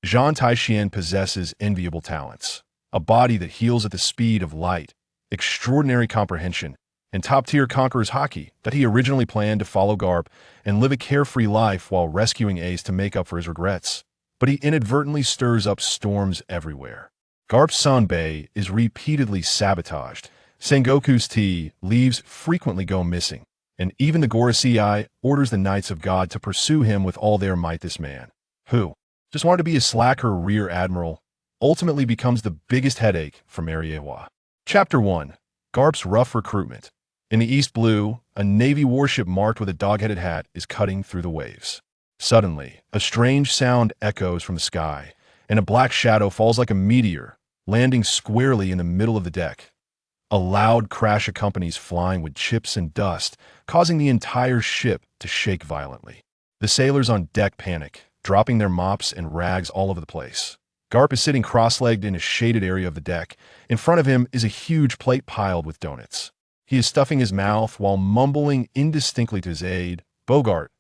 Zhan Tai Xuan possesses enviable talents, a body that heals at the speed of light, extraordinary comprehension, and top-tier Conqueror's Haki that he originally planned to follow Garp and live a carefree life while rescuing Ace to make up for his regrets. But he inadvertently stirs up storms everywhere. Garp's senbei is repeatedly sabotaged, Sengoku's tea leaves frequently go missing, and even the Gorosei orders the Knights of God to pursue him with all their might. This man, who just wanted to be a slacker rear admiral, ultimately becomes the biggest headache for Mariewa. Chapter 1. Garp's rough recruitment. In the East Blue, a Navy warship marked with a dog-headed hat is cutting through the waves. Suddenly, a strange sound echoes from the sky, and a black shadow falls like a meteor, landing squarely in the middle of the deck. A loud crash accompanies flying with chips and dust, causing the entire ship to shake violently. The sailors on deck panic, dropping their mops and rags all over the place. Garp is sitting cross-legged in a shaded area of the deck. In front of him is a huge plate piled with donuts. He is stuffing his mouth while mumbling indistinctly to his aide, Bogart,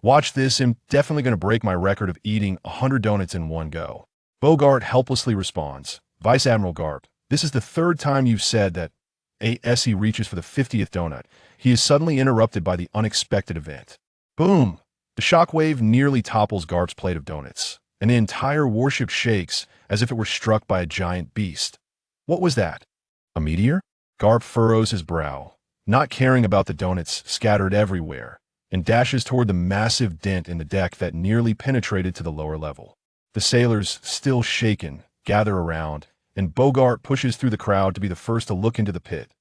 watch this, I'm definitely going to break my record of eating 100 donuts in one go. Bogart helplessly responds, Vice Admiral Garp, this is the third time you've said that. As he reaches for the 50th donut, he is suddenly interrupted by the unexpected event. Boom! The shockwave nearly topples Garp's plate of donuts, and the entire warship shakes as if it were struck by a giant beast. What was that? A meteor? Garp furrows his brow, not caring about the donuts scattered everywhere, and dashes toward the massive dent in the deck that nearly penetrated to the lower level. The sailors, still shaken, gather around, and Bogart pushes through the crowd to be the first to look into the pit.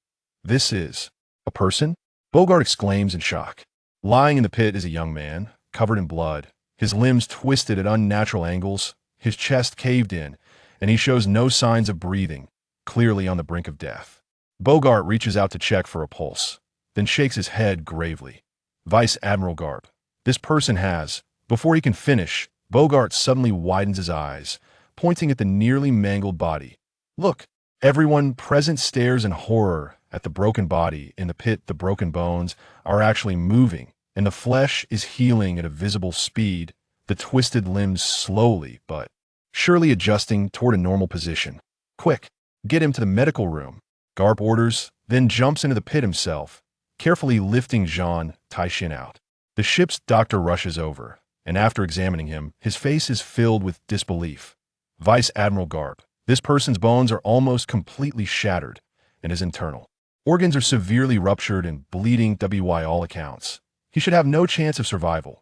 This is a person? Bogart exclaims in shock. Lying in the pit is a young man, covered in blood, his limbs twisted at unnatural angles, his chest caved in, and he shows no signs of breathing, clearly on the brink of death. Bogart reaches out to check for a pulse, then shakes his head gravely. Vice Admiral Garp, this person has. Before he can finish, Bogart suddenly widens his eyes, pointing at the nearly mangled body. Look! Everyone present stares in horror at the broken body. In the pit, the broken bones are actually moving, and the flesh is healing at a visible speed, the twisted limbs slowly but surely adjusting toward a normal position. Quick! Get him to the medical room, Garp orders, then jumps into the pit himself, carefully lifting Zhan Tai Xuan out. The ship's doctor rushes over, and after examining him, his face is filled with disbelief. Vice Admiral Garp, this person's bones are almost completely shattered, and his internal organs are severely ruptured and bleeding by all accounts. He should have no chance of survival.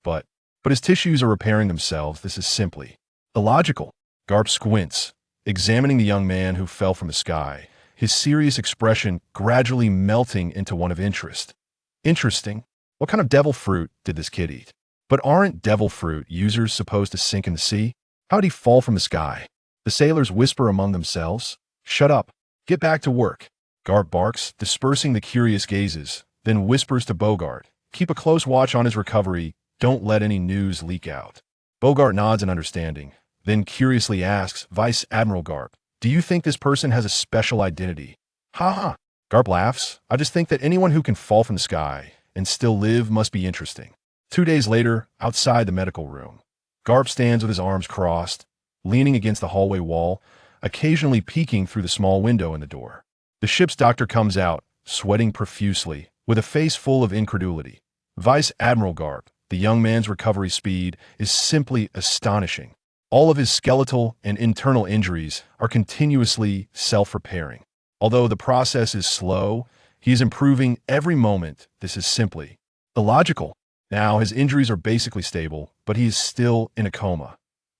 But his tissues are repairing themselves. This is simply illogical. Garp squints, examining the young man who fell from the sky, his serious expression gradually melting into one of interest. Interesting. What kind of devil fruit did this kid eat? But aren't devil fruit users supposed to sink in the sea? How did he fall from the sky? The sailors whisper among themselves. Shut up. Get back to work. Garp barks, dispersing the curious gazes, then whispers to Bogart. Keep a close watch on his recovery. Don't let any news leak out. Bogart nods in understanding, then curiously asks, Vice Admiral Garp, do you think this person has a special identity? Ha ha. Garp laughs. I just think that anyone who can fall from the sky and still live must be interesting. 2 days later, outside the medical room, Garp stands with his arms crossed, leaning against the hallway wall, occasionally peeking through the small window in the door. The ship's doctor comes out, sweating profusely, with a face full of incredulity. Vice Admiral Garp, the young man's recovery speed is simply astonishing. All of his skeletal and internal injuries are continuously self-repairing. Although the process is slow, he is improving every moment. This is simply illogical. Now, his injuries are basically stable, but he is still in a coma.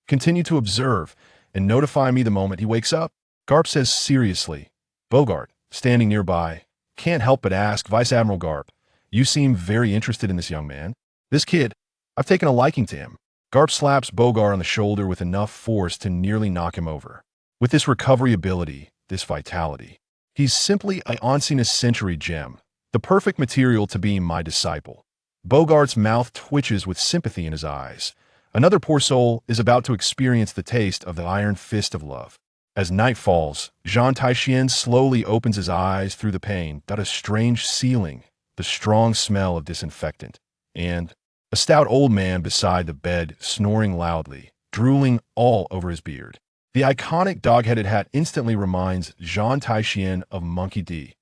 Continue to observe and notify me the moment he wakes up. Garp says seriously. Bogart, standing nearby, can't help but ask, Vice Admiral Garp, you seem very interested in this young man. This kid, I've taken a liking to him. Garp slaps Bogart on the shoulder with enough force to nearly knock him over. With this recovery ability, this vitality, he's simply a Oncinus Century gem, the perfect material to be my disciple. Bogart's mouth twitches with sympathy in his eyes. Another poor soul is about to experience the taste of the Iron Fist of love. As night falls, Zhan Tai Xuan slowly opens his eyes through the pane, got a strange ceiling, the strong smell of disinfectant, and a stout old man beside the bed snoring loudly, drooling all over his beard. The iconic dog-headed hat instantly reminds Zhan Tai Xuan of Monkey D.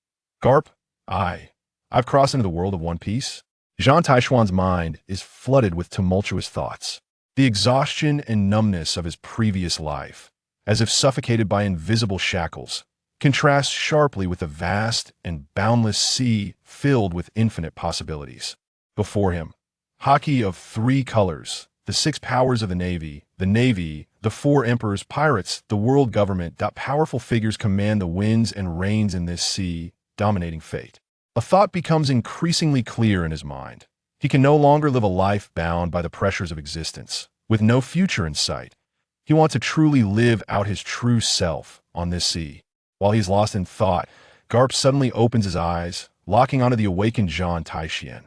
Garp, I've crossed into the world of One Piece. Zhan Tai Xuan's mind is flooded with tumultuous thoughts. The exhaustion and numbness of his previous life, as if suffocated by invisible shackles, contrasts sharply with the vast and boundless sea filled with infinite possibilities. Before him, Haki of three colors, the six powers of the Navy, the four emperors, pirates, the world government. Powerful figures command the winds and rains in this sea, dominating fate. A thought becomes increasingly clear in his mind. He can no longer live a life bound by the pressures of existence, with no future in sight. He wants to truly live out his true self on this sea. While he's lost in thought, Garp suddenly opens his eyes, locking onto the awakened Zhan Tai Xuan.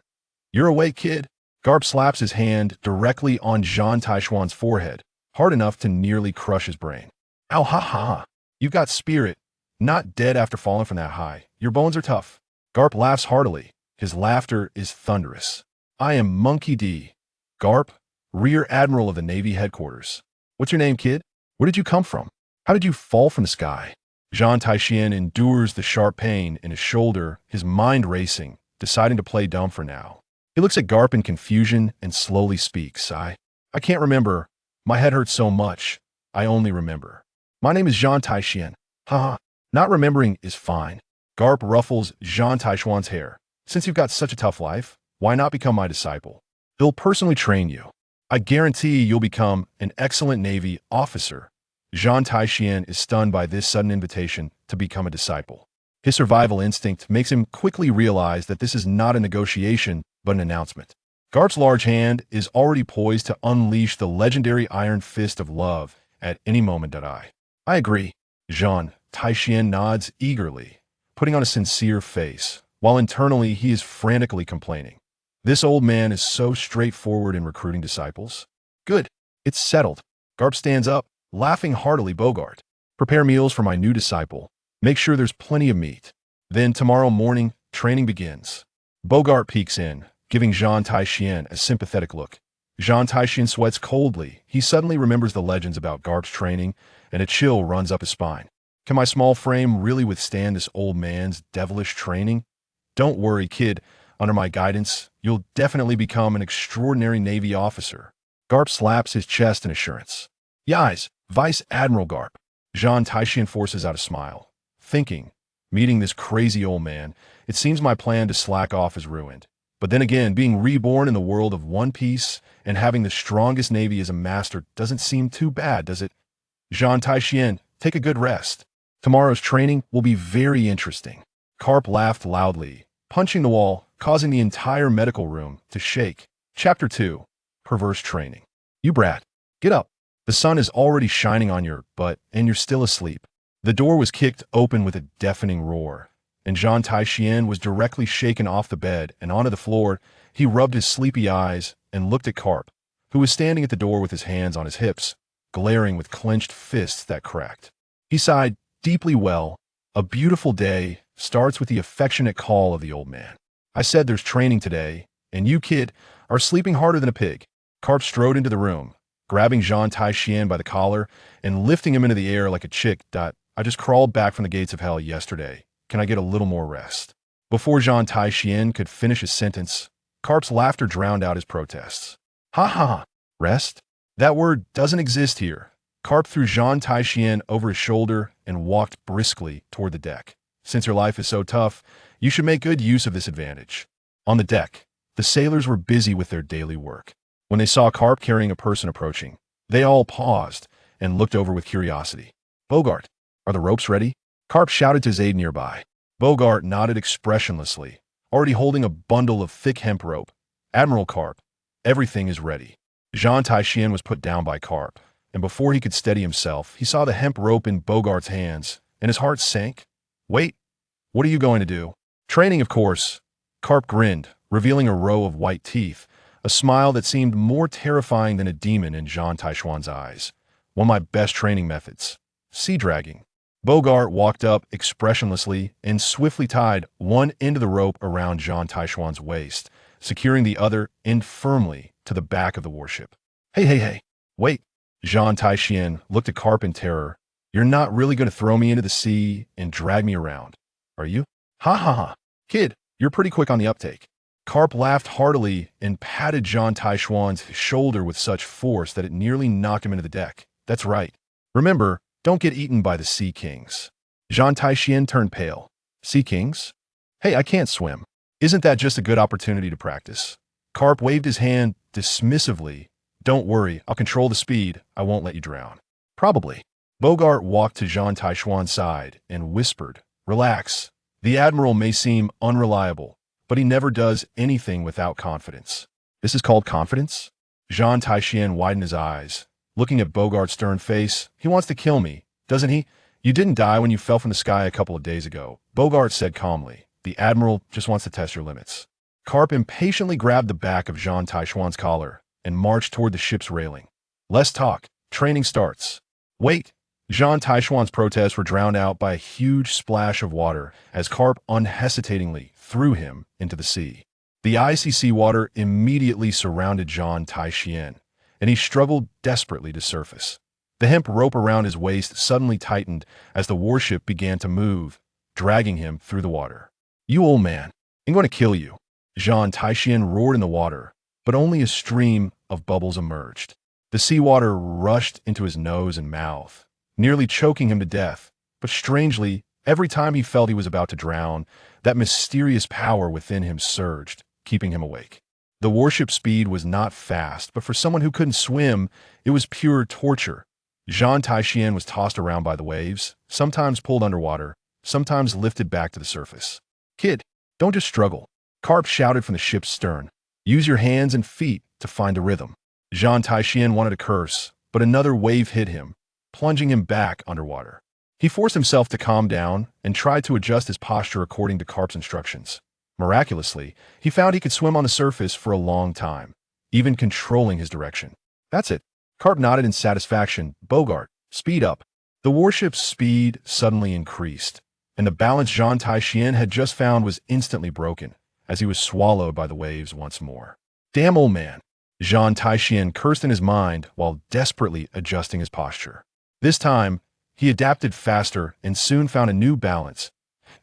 "You're awake, kid." Garp slaps his hand directly on Zhan Tai Xuan's forehead, hard enough to nearly crush his brain. "Ow, ha ha. You've got spirit. Not dead after falling from that high. Your bones are tough." Garp laughs heartily. His laughter is thunderous. "I am Monkey D. Garp, Rear Admiral of the Navy Headquarters. What's your name, kid? Where did you come from? How did you fall from the sky?" Zhan Tai Xuan endures the sharp pain in his shoulder, his mind racing, deciding to play dumb for now. He looks at Garp in confusion and slowly speaks. I can't remember. My head hurts so much. I only remember. My name is Zhan Tai Xuan. Haha. Not remembering is fine." Garp ruffles Zhan Tai Xuan's hair. "Since you've got such a tough life, why not become my disciple? He'll personally train you. I guarantee you'll become an excellent Navy officer." Zhan Tai Xuan is stunned by this sudden invitation to become a disciple. His survival instinct makes him quickly realize that this is not a negotiation, but an announcement. Garp's large hand is already poised to unleash the legendary Iron Fist of Love at any moment. I agree. Zhan Tai Xuan nods eagerly, putting on a sincere face, while internally he is frantically complaining. This old man is so straightforward in recruiting disciples. Good. It's settled. Garp stands up, laughing heartily. "Bogart, prepare meals for my new disciple. Make sure there's plenty of meat. Then tomorrow morning, training begins." Bogart peeks in, giving Zhan Tai Xuan a sympathetic look. Zhan Tai Xuan sweats coldly. He suddenly remembers the legends about Garp's training, and a chill runs up his spine. Can my small frame really withstand this old man's devilish training? Don't worry, kid. Under my guidance, you'll definitely become an extraordinary Navy officer. Garp slaps his chest in assurance. "Yais, Vice Admiral Garp." Zhan Tai Xuan forces out a smile, thinking, meeting this crazy old man, it seems my plan to slack off is ruined. But then again, being reborn in the world of One Piece and having the strongest Navy as a master doesn't seem too bad, does it? Zhan Tai Xuan, take a good rest. Tomorrow's training will be very interesting. Karp laughed loudly, punching the wall, causing the entire medical room to shake. Chapter 2. Perverse Training. "You brat, get up. The sun is already shining on your butt, and you're still asleep." The door was kicked open with a deafening roar, and Zhan Tai Xuan was directly shaken off the bed and onto the floor. He rubbed his sleepy eyes and looked at Karp, who was standing at the door with his hands on his hips, glaring with clenched fists that cracked. He sighed deeply. "Well, a beautiful day starts with the affectionate call of the old man. I said there's training today, and you, kid, are sleeping harder than a pig." Karp strode into the room, grabbing Zhan Tai Xuan by the collar and lifting him into the air like a chick. "I just crawled back from the gates of hell yesterday. Can I get a little more rest?" Before Zhan Tai Xuan could finish his sentence, Karp's laughter drowned out his protests. "Ha ha, rest? That word doesn't exist here." Karp threw Zhan Tai Xuan over his shoulder and walked briskly toward the deck. "Since your life is so tough, you should make good use of this advantage." On the deck, the sailors were busy with their daily work. When they saw Karp carrying a person approaching, they all paused and looked over with curiosity. "Bogart, are the ropes ready?" Karp shouted to his aide nearby. Bogart nodded expressionlessly, already holding a bundle of thick hemp rope. "Admiral Karp, everything is ready." Zhan Tai Xuan was put down by Karp, and before he could steady himself, he saw the hemp rope in Bogart's hands, and his heart sank. "Wait, what are you going to do?" "Training, of course." Karp grinned, revealing a row of white teeth, a smile that seemed more terrifying than a demon in Zhan Tai Xuan's eyes. "One of my best training methods. Sea dragging." Bogart walked up expressionlessly and swiftly tied one end of the rope around Zhan Tai Xuan's waist, securing the other end firmly to the back of the warship. Hey, wait. Zhan Tai Xuan looked at Karp in terror. You're not really going to throw me into the sea and drag me around, are you? Ha ha ha. Kid, you're pretty quick on the uptake. Karp laughed heartily and patted Zhan Tai Xuan's shoulder with such force that it nearly knocked him into the deck. That's right. Remember, don't get eaten by the Sea Kings. Zhan Tai Xuan turned pale. Sea Kings? Hey, I can't swim. Isn't that just a good opportunity to practice? Karp waved his hand dismissively. Don't worry, I'll control the speed. I won't let you drown. Probably. Bogart walked to Zhan Tai Xuan's side and whispered, Relax. The Admiral may seem unreliable, but he never does anything without confidence. This is called confidence? Zhan Tai Xuan widened his eyes. Looking at Bogart's stern face, he wants to kill me, doesn't he? You didn't die when you fell from the sky a couple of days ago, Bogart said calmly. The Admiral just wants to test your limits. Karp impatiently grabbed the back of Zhan Tai Xuan's collar and marched toward the ship's railing. Less talk. Training starts. Wait. Zhan Tai Xuan's protests were drowned out by a huge splash of water as Karp unhesitatingly threw him into the sea. The icy sea water immediately surrounded Zhan Tai Xuan, and he struggled desperately to surface. The hemp rope around his waist suddenly tightened as the warship began to move, dragging him through the water. You old man, I'm going to kill you. Zhan Tai Xuan roared in the water, but only a stream of bubbles emerged. The seawater rushed into his nose and mouth, nearly choking him to death. But strangely, every time he felt he was about to drown, that mysterious power within him surged, keeping him awake. The warship's speed was not fast, but for someone who couldn't swim, it was pure torture. Zhan Tai Xuan was tossed around by the waves, sometimes pulled underwater, sometimes lifted back to the surface. Kid, don't just struggle. Karp shouted from the ship's stern. Use your hands and feet to find a rhythm. Zhan Tai Xuan wanted to curse, but another wave hit him, plunging him back underwater. He forced himself to calm down and tried to adjust his posture according to Karp's instructions. Miraculously, he found he could swim on the surface for a long time, even controlling his direction. That's it. Karp nodded in satisfaction. Bogart, speed up. The warship's speed suddenly increased, and the balance Zhan Tai Xuan had just found was instantly broken as he was swallowed by the waves once more. Damn old man. Zhan Tai Xuan cursed in his mind while desperately adjusting his posture. This time, he adapted faster and soon found a new balance.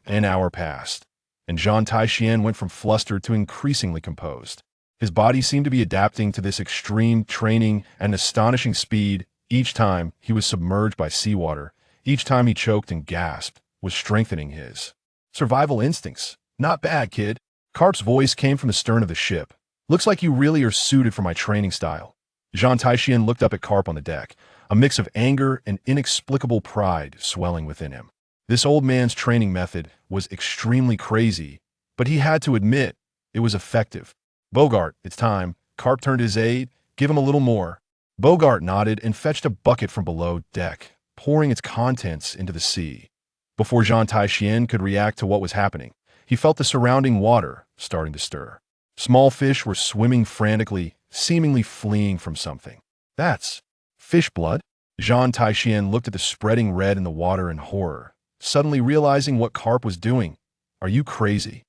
An hour passed, and Zhan Tai Xuan went from flustered to increasingly composed. His body seemed to be adapting to this extreme training at an astonishing speed. Each time he was submerged by seawater, each time he choked and gasped, was strengthening his survival instincts. Not bad, kid. Karp's voice came from the stern of the ship. Looks like you really are suited for my training style. Zhan Tai Xuan looked up at Karp on the deck, a mix of anger and inexplicable pride swelling within him. This old man's training method was extremely crazy, but he had to admit it was effective. Bogart, it's time. Karp turned to his aide. Give him a little more. Bogart nodded and fetched a bucket from below deck, pouring its contents into the sea. Before Zhan Tai Xuan could react to what was happening, he felt the surrounding water starting to stir. Small fish were swimming frantically, seemingly fleeing from something. That's fish blood? Zhan Tai Xuan looked at the spreading red in the water in horror, suddenly realizing what Karp was doing. Are you crazy?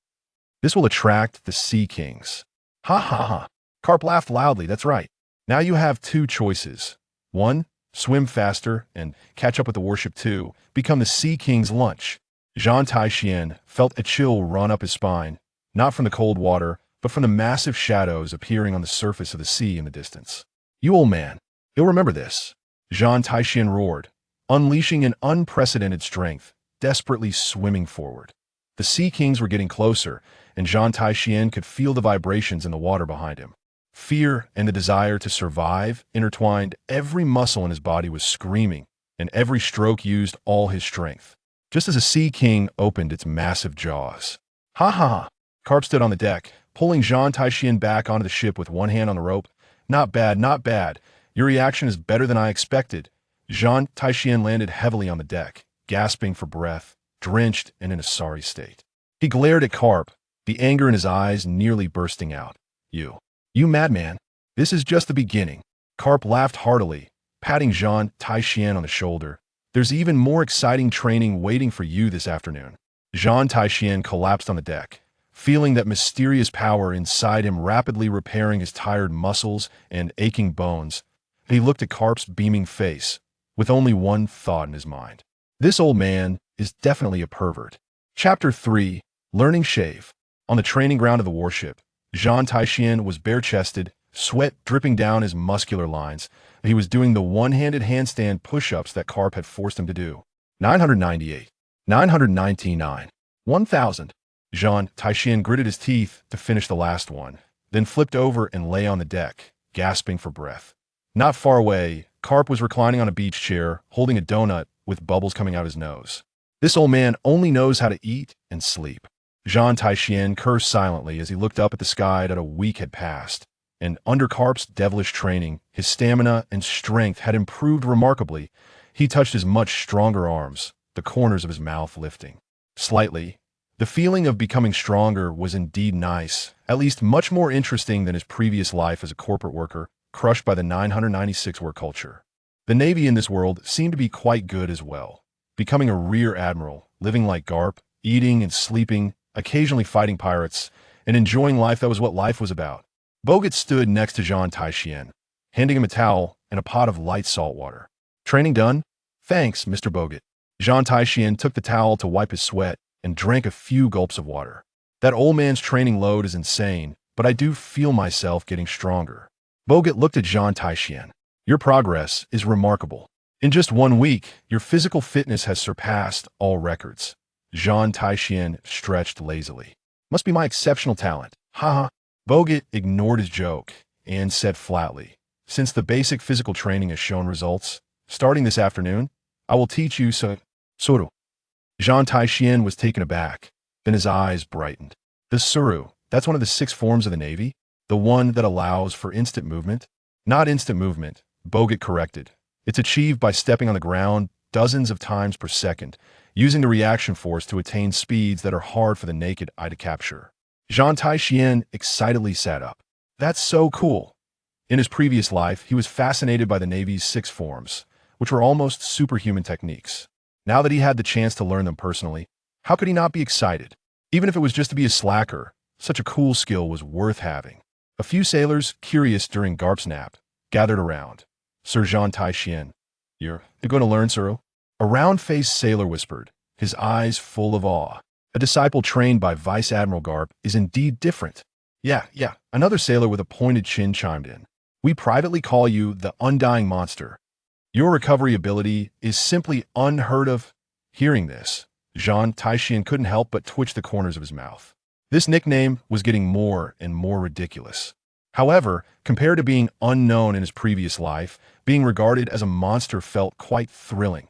This will attract the Sea Kings. Ha ha ha. Karp laughed loudly. That's right. Now you have two choices. One, swim faster and catch up with the warship. Two, become the Sea King's lunch. Zhan Tai Xuan felt a chill run up his spine, not from the cold water, but from the massive shadows appearing on the surface of the sea in the distance. You old man, you'll remember this. Zhan Tai Xuan roared, unleashing an unprecedented strength, desperately swimming forward. The Sea Kings were getting closer, and Zhan Tai Xuan could feel the vibrations in the water behind him. Fear and the desire to survive intertwined. Every muscle in his body was screaming, and every stroke used all his strength. Just as a Sea King opened its massive jaws. Ha ha ha. Karp stood on the deck, pulling Zhan Tai Xuan back onto the ship with one hand on the rope. Not bad, not bad. Your reaction is better than I expected. Zhan Tai Xuan landed heavily on the deck, gasping for breath, drenched and in a sorry state. He glared at Karp, the anger in his eyes nearly bursting out. You madman. This is just the beginning. Karp laughed heartily, patting Zhan Tai Xuan on the shoulder. There's even more exciting training waiting for you this afternoon. Zhan Tai Xuan collapsed on the deck, feeling that mysterious power inside him rapidly repairing his tired muscles and aching bones. He looked at Karp's beaming face, with only one thought in his mind. This old man is definitely a pervert. Chapter 3. Learning Shave. On the training ground of the warship, Zhan Tai Xuan was bare-chested, sweat dripping down his muscular lines. He was doing the one-handed handstand push-ups that Karp had forced him to do. 998. 999. 1,000. Zhan Tai Xuan gritted his teeth to finish the last one, then flipped over and lay on the deck, gasping for breath. Not far away, Karp was reclining on a beach chair, holding a donut with bubbles coming out his nose. This old man only knows how to eat and sleep. Zhan Tai Xuan cursed silently as he looked up at the sky that a week had passed, and under Karp's devilish training, his stamina and strength had improved remarkably. He touched his much stronger arms, the corners of his mouth lifting slightly. The feeling of becoming stronger was indeed nice, at least much more interesting than his previous life as a corporate worker, crushed by the 996 work culture. The Navy in this world seemed to be quite good as well. Becoming a rear admiral, living like Karp, eating and sleeping, occasionally fighting pirates, and enjoying life, that was what life was about. Bogut stood next to Zhan Tai Xuan, handing him a towel and a pot of light salt water. Training done? Thanks, Mr. Bogut. Zhan Tai Xuan took the towel to wipe his sweat and drank a few gulps of water. That old man's training load is insane, but I do feel myself getting stronger. Bogut looked at Zhan Tai Xuan. Your progress is remarkable. In just 1 week, your physical fitness has surpassed all records. Zhan Tai Xuan stretched lazily. Must be my exceptional talent. Haha. Bogut ignored his joke and said flatly, since the basic physical training has shown results, starting this afternoon, I will teach you Suru. Zhan Tai Xuan was taken aback, then his eyes brightened. The Suru, that's one of the 6 forms of the Navy? The one that allows for instant movement? Not instant movement, Bogut corrected. It's achieved by stepping on the ground dozens of times per second, using the reaction force to attain speeds that are hard for the naked eye to capture. Zhan Tai Xuan excitedly sat up. That's so cool. In his previous life, he was fascinated by the Navy's 6 forms, which were almost superhuman techniques. Now that he had the chance to learn them personally, how could he not be excited? Even if it was just to be a slacker, such a cool skill was worth having. A few sailors, curious during Karp's nap, gathered around. Sir Zhan Tai Xuan, you're going to learn, sir? A round-faced sailor whispered, his eyes full of awe. A disciple trained by Vice Admiral Karp is indeed different. Yeah. Another sailor with a pointed chin chimed in. We privately call you the Undying Monster. Your recovery ability is simply unheard of. Hearing this, Zhan Tai Xuan couldn't help but twitch the corners of his mouth. This nickname was getting more and more ridiculous. However, compared to being unknown in his previous life, being regarded as a monster felt quite thrilling.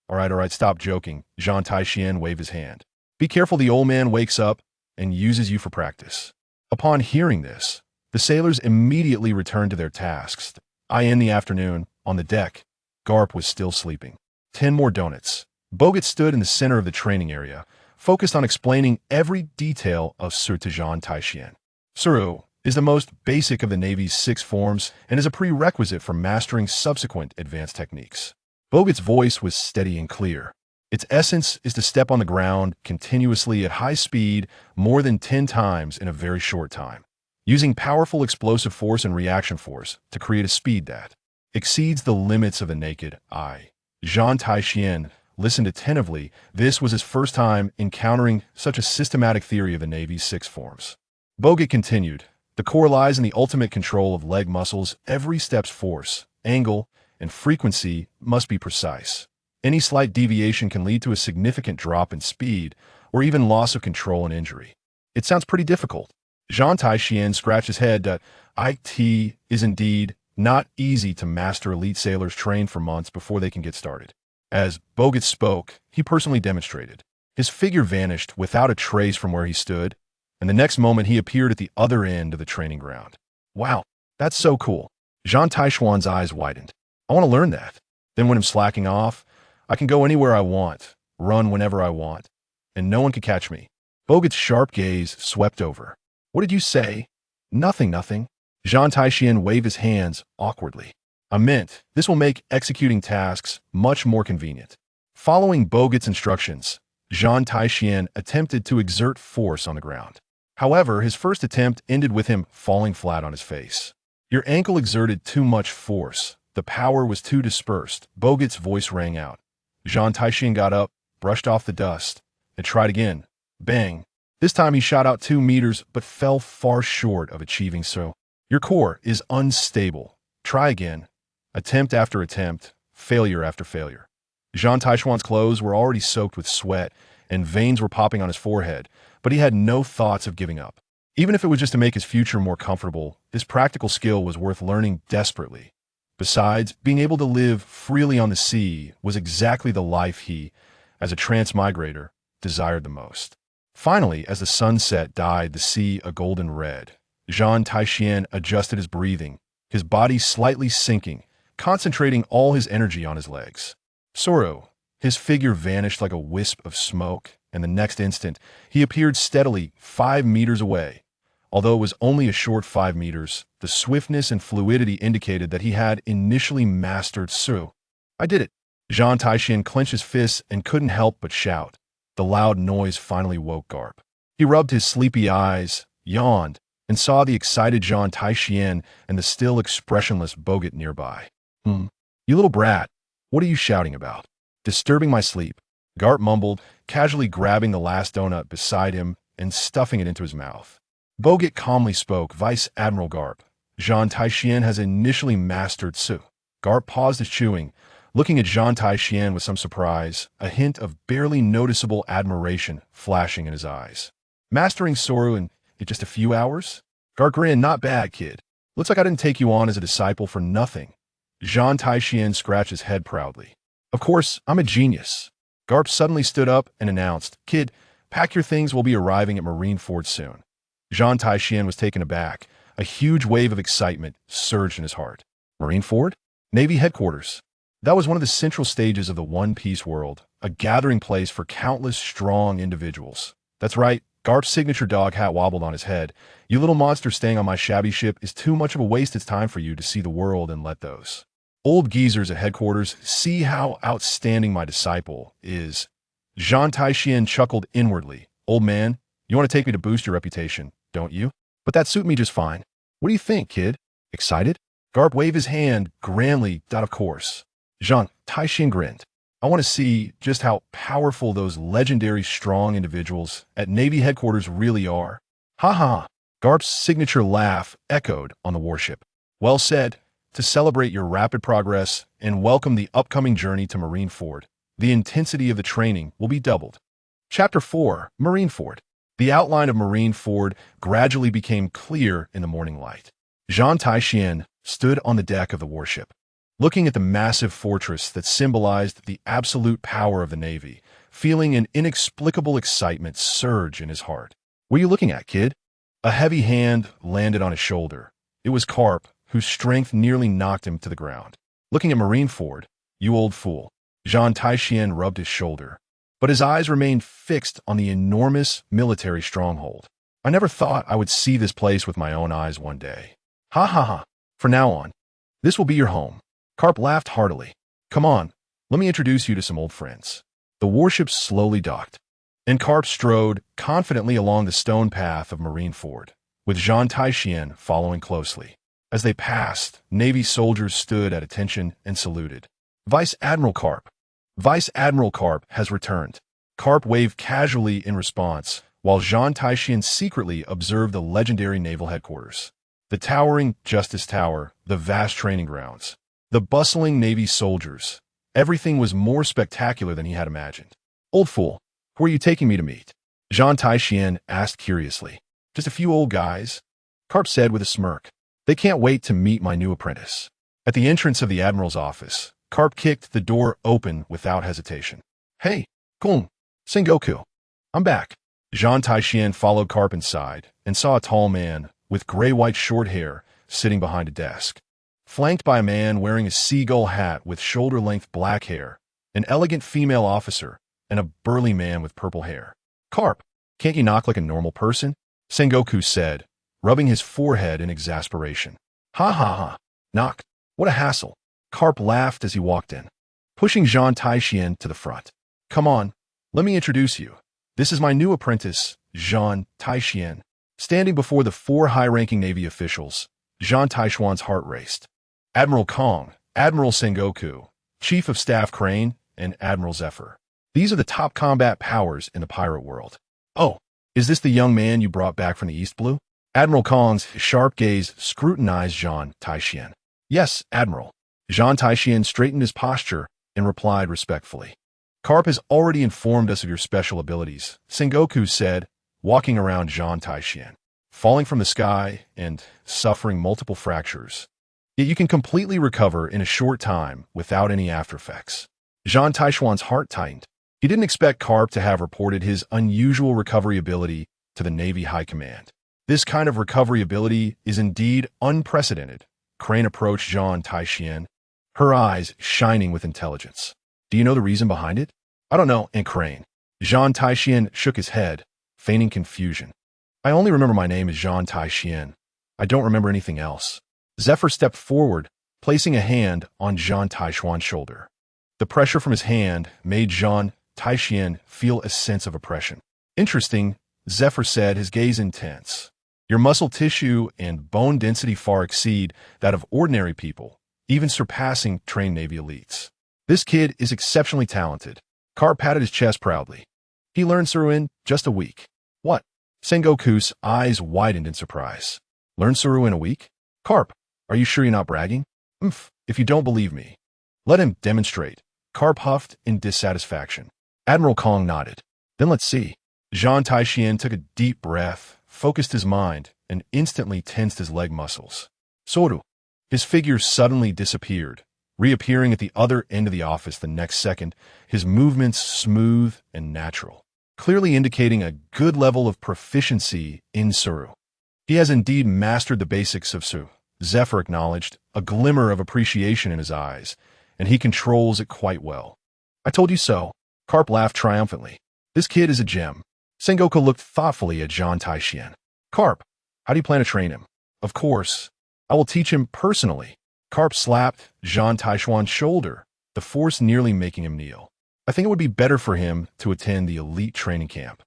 All right, stop joking. Zhan Tai Xuan waved his hand. Be careful the old man wakes up and uses you for practice. Upon hearing this, the sailors immediately returned to their tasks. In the afternoon, on the deck, Karp was still sleeping. 10 more donuts. Bogut stood in the center of the training area, focused on explaining every detail of Suru to Zhan Tai Xuan. Suru is the most basic of the Navy's 6 forms and is a prerequisite for mastering subsequent advanced techniques. Bogut's voice was steady and clear. Its essence is to step on the ground continuously at high speed more than 10 times in a very short time, using powerful explosive force and reaction force to create a speed that exceeds the limits of the naked eye. Zhan Tai Xuan listened attentively. This was his first time encountering such a systematic theory of the Navy's 6 forms. Bogut continued, the core lies in the ultimate control of leg muscles. Every step's force, angle, and frequency must be precise. Any slight deviation can lead to a significant drop in speed or even loss of control and injury. It sounds pretty difficult. Zhan Tai Xuan scratched his head. It is indeed not easy to master. Elite sailors train for months before they can get started. As Bogut spoke, he personally demonstrated. His figure vanished without a trace from where he stood, and the next moment he appeared at the other end of the training ground. Wow, that's so cool. Zhan Tai Xuan's eyes widened. I want to learn that. Then when I'm slacking off, I can go anywhere I want, run whenever I want, and no one can catch me. Bogut's sharp gaze swept over. What did you say? Nothing. Zhan Tai Xuan waved his hands awkwardly. I meant, this will make executing tasks much more convenient. Following Bogut's instructions, Zhan Tai Xuan attempted to exert force on the ground. However, his first attempt ended with him falling flat on his face. Your ankle exerted too much force, The power was too dispersed. Bogut's voice rang out. Zhan Tai Xuan got up, brushed off the dust, and tried again. Bang! This time he shot out 2 meters, but fell far short of achieving so. Your core is unstable. Try again. Attempt after attempt, failure after failure. Zhan Tai Xuan's clothes were already soaked with sweat, and veins were popping on his forehead, but he had no thoughts of giving up. Even if it was just to make his future more comfortable, this practical skill was worth learning desperately. Besides, being able to live freely on the sea was exactly the life he, as a transmigrator, desired the most. Finally, as the sunset dyed the sea a golden red, Zhan Tai Xuan adjusted his breathing, his body slightly sinking, concentrating all his energy on his legs. Sorrow, his figure vanished like a wisp of smoke, and the next instant, he appeared steadily 5 meters away. Although it was only a short 5 meters, the swiftness and fluidity indicated that he had initially mastered Su. I did it. Zhan Tai Xuan clenched his fists and couldn't help but shout. The loud noise finally woke Garp. He rubbed his sleepy eyes, yawned, and saw the excited Zhan Tai Xuan and the still expressionless Bogut nearby. You little brat, what are you shouting about? Disturbing my sleep, Garp mumbled, casually grabbing the last donut beside him and stuffing it into his mouth. Bogut calmly spoke, Vice Admiral Garp. Zhan Tai Xuan has initially mastered Su. Garp paused his chewing, looking at Zhan Tai Xuan with some surprise, a hint of barely noticeable admiration flashing in his eyes. Mastering Soru in just a few hours? Garp grinned, not bad, kid. Looks like I didn't take you on as a disciple for nothing. Zhan Tai Xuan scratched his head proudly. Of course, I'm a genius. Garp suddenly stood up and announced, Kid, pack your things, we'll be arriving at Marineford soon. Zhan Tai Xuan was taken aback. A huge wave of excitement surged in his heart. Marineford? Navy headquarters. That was one of the central stages of the One Piece world, a gathering place for countless strong individuals. That's right, Garp's signature dog hat wobbled on his head. You little monster staying on my shabby ship is too much of a waste. It's time for you to see the world and let those old geezers at headquarters see how outstanding my disciple is. Zhan Tai Xuan chuckled inwardly. Old man, you want to take me to boost your reputation, don't you? But that suit me just fine. What do you think, kid? Excited? Garp waved his hand grandly. Of course. Zhan Tai Xuan grinned. I want to see just how powerful those legendary strong individuals at Navy headquarters really are. Ha ha. Garp's signature laugh echoed on the warship. Well said. To celebrate your rapid progress and welcome the upcoming journey to Marineford, the intensity of the training will be doubled. Chapter 4, Marineford. The outline of Marineford gradually became clear in the morning light. Zhan Tai Xuan stood on the deck of the warship, looking at the massive fortress that symbolized the absolute power of the Navy, feeling an inexplicable excitement surge in his heart. What are you looking at, kid? A heavy hand landed on his shoulder. It was Karp, whose strength nearly knocked him to the ground. Looking at Marineford, you old fool. Zhan Tai Xuan rubbed his shoulder, but his eyes remained fixed on the enormous military stronghold. I never thought I would see this place with my own eyes one day. Ha ha ha. From now on, this will be your home. Karp laughed heartily. Come on, let me introduce you to some old friends. The warship slowly docked, and Karp strode confidently along the stone path of Marineford, with Zhan Tai Xuan following closely. As they passed, Navy soldiers stood at attention and saluted. Vice Admiral Karp. Vice Admiral Karp has returned. Karp waved casually in response, while Zhan Tai Xuan secretly observed the legendary naval headquarters. The towering Justice Tower, the vast training grounds, the bustling Navy soldiers. Everything was more spectacular than he had imagined. Old fool, who are you taking me to meet? Zhan Tai Xuan asked curiously. Just a few old guys, Karp said with a smirk. They can't wait to meet my new apprentice. At the entrance of the Admiral's office, Karp kicked the door open without hesitation. Hey, Kung, Sengoku, I'm back. Zhan Tai Xuan followed Karp inside and saw a tall man with gray-white short hair sitting behind a desk, flanked by a man wearing a seagull hat with shoulder-length black hair, an elegant female officer, and a burly man with purple hair. Karp, can't you knock like a normal person? Sengoku said, rubbing his forehead in exasperation. Ha ha ha, knock. What a hassle. Karp laughed as he walked in, pushing Zhan Tai Xuan to the front. Come on, let me introduce you. This is my new apprentice, Zhan Tai Xuan. Standing before the 4 high-ranking Navy officials, Zhan Tai Xuan's heart raced. Admiral Kong, Admiral Sengoku, Chief of Staff Crane, and Admiral Zephyr. These are the top combat powers in the pirate world. Oh, is this the young man you brought back from the East Blue? Admiral Kong's sharp gaze scrutinized Zhan Tai Xuan. Yes, Admiral. Zhan Tai Xuan straightened his posture and replied respectfully. Karp has already informed us of your special abilities, Sengoku said, walking around Zhan Tai Xuan. Falling from the sky and suffering multiple fractures. Yet you can completely recover in a short time without any aftereffects. Zhan Tai Xuan's heart tightened. He didn't expect Karp to have reported his unusual recovery ability to the Navy High Command. This kind of recovery ability is indeed unprecedented. Crane approached Zhan Tai Xuan, her eyes shining with intelligence. Do you know the reason behind it? I don't know, and Crane. Zhan Tai Xuan shook his head, feigning confusion. I only remember my name is Zhan Tai Xuan. I don't remember anything else. Zephyr stepped forward, placing a hand on Zhan Tai Xuan's shoulder. The pressure from his hand made Zhan Tai Xuan feel a sense of oppression. Interesting, Zephyr said, his gaze intense. Your muscle tissue and bone density far exceed that of ordinary people, even surpassing trained Navy elites. This kid is exceptionally talented. Karp patted his chest proudly. He learned Suru in just a week. What? Sengoku's eyes widened in surprise. Learn Suru in a week? Karp, are you sure you're not bragging? If you don't believe me, let him demonstrate. Karp huffed in dissatisfaction. Admiral Kong nodded. Then let's see. Zhan Tai Xuan took a deep breath, focused his mind, and instantly tensed his leg muscles. Soru. His figure suddenly disappeared, reappearing at the other end of the office the next second, his movements smooth and natural, clearly indicating a good level of proficiency in Suru. He has indeed mastered the basics of Suru, Zephyr acknowledged, a glimmer of appreciation in his eyes, and he controls it quite well. I told you so. Karp laughed triumphantly. This kid is a gem. Sengoku looked thoughtfully at Zhan Tai Xuan. Karp, how do you plan to train him? Of course, I will teach him personally. Karp slapped Zhan Tai Xuan's shoulder, the force nearly making him kneel. I think it would be better for him to attend the elite training camp.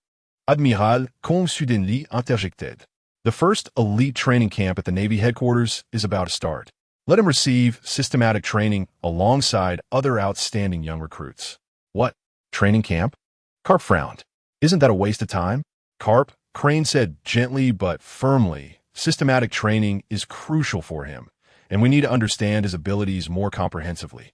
Admiral, comme soudainement interjected. The first elite training camp at the Navy headquarters is about to start. Let him receive systematic training alongside other outstanding young recruits. What? Training camp? Karp frowned. Isn't that a waste of time? Karp, Crane said gently but firmly, systematic training is crucial for him, and we need to understand his abilities more comprehensively.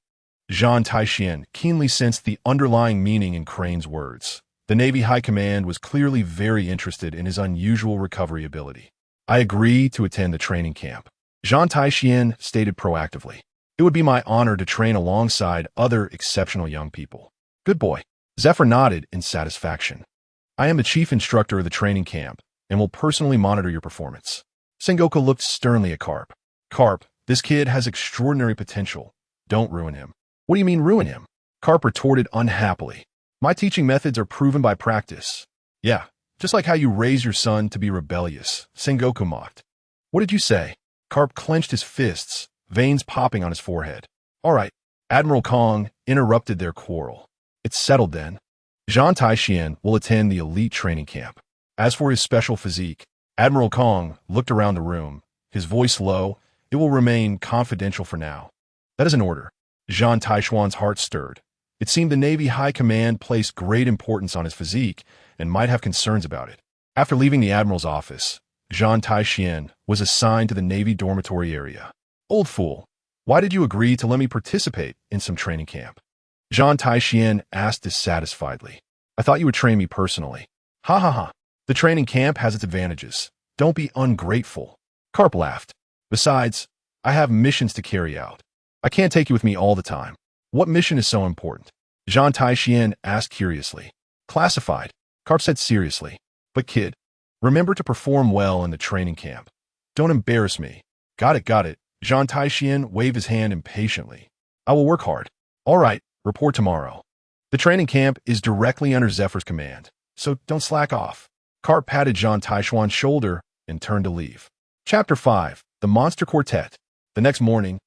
Zhan Tai Xuan keenly sensed the underlying meaning in Crane's words. The Navy High Command was clearly very interested in his unusual recovery ability. I agree to attend the training camp. Zhan Tai Xuan stated proactively. It would be my honor to train alongside other exceptional young people. Good boy. Zephyr nodded in satisfaction. I am the chief instructor of the training camp and will personally monitor your performance. Sengoku looked sternly at Karp. Karp, this kid has extraordinary potential. Don't ruin him. What do you mean ruin him? Karp retorted unhappily. My teaching methods are proven by practice. Yeah, just like how you raise your son to be rebellious, Sengoku mocked. What did you say? Karp clenched his fists, veins popping on his forehead. All right, Admiral Kong interrupted their quarrel. It's settled then. Zhan Tai Xuan will attend the elite training camp. As for his special physique, Admiral Kong looked around the room, his voice low. It will remain confidential for now. That is an order. Zhan Tai Xuan's heart stirred. It seemed the Navy High Command placed great importance on his physique and might have concerns about it. After leaving the Admiral's office, Zhan Tai Xuan was assigned to the Navy dormitory area. Old fool, why did you agree to let me participate in some training camp? Zhan Tai Xuan asked dissatisfiedly. I thought you would train me personally. Ha ha ha. The training camp has its advantages. Don't be ungrateful. Karp laughed. Besides, I have missions to carry out. I can't take you with me all the time. What mission is so important? Zhan Tai Xuan asked curiously. Classified. Karp said seriously. But kid, remember to perform well in the training camp. Don't embarrass me. Got it, got it. Zhan Tai Xuan waved his hand impatiently. I will work hard. All right, report tomorrow. The training camp is directly under Zephyr's command, so don't slack off. Karp patted Zhan Tai Xuan's shoulder and turned to leave. Chapter 5. The Monster Quartet. The next morning,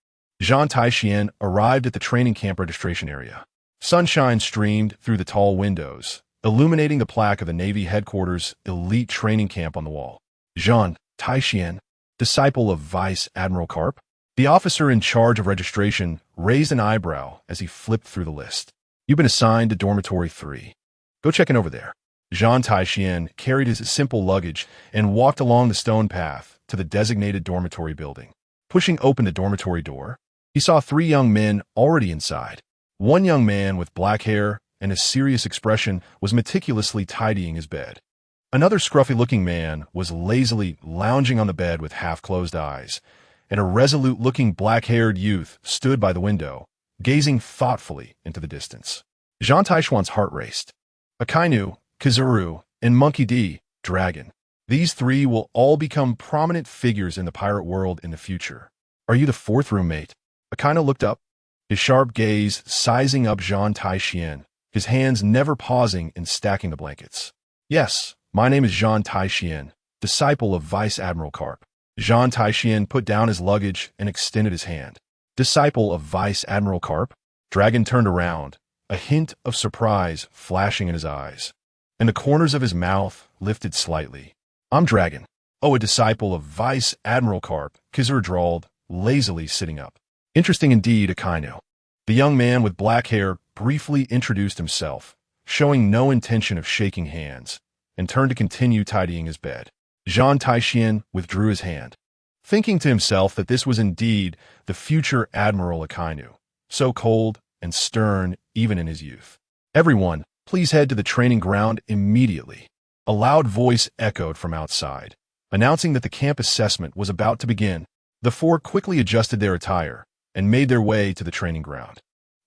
Zhan Tai Xuan arrived at the training camp registration area. Sunshine streamed through the tall windows, illuminating the plaque of the Navy Headquarters Elite Training Camp on the wall. Zhan Tai Xuan, disciple of Vice Admiral Karp? The officer in charge of registration raised an eyebrow as he flipped through the list. You've been assigned to Dormitory 3. Go check in over there. Zhan Tai Xuan carried his simple luggage and walked along the stone path to the designated dormitory building. Pushing open the dormitory door, he saw 3 young men already inside. One young man with black hair and a serious expression was meticulously tidying his bed. Another scruffy-looking man was lazily lounging on the bed with half-closed eyes, and a resolute-looking black-haired youth stood by the window, gazing thoughtfully into the distance. Zhan Tai Xuan's heart raced. Akainu, Kizuru, and Monkey D, Dragon. These 3 will all become prominent figures in the pirate world in the future. Are you the 4th roommate? Akainu looked up, his sharp gaze sizing up Zhan Tai Xuan, his hands never pausing in stacking the blankets. Yes, my name is Zhan Tai Xuan, disciple of Vice Admiral Karp. Zhan Tai Xuan put down his luggage and extended his hand. Disciple of Vice Admiral Karp? Dragon turned around, a hint of surprise flashing in his eyes, and the corners of his mouth lifted slightly. I'm Dragon. Oh, a disciple of Vice Admiral Karp, Kizuru drawled, lazily sitting up. Interesting indeed, Akainu. The young man with black hair briefly introduced himself, showing no intention of shaking hands, and turned to continue tidying his bed. Zhan Tai Xuan withdrew his hand, thinking to himself that this was indeed the future Admiral Akainu, so cold and stern even in his youth. Everyone, please head to the training ground immediately. A loud voice echoed from outside, announcing that the camp assessment was about to begin. The 4 quickly adjusted their attire and made their way to the training ground.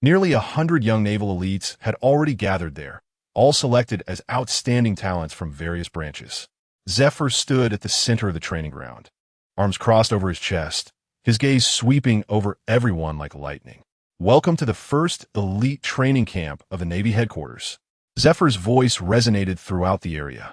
Nearly 100 young naval elites had already gathered there, all selected as outstanding talents from various branches. Zephyr stood at the center of the training ground, arms crossed over his chest, his gaze sweeping over everyone like lightning. Welcome to the first elite training camp of the Navy headquarters. Zephyr's voice resonated throughout the area.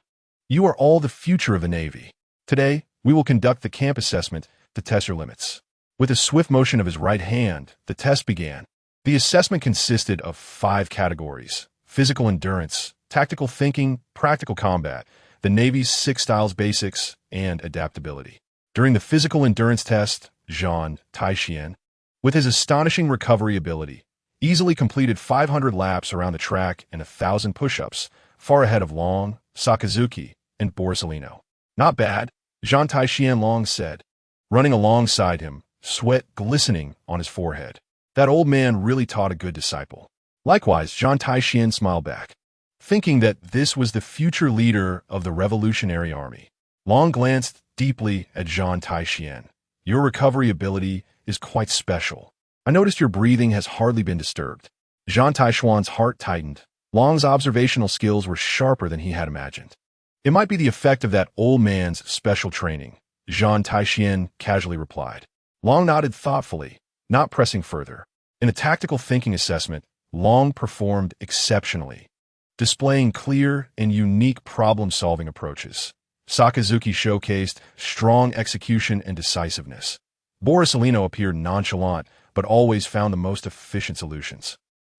You are all the future of the Navy. Today, we will conduct the camp assessment to test your limits. With a swift motion of his right hand, the test began. The assessment consisted of 5 categories: physical endurance, tactical thinking, practical combat, the Navy's 6 styles basics, and adaptability. During the physical endurance test, Zhan Tai Xuan, with his astonishing recovery ability, easily completed 500 laps around the track and 1,000 push-ups, far ahead of Long, Sakazuki, and Borsalino. Not bad, Zhan Tai Xuan Long said, running alongside him, sweat glistening on his forehead. That old man really taught a good disciple. Likewise, Zhan Tai Xuan smiled back, thinking that this was the future leader of the Revolutionary Army. Long glanced deeply at Zhan Tai Xuan. Your recovery ability is quite special. I noticed your breathing has hardly been disturbed. Zhan Tai Xuan's heart tightened. Long's observational skills were sharper than he had imagined. It might be the effect of that old man's special training, Zhan Tai Xuan casually replied. Long nodded thoughtfully, not pressing further. In a tactical thinking assessment, Long performed exceptionally, displaying clear and unique problem-solving approaches. Sakazuki showcased strong execution and decisiveness. Borsalino appeared nonchalant, but always found the most efficient solutions.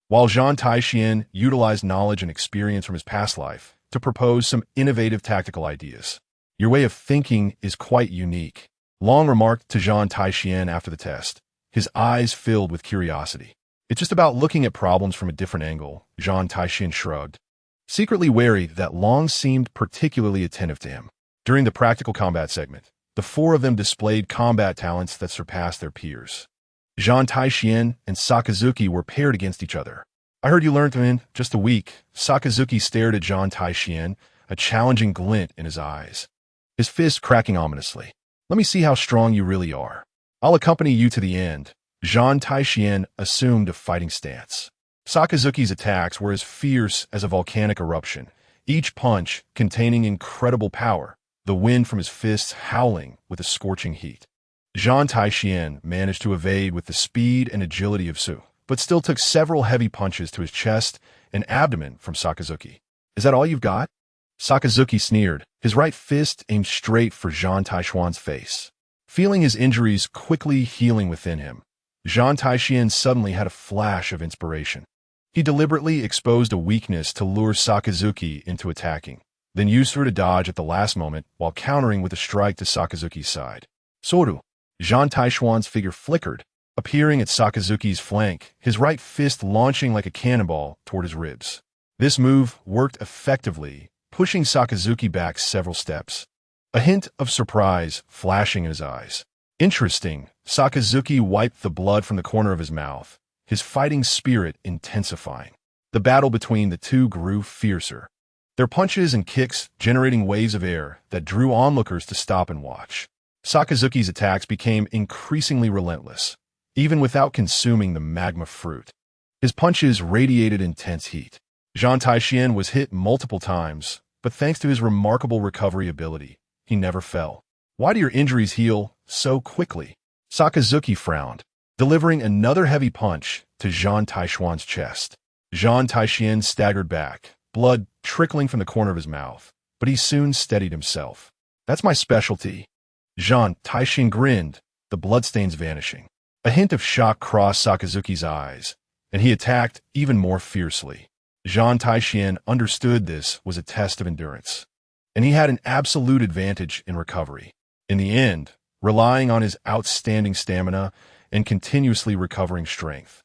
While Zhan Tai Xuan utilized knowledge and experience from his past life to propose some innovative tactical ideas. Your way of thinking is quite unique, Long remarked to Zhan Tai Xuan after the test, his eyes filled with curiosity. It's just about looking at problems from a different angle, Zhan Tai Xuan shrugged, secretly wary that Long seemed particularly attentive to him. During the practical combat segment, the 4 of them displayed combat talents that surpassed their peers. Zhan Tai Xuan and Sakazuki were paired against each other. I heard you learned them in just a week. Sakazuki stared at Zhan Tai Xuan, a challenging glint in his eyes, his fist cracking ominously. Let me see how strong you really are. I'll accompany you to the end. Zhan Tai Xuan assumed a fighting stance. Sakazuki's attacks were as fierce as a volcanic eruption, each punch containing incredible power, the wind from his fists howling with a scorching heat. Zhan Tai Xuan managed to evade with the speed and agility of Su, but still took several heavy punches to his chest and abdomen from Sakazuki. Is that all you've got? Sakazuki sneered, his right fist aimed straight for Zhan Tai Xuan's face. Feeling his injuries quickly healing within him, Zhan Tai Xuan suddenly had a flash of inspiration. He deliberately exposed a weakness to lure Sakazuki into attacking, then used her to dodge at the last moment while countering with a strike to Sakazuki's side. Soru. Zhan Tai Xuan's figure flickered, appearing at Sakazuki's flank, his right fist launching like a cannonball toward his ribs. This move worked effectively, pushing Sakazuki back several steps. A hint of surprise flashing in his eyes. Interesting, Sakazuki wiped the blood from the corner of his mouth, his fighting spirit intensifying. The battle between the two grew fiercer, their punches and kicks generating waves of air that drew onlookers to stop and watch. Sakazuki's attacks became increasingly relentless, even without consuming the magma fruit. His punches radiated intense heat. Zhan Tai Xuan was hit multiple times, but thanks to his remarkable recovery ability, he never fell. Why do your injuries heal so quickly? Sakazuki frowned, delivering another heavy punch to Zhan Tai Xuan's chest. Zhan Tai Xuan staggered back, blood trickling from the corner of his mouth, but he soon steadied himself. That's my specialty. Zhan Tai Xuan grinned, the bloodstains vanishing. A hint of shock crossed Sakazuki's eyes, and he attacked even more fiercely. Zhan Tai Xuan understood this was a test of endurance, and he had an absolute advantage in recovery. In the end, relying on his outstanding stamina and continuously recovering strength,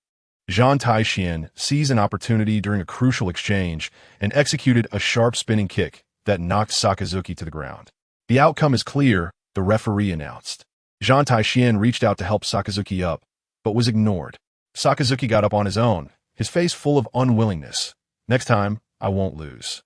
Zhan Tai Xuan seized an opportunity during a crucial exchange and executed a sharp spinning kick that knocked Sakazuki to the ground. The outcome is clear, the referee announced. Zhan Tai Xuan reached out to help Sakazuki up, but was ignored. Sakazuki got up on his own, his face full of unwillingness. Next time, I won't lose.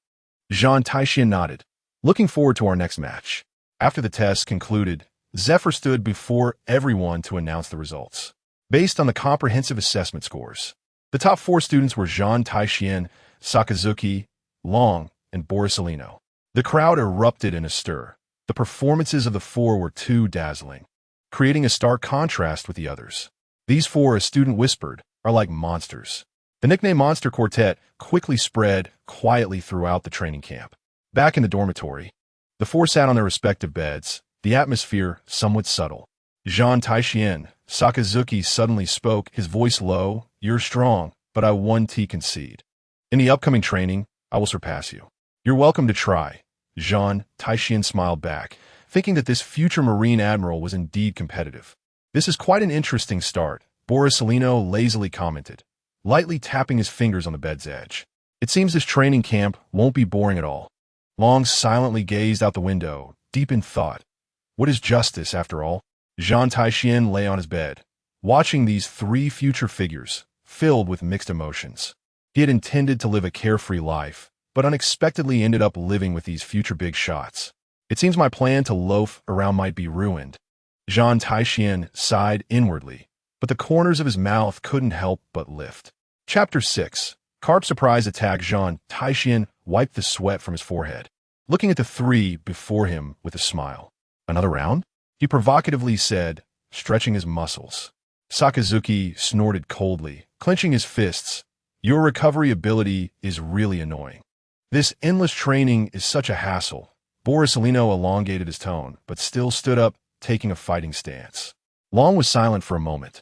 Zhan Tai Xuan nodded, looking forward to our next match. After the test concluded, Zephyr stood before everyone to announce the results. Based on the comprehensive assessment scores, the top 4 students were Zhan Tai Xuan, Sakazuki, Long, and Borsalino. The crowd erupted in a stir. The performances of the 4 were too dazzling, creating a stark contrast with the others. These 4, a student whispered, are like monsters. The nickname Monster Quartet quickly spread quietly throughout the training camp. Back in the dormitory, the 4 sat on their respective beds, the atmosphere somewhat subtle. Zhan Tai Xuan, Sakazuki suddenly spoke, his voice low, "You're strong, but I one T concede. In the upcoming training, I will surpass you. You're welcome to try." Zhan Tai Xuan smiled back, thinking that this future Marine Admiral was indeed competitive. "This is quite an interesting start," Borsalino lazily commented, lightly tapping his fingers on the bed's edge. "It seems this training camp won't be boring at all." Long silently gazed out the window, deep in thought. What is justice, after all? Zhan Tai Xuan lay on his bed, watching these 3 future figures, filled with mixed emotions. He had intended to live a carefree life, but unexpectedly ended up living with these future big shots. It seems my plan to loaf around might be ruined. Zhan Tai Xuan sighed inwardly, but the corners of his mouth couldn't help but lift. Chapter 6. Karp surprise attack. Zhan Tai Xuan wiped the sweat from his forehead, looking at the 3 before him with a smile. "Another round?" he provocatively said, stretching his muscles. Sakazuki snorted coldly, clenching his fists. "Your recovery ability is really annoying. This endless training is such a hassle." Borsalino elongated his tone, but still stood up, taking a fighting stance. Long was silent for a moment,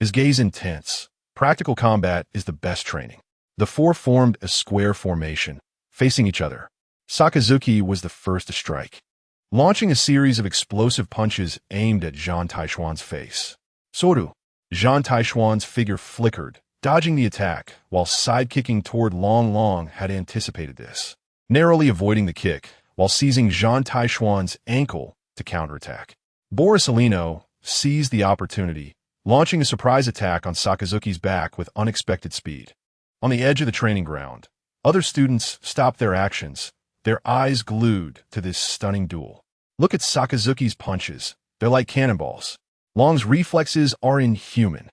his gaze intense. Practical combat is the best training. The 4 formed a square formation, facing each other. Sakazuki was the first to strike, launching a series of explosive punches aimed at Zhan Tai Xuan's face. "Soru!" Zhan Tai Xuan's figure flickered, dodging the attack, while side-kicking toward Long had anticipated this, narrowly avoiding the kick, while seizing Zhan Tai Xuan's ankle to counterattack. Borsalino seized the opportunity, launching a surprise attack on Sakazuki's back with unexpected speed. On the edge of the training ground, other students stopped their actions, their eyes glued to this stunning duel. Look at Sakazuki's punches. They're like cannonballs. Long's reflexes are inhuman.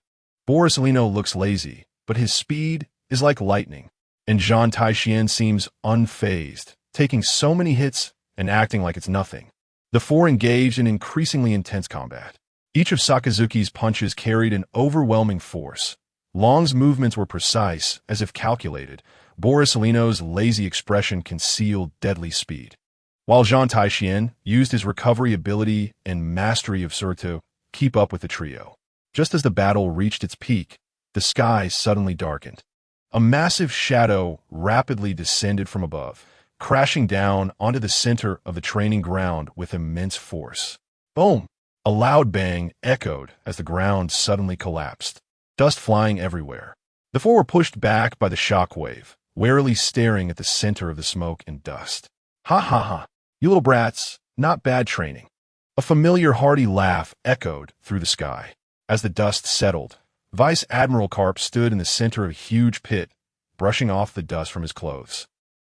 Borsalino looks lazy, but his speed is like lightning. And Zhan Tai Xuan seems unfazed, taking so many hits and acting like it's nothing. The 4 engaged in increasingly intense combat. Each of Sakazuki's punches carried an overwhelming force. Long's movements were precise, as if calculated. Borsalino's lazy expression concealed deadly speed. While Zhan Tai Xuan used his recovery ability and mastery of sword to keep up with the trio. Just as the battle reached its peak, the sky suddenly darkened. A massive shadow rapidly descended from above, crashing down onto the center of the training ground with immense force. Boom! A loud bang echoed as the ground suddenly collapsed, dust flying everywhere. The four were pushed back by the shock wave, warily staring at the center of the smoke and dust. Ha ha ha, you little brats, not bad training. A familiar hearty laugh echoed through the sky. As the dust settled, Vice Admiral Karp stood in the center of a huge pit, brushing off the dust from his clothes,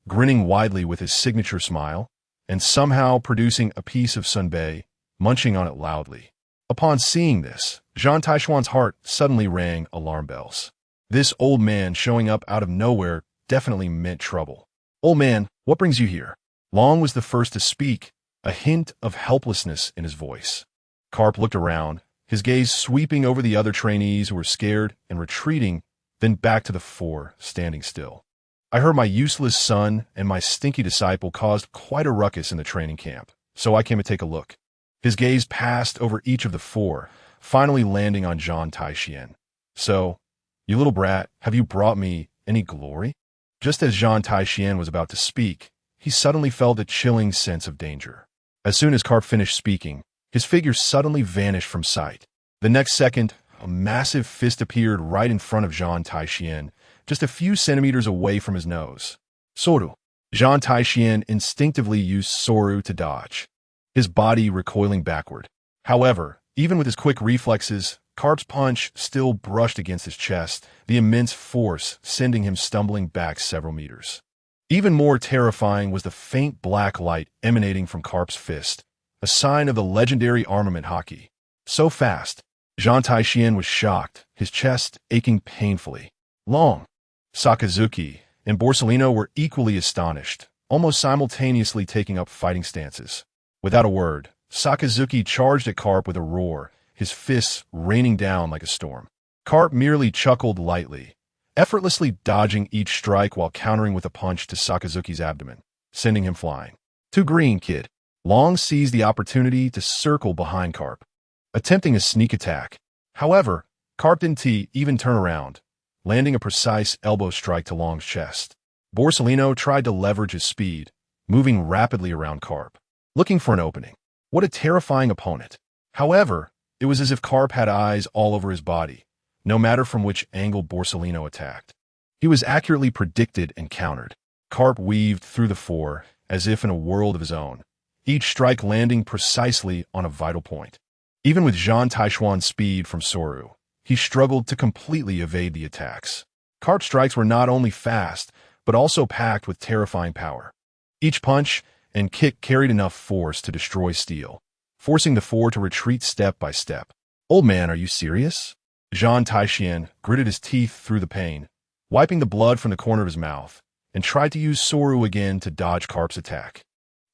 grinning widely with his signature smile, and somehow producing a piece of senbei, munching on it loudly. Upon seeing this, Zhan Tai Xuan's heart suddenly rang alarm bells. This old man showing up out of nowhere definitely meant trouble. "Old man, what brings you here?" Long was the first to speak, a hint of helplessness in his voice. Karp looked around, his gaze sweeping over the other trainees who were scared and retreating, then back to the four, standing still. "I heard my useless son and my stinky disciple caused quite a ruckus in the training camp, so I came to take a look." His gaze passed over each of the four, finally landing on Zhan Tai Xuan. "So, you little brat, have you brought me any glory?" Just as Zhan Tai Xuan was about to speak, he suddenly felt a chilling sense of danger. As soon as Karp finished speaking, his figure suddenly vanished from sight. The next second, a massive fist appeared right in front of Zhan Tai Xuan, just a few centimeters away from his nose. "Soru." Zhan Tai Xuan instinctively used Soru to dodge, his body recoiling backward. However, even with his quick reflexes, Karp's punch still brushed against his chest, the immense force sending him stumbling back several meters. Even more terrifying was the faint black light emanating from Karp's fist, a sign of the legendary armament Haki. So fast, Zhan Tai Xuan was shocked, his chest aching painfully. Long, Sakazuki, and Borsellino were equally astonished, almost simultaneously taking up fighting stances. Without a word, Sakazuki charged at Karp with a roar, his fists raining down like a storm. Karp merely chuckled lightly, effortlessly dodging each strike while countering with a punch to Sakazuki's abdomen, sending him flying. "Too green, kid." Long seized the opportunity to circle behind Karp, attempting a sneak attack. However, Karp didn't even turn around, landing a precise elbow strike to Long's chest. Borsellino tried to leverage his speed, moving rapidly around Karp, looking for an opening. What a terrifying opponent. However, it was as if Karp had eyes all over his body, no matter from which angle Borsellino attacked. He was accurately predicted and countered. Karp weaved through the four, as if in a world of his own, each strike landing precisely on a vital point. Even with Zhan Tai Xuan's speed from Soru, he struggled to completely evade the attacks. Karp's strikes were not only fast, but also packed with terrifying power. Each punch and kick carried enough force to destroy steel, forcing the four to retreat step by step. "Old man, are you serious?" Zhan Tai Xuan gritted his teeth through the pain, wiping the blood from the corner of his mouth, and tried to use Soru again to dodge Karp's attack.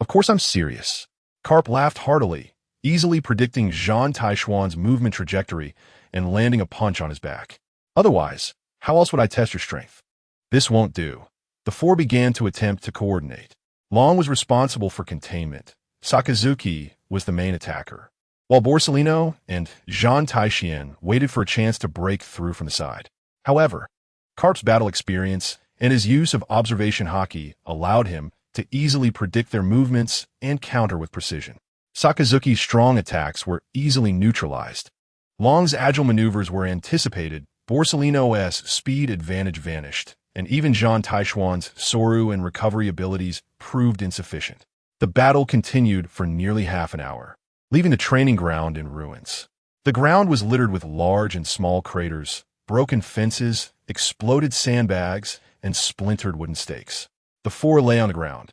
"Of course I'm serious." Karp laughed heartily, easily predicting Zhan Tai Xuan's movement trajectory and landing a punch on his back. "Otherwise, how else would I test your strength?" This won't do. The four began to attempt to coordinate. Long was responsible for containment. Sakazuki was the main attacker, while Borsellino and Zhan Tai Xuan waited for a chance to break through from the side. However, Karp's battle experience and his use of observation Haki allowed him to easily predict their movements and counter with precision. Sakazuki's strong attacks were easily neutralized. Long's agile maneuvers were anticipated, Borsellino's speed advantage vanished, and even Zhan Tai Xuan's Soru and recovery abilities proved insufficient. The battle continued for nearly half an hour, leaving the training ground in ruins. The ground was littered with large and small craters, broken fences, exploded sandbags, and splintered wooden stakes. The four lay on the ground,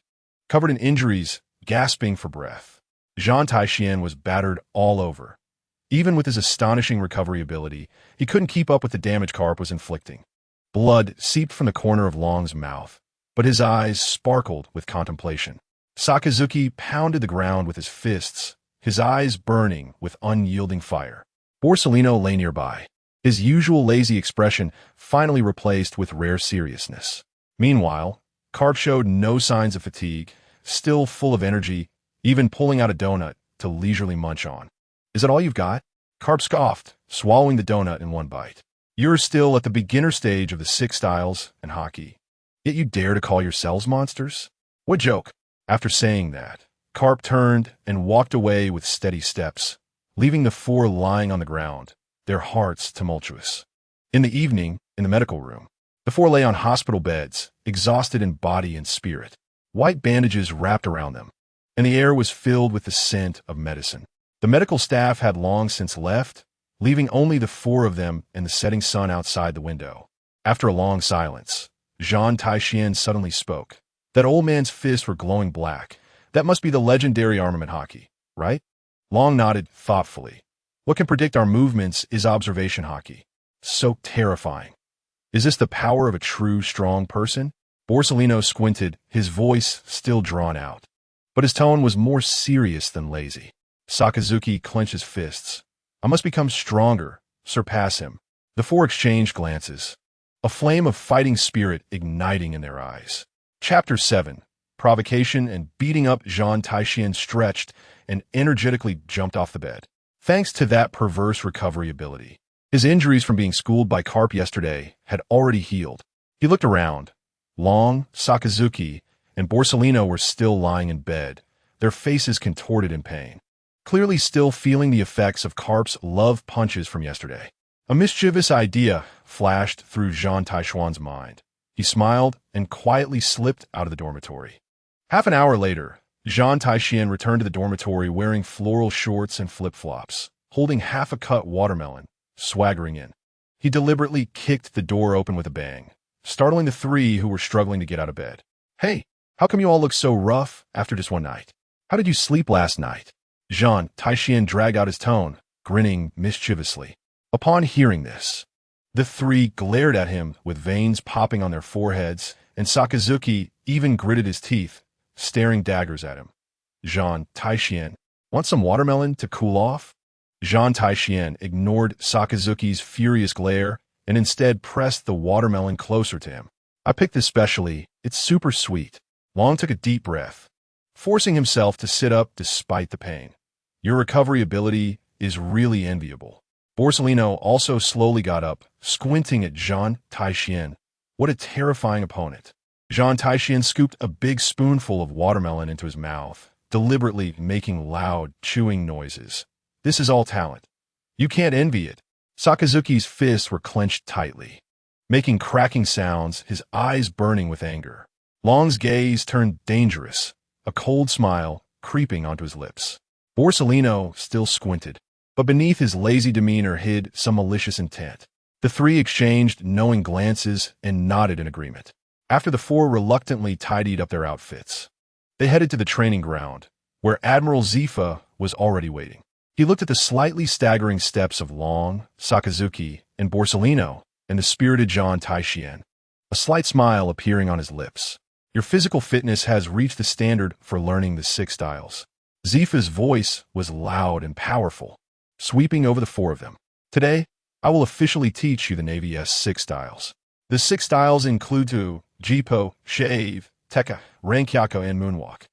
covered in injuries, gasping for breath. Zhan Tai Xuan was battered all over. Even with his astonishing recovery ability, he couldn't keep up with the damage Karp was inflicting. Blood seeped from the corner of Long's mouth, but his eyes sparkled with contemplation. Sakazuki pounded the ground with his fists, his eyes burning with unyielding fire. Borsellino lay nearby, his usual lazy expression finally replaced with rare seriousness. Meanwhile, Karp showed no signs of fatigue, still full of energy, even pulling out a donut to leisurely munch on. "Is that all you've got?" Karp scoffed, swallowing the donut in one bite. "You're still at the beginner stage of the 6 styles and Haki. Yet you dare to call yourselves monsters? What joke?" After saying that, Karp turned and walked away with steady steps, leaving the four lying on the ground, their hearts tumultuous. In the evening, in the medical room, the four lay on hospital beds, exhausted in body and spirit. White bandages wrapped around them, and the air was filled with the scent of medicine. The medical staff had long since left, leaving only the four of them and the setting sun outside the window. After a long silence, Zhan Tai Xuan suddenly spoke. That old man's fists were glowing black. That must be the legendary armament haki, right? Long nodded thoughtfully. What can predict our movements is observation haki. So terrifying. Is this the power of a true, strong person? Borsellino squinted, his voice still drawn out. But his tone was more serious than lazy. Sakazuki clenched his fists. I must become stronger, surpass him. The four exchanged glances, a flame of fighting spirit igniting in their eyes. Chapter 7. Provocation and beating up. Zhan Tai Xuan stretched and energetically jumped off the bed. Thanks to that perverse recovery ability, his injuries from being schooled by Karp yesterday had already healed. He looked around. Long, Sakazuki, and Borsellino were still lying in bed, their faces contorted in pain, clearly still feeling the effects of Karp's love punches from yesterday. A mischievous idea flashed through Zhan Tai Xuan's mind. He smiled and quietly slipped out of the dormitory. Half an hour later, Zhan Tai Xuan returned to the dormitory wearing floral shorts and flip-flops, holding half a cut watermelon, swaggering in. He deliberately kicked the door open with a bang, startling the three who were struggling to get out of bed. Hey, how come you all look so rough after just one night? How did you sleep last night? Zhan Tai Xuan dragged out his tone, grinning mischievously. Upon hearing this, the three glared at him with veins popping on their foreheads, and Sakazuki even gritted his teeth, staring daggers at him. Zhan Tai Xuan, want some watermelon to cool off? Zhan Tai Xuan ignored Sakazuki's furious glare and instead pressed the watermelon closer to him. I picked this specially. It's super sweet. Long took a deep breath, forcing himself to sit up despite the pain. Your recovery ability is really enviable. Borsellino also slowly got up, squinting at Zhan Tai Xuan. What a terrifying opponent. Zhan Tai Xuan scooped a big spoonful of watermelon into his mouth, deliberately making loud, chewing noises. This is all talent. You can't envy it. Sakazuki's fists were clenched tightly, making cracking sounds, his eyes burning with anger. Long's gaze turned dangerous, a cold smile creeping onto his lips. Borsellino still squinted, but beneath his lazy demeanor hid some malicious intent. The three exchanged knowing glances and nodded in agreement. After the four reluctantly tidied up their outfits, they headed to the training ground, where Admiral Zifa was already waiting. He looked at the slightly staggering steps of Long, Sakazuki, and Borsellino, and the spirited Zhan Tai Xuan, a slight smile appearing on his lips. Your physical fitness has reached the standard for learning the 6 styles. Zifa's voice was loud and powerful, sweeping over the four of them. Today, I will officially teach you the Navy's 6 styles. The 6 styles include Jipo, Shave, Tekka, Rankyako, and Moonwalk.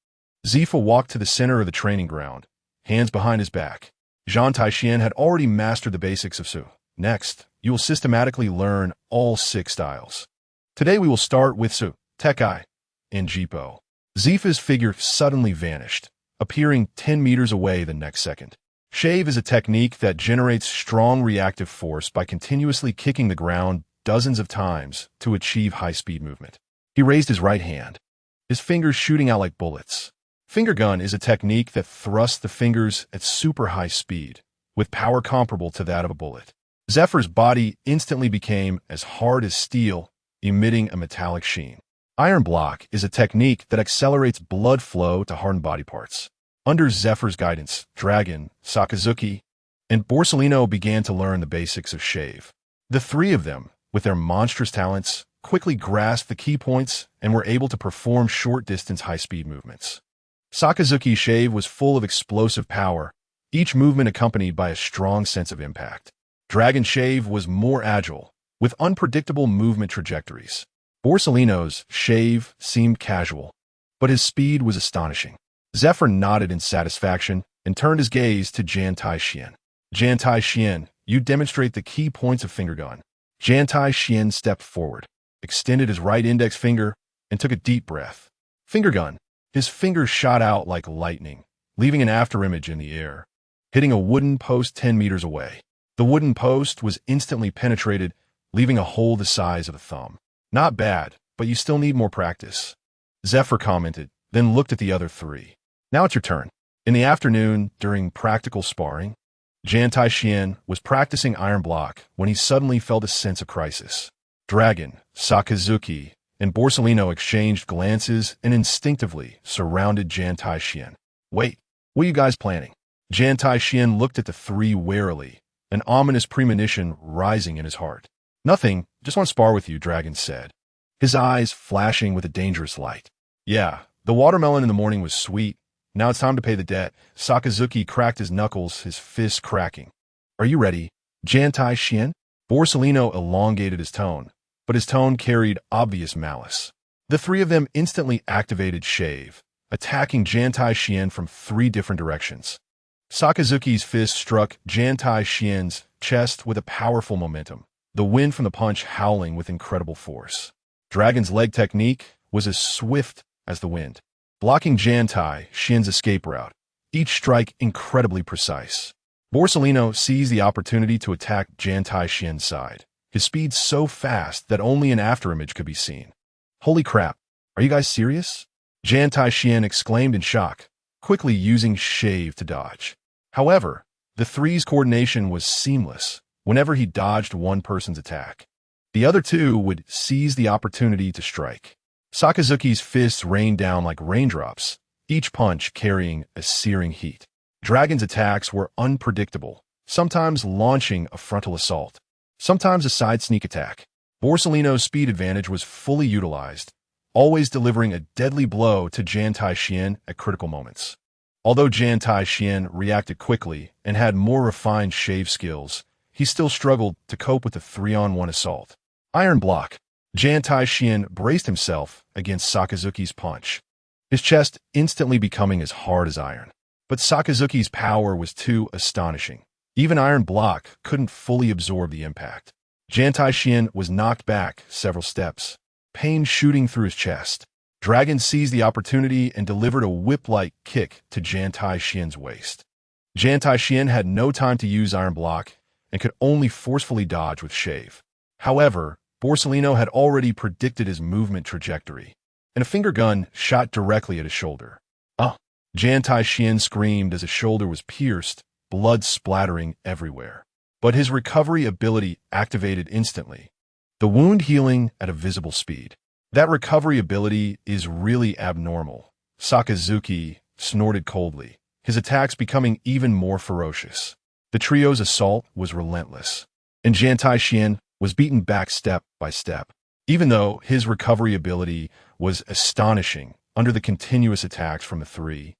Zifa walked to the center of the training ground, hands behind his back. Zhan Tai Xuan had already mastered the basics of Su. Next, you will systematically learn all 6 styles. Today we will start with Su, Tekkai, and Jipo. Zifa's figure suddenly vanished, appearing 10 meters away the next second. Shave is a technique that generates strong reactive force by continuously kicking the ground dozens of times to achieve high-speed movement. He raised his right hand, his fingers shooting out like bullets. Finger gun is a technique that thrusts the fingers at super high speed, with power comparable to that of a bullet. Zephyr's body instantly became as hard as steel, emitting a metallic sheen. Iron block is a technique that accelerates blood flow to hardened body parts. Under Zephyr's guidance, Dragon, Sakazuki, and Borsellino began to learn the basics of Shave. The three of them, with their monstrous talents, quickly grasped the key points and were able to perform short-distance high-speed movements. Sakazuki's Shave was full of explosive power, each movement accompanied by a strong sense of impact. Dragon Shave was more agile, with unpredictable movement trajectories. Borsellino's Shave seemed casual, but his speed was astonishing. Zephyr nodded in satisfaction and turned his gaze to Zhan Tai Xuan. Zhan Tai Xuan, you demonstrate the key points of finger gun. Zhan Tai Xuan stepped forward, extended his right index finger, and took a deep breath. Finger gun. His fingers shot out like lightning, leaving an afterimage in the air. hitting a wooden post 10 meters away. The wooden post was instantly penetrated, leaving a hole the size of a thumb. Not bad, but you still need more practice, Zephyr commented, then looked at the other three. Now it's your turn. In the afternoon, during practical sparring, Zhan Tai Xuan was practicing iron block when he suddenly felt a sense of crisis. Dragon, Sakazuki, and Borsellino exchanged glances and instinctively surrounded Zhan Tai Xuan. Wait, what are you guys planning? Zhan Tai Xuan looked at the three warily, an ominous premonition rising in his heart. Nothing, just want to spar with you, Dragon said, his eyes flashing with a dangerous light. Yeah, the watermelon in the morning was sweet. Now it's time to pay the debt. Sakazuki cracked his knuckles, his fists cracking. Are you ready, Zhan Tai Xuan? Borsellino elongated his tone, but his tone carried obvious malice. The three of them instantly activated Shave, attacking Zhan Tai Xuan from three different directions. Sakazuki's fist struck Zhan Tai Xuan's chest with a powerful momentum, the wind from the punch howling with incredible force. Dragon's leg technique was as swift as the wind, blocking Zhan Tai Xuan's escape route, each strike incredibly precise. Borsellino seized the opportunity to attack Zhan Tai Xuan's side, his speed so fast that only an afterimage could be seen. Holy crap, are you guys serious? Zhan Tai Xuan exclaimed in shock, quickly using Shave to dodge. However, the three's coordination was seamless whenever he dodged one person's attack. The other two would seize the opportunity to strike. Sakazuki's fists rained down like raindrops, each punch carrying a searing heat. Dragon's attacks were unpredictable, sometimes launching a frontal assault, sometimes a side sneak attack. Borsellino's speed advantage was fully utilized, always delivering a deadly blow to Zhan Tai Xuan at critical moments. Although Zhan Tai Xuan reacted quickly and had more refined shave skills, he still struggled to cope with the 3-on-1 assault. Iron block. Zhan Tai Xuan braced himself against Sakazuki's punch, his chest instantly becoming as hard as iron. But Sakazuki's power was too astonishing. Even iron block couldn't fully absorb the impact. Zhan Tai Xuan was knocked back several steps, pain shooting through his chest. Dragon seized the opportunity and delivered a whip-like kick to Zhan Tai Xuan's waist. Zhan Tai Xuan had no time to use iron block and could only forcefully dodge with Shave. However, Borsellino had already predicted his movement trajectory, and a finger gun shot directly at his shoulder. Oh! Zhan Tai Xuan screamed as his shoulder was pierced, blood splattering everywhere. But his recovery ability activated instantly, the wound healing at a visible speed. That recovery ability is really abnormal. Sakazuki snorted coldly, his attacks becoming even more ferocious. The trio's assault was relentless, and Zhan Tai Xuan was beaten back step by step. Even though his recovery ability was astonishing under the continuous attacks from the three,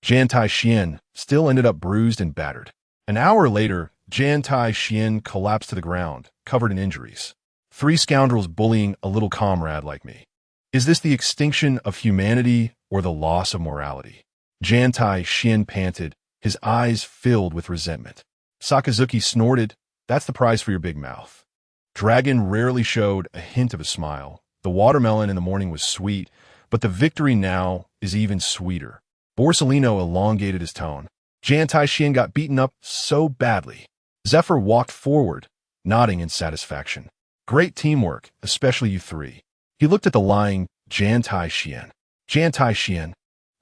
Zhan Tai Xuan still ended up bruised and battered. An hour later, Zhan Tai Xuan collapsed to the ground, covered in injuries. 3 scoundrels bullying a little comrade like me. Is this the extinction of humanity or the loss of morality? Zhan Tai Xuan panted, his eyes filled with resentment. Sakazuki snorted, that's the price for your big mouth. Dragon rarely showed a hint of a smile. The watermelon in the morning was sweet, but the victory now is even sweeter. Borsellino elongated his tone. Zhan Tai Xuan got beaten up so badly. Zephyr walked forward, nodding in satisfaction. Great teamwork, especially you three. He looked at the lying Zhan Tai Xuan. Zhan Tai Xuan,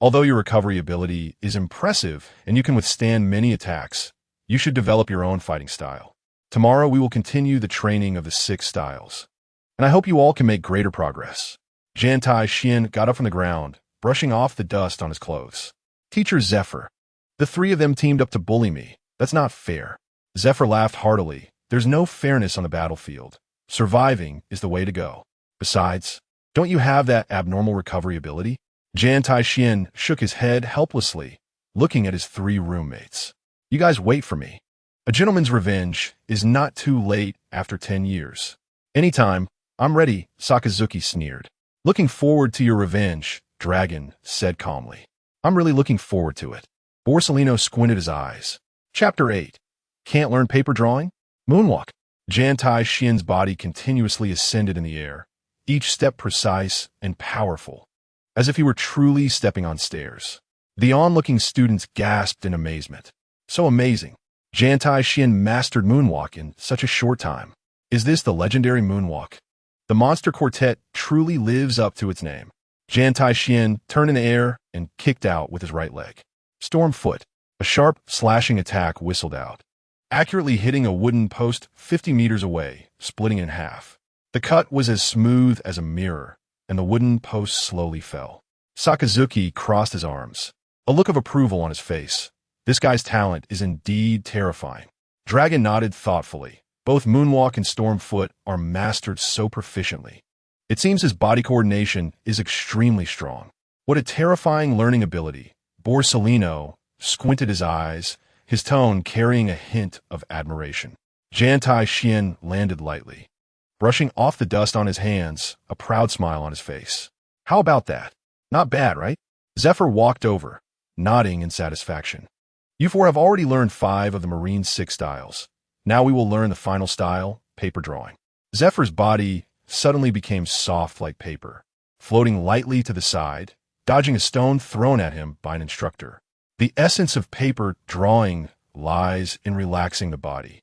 although your recovery ability is impressive and you can withstand many attacks, you should develop your own fighting style. Tomorrow we will continue the training of the 6 styles, and I hope you all can make greater progress. Zhan Tai Xuan got up from the ground, brushing off the dust on his clothes. Teacher Zephyr, the 3 of them teamed up to bully me. That's not fair. Zephyr laughed heartily. There's no fairness on the battlefield. Surviving is the way to go. Besides, don't you have that abnormal recovery ability? Zhan Tai Xuan shook his head helplessly, looking at his 3 roommates. You guys wait for me. A gentleman's revenge is not too late after 10 years. Anytime, I'm ready, Sakazuki sneered. Looking forward to your revenge, Dragon said calmly. I'm really looking forward to it. Borsellino squinted his eyes. Chapter 8. Can't learn paper drawing? Moonwalk. Zhan Tai Xuan's body continuously ascended in the air, each step precise and powerful, as if he were truly stepping on stairs. The onlooking students gasped in amazement. So amazing. Zhan Tai Xuan mastered moonwalk in such a short time. Is this the legendary moonwalk? The monster quartet truly lives up to its name. Zhan Tai Xuan turned in the air and kicked out with his right leg. Storm foot. A sharp, slashing attack whistled out, accurately hitting a wooden post 50 meters away, splitting in half. The cut was as smooth as a mirror, and the wooden post slowly fell. Sakazuki crossed his arms, a look of approval on his face. This guy's talent is indeed terrifying. Dragon nodded thoughtfully. Both Moonwalk and Stormfoot are mastered so proficiently. It seems his body coordination is extremely strong. What a terrifying learning ability. Borsellino squinted his eyes, his tone carrying a hint of admiration. Zhan Tai Xuan landed lightly, brushing off the dust on his hands, a proud smile on his face. How about that? Not bad, right? Zephyr walked over, nodding in satisfaction. You four have already learned 5 of the Marine 6 styles. Now we will learn the final style, paper drawing. Zephyr's body suddenly became soft like paper, floating lightly to the side, dodging a stone thrown at him by an instructor. The essence of paper drawing lies in relaxing the body,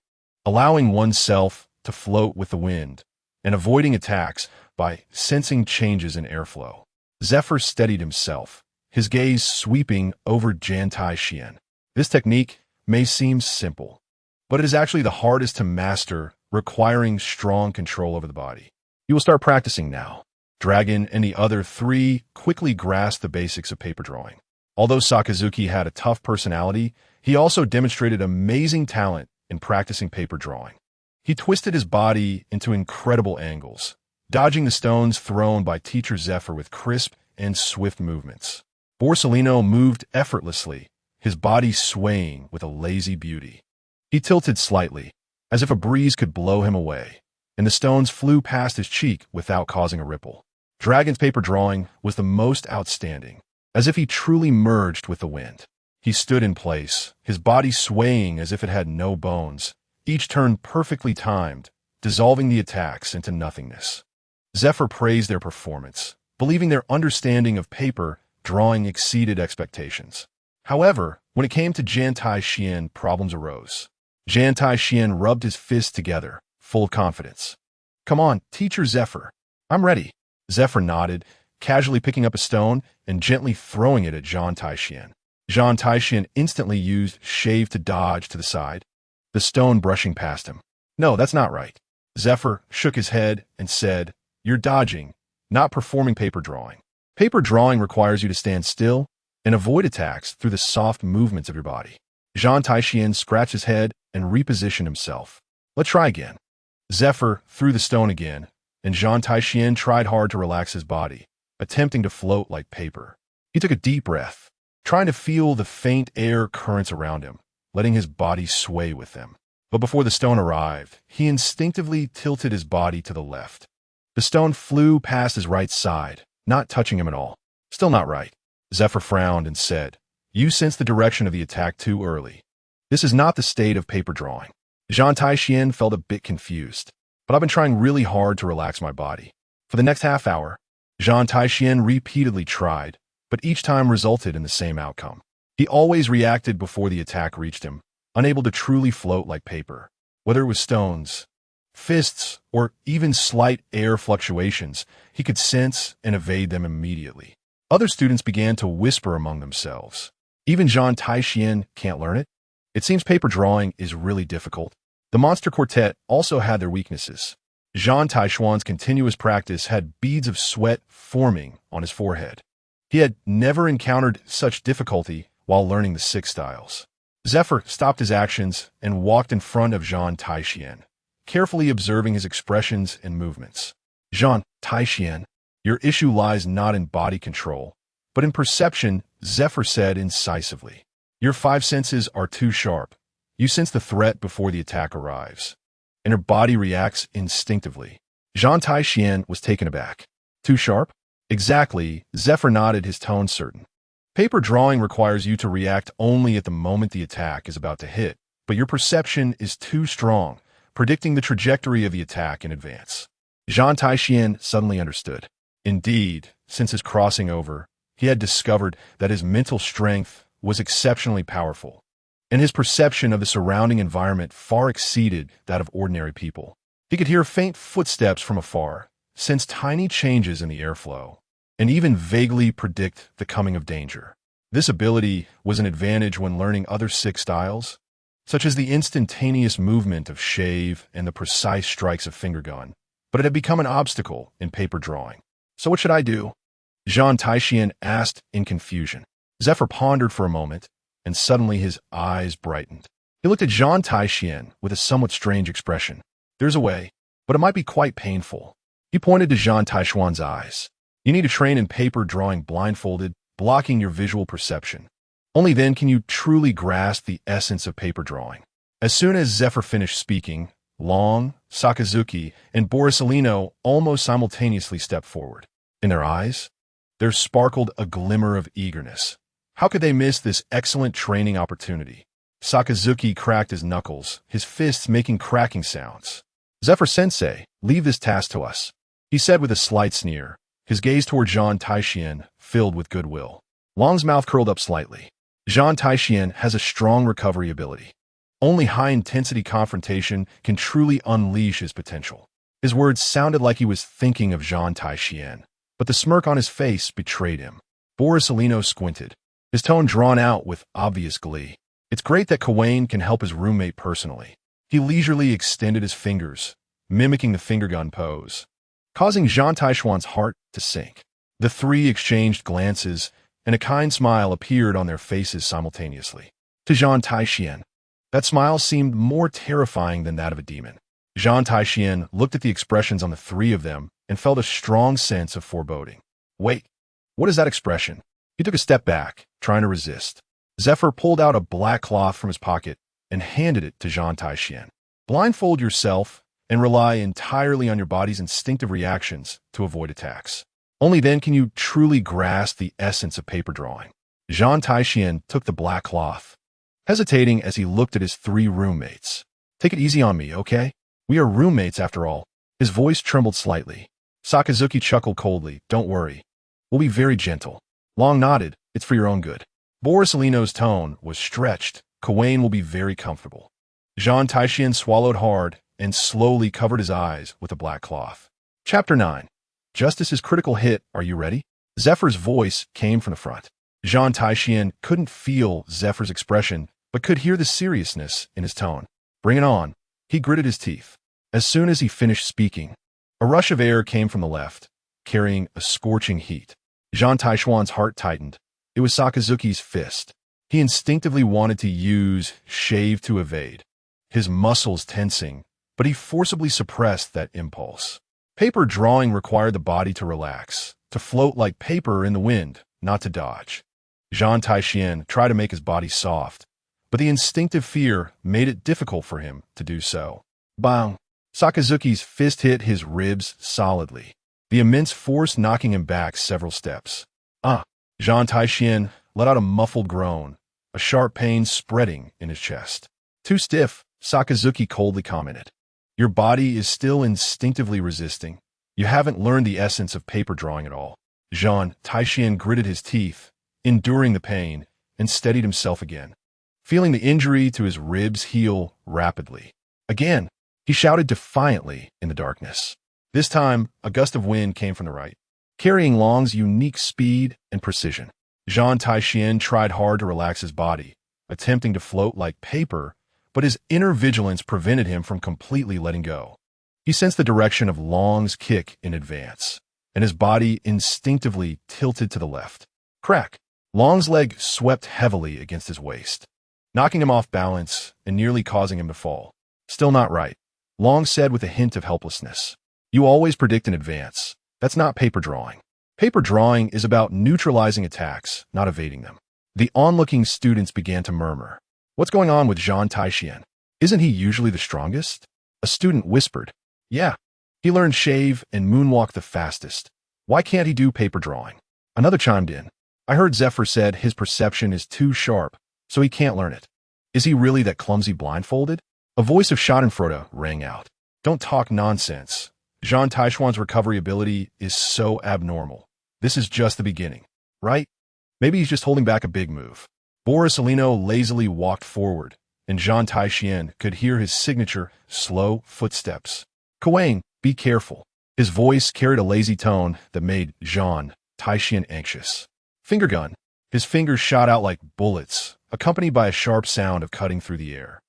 allowing oneself to float with the wind, and avoiding attacks by sensing changes in airflow. Zephyr steadied himself, his gaze sweeping over Zhan Tai Xuan. This technique may seem simple, but it is actually the hardest to master, requiring strong control over the body. You will start practicing now. Dragon and the other 3 quickly grasped the basics of paper drawing. Although Sakazuki had a tough personality, he also demonstrated amazing talent in practicing paper drawing. He twisted his body into incredible angles, dodging the stones thrown by teacher Zephyr with crisp and swift movements. Borsellino moved effortlessly, his body swaying with a lazy beauty. He tilted slightly, as if a breeze could blow him away, and the stones flew past his cheek without causing a ripple. Dragon's paper drawing was the most outstanding, as if he truly merged with the wind. He stood in place, his body swaying as if it had no bones, each turn perfectly timed, dissolving the attacks into nothingness. Zephyr praised their performance, believing their understanding of paper drawing exceeded expectations. However, when it came to Zhan Tai Xuan, problems arose. Zhan Tai Xuan rubbed his fists together, full of confidence. Come on, teacher Zephyr. I'm ready. Zephyr nodded, casually picking up a stone and gently throwing it at Zhan Tai Xuan. Zhan Tai Xuan instantly used shave to dodge to the side, the stone brushing past him. No, that's not right. Zephyr shook his head and said, You're dodging, not performing paper drawing. Paper drawing requires you to stand still and avoid attacks through the soft movements of your body. Zhan Tai Xuan scratched his head and repositioned himself. Let's try again. Zephyr threw the stone again, and Zhan Tai Xuan tried hard to relax his body, attempting to float like paper. He took a deep breath, trying to feel the faint air currents around him, letting his body sway with them. But before the stone arrived, he instinctively tilted his body to the left. The stone flew past his right side, not touching him at all. Still not right. Zephyr frowned and said, You sensed the direction of the attack too early. This is not the state of paper drawing. Zhan Tai Xuan felt a bit confused, but I've been trying really hard to relax my body. For the next half hour, Zhan Tai Xuan repeatedly tried, but each time resulted in the same outcome. He always reacted before the attack reached him, unable to truly float like paper. Whether it was stones, fists, or even slight air fluctuations, he could sense and evade them immediately. Other students began to whisper among themselves. Even Zhan Tai Xuan can't learn it? It seems paper drawing is really difficult. The monster quartet also had their weaknesses. Zhan Tai Xuan's continuous practice had beads of sweat forming on his forehead. He had never encountered such difficulty while learning the 6 styles. Zephyr stopped his actions and walked in front of Zhan Tai Xuan, carefully observing his expressions and movements. Zhan Tai Xuan, your issue lies not in body control, but in perception, Zephyr said incisively. Your 5 senses are too sharp. You sense the threat before the attack arrives, and your body reacts instinctively. Zhan Tai Xuan was taken aback. Too sharp? Exactly, Zephyr nodded, his tone certain. Paper drawing requires you to react only at the moment the attack is about to hit, but your perception is too strong, predicting the trajectory of the attack in advance. Zhan Tai Xuan suddenly understood. Indeed, since his crossing over, he had discovered that his mental strength was exceptionally powerful. and his perception of the surrounding environment far exceeded that of ordinary people. He could hear faint footsteps from afar, sense tiny changes in the airflow, and even vaguely predict the coming of danger. This ability was an advantage when learning other six styles, such as the instantaneous movement of shave and the precise strikes of finger gun, but it had become an obstacle in paper drawing. So what should I do? Zhan Tai Xuan asked in confusion. Zephyr pondered for a moment, and suddenly his eyes brightened. He looked at Zhan Tai Xuan with a somewhat strange expression. There's a way, but it might be quite painful. He pointed to Zhan Tai Xuan's eyes. You need to train in paper drawing blindfolded, blocking your visual perception. Only then can you truly grasp the essence of paper drawing. As soon as Zephyr finished speaking, Long, Sakazuki, and Borsalino almost simultaneously stepped forward. In their eyes, there sparkled a glimmer of eagerness. How could they miss this excellent training opportunity? Sakazuki cracked his knuckles, his fists making cracking sounds. Zephyr-sensei, leave this task to us, he said with a slight sneer, his gaze toward Zhan Tai Xuan filled with goodwill. Long's mouth curled up slightly. Zhan Tai Xuan has a strong recovery ability. Only high-intensity confrontation can truly unleash his potential. His words sounded like he was thinking of Zhan Tai Xuan, but the smirk on his face betrayed him. Borsalino squinted, his tone drawn out with obvious glee. It's great that Kawain can help his roommate personally. He leisurely extended his fingers, mimicking the finger gun pose, causing Zhan Tai Xuan's heart to sink. The three exchanged glances, and a kind smile appeared on their faces simultaneously. To Zhan Tai Xuan, that smile seemed more terrifying than that of a demon. Zhan Tai Xuan looked at the expressions on the three of them and felt a strong sense of foreboding. Wait, what is that expression? He took a step back, trying to resist. Zephyr pulled out a black cloth from his pocket and handed it to Zhan Tai Xuan. Blindfold yourself and rely entirely on your body's instinctive reactions to avoid attacks. Only then can you truly grasp the essence of paper drawing. Zhan Tai Xuan took the black cloth, hesitating as he looked at his three roommates. Take it easy on me, okay? We are roommates after all. His voice trembled slightly. Sakazuki chuckled coldly. Don't worry. We'll be very gentle. Long nodded. It's for your own good. Borsalino's tone was stretched. Kawain will be very comfortable. Zhan Tai Xuan swallowed hard and slowly covered his eyes with a black cloth. Chapter 9. Justice's critical hit. Are you ready? Zephyr's voice came from the front. Zhan Tai Xuan couldn't feel Zephyr's expression, but could hear the seriousness in his tone. Bring it on. He gritted his teeth. As soon as he finished speaking, a rush of air came from the left, carrying a scorching heat. Zhan Tai Xuan's heart tightened. It was Sakazuki's fist. He instinctively wanted to use shave to evade, his muscles tensing, but he forcibly suppressed that impulse. Paper drawing required the body to relax, to float like paper in the wind, not to dodge. Zhan Tai Xuan tried to make his body soft, but the instinctive fear made it difficult for him to do so. Bang! Sakazuki's fist hit his ribs solidly, the immense force knocking him back several steps. Zhan Tai Xuan let out a muffled groan, a sharp pain spreading in his chest. Too stiff, Sakazuki coldly commented. Your body is still instinctively resisting. You haven't learned the essence of paper drawing at all. Zhan Tai Xuan gritted his teeth, enduring the pain, and steadied himself again, feeling the injury to his ribs heal rapidly. Again, he shouted defiantly in the darkness. This time, a gust of wind came from the right, carrying Long's unique speed and precision. Zhan Tai Xuan tried hard to relax his body, attempting to float like paper, but his inner vigilance prevented him from completely letting go. He sensed the direction of Long's kick in advance, and his body instinctively tilted to the left. Crack! Long's leg swept heavily against his waist, knocking him off balance and nearly causing him to fall. Still not right, Long said with a hint of helplessness. You always predict in advance. That's not paper drawing. Paper drawing is about neutralizing attacks, not evading them. The onlooking students began to murmur. What's going on with Zhan Tai Xuan? Isn't he usually the strongest? A student whispered. Yeah, he learned shave and moonwalk the fastest. Why can't he do paper drawing? Another chimed in. I heard Zephyr said his perception is too sharp, so he can't learn it. Is he really that clumsy blindfolded? A voice of Schadenfreude rang out. Don't talk nonsense. Zhan Tai Xuan's recovery ability is so abnormal. This is just the beginning, right? Maybe he's just holding back a big move. Borsalino lazily walked forward, and Zhan Tai Xuan could hear his signature, slow footsteps. "Kuang, be careful." His voice carried a lazy tone that made Zhan Tai Xuan anxious. "Finger gun." His fingers shot out like bullets, accompanied by a sharp sound of cutting through the air.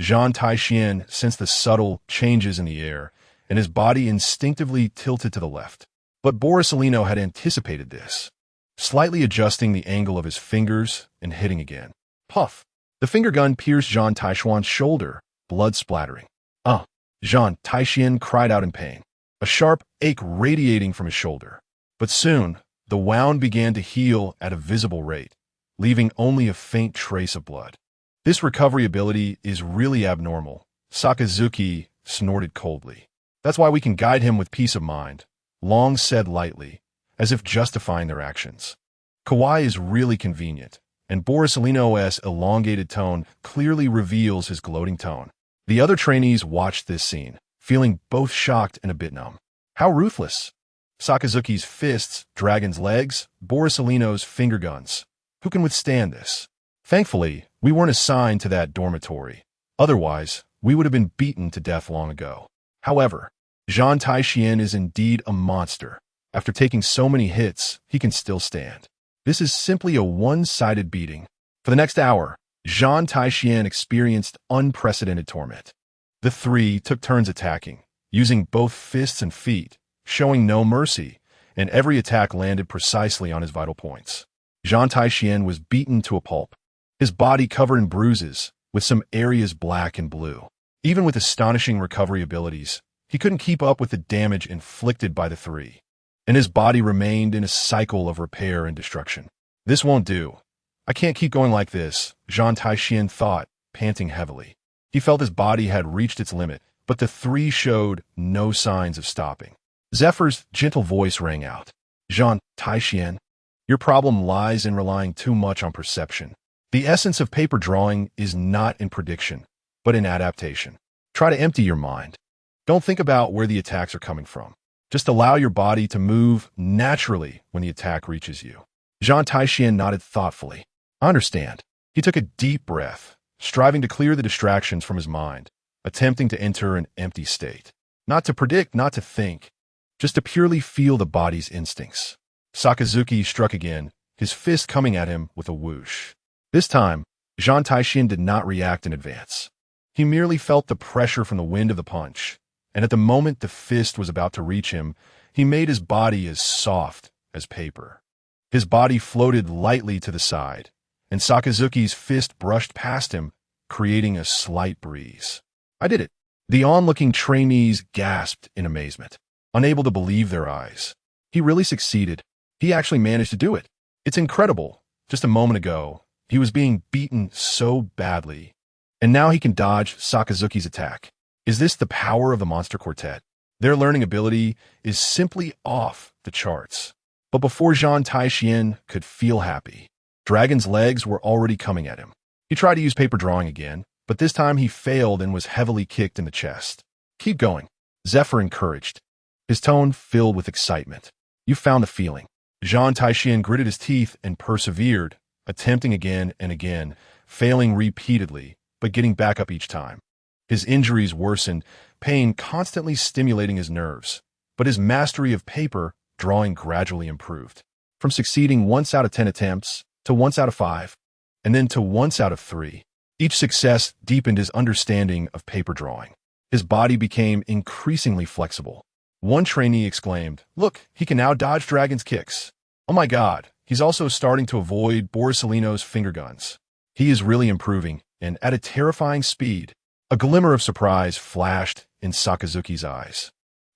Zhan Tai Xuan sensed the subtle changes in the air, and his body instinctively tilted to the left. But Borsalino had anticipated this, slightly adjusting the angle of his fingers and hitting again. Puff! The finger gun pierced Zhan Tai Xuan's shoulder, blood splattering. Zhan Tai Xuan cried out in pain, a sharp ache radiating from his shoulder. But soon, the wound began to heal at a visible rate, leaving only a faint trace of blood. "This recovery ability is really abnormal," Sakazuki snorted coldly. "That's why we can guide him with peace of mind," Long said lightly, as if justifying their actions. "Kawaii is really convenient," and Borsalino's elongated tone clearly reveals his gloating tone. The other trainees watched this scene, feeling both shocked and a bit numb. How ruthless! Sakazuki's fists, dragon's legs, Borsalino's finger guns. Who can withstand this? Thankfully, we weren't assigned to that dormitory. Otherwise, we would have been beaten to death long ago. However, Zhan Tai Xuan is indeed a monster. After taking so many hits, he can still stand. This is simply a one-sided beating. For the next hour, Zhan Tai Xuan experienced unprecedented torment. The three took turns attacking, using both fists and feet, showing no mercy, and every attack landed precisely on his vital points. Zhan Tai Xuan was beaten to a pulp, his body covered in bruises, with some areas black and blue. Even with astonishing recovery abilities, he couldn't keep up with the damage inflicted by the three, and his body remained in a cycle of repair and destruction. "This won't do. I can't keep going like this," Zhan Tai Xuan thought, panting heavily. He felt his body had reached its limit, but the three showed no signs of stopping. Zephyr's gentle voice rang out. "Zhan Tai Xuan, your problem lies in relying too much on perception. The essence of paper drawing is not in prediction, but in adaptation. Try to empty your mind. Don't think about where the attacks are coming from. Just allow your body to move naturally when the attack reaches you." Zhan Tai Xuan nodded thoughtfully. "I understand." He took a deep breath, striving to clear the distractions from his mind, attempting to enter an empty state. Not to predict, not to think, just to purely feel the body's instincts. Sakazuki struck again, his fist coming at him with a whoosh. This time, Zhan Tai Xuan did not react in advance. He merely felt the pressure from the wind of the punch, and at the moment the fist was about to reach him, he made his body as soft as paper. His body floated lightly to the side, and Sakazuki's fist brushed past him, creating a slight breeze. "I did it." The onlooking trainees gasped in amazement, unable to believe their eyes. He really succeeded. He actually managed to do it. It's incredible. Just a moment ago, he was being beaten so badly, and now he can dodge Sakazuki's attack. Is this the power of the Monster Quartet? Their learning ability is simply off the charts. But before Zhan Tai Xuan could feel happy, Dragon's legs were already coming at him. He tried to use paper drawing again, but this time he failed and was heavily kicked in the chest. "Keep going," Zephyr encouraged, his tone filled with excitement. "You found the feeling." Zhan Tai Xuan gritted his teeth and persevered, attempting again and again, failing repeatedly, but getting back up each time. His injuries worsened, pain constantly stimulating his nerves, but his mastery of paper drawing gradually improved. From succeeding once out of 10 attempts, to once out of 5, and then to once out of 3. Each success deepened his understanding of paper drawing. His body became increasingly flexible. One trainee exclaimed, "Look, he can now dodge Dragon's kicks. Oh my god, he's also starting to avoid Borsalino's finger guns. He is really improving, and at a terrifying speed." A glimmer of surprise flashed in Sakazuki's eyes.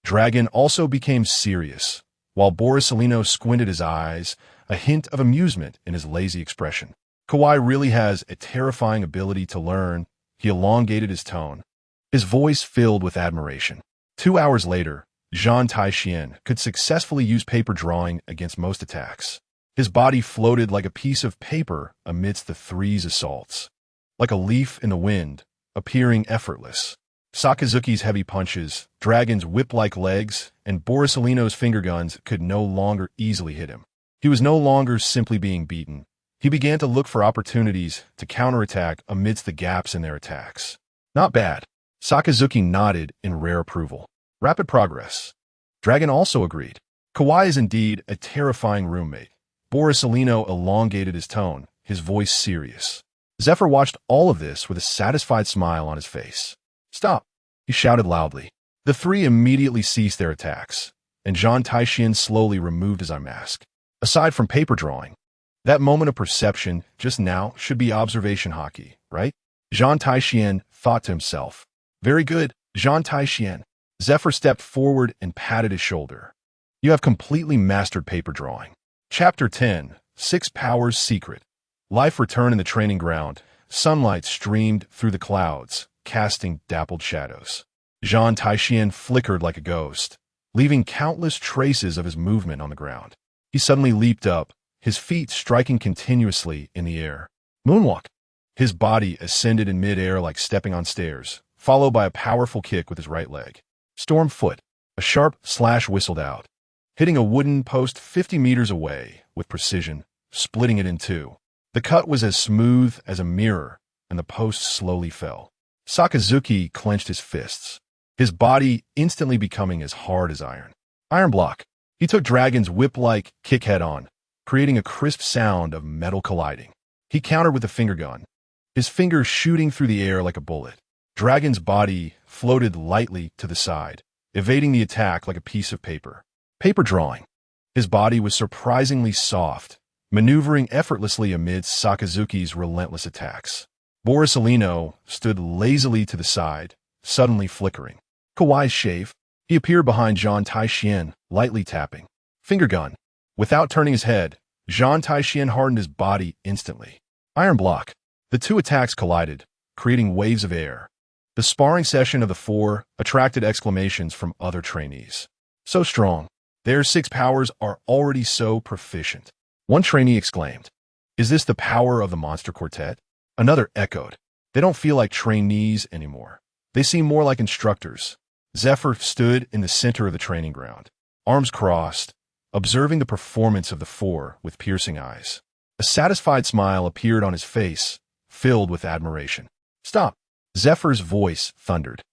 Dragon also became serious, while Borsalino squinted his eyes, a hint of amusement in his lazy expression. "Kawaii really has a terrifying ability to learn," he elongated his tone, his voice filled with admiration. 2 hours later, Zhan Tai Xuan could successfully use paper drawing against most attacks. His body floated like a piece of paper amidst the three's assaults, like a leaf in the wind, appearing effortless. Sakazuki's heavy punches, Dragon's whip-like legs, and Borsalino's finger guns could no longer easily hit him. He was no longer simply being beaten. He began to look for opportunities to counterattack amidst the gaps in their attacks. Not bad. Sakazuki nodded in rare approval. Rapid progress. Dragon also agreed. Kawai is indeed a terrifying roommate. Borsalino elongated his tone, his voice serious. Zephyr watched all of this with a satisfied smile on his face. Stop, he shouted loudly. The three immediately ceased their attacks, and Zhan Tai Xuan slowly removed his eye mask. Aside from paper drawing, that moment of perception just now should be observation haki, right? Zhan Tai Xuan thought to himself. Very good, Zhan Tai Xuan. Zephyr stepped forward and patted his shoulder. You have completely mastered paper drawing. Chapter 10, Six Powers Secret. Life returned in the training ground. Sunlight streamed through the clouds, casting dappled shadows. Zhan Tai Xuan flickered like a ghost, leaving countless traces of his movement on the ground. He suddenly leaped up, his feet striking continuously in the air. Moonwalk. His body ascended in mid-air like stepping on stairs, followed by a powerful kick with his right leg. Storm foot. A sharp slash whistled out, hitting a wooden post 50 meters away with precision, splitting it in two. The cut was as smooth as a mirror, and the post slowly fell. Sakazuki clenched his fists, his body instantly becoming as hard as iron. Iron block. He took Dragon's whip-like kick head-on, creating a crisp sound of metal colliding. He countered with a finger gun, his fingers shooting through the air like a bullet. Dragon's body floated lightly to the side, evading the attack like a piece of paper. Paper drawing. His body was surprisingly soft, maneuvering effortlessly amidst Sakazuki's relentless attacks. Borsalino stood lazily to the side, suddenly flickering. Kawai's shave. He appeared behind Zhan Tai Xuan, lightly tapping. Finger gun. Without turning his head, Zhan Tai Xuan hardened his body instantly. Iron block. The two attacks collided, creating waves of air. The sparring session of the four attracted exclamations from other trainees. So strong. Their six powers are already so proficient. One trainee exclaimed, Is this the power of the monster quartet? Another echoed, They don't feel like trainees anymore. They seem more like instructors. Zephyr stood in the center of the training ground, arms crossed, observing the performance of the four with piercing eyes. A satisfied smile appeared on his face, filled with admiration. Stop! Zephyr's voice thundered,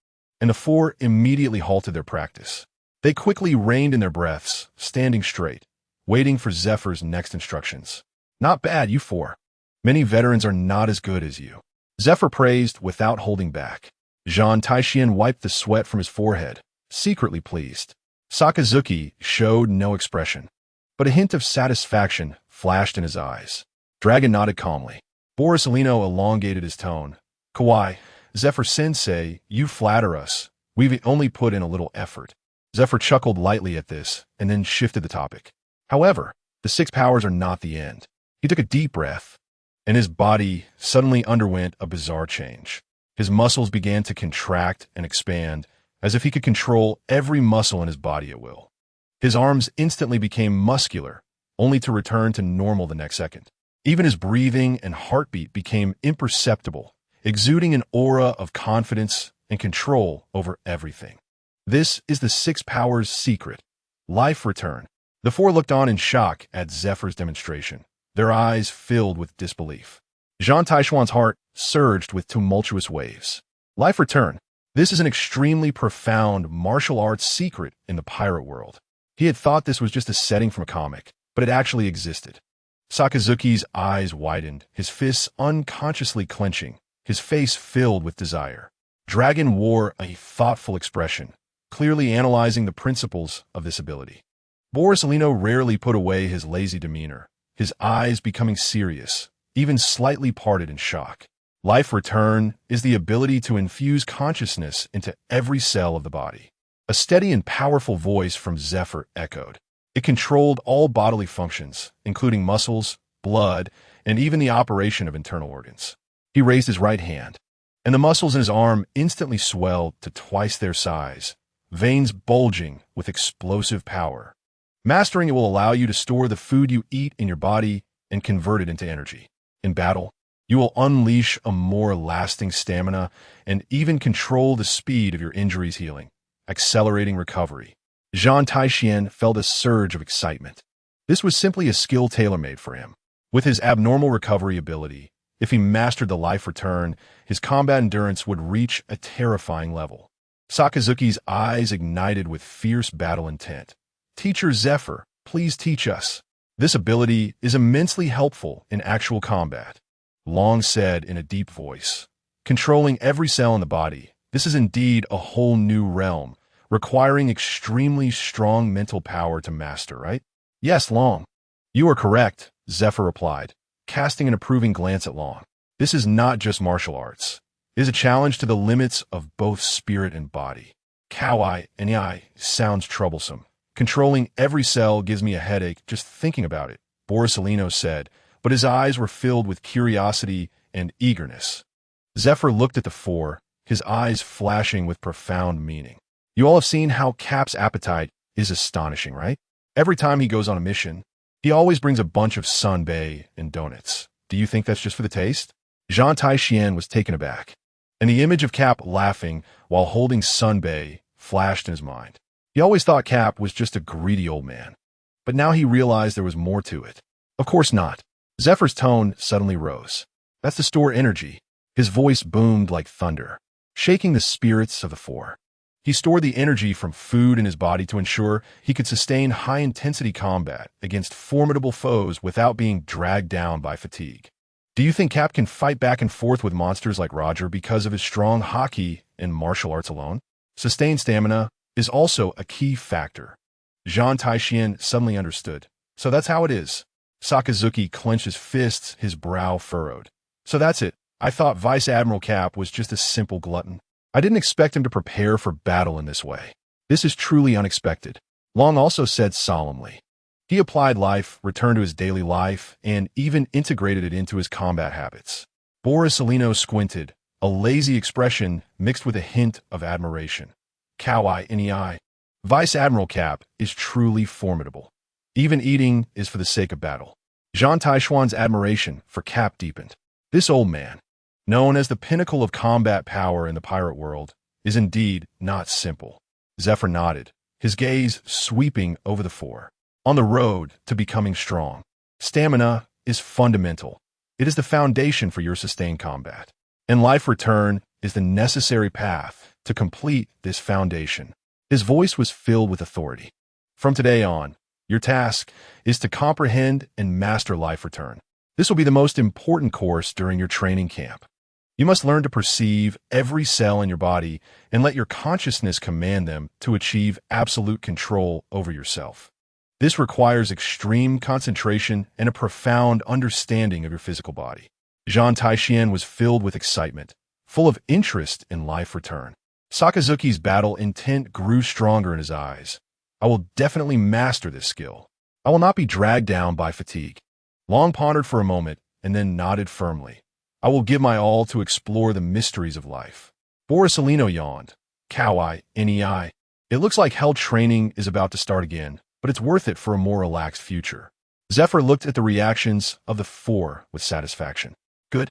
and the four immediately halted their practice. They quickly reined in their breaths, standing straight, waiting for Zephyr's next instructions. Not bad, you four. Many veterans are not as good as you. Zephyr praised without holding back. Zhan Tai Xuan wiped the sweat from his forehead, secretly pleased. Sakazuki showed no expression, but a hint of satisfaction flashed in his eyes. Dragon nodded calmly. Borsalino elongated his tone. Kawai, Zephyr-sensei, you flatter us. We've only put in a little effort. Zephyr chuckled lightly at this and then shifted the topic. However, the six powers are not the end. He took a deep breath, and his body suddenly underwent a bizarre change. His muscles began to contract and expand, as if he could control every muscle in his body at will. His arms instantly became muscular, only to return to normal the next second. Even his breathing and heartbeat became imperceptible, exuding an aura of confidence and control over everything. This is the six powers' secret. Life return. The four looked on in shock at Zephyr's demonstration, their eyes filled with disbelief. Zhan Tai Xuan's heart surged with tumultuous waves. Life return. This is an extremely profound martial arts secret in the pirate world. He had thought this was just a setting from a comic, but it actually existed. Sakazuki's eyes widened, his fists unconsciously clenching, his face filled with desire. Dragon wore a thoughtful expression, clearly analyzing the principles of this ability. Borsalino rarely put away his lazy demeanor, his eyes becoming serious, even slightly parted in shock. Life return is the ability to infuse consciousness into every cell of the body. A steady and powerful voice from Zephyr echoed. It controlled all bodily functions, including muscles, blood, and even the operation of internal organs. He raised his right hand, and the muscles in his arm instantly swelled to twice their size, veins bulging with explosive power. Mastering it will allow you to store the food you eat in your body and convert it into energy. In battle, you will unleash a more lasting stamina and even control the speed of your injuries healing, accelerating recovery. Zhan Tai Xuan felt a surge of excitement. This was simply a skill tailor-made for him. With his abnormal recovery ability, if he mastered the life return, his combat endurance would reach a terrifying level. Sakazuki's eyes ignited with fierce battle intent. Teacher Zephyr, please teach us. This ability is immensely helpful in actual combat. Long said in a deep voice. Controlling every cell in the body, this is indeed a whole new realm, requiring extremely strong mental power to master, right? Yes, Long. You are correct, Zephyr replied, casting an approving glance at Long. This is not just martial arts. It is a challenge to the limits of both spirit and body. Kawaii and Yai sounds troublesome. Controlling every cell gives me a headache just thinking about it, Borsalino said, but his eyes were filled with curiosity and eagerness. Zephyr looked at the four, his eyes flashing with profound meaning. You all have seen how Cap's appetite is astonishing, right? Every time he goes on a mission, he always brings a bunch of senbei and donuts. Do you think that's just for the taste? Zhan Tai Xuan was taken aback, and the image of Cap laughing while holding senbei flashed in his mind. He always thought Cap was just a greedy old man, but now he realized there was more to it. Of course not. Zephyr's tone suddenly rose. That's to store energy. His voice boomed like thunder, shaking the spirits of the four. He stored the energy from food in his body to ensure he could sustain high-intensity combat against formidable foes without being dragged down by fatigue. Do you think Cap can fight back and forth with monsters like Roger because of his strong haki and martial arts alone? Sustained stamina is also a key factor. Zhan Tai Xuan suddenly understood. So that's how it is. Sakazuki clenched his fists, his brow furrowed. So that's it. I thought Vice Admiral Cap was just a simple glutton. I didn't expect him to prepare for battle in this way. This is truly unexpected. Long also said solemnly. He applied life, returned to his daily life, and even integrated it into his combat habits. Borsalino squinted, a lazy expression mixed with a hint of admiration. Kawaii in the eye. Vice Admiral Cap is truly formidable. Even eating is for the sake of battle. Zhan Tai Xuan's admiration for Cap deepened. This old man, known as the pinnacle of combat power in the pirate world, is indeed not simple. Zephyr nodded, his gaze sweeping over the four. On the road to becoming strong, stamina is fundamental. It is the foundation for your sustained combat. And life return is the necessary path to complete this foundation. His voice was filled with authority. From today on, your task is to comprehend and master life return. This will be the most important course during your training camp. You must learn to perceive every cell in your body and let your consciousness command them to achieve absolute control over yourself. This requires extreme concentration and a profound understanding of your physical body. Zhan Tai Xuan was filled with excitement, full of interest in life return. Sakazuki's battle intent grew stronger in his eyes. I will definitely master this skill. I will not be dragged down by fatigue. Long pondered for a moment and then nodded firmly. I will give my all to explore the mysteries of life. Borsalino yawned. Kawaii, NEI. It looks like hell training is about to start again, but it's worth it for a more relaxed future. Zephyr looked at the reactions of the four with satisfaction. Good.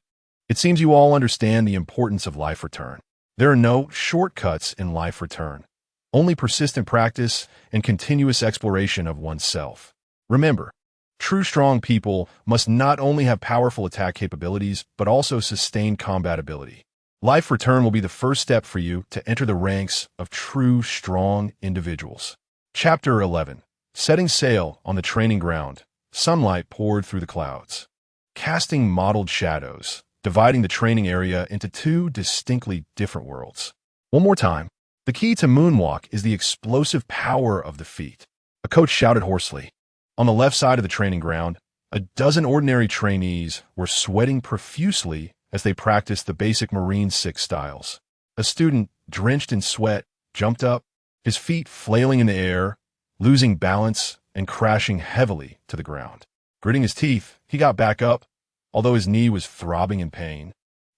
It seems you all understand the importance of life return. There are no shortcuts in life return. Only persistent practice and continuous exploration of oneself. Remember, true strong people must not only have powerful attack capabilities, but also sustained combat ability. Life return will be the first step for you to enter the ranks of true strong individuals. Chapter 11. Setting sail on the training ground. Sunlight poured through the clouds, casting mottled shadows, dividing the training area into two distinctly different worlds. One more time. The key to moonwalk is the explosive power of the feet. A coach shouted hoarsely. On the left side of the training ground, a dozen ordinary trainees were sweating profusely as they practiced the basic Marine 6 styles. A student, drenched in sweat, jumped up, his feet flailing in the air, losing balance and crashing heavily to the ground. Gritting his teeth, he got back up, although his knee was throbbing in pain.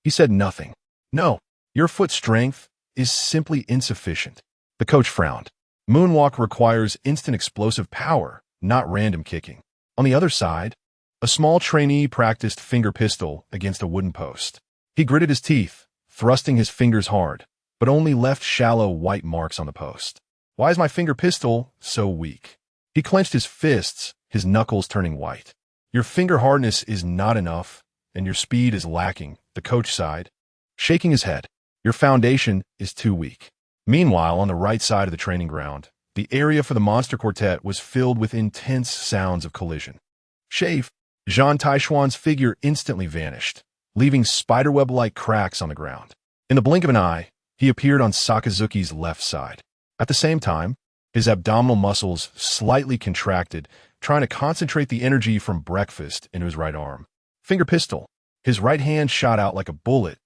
He said nothing. No, your foot strength is simply insufficient. The coach frowned. Moonwalk requires instant explosive power, not random kicking. On the other side, a small trainee practiced finger pistol against a wooden post. He gritted his teeth, thrusting his fingers hard, but only left shallow white marks on the post. Why is my finger pistol so weak? He clenched his fists, his knuckles turning white. Your finger hardness is not enough, and your speed is lacking, the coach sighed, shaking his head. Your foundation is too weak. Meanwhile, on the right side of the training ground, the area for the monster quartet was filled with intense sounds of collision. Shave. Zhan Tai Xuan's figure instantly vanished, leaving spiderweb-like cracks on the ground. In the blink of an eye, he appeared on Sakazuki's left side. At the same time, his abdominal muscles slightly contracted, trying to concentrate the energy from breakfast into his right arm. Finger pistol. His right hand shot out like a bullet,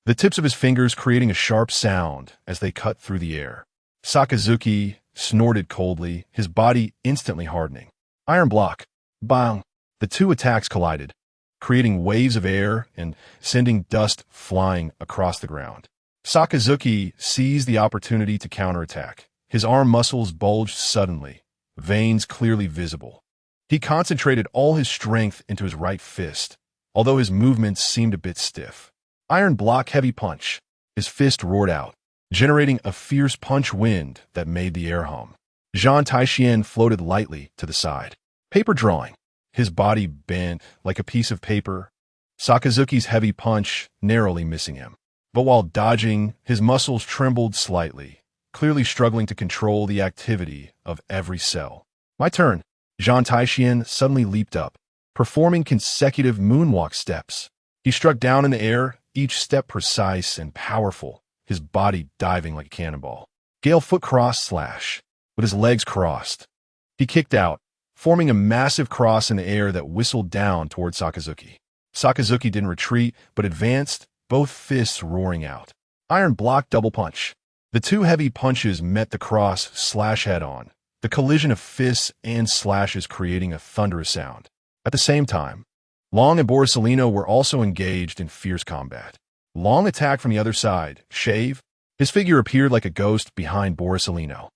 the tips of his fingers creating a sharp sound as they cut through the air. Sakazuki snorted coldly, his body instantly hardening. Iron block. Bang. The two attacks collided, creating waves of air and sending dust flying across the ground. Sakazuki seized the opportunity to counterattack. His arm muscles bulged suddenly, veins clearly visible. He concentrated all his strength into his right fist, although his movements seemed a bit stiff. Iron block heavy punch. His fist roared out, generating a fierce punch wind that made the air hum. Zhan Tai Xuan floated lightly to the side. Paper drawing. His body bent like a piece of paper, Sakazuki's heavy punch narrowly missing him. But while dodging, his muscles trembled slightly, clearly struggling to control the activity of every cell. My turn. Zhan Tai Xuan suddenly leaped up, performing consecutive moonwalk steps. He struck down in the air, each step precise and powerful, his body diving like a cannonball. Gale foot cross slash. With his legs crossed, he kicked out, forming a massive cross in the air that whistled down toward Sakazuki. Sakazuki didn't retreat, but advanced, both fists roaring out. Iron block double punch. The two heavy punches met the cross slash head-on, the collision of fists and slashes creating a thunderous sound. At the same time, Long and Borsalino were also engaged in fierce combat. Long attacked from the other side, shave. His figure appeared like a ghost behind Borsalino,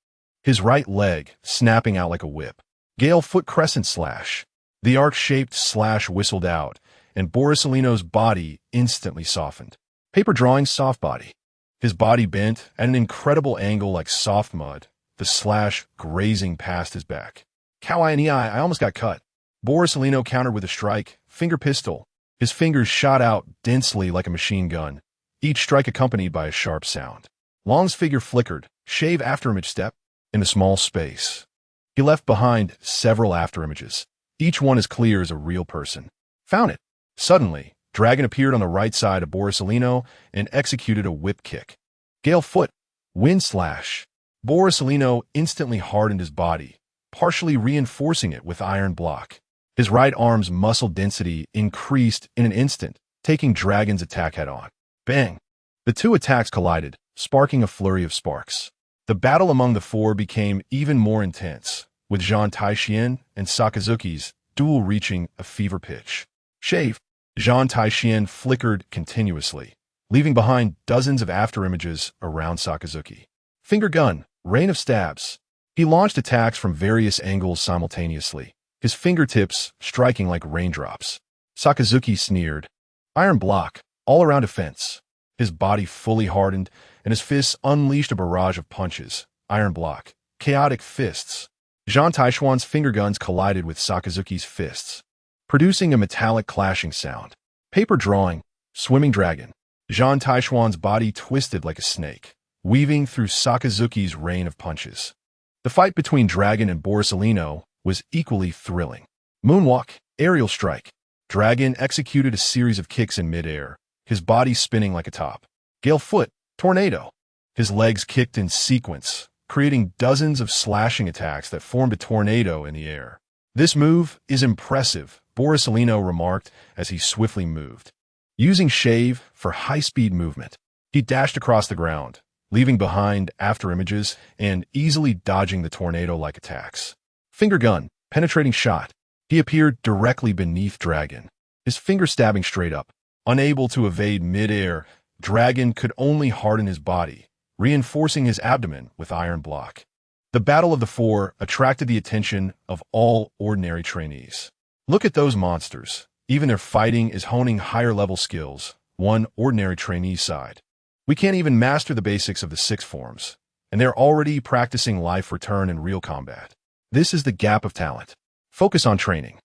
his right leg snapping out like a whip. Gale foot crescent slash. The arc-shaped slash whistled out, and Borsalino's body instantly softened. Paper drawing soft body. His body bent at an incredible angle like soft mud, the slash grazing past his back. Cow eye in the eye, I almost got cut. Borsalino countered with a strike, finger pistol. His fingers shot out densely like a machine gun, each strike accompanied by a sharp sound. Long's figure flickered, shave afterimage step, in a small space. He left behind several afterimages, each one as clear as a real person. Found it. Suddenly, Dragon appeared on the right side of Borsalino and executed a whip kick. Gale foot, wind slash. Borsalino instantly hardened his body, partially reinforcing it with iron block. His right arm's muscle density increased in an instant, taking Dragon's attack head-on. Bang! The two attacks collided, sparking a flurry of sparks. The battle among the four became even more intense, with Zhan Tai Xuan and Sakazuki's duel reaching a fever pitch. Shave. Zhan Tai Xuan flickered continuously, leaving behind dozens of afterimages around Sakazuki. Finger gun, rain of stabs. He launched attacks from various angles simultaneously, his fingertips striking like raindrops. Sakazuki sneered. Iron block, all-around defense. His body fully hardened, and his fists unleashed a barrage of punches. Iron block, chaotic fists. Zhan Tai Xuan's finger guns collided with Sakazuki's fists, producing a metallic clashing sound. Paper drawing, swimming dragon. Zhan Tai Xuan's body twisted like a snake, weaving through Sakazuki's rain of punches. The fight between Dragon and Borsalino was equally thrilling. Moonwalk, aerial strike. Dragon executed a series of kicks in midair, his body spinning like a top. Gale foot, tornado. His legs kicked in sequence, creating dozens of slashing attacks that formed a tornado in the air. This move is impressive, Borsalino remarked as he swiftly moved. Using shave for high-speed movement, he dashed across the ground, leaving behind afterimages and easily dodging the tornado-like attacks. Finger gun, penetrating shot. He appeared directly beneath Dragon, his finger stabbing straight up. Unable to evade mid-air, Dragon could only harden his body, reinforcing his abdomen with iron block. The Battle of the Four attracted the attention of all ordinary trainees. Look at those monsters. Even their fighting is honing higher-level skills, one ordinary trainee sighed. We can't even master the basics of the 6 forms, and they're already practicing life return in real combat. This is the gap of talent. Focus on training.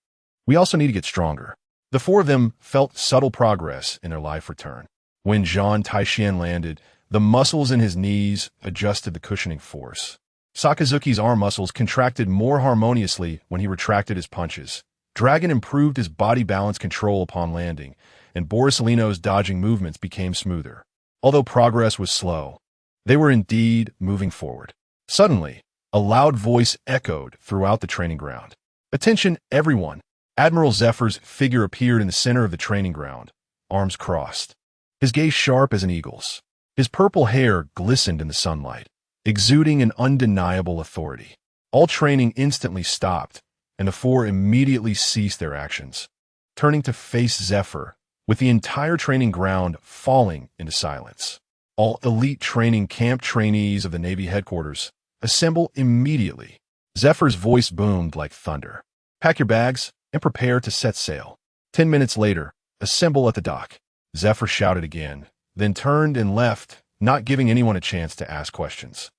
We also need to get stronger. The four of them felt subtle progress in their life return. When Zhan Tai Xuan landed, the muscles in his knees adjusted the cushioning force. Sakazuki's arm muscles contracted more harmoniously when he retracted his punches. Dragon improved his body balance control upon landing, and Borisolino's dodging movements became smoother. Although progress was slow, they were indeed moving forward. Suddenly, a loud voice echoed throughout the training ground. "Attention, everyone!" Admiral Zephyr's figure appeared in the center of the training ground, arms crossed. His gaze sharp as an eagle's. His purple hair glistened in the sunlight, exuding an undeniable authority. All training instantly stopped, and the four immediately ceased their actions, turning to face Zephyr, with the entire training ground falling into silence. All elite training camp trainees of the Navy headquarters assemble immediately. Zephyr's voice boomed like thunder. "Pack your bags and prepare to set sail. 10 minutes later, assemble at the dock." Zephyr shouted again, then turned and left, not giving anyone a chance to ask questions.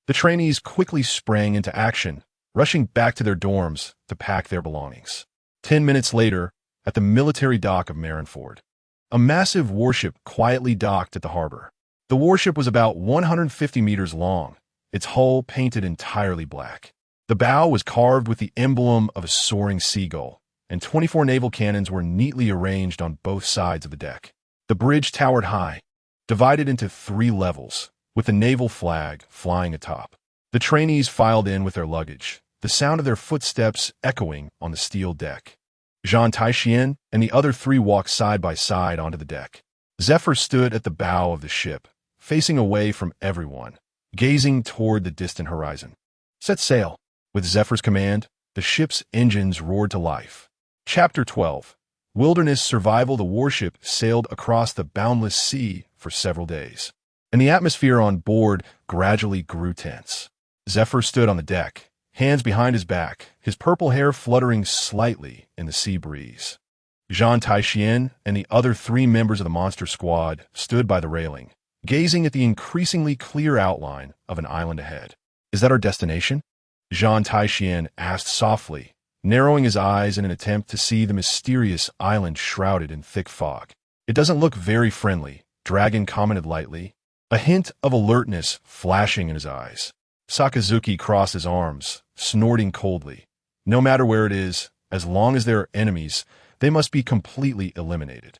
The trainees quickly sprang into action, rushing back to their dorms to pack their belongings. 10 minutes later, at the military dock of Marineford, a massive warship quietly docked at the harbor. The warship was about 150 meters long, its hull painted entirely black. The bow was carved with the emblem of a soaring seagull, and 24 naval cannons were neatly arranged on both sides of the deck. The bridge towered high, divided into 3 levels, with the naval flag flying atop. The trainees filed in with their luggage, the sound of their footsteps echoing on the steel deck. Zhan Tai Xuan and the other 3 walked side by side onto the deck. Zephyr stood at the bow of the ship, facing away from everyone, gazing toward the distant horizon. "Set sail." With Zephyr's command, the ship's engines roared to life. Chapter 12. Wilderness Survival. The warship sailed across the boundless sea for several days, and the atmosphere on board gradually grew tense. Zephyr stood on the deck, hands behind his back, his purple hair fluttering slightly in the sea breeze. Zhan Tai Xuan and the other 3 members of the monster squad stood by the railing, gazing at the increasingly clear outline of an island ahead. "Is that our destination?" Zhan Tai Xuan asked softly, narrowing his eyes in an attempt to see the mysterious island shrouded in thick fog. "It doesn't look very friendly," Dragon commented lightly, a hint of alertness flashing in his eyes. Sakazuki crossed his arms, snorting coldly. "No matter where it is, as long as there are enemies, they must be completely eliminated."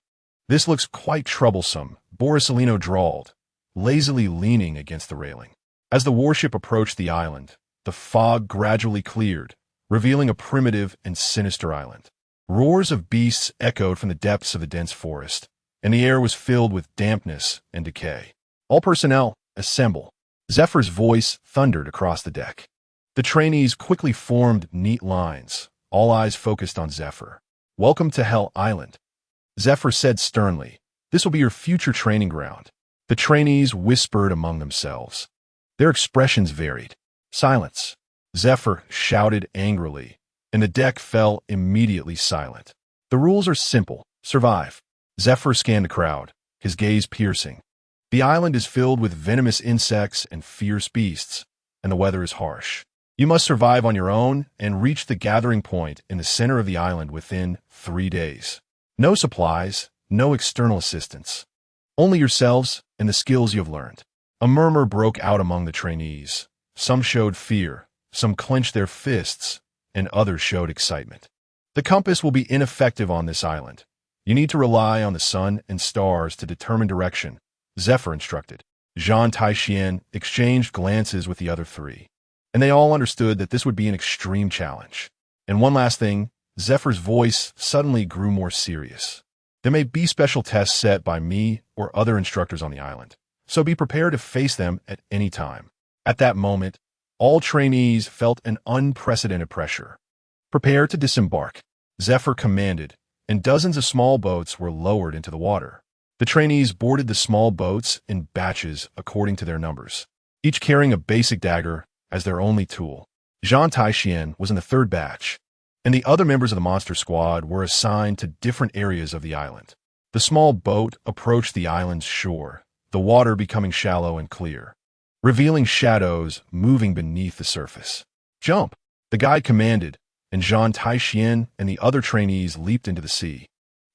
"This looks quite troublesome," Borisolino drawled, lazily leaning against the railing. As the warship approached the island, the fog gradually cleared, revealing a primitive and sinister island. Roars of beasts echoed from the depths of the dense forest, and the air was filled with dampness and decay. "All personnel, assemble." Zephyr's voice thundered across the deck. The trainees quickly formed neat lines, all eyes focused on Zephyr. "Welcome to Hell Island," Zephyr said sternly. "This will be your future training ground." The trainees whispered among themselves. Their expressions varied. "Silence," Zephyr shouted angrily, and the deck fell immediately silent. "The rules are simple. Survive." Zephyr scanned the crowd, his gaze piercing. "The island is filled with venomous insects and fierce beasts, and the weather is harsh. You must survive on your own and reach the gathering point in the center of the island within 3 days. No supplies, no external assistance. Only yourselves and the skills you have learned." A murmur broke out among the trainees. Some showed fear, some clenched their fists, and others showed excitement. "The compass will be ineffective on this island. You need to rely on the sun and stars to determine direction," Zephyr instructed. Zhan Tai Xuan exchanged glances with the other 3, and they all understood that this would be an extreme challenge. "And one last thing," Zephyr's voice suddenly grew more serious. "There may be special tests set by me or other instructors on the island, so be prepared to face them at any time." At that moment, all trainees felt an unprecedented pressure. "Prepare to disembark," Zephyr commanded, and dozens of small boats were lowered into the water. The trainees boarded the small boats in batches according to their numbers, each carrying a basic dagger as their only tool. Zhan Tai Xuan was in the 3rd batch, and the other members of the monster squad were assigned to different areas of the island. The small boat approached the island's shore, the water becoming shallow and clear, revealing shadows moving beneath the surface. "Jump," the guide commanded, and Zhan Tai Xuan and the other trainees leaped into the sea.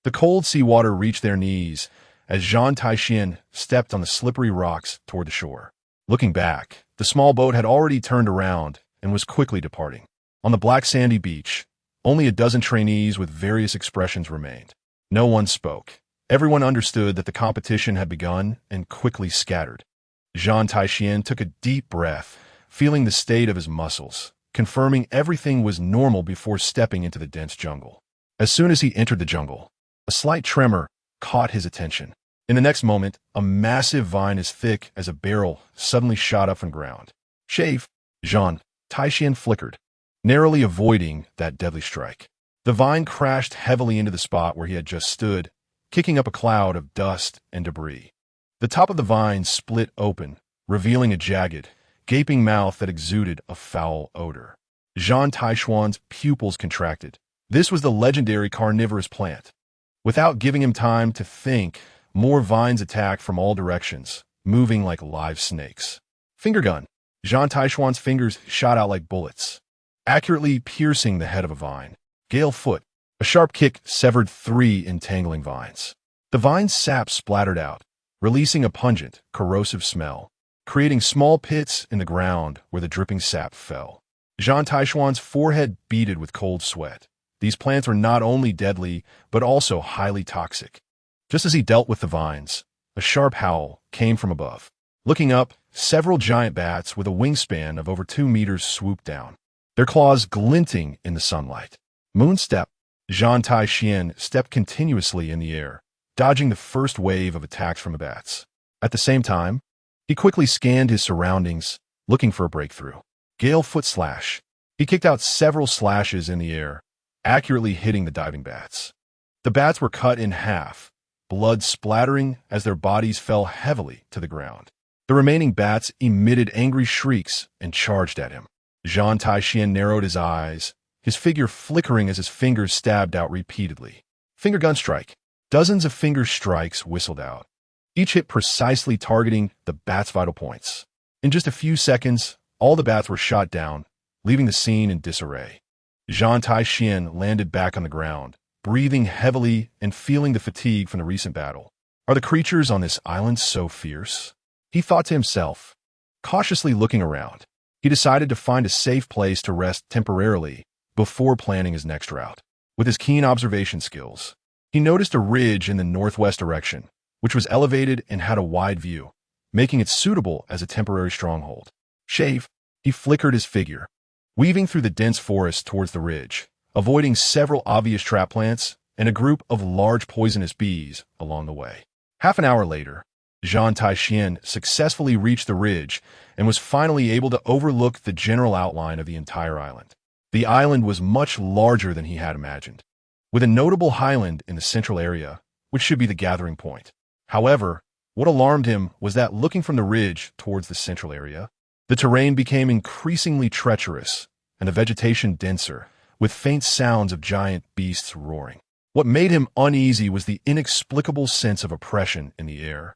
The cold seawater reached their knees as Zhan Tai Xuan stepped on the slippery rocks toward the shore. Looking back, the small boat had already turned around and was quickly departing. On the black sandy beach, only a dozen trainees with various expressions remained. No one spoke. Everyone understood that the competition had begun and quickly scattered. Zhan Tai Xuan took a deep breath, feeling the state of his muscles, confirming everything was normal before stepping into the dense jungle. As soon as he entered the jungle, a slight tremor caught his attention. In the next moment, a massive vine as thick as a barrel suddenly shot up from ground. Shave! Zhan Tai Xuan flickered, narrowly avoiding that deadly strike. The vine crashed heavily into the spot where he had just stood, kicking up a cloud of dust and debris. The top of the vine split open, revealing a jagged, gaping mouth that exuded a foul odor. Zhan Tai Xuan's pupils contracted. This was the legendary carnivorous plant. Without giving him time to think, more vines attacked from all directions, moving like live snakes. Finger gun. Zhan Tai Xuan's fingers shot out like bullets, accurately piercing the head of a vine. Gale foot. A sharp kick severed 3 entangling vines. The vine's sap splattered out, releasing a pungent, corrosive smell, creating small pits in the ground where the dripping sap fell. Zhan Tai Xuan's forehead beaded with cold sweat. These plants were not only deadly, but also highly toxic. Just as he dealt with the vines, a sharp howl came from above. Looking up, several giant bats with a wingspan of over 2 meters swooped down, their claws glinting in the sunlight. Moonstep. Zhan Tai Xuan stepped continuously in the air, dodging the first wave of attacks from the bats. At the same time, he quickly scanned his surroundings, looking for a breakthrough. Gale foot slash. He kicked out several slashes in the air, accurately hitting the diving bats. The bats were cut in half, blood splattering as their bodies fell heavily to the ground. The remaining bats emitted angry shrieks and charged at him. Zhan Tai Xuan narrowed his eyes, his figure flickering as his fingers stabbed out repeatedly. Finger gun strike. Dozens of finger strikes whistled out, each hit precisely targeting the bat's vital points. In just a few seconds, all the bats were shot down, leaving the scene in disarray. Zhan Tai Xuan landed back on the ground, breathing heavily and feeling the fatigue from the recent battle. Are the creatures on this island so fierce? He thought to himself. Cautiously looking around, he decided to find a safe place to rest temporarily before planning his next route. With his keen observation skills, he noticed a ridge in the northwest direction, which was elevated and had a wide view, making it suitable as a temporary stronghold. Shave. He flickered his figure, weaving through the dense forest towards the ridge, avoiding several obvious trap plants and a group of large poisonous bees along the way. Half an hour later, Zhan Tai Xuan successfully reached the ridge and was finally able to overlook the general outline of the entire island. The island was much larger than he had imagined, with a notable highland in the central area, which should be the gathering point. However, what alarmed him was that looking from the ridge towards the central area, the terrain became increasingly treacherous and the vegetation denser, with faint sounds of giant beasts roaring. What made him uneasy was the inexplicable sense of oppression in the air,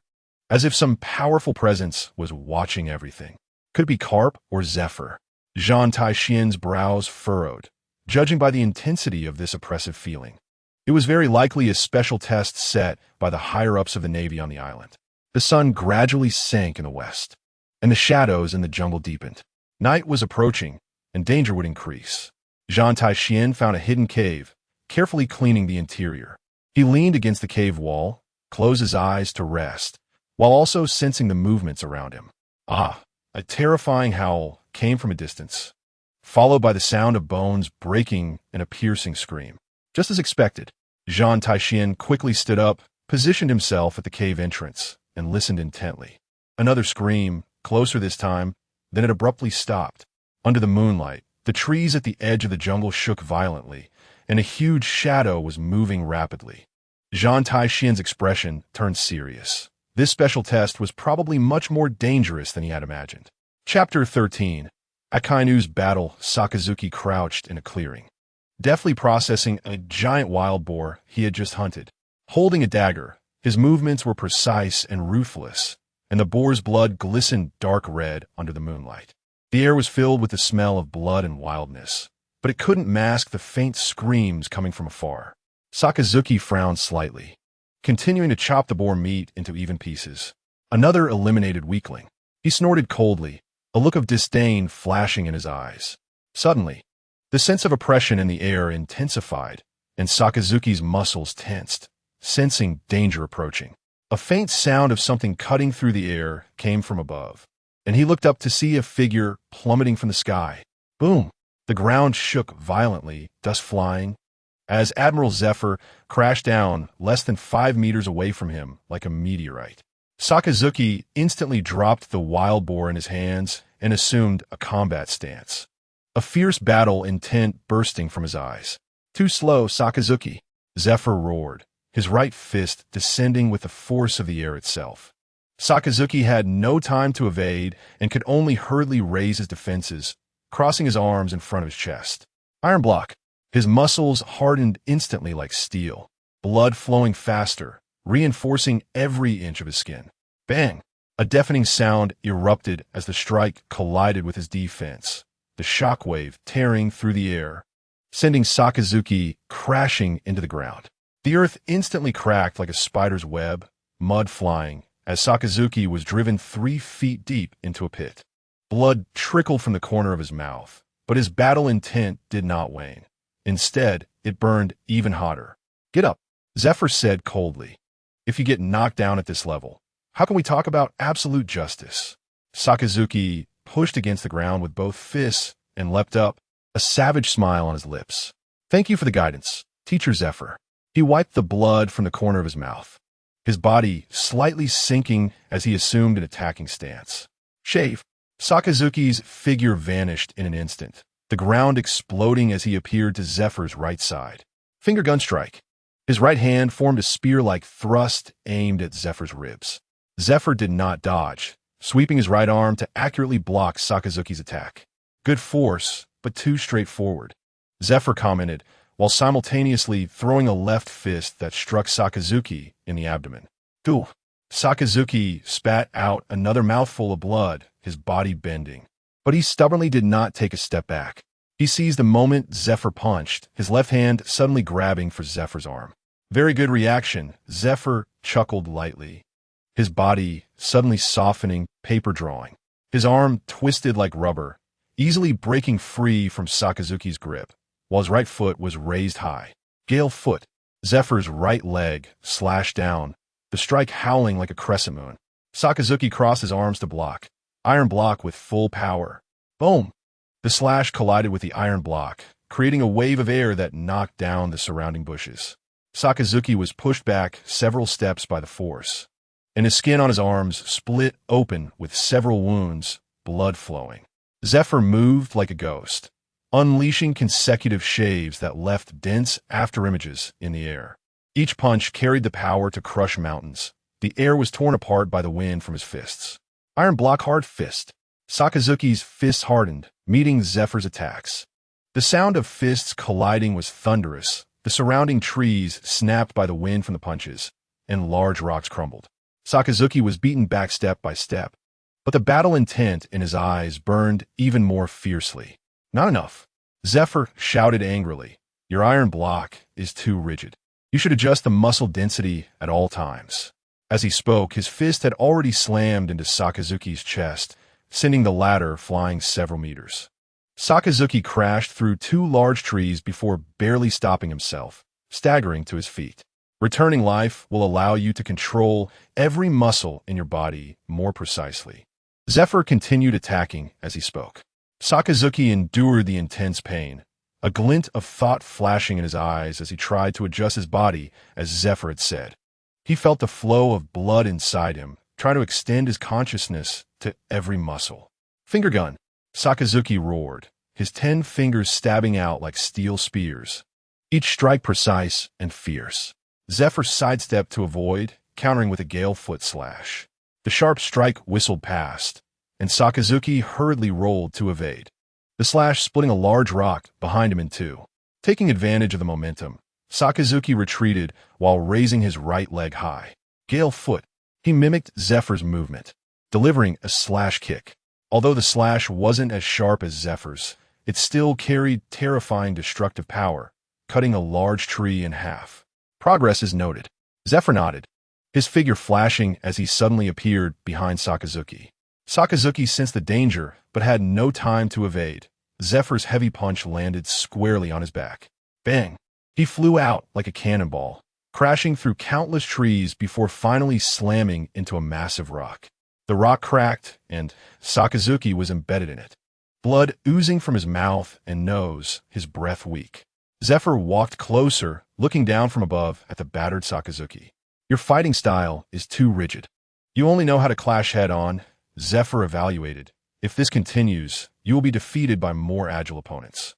as if some powerful presence was watching everything. Could it be Karp or Zephyr? Zhan Tai Xuan's brows furrowed, judging by the intensity of this oppressive feeling. It was very likely a special test set by the higher-ups of the Navy on the island. The sun gradually sank in the west, and the shadows in the jungle deepened. Night was approaching, and danger would increase. Zhan Tai Xuan found a hidden cave, carefully cleaning the interior. He leaned against the cave wall, closed his eyes to rest, while also sensing the movements around him. A terrifying howl came from a distance, followed by the sound of bones breaking and a piercing scream. Just as expected, Zhan Tai Xuan quickly stood up, positioned himself at the cave entrance, and listened intently. Another scream, closer this time, then it abruptly stopped. Under the moonlight, the trees at the edge of the jungle shook violently, and a huge shadow was moving rapidly. Zhan Tai Xuan's expression turned serious. This special test was probably much more dangerous than he had imagined. Chapter 13. At Kainu's battle, Sakazuki crouched in a clearing, deftly processing a giant wild boar he had just hunted. Holding a dagger, his movements were precise and ruthless, and the boar's blood glistened dark red under the moonlight. The air was filled with the smell of blood and wildness, but it couldn't mask the faint screams coming from afar. Sakazuki frowned slightly, continuing to chop the boar meat into even pieces. Another eliminated weakling. He snorted coldly, a look of disdain flashing in his eyes. Suddenly, the sense of oppression in the air intensified, and Sakazuki's muscles tensed, sensing danger approaching. A faint sound of something cutting through the air came from above, and he looked up to see a figure plummeting from the sky. Boom! The ground shook violently, dust flying, as Admiral Zephyr crashed down less than 5 meters away from him like a meteorite. Sakazuki instantly dropped the wild boar in his hands and assumed a combat stance, a fierce battle intent bursting from his eyes. Too slow, Sakazuki, Zephyr roared, his right fist descending with the force of the air itself. Sakazuki had no time to evade and could only hurriedly raise his defenses, crossing his arms in front of his chest. Iron block. His muscles hardened instantly like steel, blood flowing faster, reinforcing every inch of his skin. Bang! A deafening sound erupted as the strike collided with his defense, the shockwave tearing through the air, sending Sakazuki crashing into the ground. The earth instantly cracked like a spider's web, mud flying, as Sakazuki was driven 3 feet deep into a pit. Blood trickled from the corner of his mouth, but his battle intent did not wane. Instead, it burned even hotter. Get up, Zephyr said coldly. If you get knocked down at this level, how can we talk about absolute justice? Sakazuki pushed against the ground with both fists and leapt up, a savage smile on his lips. Thank you for the guidance, Teacher Zephyr. He wiped the blood from the corner of his mouth, his body slightly sinking as he assumed an attacking stance. Shave. Sakazuki's figure vanished in an instant, the ground exploding as he appeared to Zephyr's right side. Finger gun strike. His right hand formed a spear-like thrust aimed at Zephyr's ribs. Zephyr did not dodge, sweeping his right arm to accurately block Sakazuki's attack. Good force, but too straightforward, Zephyr commented, while simultaneously throwing a left fist that struck Sakazuki in the abdomen. Duh! Sakazuki spat out another mouthful of blood, his body bending. But he stubbornly did not take a step back. He seized the moment Zephyr punched, his left hand suddenly grabbing for Zephyr's arm. Very good reaction, Zephyr chuckled lightly, his body suddenly softening, paper drawing. His arm twisted like rubber, easily breaking free from Sakazuki's grip, while his right foot was raised high. Gale foot. Zephyr's right leg slashed down, the strike howling like a crescent moon. Sakazuki crossed his arms to block. Iron block with full power. Boom! The slash collided with the iron block, creating a wave of air that knocked down the surrounding bushes. Sakazuki was pushed back several steps by the force, and his skin on his arms split open with several wounds, blood flowing. Zephyr moved like a ghost, unleashing consecutive shaves that left dense afterimages in the air. Each punch carried the power to crush mountains. The air was torn apart by the wind from his fists. Iron block hard fist. Sakazuki's fists hardened, meeting Zephyr's attacks. The sound of fists colliding was thunderous. The surrounding trees snapped by the wind from the punches, and large rocks crumbled. Sakazuki was beaten back step by step, but the battle intent in his eyes burned even more fiercely. Not enough. Zephyr shouted angrily. Your iron block is too rigid. You should adjust the muscle density at all times. As he spoke, his fist had already slammed into Sakazuki's chest, sending the latter flying several meters. Sakazuki crashed through 2 large trees before barely stopping himself, staggering to his feet. Returning life will allow you to control every muscle in your body more precisely. Zephyr continued attacking as he spoke. Sakazuki endured the intense pain, a glint of thought flashing in his eyes as he tried to adjust his body as Zephyr had said. He felt the flow of blood inside him, trying to extend his consciousness to every muscle. Finger gun. Sakazuki roared, his 10 fingers stabbing out like steel spears, each strike precise and fierce. Zephyr sidestepped to avoid, countering with a gale foot slash. The sharp strike whistled past, and Sakazuki hurriedly rolled to evade, the slash splitting a large rock behind him in 2. Taking advantage of the momentum, Sakazuki retreated while raising his right leg high. Gale foot. He mimicked Zephyr's movement, delivering a slash kick. Although the slash wasn't as sharp as Zephyr's, it still carried terrifying destructive power, cutting a large tree in half. Progress is noted. Zephyr nodded, his figure flashing as he suddenly appeared behind Sakazuki. Sakazuki sensed the danger, but had no time to evade. Zephyr's heavy punch landed squarely on his back. Bang! He flew out like a cannonball, crashing through countless trees before finally slamming into a massive rock. The rock cracked, and Sakazuki was embedded in it. Blood oozing from his mouth and nose, his breath weak. Zephyr walked closer, looking down from above at the battered Sakazuki. Your fighting style is too rigid. You only know how to clash head-on, Zephyr evaluated. If this continues, you will be defeated by more agile opponents.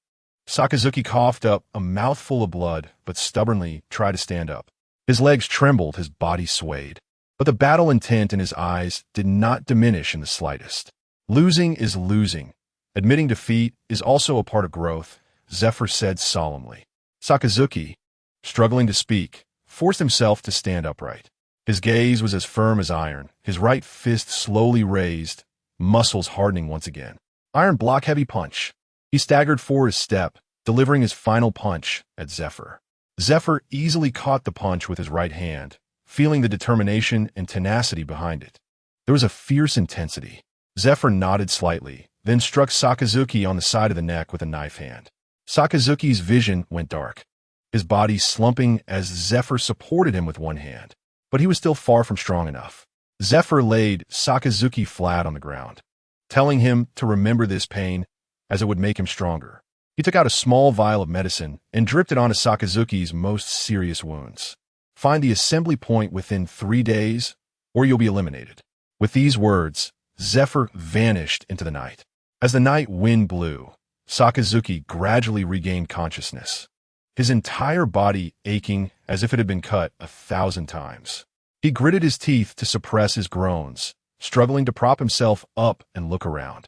Sakazuki coughed up a mouthful of blood, but stubbornly tried to stand up. His legs trembled, his body swayed. But the battle intent in his eyes did not diminish in the slightest. Losing is losing. Admitting defeat is also a part of growth, Zephyr said solemnly. Sakazuki, struggling to speak, forced himself to stand upright. His gaze was as firm as iron, his right fist slowly raised, muscles hardening once again. Iron block-heavy punch. He staggered forward a step, delivering his final punch at Zephyr. Zephyr easily caught the punch with his right hand, feeling the determination and tenacity behind it. There was a fierce intensity. Zephyr nodded slightly, then struck Sakazuki on the side of the neck with a knife hand. Sakazuki's vision went dark, his body slumping as Zephyr supported him with one hand. But he was still far from strong enough. Zephyr laid Sakazuki flat on the ground, telling him to remember this pain as it would make him stronger. He took out a small vial of medicine and dripped it onto Sakazuki's most serious wounds. Find the assembly point within 3 days, or you'll be eliminated. With these words, Zephyr vanished into the night. As the night wind blew, Sakazuki gradually regained consciousness, his entire body aching as if it had been cut 1,000 times. He gritted his teeth to suppress his groans, struggling to prop himself up and look around.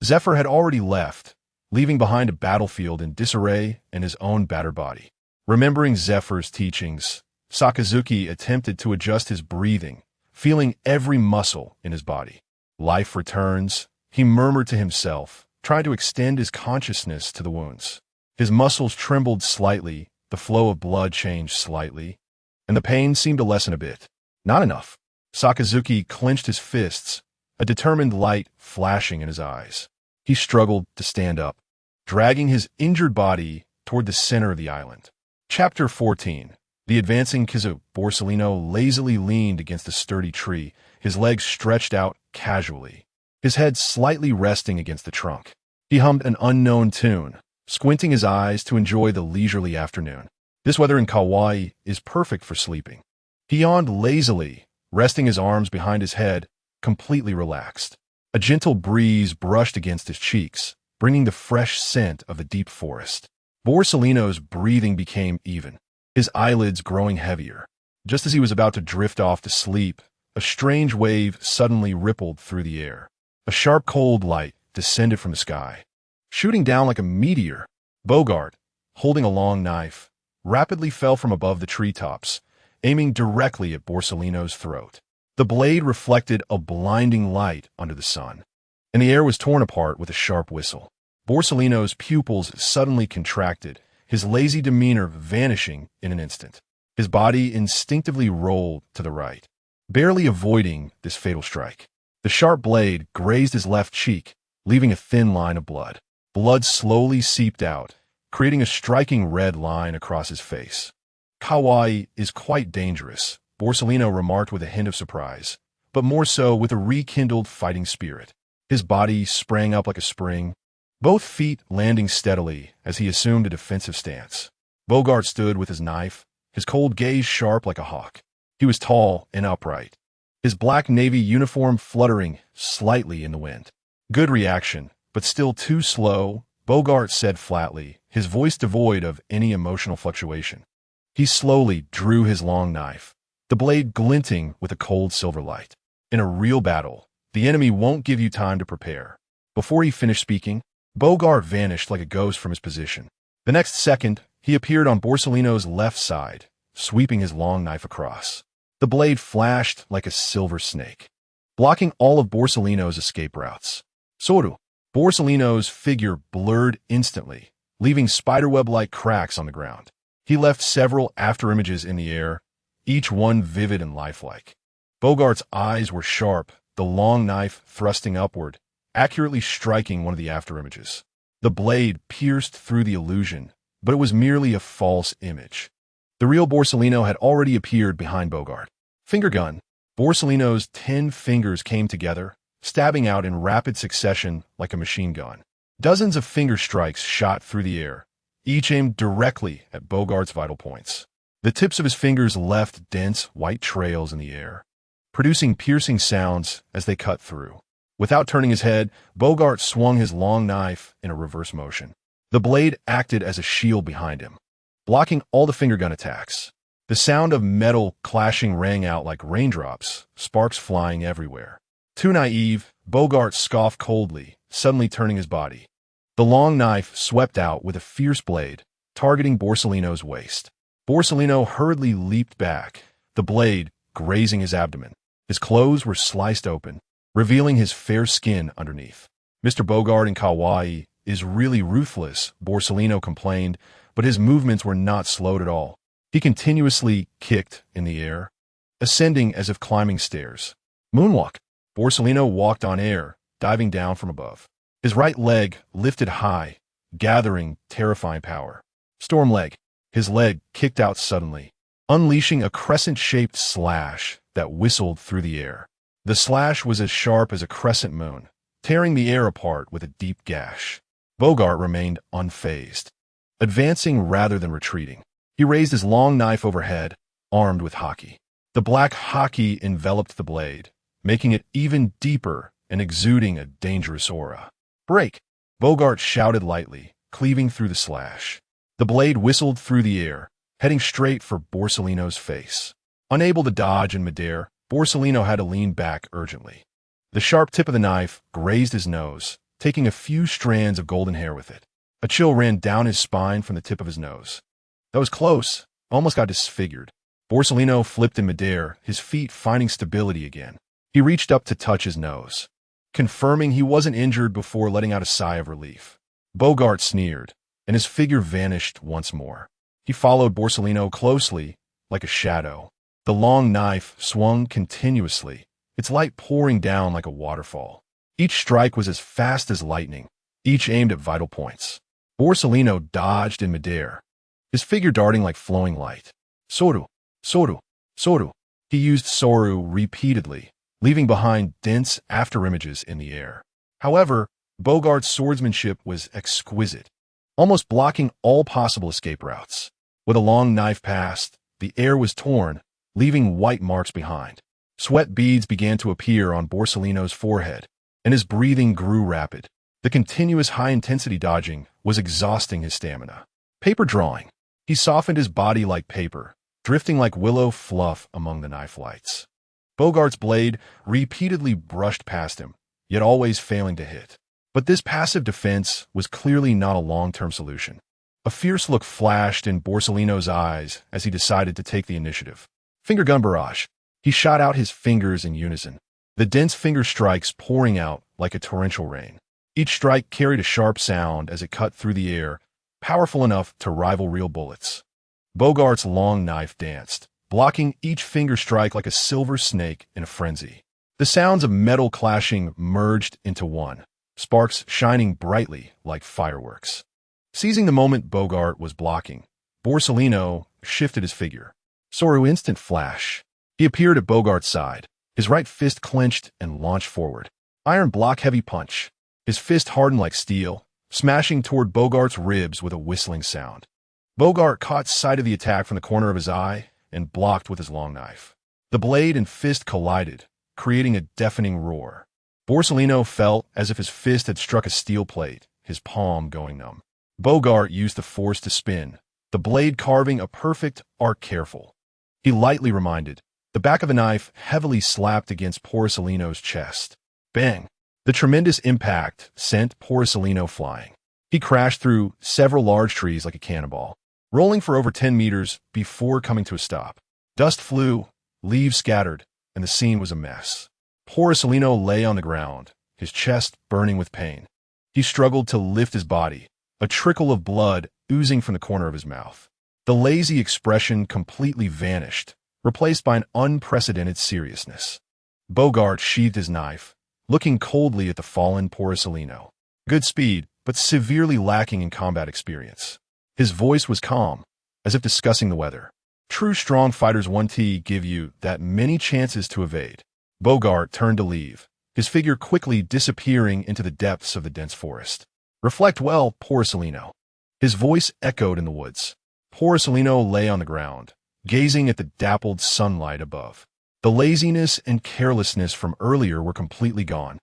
Zephyr had already left, leaving behind a battlefield in disarray and his own battered body. Remembering Zephyr's teachings, Sakazuki attempted to adjust his breathing, feeling every muscle in his body. Life returns, he murmured to himself, trying to extend his consciousness to the wounds. His muscles trembled slightly, the flow of blood changed slightly, and the pain seemed to lessen a bit. Not enough. Sakazuki clenched his fists, a determined light flashing in his eyes. He struggled to stand up, dragging his injured body toward the center of the island. Chapter 14. The advancing Kizu. Borsellino lazily leaned against a sturdy tree, his legs stretched out casually, his head slightly resting against the trunk. He hummed an unknown tune, squinting his eyes to enjoy the leisurely afternoon. This weather in Kauai is perfect for sleeping. He yawned lazily, resting his arms behind his head, completely relaxed. A gentle breeze brushed against his cheeks, bringing the fresh scent of the deep forest. Borsellino's breathing became even, his eyelids growing heavier. Just as he was about to drift off to sleep, a strange wave suddenly rippled through the air. A sharp cold light descended from the sky, shooting down like a meteor. Bogart, holding a long knife, rapidly fell from above the treetops, aiming directly at Borsellino's throat. The blade reflected a blinding light under the sun, and the air was torn apart with a sharp whistle. Borsellino's pupils suddenly contracted, his lazy demeanor vanishing in an instant. His body instinctively rolled to the right, barely avoiding this fatal strike. The sharp blade grazed his left cheek, leaving a thin line of blood. Blood slowly seeped out, creating a striking red line across his face. Kauai is quite dangerous, Borsellino remarked with a hint of surprise, but more so with a rekindled fighting spirit. His body sprang up like a spring, both feet landing steadily as he assumed a defensive stance. Bogart stood with his knife, his cold gaze sharp like a hawk. He was tall and upright, his black navy uniform fluttering slightly in the wind. Good reaction, but still too slow, Bogart said flatly, his voice devoid of any emotional fluctuation. He slowly drew his long knife, the blade glinting with a cold silver light. In a real battle, the enemy won't give you time to prepare. Before he finished speaking, Bogart vanished like a ghost from his position. The next second, he appeared on Borsellino's left side, sweeping his long knife across. The blade flashed like a silver snake, blocking all of Borsellino's escape routes. Soru, Borsalino's figure blurred instantly, leaving spiderweb-like cracks on the ground. He left several afterimages in the air, each one vivid and lifelike. Bogart's eyes were sharp, the long knife thrusting upward, accurately striking one of the afterimages. The blade pierced through the illusion, but it was merely a false image. The real Borsalino had already appeared behind Bogart. Finger gun. Borsalino's 10 fingers came together, stabbing out in rapid succession like a machine gun. Dozens of finger strikes shot through the air, each aimed directly at Bogart's vital points. The tips of his fingers left dense, white trails in the air, producing piercing sounds as they cut through. Without turning his head, Bogart swung his long knife in a reverse motion. The blade acted as a shield behind him, blocking all the finger gun attacks. The sound of metal clashing rang out like raindrops, sparks flying everywhere. Too naive, Bogart scoffed coldly, suddenly turning his body. The long knife swept out with a fierce blade, targeting Borsalino's waist. Borsalino hurriedly leaped back, the blade grazing his abdomen. His clothes were sliced open, revealing his fair skin underneath. "Mr. Bogart in Kawaii is really ruthless," Borsalino complained, but his movements were not slowed at all. He continuously kicked in the air, ascending as if climbing stairs. Moonwalk. Borsalino walked on air, diving down from above. His right leg lifted high, gathering terrifying power. Storm leg. His leg kicked out suddenly, unleashing a crescent-shaped slash that whistled through the air. The slash was as sharp as a crescent moon, tearing the air apart with a deep gash. Bogart remained unfazed, advancing rather than retreating. He raised his long knife overhead, armed with haki. The black haki enveloped the blade, making it even deeper and exuding a dangerous aura. "Break!" Bogart shouted lightly, cleaving through the slash. The blade whistled through the air, heading straight for Borsalino's face. Unable to dodge in midair, Borsalino had to lean back urgently. The sharp tip of the knife grazed his nose, taking a few strands of golden hair with it. A chill ran down his spine from the tip of his nose. That was close, almost got disfigured. Borsalino flipped in midair, his feet finding stability again. He reached up to touch his nose, confirming he wasn't injured before letting out a sigh of relief. Bogart sneered, and his figure vanished once more. He followed Borsalino closely, like a shadow. The long knife swung continuously, its light pouring down like a waterfall. Each strike was as fast as lightning, each aimed at vital points. Borsalino dodged in midair, his figure darting like flowing light. Soru, Soru, Soru. He used Soru repeatedly, leaving behind dense afterimages in the air. However, Bogart's swordsmanship was exquisite, almost blocking all possible escape routes. With a long knife passed, the air was torn, leaving white marks behind. Sweat beads began to appear on Borsalino's forehead, and his breathing grew rapid. The continuous high-intensity dodging was exhausting his stamina. Paper drawing. He softened his body like paper, drifting like willow fluff among the knife lights. Bogart's blade repeatedly brushed past him, yet always failing to hit. But this passive defense was clearly not a long-term solution. A fierce look flashed in Borsalino's eyes as he decided to take the initiative. Finger gun barrage. He shot out his fingers in unison, the dense finger strikes pouring out like a torrential rain. Each strike carried a sharp sound as it cut through the air, powerful enough to rival real bullets. Bogart's long knife danced, blocking each finger strike like a silver snake in a frenzy. The sounds of metal clashing merged into one, sparks shining brightly like fireworks. Seizing the moment Bogart was blocking, Borsalino shifted his figure. Soru instant flash. He appeared at Bogart's side, his right fist clenched and launched forward. Iron block heavy punch. His fist hardened like steel, smashing toward Bogart's ribs with a whistling sound. Bogart caught sight of the attack from the corner of his eye and blocked with his long knife. The blade and fist collided, creating a deafening roar. Borsalino felt as if his fist had struck a steel plate, his palm going numb. Bogart used the force to spin, the blade carving a perfect arc careful. He lightly reminded, the back of the knife heavily slapped against Borsalino's chest. Bang! The tremendous impact sent Borsalino flying. He crashed through several large trees like a cannonball, rolling for over 10 meters before coming to a stop. Dust flew, leaves scattered, and the scene was a mess. Borsalino lay on the ground, his chest burning with pain. He struggled to lift his body, a trickle of blood oozing from the corner of his mouth. The lazy expression completely vanished, replaced by an unprecedented seriousness. Bogart sheathed his knife, looking coldly at the fallen Porcelino. Good speed, but severely lacking in combat experience. His voice was calm, as if discussing the weather. True strong fighters won't give you that many chances to evade. Bogart turned to leave, his figure quickly disappearing into the depths of the dense forest. Reflect well, Porcelino. His voice echoed in the woods. Porcelino lay on the ground, gazing at the dappled sunlight above. The laziness and carelessness from earlier were completely gone,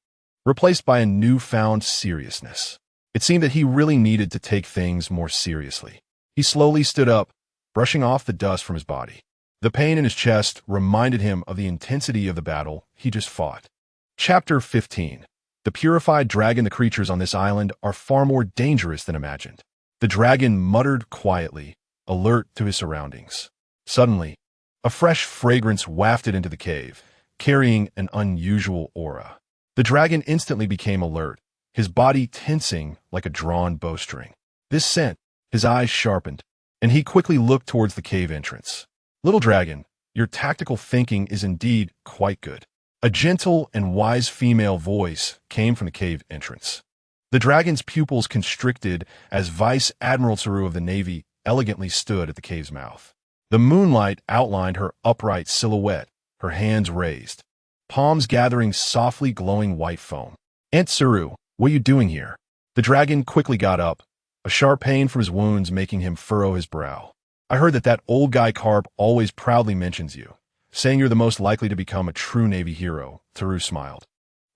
replaced by a newfound seriousness. It seemed that he really needed to take things more seriously. He slowly stood up, brushing off the dust from his body. The pain in his chest reminded him of the intensity of the battle he just fought. Chapter 15. The purified dragon. The creatures on this island are far more dangerous than imagined. The dragon muttered quietly, alert to his surroundings. Suddenly, a fresh fragrance wafted into the cave, carrying an unusual aura. The dragon instantly became alert, his body tensing like a drawn bowstring. This scent, his eyes sharpened, and he quickly looked towards the cave entrance. Little dragon, your tactical thinking is indeed quite good. A gentle and wise female voice came from the cave entrance. The dragon's pupils constricted as Vice Admiral Tsaru of the Navy elegantly stood at the cave's mouth. The moonlight outlined her upright silhouette, her hands raised, palms gathering softly glowing white foam. Aunt Tsaru, what are you doing here? The dragon quickly got up, a sharp pain from his wounds making him furrow his brow. I heard that old guy Karp always proudly mentions you, saying you're the most likely to become a true Navy hero, Tsaru smiled.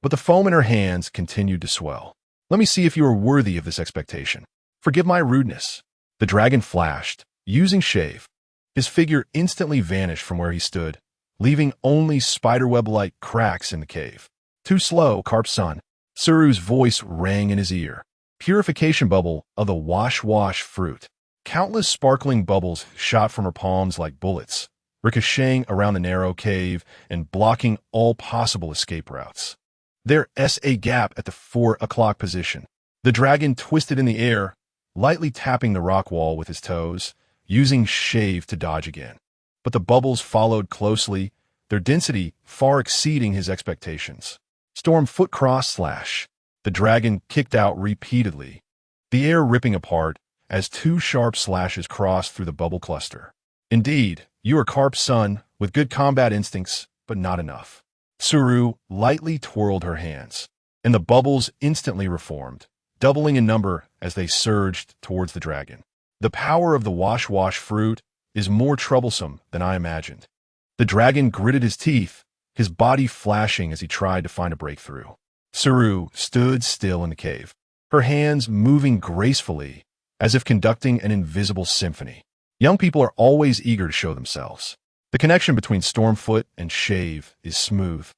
But the foam in her hands continued to swell. Let me see if you are worthy of this expectation. Forgive my rudeness. The dragon flashed, using shave. His figure instantly vanished from where he stood, leaving only spiderweb-like cracks in the cave. Too slow, Karp-san. Tsaru's voice rang in his ear. Purification bubble of the wash-wash fruit. Countless sparkling bubbles shot from her palms like bullets, ricocheting around the narrow cave and blocking all possible escape routes. There's a gap at the 4 o'clock position. The dragon twisted in the air, lightly tapping the rock wall with his toes, using shave to dodge again. But the bubbles followed closely, their density far exceeding his expectations. Storm foot cross slash. The dragon kicked out repeatedly, the air ripping apart as 2 sharp slashes crossed through the bubble cluster. Indeed, you are Karp's son, with good combat instincts, but not enough. Tsaru lightly twirled her hands, and the bubbles instantly reformed, doubling in number as they surged towards the dragon. The power of the wash-wash fruit is more troublesome than I imagined. The dragon gritted his teeth, his body flashing as he tried to find a breakthrough. Tsaru stood still in the cave, her hands moving gracefully as if conducting an invisible symphony. Young people are always eager to show themselves. The connection between Stormfoot and Shave is smooth,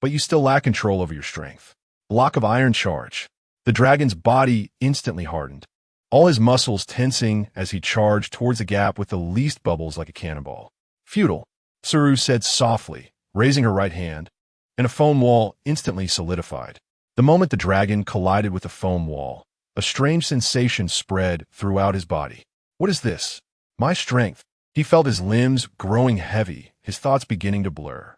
but you still lack control over your strength. Block of iron charge. The dragon's body instantly hardened, all his muscles tensing as he charged towards the gap with the least bubbles like a cannonball. Futile, Tsaru said softly, raising her right hand, and a foam wall instantly solidified. The moment the dragon collided with the foam wall, a strange sensation spread throughout his body. What is this? My strength. He felt his limbs growing heavy, his thoughts beginning to blur.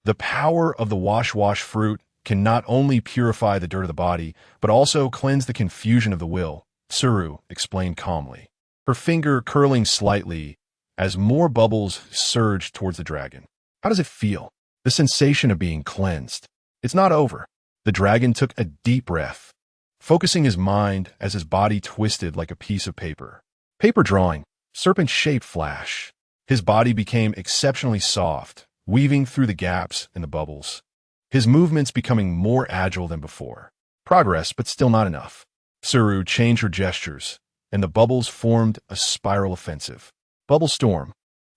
The power of the wash-wash fruit can not only purify the dirt of the body, but also cleanse the confusion of the will, Tsaru explained calmly, her finger curling slightly as more bubbles surged towards the dragon. How does it feel? The sensation of being cleansed. It's not over. The dragon took a deep breath, focusing his mind as his body twisted like a piece of paper. Paper drawing, serpent-shaped flash. His body became exceptionally soft, weaving through the gaps in the bubbles, his movements becoming more agile than before. Progress, but still not enough. Tsaru changed her gestures, and the bubbles formed a spiral offensive. Bubble storm.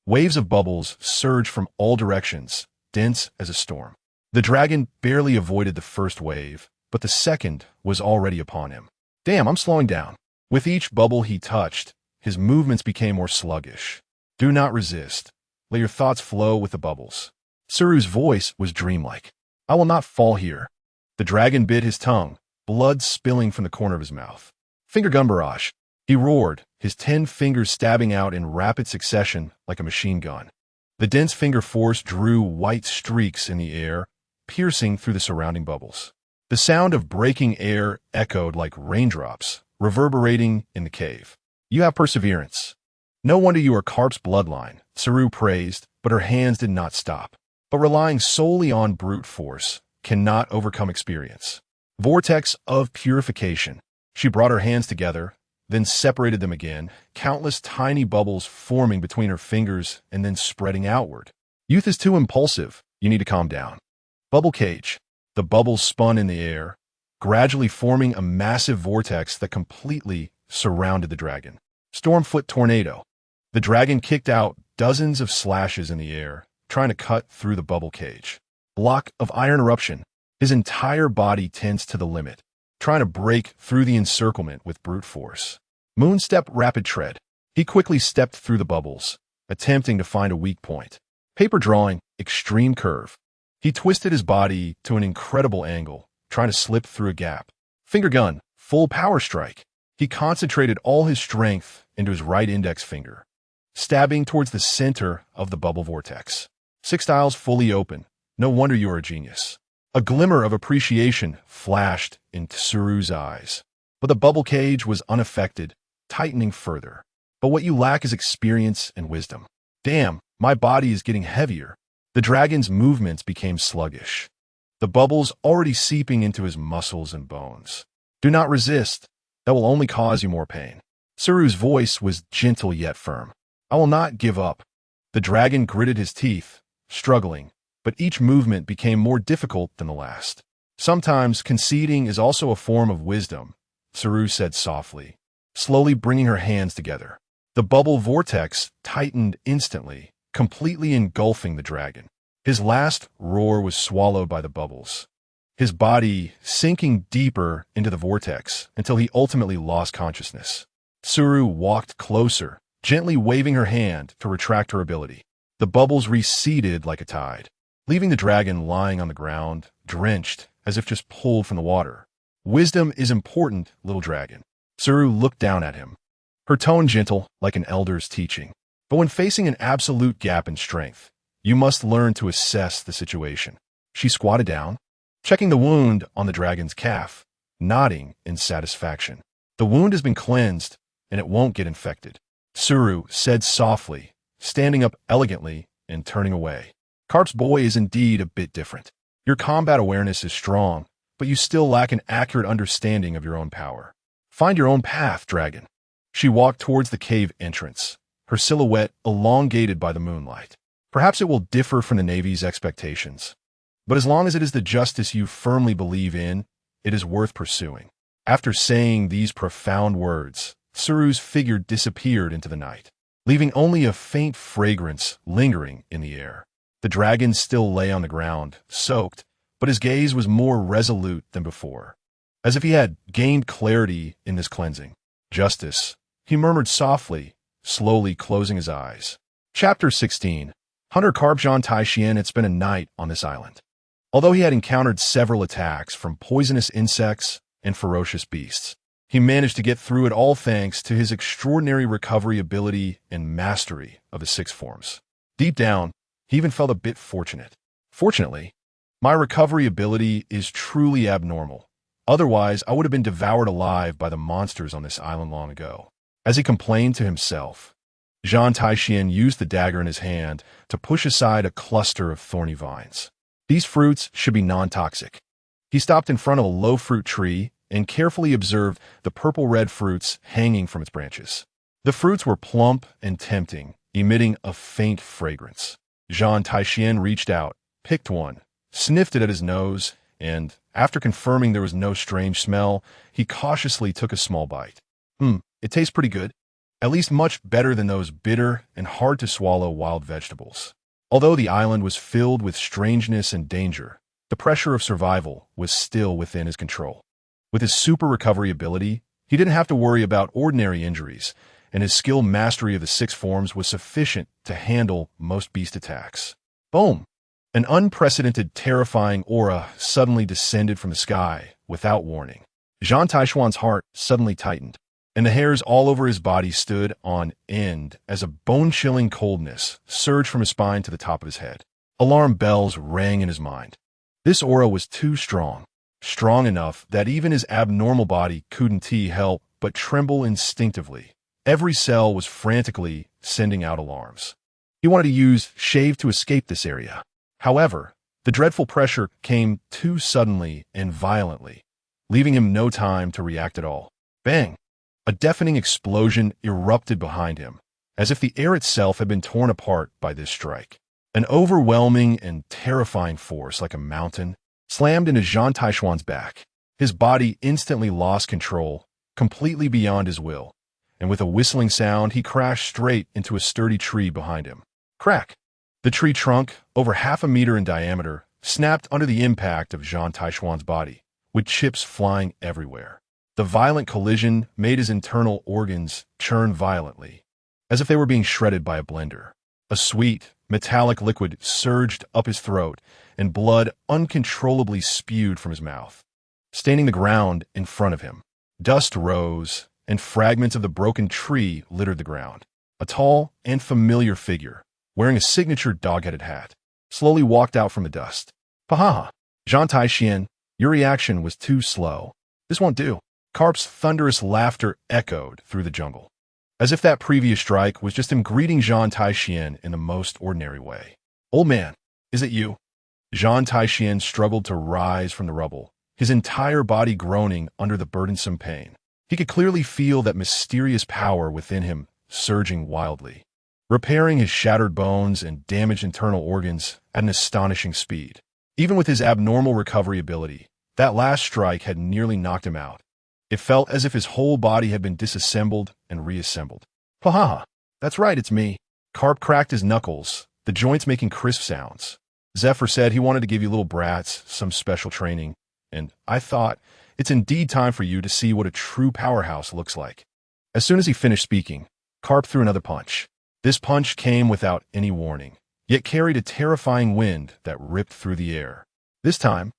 Waves of bubbles surged from all directions, dense as a storm. The dragon barely avoided the first wave, but the second was already upon him. Damn, I'm slowing down. With each bubble he touched, his movements became more sluggish. Do not resist. Let your thoughts flow with the bubbles. Tsaru's voice was dreamlike. I will not fall here. The dragon bit his tongue, blood spilling from the corner of his mouth. Finger gun barrage. He roared, his 10 fingers stabbing out in rapid succession like a machine gun. The dense finger force drew white streaks in the air, piercing through the surrounding bubbles. The sound of breaking air echoed like raindrops, reverberating in the cave. You have perseverance. No wonder you are Karp's bloodline, Saru praised, but her hands did not stop. But relying solely on brute force cannot overcome experience. Vortex of purification. She brought her hands together, then separated them again, countless tiny bubbles forming between her fingers and then spreading outward. Youth is too impulsive. You need to calm down. Bubble cage. The bubbles spun in the air, gradually forming a massive vortex that completely surrounded the dragon. Stormfoot tornado. The dragon kicked out dozens of slashes in the air, trying to cut through the bubble cage. Block of iron eruption. His entire body tensed to the limit, trying to break through the encirclement with brute force. Moonstep rapid tread. He quickly stepped through the bubbles, attempting to find a weak point. Paper drawing, extreme curve. He twisted his body to an incredible angle, trying to slip through a gap. Finger gun, full power strike. He concentrated all his strength into his right index finger, stabbing towards the center of the bubble vortex. 6 styles fully open. No wonder you are a genius. A glimmer of appreciation flashed in Tsuru's eyes. But the bubble cage was unaffected, tightening further. But what you lack is experience and wisdom. Damn, my body is getting heavier. The dragon's movements became sluggish, the bubbles already seeping into his muscles and bones. Do not resist. That will only cause you more pain. Tsuru's voice was gentle yet firm. I will not give up. The dragon gritted his teeth, struggling, but each movement became more difficult than the last. Sometimes conceding is also a form of wisdom, Tsuru said softly, slowly bringing her hands together. The bubble vortex tightened instantly, completely engulfing the dragon. His last roar was swallowed by the bubbles, his body sinking deeper into the vortex until he ultimately lost consciousness. Tsuru walked closer, gently waving her hand to retract her ability. The bubbles receded like a tide, leaving the dragon lying on the ground, drenched, as if just pulled from the water. Wisdom is important, little dragon. Tsuru looked down at him, her tone gentle, like an elder's teaching. But when facing an absolute gap in strength, you must learn to assess the situation. She squatted down, checking the wound on the dragon's calf, nodding in satisfaction. The wound has been cleansed, and it won't get infected, Tsuru said softly, standing up elegantly and turning away. Karp's boy is indeed a bit different. Your combat awareness is strong, but you still lack an accurate understanding of your own power. Find your own path, dragon. She walked towards the cave entrance, her silhouette elongated by the moonlight. Perhaps it will differ from the Navy's expectations, but as long as it is the justice you firmly believe in, it is worth pursuing. After saying these profound words, Tsuru's figure disappeared into the night, leaving only a faint fragrance lingering in the air. The dragon still lay on the ground, soaked, but his gaze was more resolute than before, as if he had gained clarity in this cleansing. Justice, he murmured softly, slowly closing his eyes. Chapter 16. Hunter Karp Zhan Tai Xuan had spent a night on this island. Although he had encountered several attacks from poisonous insects and ferocious beasts, he managed to get through it all thanks to his extraordinary recovery ability and mastery of the 6 forms. Deep down, he even felt a bit fortunate. Fortunately, my recovery ability is truly abnormal. Otherwise, I would have been devoured alive by the monsters on this island long ago. As he complained to himself, Zhan Tai Xuan used the dagger in his hand to push aside a cluster of thorny vines. These fruits should be non-toxic. He stopped in front of a low-fruit tree and carefully observed the purple-red fruits hanging from its branches. The fruits were plump and tempting, emitting a faint fragrance. Zhan Tai Xuan reached out, picked one, sniffed it at his nose, and, after confirming there was no strange smell, he cautiously took a small bite. It tastes pretty good. At least much better than those bitter and hard-to-swallow wild vegetables. Although the island was filled with strangeness and danger, the pressure of survival was still within his control. With his super recovery ability, he didn't have to worry about ordinary injuries, and his skill mastery of the 6 forms was sufficient to handle most beast attacks. Boom! An unprecedented, terrifying aura suddenly descended from the sky without warning. Zhan Tai Xuan's heart suddenly tightened, and the hairs all over his body stood on end as a bone-chilling coldness surged from his spine to the top of his head. Alarm bells rang in his mind. This aura was too strong, strong enough that even his abnormal body couldn't help but tremble instinctively. Every cell was frantically sending out alarms. He wanted to use shave to escape this area. However, the dreadful pressure came too suddenly and violently, leaving him no time to react at all. Bang! A deafening explosion erupted behind him, as if the air itself had been torn apart by this strike. An overwhelming and terrifying force, like a mountain, slammed into Zhan Tai Xuan's back. His body instantly lost control, completely beyond his will, and with a whistling sound, he crashed straight into a sturdy tree behind him. Crack! The tree trunk, over half a meter in diameter, snapped under the impact of Zhan Tai Xuan's body, with chips flying everywhere. The violent collision made his internal organs churn violently, as if they were being shredded by a blender. A sweet, metallic liquid surged up his throat, and blood uncontrollably spewed from his mouth, staining the ground in front of him. Dust rose, and fragments of the broken tree littered the ground. A tall and familiar figure, wearing a signature dog-headed hat, slowly walked out from the dust. Pahaha! Zhan Tai Xuan, your reaction was too slow. This won't do. Karp's thunderous laughter echoed through the jungle, as if that previous strike was just him greeting Zhan Tai Xuan in the most ordinary way. Old man, is it you? Zhan Tai Xuan struggled to rise from the rubble, his entire body groaning under the burdensome pain. He could clearly feel that mysterious power within him surging wildly, repairing his shattered bones and damaged internal organs at an astonishing speed. Even with his abnormal recovery ability, that last strike had nearly knocked him out. It felt as if his whole body had been disassembled and reassembled. Pahaha! That's right, it's me. Karp cracked his knuckles, the joints making crisp sounds. Zephyr said he wanted to give you little brats some special training, and I thought, it's indeed time for you to see what a true powerhouse looks like. As soon as he finished speaking, Karp threw another punch. This punch came without any warning, yet carried a terrifying wind that ripped through the air. This time,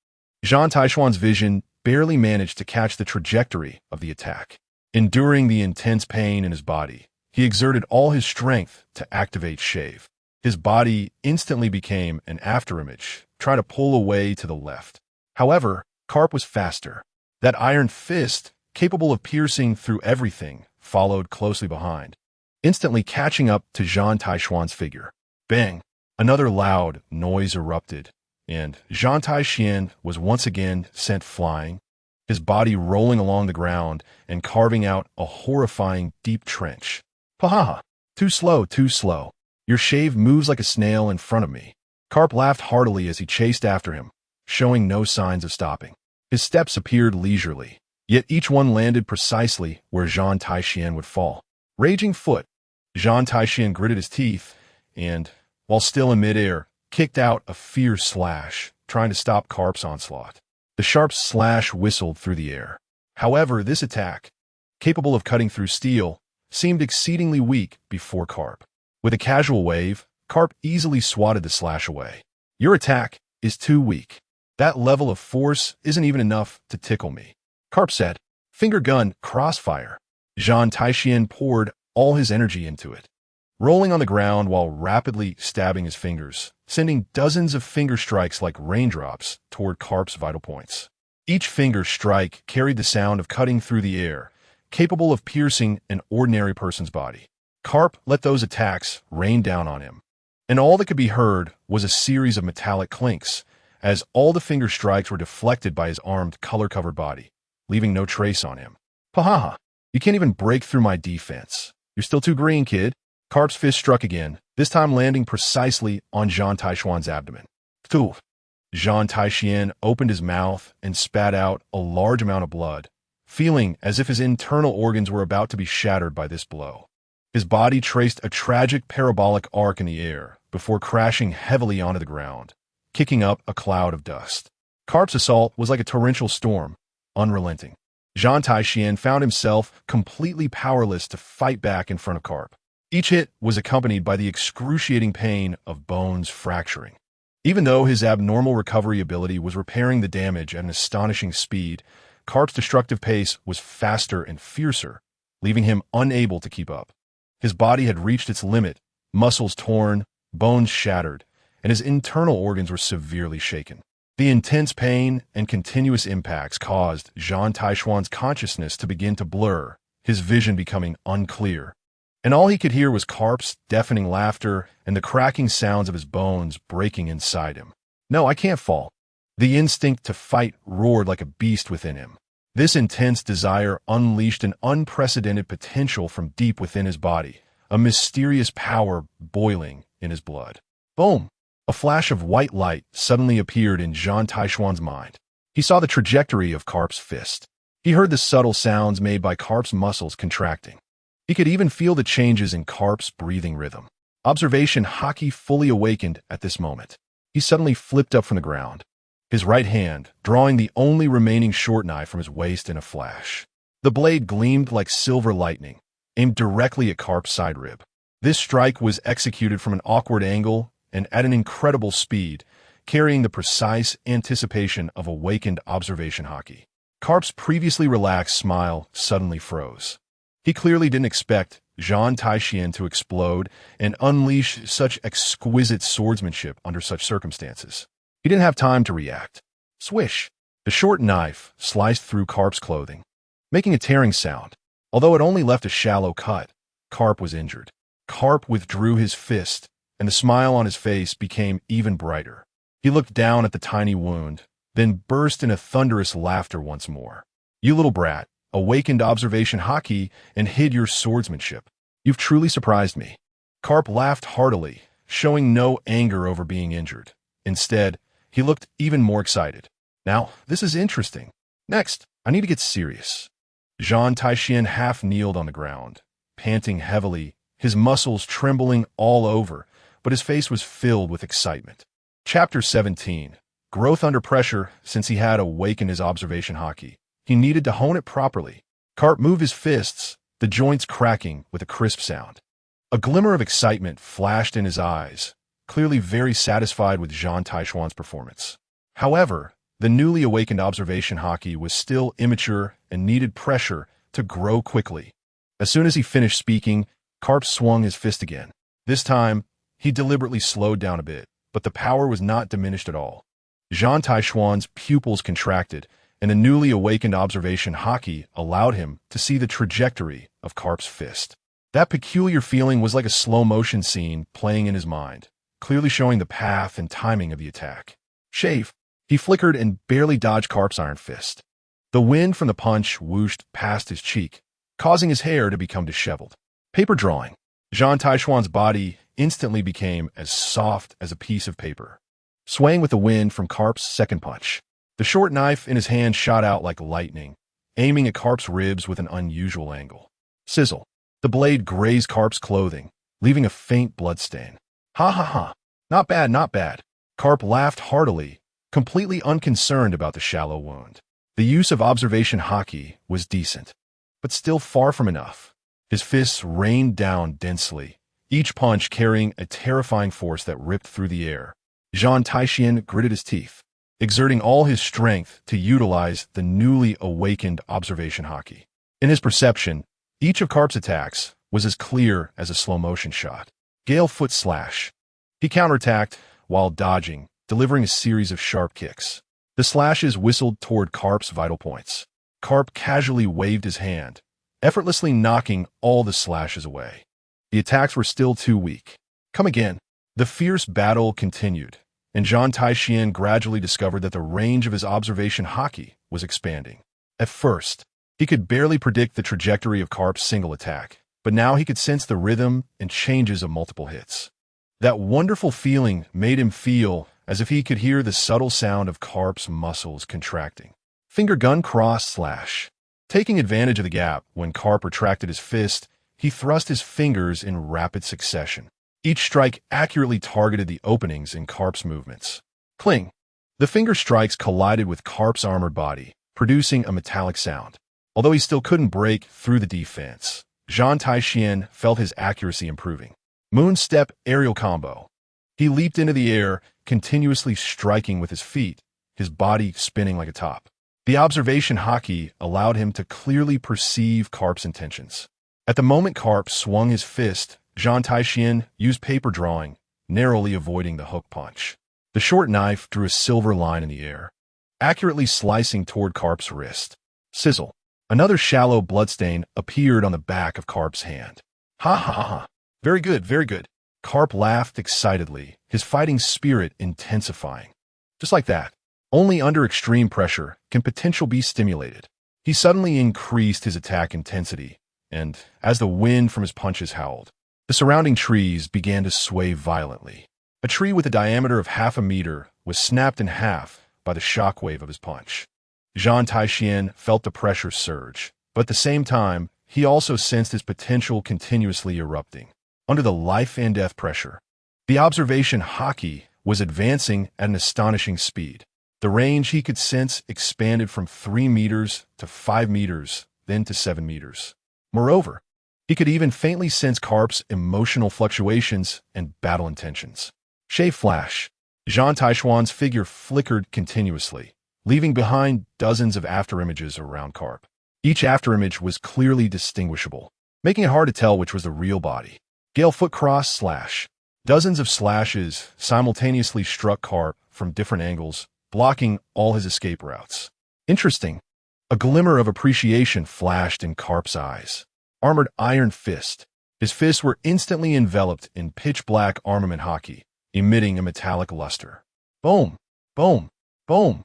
Zhan Tai Xuan's vision barely managed to catch the trajectory of the attack. Enduring the intense pain in his body, he exerted all his strength to activate shave. His body instantly became an afterimage, trying to pull away to the left. However, Karp was faster. That iron fist, capable of piercing through everything, followed closely behind, instantly catching up to Zhan Tai Xuan's figure. Bang! Another loud noise erupted, and Zhan Tai Xuan was once again sent flying, his body rolling along the ground and carving out a horrifying deep trench. Pahaha! Too slow, too slow. Your shave moves like a snail in front of me. Karp laughed heartily as he chased after him, showing no signs of stopping. His steps appeared leisurely, yet each one landed precisely where Zhan Tai Xuan would fall. Raging foot. Zhan Tai Xuan gritted his teeth and, while still in midair, kicked out a fierce slash, trying to stop Karp's onslaught. The sharp slash whistled through the air. However, this attack, capable of cutting through steel, seemed exceedingly weak before Karp. With a casual wave, Karp easily swatted the slash away. Your attack is too weak. That level of force isn't even enough to tickle me, Karp said. Finger gun crossfire. Zhan Tai Xuan poured all his energy into it, rolling on the ground while rapidly stabbing his fingers, sending dozens of finger strikes like raindrops toward Karp's vital points. Each finger strike carried the sound of cutting through the air, capable of piercing an ordinary person's body. Karp let those attacks rain down on him, and all that could be heard was a series of metallic clinks, as all the finger strikes were deflected by his armed, color-covered body, leaving no trace on him. Pahaha! You can't even break through my defense. You're still too green, kid. Karp's fist struck again, this time landing precisely on Zhan Tai Xuan's abdomen. Phew! Zhan Tai Xuan opened his mouth and spat out a large amount of blood, feeling as if his internal organs were about to be shattered by this blow. His body traced a tragic parabolic arc in the air before crashing heavily onto the ground, kicking up a cloud of dust. Karp's assault was like a torrential storm, unrelenting. Zhan Tai Xuan found himself completely powerless to fight back in front of Karp. Each hit was accompanied by the excruciating pain of bones fracturing. Even though his abnormal recovery ability was repairing the damage at an astonishing speed, Karp's destructive pace was faster and fiercer, leaving him unable to keep up. His body had reached its limit, muscles torn, bones shattered, and his internal organs were severely shaken. The intense pain and continuous impacts caused Zhan Tai Xuan's consciousness to begin to blur, his vision becoming unclear. And all he could hear was Karp's deafening laughter and the cracking sounds of his bones breaking inside him. "No, I can't fall." The instinct to fight roared like a beast within him. This intense desire unleashed an unprecedented potential from deep within his body, a mysterious power boiling in his blood. Boom! A flash of white light suddenly appeared in Zhan Tai Xuan's mind. He saw the trajectory of Karp's fist. He heard the subtle sounds made by Karp's muscles contracting. He could even feel the changes in Karp's breathing rhythm. Observation Haki fully awakened at this moment. He suddenly flipped up from the ground, his right hand drawing the only remaining short knife from his waist in a flash. The blade gleamed like silver lightning, aimed directly at Karp's side rib. This strike was executed from an awkward angle and at an incredible speed, carrying the precise anticipation of awakened observation Haki. Karp's previously relaxed smile suddenly froze. He clearly didn't expect Zhan Tai Xuan to explode and unleash such exquisite swordsmanship under such circumstances. He didn't have time to react. Swish! The short knife sliced through Karp's clothing, making a tearing sound. Although it only left a shallow cut, Karp was injured. Karp withdrew his fist, and the smile on his face became even brighter. He looked down at the tiny wound, then burst into thunderous laughter once more. "You little brat, awakened observation Haki and hid your swordsmanship. You've truly surprised me." Karp laughed heartily, showing no anger over being injured. Instead, he looked even more excited. "Now, this is interesting. Next, I need to get serious." Zhan Tai Xuan half kneeled on the ground, panting heavily, his muscles trembling all over, but his face was filled with excitement. Chapter 17. Growth under pressure. Since he had awakened his observation Haki, he needed to hone it properly. Karp moved his fists, the joints cracking with a crisp sound. A glimmer of excitement flashed in his eyes, clearly very satisfied with Zhan Tai Xuan's performance. However, the newly awakened observation Haki was still immature and needed pressure to grow quickly. As soon as he finished speaking, Karp swung his fist again. This time, he deliberately slowed down a bit, but the power was not diminished at all. Zhan Tai Xuan's pupils contracted, and the newly awakened observation Haki allowed him to see the trajectory of Karp's fist. That peculiar feeling was like a slow-motion scene playing in his mind, clearly showing the path and timing of the attack. Shave! He flickered and barely dodged Karp's iron fist. The wind from the punch whooshed past his cheek, causing his hair to become disheveled. Paper drawing. Zhan Tai Xuan's body instantly became as soft as a piece of paper, swaying with the wind from Karp's second punch. The short knife in his hand shot out like lightning, aiming at Karp's ribs with an unusual angle. Sizzle. The blade grazed Karp's clothing, leaving a faint bloodstain. "Ha ha ha. Not bad, not bad." Karp laughed heartily, completely unconcerned about the shallow wound. The use of observation Haki was decent, but still far from enough. His fists rained down densely, each punch carrying a terrifying force that ripped through the air. Zhan Tai Xuan gritted his teeth, exerting all his strength to utilize the newly awakened observation Haki. In his perception, each of Karp's attacks was as clear as a slow-motion shot. Gale foot slash. He counterattacked while dodging, delivering a series of sharp kicks. The slashes whistled toward Karp's vital points. Karp casually waved his hand, effortlessly knocking all the slashes away. The attacks were still too weak. Come again. The fierce battle continued, and Zhan Tai Xuan gradually discovered that the range of his observation Haki was expanding. At first, he could barely predict the trajectory of Karp's single attack, but now he could sense the rhythm and changes of multiple hits. That wonderful feeling made him feel as if he could hear the subtle sound of Karp's muscles contracting. Finger gun cross slash. Taking advantage of the gap when Karp retracted his fist, he thrust his fingers in rapid succession. Each strike accurately targeted the openings in Karp's movements. Cling! The finger strikes collided with Karp's armored body, producing a metallic sound. Although he still couldn't break through the defense, Zhan Tai Xuan felt his accuracy improving. Moon step aerial combo. He leaped into the air, continuously striking with his feet, his body spinning like a top. The observation haki allowed him to clearly perceive Karp's intentions. At the moment Karp swung his fist, Zhan Tai Xuan used paper drawing, narrowly avoiding the hook punch. The short knife drew a silver line in the air, accurately slicing toward Karp's wrist. Sizzle. Another shallow bloodstain appeared on the back of Karp's hand. Ha ha ha ha. Very good, very good. Karp laughed excitedly, his fighting spirit intensifying. Just like that. Only under extreme pressure can potential be stimulated. He suddenly increased his attack intensity, and as the wind from his punches howled, the surrounding trees began to sway violently. A tree with a diameter of half a meter was snapped in half by the shockwave of his punch. Zhan Tai Xuan felt the pressure surge, but at the same time, he also sensed his potential continuously erupting. Under the life-and-death pressure, the observation haki was advancing at an astonishing speed. The range he could sense expanded from 3 meters to 5 meters, then to 7 meters. Moreover, he could even faintly sense Karp's emotional fluctuations and battle intentions. Shave flash. Zhan Tai Xuan's figure flickered continuously, leaving behind dozens of afterimages around Karp. Each afterimage was clearly distinguishable, making it hard to tell which was the real body. Gale foot cross slash. Dozens of slashes simultaneously struck Karp from different angles, blocking all his escape routes. Interesting. A glimmer of appreciation flashed in Karp's eyes. Armored Iron Fist. His fists were instantly enveloped in pitch-black armament haki, emitting a metallic luster. Boom! Boom! Boom!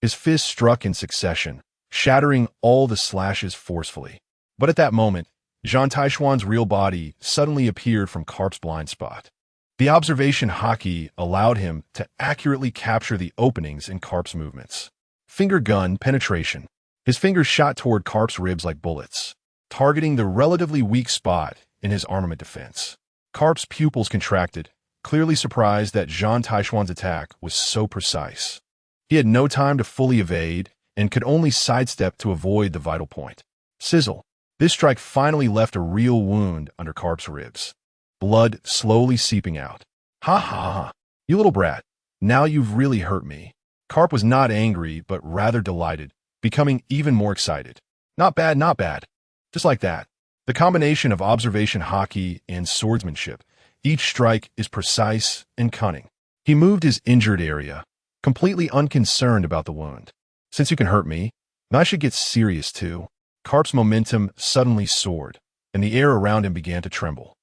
His fists struck in succession, shattering all the slashes forcefully. But at that moment, Zhan Tai Xuan's real body suddenly appeared from Karp's blind spot. The observation haki allowed him to accurately capture the openings in Karp's movements. Finger gun penetration. His fingers shot toward Karp's ribs like bullets, targeting the relatively weak spot in his armament defense. Karp's pupils contracted, clearly surprised that Zhan Tai Xuan's attack was so precise. He had no time to fully evade and could only sidestep to avoid the vital point. Sizzle. This strike finally left a real wound under Karp's ribs, blood slowly seeping out. Ha ha ha. You little brat. Now you've really hurt me. Karp was not angry, but rather delighted, becoming even more excited. Not bad, not bad. Just like that. The combination of observation haki and swordsmanship, each strike is precise and cunning. He moved his injured area, completely unconcerned about the wound. Since you can hurt me, I should get serious too. Karp's momentum suddenly soared, and the air around him began to tremble.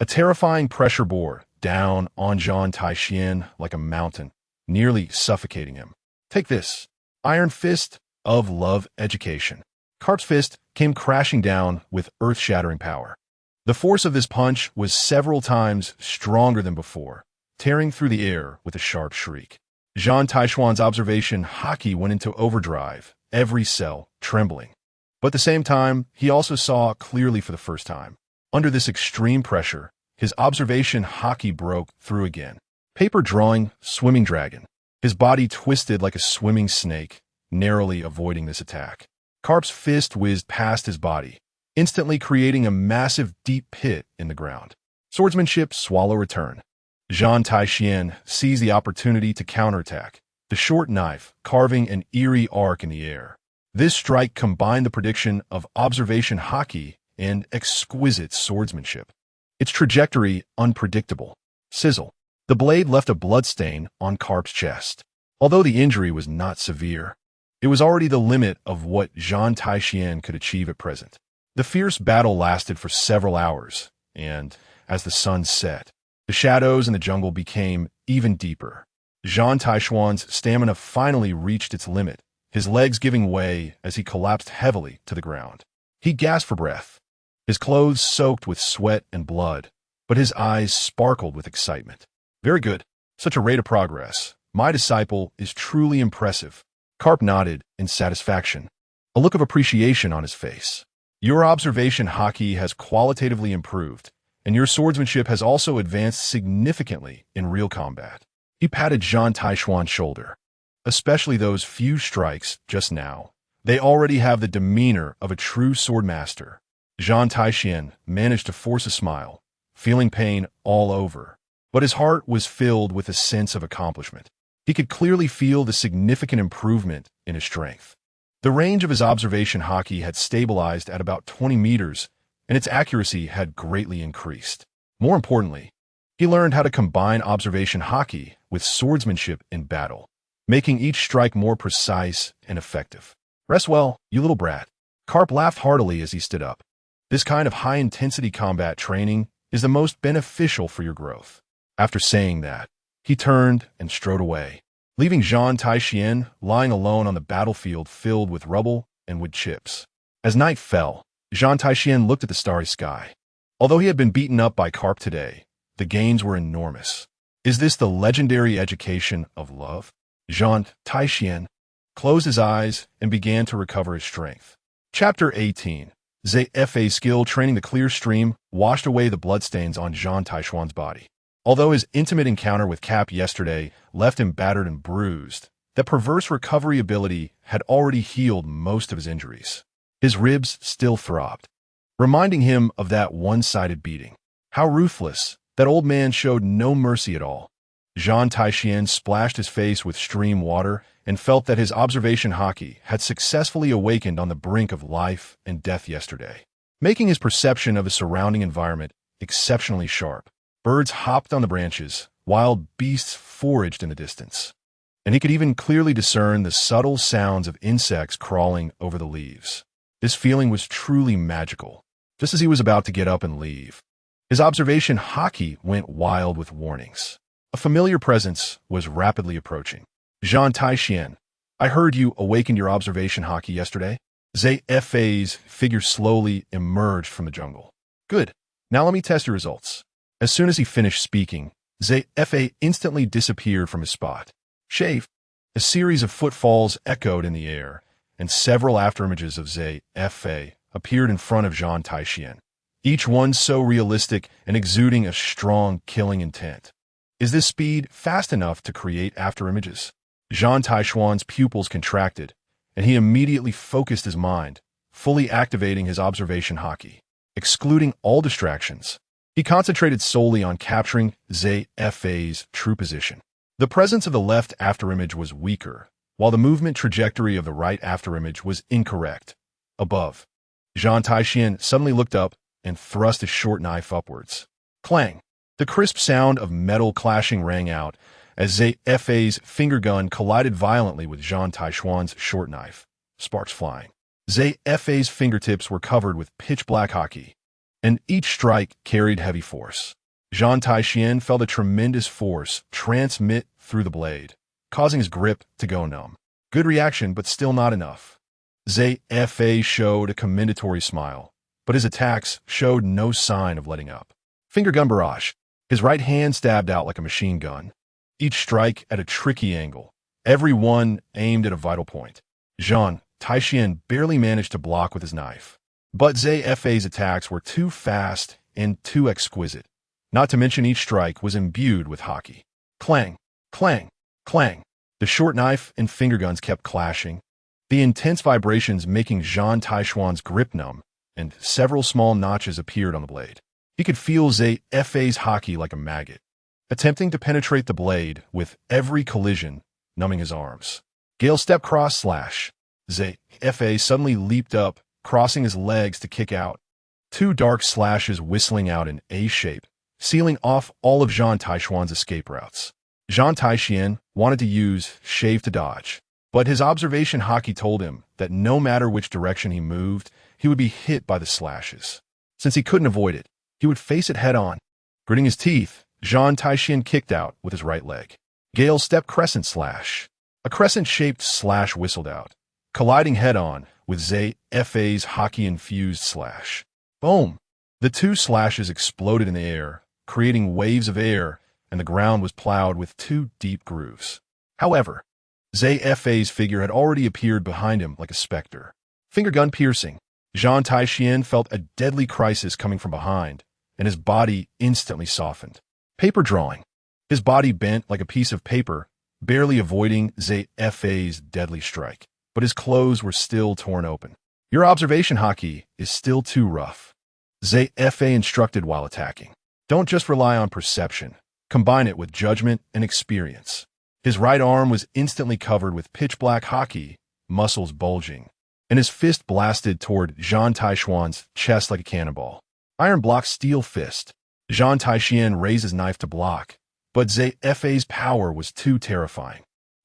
A terrifying pressure bore down on Zhan Tai Xuan like a mountain, nearly suffocating him. Take this. Iron Fist of Love Education. Karp's fist came crashing down with earth-shattering power. The force of this punch was several times stronger than before, tearing through the air with a sharp shriek. Zhan Tai Xuan's observation haki went into overdrive, every cell trembling. But at the same time, he also saw clearly for the first time. Under this extreme pressure, his observation haki broke through again. Paper drawing, swimming dragon. His body twisted like a swimming snake, narrowly avoiding this attack. Karp's fist whizzed past his body, instantly creating a massive deep pit in the ground. Swordsmanship, swallow return. Zhan Tai Xuan seized the opportunity to counterattack, the short knife carving an eerie arc in the air. This strike combined the prediction of observation haki and exquisite swordsmanship. Its trajectory unpredictable. Sizzle. The blade left a bloodstain on Karp's chest. Although the injury was not severe, it was already the limit of what Zhan Tai Xuan could achieve at present. The fierce battle lasted for several hours, and as the sun set, the shadows in the jungle became even deeper. Zhan Tai Xuan's stamina finally reached its limit, his legs giving way as he collapsed heavily to the ground. He gasped for breath, his clothes soaked with sweat and blood, but his eyes sparkled with excitement. Very good. Such a rate of progress. My disciple is truly impressive. Karp nodded in satisfaction, a look of appreciation on his face. Your observation haki has qualitatively improved, and your swordsmanship has also advanced significantly in real combat. He patted Zhan Tai Xuan's shoulder. Especially those few strikes just now. They already have the demeanor of a true swordmaster. Zhan Tai Xuan managed to force a smile, feeling pain all over, but his heart was filled with a sense of accomplishment. He could clearly feel the significant improvement in his strength. The range of his observation haki had stabilized at about 20 meters, and its accuracy had greatly increased. More importantly, he learned how to combine observation haki with swordsmanship in battle, making each strike more precise and effective. Rest well, you little brat. Karp laughed heartily as he stood up. This kind of high-intensity combat training is the most beneficial for your growth. After saying that, he turned and strode away, leaving Zhan Tai Xuan lying alone on the battlefield filled with rubble and wood chips. As night fell, Zhan Tai Xuan looked at the starry sky. Although he had been beaten up by Karp today, the gains were enormous. Is this the legendary education of love? Zhan Tai Xuan closed his eyes and began to recover his strength. Chapter 18. ZFA's skill training. The clear stream washed away the bloodstains on Zhan Tai Xuan's body. Although his intimate encounter with Cap yesterday left him battered and bruised, that perverse recovery ability had already healed most of his injuries. His ribs still throbbed, reminding him of that one-sided beating. How ruthless! That old man showed no mercy at all. Zhan Tai Xuan splashed his face with stream water and felt that his observation haki had successfully awakened on the brink of life and death yesterday, making his perception of his surrounding environment exceptionally sharp. Birds hopped on the branches, wild beasts foraged in the distance, and he could even clearly discern the subtle sounds of insects crawling over the leaves. This feeling was truly magical. Just as he was about to get up and leave, his observation haki went wild with warnings. A familiar presence was rapidly approaching. Zhan Tai Xuan, I heard you awakened your observation haki yesterday. ZFA's figure slowly emerged from the jungle. Good. Now let me test your results. As soon as he finished speaking, ZFA instantly disappeared from his spot. Shave. A series of footfalls echoed in the air, and several afterimages of ZFA appeared in front of Zhan Tai Xuan, each one so realistic and exuding a strong killing intent. Is this speed fast enough to create afterimages? Zhan Tai Xuan's pupils contracted, and he immediately focused his mind, fully activating his observation haki. Excluding all distractions, he concentrated solely on capturing ZFA's true position. The presence of the left afterimage was weaker, while the movement trajectory of the right afterimage was incorrect. Above, Zhan Tai Xuan suddenly looked up and thrust his short knife upwards. Clang! The crisp sound of metal clashing rang out as ZFA's finger gun collided violently with Zhan Tai Xuan's short knife, sparks flying. ZFA's fingertips were covered with pitch-black haki, and each strike carried heavy force. Zhan Tai Xuan felt a tremendous force transmit through the blade, causing his grip to go numb. Good reaction, but still not enough. ZFA showed a commendatory smile, but his attacks showed no sign of letting up. Finger gun barrage. His right hand stabbed out like a machine gun, each strike at a tricky angle, every one aimed at a vital point. Zhan Tai Xuan barely managed to block with his knife, but ZFA's attacks were too fast and too exquisite, not to mention each strike was imbued with haki. Clang, clang, clang. The short knife and finger guns kept clashing, the intense vibrations making Zhan Tai Xuan's grip numb, and several small notches appeared on the blade. He could feel ZFA's haki like a maggot, attempting to penetrate the blade with every collision, numbing his arms. Gale step cross slash. ZFA suddenly leaped up, crossing his legs to kick out. Two dark slashes whistling out in A shape, sealing off all of Zhan Tai Xuan's escape routes. Zhan Tai Xuan wanted to use shave to dodge, but his observation haki told him that no matter which direction he moved, he would be hit by the slashes. Since he couldn't avoid it, he would face it head-on. Gritting his teeth, Zhan Tai Xuan kicked out with his right leg. Gale step crescent slash. A crescent-shaped slash whistled out, colliding head-on with ZFA's haki-infused slash. Boom! The two slashes exploded in the air, creating waves of air, and the ground was plowed with two deep grooves. However, ZFA's figure had already appeared behind him like a specter. Finger gun piercing. Zhan Tai Xuan felt a deadly crisis coming from behind, and his body instantly softened. Paper drawing. His body bent like a piece of paper, barely avoiding ZFA's deadly strike, but his clothes were still torn open. Your observation haki is still too rough. ZFA instructed while attacking. Don't just rely on perception. Combine it with judgment and experience. His right arm was instantly covered with pitch-black haki, muscles bulging, and his fist blasted toward Zhan Tai Xuan's chest like a cannonball. Iron block steel fist. Zhan Tai Xuan raised his knife to block, but Zfa's power was too terrifying.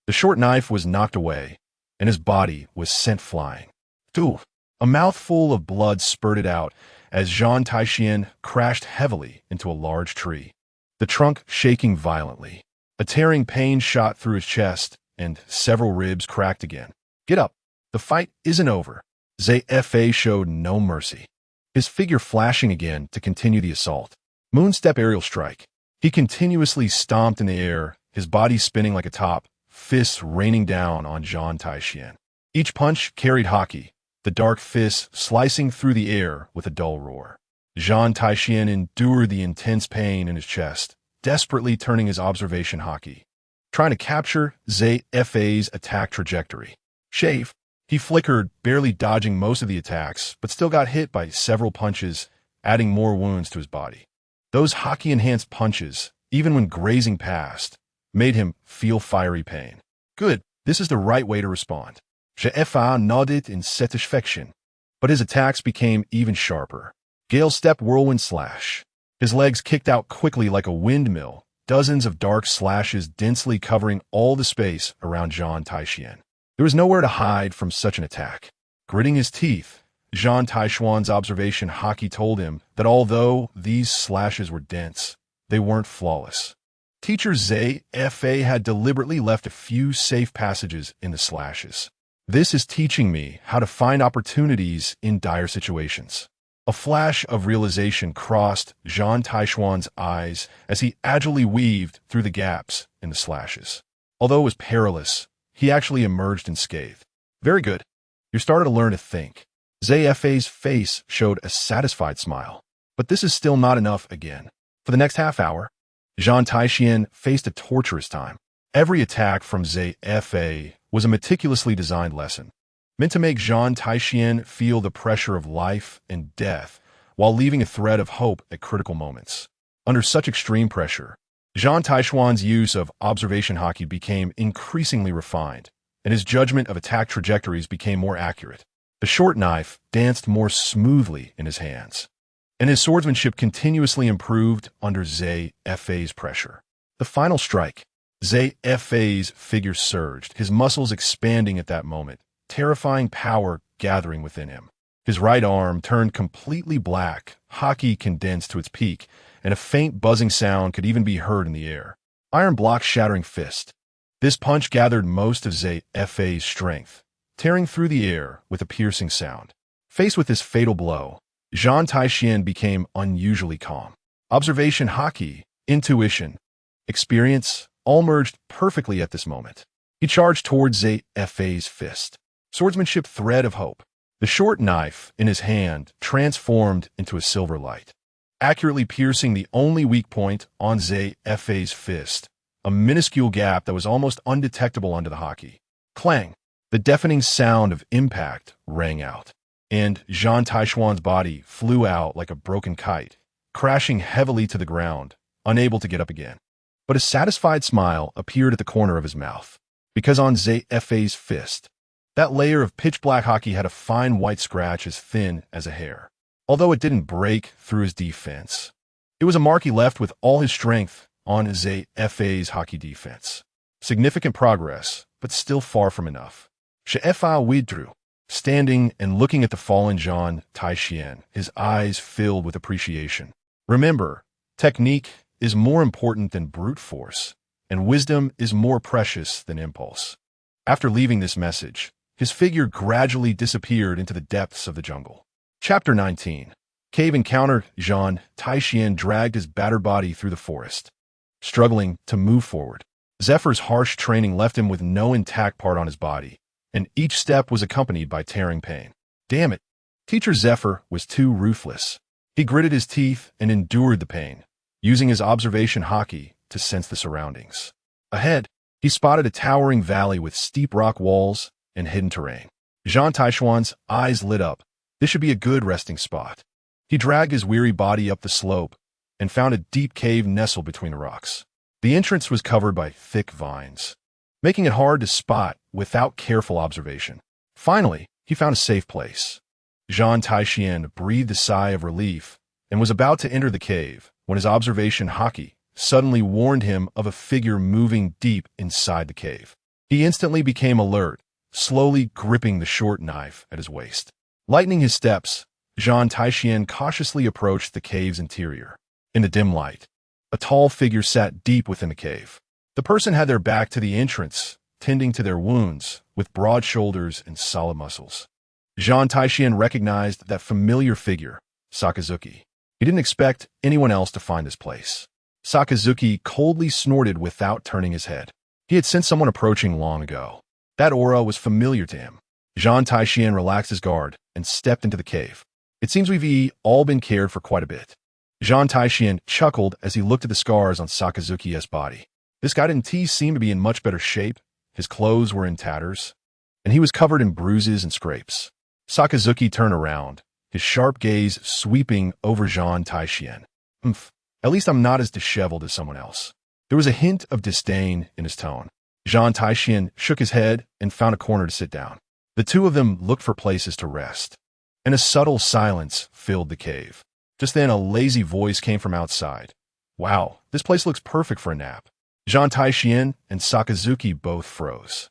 The short knife was knocked away, and his body was sent flying. Two. A mouthful of blood spurted out as Zhan Tai Xuan crashed heavily into a large tree, the trunk shaking violently. A tearing pain shot through his chest, and several ribs cracked again. Get up. The fight isn't over. Zfa showed no mercy, his figure flashing again to continue the assault. Moonstep aerial strike. He continuously stomped in the air, his body spinning like a top, fists raining down on Zhan Tai Xuan. Each punch carried haki, the dark fists slicing through the air with a dull roar. Zhan Tai Xuan endured the intense pain in his chest, desperately turning his observation haki, trying to capture Zfa's attack trajectory. Shave. He flickered, barely dodging most of the attacks, but still got hit by several punches, adding more wounds to his body. Those haki-enhanced punches, even when grazing past, made him feel fiery pain. Good, this is the right way to respond. Zfa nodded in satisfaction, but his attacks became even sharper. Gale Step Whirlwind Slash. His legs kicked out quickly like a windmill, dozens of dark slashes densely covering all the space around Zhan Tai Xuan. There was nowhere to hide from such an attack. Gritting his teeth, Zhan Tai Xuan's observation haki told him that although these slashes were dense, they weren't flawless. Teacher Zfa had deliberately left a few safe passages in the slashes. This is teaching me how to find opportunities in dire situations. A flash of realization crossed Zhan Tai Xuan's eyes as he agilely weaved through the gaps in the slashes. Although it was perilous, he actually emerged unscathed. Very good. You're starting to learn to think. Zfa's face showed a satisfied smile. But this is still not enough again. For the next half hour, Zhan Tai Xuan faced a torturous time. Every attack from Zfa was a meticulously designed lesson, meant to make Zhan Tai Xuan feel the pressure of life and death while leaving a thread of hope at critical moments. Under such extreme pressure, Zhan Tai Xuan's use of observation haki became increasingly refined, and his judgment of attack trajectories became more accurate. The short knife danced more smoothly in his hands, and his swordsmanship continuously improved under Zfa's pressure. The final strike. Zfa's figure surged, his muscles expanding at that moment, terrifying power gathering within him. His right arm turned completely black, haki condensed to its peak, and a faint buzzing sound could even be heard in the air. Iron block shattering fist. This punch gathered most of Zfa's strength, tearing through the air with a piercing sound. Faced with this fatal blow, Zhan Tai Xuan became unusually calm. Observation haki, intuition, experience, all merged perfectly at this moment. He charged towards Zfa's fist. Swordsmanship thread of hope. The short knife in his hand transformed into a silver light, accurately piercing the only weak point on Zfa's fist, a minuscule gap that was almost undetectable under the haki. Clang! The deafening sound of impact rang out, and Zhan Tai Xuan's body flew out like a broken kite, crashing heavily to the ground, unable to get up again. But a satisfied smile appeared at the corner of his mouth, because on Zfa's fist, that layer of pitch-black haki had a fine white scratch as thin as a hair. Although it didn't break through his defense, it was a mark he left with all his strength on Zfa's haki defense. Significant progress, but still far from enough. Zfa withdrew, standing and looking at the fallen Zhan Tai Xuan, his eyes filled with appreciation. Remember, technique is more important than brute force, and wisdom is more precious than impulse. After leaving this message, his figure gradually disappeared into the depths of the jungle. Chapter 19. Cave encounter. Zhan Tai Xuan dragged his battered body through the forest, struggling to move forward. Zephyr's harsh training left him with no intact part on his body, and each step was accompanied by tearing pain. Damn it! Teacher Zephyr was too ruthless. He gritted his teeth and endured the pain, using his observation haki to sense the surroundings. Ahead, he spotted a towering valley with steep rock walls and hidden terrain. Zhan Tai Xuan's eyes lit up. This should be a good resting spot. He dragged his weary body up the slope and found a deep cave nestled between the rocks. The entrance was covered by thick vines, making it hard to spot without careful observation. Finally, He found a safe place. Zhan Tai Xuan breathed a sigh of relief and was about to enter the cave when his observation Haki suddenly warned him of a figure moving deep inside the cave. He instantly became alert, slowly gripping the short knife at his waist. Lightening his steps, Zhan Tai Xuan cautiously approached the cave's interior. In the dim light, a tall figure sat deep within the cave. The person had their back to the entrance, tending to their wounds, with broad shoulders and solid muscles. Zhan Tai Xuan recognized that familiar figure, Sakazuki. He didn't expect anyone else to find this place. Sakazuki coldly snorted without turning his head. He had sensed someone approaching long ago. That aura was familiar to him. Zhan Tai Xuan relaxed his guard and stepped into the cave. It seems we've all been cared for quite a bit. Zhan Tai Xuan chuckled as he looked at the scars on Sakazuki's body. This guy didn't seem to be in much better shape. His clothes were in tatters, and he was covered in bruises and scrapes. Sakazuki turned around, his sharp gaze sweeping over Zhan Tai Xuan. At least I'm not as disheveled as someone else. There was a hint of disdain in his tone. Zhan Tai Xuan shook his head and found a corner to sit down. The two of them looked for places to rest, and a subtle silence filled the cave. Just then, a lazy voice came from outside. Wow, this place looks perfect for a nap. Zhan Tai Xuan and Sakazuki both froze.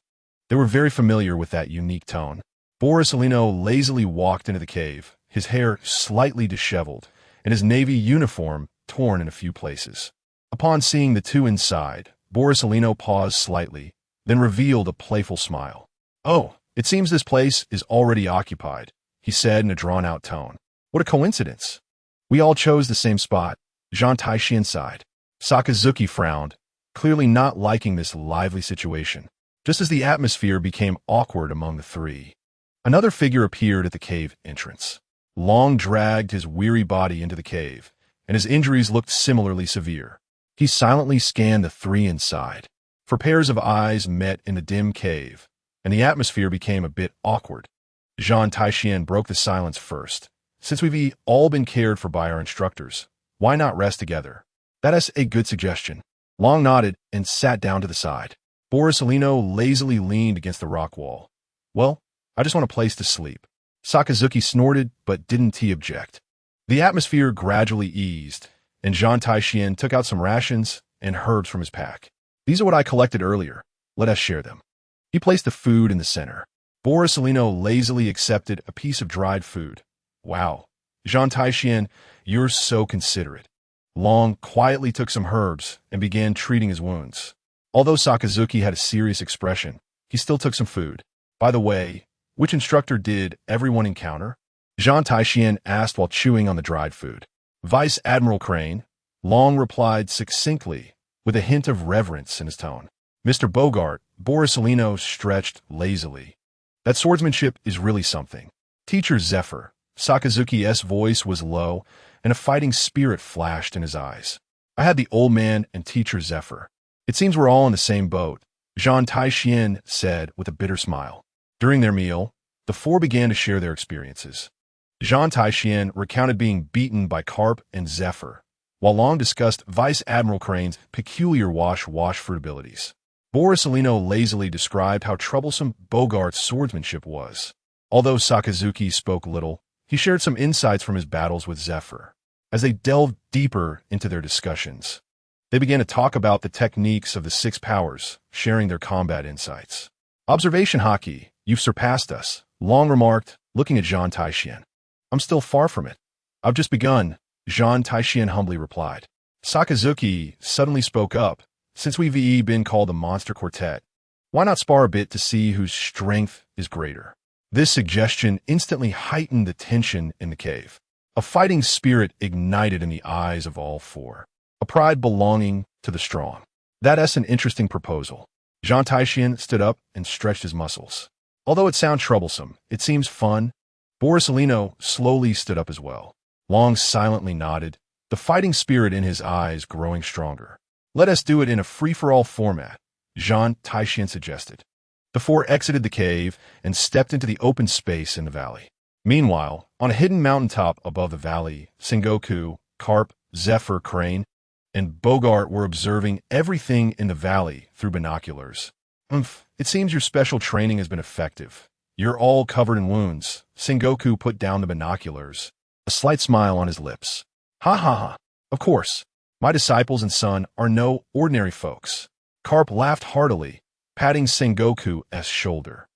They were very familiar with that unique tone. Borisolino lazily walked into the cave, his hair slightly disheveled, and his navy uniform torn in a few places. Upon seeing the two inside, Borisolino paused slightly, then revealed a playful smile. Oh, it seems this place is already occupied, he said in a drawn-out tone. What a coincidence. We all chose the same spot. Zhan Tai Xuan sighed. Sakazuki frowned, clearly not liking this lively situation. Just as the atmosphere became awkward among the three, another figure appeared at the cave entrance. Long dragged his weary body into the cave, and his injuries looked similarly severe. He silently scanned the three inside. For pairs of eyes met in the dim cave, and the atmosphere became a bit awkward. Zhan Tai Xuan broke the silence first. Since we've all been cared for by our instructors, why not rest together? That is a good suggestion. Long nodded and sat down to the side. Borisolino lazily leaned against the rock wall. Well, I just want a place to sleep. Sakazuki snorted, but didn't object. The atmosphere gradually eased, and Zhan Tai Xuan took out some rations and herbs from his pack. These are what I collected earlier. Let us share them. He placed the food in the center. Borisolino lazily accepted a piece of dried food. Wow, Zhan Tai Xuan, you're so considerate. Long quietly took some herbs and began treating his wounds. Although Sakazuki had a serious expression, he still took some food. By the way, which instructor did everyone encounter? Zhan Tai Xuan asked while chewing on the dried food. Vice Admiral Crane. Long replied succinctly, with a hint of reverence in his tone. Mr. Bogart. Borisolino stretched lazily. That swordsmanship is really something. Teacher Zephyr. Sakazuki's voice was low, and a fighting spirit flashed in his eyes. I had the old man and Teacher Zephyr. It seems we're all in the same boat, Zhan Tai Xuan said with a bitter smile. During their meal, the four began to share their experiences. Zhan Tai Xuan recounted being beaten by Karp and Zephyr, while Long discussed Vice Admiral Crane's peculiar wash-fruit abilities. Borisolino lazily described how troublesome Bogart's swordsmanship was. Although Sakazuki spoke little, he shared some insights from his battles with Zephyr. As they delved deeper into their discussions, they began to talk about the techniques of the Six Powers, sharing their combat insights. Observation Haki, you've surpassed us, Long remarked, looking at Zhan Tai Xuan. I'm still far from it. I've just begun, Zhan Tai Xuan humbly replied. Sakazuki suddenly spoke up. Since we've been called the Monster Quartet, why not spar a bit to see whose strength is greater? This suggestion instantly heightened the tension in the cave. A fighting spirit ignited in the eyes of all four, a pride belonging to the strong. That's an interesting proposal. Zhan Tai Xuan stood up and stretched his muscles. Although it sounds troublesome, it seems fun. Borisolino slowly stood up as well. Long silently nodded, the fighting spirit in his eyes growing stronger. Let us do it in a free-for-all format, Zhan Tai Xuan suggested. The four exited the cave and stepped into the open space in the valley. Meanwhile, on a hidden mountaintop above the valley, Sengoku, Karp, Zephyr, Crane, and Bogart were observing everything in the valley through binoculars. It seems your special training has been effective, You're all covered in wounds. Sengoku put down the binoculars, a slight smile on his lips. Ha ha ha. Of course, my disciples and son are no ordinary folks. Karp laughed heartily, patting Sengoku's shoulder.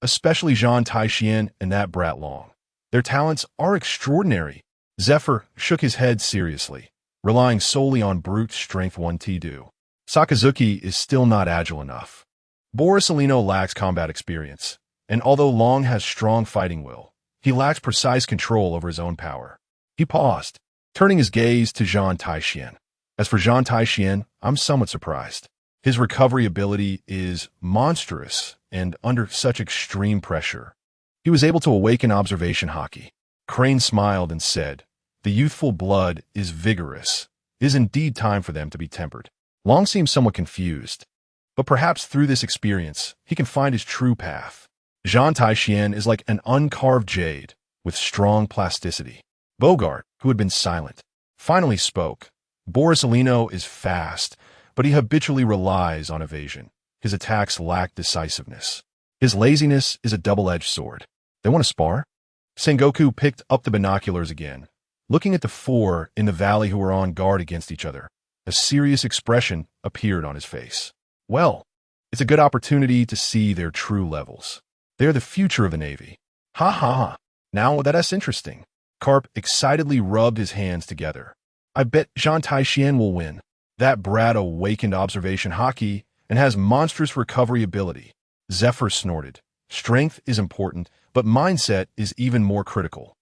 Especially Zhan Tai Xuan and that brat Long. Their talents are extraordinary. Zephyr shook his head seriously, relying solely on brute strength 1T2. Sakazuki is still not agile enough. Borsalino lacks combat experience, and although Long has strong fighting will, he lacks precise control over his own power. He paused, turning his gaze to Zhan Tai Xuan. As for Zhan Tai Xuan, I'm somewhat surprised. His recovery ability is monstrous, and under such extreme pressure, he was able to awaken observation haki. Crane smiled and said, "The youthful blood is vigorous. It is indeed time for them to be tempered." Long seemed somewhat confused, but perhaps through this experience, he can find his true path. Zhan Tai Xuan is like an uncarved jade, with strong plasticity. Bogart, who had been silent, finally spoke. Borsalino is fast, but he habitually relies on evasion. His attacks lack decisiveness. His laziness is a double-edged sword. They want to spar? Sengoku picked up the binoculars again, looking at the four in the valley who were on guard against each other. A serious expression appeared on his face. Well, it's a good opportunity to see their true levels. They're the future of the Navy. Ha ha ha. Now that's interesting. Karp excitedly rubbed his hands together. I bet Zhan Tai Xuan will win. That brat awakened observation haki and has monstrous recovery ability. Zephyr snorted. Strength is important, but mindset is even more critical.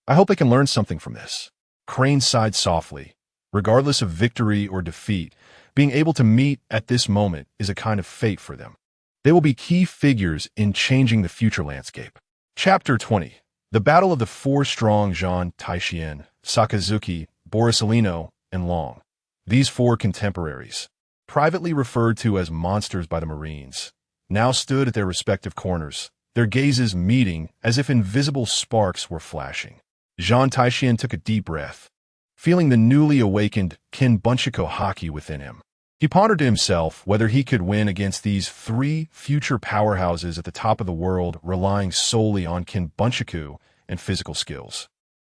I hope they can learn something from this. Crane sighed softly. Regardless of victory or defeat, being able to meet at this moment is a kind of fate for them. They will be key figures in changing the future landscape. Chapter 20. The Battle of the Four Strong Zhan Tai Xuan, Sakazuki, Borsalino, and Long. These four contemporaries, privately referred to as monsters by the Marines, now stood at their respective corners, their gazes meeting as if invisible sparks were flashing. Zhan Tai Xuan took a deep breath, feeling the newly awakened Kinbunchiko haki within him. He pondered to himself whether he could win against these three future powerhouses at the top of the world relying solely on Kinbunchiku and physical skills.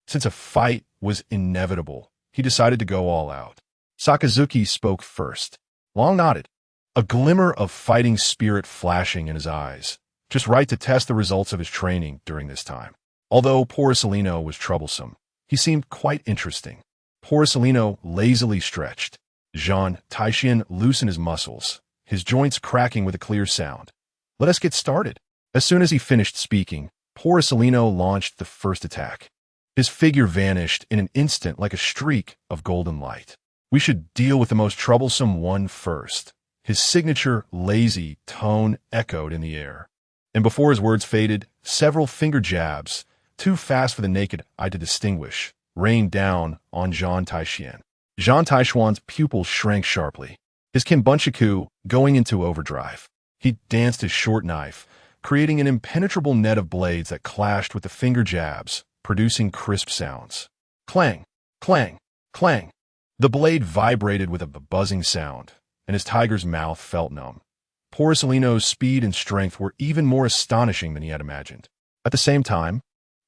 Since a fight was inevitable, he decided to go all out. Sakazuki spoke first. Long nodded, a glimmer of fighting spirit flashing in his eyes, just right to test the results of his training during this time. Although Borsalino was troublesome, he seemed quite interesting. Borsalino lazily stretched. Zhan Tai Xuan loosened his muscles, his joints cracking with a clear sound. Let us get started. As soon as he finished speaking, Borsalino launched the first attack. His figure vanished in an instant like a streak of golden light. We should deal with the most troublesome one first. His signature lazy tone echoed in the air. And before his words faded, several finger jabs, too fast for the naked eye to distinguish, rained down on Zhan Tai Xuan. Zhan Tai Xuan's pupils shrank sharply, his Kinbunchiku going into overdrive. He danced his short knife, creating an impenetrable net of blades that clashed with the finger jabs, producing crisp sounds. Clang, clang, clang. The blade vibrated with a buzzing sound, and his tiger's mouth felt numb. Borsalino's speed and strength were even more astonishing than he had imagined. At the same time,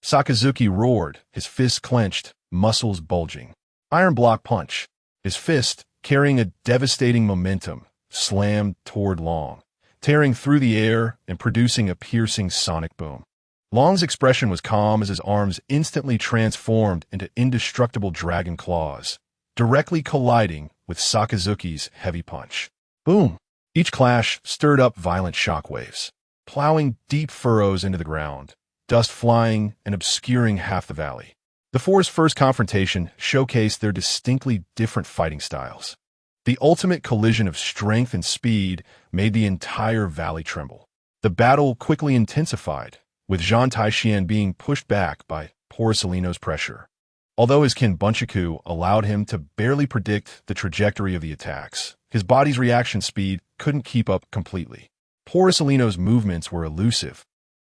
Sakazuki roared, his fists clenched, muscles bulging. Iron block punch. His fist, carrying a devastating momentum, slammed toward Long, tearing through the air and producing a piercing sonic boom. Long's expression was calm as his arms instantly transformed into indestructible dragon claws, directly colliding with Sakazuki's heavy punch. Boom! Each clash stirred up violent shockwaves, plowing deep furrows into the ground, dust flying and obscuring half the valley. The four's first confrontation showcased their distinctly different fighting styles. The ultimate collision of strength and speed made the entire valley tremble. The battle quickly intensified, with Zhan Tai Xuan being pushed back by Borsalino's pressure. Although his Kinbunchiku allowed him to barely predict the trajectory of the attacks, his body's reaction speed couldn't keep up completely. Borsalino's movements were elusive,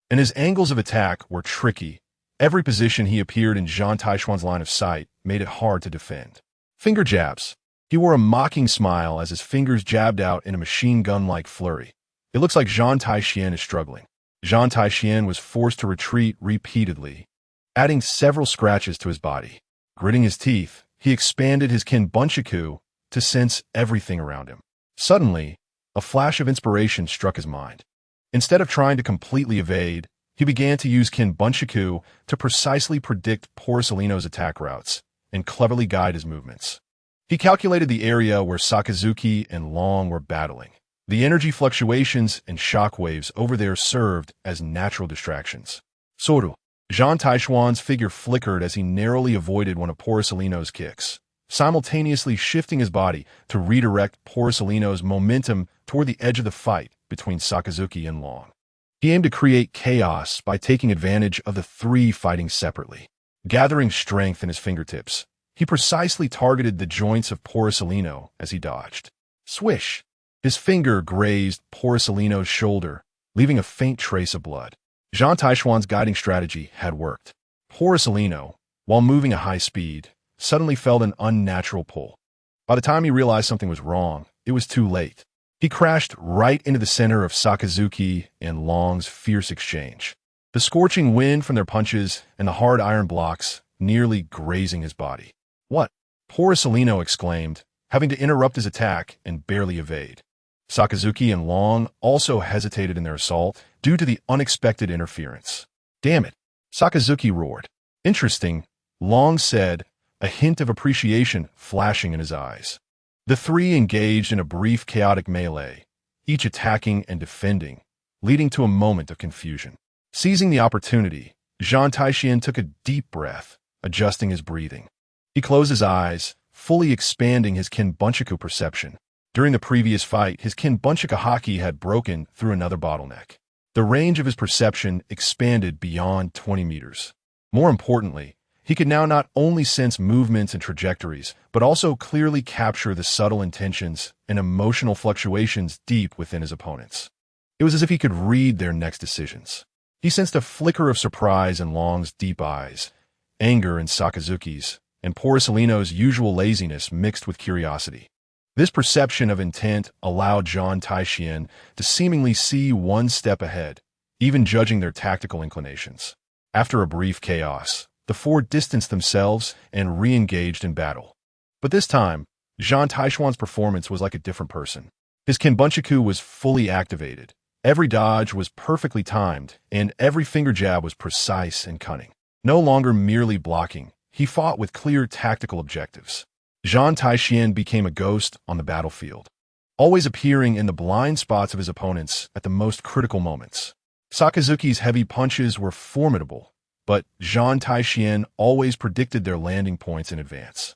and his angles of attack were tricky. Every position he appeared in Zhan Tai Xuan's line of sight made it hard to defend. Finger jabs. He wore a mocking smile as his fingers jabbed out in a machine gun-like flurry. It looks like Zhan Tai Xuan is struggling. Zhan Tai Xuan was forced to retreat repeatedly, adding several scratches to his body. Gritting his teeth, he expanded his Kinbunchaku to sense everything around him. Suddenly, a flash of inspiration struck his mind. Instead of trying to completely evade, he began to use Kinbunchaku to precisely predict Porcelino's attack routes and cleverly guide his movements. He calculated the area where Sakazuki and Long were battling. The energy fluctuations and shock waves over there served as natural distractions. Soru. Zhan Tai Xuan's figure flickered as he narrowly avoided one of Porcelino's kicks, simultaneously shifting his body to redirect Porcelino's momentum toward the edge of the fight between Sakazuki and Long. He aimed to create chaos by taking advantage of the three fighting separately. Gathering strength in his fingertips, he precisely targeted the joints of Porcelino as he dodged. Swish! His finger grazed Porcelino's shoulder, leaving a faint trace of blood. Zhan Tai Xuan's guiding strategy had worked. Porcelino, while moving at high speed, suddenly felt an unnatural pull. By the time he realized something was wrong, it was too late. He crashed right into the center of Sakazuki and Long's fierce exchange. The scorching wind from their punches and the hard iron blocks nearly grazing his body. What? Porcelino exclaimed, having to interrupt his attack and barely evade. Sakazuki and Long also hesitated in their assault due to the unexpected interference. Damn it! Sakazuki roared. Interesting, Long said, a hint of appreciation flashing in his eyes. The three engaged in a brief chaotic melee, each attacking and defending, leading to a moment of confusion. Seizing the opportunity, Zhan Tai Xuan took a deep breath, adjusting his breathing. He closed his eyes, fully expanding his Kinbunchaku perception. During the previous fight, his Kinbunchaku Haki had broken through another bottleneck. The range of his perception expanded beyond 20 meters. More importantly, he could now not only sense movements and trajectories, but also clearly capture the subtle intentions and emotional fluctuations deep within his opponents. It was as if he could read their next decisions. He sensed a flicker of surprise in Long's deep eyes, anger in Sakazuki's, and Porcelino's usual laziness mixed with curiosity. This perception of intent allowed Zhan Tai Xuan to seemingly see one step ahead, even judging their tactical inclinations. After a brief chaos, the four distanced themselves and re-engaged in battle. But this time, Zhan Tai Xuan's performance was like a different person. His Kinbunchaku was fully activated. Every dodge was perfectly timed, and every finger jab was precise and cunning. No longer merely blocking, he fought with clear tactical objectives. Zhan Tai Xuan became a ghost on the battlefield, always appearing in the blind spots of his opponents at the most critical moments. Sakazuki's heavy punches were formidable, but Zhan Tai Xuan always predicted their landing points in advance,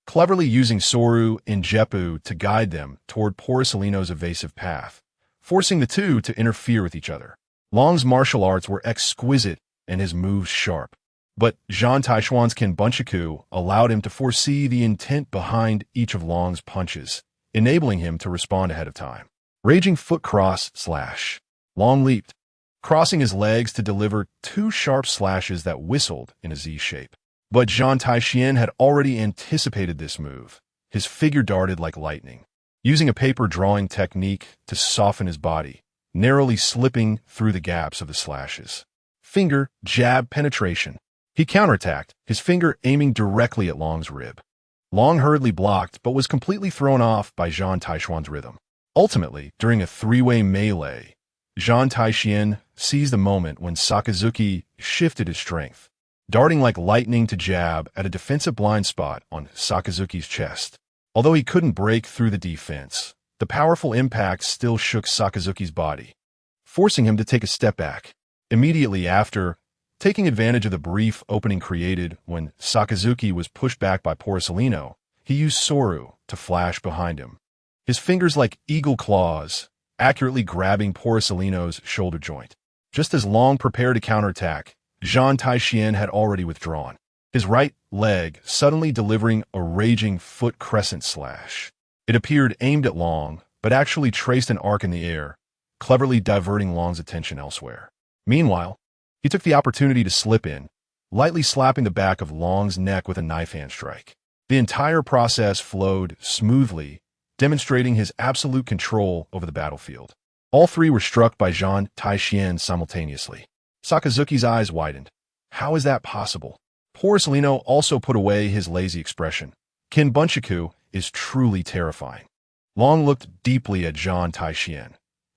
cleverly using Soru and Jeppu to guide them toward Porcelino's evasive path, forcing the two to interfere with each other. Long's martial arts were exquisite and his moves sharp, but Zhan Tai Xuan's Kinbunchaku allowed him to foresee the intent behind each of Long's punches, enabling him to respond ahead of time. Raging foot cross slash. Long leaped, crossing his legs to deliver two sharp slashes that whistled in a Z shape. But Zhan Tai Xuan had already anticipated this move. His figure darted like lightning, using a paper drawing technique to soften his body, narrowly slipping through the gaps of the slashes. Finger, jab, penetration. He counterattacked, his finger aiming directly at Long's rib. Long hurriedly blocked, but was completely thrown off by Zhan Tai Xuan's rhythm. Ultimately, during a three-way melee, Zhan Tai Xuan seized the moment when Sakazuki shifted his strength, darting like lightning to jab at a defensive blind spot on Sakazuki's chest. Although he couldn't break through the defense, the powerful impact still shook Sakazuki's body, forcing him to take a step back. Immediately after, taking advantage of the brief opening created when Sakazuki was pushed back by Porcelino, he used Soru to flash behind him, his fingers like eagle claws, accurately grabbing Porcelino's shoulder joint. Just as Long prepared to counterattack, Zhan Tai Xuan had already withdrawn, his right leg suddenly delivering a raging foot crescent slash. It appeared aimed at Long, but actually traced an arc in the air, cleverly diverting Long's attention elsewhere. Meanwhile, he took the opportunity to slip in, lightly slapping the back of Long's neck with a knife hand strike. The entire process flowed smoothly, demonstrating his absolute control over the battlefield. All three were struck by Zhan Tai Xuan simultaneously. Sakazuki's eyes widened. How is that possible? Porcelino also put away his lazy expression. Kin Bunchaku is truly terrifying. Long looked deeply at Zhan Tai Xuan.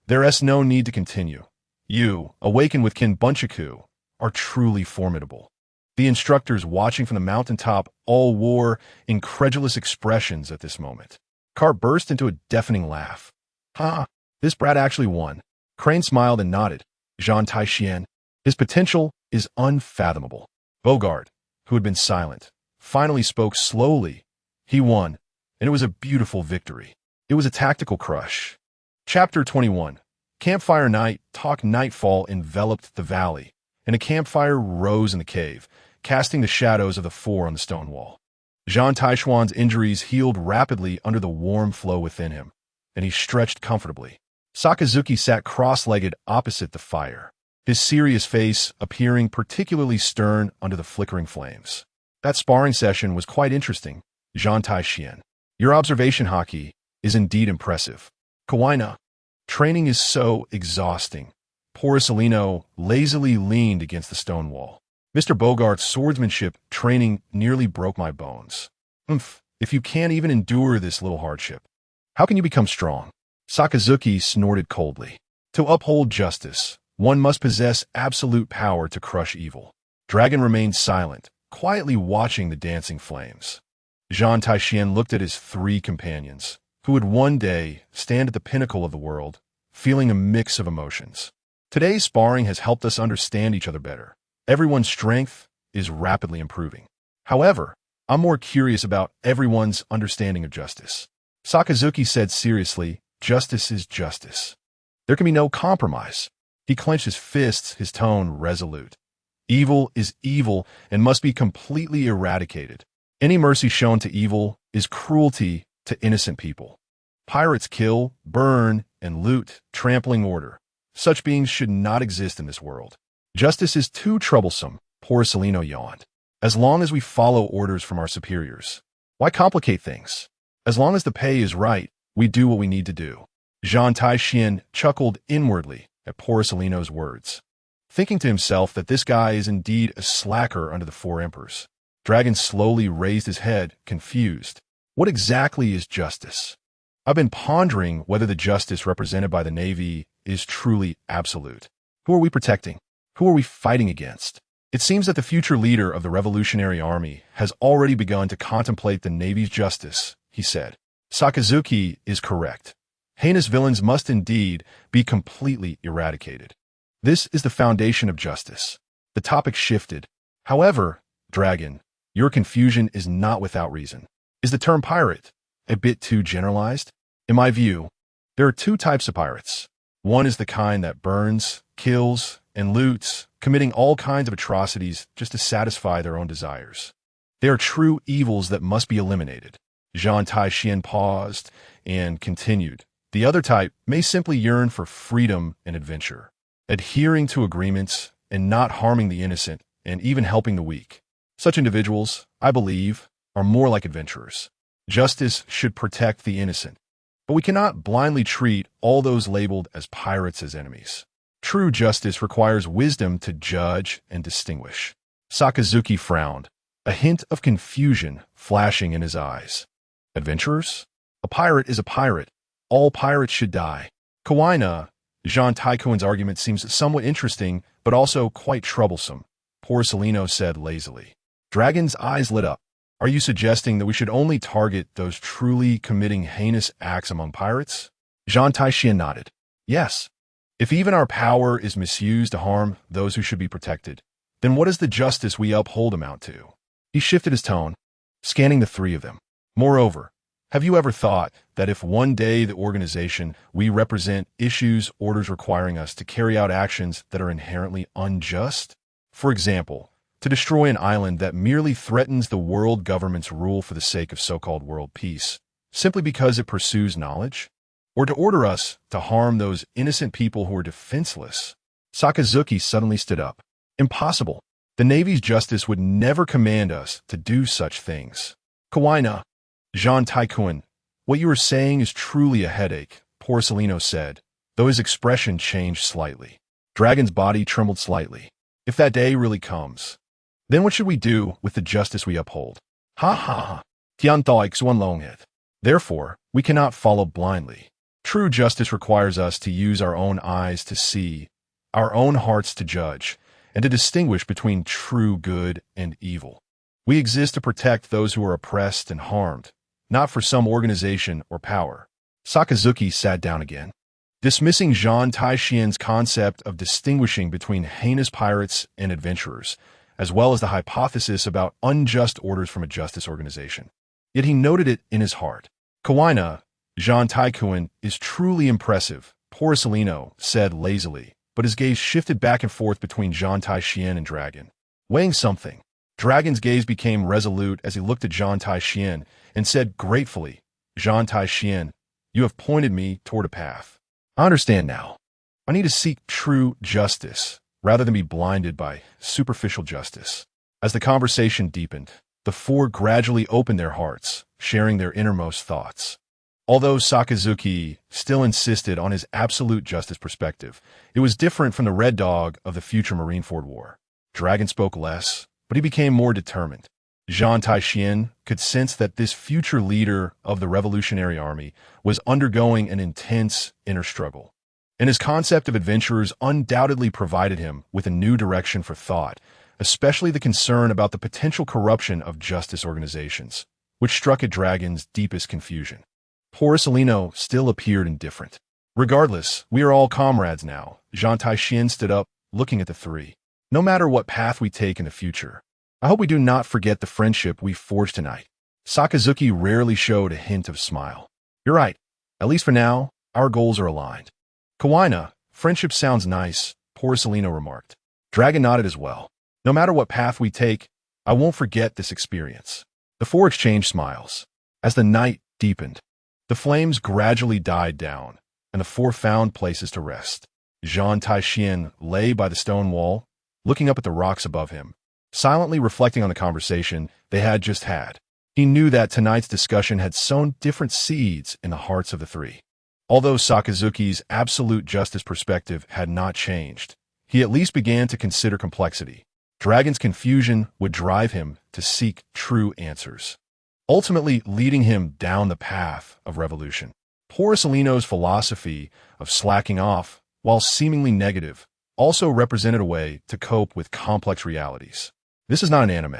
There is no need to continue. You, awaken with Kin Bunchaku, are truly formidable. The instructors watching from the mountaintop all wore incredulous expressions at this moment. Karp burst into a deafening laugh. Ha! This brat actually won. Crane smiled and nodded. Zhan Tai Xuan, his potential is unfathomable. Bogart, who had been silent, finally spoke slowly. He won, and it was a beautiful victory. It was a tactical crush. Chapter 21. Campfire night, nightfall enveloped the valley, and a campfire rose in the cave, casting the shadows of the four on the stone wall. Zhan Tai Xuan's injuries healed rapidly under the warm flow within him, and he stretched comfortably. Sakazuki sat cross-legged opposite the fire, his serious face appearing particularly stern under the flickering flames. That sparring session was quite interesting. Zhan Tai Xuan, your observation haki is indeed impressive. Kawaii, training is so exhausting. Porcelino lazily leaned against the stone wall. Mr. Bogart's swordsmanship training nearly broke my bones. If you can't even endure this little hardship, how can you become strong? Sakazuki snorted coldly. To uphold justice, one must possess absolute power to crush evil. Dragon remained silent, quietly watching the dancing flames. Zhan Tai Xuan looked at his three companions, who would one day stand at the pinnacle of the world, feeling a mix of emotions. Today's sparring has helped us understand each other better. Everyone's strength is rapidly improving. However, I'm more curious about everyone's understanding of justice. Sakazuki said seriously, justice is justice. There can be no compromise. He clenched his fists, his tone resolute. Evil is evil and must be completely eradicated. Any mercy shown to evil is cruelty to innocent people. Pirates kill, burn, and loot, trampling order. Such beings should not exist in this world. Justice is too troublesome, Porcelino yawned. As long as we follow orders from our superiors. Why complicate things? As long as the pay is right, we do what we need to do. Zhan Tai Xuan chuckled inwardly at Porcelino's words, thinking to himself that this guy is indeed a slacker under the four emperors. Dragon slowly raised his head, confused. What exactly is justice? I've been pondering whether the justice represented by the Navy is truly absolute. Who are we protecting? Who are we fighting against? It seems that the future leader of the Revolutionary Army has already begun to contemplate the Navy's justice, he said. Sakazuki is correct. Heinous villains must indeed be completely eradicated. This is the foundation of justice. The topic shifted. However, Dragon, your confusion is not without reason. Is the term pirate a bit too generalized? In my view, there are two types of pirates. One is the kind that burns, kills, and loots, committing all kinds of atrocities just to satisfy their own desires. They are true evils that must be eliminated. Zhan Tai Xuan paused and continued. The other type may simply yearn for freedom and adventure, adhering to agreements and not harming the innocent and even helping the weak. Such individuals, I believe, are more like adventurers. Justice should protect the innocent, but we cannot blindly treat all those labeled as pirates as enemies. True justice requires wisdom to judge and distinguish. Sakazuki frowned, a hint of confusion flashing in his eyes. Adventurers? A pirate is a pirate. All pirates should die. Kawaii, Zhan Tai Xuan's argument seems somewhat interesting, but also quite troublesome, Porcelino said lazily. Dragon's eyes lit up. Are you suggesting that we should only target those truly committing heinous acts among pirates? Zhan Tai Xuan nodded. Yes. If even our power is misused to harm those who should be protected, then what does the justice we uphold amount to? He shifted his tone, scanning the three of them. Moreover, have you ever thought that if one day the organization we represent issues orders requiring us to carry out actions that are inherently unjust? For example, to destroy an island that merely threatens the world government's rule for the sake of so-called world peace, simply because it pursues knowledge? Or to order us to harm those innocent people who are defenseless? Sakazuki suddenly stood up. Impossible. The Navy's justice would never command us to do such things. Kawaii, Zhan Tai Xuan, what you are saying is truly a headache, Porcelino said, though his expression changed slightly. Dragon's body trembled slightly. If that day really comes, then what should we do with the justice we uphold? Ha ha ha. Zhan Tai Xuan long it. Therefore, we cannot follow blindly. True justice requires us to use our own eyes to see, our own hearts to judge, and to distinguish between true good and evil. We exist to protect those who are oppressed and harmed, not for some organization or power. Sakazuki sat down again, dismissing Zhan Tai Xuan's concept of distinguishing between heinous pirates and adventurers, as well as the hypothesis about unjust orders from a justice organization. Yet he noted it in his heart. Kawaii, Zhan Tai Xuan is truly impressive, Porcelino said lazily, but his gaze shifted back and forth between Zhan Tai Xuan and Dragon. Weighing something, Dragon's gaze became resolute as he looked at Zhan Tai Xuan and said gratefully, Zhan Tai Xuan, you have pointed me toward a path. I understand now. I need to seek true justice, rather than be blinded by superficial justice. As the conversation deepened, the four gradually opened their hearts, sharing their innermost thoughts. Although Sakazuki still insisted on his absolute justice perspective, it was different from the Red Dog of the future Marineford War. Dragon spoke less, but he became more determined. Zhan Tai Xuan could sense that this future leader of the Revolutionary Army was undergoing an intense inner struggle, and his concept of adventurers undoubtedly provided him with a new direction for thought, especially the concern about the potential corruption of justice organizations, which struck at Dragon's deepest confusion. Porcelino still appeared indifferent. Regardless, we are all comrades now. Zhan Tai Xuan stood up, looking at the three. No matter what path we take in the future, I hope we do not forget the friendship we forged tonight. Sakazuki rarely showed a hint of smile. You're right. At least for now, our goals are aligned. Kawaii, friendship sounds nice, Porcelino remarked. Dragon nodded as well. No matter what path we take, I won't forget this experience. The four exchanged smiles. As the night deepened, the flames gradually died down, and the four found places to rest. Zhan Tai Xuan lay by the stone wall, looking up at the rocks above him, silently reflecting on the conversation they had just had. He knew that tonight's discussion had sown different seeds in the hearts of the three. Although Sakazuki's absolute justice perspective had not changed, he at least began to consider complexity. Dragon's confusion would drive him to seek true answers, ultimately leading him down the path of revolution. Porcelino's philosophy of slacking off, while seemingly negative, also represented a way to cope with complex realities. This is not an anime.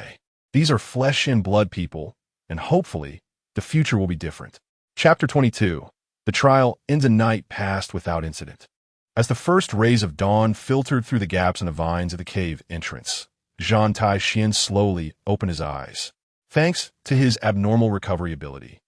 These are flesh and blood people, and hopefully, the future will be different. Chapter 22. The trial ends. A night passed without incident. As the first rays of dawn filtered through the gaps in the vines of the cave entrance, Zhan Tai Xuan slowly opened his eyes, thanks to his abnormal recovery ability.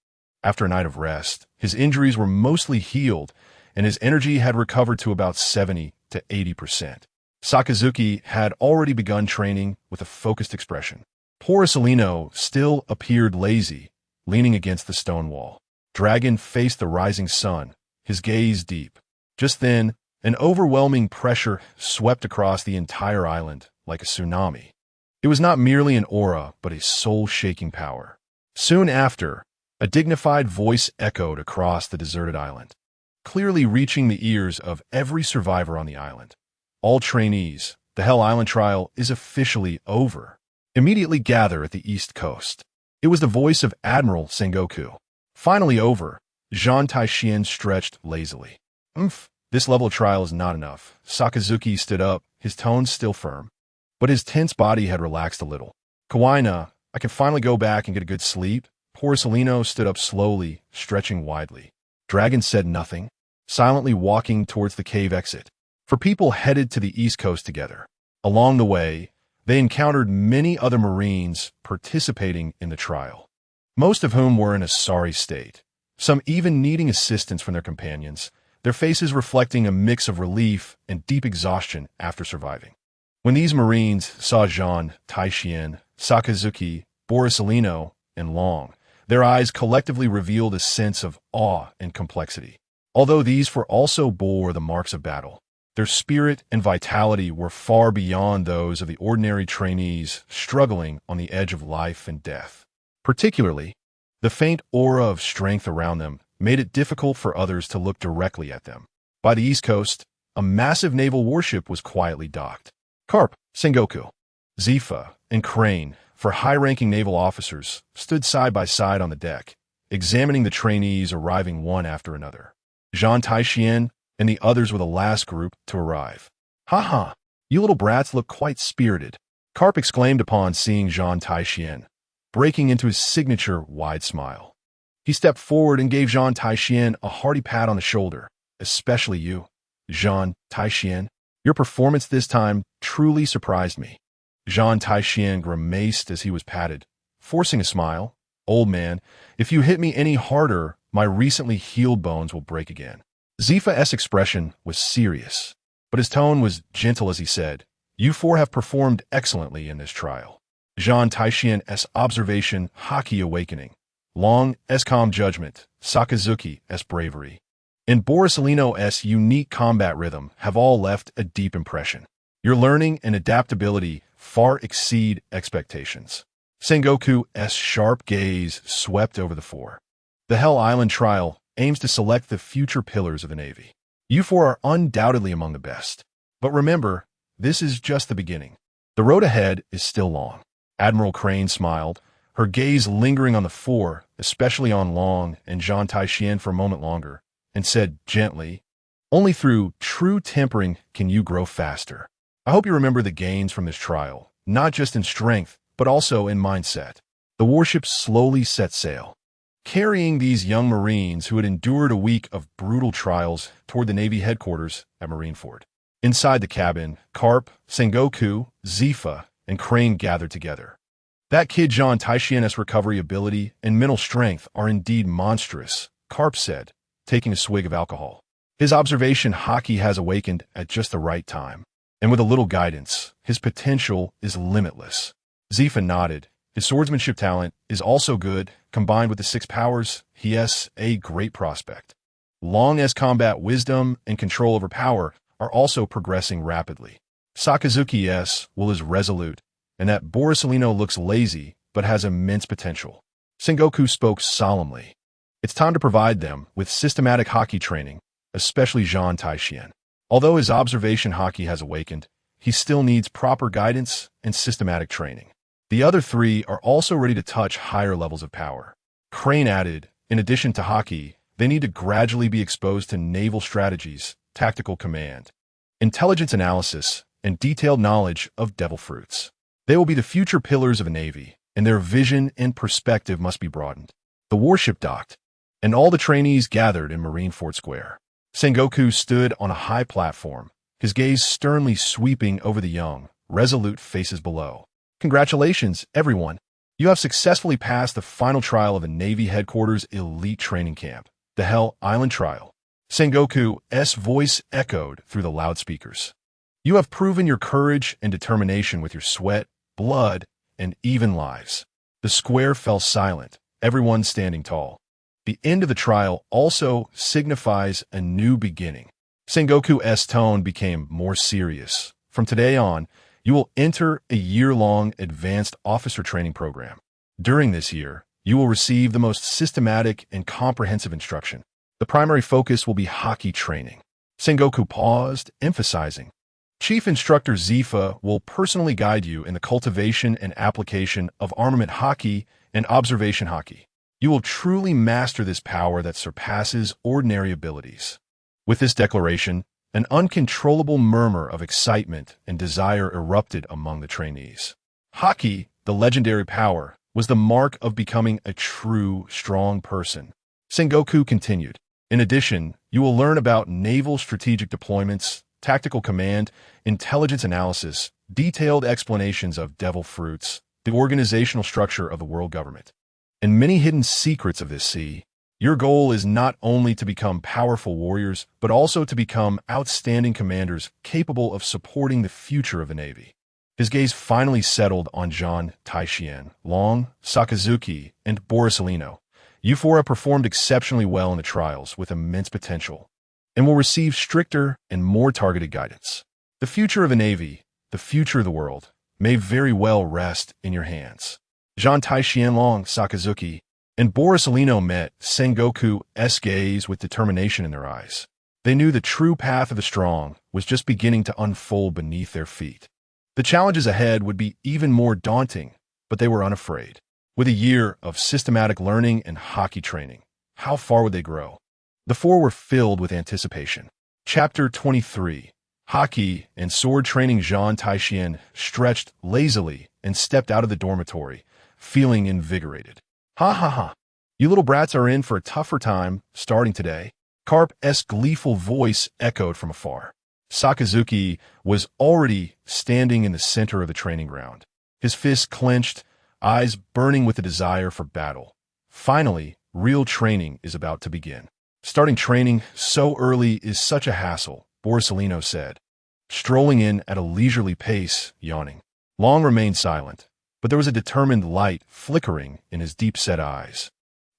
After a night of rest, his injuries were mostly healed, and his energy had recovered to about 70 to 80%. Sakazuki had already begun training with a focused expression. Porcelino still appeared lazy, leaning against the stone wall. Dragon faced the rising sun, his gaze deep. Just then, an overwhelming pressure swept across the entire island like a tsunami. It was not merely an aura, but a soul-shaking power. Soon after, a dignified voice echoed across the deserted island, clearly reaching the ears of every survivor on the island. All trainees, the Hell Island trial is officially over. Immediately gather at the east coast. It was the voice of Admiral Sengoku. Finally over, Zhan Tai Xuan stretched lazily. This level of trial is not enough. Sakazuki stood up, his tone still firm, but his tense body had relaxed a little. Kawaii, I can finally go back and get a good sleep. Porcelino stood up slowly, stretching widely. Dragon said nothing, silently walking towards the cave exit. For people headed to the east coast together. Along the way, they encountered many other Marines participating in the trial, most of whom were in a sorry state, some even needing assistance from their companions, their faces reflecting a mix of relief and deep exhaustion after surviving. When these Marines saw Zhan Tai Xuan, Sakazuki, Porcelino, and Long, their eyes collectively revealed a sense of awe and complexity. Although these four also bore the marks of battle, their spirit and vitality were far beyond those of the ordinary trainees struggling on the edge of life and death. Particularly, the faint aura of strength around them made it difficult for others to look directly at them. By the east coast, a massive naval warship was quietly docked. Karp, Sengoku, Zifa, and Crane, for high-ranking naval officers, stood side by side on the deck, examining the trainees arriving one after another. Zhan Tai Xuan and the others were the last group to arrive. "Ha! You little brats look quite spirited," Karp exclaimed upon seeing Zhan Tai Xuan, breaking into his signature wide smile. He stepped forward and gave Zhan Tai Xuan a hearty pat on the shoulder. "Especially you, Zhan Tai Xuan. Your performance this time truly surprised me." Zhan Tai Xuan grimaced as he was patted, forcing a smile. "Old man, if you hit me any harder, my recently healed bones will break again." Zifa's expression was serious, but his tone was gentle as he said, "You four have performed excellently in this trial." Zhan Tai Xuan's observation, Haki awakening, Long as calm judgment, Sakazuki's bravery, and Borisolino's unique combat rhythm have all left a deep impression. Your learning and adaptability far exceed expectations. Sengoku's sharp gaze swept over the four. The Hell Island trial aims to select the future pillars of the Navy. You four are undoubtedly among the best. But remember, this is just the beginning. The road ahead is still long. Admiral Crane smiled, her gaze lingering on the four, especially on Long and Zhan Tai Xuan for a moment longer, and said gently, "Only through true tempering can you grow faster. I hope you remember the gains from this trial, not just in strength, but also in mindset." The warship slowly set sail, carrying these young Marines who had endured a week of brutal trials toward the Navy headquarters at Marineford. Inside the cabin, Karp, Sengoku, Zifa, and Crane gathered together. "That kid Zhan Tai Xuan's recovery ability and mental strength are indeed monstrous," Karp said, taking a swig of alcohol. "His observation Haki has awakened at just the right time, and with a little guidance, his potential is limitless." Zifa nodded. "His swordsmanship talent is also good. Combined with the 6 powers, he is a great prospect. Long as combat wisdom and control over power are also progressing rapidly. Sakazuki's will is resolute, and that Borisolino looks lazy but has immense potential." Sengoku spoke solemnly. "It's time to provide them with systematic Haki training, especially Zhan Tai Xuan. Although his observation Haki has awakened, he still needs proper guidance and systematic training. The other three are also ready to touch higher levels of power." Crane added, "In addition to Haki, they need to gradually be exposed to naval strategies, tactical command, intelligence analysis, and detailed knowledge of devil fruits. They will be the future pillars of a Navy, and their vision and perspective must be broadened." The warship docked, and all the trainees gathered in Marineford Square. Sengoku stood on a high platform, his gaze sternly sweeping over the young, resolute faces below. "Congratulations, everyone. You have successfully passed the final trial of the Navy Headquarters Elite Training Camp, the Hell Island Trial." Sengoku's voice echoed through the loudspeakers. "You have proven your courage and determination with your sweat, blood, and even lives." The square fell silent, everyone standing tall. The end of the trial also signifies a new beginning. Sengoku's tone became more serious. "From today on, you will enter a year-long advanced officer training program. During this year, you will receive the most systematic and comprehensive instruction. The primary focus will be Haki training." Sengoku paused, emphasizing, "Chief Instructor Zifa will personally guide you in the cultivation and application of armament Haki and observation Haki. You will truly master this power that surpasses ordinary abilities." With this declaration, an uncontrollable murmur of excitement and desire erupted among the trainees. Haki, the legendary power, was the mark of becoming a true, strong person. Sengoku continued, "In addition, you will learn about naval strategic deployments, tactical command, intelligence analysis, detailed explanations of devil fruits, the organizational structure of the world government, and many hidden secrets of this sea. Your goal is not only to become powerful warriors, but also to become outstanding commanders capable of supporting the future of the Navy." His gaze finally settled on Zhan Tai Xuan, Long, Sakazuki, and Borisolino. "You four have performed exceptionally well in the trials with immense potential, and will receive stricter and more targeted guidance. The future of the Navy, the future of the world, may very well rest in your hands." Zhan Tai Xuan, Long, Sakazuki, and Borisolino met Sengoku's gaze with determination in their eyes. They knew the true path of the strong was just beginning to unfold beneath their feet. The challenges ahead would be even more daunting, but they were unafraid. With a year of systematic learning and hockey training, how far would they grow? The four were filled with anticipation. Chapter 23. Hockey and sword training. Zhan Tai Xuan stretched lazily and stepped out of the dormitory, feeling invigorated. Ha ha ha. You little brats are in for a tougher time starting today. Karp's gleeful voice echoed from afar. Sakazuki was already standing in the center of the training ground, his fists clenched, eyes burning with the desire for battle. Finally, real training is about to begin. Starting training so early is such a hassle, Borsalino said, strolling in at a leisurely pace, yawning. Long remained silent, but there was a determined light flickering in his deep-set eyes.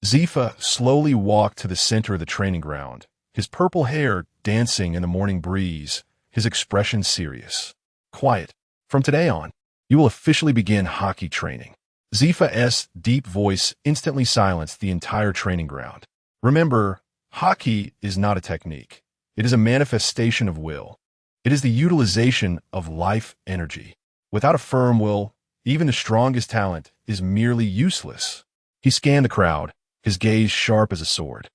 Zifa slowly walked to the center of the training ground, his purple hair dancing in the morning breeze, his expression serious. Quiet. From today on, you will officially begin hockey training. Zifa's deep voice instantly silenced the entire training ground. Remember, hockey is not a technique. It is a manifestation of will. It is the utilization of life energy. Without a firm will, even the strongest talent is merely useless. He scanned the crowd, his gaze sharp as a sword.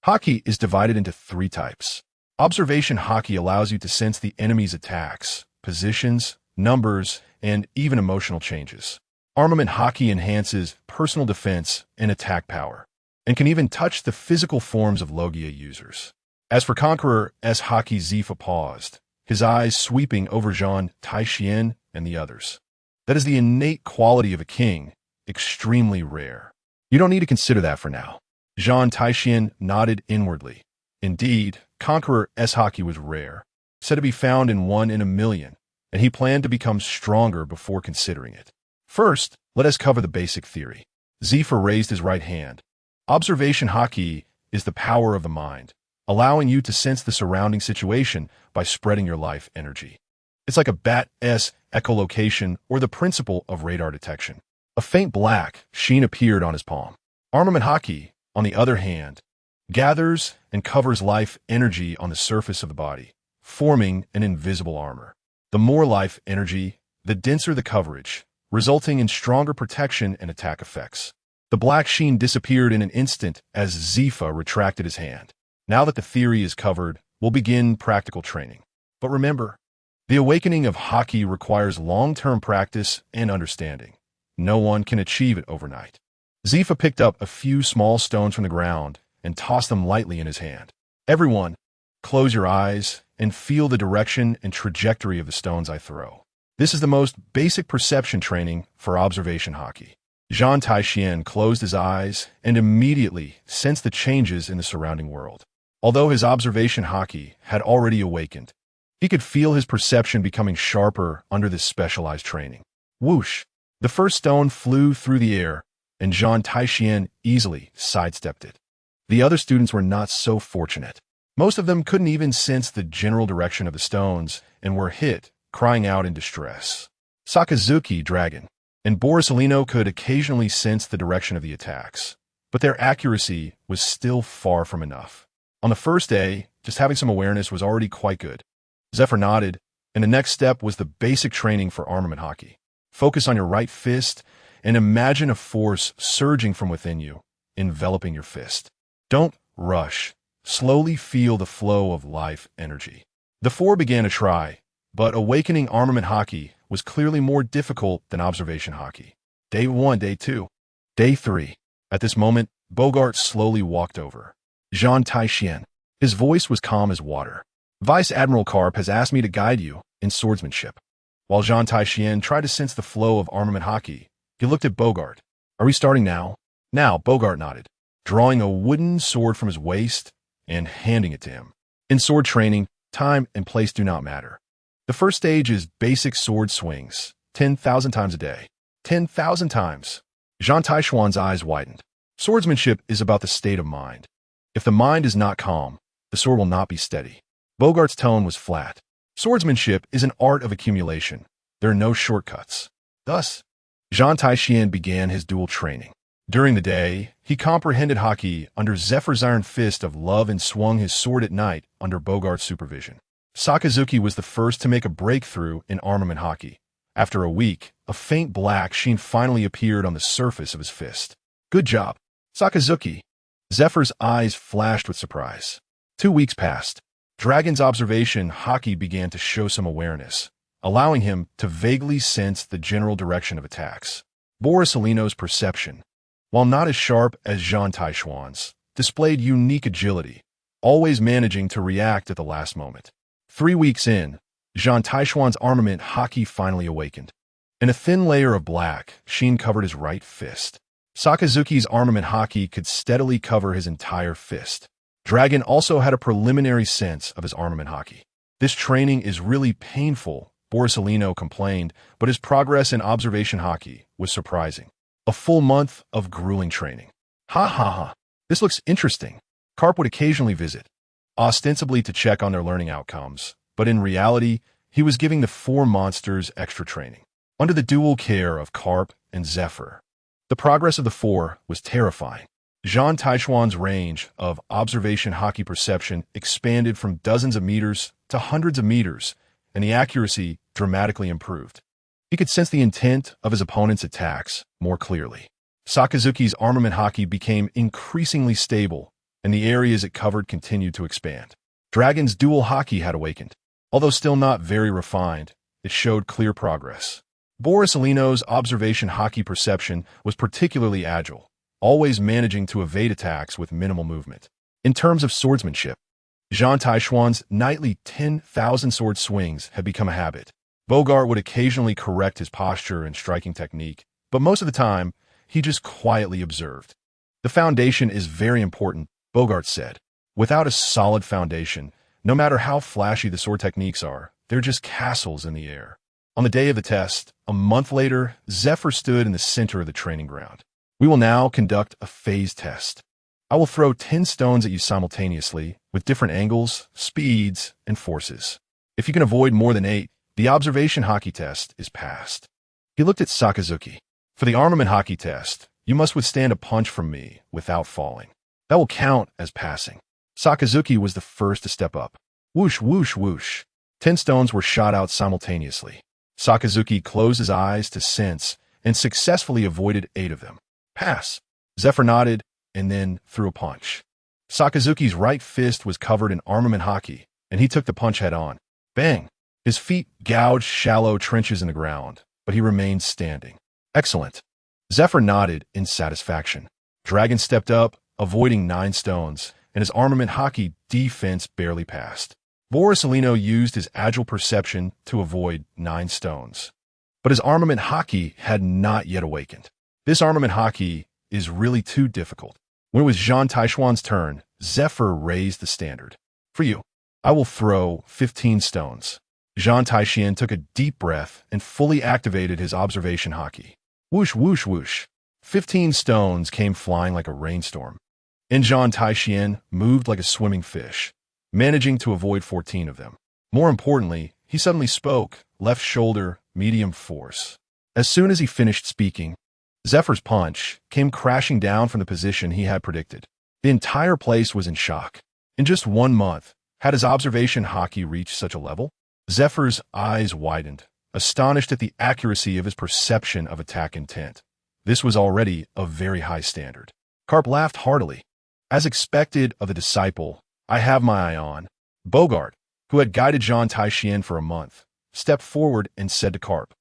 Hockey is divided into three types. Observation hockey allows you to sense the enemy's attacks, positions, numbers, and even emotional changes. Armament hockey enhances personal defense and attack power, and can even touch the physical forms of Logia users. As for Conqueror's hockey, Zifa paused, his eyes sweeping over Zhan Tai Xuan and the others. That is the innate quality of a king, extremely rare. You don't need to consider that for now. Zhan Tai Xuan nodded inwardly. Indeed, Conqueror's hockey was rare, said to be found in 1 in a million, and he planned to become stronger before considering it. First, let us cover the basic theory. Zifa raised his right hand. Observation hockey is the power of the mind, allowing you to sense the surrounding situation by spreading your life energy. It's like a bat's echolocation or the principle of radar detection. A faint black sheen appeared on his palm. Armament hockey, on the other hand, gathers and covers life energy on the surface of the body, forming an invisible armor. The more life energy, the denser the coverage, resulting in stronger protection and attack effects. The black sheen disappeared in an instant as Zifa retracted his hand. Now that the theory is covered, we'll begin practical training. But remember, the awakening of hockey requires long-term practice and understanding. No one can achieve it overnight. Zifa picked up a few small stones from the ground and tossed them lightly in his hand. Everyone, close your eyes and feel the direction and trajectory of the stones I throw. This is the most basic perception training for observation hockey. Zhan Tai Xuan closed his eyes and immediately sensed the changes in the surrounding world. Although his observation hockey had already awakened, he could feel his perception becoming sharper under this specialized training. Whoosh! The first stone flew through the air, and Zhan Tai Xuan easily sidestepped it. The other students were not so fortunate. Most of them couldn't even sense the general direction of the stones and were hit, crying out in distress. Sakazuki, Dragon, and Borsalino could occasionally sense the direction of the attacks, but their accuracy was still far from enough. On the first day, just having some awareness was already quite good. Zephyr nodded, and the next step was the basic training for armament hockey. Focus on your right fist and imagine a force surging from within you, enveloping your fist. Don't rush. Slowly feel the flow of life energy. The four began to try, but awakening armament hockey was clearly more difficult than observation hockey. Day 1, Day 2, Day 3. At this moment, Bogart slowly walked over. Zhan Tai Xuan. His voice was calm as water. Vice Admiral Karp has asked me to guide you in swordsmanship. While Zhan Tai Xuan tried to sense the flow of armament hockey, he looked at Bogart. Are we starting now? Now, Bogart nodded, drawing a wooden sword from his waist and handing it to him. In sword training, time and place do not matter. The first stage is basic sword swings, 10,000 times a day. 10,000 times. Zhan Tai Xuan's eyes widened. Swordsmanship is about the state of mind. If the mind is not calm, the sword will not be steady. Bogart's tone was flat. Swordsmanship is an art of accumulation. There are no shortcuts. Thus, Zhan Tai Xuan began his dual training. During the day, he comprehended Haki under Zephyr's iron fist of love and swung his sword at night under Bogart's supervision. Sakazuki was the first to make a breakthrough in armament Haki. After a week, a faint black sheen finally appeared on the surface of his fist. Good job, Sakazuki. Zephyr's eyes flashed with surprise. 2 weeks passed. Dragon's observation Haki began to show some awareness, allowing him to vaguely sense the general direction of attacks. Borisolino's perception, while not as sharp as Zhan Tai Xuan's, displayed unique agility, always managing to react at the last moment. 3 weeks in, Zhan Tai Xuan's armament Haki finally awakened. In a thin layer of black, sheen covered his right fist. Sakazuki's armament Haki could steadily cover his entire fist. Dragon also had a preliminary sense of his armament Haki. This training is really painful, Borisolino complained, but his progress in observation Haki was surprising. A full month of grueling training. Ha ha ha. This looks interesting. Karp would occasionally visit, ostensibly to check on their learning outcomes, but in reality, he was giving the 4 monsters extra training. Under the dual care of Karp and Zephyr, the progress of the 4 was terrifying. Zhan Tai Xuan's range of observation Haki perception expanded from dozens of meters to hundreds of meters, and the accuracy dramatically improved. He could sense the intent of his opponent's attacks more clearly. Sakazuki's armament Haki became increasingly stable, and the areas it covered continued to expand. Dragon's dual Haki had awakened. Although still not very refined, it showed clear progress. Borisolino's observation Haki perception was particularly agile, always managing to evade attacks with minimal movement. In terms of swordsmanship, Zhan Tai Xuan's nightly 10,000 sword swings had become a habit. Bogart would occasionally correct his posture and striking technique, but most of the time, he just quietly observed. The foundation is very important, Bogart said. Without a solid foundation, no matter how flashy the sword techniques are, they're just castles in the air. On the day of the test, a month later, Zephyr stood in the center of the training ground. We will now conduct a phase test. I will throw 10 stones at you simultaneously, with different angles, speeds, and forces. If you can avoid more than 8, the observation Haki test is passed. He looked at Sakazuki. For the armament Haki test, you must withstand a punch from me without falling. That will count as passing. Sakazuki was the first to step up. Whoosh, whoosh, whoosh. 10 stones were shot out simultaneously. Sakazuki closed his eyes to sense and successfully avoided 8 of them. Pass. Zephyr nodded and then threw a punch. Sakazuki's right fist was covered in armament Haki, and he took the punch head on. Bang! His feet gouged shallow trenches in the ground, but he remained standing. Excellent. Zephyr nodded in satisfaction. Dragon stepped up, avoiding 9 stones, and his armament Haki defense barely passed. Borisolino used his agile perception to avoid 9 stones. But his armament Haki had not yet awakened. This armament Haki is really too difficult. When it was Zhan Tai Xuan's turn, Zephyr raised the standard. For you, I will throw 15 stones. Zhan Tai Xuan took a deep breath and fully activated his observation Haki. Whoosh, whoosh, whoosh. 15 stones came flying like a rainstorm. And Zhan Tai Xuan moved like a swimming fish, managing to avoid 14 of them. More importantly, he suddenly spoke, left shoulder, medium force. As soon as he finished speaking, Zephyr's punch came crashing down from the position he had predicted. The entire place was in shock. In just 1 month, had his observation Haki reached such a level? Zephyr's eyes widened, astonished at the accuracy of his perception of attack intent. This was already a very high standard. Karp laughed heartily. As expected of the disciple, I have my eye on. Bogart, who had guided Zhan Tai Xuan for a month, stepped forward and said to Karp,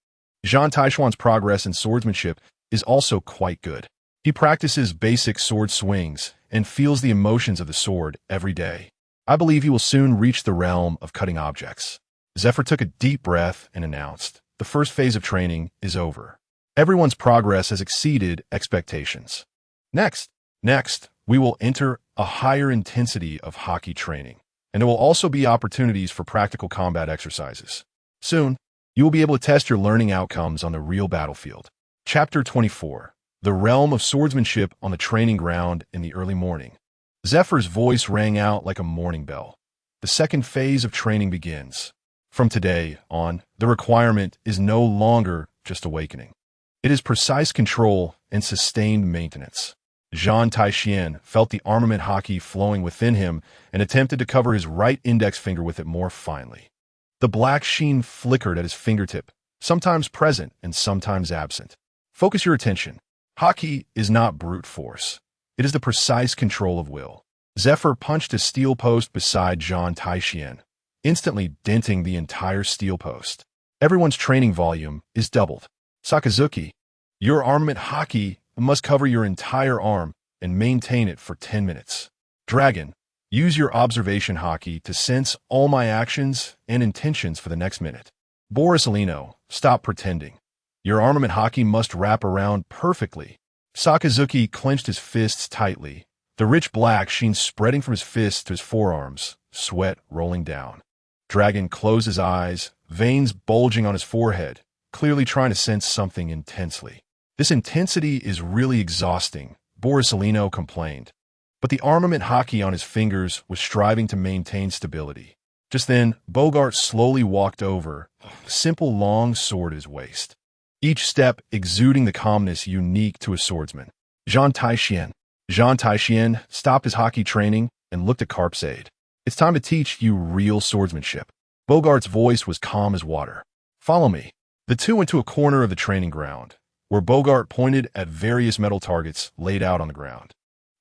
Zhan Tai Xuan's progress in swordsmanship is also quite good. He practices basic sword swings and feels the emotions of the sword every day. I believe he will soon reach the realm of cutting objects. Zephyr took a deep breath and announced, the first phase of training is over. Everyone's progress has exceeded expectations. Next, we will enter a higher intensity of Haki training, and there will also be opportunities for practical combat exercises. Soon, you will be able to test your learning outcomes on the real battlefield. Chapter 24. The Realm of Swordsmanship on the Training Ground in the Early Morning. Zephyr's voice rang out like a morning bell. The second phase of training begins. From today on, the requirement is no longer just awakening. It is precise control and sustained maintenance. Zhan Tai Xuan felt the armament haki flowing within him and attempted to cover his right index finger with it more finely. The black sheen flickered at his fingertip, sometimes present and sometimes absent. Focus your attention. Haki is not brute force. It is the precise control of will. Zephyr punched a steel post beside Zhan Tai Xuan, instantly denting the entire steel post. Everyone's training volume is doubled. Sakazuki, your armament haki must cover your entire arm and maintain it for 10 minutes. Dragon, use your observation haki to sense all my actions and intentions for the next minute. Borisolino, stop pretending. Your armament haki must wrap around perfectly. Sakazuki clenched his fists tightly, the rich black sheen spreading from his fists to his forearms, sweat rolling down. Dragon closed his eyes, veins bulging on his forehead, clearly trying to sense something intensely. This intensity is really exhausting, Borisolino complained. But the armament haki on his fingers was striving to maintain stability. Just then, Bogart slowly walked over, a simple long sword at his waist. Each step exuding the calmness unique to a swordsman. Zhan Tai Xuan. Zhan Tai Xuan stopped his haki training and looked at Karp's aide. It's time to teach you real swordsmanship. Bogart's voice was calm as water. Follow me. The two went to a corner of the training ground, where Bogart pointed at various metal targets laid out on the ground.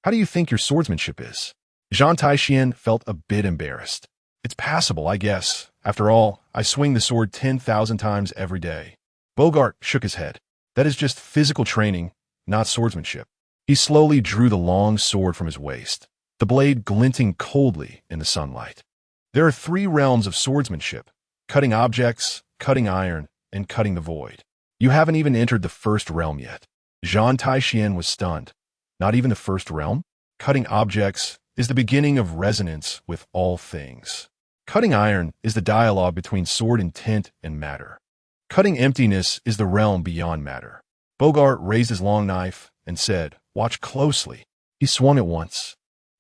How do you think your swordsmanship is? Zhan Tai Xuan felt a bit embarrassed. It's passable, I guess. After all, I swing the sword 10,000 times every day. Bogart shook his head. That is just physical training, not swordsmanship. He slowly drew the long sword from his waist, the blade glinting coldly in the sunlight. There are 3 realms of swordsmanship: cutting objects, cutting iron, and cutting the void. You haven't even entered the first realm yet. Zhan Tai Xuan was stunned. Not even the first realm? Cutting objects is the beginning of resonance with all things. Cutting iron is the dialogue between sword intent and matter. Cutting emptiness is the realm beyond matter. Bogart raised his long knife and said, "Watch closely." He swung it once,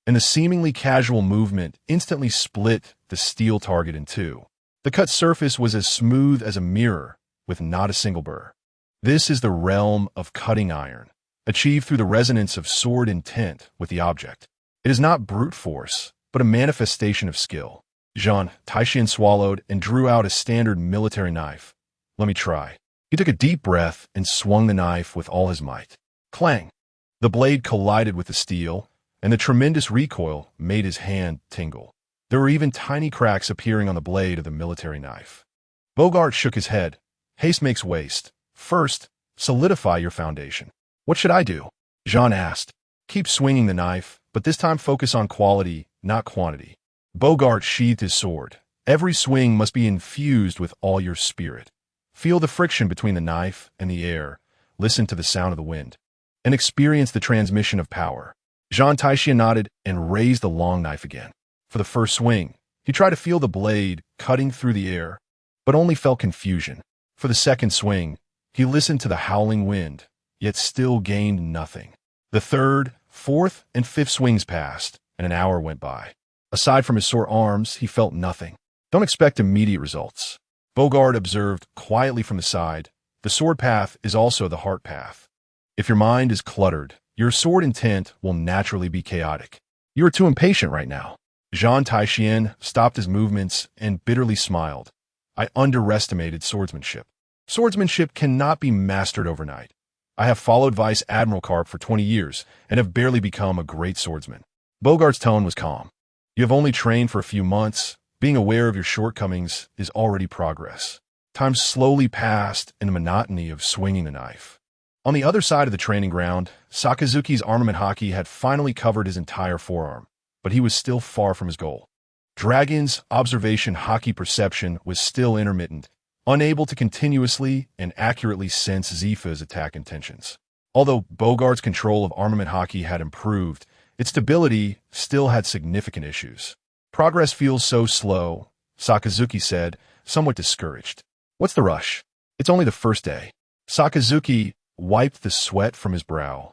and the seemingly casual movement instantly split the steel target in 2. The cut surface was as smooth as a mirror, with not a single burr. This is the realm of cutting iron, achieved through the resonance of sword intent with the object. It is not brute force, but a manifestation of skill. Zhan Tai Xuan swallowed and drew out a standard military knife. Let me try. He took a deep breath and swung the knife with all his might. Clang! The blade collided with the steel, and the tremendous recoil made his hand tingle. There were even tiny cracks appearing on the blade of the military knife. Bogart shook his head. Haste makes waste. First, solidify your foundation. What should I do? Zhan asked. Keep swinging the knife, but this time focus on quality, not quantity. Bogart sheathed his sword. Every swing must be infused with all your spirit. Feel the friction between the knife and the air. Listen to the sound of the wind, and experience the transmission of power. Zhan Tai Xuan nodded and raised the long knife again. For the first swing, he tried to feel the blade cutting through the air, but only felt confusion. For the second swing, he listened to the howling wind, yet still gained nothing. The third, fourth, and fifth swings passed, and an hour went by. Aside from his sore arms, he felt nothing. Don't expect immediate results. Bogart observed quietly from the side. The sword path is also the heart path. If your mind is cluttered, your sword intent will naturally be chaotic. You are too impatient right now. Zhan Tai Xuan stopped his movements and bitterly smiled. I underestimated swordsmanship. Swordsmanship cannot be mastered overnight. I have followed Vice Admiral Karp for 20 years and have barely become a great swordsman. Bogart's tone was calm. You have only trained for a few months. Being aware of your shortcomings is already progress. Time slowly passed in the monotony of swinging the knife. On the other side of the training ground, Sakazuki's armament haki had finally covered his entire forearm, but he was still far from his goal. Dragon's observation haki perception was still intermittent, unable to continuously and accurately sense Zifa's attack intentions. Although Bogart's control of armament haki had improved, its stability still had significant issues. Progress feels so slow, Sakazuki said, somewhat discouraged. What's the rush? It's only the first day. Sakazuki wiped the sweat from his brow.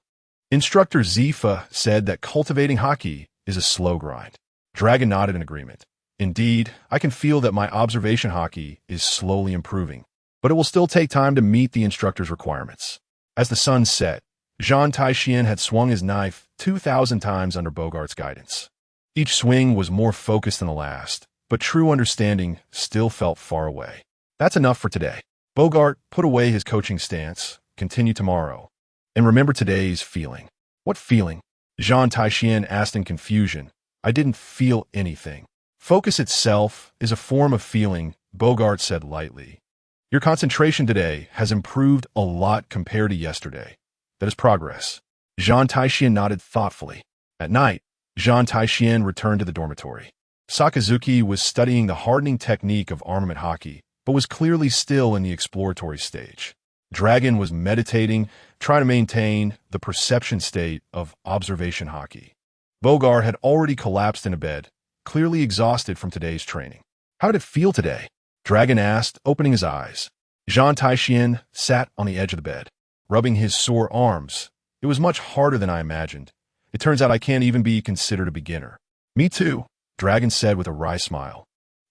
Instructor Zifa said that cultivating haki is a slow grind. Dragon nodded in agreement. Indeed, I can feel that my observation haki is slowly improving, but it will still take time to meet the instructor's requirements. As the sun set, Zhan Tai Xuan had swung his knife 2,000 times under Bogart's guidance. Each swing was more focused than the last, but true understanding still felt far away. That's enough for today. Bogart put away his coaching stance, continue tomorrow, and remember today's feeling. What feeling? Zhan Tai Xuan asked in confusion. I didn't feel anything. Focus itself is a form of feeling, Bogart said lightly. Your concentration today has improved a lot compared to yesterday. That is progress. Zhan Tai Xuan nodded thoughtfully. At night, Zhan Tai Xuan returned to the dormitory. Sakazuki was studying the hardening technique of armament haki, but was clearly still in the exploratory stage. Dragon was meditating, trying to maintain the perception state of observation haki. Bogart had already collapsed in a bed, clearly exhausted from today's training. How did it feel today? Dragon asked, opening his eyes. Zhan Tai Xuan sat on the edge of the bed, rubbing his sore arms. It was much harder than I imagined. It turns out I can't even be considered a beginner. Me too, Dragon said with a wry smile.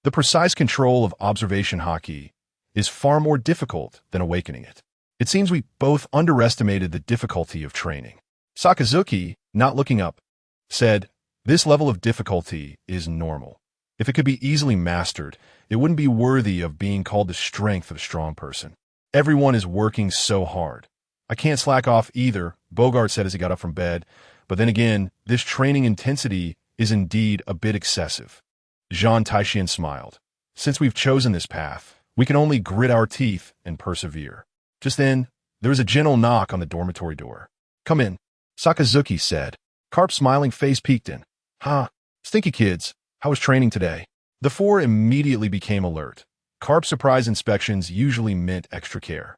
The precise control of observation haki is far more difficult than awakening it. It seems we both underestimated the difficulty of training. Sakazuki, not looking up, said, this level of difficulty is normal. If it could be easily mastered, it wouldn't be worthy of being called the strength of a strong person. Everyone is working so hard. I can't slack off either, Bogart said as he got up from bed, but then again, this training intensity is indeed a bit excessive. Zhan Tai Xuan smiled. Since we've chosen this path, we can only grit our teeth and persevere. Just then, there was a gentle knock on the dormitory door. Come in, Sakazuki said. Karp's smiling face peeked in. Stinky kids, how was training today? The four immediately became alert. Karp's surprise inspections usually meant extra care.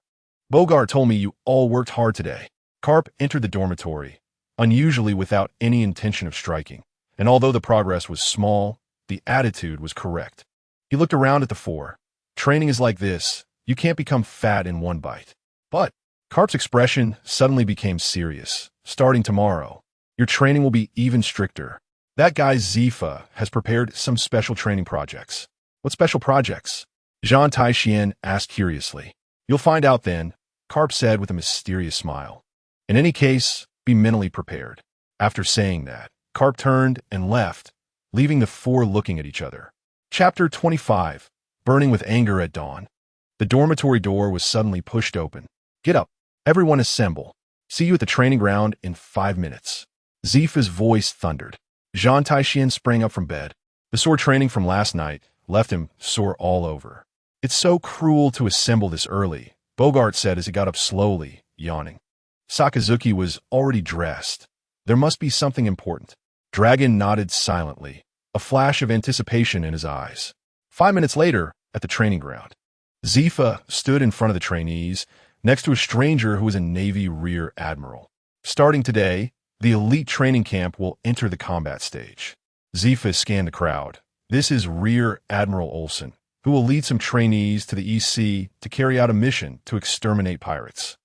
Bogart told me you all worked hard today. Karp entered the dormitory, unusually without any intention of striking, and although the progress was small, the attitude was correct. He looked around at the four. Training is like this. You can't become fat in one bite. But Karp's expression suddenly became serious. Starting tomorrow, your training will be even stricter. That guy Zifa has prepared some special training projects. What special projects? Zhan Tai Xuan asked curiously. You'll find out then, Karp said with a mysterious smile. In any case, be mentally prepared. After saying that, Karp turned and left, leaving the four looking at each other. Chapter 25. Burning with Anger at Dawn. The dormitory door was suddenly pushed open. Get up. Everyone assemble. See you at the training ground in 5 minutes. Zifa's voice thundered. Zhan Tai Xuan sprang up from bed. The sore training from last night left him sore all over. It's so cruel to assemble this early, Bogart said as he got up slowly, yawning. Sakazuki was already dressed. There must be something important. Dragon nodded silently, a flash of anticipation in his eyes. 5 minutes later, at the training ground, Zifa stood in front of the trainees, next to a stranger who was a Navy Rear Admiral. Starting today, the elite training camp will enter the combat stage. Zifa scanned the crowd. This is Rear Admiral Olsen, who will lead some trainees to the EC to carry out a mission to exterminate pirates.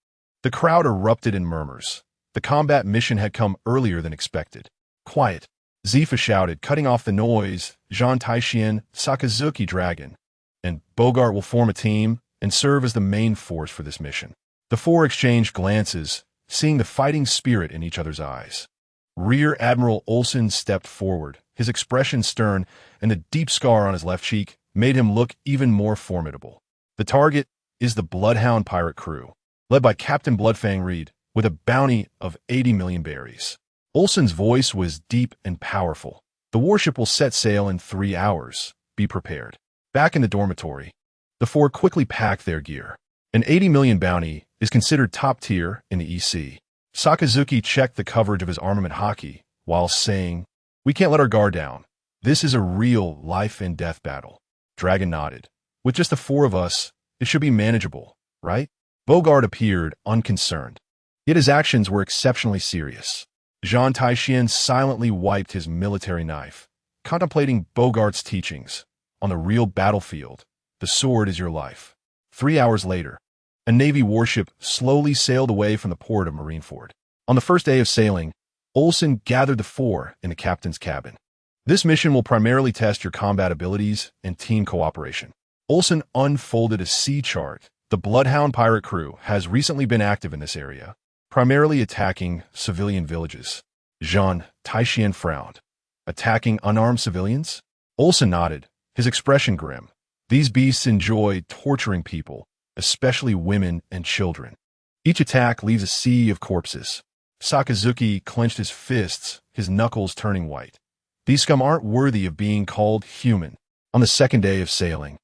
The crowd erupted in murmurs. The combat mission had come earlier than expected. Quiet, Zifa shouted, cutting off the noise. Zhan Tai Xuan, Sakazuki Dragon, and Bogart will form a team and serve as the main force for this mission. The four exchanged glances, seeing the fighting spirit in each other's eyes. Rear Admiral Olsen stepped forward, his expression stern, and the deep scar on his left cheek made him look even more formidable. The target is the Bloodhound pirate crew, led by Captain Bloodfang Reed, with a bounty of 80 million berries. Olsen's voice was deep and powerful. The warship will set sail in 3 hours. Be prepared. Back in the dormitory, the four quickly packed their gear. An 80 million bounty is considered top tier in the EC. Sakazuki checked the coverage of his armament haki while saying, we can't let our guard down. This is a real life and death battle. Dragon nodded. With just the four of us, it should be manageable, right? Bogart appeared unconcerned. Yet his actions were exceptionally serious. Zhan Tai Xuan silently wiped his military knife, contemplating Bogart's teachings. On the real battlefield, the sword is your life. 3 hours later, a Navy warship slowly sailed away from the port of Marineford. On the first day of sailing, Olsen gathered the four in the captain's cabin. This mission will primarily test your combat abilities and team cooperation. Olsen unfolded a sea chart The Bloodhound pirate crew has recently been active in this area, primarily attacking civilian villages. Zhan Tai Xuan frowned. Attacking unarmed civilians? Olsen nodded, his expression grim. These beasts enjoy torturing people, especially women and children. Each attack leaves a sea of corpses. Sakazuki clenched his fists, his knuckles turning white. These scum aren't worthy of being called human. On the second day of sailing,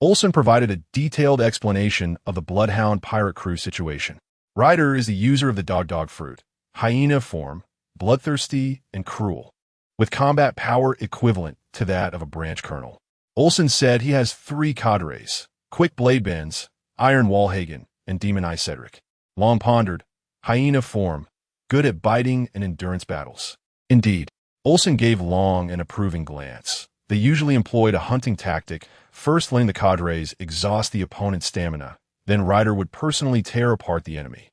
Olsen provided a detailed explanation of the Bloodhound pirate crew situation. Ryder is the user of the dog fruit, hyena form, bloodthirsty and cruel, with combat power equivalent to that of a branch colonel. Olsen said he has 3 cadres, quick blade bends, Iron Wallhagen, and Demon Eye Cedric. Long pondered, hyena form, good at biting and endurance battles. Indeed, Olsen gave Long an approving glance. They usually employed a hunting tactic, first letting the cadres exhaust the opponent's stamina, then Ryder would personally tear apart the enemy.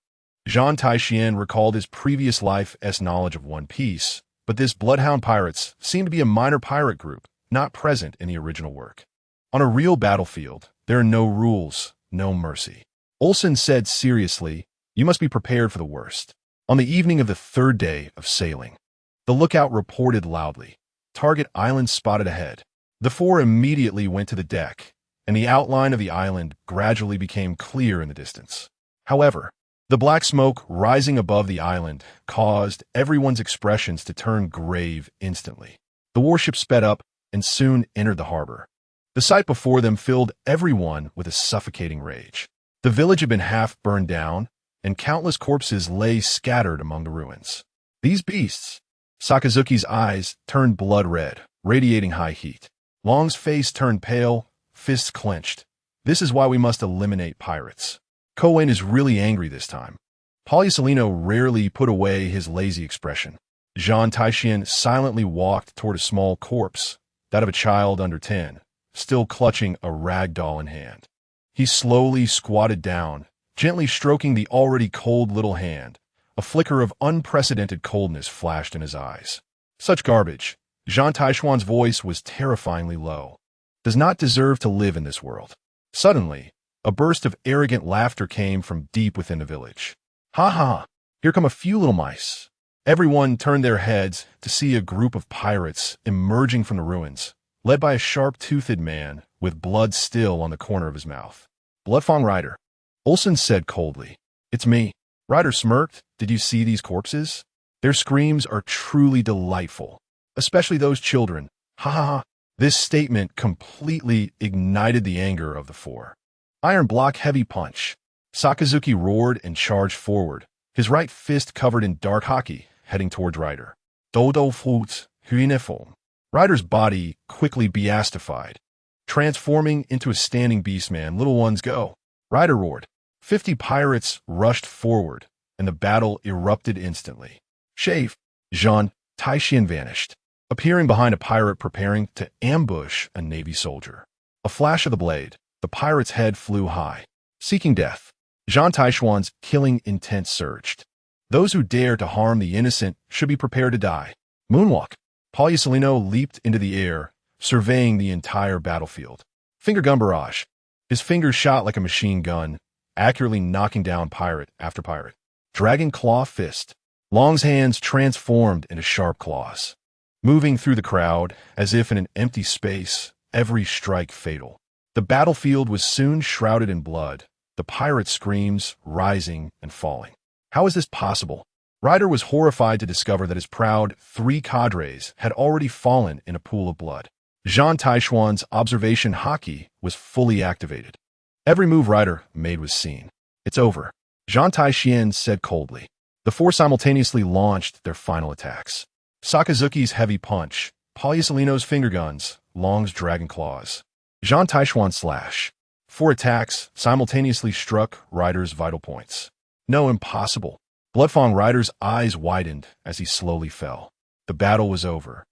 Zhan Tai Xuan recalled his previous life's knowledge of One Piece, but this Bloodhound Pirates seemed to be a minor pirate group, not present in the original work. On a real battlefield, there are no rules, no mercy. Olsen said seriously, you must be prepared for the worst. On the evening of the 3rd day of sailing, the lookout reported loudly. Target island spotted ahead. The 4 immediately went to the deck, and the outline of the island gradually became clear in the distance. However, the black smoke rising above the island caused everyone's expressions to turn grave instantly. The warship sped up and soon entered the harbor. The sight before them filled everyone with a suffocating rage. The village had been half burned down, and countless corpses lay scattered among the ruins. These beasts! Sakazuki's eyes turned blood red, radiating high heat. Long's face turned pale, fists clenched. This is why we must eliminate pirates. Koen is really angry this time. Poliusolino rarely put away his lazy expression. Zhan Tai Xuan silently walked toward a small corpse, that of a child under 10, still clutching a rag doll in hand. He slowly squatted down, gently stroking the already cold little hand. A flicker of unprecedented coldness flashed in his eyes. Such garbage. Zhan Tai Xuan's voice was terrifyingly low. Does not deserve to live in this world. Suddenly, a burst of arrogant laughter came from deep within the village. Ha ha! Here come a few little mice. Everyone turned their heads to see a group of pirates emerging from the ruins, led by a sharp-toothed man with blood still on the corner of his mouth. Bloodfang Ryder. Olsen said coldly. It's me. Ryder smirked. Did you see these corpses? Their screams are truly delightful, especially those children. Ha ha ha. This statement completely ignited the anger of the 4. Iron block heavy punch. Sakazuki roared and charged forward, his right fist covered in dark haki, heading towards Ryder. Dodo Fruits, uniform. Ryder's body quickly beastified, transforming into a standing beastman. Little ones go. Ryder roared. 50 pirates rushed forward, and the battle erupted instantly. Shave. Zhan Tai Xuan vanished, appearing behind a pirate preparing to ambush a Navy soldier. A flash of the blade, the pirate's head flew high, seeking death. Zhan Tai Xuan's killing intent surged. Those who dare to harm the innocent should be prepared to die. Moonwalk. Poliusolino leaped into the air, surveying the entire battlefield. Finger gun barrage. His fingers shot like a machine gun, accurately knocking down pirate after pirate. Dragon claw fist. Long's hands transformed into sharp claws, moving through the crowd as if in an empty space, every strike fatal. The battlefield was soon shrouded in blood, the pirate screams rising and falling. How is this possible? Ryder was horrified to discover that his proud 3 cadres had already fallen in a pool of blood. Zhan Tai Xuan's observation haki was fully activated. Every move Ryder made was seen. It's over. Zhan Tai Xuan said coldly. The 4 simultaneously launched their final attacks. Sakazuki's heavy punch, Poliusolino's finger guns, Long's dragon claws. Zhan Tai Xuan's slash. 4 attacks simultaneously struck Ryder's vital points. No, impossible. Bloodfang Ryder's eyes widened as he slowly fell. The battle was over.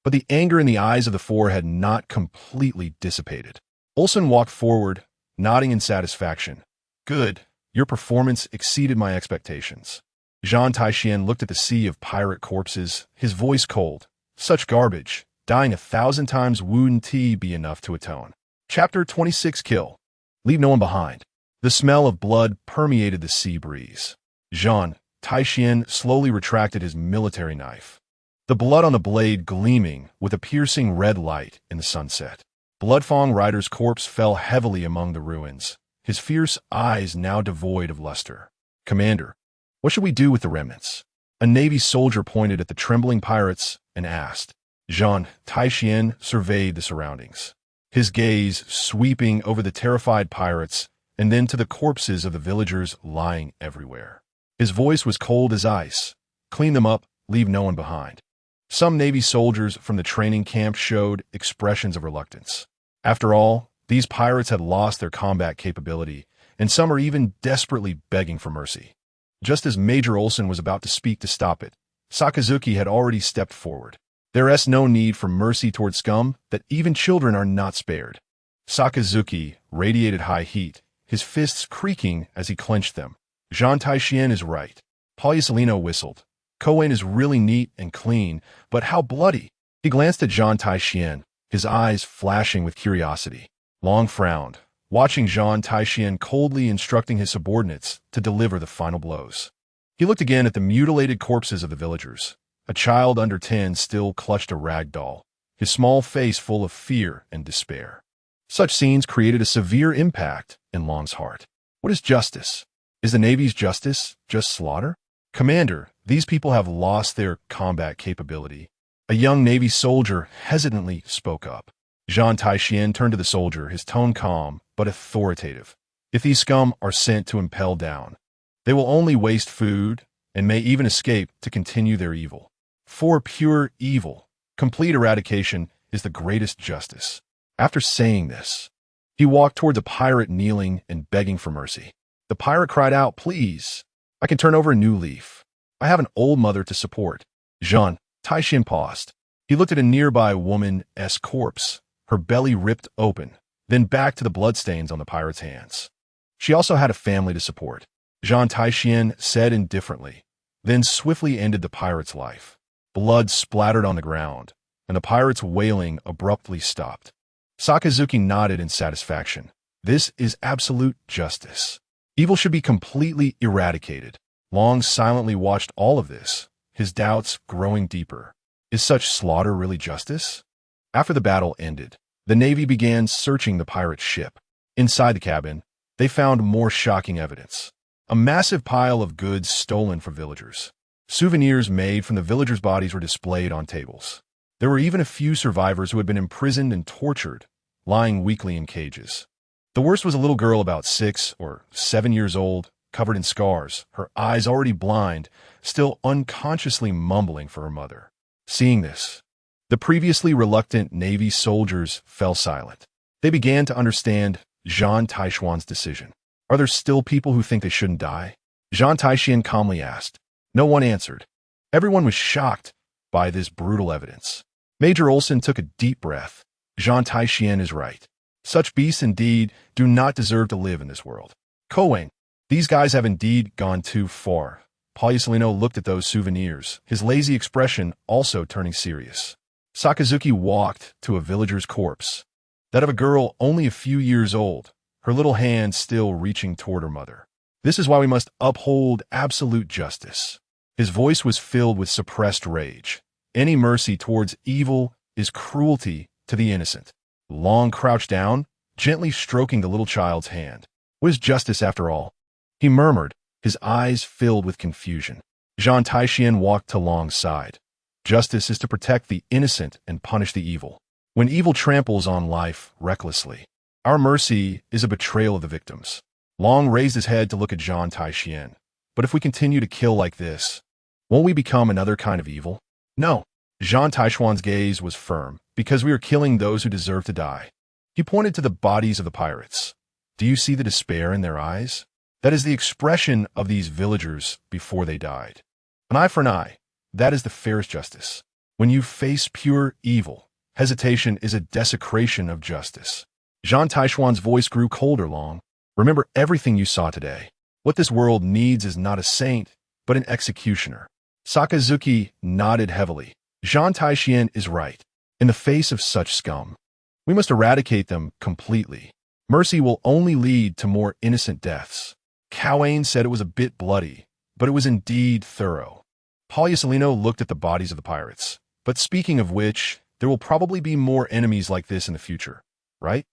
But the anger in the eyes of the 4 had not completely dissipated. Olsen walked forward, nodding in satisfaction. Good. Your performance exceeded my expectations. Zhan Tai Xuan looked at the sea of pirate corpses, his voice cold. Such garbage. Dying 1,000 times wouldn't be enough to atone. Chapter 26 Kill. Leave no one behind. The smell of blood permeated the sea breeze. Zhan Tai Xuan slowly retracted his military knife, the blood on the blade gleaming with a piercing red light in the sunset. Bloodfang Rider's corpse fell heavily among the ruins, his fierce eyes now devoid of luster. "Commander, what should we do with the remnants?" A Navy soldier pointed at the trembling pirates and asked. Zhan Tai Xuan surveyed the surroundings, his gaze sweeping over the terrified pirates and then to the corpses of the villagers lying everywhere. His voice was cold as ice. "Clean them up, leave no one behind." Some Navy soldiers from the training camp showed expressions of reluctance. After all, these pirates had lost their combat capability, and some are even desperately begging for mercy. Just as Major Olsen was about to speak to stop it, Sakazuki had already stepped forward. "There is no need for mercy toward scum, that even children are not spared." Sakazuki radiated high heat, his fists creaking as he clenched them. "Zhan Tai Xuan is right." Paulicelino whistled. "Koen is really neat and clean, but how bloody?" He glanced at Zhan Tai Xuan, his eyes flashing with curiosity. Long frowned, watching Zhan Tai Xuan coldly instructing his subordinates to deliver the final blows. He looked again at the mutilated corpses of the villagers. A child under 10 still clutched a rag doll, his small face full of fear and despair. Such scenes created a severe impact in Long's heart. What is justice? Is the Navy's justice just slaughter? "Commander, these people have lost their combat capability." A young Navy soldier hesitantly spoke up. Zhan Tai Xuan turned to the soldier, his tone calm but authoritative. "If these scum are sent to impel down, they will only waste food and may even escape to continue their evil. For pure evil, complete eradication is the greatest justice." After saying this, he walked towards a pirate kneeling and begging for mercy. The pirate cried out, "Please, I can turn over a new leaf. I have an old mother to support." Zhan Tai Xuan paused. He looked at a nearby woman's corpse, her belly ripped open, then back to the bloodstains on the pirate's hands. She also had a family to support. Zhan Tai Xuan said indifferently, then swiftly ended the pirate's life. Blood splattered on the ground, and the pirate's wailing abruptly stopped. Sakazuki nodded in satisfaction. This is absolute justice. Evil should be completely eradicated. Long silently watched all of this, his doubts growing deeper. Is such slaughter really justice? After the battle ended, the Navy began searching the pirate ship. Inside the cabin, they found more shocking evidence. A massive pile of goods stolen from villagers. Souvenirs made from the villagers' bodies were displayed on tables. There were even a few survivors who had been imprisoned and tortured, lying weakly in cages. The worst was a little girl about 6 or 7 years old, covered in scars, her eyes already blind, still unconsciously mumbling for her mother. Seeing this, the previously reluctant Navy soldiers fell silent. They began to understand Zhan Tai Xuan's decision. Are there still people who think they shouldn't die? Zhan Tai Xuan calmly asked. No one answered. Everyone was shocked by this brutal evidence. Major Olsen took a deep breath. Zhan Tai Xuan is right. Such beasts indeed do not deserve to live in this world. Koen, these guys have indeed gone too far. Paulicelino looked at those souvenirs, his lazy expression also turning serious. Sakazuki walked to a villager's corpse, that of a girl only a few years old, her little hand still reaching toward her mother. This is why we must uphold absolute justice. His voice was filled with suppressed rage. Any mercy towards evil is cruelty to the innocent. Long crouched down, gently stroking the little child's hand. What is justice after all? He murmured, his eyes filled with confusion. Zhan Tai Xuan walked to Long's side. Justice is to protect the innocent and punish the evil. When evil tramples on life recklessly, our mercy is a betrayal of the victims. Long raised his head to look at Zhan Tai Xuan. But if we continue to kill like this, won't we become another kind of evil? No. Zhan Tai Xuan's gaze was firm, because we are killing those who deserve to die. He pointed to the bodies of the pirates. Do you see the despair in their eyes? That is the expression of these villagers before they died. An eye for an eye. That is the fairest justice. When you face pure evil, hesitation is a desecration of justice. Zhan Tai Xuan's voice grew colder. Long. Remember everything you saw today. What this world needs is not a saint, but an executioner. Sakazuki nodded heavily. Zhan Tai Xuan is right. In the face of such scum, we must eradicate them completely. Mercy will only lead to more innocent deaths. Cowan said it was a bit bloody, but it was indeed thorough. Pagliusolino looked at the bodies of the pirates. But speaking of which, there will probably be more enemies like this in the future, right?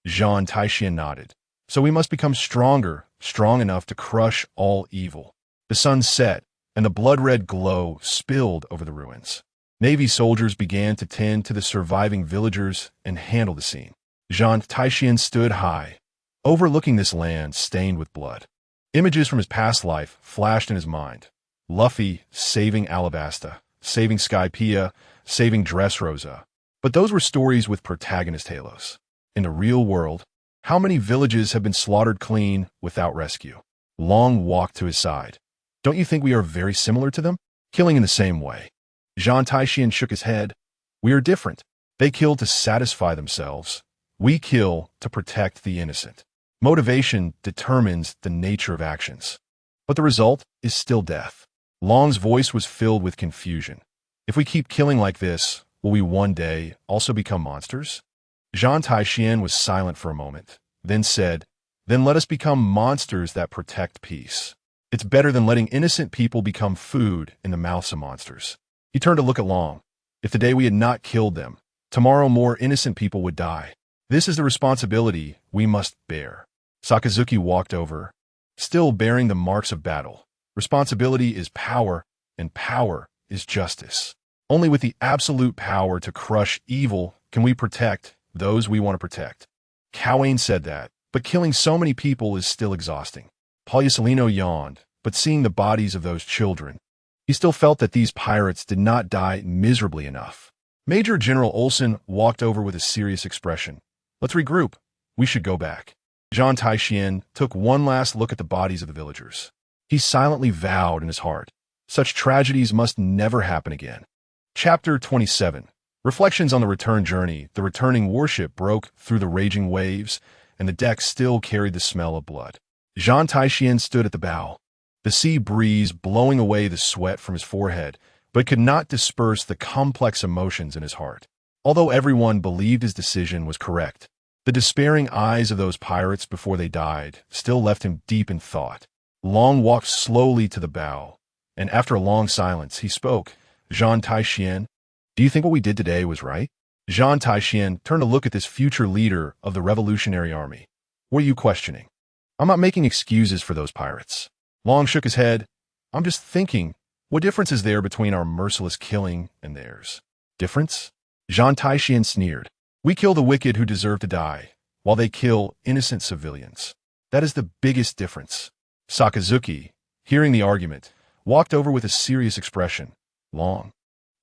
Zhan Tai Xuan nodded. So we must become stronger, strong enough to crush all evil. The sun set, and the blood-red glow spilled over the ruins. Navy soldiers began to tend to the surviving villagers and handle the scene. Zhan Tai Xuan stood high, overlooking this land stained with blood. Images from his past life flashed in his mind. Luffy saving Alabasta, saving Skypiea, saving Dressrosa. But those were stories with protagonist halos. In the real world, how many villages have been slaughtered clean without rescue? Long walked to his side. Don't you think we are very similar to them? Killing in the same way. Zhan Tai Xuan shook his head. We are different. They kill to satisfy themselves. We kill to protect the innocent. Motivation determines the nature of actions. But the result is still death. Long's voice was filled with confusion. If we keep killing like this, will we one day also become monsters? Zhan Tai Xuan was silent for a moment, then said, Then let us become monsters that protect peace. It's better than letting innocent people become food in the mouths of monsters. He turned to look at Long. If today we had not killed them, tomorrow more innocent people would die. This is the responsibility we must bear. Sakazuki walked over, still bearing the marks of battle. Responsibility is power, and power is justice. Only with the absolute power to crush evil can we protect those we want to protect. Cowan said that, but killing so many people is still exhausting. Pagliusolino yawned, but seeing the bodies of those children, he still felt that these pirates did not die miserably enough. Major General Olsen walked over with a serious expression. Let's regroup. We should go back. Zhan Tai Xuan took one last look at the bodies of the villagers. He silently vowed in his heart, such tragedies must never happen again. Chapter 27. Reflections on the return journey. The returning warship broke through the raging waves, and the deck still carried the smell of blood. Zhan Tai Xuan stood at the bow, the sea breeze blowing away the sweat from his forehead, but could not disperse the complex emotions in his heart. Although everyone believed his decision was correct, the despairing eyes of those pirates before they died still left him deep in thought. Long walked slowly to the bow, and after a long silence, he spoke. Zhan Tai Xuan, do you think what we did today was right? Zhan Tai Xuan turned to look at this future leader of the Revolutionary Army. What are you questioning? I'm not making excuses for those pirates. Long shook his head. I'm just thinking, what difference is there between our merciless killing and theirs? Difference? Zhan Tai Xuan sneered. We kill the wicked who deserve to die, while they kill innocent civilians. That is the biggest difference. Sakazuki, hearing the argument, walked over with a serious expression. Long.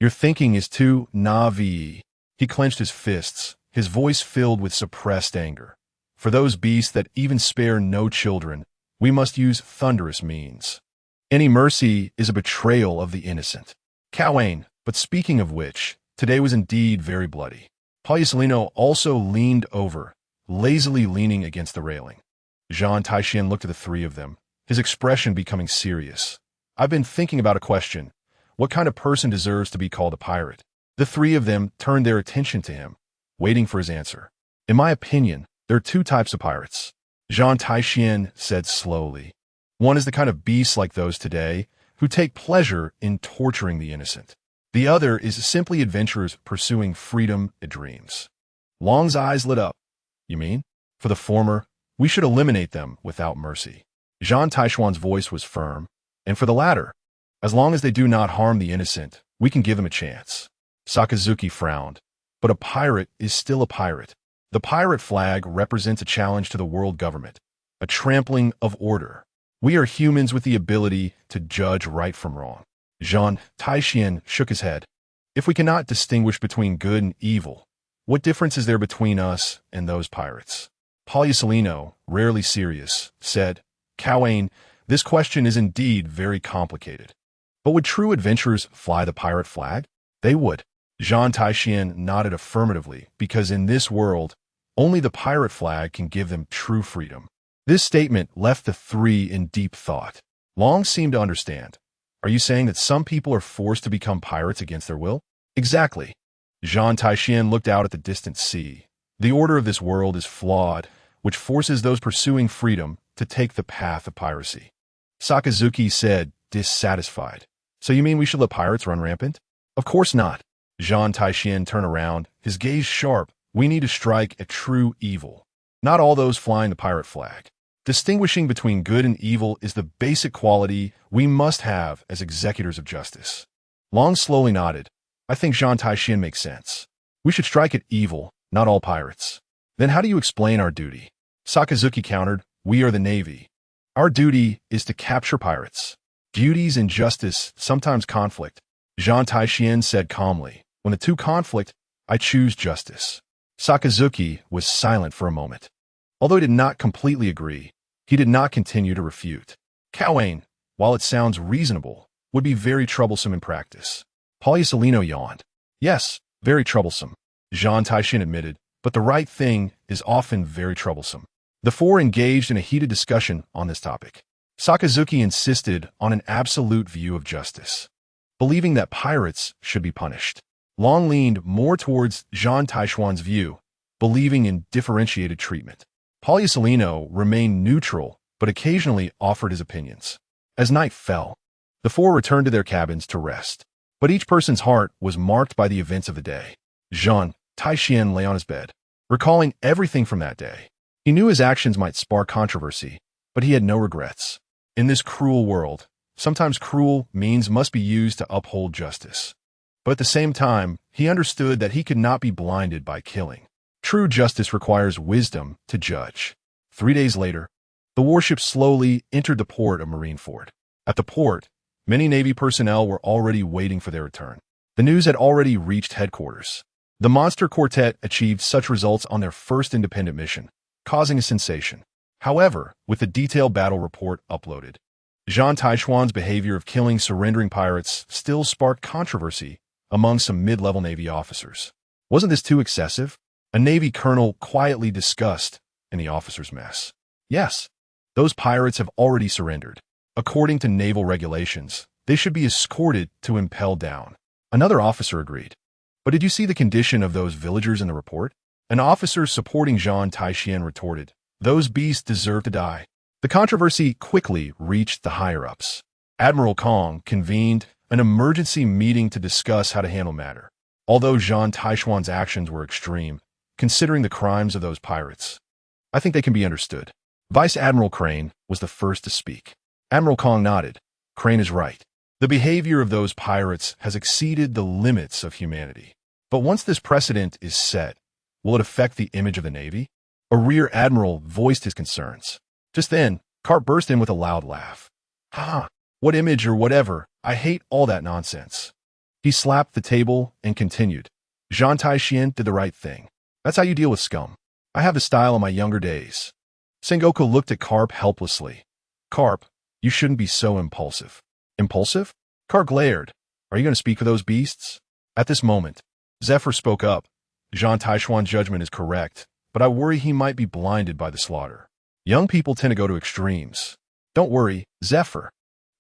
Your thinking is too naive. He clenched his fists, his voice filled with suppressed anger. For those beasts that even spare no children, we must use thunderous means. Any mercy is a betrayal of the innocent. Cowan, but speaking of which, today was indeed very bloody. Pagliusolino also leaned over, lazily leaning against the railing. Zhan Tai Xuan looked at the three of them, his expression becoming serious. I've been thinking about a question. What kind of person deserves to be called a pirate? The three of them turned their attention to him, waiting for his answer. In my opinion, there are two types of pirates. Zhan Tai Xuan said slowly. One is the kind of beasts like those today, who take pleasure in torturing the innocent. The other is simply adventurers pursuing freedom and dreams. Long's eyes lit up. You mean? For the former, we should eliminate them without mercy. Zhan Tai Xuan's voice was firm. And for the latter, as long as they do not harm the innocent, we can give them a chance. Sakazuki frowned. But a pirate is still a pirate. The pirate flag represents a challenge to the world government, a trampling of order. We are humans with the ability to judge right from wrong. Zhan Tai Xuan shook his head. If we cannot distinguish between good and evil, what difference is there between us and those pirates? Pagliusolino, rarely serious, said, Cowan, this question is indeed very complicated. But would true adventurers fly the pirate flag? They would. Zhan Tai Xuan nodded affirmatively, because in this world, only the pirate flag can give them true freedom. This statement left the three in deep thought. Long seemed to understand. Are you saying that some people are forced to become pirates against their will? Exactly. Zhan Tai Xuan looked out at the distant sea. The order of this world is flawed, which forces those pursuing freedom to take the path of piracy. Sakazuki said, dissatisfied. So you mean we should let pirates run rampant? Of course not. Zhan Tai Xuan turned around, his gaze sharp. We need to strike at true evil, not all those flying the pirate flag. Distinguishing between good and evil is the basic quality we must have as executors of justice. Long slowly nodded. I think Zhan Tai Xuan makes sense. We should strike at evil, not all pirates. Then how do you explain our duty? Sakazuki countered, we are the Navy. Our duty is to capture pirates. Duties and justice sometimes conflict. Zhan Tai Xuan said calmly, when the two conflict, I choose justice. Sakazuki was silent for a moment. Although he did not completely agree, he did not continue to refute. Cowain, while it sounds reasonable, would be very troublesome in practice. Pauliusolino yawned. Yes, very troublesome. Zhan Tai Xuan admitted, but the right thing is often very troublesome. The four engaged in a heated discussion on this topic. Sakazuki insisted on an absolute view of justice, believing that pirates should be punished. Long leaned more towards Zhan Tai Xuan's view, believing in differentiated treatment. Pauliusolino remained neutral, but occasionally offered his opinions. As night fell, the four returned to their cabins to rest, but each person's heart was marked by the events of the day. Zhan Tai Xuan lay on his bed, recalling everything from that day. He knew his actions might spark controversy, but he had no regrets. In this cruel world, sometimes cruel means must be used to uphold justice. But at the same time, he understood that he could not be blinded by killing. True justice requires wisdom to judge. 3 days later, the warship slowly entered the port of Marineford. At the port, many Navy personnel were already waiting for their return. The news had already reached headquarters. The Monster Quartet achieved such results on their first independent mission, causing a sensation. However, with the detailed battle report uploaded, Zhan Tai Xuan's behavior of killing surrendering pirates still sparked controversy among some mid-level Navy officers. Wasn't this too excessive? A Navy colonel quietly discussed in the officers' mess. Yes, those pirates have already surrendered. According to naval regulations, they should be escorted to impel down. Another officer agreed. But did you see the condition of those villagers in the report? An officer supporting Zhan Tai Xuan retorted, those beasts deserve to die. The controversy quickly reached the higher-ups. Admiral Kong convened an emergency meeting to discuss how to handle matter. Although Zhan Tai Xuan's actions were extreme, considering the crimes of those pirates, I think they can be understood. Vice Admiral Crane was the first to speak. Admiral Kong nodded. Crane is right. The behavior of those pirates has exceeded the limits of humanity. But once this precedent is set, will it affect the image of the Navy? A rear admiral voiced his concerns. Just then, Karp burst in with a loud laugh. Ha! What image or whatever? I hate all that nonsense. He slapped the table and continued. Zhan Tai Xuan did the right thing. That's how you deal with scum. I have the style of my younger days. Sengoku looked at Karp helplessly. Karp, you shouldn't be so impulsive. Impulsive? Karp glared. Are you going to speak for those beasts? At this moment, Zephyr spoke up. Zhan Tai Xuan's judgment is correct, but I worry he might be blinded by the slaughter. Young people tend to go to extremes. Don't worry, Zephyr.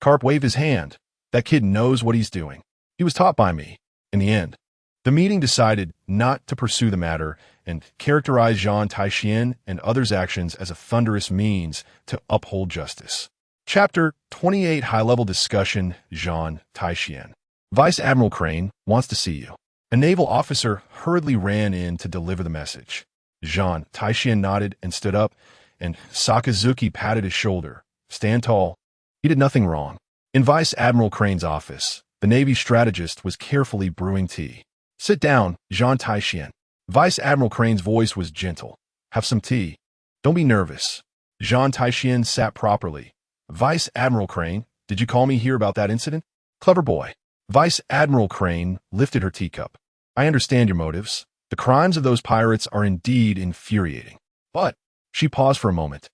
Karp waved his hand. That kid knows what he's doing. He was taught by me. In the end, the meeting decided not to pursue the matter and characterized Zhan Tai Xuan and others' actions as a thunderous means to uphold justice. Chapter 28 High-Level Discussion. Zhan Tai Xuan. Vice Admiral Crane wants to see you. A naval officer hurriedly ran in to deliver the message. Zhan Tai Xuan nodded and stood up, and Sakazuki patted his shoulder. Stand tall. He did nothing wrong. In Vice Admiral Crane's office, the Navy strategist was carefully brewing tea. Sit down, Zhan Tai Xuan. Vice Admiral Crane's voice was gentle. Have some tea. Don't be nervous. Zhan Tai Xuan sat properly. Vice Admiral Crane, did you call me here about that incident? Clever boy. Vice Admiral Crane lifted her teacup. I understand your motives. The crimes of those pirates are indeed infuriating. But, she paused for a moment.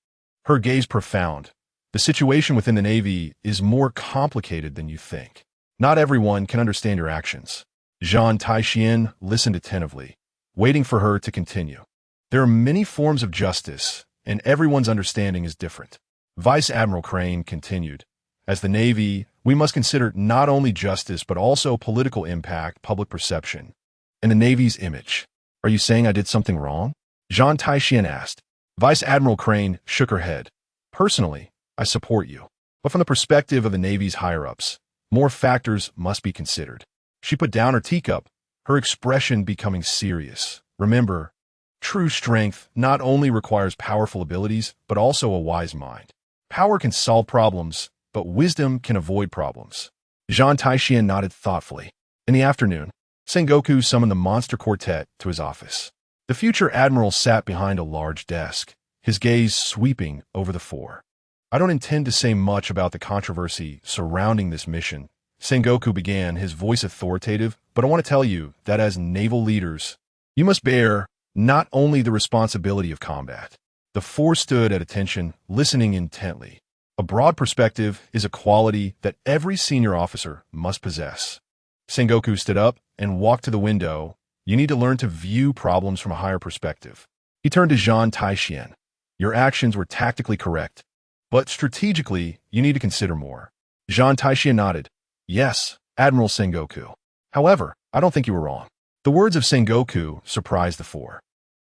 Her gaze profound. The situation within the Navy is more complicated than you think. Not everyone can understand your actions. Zhan Tai Xuan listened attentively, waiting for her to continue. There are many forms of justice, and everyone's understanding is different. Vice Admiral Crane continued. As the Navy, we must consider not only justice but also political impact, public perception, and the Navy's image. Are you saying I did something wrong? Zhan Tai Xuan asked. Vice Admiral Crane shook her head. Personally, I support you. But from the perspective of the Navy's higher-ups, more factors must be considered. She put down her teacup, her expression becoming serious. Remember, true strength not only requires powerful abilities, but also a wise mind. Power can solve problems, but wisdom can avoid problems. Zhan Tai Xuan nodded thoughtfully. In the afternoon, Sengoku summoned the monster quartet to his office. The future admiral sat behind a large desk, his gaze sweeping over the four. I don't intend to say much about the controversy surrounding this mission, Sengoku began, his voice authoritative, but I want to tell you that as naval leaders, you must bear not only the responsibility of combat. The four stood at attention, listening intently. A broad perspective is a quality that every senior officer must possess. Sengoku stood up and walked to the window. You need to learn to view problems from a higher perspective. He turned to Zhan Tai Xuan. Your actions were tactically correct, but strategically, you need to consider more. Zhan Tai Xuan nodded. Yes, Admiral Sengoku. However, I don't think you were wrong. The words of Sengoku surprised the four.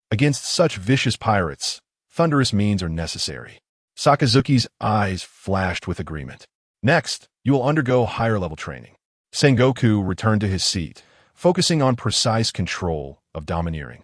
Against such vicious pirates, thunderous means are necessary. Sakazuki's eyes flashed with agreement. Next, you will undergo higher-level training. Sengoku returned to his seat, focusing on precise control of domineering,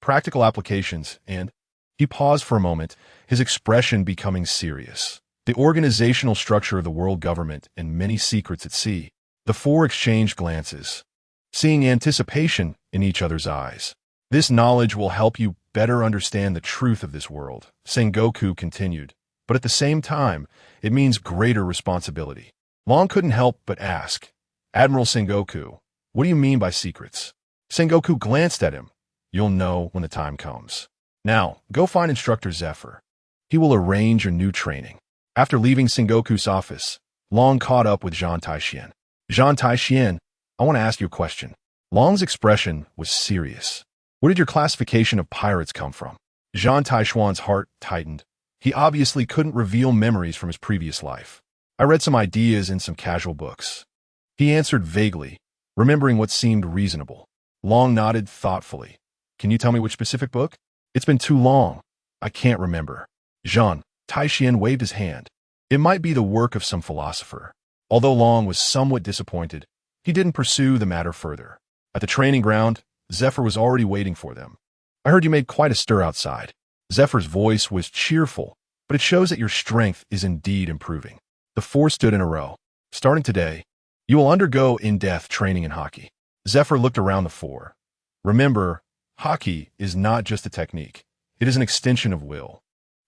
practical applications, and he paused for a moment, his expression becoming serious. The organizational structure of the world government and many secrets at sea. The four exchanged glances, seeing anticipation in each other's eyes. This knowledge will help you better understand the truth of this world, Sengoku continued. But at the same time, it means greater responsibility. Long couldn't help but ask, Admiral Sengoku, what do you mean by secrets? Sengoku glanced at him. You'll know when the time comes. Now, go find Instructor Zephyr. He will arrange your new training. After leaving Sengoku's office, Long caught up with Zhan Tai Xuan. Zhan Tai Xuan, I want to ask you a question. Long's expression was serious. Where did your classification of pirates come from? Zhan Tai Xuan's heart tightened. He obviously couldn't reveal memories from his previous life. I read some ideas in some casual books. He answered vaguely, remembering what seemed reasonable. Long nodded thoughtfully. Can you tell me which specific book? It's been too long. I can't remember. Zhan Tai Xuan waved his hand. It might be the work of some philosopher. Although Long was somewhat disappointed, he didn't pursue the matter further. At the training ground, Zephyr was already waiting for them. I heard you made quite a stir outside. Zephyr's voice was cheerful, but it shows that your strength is indeed improving. The four stood in a row. Starting today, you will undergo in-depth training in Haki. Zephyr looked around the four. Remember, Haki is not just a technique. It is an extension of will.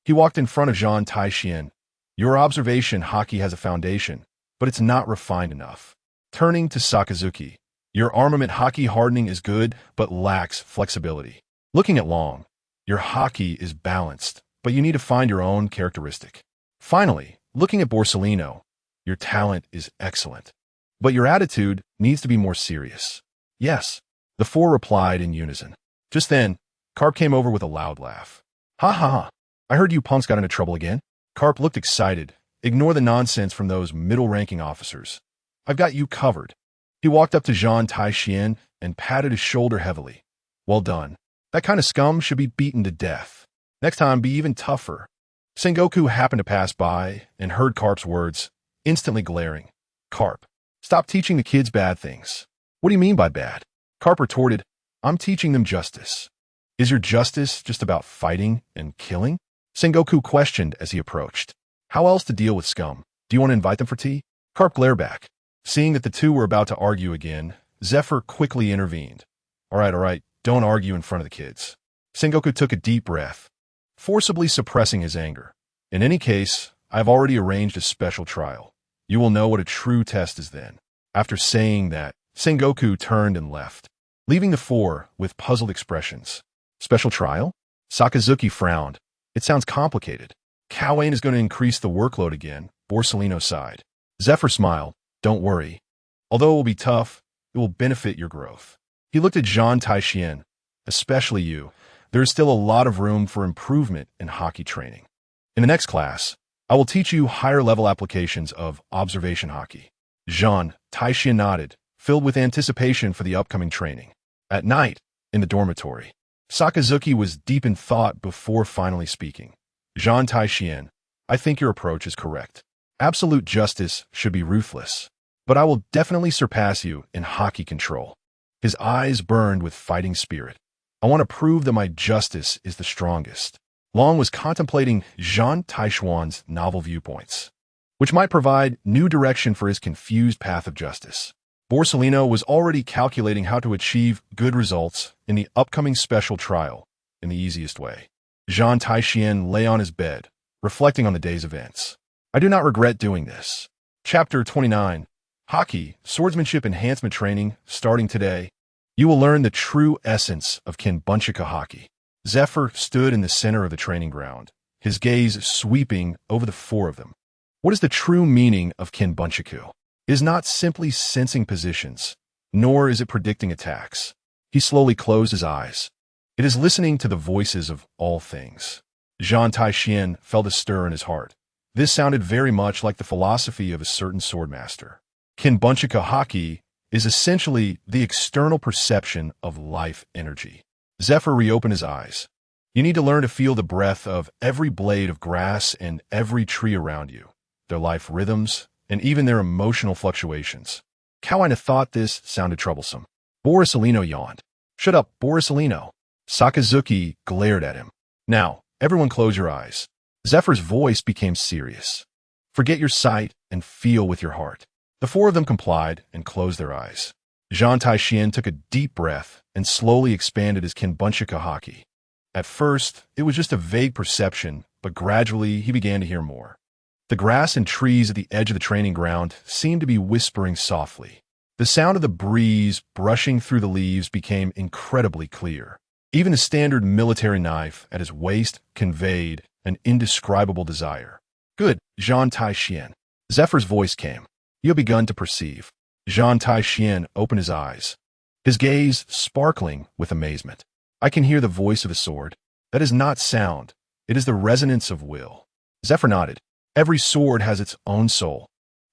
He walked in front of Zhan Tai Xuan. Your observation, Haki has a foundation, but it's not refined enough. Turning to Sakazuki, your armament Haki hardening is good, but lacks flexibility. Looking at Long, your Haki is balanced, but you need to find your own characteristic. Finally, looking at Borsellino, your talent is excellent, but your attitude needs to be more serious. Yes, the four replied in unison. Just then, Karp came over with a loud laugh. Ha ha ha, I heard you punks got into trouble again. Karp looked excited. Ignore the nonsense from those middle-ranking officers. I've got you covered. He walked up to Zhan Tai Xuan and patted his shoulder heavily. Well done. That kind of scum should be beaten to death. Next time, be even tougher. Sengoku happened to pass by and heard Karp's words, instantly glaring. Karp, stop teaching the kids bad things. What do you mean by bad? Karp retorted, I'm teaching them justice. Is your justice just about fighting and killing? Sengoku questioned as he approached. How else to deal with scum? Do you want to invite them for tea? Karp glared back. Seeing that the two were about to argue again, Zephyr quickly intervened. All right, don't argue in front of the kids. Sengoku took a deep breath, forcibly suppressing his anger. In any case, I've already arranged a special trial. You will know what a true test is then. After saying that, Sengoku turned and left, leaving the four with puzzled expressions. Special trial? Sakazuki frowned. It sounds complicated. Cowain is going to increase the workload again, Borsellino sighed. Zephyr smiled. Don't worry. Although it will be tough, it will benefit your growth. He looked at Zhan Tai Xuan. Especially you. There is still a lot of room for improvement in Haki training. In the next class, I will teach you higher-level applications of observation Haki. Zhan Tai Xuan nodded, filled with anticipation for the upcoming training. At night, in the dormitory, Sakazuki was deep in thought before finally speaking. Zhan Tai Xuan, I think your approach is correct. Absolute justice should be ruthless. But I will definitely surpass you in Haki control. His eyes burned with fighting spirit. I want to prove that my justice is the strongest. Long was contemplating Zhan Tai Xuan's novel viewpoints, which might provide new direction for his confused path of justice. Borsalino was already calculating how to achieve good results in the upcoming special trial in the easiest way. Zhan Tai Xuan lay on his bed, reflecting on the day's events. I do not regret doing this. Chapter 29. Haki, Swordsmanship Enhancement Training, starting today. You will learn the true essence of Kinbunchika Haki. Zephyr stood in the center of the training ground, his gaze sweeping over the four of them. What is the true meaning of Kinbunchiku? It is not simply sensing positions, nor is it predicting attacks. He slowly closed his eyes. It is listening to the voices of all things. Zhan Tai Xuan felt a stir in his heart. This sounded very much like the philosophy of a certain swordmaster. Kinbunchika Haki is essentially the external perception of life energy. Zephyr reopened his eyes. You need to learn to feel the breath of every blade of grass and every tree around you, their life rhythms, and even their emotional fluctuations. Kawaina thought this sounded troublesome. Borsalino yawned. Shut up, Borsalino. Sakazuki glared at him. Now, everyone close your eyes. Zephyr's voice became serious. Forget your sight and feel with your heart. The four of them complied and closed their eyes. Zhan Tai Xuan took a deep breath and slowly expanded his Kinbunchika Haki. At first, it was just a vague perception, but gradually he began to hear more. The grass and trees at the edge of the training ground seemed to be whispering softly. The sound of the breeze brushing through the leaves became incredibly clear. Even the standard military knife at his waist conveyed an indescribable desire. Good, Zhan Tai Xuan. Zephyr's voice came. You have begun to perceive. Zhan Tai Xuan opened his eyes, his gaze sparkling with amazement. I can hear the voice of a sword. That is not sound. It is the resonance of will. Zephyr nodded. Every sword has its own soul.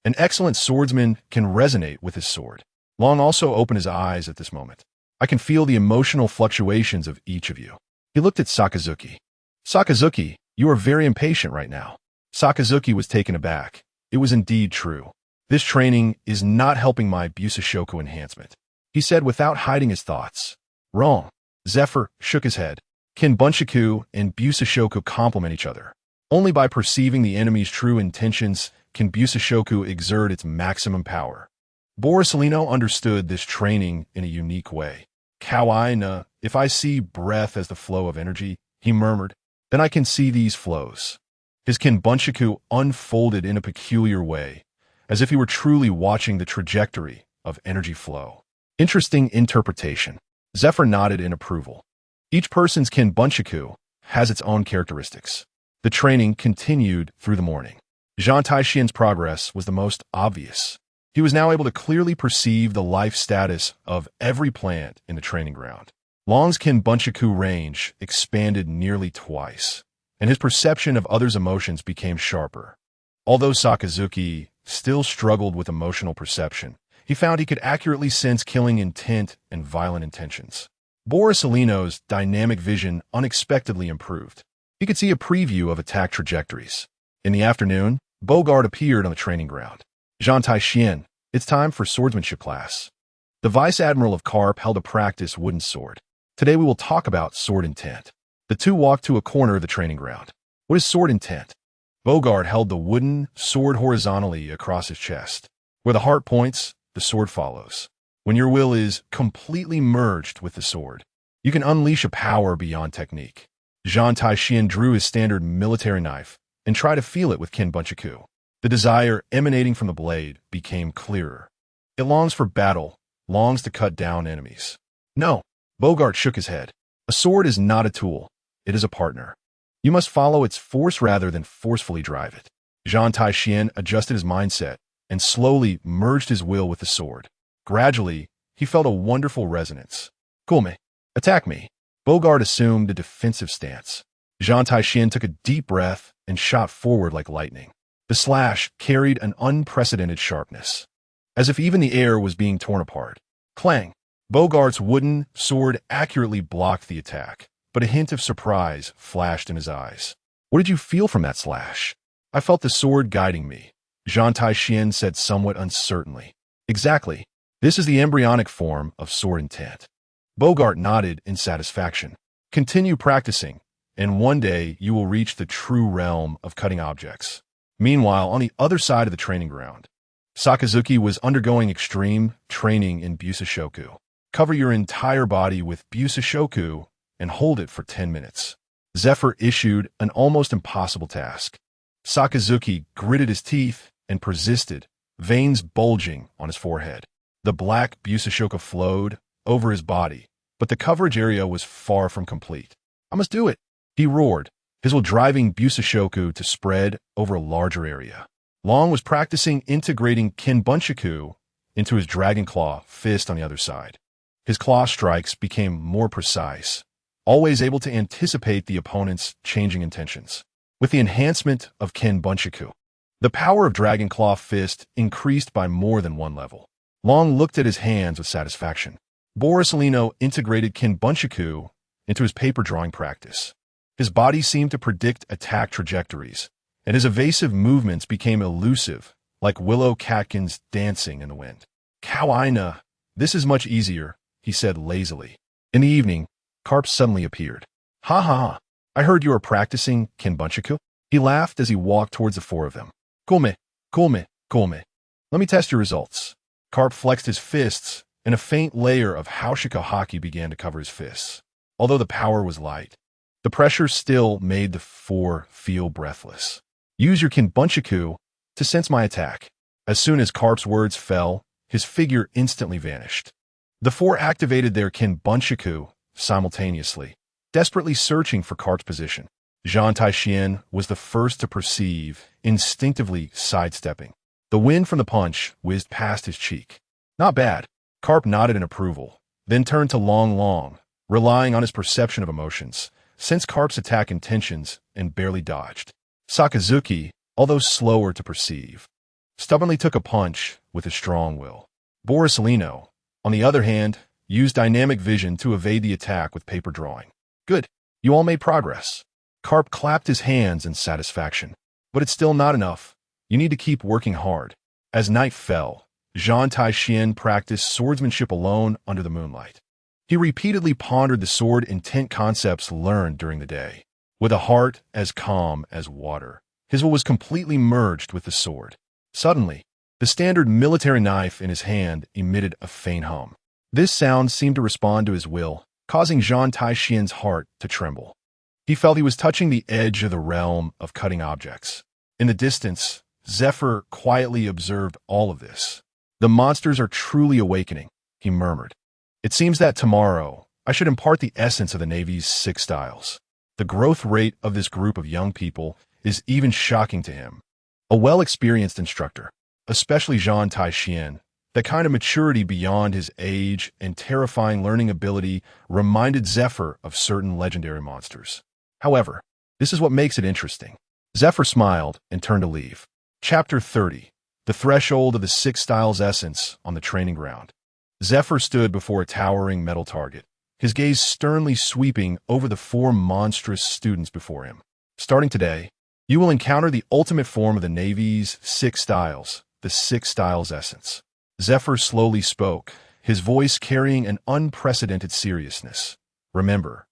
An excellent swordsman can resonate with his sword. Long also opened his eyes at this moment. I can feel the emotional fluctuations of each of you. He looked at Sakazuki. Sakazuki, you are very impatient right now. Sakazuki was taken aback. It was indeed true. This training is not helping my Busashoku enhancement, he said without hiding his thoughts. Wrong. Zephyr shook his head. Kinbunchiku and Busashoku complement each other. Only by perceiving the enemy's true intentions can Busashoku exert its maximum power. Borsalino understood this training in a unique way. Kawaina, if I see breath as the flow of energy, he murmured, then I can see these flows. His Kinbunchiku unfolded in a peculiar way, as if he were truly watching the trajectory of energy flow. Interesting interpretation. Zephyr nodded in approval. Each person's Kinbunchiku has its own characteristics. The training continued through the morning. Zhan Tai Xuan's progress was the most obvious. He was now able to clearly perceive the life status of every plant in the training ground. Long's Kinbunchiku range expanded nearly twice, and his perception of others' emotions became sharper. Although Sakazuki still struggled with emotional perception, he found he could accurately sense killing intent and violent intentions. Borsalino's dynamic vision unexpectedly improved. He could see a preview of attack trajectories. In the afternoon, Bogart appeared on the training ground. Zhan Tai Xuan, it's time for swordsmanship class. The Vice Admiral of Karp held a practice wooden sword. Today we will talk about sword intent. The two walked to a corner of the training ground. What is sword intent? Bogart held the wooden sword horizontally across his chest. Where the heart points, the sword follows. When your will is completely merged with the sword, you can unleash a power beyond technique. Zhan Tai Xuan drew his standard military knife and tried to feel it with Kinbunchiku. The desire emanating from the blade became clearer. It longs for battle, longs to cut down enemies. No, Bogart shook his head. A sword is not a tool. It is a partner. You must follow its force rather than forcefully drive it. Zhan Tai Xuan adjusted his mindset and slowly merged his will with the sword. Gradually, he felt a wonderful resonance. Kulme, attack me. Bogart assumed a defensive stance. Zhan Tai Xuan took a deep breath and shot forward like lightning. The slash carried an unprecedented sharpness, as if even the air was being torn apart. Clang! Bogart's wooden sword accurately blocked the attack, but a hint of surprise flashed in his eyes. What did you feel from that slash? I felt the sword guiding me, Zhan Tai Xuan said somewhat uncertainly. Exactly. This is the embryonic form of sword intent. Bogart nodded in satisfaction. Continue practicing, and one day you will reach the true realm of cutting objects. Meanwhile, on the other side of the training ground, Sakazuki was undergoing extreme training in Busashoku. Cover your entire body with Busashoku and hold it for 10 minutes. Zephyr issued an almost impossible task. Sakazuki gritted his teeth and persisted, veins bulging on his forehead. The black Busashoku flowed over his body, but the coverage area was far from complete. I must do it, he roared, his will driving Busashoku to spread over a larger area. Long was practicing integrating Kenbunchaku into his Dragon Claw fist on the other side. His claw strikes became more precise, always able to anticipate the opponent's changing intentions. With the enhancement of Kenbunchaku, the power of Dragon Claw fist increased by more than one level. Long looked at his hands with satisfaction. Borsalino integrated Kenbunchaku into his paper drawing practice. His body seemed to predict attack trajectories, and his evasive movements became elusive, like willow catkins dancing in the wind. Kawaii-na, this is much easier, he said lazily. In the evening, Karp suddenly appeared. Ha ha ha, I heard you are practicing Kenbunchaku. He laughed as he walked towards the four of them. Kulme, kulme, kulme. Let me test your results. Karp flexed his fists, and a faint layer of Haushiko Haki began to cover his fists. Although the power was light, the pressure still made the four feel breathless. Use your Kenbunchaku to sense my attack. As soon as Karp's words fell, his figure instantly vanished. The four activated their Kenbunchaku simultaneously, desperately searching for Karp's position. Zhan Tai Xuan was the first to perceive, instinctively sidestepping. The wind from the punch whizzed past his cheek. Not bad. Karp nodded in approval, then turned to Long, relying on his perception of emotions, sensed Karp's attack intentions, and barely dodged. Sakazuki, although slower to perceive, stubbornly took a punch with a strong will. Borsalino, on the other hand, used dynamic vision to evade the attack with paper drawing. Good. You all made progress. Karp clapped his hands in satisfaction. But it's still not enough. You need to keep working hard. As night fell, Zhan Tai Xuan practiced swordsmanship alone under the moonlight. He repeatedly pondered the sword intent concepts learned during the day. With a heart as calm as water, his will was completely merged with the sword. Suddenly, the standard military knife in his hand emitted a faint hum. This sound seemed to respond to his will, causing Zhan Tai Xuan's heart to tremble. He felt he was touching the edge of the realm of cutting objects. In the distance, Zephyr quietly observed all of this. The monsters are truly awakening, he murmured. It seems that tomorrow, I should impart the essence of the Navy's 6 styles. The growth rate of this group of young people is even shocking to him. A well-experienced instructor, especially Zhan Tai Xuan, that kind of maturity beyond his age and terrifying learning ability reminded Zephyr of certain legendary monsters. However, this is what makes it interesting. Zephyr smiled and turned to leave. Chapter 30. The Threshold of the 6 Styles Essence on the Training Ground. Zephyr stood before a towering metal target, his gaze sternly sweeping over the 4 monstrous students before him. Starting today, you will encounter the ultimate form of the Navy's 6 styles, the 6 Styles Essence. Zephyr slowly spoke, his voice carrying an unprecedented seriousness. Remember,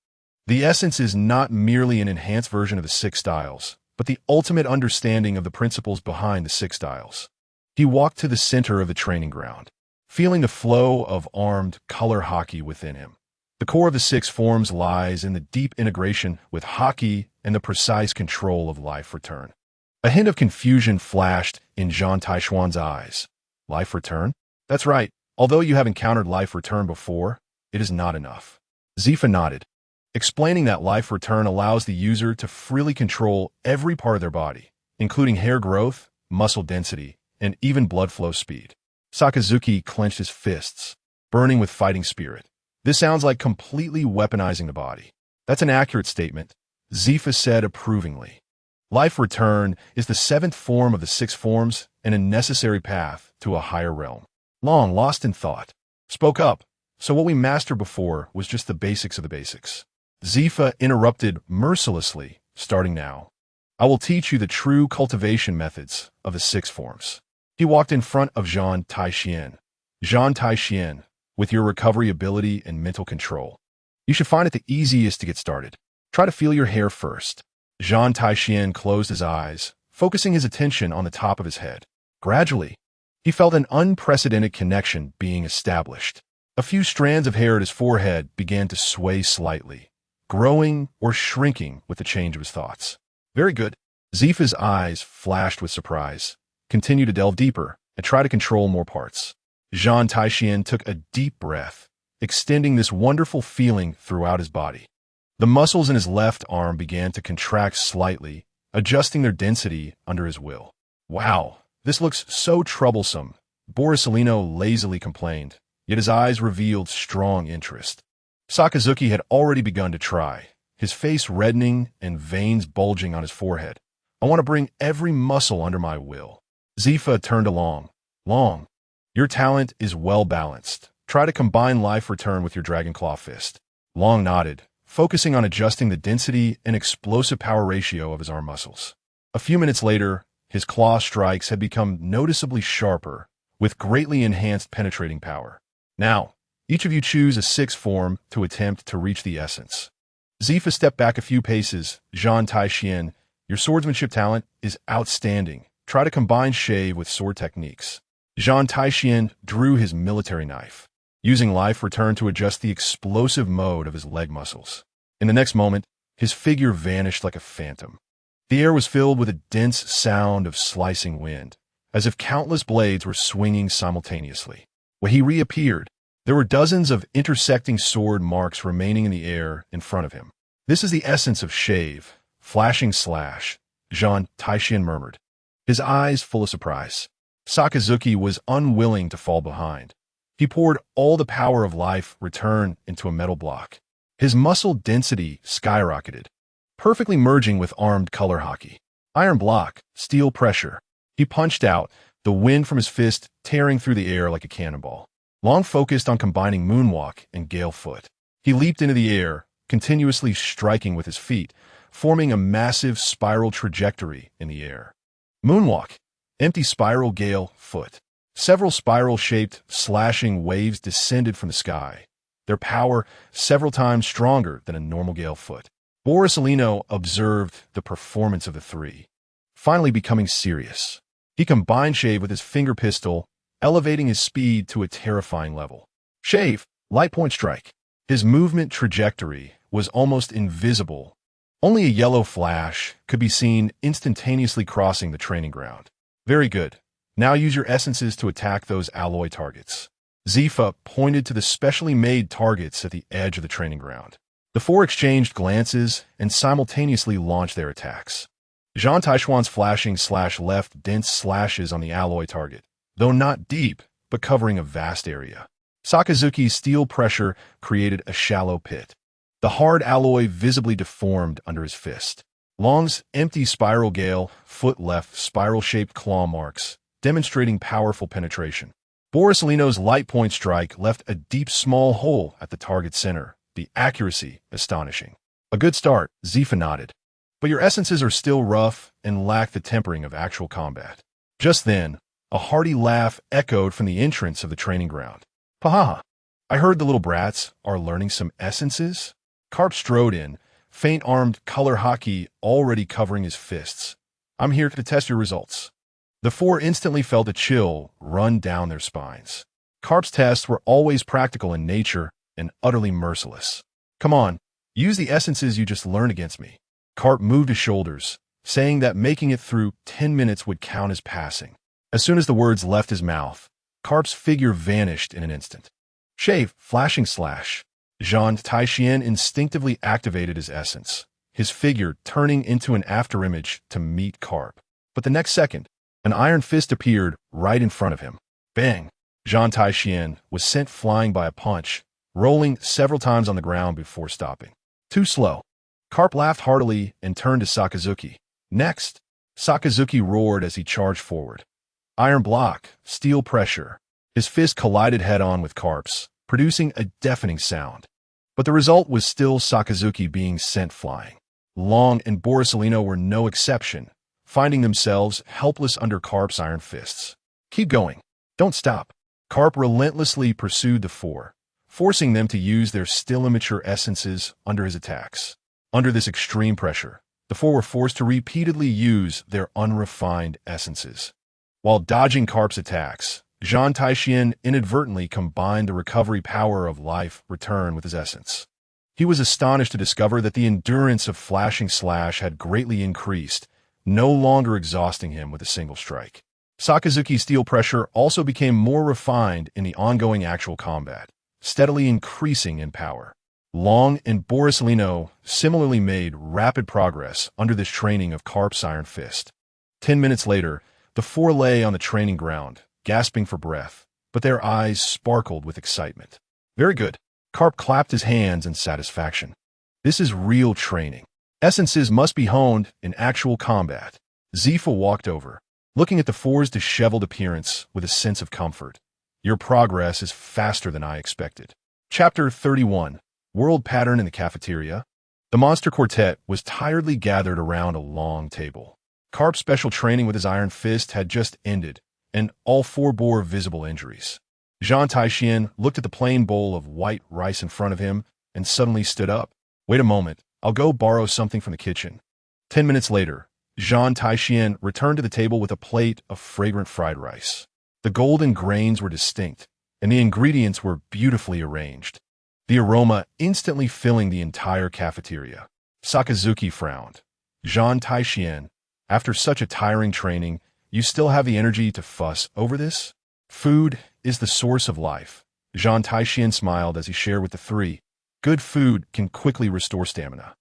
the essence is not merely an enhanced version of the 6 styles, but the ultimate understanding of the principles behind the 6 styles. He walked to the center of the training ground, feeling the flow of armed color Haki within him. The core of the 6 forms lies in the deep integration with Haki and the precise control of life return. A hint of confusion flashed in Zhan Tai Xuan's eyes. Life return? That's right. Although you have encountered life return before, it is not enough. Zifa nodded, explaining that life return allows the user to freely control every part of their body, including hair growth, muscle density, and even blood flow speed. Sakazuki clenched his fists, burning with fighting spirit. This sounds like completely weaponizing the body. That's an accurate statement, Zifa said approvingly. Life return is the 7th form of the 6 forms and a necessary path to a higher realm. Long, lost in thought, spoke up, So what we mastered before was just the basics of the basics. Zifa interrupted mercilessly, starting now. I will teach you the true cultivation methods of the six forms. He walked in front of Zhan Tai Xuan. Zhan Tai Xuan, with your recovery ability and mental control, you should find it the easiest to get started. Try to feel your hair first. Zhan Tai Xuan closed his eyes, focusing his attention on the top of his head. Gradually, he felt an unprecedented connection being established. A few strands of hair at his forehead began to sway slightly, growing or shrinking with the change of his thoughts. Very good. Zifa's eyes flashed with surprise. Continue to delve deeper and try to control more parts. Zhan Tai Xuan took a deep breath, extending this wonderful feeling throughout his body. The muscles in his left arm began to contract slightly, adjusting their density under his will. Wow, this looks so troublesome, Borsalino lazily complained, yet his eyes revealed strong interest. Sakazuki had already begun to try, his face reddening and veins bulging on his forehead. I want to bring every muscle under my will. Zifa turned along. Long. Your talent is well balanced. Try to combine life return with your Dragon Claw fist. Long nodded, focusing on adjusting the density and explosive power ratio of his arm muscles. A few minutes later, his claw strikes had become noticeably sharper, with greatly enhanced penetrating power. Now, each of you choose a sixth form to attempt to reach the essence. Zifa stepped back a few paces. Zhan Tai Xuan, your swordsmanship talent is outstanding. Try to combine shave with sword techniques. Zhan Tai Xuan drew his military knife, using life return to adjust the explosive mode of his leg muscles. In the next moment, his figure vanished like a phantom. The air was filled with a dense sound of slicing wind, as if countless blades were swinging simultaneously. When he reappeared, there were dozens of intersecting sword marks remaining in the air in front of him. This is the essence of shave, flashing slash, Zhan Tai Xuan murmured, his eyes full of surprise. Sakazuki was unwilling to fall behind. He poured all the power of life return into a metal block. His muscle density skyrocketed, perfectly merging with armed color hockey. Iron block, steel pressure. He punched out, the wind from his fist tearing through the air like a cannonball. Long focused on combining moonwalk and gale foot. He leaped into the air, continuously striking with his feet, forming a massive spiral trajectory in the air. Moonwalk, empty spiral gale foot. Several spiral-shaped, slashing waves descended from the sky, their power several times stronger than a normal gale foot. Borsalino observed the performance of the three, finally becoming serious. He combined shave with his finger pistol, elevating his speed to a terrifying level. Shave, light point strike. His movement trajectory was almost invisible. Only a yellow flash could be seen instantaneously crossing the training ground. Very good. Now use your essences to attack those alloy targets. Zifa pointed to the specially made targets at the edge of the training ground. The four exchanged glances and simultaneously launched their attacks. Zhan Tai Xuan's flashing slash left dense slashes on the alloy target, though not deep, but covering a vast area. Sakazuki's steel pressure created a shallow pit. The hard alloy visibly deformed under his fist. Long's empty spiral gale, foot left spiral-shaped claw marks, demonstrating powerful penetration. Borsalino's light point strike left a deep small hole at the target center, the accuracy astonishing. A good start, Zifa nodded. But your essences are still rough and lack the tempering of actual combat. Just then, a hearty laugh echoed from the entrance of the training ground. Paha! I heard the little brats are learning some essences? Karp strode in, faint-armed color hockey already covering his fists. I'm here to test your results. The four instantly felt a chill run down their spines. Karp's tests were always practical in nature and utterly merciless. Come on, use the essences you just learned against me. Karp moved his shoulders, saying that making it through 10 minutes would count as passing. As soon as the words left his mouth, Karp's figure vanished in an instant. Shave, flashing slash. Zhan Tai Xuan instinctively activated his essence, his figure turning into an afterimage to meet Karp. But the next second, an iron fist appeared right in front of him. Bang! Zhan Tai Xuan was sent flying by a punch, rolling several times on the ground before stopping. Too slow. Karp laughed heartily and turned to Sakazuki. Next, Sakazuki roared as he charged forward. Iron block, steel pressure. His fist collided head-on with Karp's, producing a deafening sound. But the result was still Sakazuki being sent flying. Long and Borsalino were no exception, finding themselves helpless under Karp's iron fists. Keep going. Don't stop. Karp relentlessly pursued the four, forcing them to use their still immature essences under his attacks. Under this extreme pressure, the four were forced to repeatedly use their unrefined essences. While dodging Karp's attacks, Zhan Tai Xuan inadvertently combined the recovery power of life return with his essence. He was astonished to discover that the endurance of Flashing Slash had greatly increased, no longer exhausting him with a single strike. Sakazuki's steel pressure also became more refined in the ongoing actual combat, steadily increasing in power. Long and Borsalino similarly made rapid progress under this training of Karp's Iron Fist. 10 minutes later, the four lay on the training ground, gasping for breath, but their eyes sparkled with excitement. Very good. Karp clapped his hands in satisfaction. This is real training. Essences must be honed in actual combat. Zifa walked over, looking at the four's disheveled appearance with a sense of comfort. Your progress is faster than I expected. Chapter 31. World Pattern in the Cafeteria. The Monster Quartet was tiredly gathered around a long table. Karp's special training with his Iron Fist had just ended, and all four bore visible injuries. Zhan Tai Xuan looked at the plain bowl of white rice in front of him and suddenly stood up. Wait a moment, I'll go borrow something from the kitchen. 10 minutes later, Zhan Tai Xuan returned to the table with a plate of fragrant fried rice. The golden grains were distinct, and the ingredients were beautifully arranged, the aroma instantly filling the entire cafeteria. Sakazuki frowned. Zhan Tai Xuan, after such a tiring training, you still have the energy to fuss over this? Food is the source of life. Zhan Tai Xuan smiled as he shared with the three. Good food can quickly restore stamina.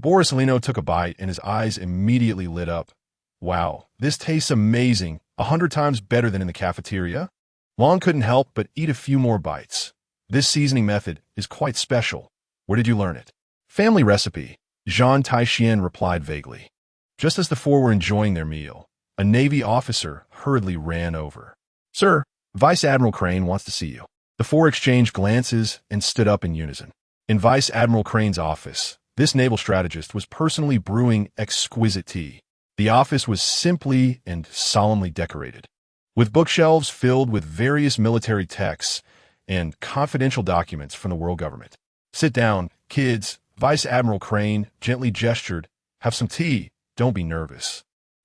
Borsalino took a bite and his eyes immediately lit up. Wow, this tastes amazing, 100 times better than in the cafeteria. Long couldn't help but eat a few more bites. This seasoning method is quite special. Where did you learn it? Family recipe, Zhan Tai Xuan replied vaguely. Just as the four were enjoying their meal, a Navy officer hurriedly ran over. Sir, Vice Admiral Crane wants to see you. The four exchanged glances and stood up in unison. In Vice Admiral Crane's office, this naval strategist was personally brewing exquisite tea. The office was simply and solemnly decorated, with bookshelves filled with various military texts and confidential documents from the world government. Sit down, kids, Vice Admiral Crane gently gestured. Have some tea, don't be nervous.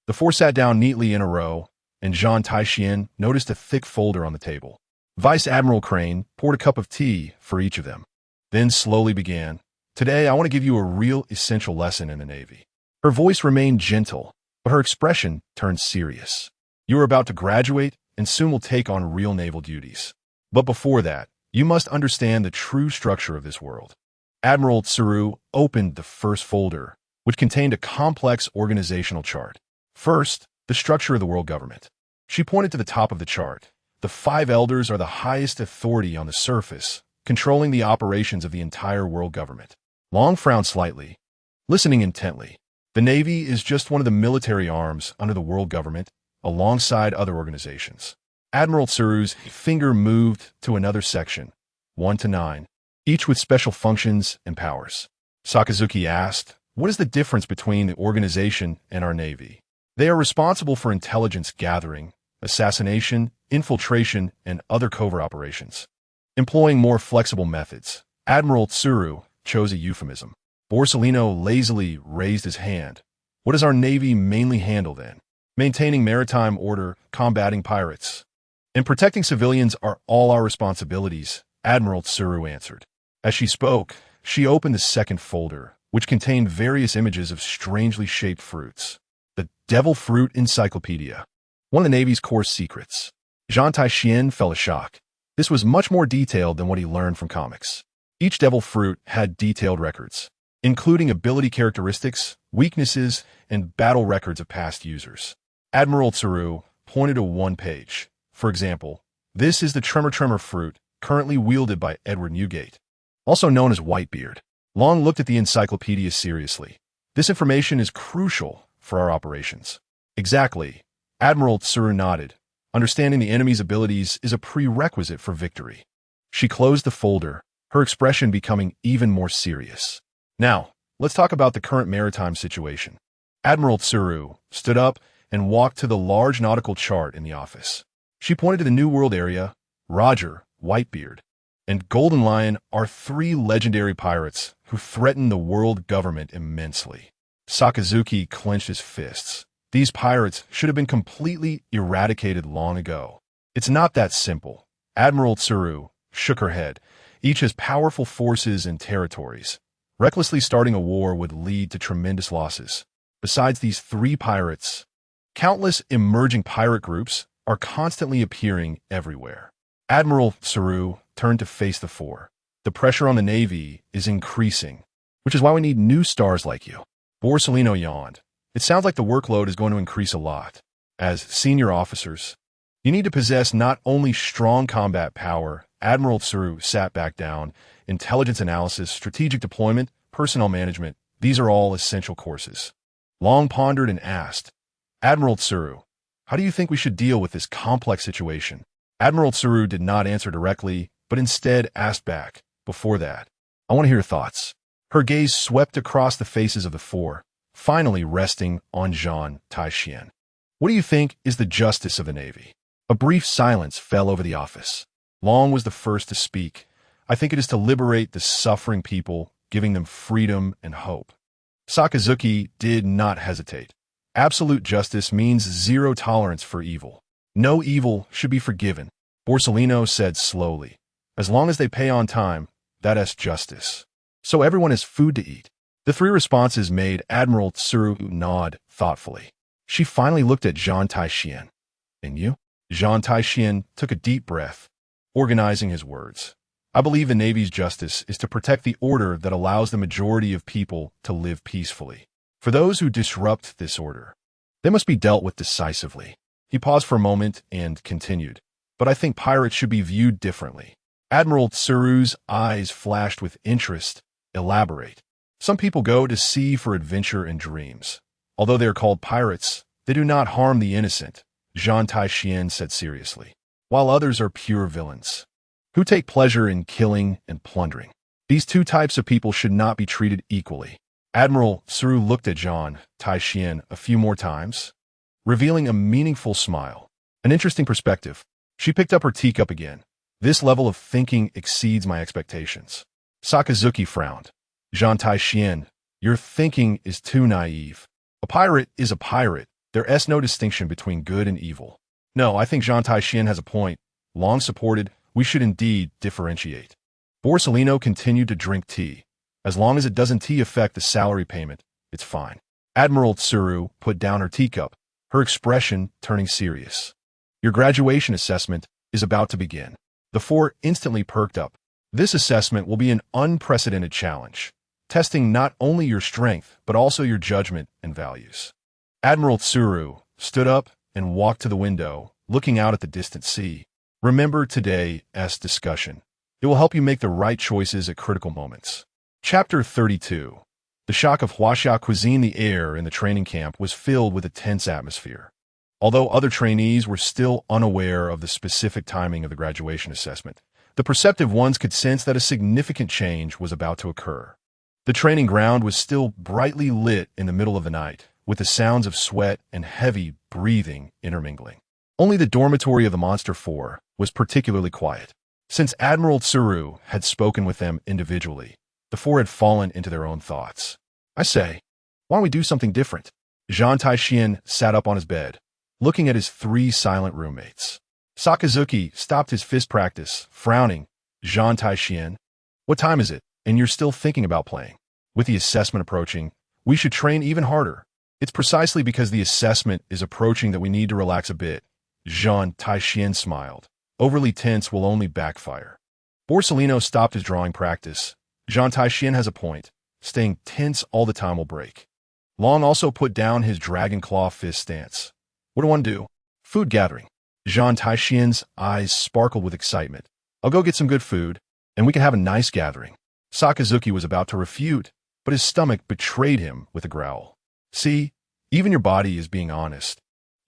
The four sat down neatly in a row, and Zhan Tai Xuan noticed a thick folder on the table. Vice Admiral Crane poured a cup of tea for each of them, then slowly began. Today, I want to give you a real essential lesson in the Navy. Her voice remained gentle, but her expression turned serious. You are about to graduate and soon will take on real naval duties. But before that, you must understand the true structure of this world. Admiral Tsuru opened the first folder, which contained a complex organizational chart. First, the structure of the world government. She pointed to the top of the chart. The five elders are the highest authority on the surface, controlling the operations of the entire world government. Long frowned slightly, listening intently. The Navy is just one of the military arms under the world government, alongside other organizations. Admiral Tsuru's finger moved to another section, 1 to 9, each with special functions and powers. Sakazuki asked, what is the difference between the organization and our Navy? They are responsible for intelligence gathering, assassination, infiltration, and other covert operations. Employing more flexible methods, Admiral Tsuru chose a euphemism. Borsalino lazily raised his hand. What does our Navy mainly handle then? Maintaining maritime order, combating pirates, and protecting civilians are all our responsibilities, Admiral Tsuru answered. As she spoke, she opened the second folder, which contained various images of strangely shaped fruits. The Devil Fruit Encyclopedia, one of the Navy's core secrets. Zhan Tai Xuan felt a shock. This was much more detailed than what he learned from comics. Each devil fruit had detailed records, including ability characteristics, weaknesses, and battle records of past users. Admiral Tsuru pointed to one page. For example, this is the Tremor fruit, currently wielded by Edward Newgate, also known as Whitebeard. Long looked at the encyclopedia seriously. This information is crucial for our operations. Exactly. Admiral Tsuru nodded. Understanding the enemy's abilities is a prerequisite for victory. She closed the folder, her expression becoming even more serious. Now, let's talk about the current maritime situation. Admiral Tsuru stood up and walked to the large nautical chart in the office. She pointed to the New World area. Roger, Whitebeard, and Golden Lion are three legendary pirates who threaten the world government immensely. Sakazuki clenched his fists. These pirates should have been completely eradicated long ago. It's not that simple. Admiral Tsuru shook her head. Each has powerful forces and territories. Recklessly starting a war would lead to tremendous losses. Besides these three pirates, countless emerging pirate groups are constantly appearing everywhere. Admiral Tsuru turned to face the four. The pressure on the Navy is increasing, which is why we need new stars like you. Borsellino yawned. It sounds like the workload is going to increase a lot. As senior officers, you need to possess not only strong combat power. Admiral Tsuru sat back down. Intelligence analysis, strategic deployment, personnel management, these are all essential courses. Long pondered and asked, Admiral Tsuru, how do you think we should deal with this complex situation? Admiral Tsuru did not answer directly, but instead asked back, before that, I want to hear your thoughts. Her gaze swept across the faces of the four, finally resting on Zhan Tai Xuan. What do you think is the justice of the Navy? A brief silence fell over the office. Long was the first to speak. I think it is to liberate the suffering people, giving them freedom and hope. Sakazuki did not hesitate. Absolute justice means zero tolerance for evil. No evil should be forgiven. Borsellino said slowly. As long as they pay on time, that is justice. So everyone has food to eat. The three responses made Admiral Tsuru nod thoughtfully. She finally looked at Zhan Tai Xuan. And you? Zhan Tai Xuan took a deep breath, organizing his words. I believe the Navy's justice is to protect the order that allows the majority of people to live peacefully. For those who disrupt this order, they must be dealt with decisively. He paused for a moment and continued. But I think pirates should be viewed differently. Admiral Tsuru's eyes flashed with interest. Elaborate. Some people go to sea for adventure and dreams. Although they are called pirates, they do not harm the innocent, Zhan Tai Xuan said seriously, while others are pure villains, who take pleasure in killing and plundering. These two types of people should not be treated equally. Admiral Tsuru looked at Zhan Tai Xuan a few more times, revealing a meaningful smile. An interesting perspective. She picked up her teacup again. This level of thinking exceeds my expectations. Sakazuki frowned. Zhan Tai Xuan, your thinking is too naive. A pirate is a pirate. There is no distinction between good and evil. No, I think Zhan Tai Xuan has a point. Long supported, we should indeed differentiate. Borsellino continued to drink tea. As long as it doesn't affect the salary payment, it's fine. Admiral Tsuru put down her teacup, her expression turning serious. Your graduation assessment is about to begin. The four instantly perked up. This assessment will be an unprecedented challenge, testing not only your strength, but also your judgment and values. Admiral Tsuru stood up and walked to the window, looking out at the distant sea. Remember today's discussion. It will help you make the right choices at critical moments. Chapter 32. The shock of Huaxia cuisine. The air in the training camp was filled with a tense atmosphere. Although other trainees were still unaware of the specific timing of the graduation assessment, the perceptive ones could sense that a significant change was about to occur. The training ground was still brightly lit in the middle of the night, with the sounds of sweat and heavy breathing intermingling. Only the dormitory of the Monster Four was particularly quiet. Since Admiral Tsuru had spoken with them individually, the four had fallen into their own thoughts. I say, why don't we do something different? Zhan Tai Xuan sat up on his bed, looking at his three silent roommates. Sakazuki stopped his fist practice, frowning. Zhan Tai Xuan, what time is it, and you're still thinking about playing? With the assessment approaching, we should train even harder. It's precisely because the assessment is approaching that we need to relax a bit. Zhan Tai Xuan smiled. Overly tense will only backfire. Borsellino stopped his drawing practice. Zhan Tai Xuan has a point. Staying tense all the time will break. Long also put down his dragon claw fist stance. What do one do? Food gathering. Zhan Tai Xuan's eyes sparkled with excitement. I'll go get some good food, and we can have a nice gathering. Sakazuki was about to refute, but his stomach betrayed him with a growl. See, even your body is being honest.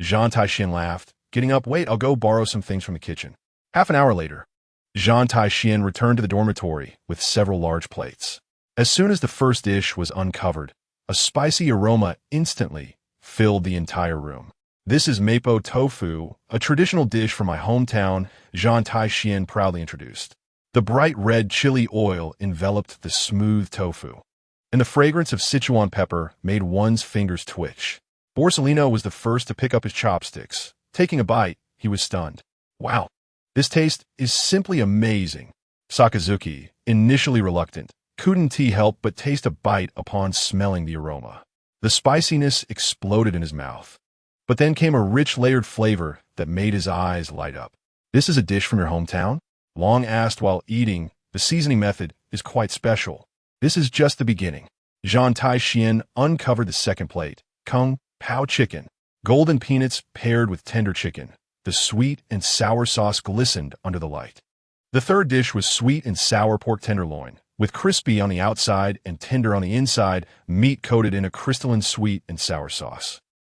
Zhan Tai Xuan laughed, getting up. Wait, I'll go borrow some things from the kitchen. Half an hour later, Zhan Tai Xuan returned to the dormitory with several large plates. As soon as the first dish was uncovered, a spicy aroma instantly filled the entire room. "This is mapo tofu, a traditional dish from my hometown," Zhan Tai Xuan proudly introduced. The bright red chili oil enveloped the smooth tofu, and the fragrance of Sichuan pepper made one's fingers twitch. Borsalino was the first to pick up his chopsticks. Taking a bite, he was stunned. "Wow, this taste is simply amazing." Sakazuki, initially reluctant, couldn't help but taste a bite upon smelling the aroma. The spiciness exploded in his mouth. But then came a rich layered flavor that made his eyes light up. "This is a dish from your hometown?" Long asked while eating. "The seasoning method is quite special." "This is just the beginning." Zhan Tai Xuan uncovered the second plate. Kung Pao chicken. Golden peanuts paired with tender chicken. The sweet and sour sauce glistened under the light. The third dish was sweet and sour pork tenderloin, with crispy on the outside and tender on the inside, meat coated in a crystalline sweet and sour sauce.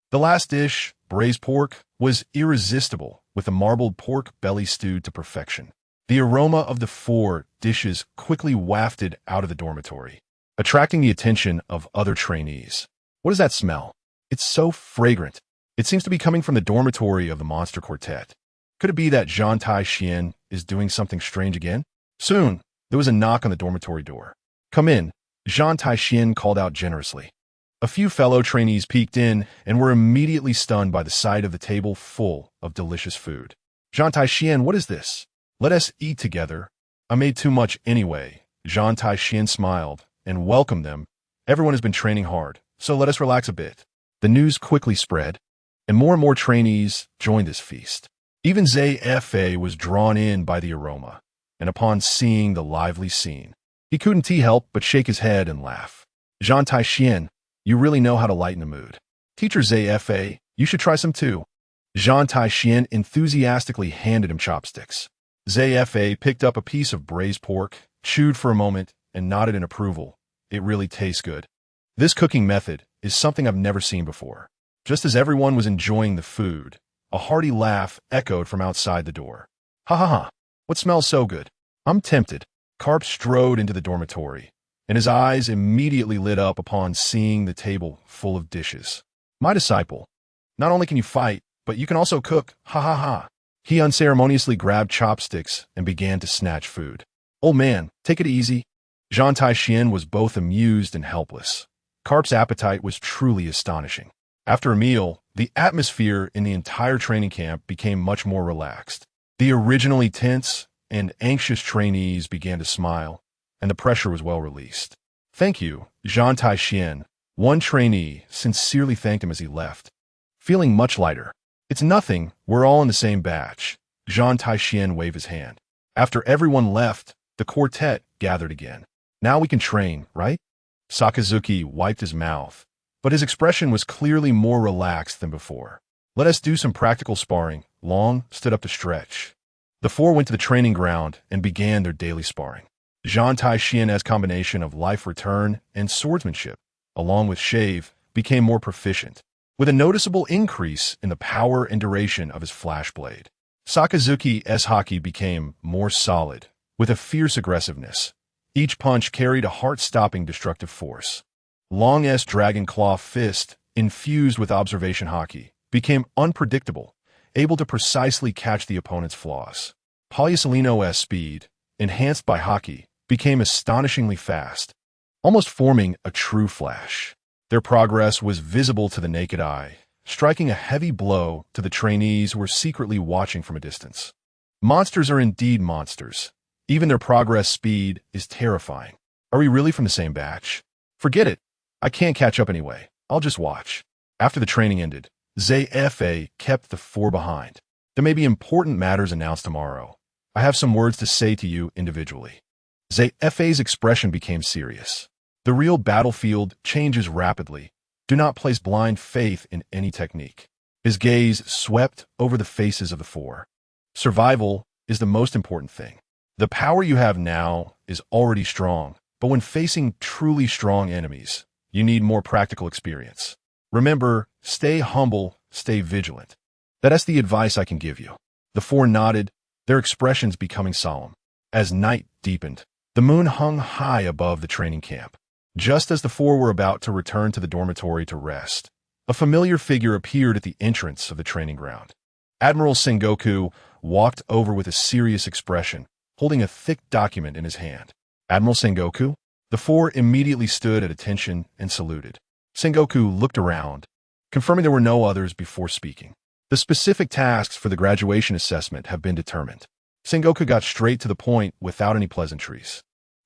The last dish, braised pork, was irresistible, with a marbled pork belly stewed to perfection. The aroma of the four dishes quickly wafted out of the dormitory, attracting the attention of other trainees. "What is that smell? It's so fragrant. It seems to be coming from the dormitory of the Monster Quartet. Could it be that Zhan Tai Xuan is doing something strange again?" Soon, there was a knock on the dormitory door. "Come in," Zhan Tai Xuan called out generously. A few fellow trainees peeked in and were immediately stunned by the sight of the table full of delicious food. "Zhan Tai Xuan, what is this? Let us eat together." "I made too much anyway." Zhan Tai Xuan smiled and welcomed them. "Everyone has been training hard, so let us relax a bit." The news quickly spread, and more trainees joined this feast. Even ZFA was drawn in by the aroma, and upon seeing the lively scene, he couldn't help but shake his head and laugh. "Zhan Tai Xuan, you really know how to lighten the mood. Teacher ZFA, you should try some too." Zhan Tai Xuan enthusiastically handed him chopsticks. ZFA picked up a piece of braised pork, chewed for a moment, and nodded in approval. "It really tastes good. This cooking method is something I've never seen before." Just as everyone was enjoying the food, a hearty laugh echoed from outside the door. "Ha ha ha! What smells so good? I'm tempted." Karp strode into the dormitory, and his eyes immediately lit up upon seeing the table full of dishes. "My disciple, not only can you fight, but you can also cook, ha ha ha." He unceremoniously grabbed chopsticks and began to snatch food. "Old man, take it easy." Zhan Tai Xuan was both amused and helpless. Karp's appetite was truly astonishing. After a meal, the atmosphere in the entire training camp became much more relaxed. The originally tense and anxious trainees began to smile, and the pressure was well released. "Thank you, Zhan Tai Xuan." One trainee sincerely thanked him as he left, feeling much lighter. "It's nothing, we're all in the same batch." Zhan Tai Xuan waved his hand. After everyone left, the quartet gathered again. "Now we can train, right?" Sakazuki wiped his mouth, but his expression was clearly more relaxed than before. "Let us do some practical sparring." Long stood up to stretch. The four went to the training ground and began their daily sparring. Zhan Tai Xuan's combination of life return and swordsmanship, along with shave, became more proficient, with a noticeable increase in the power and duration of his flash blade. Sakazuki's haki became more solid, with a fierce aggressiveness. Each punch carried a heart-stopping destructive force. Long's dragon claw fist, infused with observation haki, became unpredictable, able to precisely catch the opponent's flaws. Polysolino's speed, enhanced by haki, became astonishingly fast, almost forming a true flash. Their progress was visible to the naked eye, striking a heavy blow to the trainees who were secretly watching from a distance. Monsters are indeed monsters. Even their progress speed is terrifying. Are we really from the same batch? Forget it. I can't catch up anyway. I'll just watch. After the training ended, ZFA kept the four behind. "There may be important matters announced tomorrow. I have some words to say to you individually." ZFA's expression became serious. The real battlefield changes rapidly. Do not place blind faith in any technique. His gaze swept over the faces of the four. Survival is the most important thing. The power you have now is already strong, but when facing truly strong enemies, you need more practical experience. Remember, stay humble, stay vigilant. That's the advice I can give you. The four nodded, their expressions becoming solemn. As night deepened, the moon hung high above the training camp. Just as the four were about to return to the dormitory to rest, a familiar figure appeared at the entrance of the training ground. Admiral Sengoku walked over with a serious expression, holding a thick document in his hand. Admiral Sengoku? The four immediately stood at attention and saluted. Sengoku looked around, confirming there were no others before speaking. The specific tasks for the graduation assessment have been determined. Sengoku got straight to the point without any pleasantries.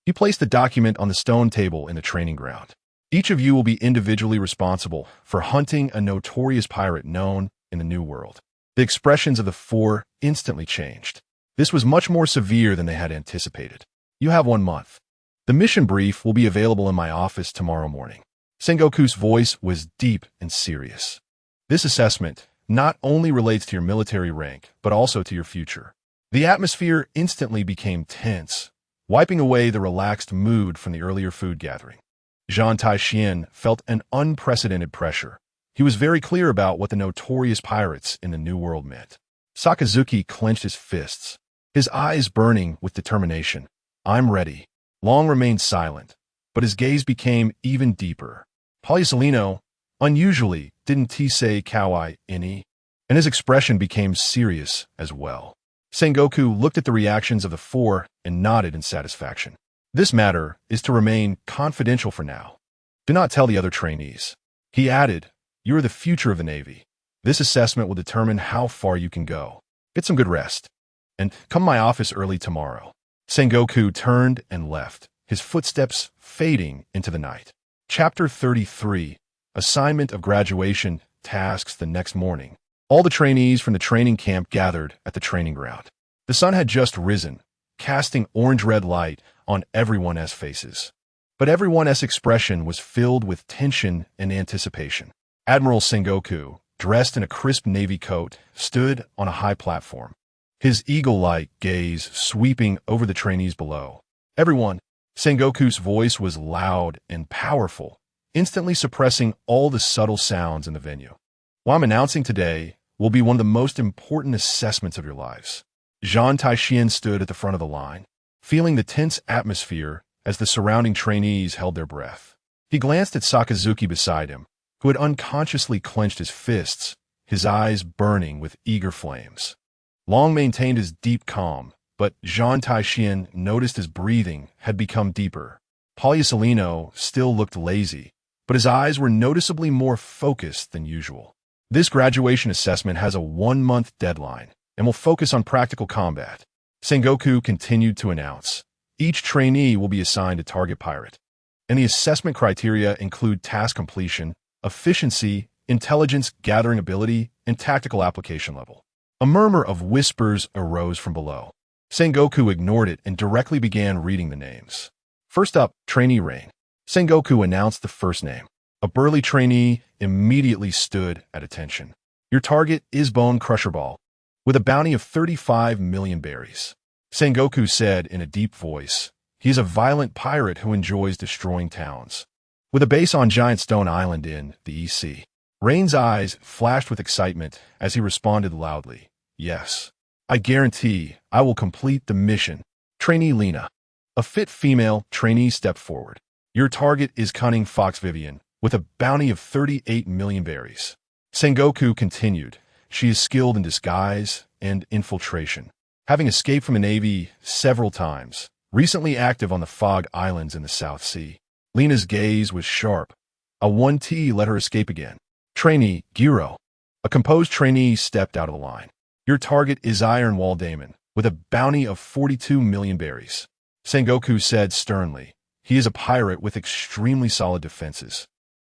He placed the document on the stone table in the training ground. Each of you will be individually responsible for hunting a notorious pirate known in the New World. The expressions of the four instantly changed. This was much more severe than they had anticipated. You have 1 month. The mission brief will be available in my office tomorrow morning. Sengoku's voice was deep and serious. This assessment not only relates to your military rank, but also to your future. The atmosphere instantly became tense, wiping away the relaxed mood from the earlier food gathering. Zhan Tai Xuan felt an unprecedented pressure. He was very clear about what the notorious pirates in the New World meant. Sakazuki clenched his fists, his eyes burning with determination. I'm ready. Long remained silent, but his gaze became even deeper. Poliusolino, unusually, didn't he say kawaii any? And his expression became serious as well. Sengoku looked at the reactions of the four and nodded in satisfaction. This matter is to remain confidential for now. Do not tell the other trainees. He added, you are the future of the Navy. This assessment will determine how far you can go. Get some good rest. And come to my office early tomorrow. Sengoku turned and left, his footsteps fading into the night. Chapter 33, Assignment of Graduation Tasks the next morning. All the trainees from the training camp gathered at the training ground. The sun had just risen, casting orange-red light on everyone's faces. But everyone's expression was filled with tension and anticipation. Admiral Sengoku, dressed in a crisp navy coat, stood on a high platform, his eagle-like gaze sweeping over the trainees below. Everyone, Sengoku's voice was loud and powerful, instantly suppressing all the subtle sounds in the venue. What I'm announcing today will be one of the most important assessments of your lives. Zhan Tai Xuan stood at the front of the line, feeling the tense atmosphere as the surrounding trainees held their breath. He glanced at Sakazuki beside him, who had unconsciously clenched his fists, his eyes burning with eager flames. Long maintained his deep calm, but Zhan Tai Xuan noticed his breathing had become deeper. Poliusolino still looked lazy, but his eyes were noticeably more focused than usual. This graduation assessment has a 1-month deadline and will focus on practical combat. Sengoku continued to announce, each trainee will be assigned a target pirate, and the assessment criteria include task completion, efficiency, intelligence gathering ability, and tactical application level. A murmur of whispers arose from below. Sengoku ignored it and directly began reading the names. First up, Trainee Rain. Sengoku announced the first name. A burly trainee immediately stood at attention. Your target is Bone Crusher Ball, with a bounty of 35 million berries. Sengoku said in a deep voice, he is a violent pirate who enjoys destroying towns, with a base on Giant Stone Island in the EC. Rain's eyes flashed with excitement as he responded loudly, yes, I guarantee I will complete the mission. Trainee Lena. A fit female trainee stepped forward. Your target is Cunning Fox Vivian, with a bounty of 38 million berries. Sengoku continued, she is skilled in disguise and infiltration, having escaped from the Navy several times, recently active on the Fog Islands in the South Sea. Lena's gaze was sharp. A 1T let her escape again. Trainee Giro. A composed trainee stepped out of the line. Your target is Iron Wall Damon, with a bounty of 42 million berries. Sengoku said sternly, he is a pirate with extremely solid defenses.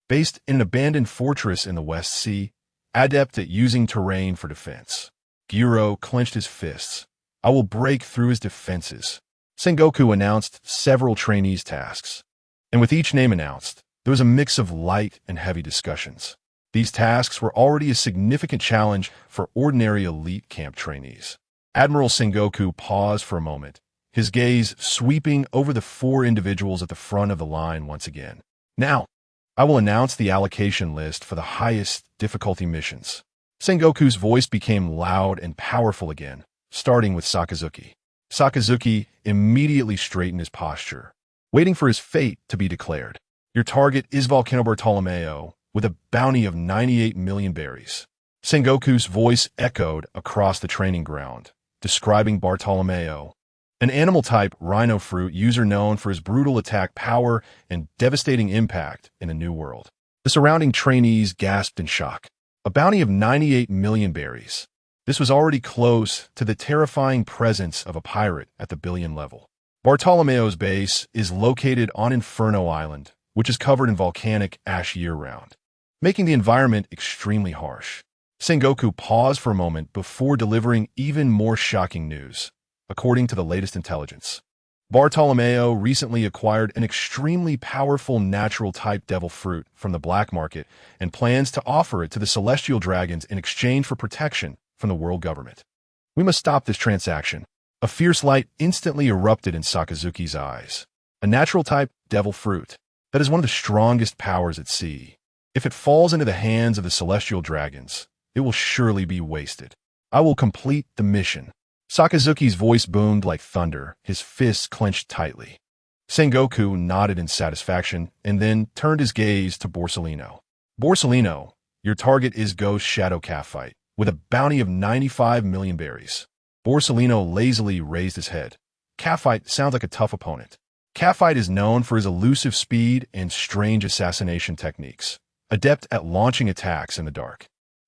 Based in an abandoned fortress in the West Sea, adept at using terrain for defense. Giro clenched his fists. I will break through his defenses. Sengoku announced several trainees' tasks, and with each name announced, there was a mix of light and heavy discussions. These tasks were already a significant challenge for ordinary elite camp trainees. Admiral Sengoku paused for a moment, his gaze sweeping over the four individuals at the front of the line once again. Now, I will announce the allocation list for the highest difficulty missions. Sengoku's voice became loud and powerful again, starting with Sakazuki. Sakazuki immediately straightened his posture, waiting for his fate to be declared. Your target is Volcano Bartolomeo, with a bounty of 98 million berries. Sengoku's voice echoed across the training ground, describing Bartolomeo, an animal-type rhino fruit user known for his brutal attack power and devastating impact in a new world. The surrounding trainees gasped in shock. A bounty of 98 million berries. This was already close to the terrifying presence of a pirate at the billion level. Bartolomeo's base is located on Inferno Island, which is covered in volcanic ash year-round, making the environment extremely harsh. Sengoku paused for a moment before delivering even more shocking news. According to the latest intelligence, Bartolomeo recently acquired an extremely powerful natural-type devil fruit from the black market and plans to offer it to the celestial dragons in exchange for protection from the world government. We must stop this transaction. A fierce light instantly erupted in Sakazuki's eyes. A natural-type devil fruit. That is one of the strongest powers at sea. If it falls into the hands of the celestial dragons, it will surely be wasted. I will complete the mission. Sakazuki's voice boomed like thunder, his fists clenched tightly. Sengoku nodded in satisfaction and then turned his gaze to Borsellino. Borsellino, your target is Ghost Shadow Catfight, with a bounty of 95 million berries. Borsellino lazily raised his head. Catfight sounds like a tough opponent. Catfight is known for his elusive speed and strange assassination techniques, adept at launching attacks in the dark.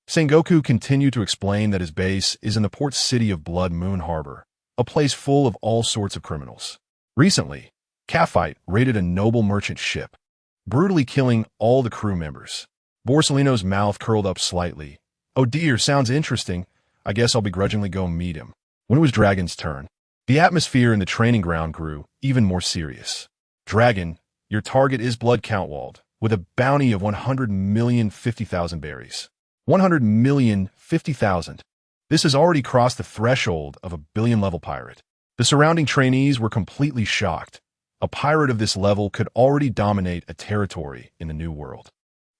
Sengoku continued to explain that his base is in the port city of Blood Moon Harbor, a place full of all sorts of criminals. Recently, Catfight raided a noble merchant ship, brutally killing all the crew members. Borsellino's mouth curled up slightly. Oh dear, sounds interesting. I guess I'll begrudgingly go meet him. When it was Dragon's turn, the atmosphere in the training ground grew even more serious. Dragon, your target is Blood Countwald, with a bounty of 100,050,000 berries. 100,050,000. This has already crossed the threshold of a billion-level pirate. The surrounding trainees were completely shocked. A pirate of this level could already dominate a territory in the New World.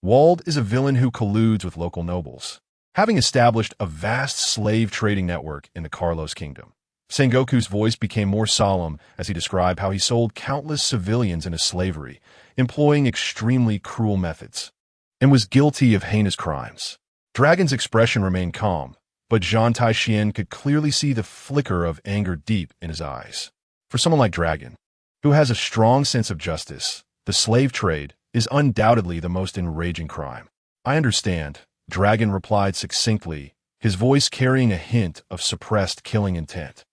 Wald is a villain who colludes with local nobles, having established a vast slave trading network in the Carlos Kingdom. Sengoku's voice became more solemn as he described how he sold countless civilians into slavery, employing extremely cruel methods, and was guilty of heinous crimes. Dragon's expression remained calm, but Zhan Tai Xuan could clearly see the flicker of anger deep in his eyes. For someone like Dragon, who has a strong sense of justice, the slave trade is undoubtedly the most enraging crime. I understand, Dragon replied succinctly, his voice carrying a hint of suppressed killing intent.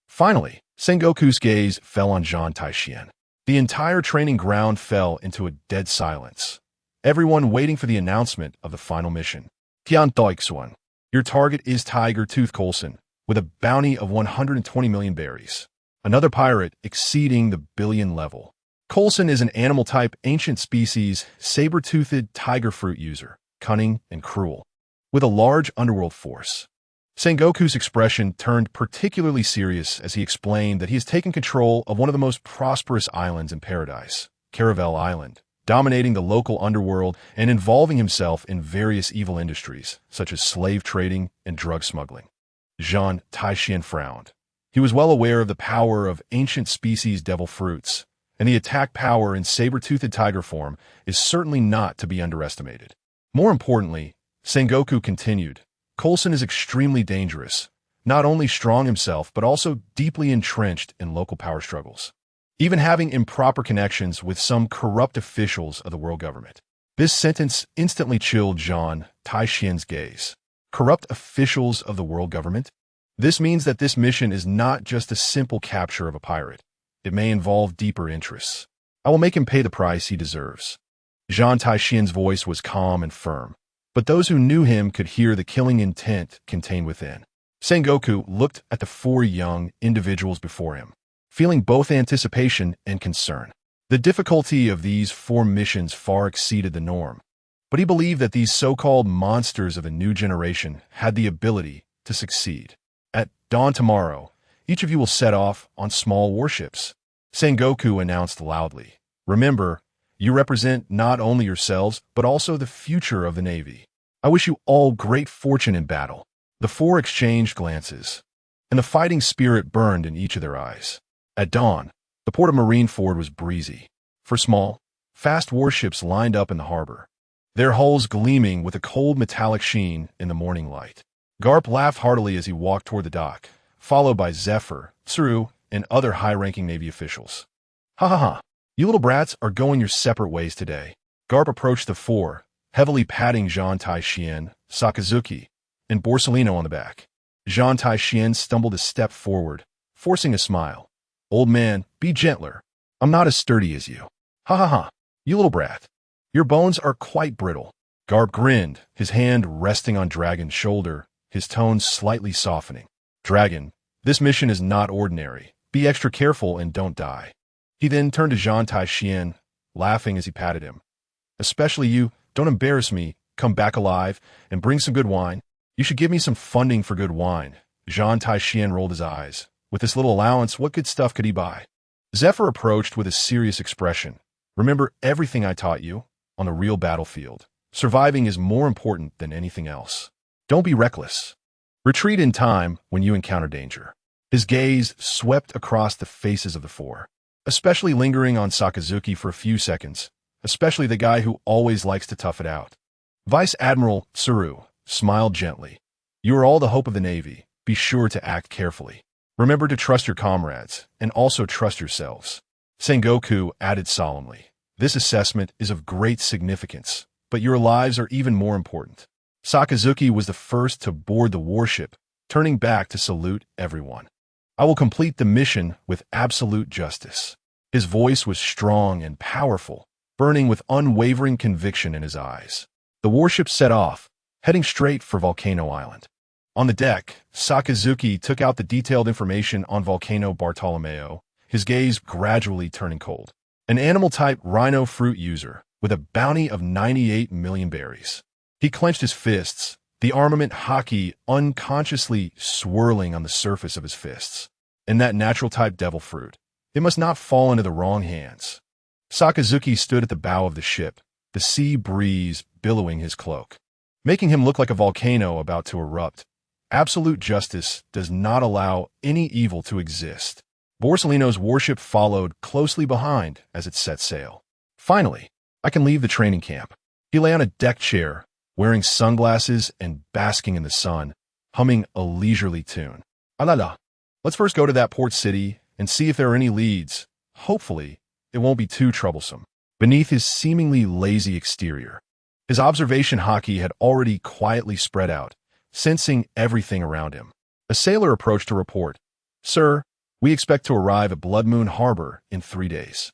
Finally, Sengoku's gaze fell on Zhan Tai Xuan. The entire training ground fell into a dead silence, everyone waiting for the announcement of the final mission. Zhan Tai Xuan, your target is Tiger Tooth Coulson, with a bounty of 120 million berries. Another pirate exceeding the billion level. Coulson is an animal-type ancient species, saber-toothed tiger fruit user, cunning and cruel, with a large underworld force. Sengoku's expression turned particularly serious as he explained that he has taken control of one of the most prosperous islands in paradise, Caravel Island, dominating the local underworld and involving himself in various evil industries, such as slave trading and drug smuggling. Zhan Tai Xuan frowned. He was well aware of the power of ancient species devil fruits, and the attack power in saber-toothed tiger form is certainly not to be underestimated. More importantly, Sengoku continued, Coulson is extremely dangerous, not only strong himself but also deeply entrenched in local power struggles, even having improper connections with some corrupt officials of the world government. This sentence instantly chilled Zhan Tai Xuan's gaze. Corrupt officials of the world government? This means that this mission is not just a simple capture of a pirate. It may involve deeper interests. I will make him pay the price he deserves. Zhan Tai Xuan's voice was calm and firm, but those who knew him could hear the killing intent contained within. Sengoku looked at the four young individuals before him, feeling both anticipation and concern. The difficulty of these four missions far exceeded the norm, but he believed that these so-called monsters of the new generation had the ability to succeed. At dawn tomorrow, each of you will set off on small warships, Sengoku announced loudly. Remember, you represent not only yourselves, but also the future of the Navy. I wish you all great fortune in battle. The four exchanged glances. and the fighting spirit burned in each of their eyes. At dawn, the port of Marineford was breezy. For small, fast warships lined up in the harbor, their hulls gleaming with a cold metallic sheen in the morning light. Garp laughed heartily as he walked toward the dock, followed by Zephyr, Tsuru, and other high-ranking Navy officials. Ha ha ha, you little brats are going your separate ways today. Garp approached the four, heavily patting Zhan Tai Xuan, Sakazuki, and Borsellino on the back. Zhan Tai Xuan stumbled a step forward, forcing a smile. Old man, be gentler. I'm not as sturdy as you. Ha ha ha, you little brat. Your bones are quite brittle. Garp grinned, his hand resting on Dragon's shoulder, his tone slightly softening. Dragon, this mission is not ordinary. Be extra careful and don't die. He then turned to Zhan Tai Xuan, laughing as he patted him. Especially you, don't embarrass me, come back alive, and bring some good wine. You should give me some funding for good wine. Zhan Tai Xuan rolled his eyes. With this little allowance, what good stuff could he buy? Zephyr approached with a serious expression. Remember everything I taught you? On the real battlefield, surviving is more important than anything else. Don't be reckless. Retreat in time when you encounter danger. His gaze swept across the faces of the four, especially lingering on Sakazuki for a few seconds, especially the guy who always likes to tough it out. Vice Admiral Tsuru smiled gently. You are all the hope of the Navy. Be sure to act carefully. Remember to trust your comrades, and also trust yourselves. Sengoku added solemnly. This assessment is of great significance, but your lives are even more important. Sakazuki was the first to board the warship, turning back to salute everyone. I will complete the mission with absolute justice. His voice was strong and powerful, burning with unwavering conviction in his eyes. The warship set off, heading straight for Volcano Island. On the deck, Sakazuki took out the detailed information on Volcano Bartolomeo, his gaze gradually turning cold. An animal-type rhino fruit user, with a bounty of 98 million berries. He clenched his fists, the armament Haki unconsciously swirling on the surface of his fists. And that natural-type devil fruit, it must not fall into the wrong hands. Sakazuki stood at the bow of the ship, the sea breeze billowing his cloak, making him look like a volcano about to erupt. Absolute justice does not allow any evil to exist. Borsellino's warship followed closely behind as it set sail. Finally, I can leave the training camp. He lay on a deck chair, wearing sunglasses and basking in the sun, humming a leisurely tune. Alala. Let's first go to that port city and see if there are any leads. Hopefully, it won't be too troublesome. Beneath his seemingly lazy exterior, his observation Haki had already quietly spread out, sensing everything around him. A sailor approached to report. Sir, we expect to arrive at Blood Moon Harbor in 3 days.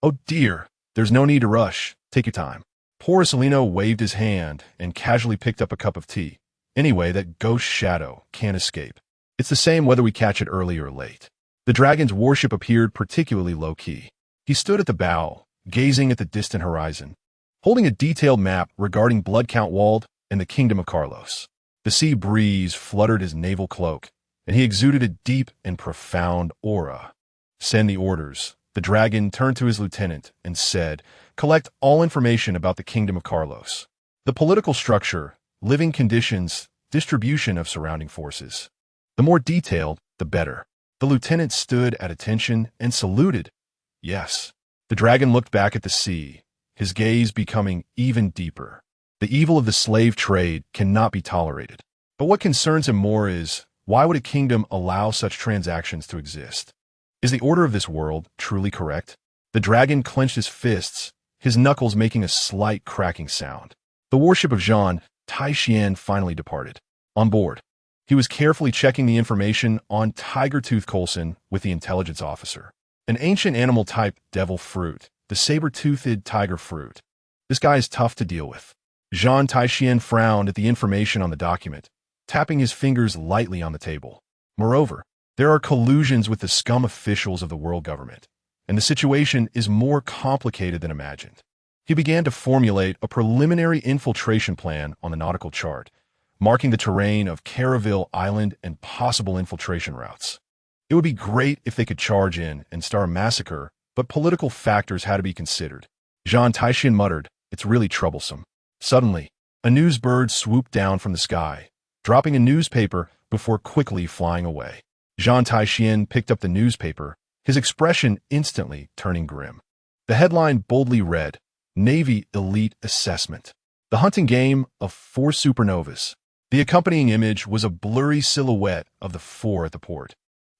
Oh dear, there's no need to rush. Take your time. Borsellino waved his hand and casually picked up a cup of tea. Anyway, that ghost shadow can't escape. It's the same whether we catch it early or late. The dragon's warship appeared particularly low-key. He stood at the bow, gazing at the distant horizon, holding a detailed map regarding Blood Count Wald and the Kingdom of Carlos. The sea breeze fluttered his naval cloak, and he exuded a deep and profound aura. Send the orders. The dragon turned to his lieutenant and said, collect all information about the Kingdom of Carlos. The political structure, living conditions, distribution of surrounding forces. The more detailed, the better. The lieutenant stood at attention and saluted. Yes. The dragon looked back at the sea, his gaze becoming even deeper. The evil of the slave trade cannot be tolerated. But what concerns him more is, why would a kingdom allow such transactions to exist? Is the order of this world truly correct? The dragon clenched his fists, his knuckles making a slight cracking sound. The warship of Zhan Tai Xuan finally departed. On board, he was carefully checking the information on Tiger-Tooth Coulson with the intelligence officer. An ancient animal-type devil fruit, the saber-toothed tiger fruit. This guy is tough to deal with. Zhan Tai Xuan frowned at the information on the document, tapping his fingers lightly on the table. Moreover, there are collusions with the scum officials of the world government, and the situation is more complicated than imagined. He began to formulate a preliminary infiltration plan on the nautical chart, marking the terrain of Caraville Island and possible infiltration routes. It would be great if they could charge in and start a massacre, but political factors had to be considered. Zhan Tai Xuan muttered, it's really troublesome. Suddenly, a news bird swooped down from the sky, dropping a newspaper before quickly flying away. Zhan Tai Xuan picked up the newspaper, his expression instantly turning grim. The headline boldly read, Navy Elite Assessment. The hunting game of 4 supernovas. The accompanying image was a blurry silhouette of the 4 at the port.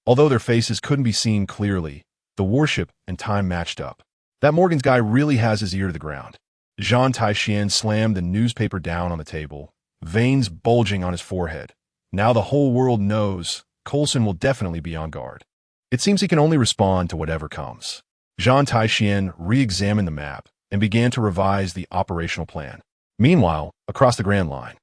Although their faces couldn't be seen clearly, the warship and time matched up. That Morgan's guy really has his ear to the ground. Zhan Tai Xuan slammed the newspaper down on the table, veins bulging on his forehead. Now the whole world knows Coulson will definitely be on guard. It seems he can only respond to whatever comes. Zhan Tai Xuan re-examined the map and began to revise the operational plan. Meanwhile, across the Grand Line,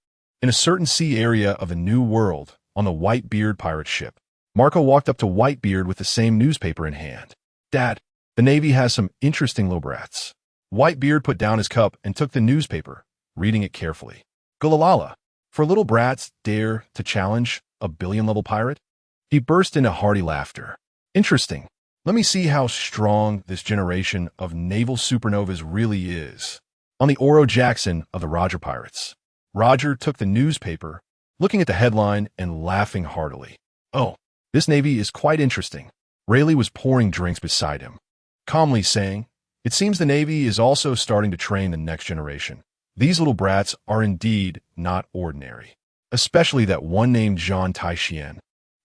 in a certain sea area of a new world, on the Whitebeard pirate ship, Marco walked up to Whitebeard with the same newspaper in hand. Dad, the Navy has some interesting little brats. Whitebeard put down his cup and took the newspaper, reading it carefully. Gulalala, for little brats dare to challenge a billion-level pirate? He burst into hearty laughter. Interesting. Let me see how strong this generation of naval supernovas really is. On the Oro Jackson of the Roger Pirates. Roger took the newspaper, looking at the headline and laughing heartily. Oh, this Navy is quite interesting. Rayleigh was pouring drinks beside him, calmly saying, It seems the Navy is also starting to train the next generation. These little brats are indeed not ordinary, especially that one named Zhan Tai Xuan.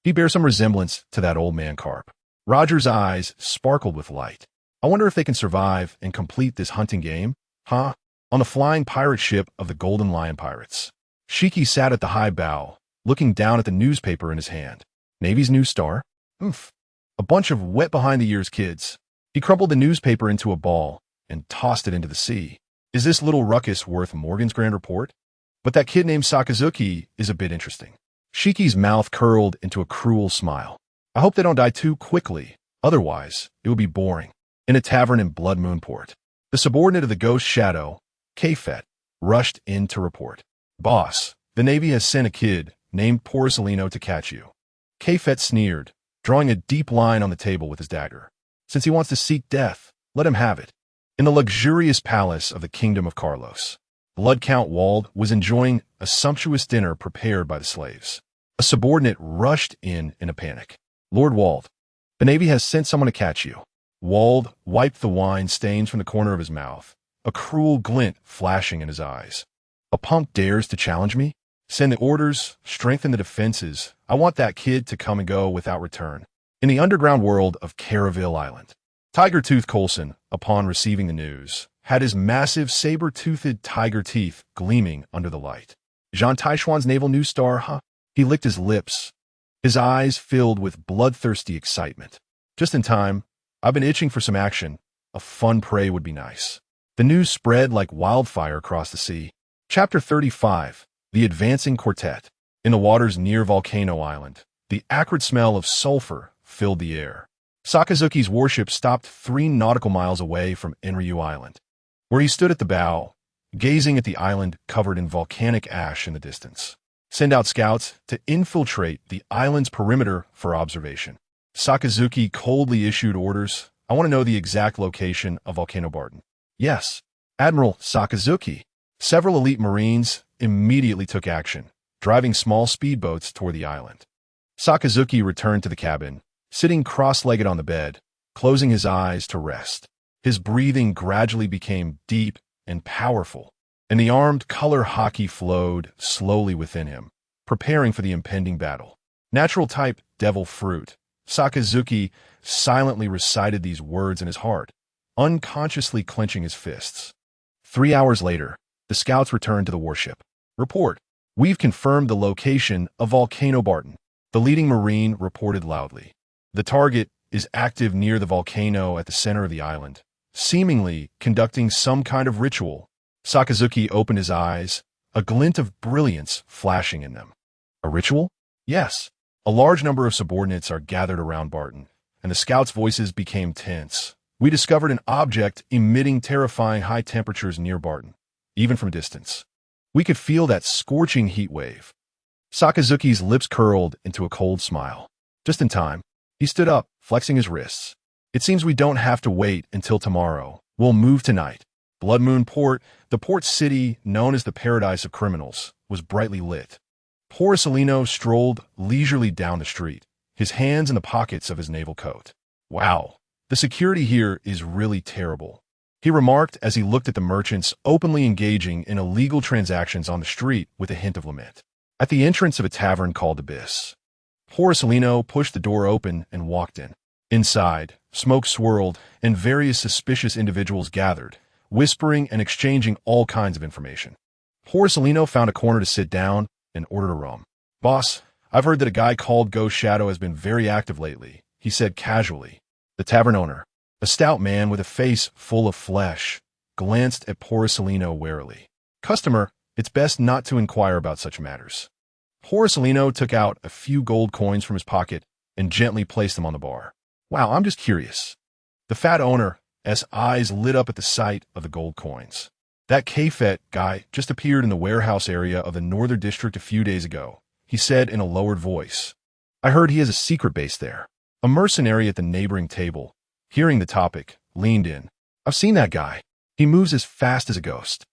He bears some resemblance to that old man Karp. Roger's eyes sparkled with light. I wonder if they can survive and complete this hunting game, huh? On the flying pirate ship of the Golden Lion Pirates. Shiki sat at the high bow, looking down at the newspaper in his hand. Navy's new star? Oomph. A bunch of wet-behind-the-ears kids. He crumpled the newspaper into a ball and tossed it into the sea. Is this little ruckus worth Morgan's grand report? But that kid named Sakazuki is a bit interesting. Shiki's mouth curled into a cruel smile. I hope they don't die too quickly, otherwise it would be boring. In a tavern in Blood Moon Port, the subordinate of the Ghost Shadow, K-Fet, rushed in to report. Boss, the Navy has sent a kid named Porcelino to catch you. K-Fet sneered, drawing a deep line on the table with his dagger. Since he wants to seek death, let him have it. In the luxurious palace of the Kingdom of Carlos, Blood Count Wald was enjoying a sumptuous dinner prepared by the slaves. A subordinate rushed in a panic. Lord Wald, the Navy has sent someone to catch you. Wald wiped the wine stains from the corner of his mouth, a cruel glint flashing in his eyes. A punk dares to challenge me? Send the orders, strengthen the defenses. I want that kid to come and go without return. In the underground world of Caraville Island, Tiger-Tooth Coulson, upon receiving the news, had his massive saber-toothed tiger teeth gleaming under the light. Zhan Tai Xuan's naval news star, huh? He licked his lips, his eyes filled with bloodthirsty excitement. Just in time. I've been itching for some action. A fun prey would be nice. The news spread like wildfire across the sea. Chapter 35. The Advancing Quartet. In the waters near Volcano Island, the acrid smell of sulfur filled the air. Sakazuki's warship stopped 3 nautical miles away from Enryu Island, where he stood at the bow, gazing at the island covered in volcanic ash in the distance. Send out scouts to infiltrate the island's perimeter for observation. Sakazuki coldly issued orders. I want to know the exact location of Volcano Barton. Yes, Admiral Sakazuki. Several elite Marines immediately took action, driving small speedboats toward the island. Sakazuki returned to the cabin, sitting cross-legged on the bed, closing his eyes to rest. His breathing gradually became deep and powerful, and the armed color haki flowed slowly within him, preparing for the impending battle. Natural type devil fruit. Sakazuki silently recited these words in his heart, unconsciously clenching his fists. 3 hours later, the scouts returned to the warship. Report. We've confirmed the location of Volcano Barton. The leading Marine reported loudly. The target is active near the volcano at the center of the island, seemingly conducting some kind of ritual. Sakazuki opened his eyes, a glint of brilliance flashing in them. A ritual? Yes. A large number of subordinates are gathered around Barton, and the scouts' voices became tense. We discovered an object emitting terrifying high temperatures near Barton, even from a distance. We could feel that scorching heat wave. Sakazuki's lips curled into a cold smile. Just in time, he stood up, flexing his wrists. It seems we don't have to wait until tomorrow. We'll move tonight. Blood Moon Port, the port city known as the Paradise of Criminals, was brightly lit. Porcelino strolled leisurely down the street, his hands in the pockets of his naval coat. Wow, the security here is really terrible, he remarked as he looked at the merchants openly engaging in illegal transactions on the street with a hint of lament. At the entrance of a tavern called Abyss, Porcelino pushed the door open and walked in. Inside, smoke swirled and various suspicious individuals gathered, whispering and exchanging all kinds of information. Porcelino found a corner to sit down and ordered a rum. "Boss, I've heard that a guy called Ghost Shadow has been very active lately," he said casually. The tavern owner, a stout man with a face full of flesh, glanced at Porcelino warily. "Customer, it's best not to inquire about such matters." Porcelino took out a few gold coins from his pocket and gently placed them on the bar. "Wow, I'm just curious." The fat owner's eyes lit up at the sight of the gold coins. "That K-Fet guy just appeared in the warehouse area of the Northern District a few days ago," he said in a lowered voice. "I heard he has a secret base there." A mercenary at the neighboring table, hearing the topic, leaned in. "I've seen that guy. He moves as fast as a ghost,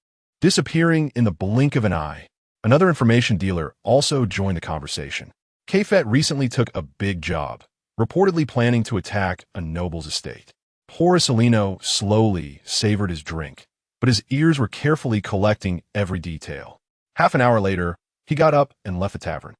disappearing in the blink of an eye." Another information dealer also joined the conversation. K-Fet recently took a big job, reportedly planning to attack a noble's estate. Porcelino slowly savored his drink, but his ears were carefully collecting every detail. Half an hour later, he got up and left the tavern.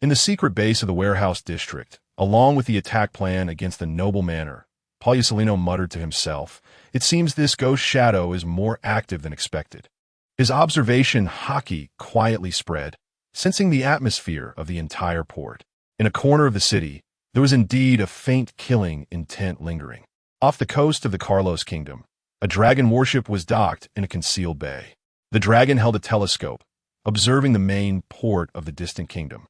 In the secret base of the warehouse district, along with the attack plan against the noble manor, Porcelino muttered to himself, "It seems this Ghost Shadow is more active than expected." His observation Haki quietly spread, sensing the atmosphere of the entire port. In a corner of the city, there was indeed a faint killing intent lingering. Off the coast of the Carlos Kingdom, a dragon warship was docked in a concealed bay. The dragon held a telescope, observing the main port of the distant kingdom.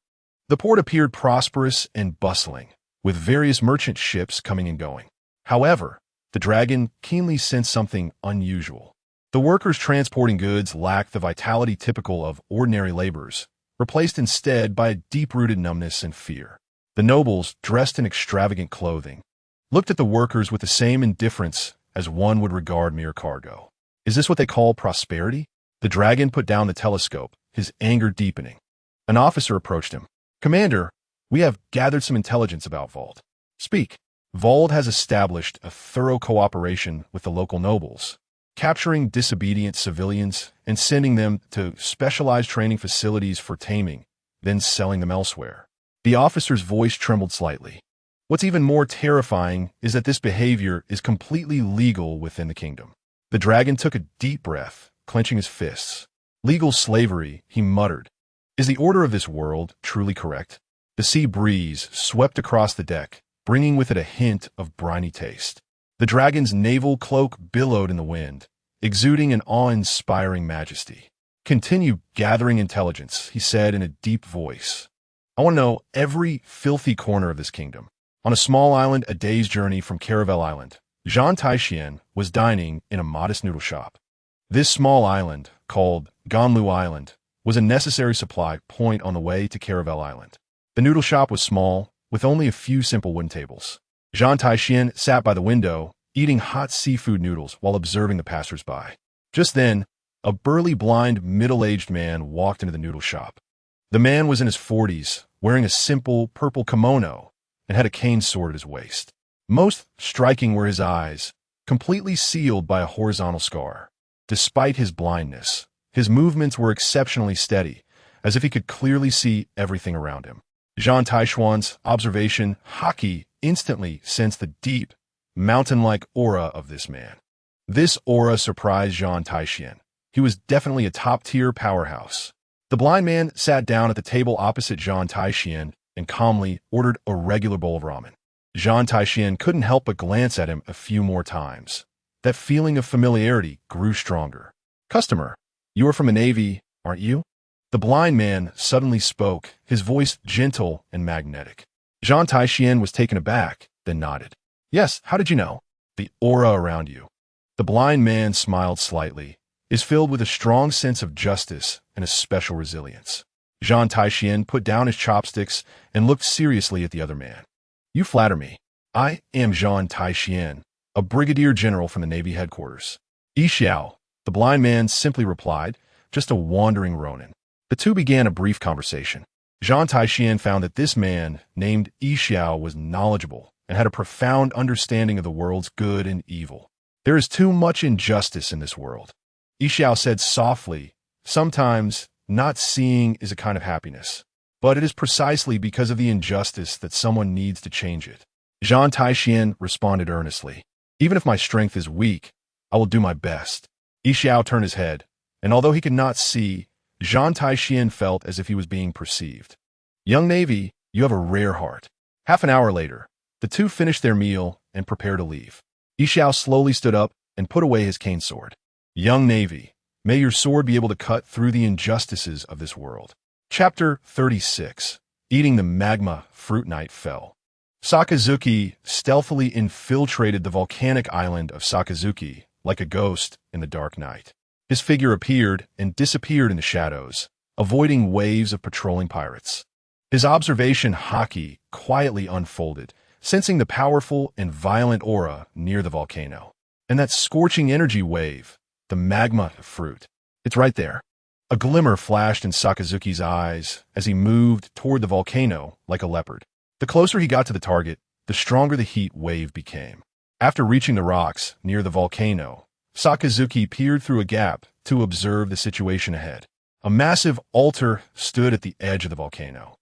The port appeared prosperous and bustling, with various merchant ships coming and going. However, the dragon keenly sensed something unusual. The workers transporting goods lacked the vitality typical of ordinary laborers, replaced instead by a deep-rooted numbness and fear. The nobles, dressed in extravagant clothing, looked at the workers with the same indifference as one would regard mere cargo. "Is this what they call prosperity?" The dragon put down the telescope, his anger deepening. An officer approached him. "Commander, we have gathered some intelligence about Vald." "Speak." Vald has established a thorough cooperation with the local nobles, capturing disobedient civilians and sending them to specialized training facilities for taming, then selling them elsewhere. The officer's voice trembled slightly. "What's even more terrifying is that this behavior is completely legal within the kingdom." The dragon took a deep breath, clenching his fists. "Legal slavery," he muttered. "Is the order of this world truly correct?" The sea breeze swept across the deck, bringing with it a hint of briny taste. The dragon's naval cloak billowed in the wind, exuding an awe-inspiring majesty. "Continue gathering intelligence," he said in a deep voice. "I want to know every filthy corner of this kingdom." On a small island a day's journey from Caravel Island, Zhan Tai Xuan was dining in a modest noodle shop. This small island, called Ganlu Island, was a necessary supply point on the way to Caravel Island. The noodle shop was small, with only a few simple wooden tables. Zhan Tai Xuan sat by the window, eating hot seafood noodles while observing the passers-by. Just then, a burly, blind, middle-aged man walked into the noodle shop. The man was in his 40s, wearing a simple purple kimono, and had a cane sword at his waist. Most striking were his eyes, completely sealed by a horizontal scar. Despite his blindness, his movements were exceptionally steady, as if he could clearly see everything around him. Zhan Tai Xuan's observation Haki instantly sensed the deep, mountain-like aura of this man. This aura surprised Zhan Tai Xuan. He was definitely a top-tier powerhouse. The blind man sat down at the table opposite Zhan Tai Xuan and calmly ordered a regular bowl of ramen. Zhan Tai Xuan couldn't help but glance at him a few more times. That feeling of familiarity grew stronger. "Customer, you are from the Navy, aren't you?" The blind man suddenly spoke, his voice gentle and magnetic. Zhan Tai Xuan was taken aback, then nodded. "Yes, how did you know?" "The aura around you." The blind man smiled slightly, is filled with a strong sense of justice and a special resilience. Zhan Tai Xuan put down his chopsticks and looked seriously at the other man. "You flatter me. I am Zhan Tai Xuan, a brigadier general from the Navy headquarters." "Yixiao," the blind man simply replied, "just a wandering ronin." The two began a brief conversation. Zhan Tai Xuan found that this man, named Yixiao, was knowledgeable and had a profound understanding of the world's good and evil. There is too much injustice in this world. Yixiao said softly, sometimes not seeing is a kind of happiness, but it is precisely because of the injustice that someone needs to change it. Zhan Tai Xuan responded earnestly, even if my strength is weak, I will do my best. Yixiao turned his head, and although he could not see, Zhan Tai Xuan felt as if he was being perceived. Young Navy, you have a rare heart. Half an hour later, the two finished their meal and prepared to leave. Yixiao slowly stood up and put away his cane sword. Young Navy, may your sword be able to cut through the injustices of this world. Chapter 36. Eating the magma fruit night fell. Sakazuki stealthily infiltrated the volcanic island of Sakazuki like a ghost in the dark night. His figure appeared and disappeared in the shadows, avoiding waves of patrolling pirates. His observation haki quietly unfolded, sensing the powerful and violent aura near the volcano. And that scorching energy wave, the magma fruit. It's right there. A glimmer flashed in Sakazuki's eyes as he moved toward the volcano like a leopard. The closer he got to the target, the stronger the heat wave became. After reaching the rocks near the volcano, Sakazuki peered through a gap to observe the situation ahead. A massive altar stood at the edge of the volcano.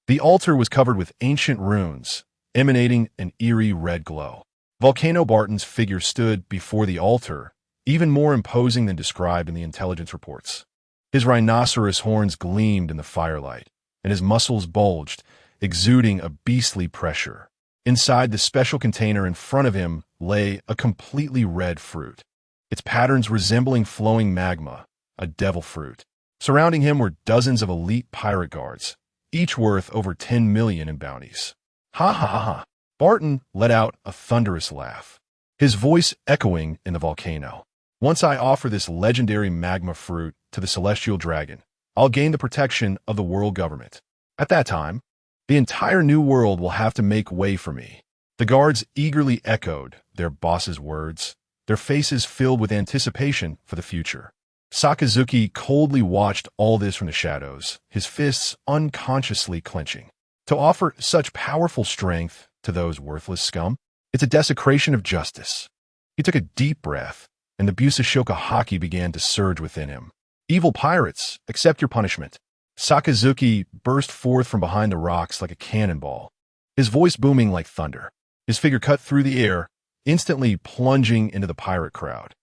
The altar was covered with ancient runes, emanating an eerie red glow. Volcano Barton's figure stood before the altar, even more imposing than described in the intelligence reports. His rhinoceros horns gleamed in the firelight, and his muscles bulged, exuding a beastly pressure. Inside the special container in front of him lay a completely red fruit, its patterns resembling flowing magma, a devil fruit. Surrounding him were dozens of elite pirate guards, each worth over 10 million in bounties. Ha ha ha ha! Barton let out a thunderous laugh, his voice echoing in the volcano. Once I offer this legendary magma fruit to the celestial dragon, I'll gain the protection of the world government. At that time, the entire new world will have to make way for me. The guards eagerly echoed their boss's words, their faces filled with anticipation for the future. Sakazuki coldly watched all this from the shadows, his fists unconsciously clenching. To offer such powerful strength to those worthless scum, it's a desecration of justice. He took a deep breath, and the Busashoka haki began to surge within him. Evil pirates, accept your punishment. Sakazuki burst forth from behind the rocks like a cannonball, his voice booming like thunder. His figure cut through the air, instantly plunging into the pirate crowd.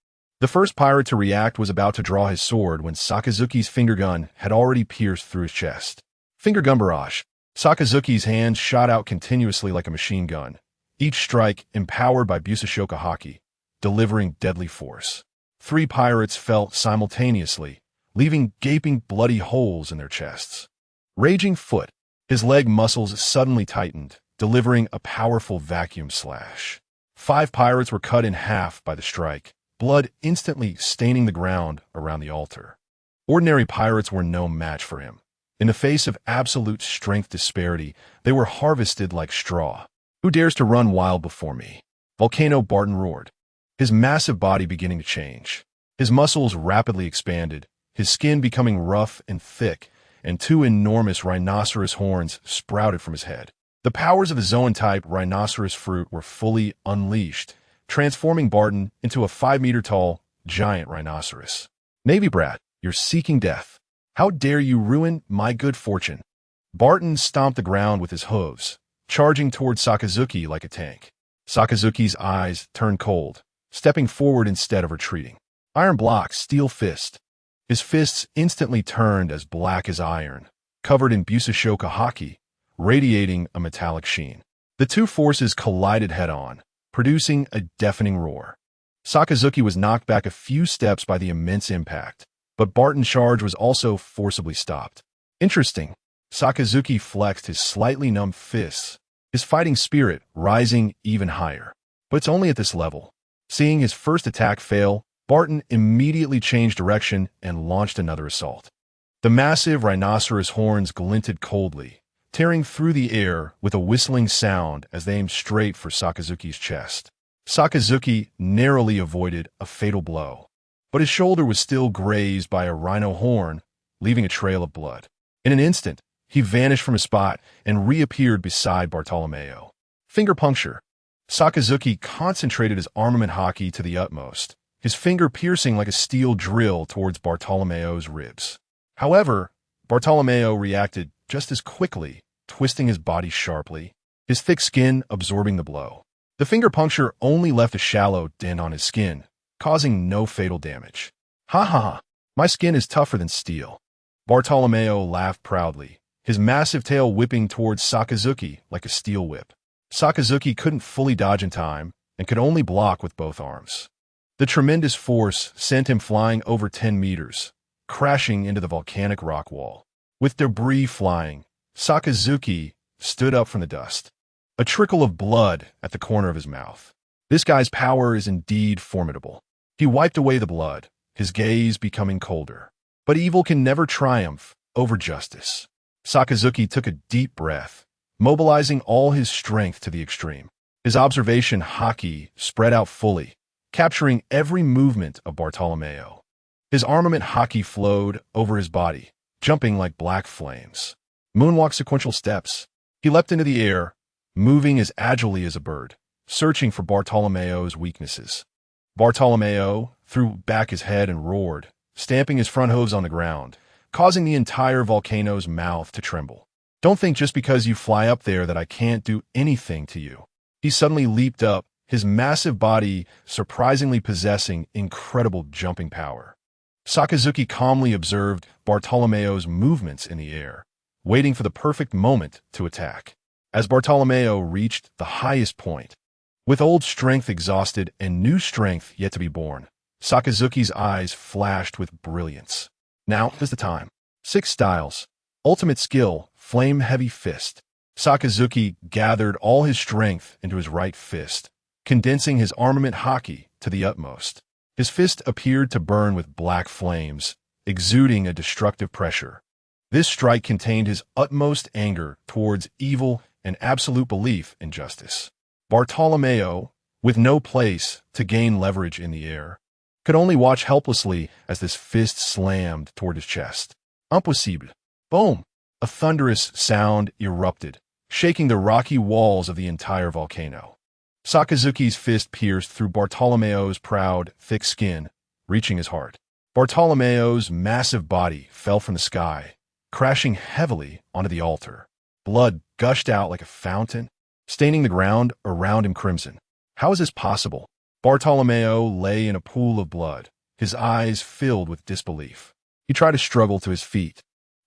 The first pirate to react was about to draw his sword when Sakazuki's finger gun had already pierced through his chest. Finger gun barrage. Sakazuki's hands shot out continuously like a machine gun, each strike empowered by Busashoka haki, delivering deadly force. 3 pirates fell simultaneously, leaving gaping bloody holes in their chests. Raging foot. His leg muscles suddenly tightened, delivering a powerful vacuum slash. 5 pirates were cut in half by the strike, blood instantly staining the ground around the altar. Ordinary pirates were no match for him. In the face of absolute strength disparity, they were harvested like straw. Who dares to run wild before me? Volcano Barton roared, his massive body beginning to change. His muscles rapidly expanded, his skin becoming rough and thick, and 2 enormous rhinoceros horns sprouted from his head. The powers of the Zoan-type rhinoceros fruit were fully unleashed, transforming Barton into a 5-meter-tall, giant rhinoceros. Navy brat, you're seeking death. How dare you ruin my good fortune? Barton stomped the ground with his hooves, charging toward Sakazuki like a tank. Sakazuki's eyes turned cold, stepping forward instead of retreating. Iron block, steel fist. His fists instantly turned as black as iron, covered in Busashoka haki, radiating a metallic sheen. The 2 forces collided head-on, producing a deafening roar. Sakazuki was knocked back a few steps by the immense impact, but Barton's charge was also forcibly stopped. Interesting. Sakazuki flexed his slightly numb fists, his fighting spirit rising even higher. But it's only at this level. Seeing his first attack fail, Barton immediately changed direction and launched another assault. The massive rhinoceros horns glinted coldly, tearing through the air with a whistling sound as they aimed straight for Sakazuki's chest. Sakazuki narrowly avoided a fatal blow, but his shoulder was still grazed by a rhino horn, leaving a trail of blood. In an instant, he vanished from his spot and reappeared beside Bartolomeo. Finger puncture. Sakazuki concentrated his armament haki to the utmost, his finger piercing like a steel drill towards Bartolomeo's ribs. However, Bartolomeo reacted just as quickly, twisting his body sharply, his thick skin absorbing the blow. The finger puncture only left a shallow dent on his skin, causing no fatal damage. Ha ha ha, my skin is tougher than steel. Bartolomeo laughed proudly, his massive tail whipping towards Sakazuki like a steel whip. Sakazuki couldn't fully dodge in time and could only block with both arms. The tremendous force sent him flying over 10 meters, crashing into the volcanic rock wall. With debris flying, Sakazuki stood up from the dust, a trickle of blood at the corner of his mouth. This guy's power is indeed formidable. He wiped away the blood, his gaze becoming colder. But evil can never triumph over justice. Sakazuki took a deep breath, mobilizing all his strength to the extreme. His observation haki spread out fully, capturing every movement of Bartolomeo. His armament haki flowed over his body, jumping like black flames. Moonwalk sequential steps. He leapt into the air, moving as agilely as a bird, searching for Bartolomeo's weaknesses. Bartolomeo threw back his head and roared, stamping his front hooves on the ground, causing the entire volcano's mouth to tremble. Don't think just because you fly up there that I can't do anything to you. He suddenly leaped up, his massive body surprisingly possessing incredible jumping power. Sakazuki calmly observed Bartolomeo's movements in the air, waiting for the perfect moment to attack. As Bartolomeo reached the highest point, with old strength exhausted and new strength yet to be born, Sakazuki's eyes flashed with brilliance. Now is the time. 6 styles. Ultimate skill, Flame Heavy Fist. Sakazuki gathered all his strength into his right fist, condensing his armament haki to the utmost. His fist appeared to burn with black flames, exuding a destructive pressure. This strike contained his utmost anger towards evil and absolute belief in justice. Bartolomeo, with no place to gain leverage in the air, could only watch helplessly as this fist slammed toward his chest. Impossible. Boom! A thunderous sound erupted, shaking the rocky walls of the entire volcano. Sakazuki's fist pierced through Bartolomeo's proud, thick skin, reaching his heart. Bartolomeo's massive body fell from the sky, crashing heavily onto the altar. Blood gushed out like a fountain, staining the ground around him crimson. How is this possible? Bartolomeo lay in a pool of blood, his eyes filled with disbelief. He tried to struggle to his feet,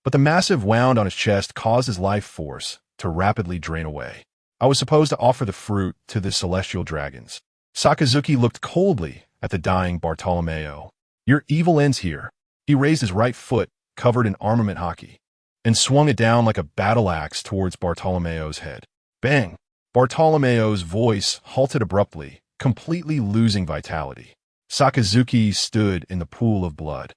but the massive wound on his chest caused his life force to rapidly drain away. I was supposed to offer the fruit to the celestial dragons. Sakazuki looked coldly at the dying Bartolomeo. Your evil ends here. He raised his right foot, covered in armament haki, and swung it down like a battle axe towards Bartolomeo's head. Bang! Bartolomeo's voice halted abruptly, completely losing vitality. Sakazuki stood in the pool of blood,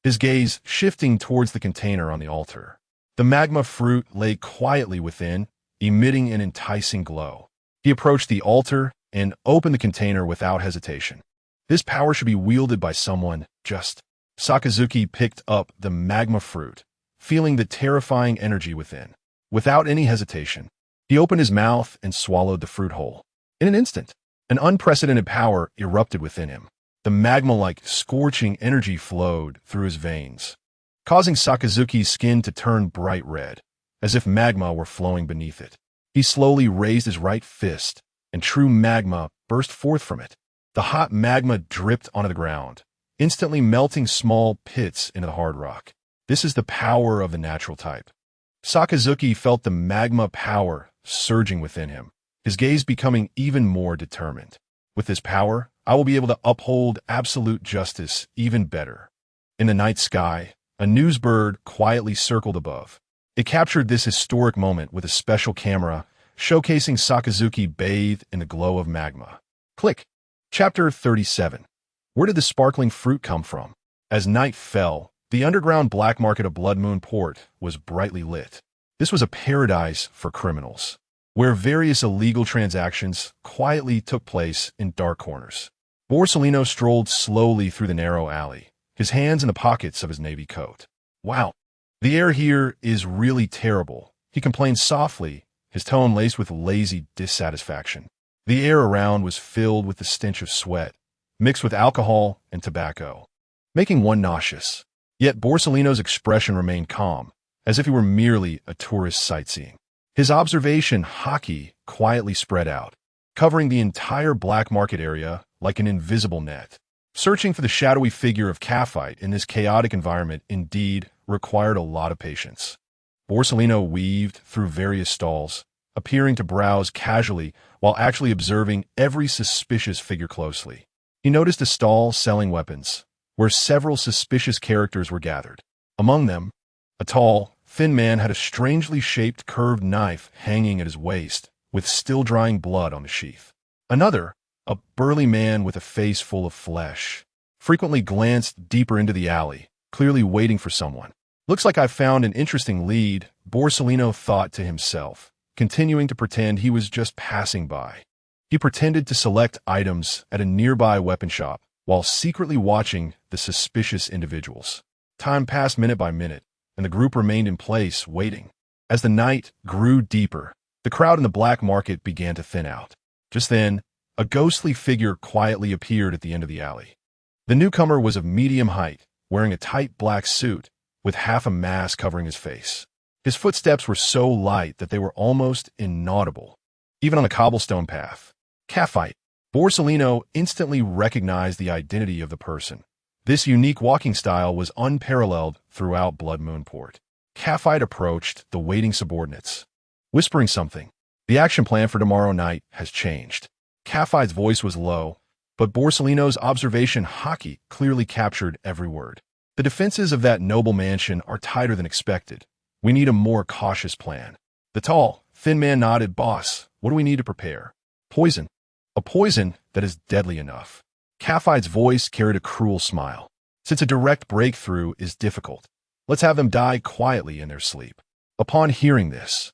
his gaze shifting towards the container on the altar. The magma fruit lay quietly within, emitting an enticing glow. He approached the altar and opened the container without hesitation. This power should be wielded by someone just. Sakazuki picked up the magma fruit, feeling the terrifying energy within. Without any hesitation, he opened his mouth and swallowed the fruit whole. In an instant, an unprecedented power erupted within him. The magma-like scorching energy flowed through his veins, causing Sakazuki's skin to turn bright red, as if magma were flowing beneath it. He slowly raised his right fist, and true magma burst forth from it. The hot magma dripped onto the ground, instantly melting small pits into the hard rock. This is the power of the natural type. Sakazuki felt the magma power surging within him, his gaze becoming even more determined. With this power, I will be able to uphold absolute justice even better. In the night sky, a news bird quietly circled above. It captured this historic moment with a special camera, showcasing Sakazuki bathed in the glow of magma. Click. Chapter 37. Where did the sparkling fruit come from? As night fell, the underground black market of Blood Moon Port was brightly lit. This was a paradise for criminals, where various illegal transactions quietly took place in dark corners. Borsellino strolled slowly through the narrow alley, his hands in the pockets of his navy coat. Wow, The air here is really terrible, he complained softly, his tone laced with lazy dissatisfaction. The air around was filled with the stench of sweat, mixed with alcohol and tobacco, making one nauseous. Yet Borsellino's expression remained calm, as if he were merely a tourist sightseeing. His observation haki quietly spread out, covering the entire black market area like an invisible net. Searching for the shadowy figure of Caphite in this chaotic environment indeed required a lot of patience. Borsellino weaved through various stalls, appearing to browse casually while actually observing every suspicious figure closely. He noticed a stall selling weapons, where several suspicious characters were gathered. Among them, a tall, thin man had a strangely shaped curved knife hanging at his waist, with still drying blood on the sheath. Another, a burly man with a face full of flesh, frequently glanced deeper into the alley, clearly waiting for someone. Looks like I've found an interesting lead, Borsellino thought to himself, continuing to pretend he was just passing by. He pretended to select items at a nearby weapon shop while secretly watching the suspicious individuals. Time passed minute by minute, and the group remained in place, waiting. As the night grew deeper, the crowd in the black market began to thin out. Just then, a ghostly figure quietly appeared at the end of the alley. The newcomer was of medium height, wearing a tight black suit, with half a mask covering his face. His footsteps were so light that they were almost inaudible, even on the cobblestone path. Caphite. Borsellino instantly recognized the identity of the person. This unique walking style was unparalleled throughout Blood Moon Port. Caphite approached the waiting subordinates, whispering something. The action plan for tomorrow night has changed. Caphite's voice was low, but Borsellino's observation haki clearly captured every word. The defenses of that noble mansion are tighter than expected. We need a more cautious plan. The tall, thin man nodded. Boss, what do we need to prepare? Poison. A poison that is deadly enough. Caphite's voice carried a cruel smile. Since a direct breakthrough is difficult, let's have them die quietly in their sleep. Upon hearing this,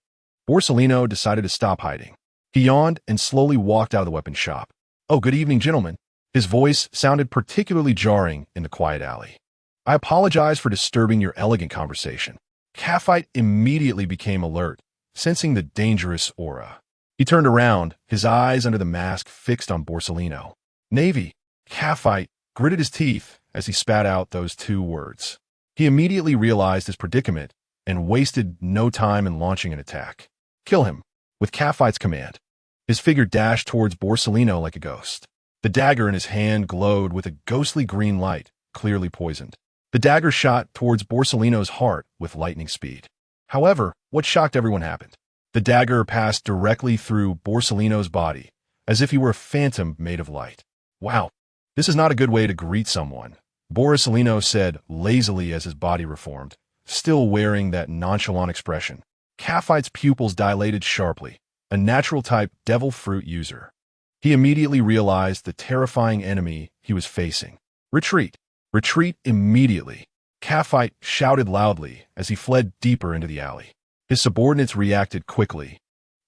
Borsellino decided to stop hiding. He yawned and slowly walked out of the weapon shop. Oh, good evening, gentlemen. His voice sounded particularly jarring in the quiet alley. I apologize for disturbing your elegant conversation. Caphite immediately became alert, sensing the dangerous aura. He turned around, his eyes under the mask fixed on Borsellino. Navy. Caphite gritted his teeth as he spat out those two words. He immediately realized his predicament and wasted no time in launching an attack. Kill him. With Caphite's command, his figure dashed towards Borsellino like a ghost. The dagger in his hand glowed with a ghostly green light, clearly poisoned. The dagger shot towards Borsellino's heart with lightning speed. However, what shocked everyone happened. The dagger passed directly through Borsellino's body, as if he were a phantom made of light. Wow, this is not a good way to greet someone, Borsellino said lazily as his body reformed, still wearing that nonchalant expression. Caphite's pupils dilated sharply, a natural-type devil fruit user. He immediately realized the terrifying enemy he was facing. Retreat! Retreat immediately! Caphite shouted loudly as he fled deeper into the alley. His subordinates reacted quickly,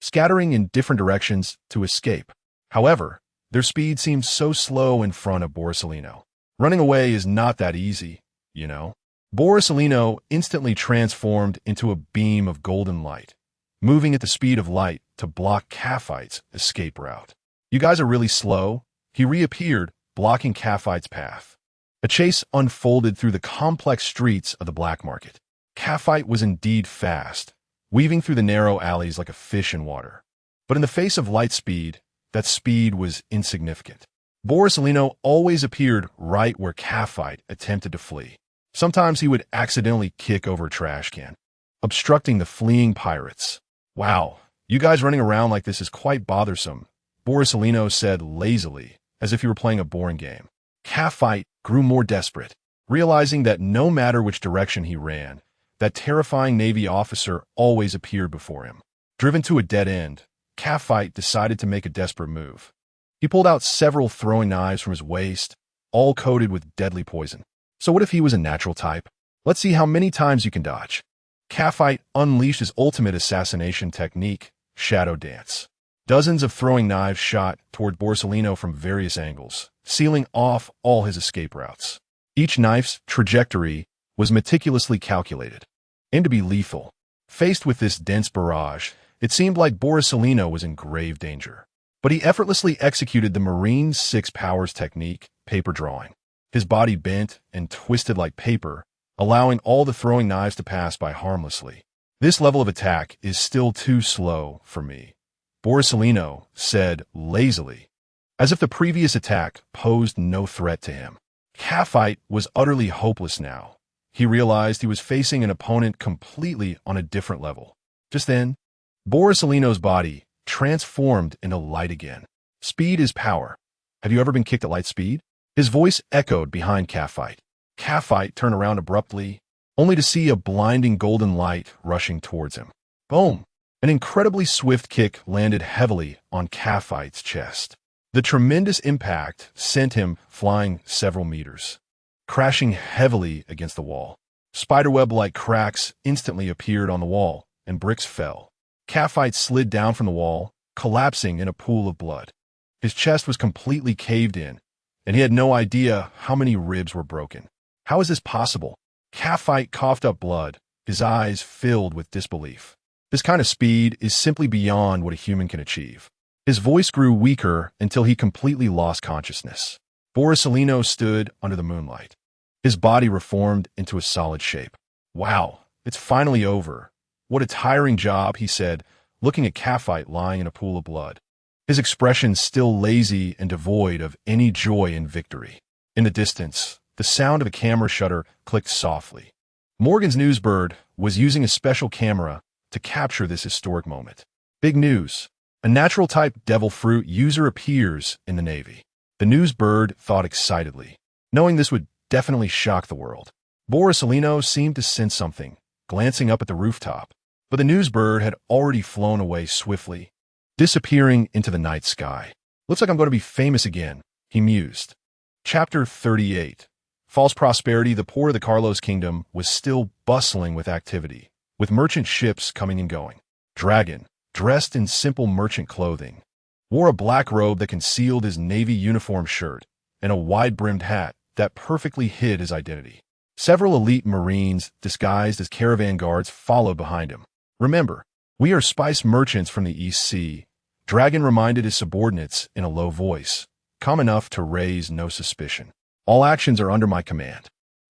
scattering in different directions to escape. However, their speed seemed so slow in front of Borsellino. Running away is not that easy, you know. Borsellino instantly transformed into a beam of golden light, moving at the speed of light to block Caphite's escape route. You guys are really slow. He reappeared, blocking Caphite's path. A chase unfolded through the complex streets of the black market. Caphite was indeed fast, weaving through the narrow alleys like a fish in water. But in the face of light speed, that speed was insignificant. Borsellino always appeared right where Caphite attempted to flee. Sometimes he would accidentally kick over a trash can, obstructing the fleeing pirates. Wow, you guys running around like this is quite bothersome, Borsellino said lazily, as if he were playing a boring game. Caphite grew more desperate, realizing that no matter which direction he ran, that terrifying Navy officer always appeared before him. Driven to a dead end, Caphite decided to make a desperate move. He pulled out several throwing knives from his waist, all coated with deadly poison. So what if he was a natural type? Let's see how many times you can dodge. Caphite unleashed his ultimate assassination technique, Shadow Dance. Dozens of throwing knives shot toward Borsellino from various angles, sealing off all his escape routes. Each knife's trajectory was meticulously calculated. and to be lethal. Faced with this dense barrage, it seemed like Borsalino was in grave danger. But he effortlessly executed the Marine's Six Powers technique, paper drawing. His body bent and twisted like paper, allowing all the throwing knives to pass by harmlessly. This level of attack is still too slow for me, Borsalino said lazily, as if the previous attack posed no threat to him. Caphite was utterly hopeless now. He realized he was facing an opponent completely on a different level. Just then, Borsalino's body transformed into light again. Speed is power. Have you ever been kicked at light speed? His voice echoed behind Caphite. Caphite turned around abruptly, only to see a blinding golden light rushing towards him. Boom! An incredibly swift kick landed heavily on Caphite's chest. The tremendous impact sent him flying several meters, crashing heavily against the wall. Spiderweb-like cracks instantly appeared on the wall, and bricks fell. Caphite slid down from the wall, collapsing in a pool of blood. His chest was completely caved in, and he had no idea how many ribs were broken. How is this possible? Caphite coughed up blood, his eyes filled with disbelief. This kind of speed is simply beyond what a human can achieve. His voice grew weaker until he completely lost consciousness. Borsalino stood under the moonlight. His body reformed into a solid shape. Wow, it's finally over. What a tiring job, he said, looking at Caphite lying in a pool of blood. His expression still lazy and devoid of any joy in victory. In the distance, the sound of a camera shutter clicked softly. Morgan's Newsbird was using a special camera to capture this historic moment. Big news. A natural-type devil fruit user appears in the Navy. The Newsbird thought excitedly, knowing this would definitely shock the world. Borsalino seemed to sense something, glancing up at the rooftop. But the Newsbird had already flown away swiftly, disappearing into the night sky. Looks like I'm going to be famous again, he mused. Chapter 38. False prosperity. The port of the Carlos Kingdom was still bustling with activity, with merchant ships coming and going. Dragon, dressed in simple merchant clothing, wore a black robe that concealed his navy uniform shirt and a wide-brimmed hat that perfectly hid his identity. Several elite Marines disguised as caravan guards followed behind him. Remember, we are spice merchants from the East Sea, Dragon reminded his subordinates in a low voice, calm enough to raise no suspicion. All actions are under my command.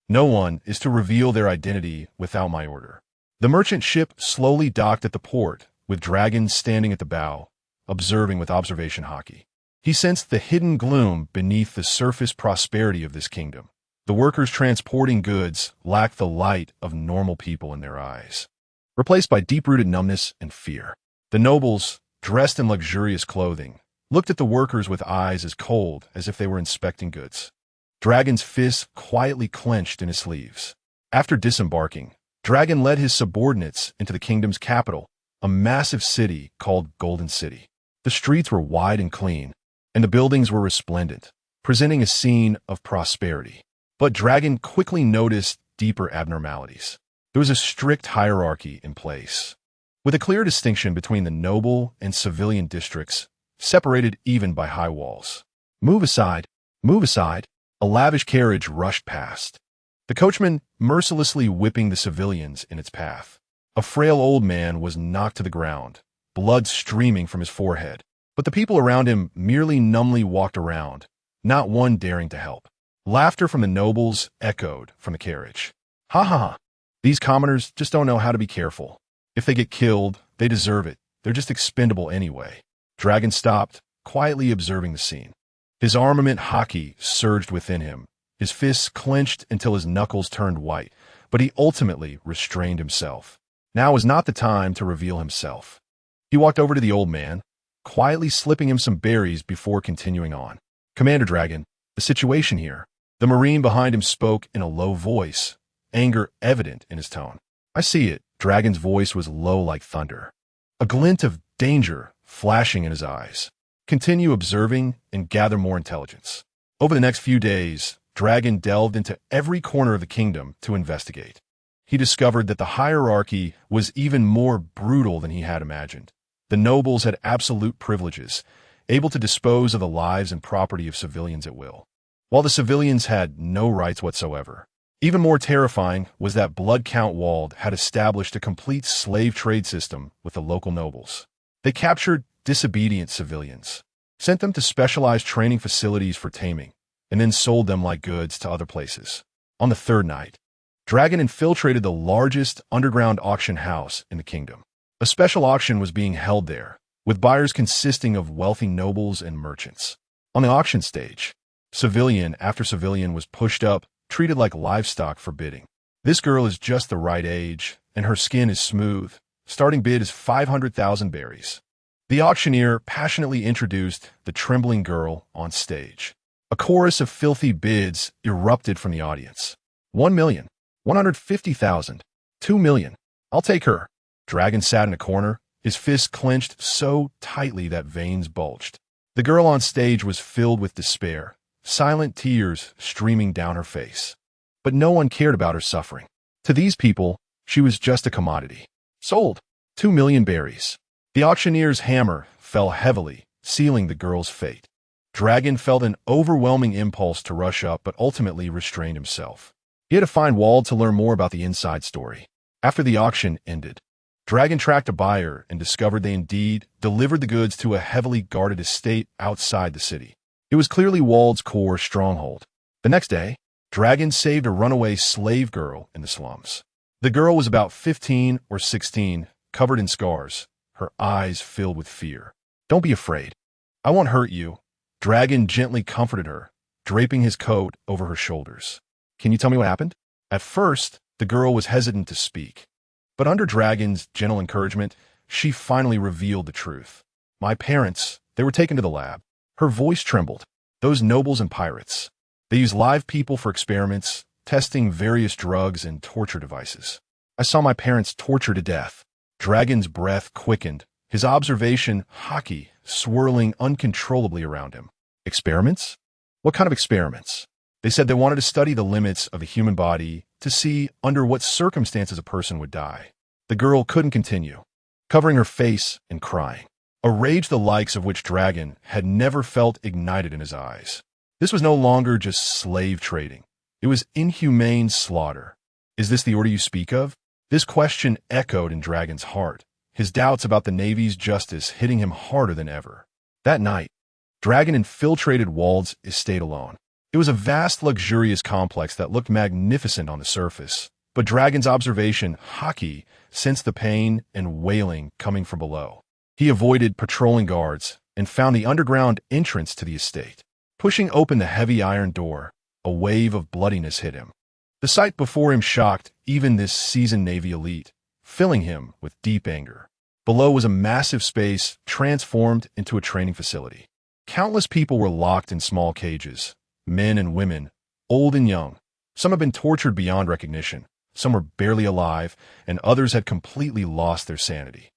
No one is to reveal their identity without my order. The merchant ship slowly docked at the port, with Dragon standing at the bow, observing with observation Haki. He sensed the hidden gloom beneath the surface prosperity of this kingdom. The workers transporting goods lacked the light of normal people in their eyes, replaced by deep-rooted numbness and fear. The nobles, dressed in luxurious clothing, looked at the workers with eyes as cold as if they were inspecting goods. Dragon's fists quietly clenched in his sleeves. After disembarking, Dragon led his subordinates into the kingdom's capital, a massive city called Golden City. The streets were wide and clean, and the buildings were resplendent, presenting a scene of prosperity. But Dragon quickly noticed deeper abnormalities. There was a strict hierarchy in place, with a clear distinction between the noble and civilian districts, separated even by high walls. Move aside, move aside. A lavish carriage rushed past, the coachman mercilessly whipping the civilians in its path. A frail old man was knocked to the ground, blood streaming from his forehead. But the people around him merely numbly walked around, not one daring to help. Laughter from the nobles echoed from the carriage. Ha ha ha. These commoners just don't know how to be careful. If they get killed, they deserve it. They're just expendable anyway. Dragon stopped, quietly observing the scene. His armament Haki surged within him. His fists clenched until his knuckles turned white, but he ultimately restrained himself. Now was not the time to reveal himself. He walked over to the old man, quietly slipping him some berries before continuing on. Commander Dragon, the situation here. The Marine behind him spoke in a low voice, anger evident in his tone. I see it. Dragon's voice was low like thunder, a glint of danger flashing in his eyes. Continue observing and gather more intelligence. Over the next few days, Dragon delved into every corner of the kingdom to investigate. He discovered that the hierarchy was even more brutal than he had imagined. The nobles had absolute privileges, able to dispose of the lives and property of civilians at will, while the civilians had no rights whatsoever. Even more terrifying was that Blood Count Wald had established a complete slave trade system with the local nobles. They captured disobedient civilians, sent them to specialized training facilities for taming, and then sold them like goods to other places. On the third night, Dragon infiltrated the largest underground auction house in the kingdom. A special auction was being held there, with buyers consisting of wealthy nobles and merchants. On the auction stage, civilian after civilian was pushed up, treated like livestock for bidding. This girl is just the right age, and her skin is smooth. Starting bid is 500,000 berries. The auctioneer passionately introduced the trembling girl on stage. A chorus of filthy bids erupted from the audience. 1 million, 150,000, 2 million. I'll take her. Dragon sat in a corner, his fists clenched so tightly that veins bulged. The girl on stage was filled with despair, silent tears streaming down her face. But no one cared about her suffering. To these people, she was just a commodity. Sold. 2 million berries. The auctioneer's hammer fell heavily, sealing the girl's fate. Dragon felt an overwhelming impulse to rush up, but ultimately restrained himself. He had to find Wald to learn more about the inside story. After the auction ended, Dragon tracked a buyer and discovered they indeed delivered the goods to a heavily guarded estate outside the city. It was clearly Wald's core stronghold. The next day, Dragon saved a runaway slave girl in the slums. The girl was about 15 or 16, covered in scars, her eyes filled with fear. Don't be afraid. I won't hurt you. Dragon gently comforted her, draping his coat over her shoulders. Can you tell me what happened? At first, the girl was hesitant to speak. But under Dragon's gentle encouragement, she finally revealed the truth. My parents, they were taken to the lab. Her voice trembled. Those nobles and pirates. They used live people for experiments, testing various drugs and torture devices. I saw my parents tortured to death. Dragon's breath quickened, his observation Haki swirling uncontrollably around him. Experiments? What kind of experiments? They said they wanted to study the limits of the human body to see under what circumstances a person would die. The girl couldn't continue, covering her face and crying. A rage the likes of which Dragon had never felt ignited in his eyes. This was no longer just slave trading. It was inhumane slaughter. Is this the order you speak of? This question echoed in Dragon's heart, his doubts about the Navy's justice hitting him harder than ever. That night, Dragon infiltrated Wald's estate alone. It was a vast, luxurious complex that looked magnificent on the surface, but Dragon's observation, Haki, sensed the pain and wailing coming from below. He avoided patrolling guards and found the underground entrance to the estate. Pushing open the heavy iron door, a wave of bloodiness hit him. The sight before him shocked even this seasoned Navy elite, filling him with deep anger. Below was a massive space transformed into a training facility. Countless people were locked in small cages, men and women, old and young. Some had been tortured beyond recognition, some were barely alive, and others had completely lost their sanity.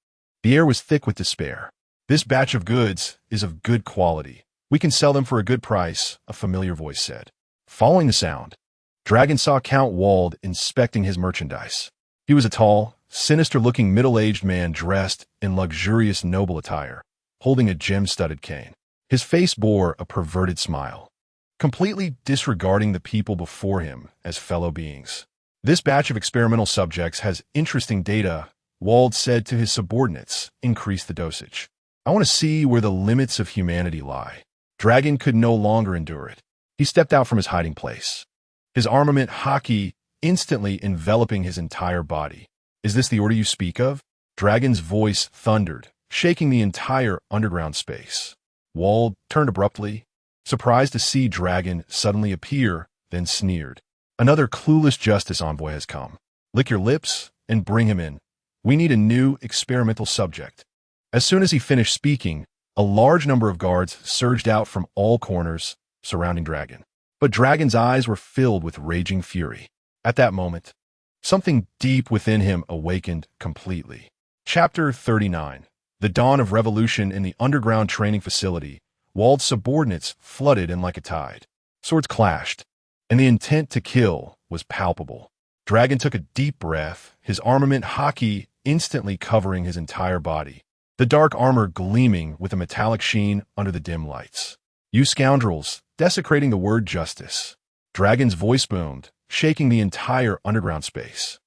The air was thick with despair. This batch of goods is of good quality. We can sell them for a good price, a familiar voice said. Following the sound, Dragon saw Count Wald inspecting his merchandise. He was a tall, sinister-looking middle-aged man dressed in luxurious noble attire, holding a gem-studded cane. His face bore a perverted smile, completely disregarding the people before him as fellow beings. This batch of experimental subjects has interesting data, Wald said to his subordinates. Increase the dosage. I want to see where the limits of humanity lie. Dragon could no longer endure it. He stepped out from his hiding place, his armament Haki instantly enveloping his entire body. Is this the order you speak of? Dragon's voice thundered, shaking the entire underground space. Wald turned abruptly, surprised to see Dragon suddenly appear, then sneered. Another clueless justice envoy has come. Lick your lips and bring him in. We need a new experimental subject. As soon as he finished speaking, a large number of guards surged out from all corners, surrounding Dragon. But Dragon's eyes were filled with raging fury. At that moment, something deep within him awakened completely. Chapter 39. The dawn of revolution in the underground training facility. Wald's subordinates flooded in like a tide. Swords clashed, and the intent to kill was palpable. Dragon took a deep breath, his armament Haki instantly covering his entire body, the dark armor gleaming with a metallic sheen under the dim lights. You scoundrels, desecrating the word justice. Dragon's voice boomed, shaking the entire underground space.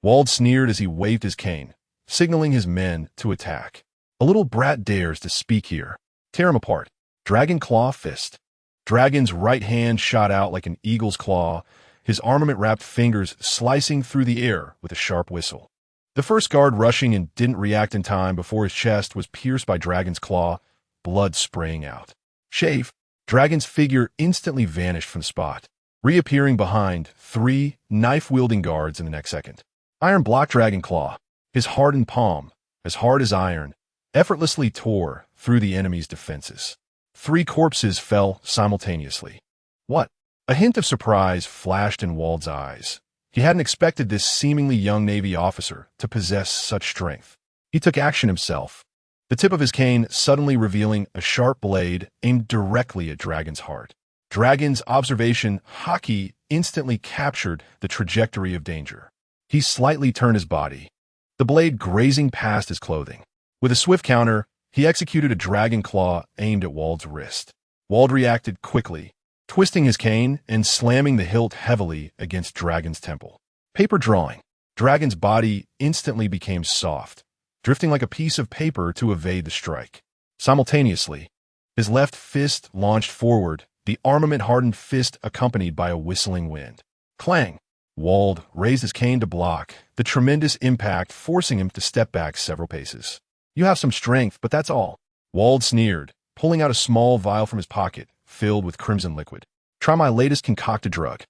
Wald sneered as he waved his cane, signaling his men to attack. A little brat dares to speak here. Tear him apart. Dragon Claw Fist. Dragon's right hand shot out like an eagle's claw, his armament-wrapped fingers slicing through the air with a sharp whistle. The first guard rushing and didn't react in time before his chest was pierced by Dragon's claw, blood spraying out. Shave. Dragon's figure instantly vanished from the spot, reappearing behind 3 knife-wielding guards in the next second. Iron block Dragon Claw, his hardened palm, as hard as iron, effortlessly tore through the enemy's defenses. 3 corpses fell simultaneously. What? A hint of surprise flashed in Wald's eyes. He hadn't expected this seemingly young Navy officer to possess such strength. He took action himself, the tip of his cane suddenly revealing a sharp blade aimed directly at Dragon's heart. Dragon's observation Haki instantly captured the trajectory of danger. He slightly turned his body, the blade grazing past his clothing. With a swift counter, he executed a dragon claw aimed at Wald's wrist. Wald reacted quickly, twisting his cane and slamming the hilt heavily against Dragon's temple. Paper drawing. Dragon's body instantly became soft, drifting like a piece of paper to evade the strike. Simultaneously, his left fist launched forward, the armament-hardened fist accompanied by a whistling wind. Clang! Wald raised his cane to block, the tremendous impact forcing him to step back several paces. You have some strength, but that's all. Wald sneered, pulling out a small vial from his pocket, filled with crimson liquid. Try my latest concocted drug.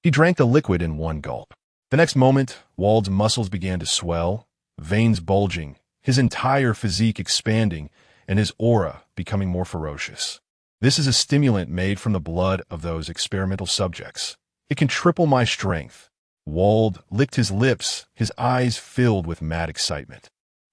He drank the liquid in one gulp. The next moment, Wald's muscles began to swell, veins bulging, his entire physique expanding, and his aura becoming more ferocious. This is a stimulant made from the blood of those experimental subjects. It can triple my strength. Wald licked his lips, his eyes filled with mad excitement.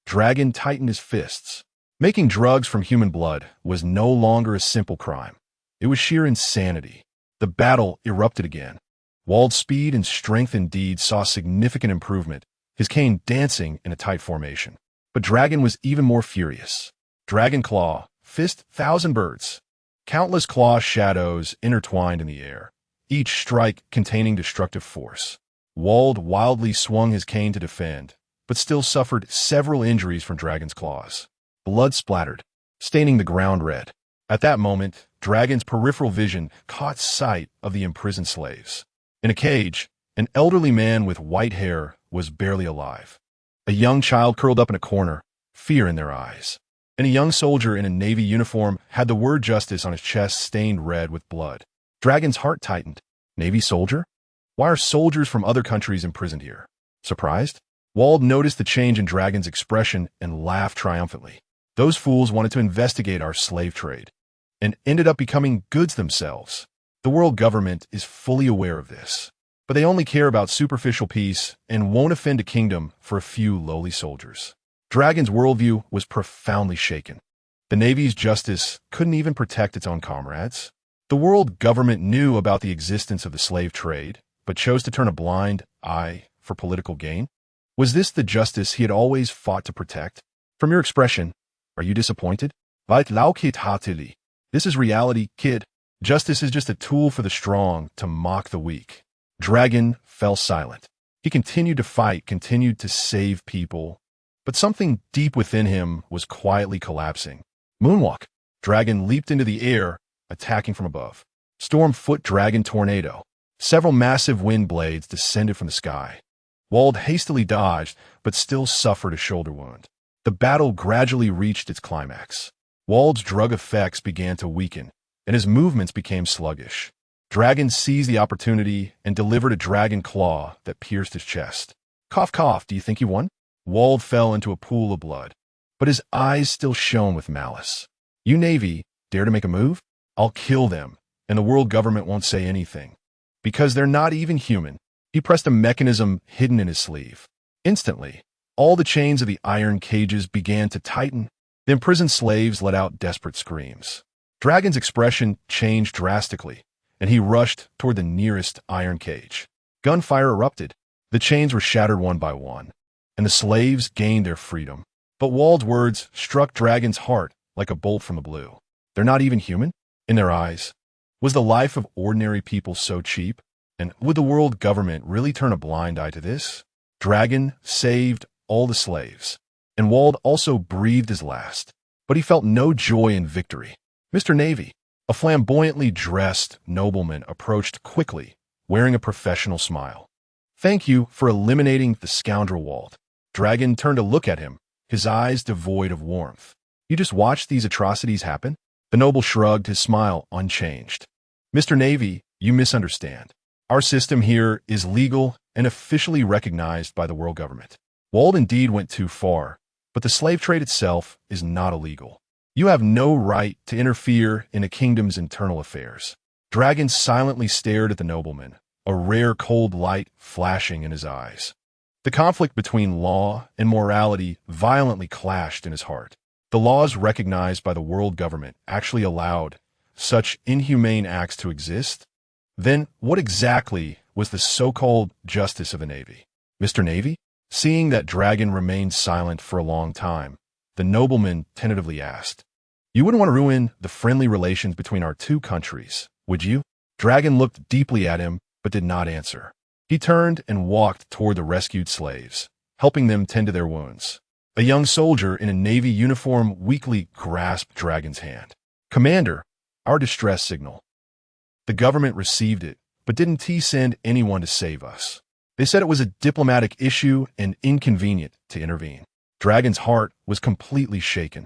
Dragon tightened his fists. Making drugs from human blood was no longer a simple crime. It was sheer insanity. The battle erupted again. Wald's speed and strength indeed saw significant improvement, his cane dancing in a tight formation. But Dragon was even more furious. Dragon Claw, Fist, 1,000 birds. Countless claw shadows intertwined in the air, each strike containing destructive force. Wald wildly swung his cane to defend, but still suffered several injuries from Dragon's claws. Blood splattered, staining the ground red. At that moment, Dragon's peripheral vision caught sight of the imprisoned slaves. In a cage, an elderly man with white hair was barely alive. A young child curled up in a corner, fear in their eyes. And a young soldier in a Navy uniform had the word justice on his chest stained red with blood. Dragon's heart tightened. Navy soldier? Why are soldiers from other countries imprisoned here? Surprised? Wald noticed the change in Dragon's expression and laughed triumphantly. Those fools wanted to investigate our slave trade, and ended up becoming goods themselves. The world government is fully aware of this, but they only care about superficial peace and won't offend a kingdom for a few lowly soldiers. Dragon's worldview was profoundly shaken. The Navy's justice couldn't even protect its own comrades. The world government knew about the existence of the slave trade, but chose to turn a blind eye for political gain. Was this the justice he had always fought to protect? From your expression, are you disappointed? This is reality, kid. Justice is just a tool for the strong to mock the weak. Dragon fell silent. He continued to fight, continued to save people, but something deep within him was quietly collapsing. Moonwalk. Dragon leaped into the air, attacking from above. Storm-foot Dragon Tornado. Several massive wind blades descended from the sky. Wald hastily dodged, but still suffered a shoulder wound. The battle gradually reached its climax. Wald's drug effects began to weaken, and his movements became sluggish. Dragon seized the opportunity and delivered a dragon claw that pierced his chest. Cough, cough, do you think you won? Wald fell into a pool of blood, but his eyes still shone with malice. You Navy, dare to make a move? I'll kill them, and the world government won't say anything. Because they're not even human. He pressed a mechanism hidden in his sleeve. Instantly, all the chains of the iron cages began to tighten. The imprisoned slaves let out desperate screams. Dragon's expression changed drastically, and he rushed toward the nearest iron cage. Gunfire erupted. The chains were shattered one by one, and the slaves gained their freedom. But Wald's words struck Dragon's heart like a bolt from the blue. They're not even human? In their eyes, was the life of ordinary people so cheap? And would the world government really turn a blind eye to this? Dragon saved all the slaves, and Wald also breathed his last, but he felt no joy in victory. Mr. Navy, a flamboyantly dressed nobleman, approached quickly, wearing a professional smile. Thank you for eliminating the scoundrel Wald. Dragon turned to look at him, his eyes devoid of warmth. You just watched these atrocities happen? The noble shrugged, his smile unchanged. Mr. Navy, you misunderstand. Our system here is legal and officially recognized by the world government. Wald indeed went too far, but the slave trade itself is not illegal. You have no right to interfere in a kingdom's internal affairs. Dragon silently stared at the nobleman, a rare cold light flashing in his eyes. The conflict between law and morality violently clashed in his heart. The laws recognized by the world government actually allowed such inhumane acts to exist? Then what exactly was the so-called justice of the Navy? Mr. Navy? Seeing that Dragon remained silent for a long time, the nobleman tentatively asked, You wouldn't want to ruin the friendly relations between our two countries, would you? Dragon looked deeply at him, but did not answer. He turned and walked toward the rescued slaves, helping them tend to their wounds. A young soldier in a Navy uniform weakly grasped Dragon's hand. Commander, our distress signal. The government received it, but didn't send anyone to save us. They said it was a diplomatic issue and inconvenient to intervene. Dragon's heart was completely shaken.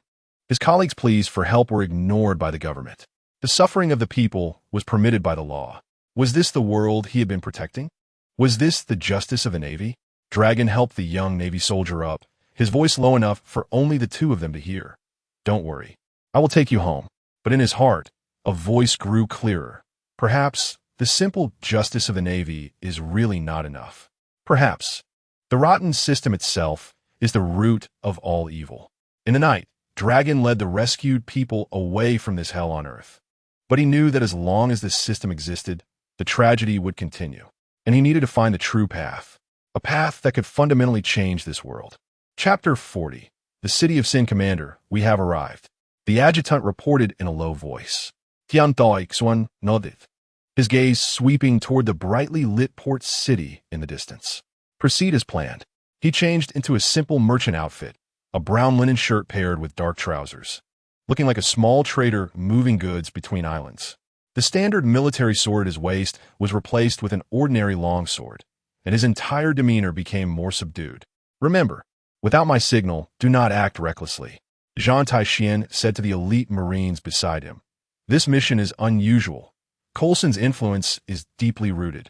His colleagues' pleas for help were ignored by the government. The suffering of the people was permitted by the law. Was this the world he had been protecting? Was this the justice of the Navy? Dragon helped the young Navy soldier up, his voice low enough for only the two of them to hear. Don't worry, I will take you home. But in his heart, a voice grew clearer. Perhaps the simple justice of the Navy is really not enough. Perhaps the rotten system itself is the root of all evil. In the night, Dragon led the rescued people away from this hell on earth. But he knew that as long as this system existed, the tragedy would continue. And he needed to find the true path, a path that could fundamentally change this world. Chapter 40. The City of Sin. Commander, we have arrived. The adjutant reported in a low voice. Zhan Tai Xuan nodded, his gaze sweeping toward the brightly lit port city in the distance. Proceed as planned. He changed into a simple merchant outfit, a brown linen shirt paired with dark trousers, looking like a small trader moving goods between islands. The standard military sword at his waist was replaced with an ordinary longsword, and his entire demeanor became more subdued. Remember, without my signal, do not act recklessly, Zhan Tai Xuan said to the elite Marines beside him. This mission is unusual. Coulson's influence is deeply rooted,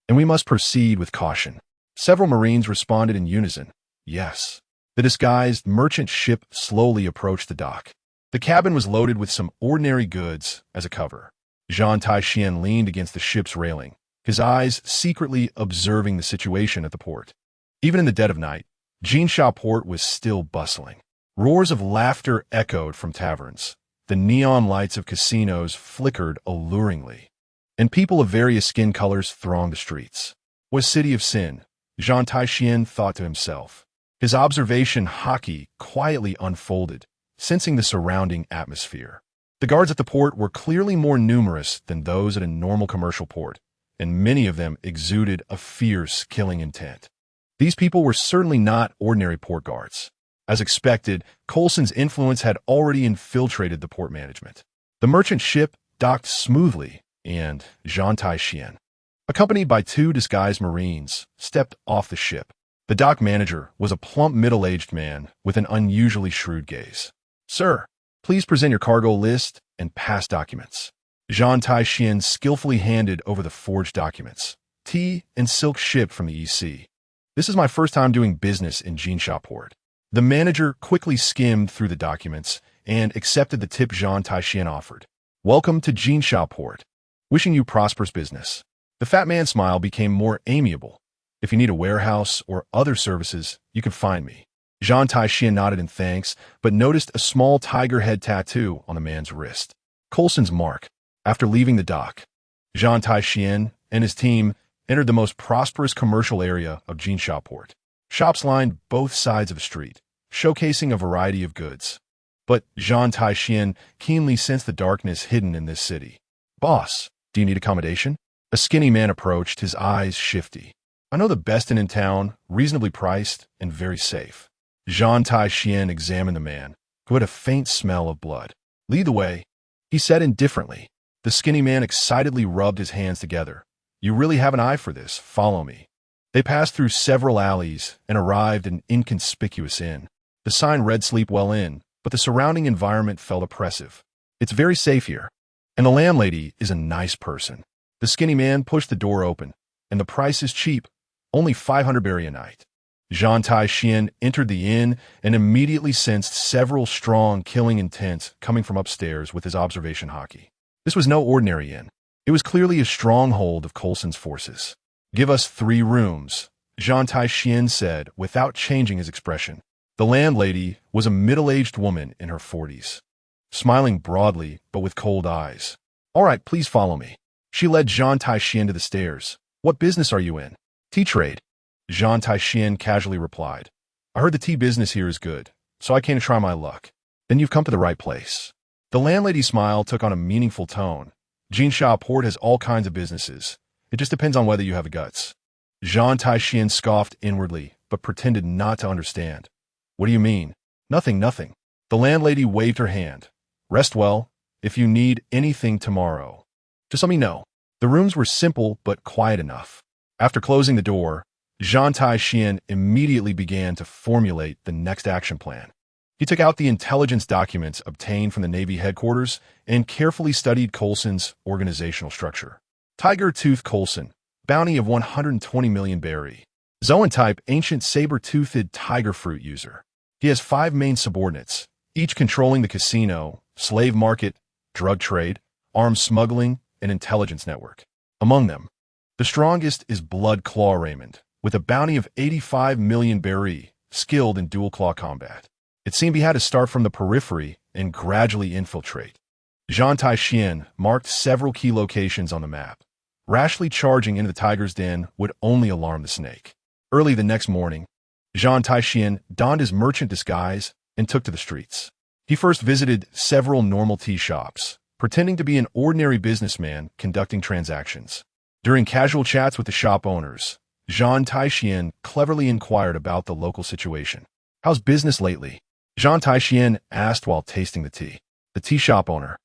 and we must proceed with caution. Several Marines responded in unison. Yes. The disguised merchant ship slowly approached the dock. The cabin was loaded with some ordinary goods as a cover. Zhan Tai Xuan leaned against the ship's railing, his eyes secretly observing the situation at the port. Even in the dead of night, Jinsha Port was still bustling. Roars of laughter echoed from taverns. The neon lights of casinos flickered alluringly, and people of various skin colors thronged the streets. Was City of Sin, Zhan Tai Xuan thought to himself. His observation Haki quietly unfolded, sensing the surrounding atmosphere. The guards at the port were clearly more numerous than those at a normal commercial port, and many of them exuded a fierce killing intent. These people were certainly not ordinary port guards. As expected, Coulson's influence had already infiltrated the port management. The merchant ship docked smoothly, and Zhan Tai Xuan, accompanied by two disguised Marines, stepped off the ship. The dock manager was a plump middle-aged man with an unusually shrewd gaze. Sir, please present your cargo list and pass documents. Zhan Tai Xuan skillfully handed over the forged documents. Tea and silk shipped from the EC. This is my first time doing business in Jinsha Port. The manager quickly skimmed through the documents and accepted the tip Zhan Tai Xuan offered. Welcome to Jinsha Port. Wishing you prosperous business. The fat man's smile became more amiable. If you need a warehouse or other services, you can find me. Zhan Tai Xuan nodded in thanks, but noticed a small tiger head tattoo on the man's wrist. Coulson's mark. After leaving the dock, Zhan Tai Xuan and his team entered the most prosperous commercial area of Jinsha Port. Shops lined both sides of the street, showcasing a variety of goods. But Zhan Tai Xuan keenly sensed the darkness hidden in this city. Boss, do you need accommodation? A skinny man approached, his eyes shifty. I know the best inn in town, reasonably priced, and very safe. Zhan Tai Xuan examined the man, who had a faint smell of blood. Lead the way, he said indifferently. The skinny man excitedly rubbed his hands together. You really have an eye for this, follow me. They passed through several alleys and arrived at an inconspicuous inn. The sign read Sleep Well Inn, but the surrounding environment felt oppressive. It's very safe here, and the landlady is a nice person. The skinny man pushed the door open, and the price is cheap, only 500 berry a night. Zhan Tai Xuan entered the inn and immediately sensed several strong killing intents coming from upstairs with his observation haki. This was no ordinary inn. It was clearly a stronghold of Coulson's forces. Give us 3 rooms, Zhan Tai Xuan said without changing his expression. The landlady was a middle-aged woman in her 40s, smiling broadly but with cold eyes. All right, please follow me. She led Zhan Tai Xuan to the stairs. What business are you in? Tea trade. Zhan Tai Xuan casually replied. I heard the tea business here is good, so I came to try my luck. Then you've come to the right place. The landlady's smile took on a meaningful tone. Jinsha Port has all kinds of businesses. It just depends on whether you have the guts. Zhan Tai Xuan scoffed inwardly, but pretended not to understand. What do you mean? Nothing. The landlady waved her hand. Rest well. If you need anything tomorrow, just let me know. The rooms were simple but quiet enough. After closing the door, Zhan Tai Xuan immediately began to formulate the next action plan. He took out the intelligence documents obtained from the Navy headquarters and carefully studied Coulson's organizational structure. Tiger Tooth Coulson, bounty of 120 million berry. Zoan type, ancient saber-toothed tiger fruit user. He has 5 main subordinates, each controlling the casino, slave market, drug trade, arms smuggling, and intelligence network. Among them, the strongest is Blood Claw Raymond, with a bounty of 85 million berry, skilled in dual claw combat. It seemed he had to start from the periphery and gradually infiltrate. Zhan Tai Xuan marked several key locations on the map. Rashly charging into the tiger's den would only alarm the snake. Early the next morning, Zhan Tai Xuan donned his merchant disguise and took to the streets. He first visited several normal tea shops, pretending to be an ordinary businessman conducting transactions. During casual chats with the shop owners, Zhan Tai Xuan cleverly inquired about the local situation. How's business lately? Zhan Tai Xuan asked while tasting the tea. The tea shop owner,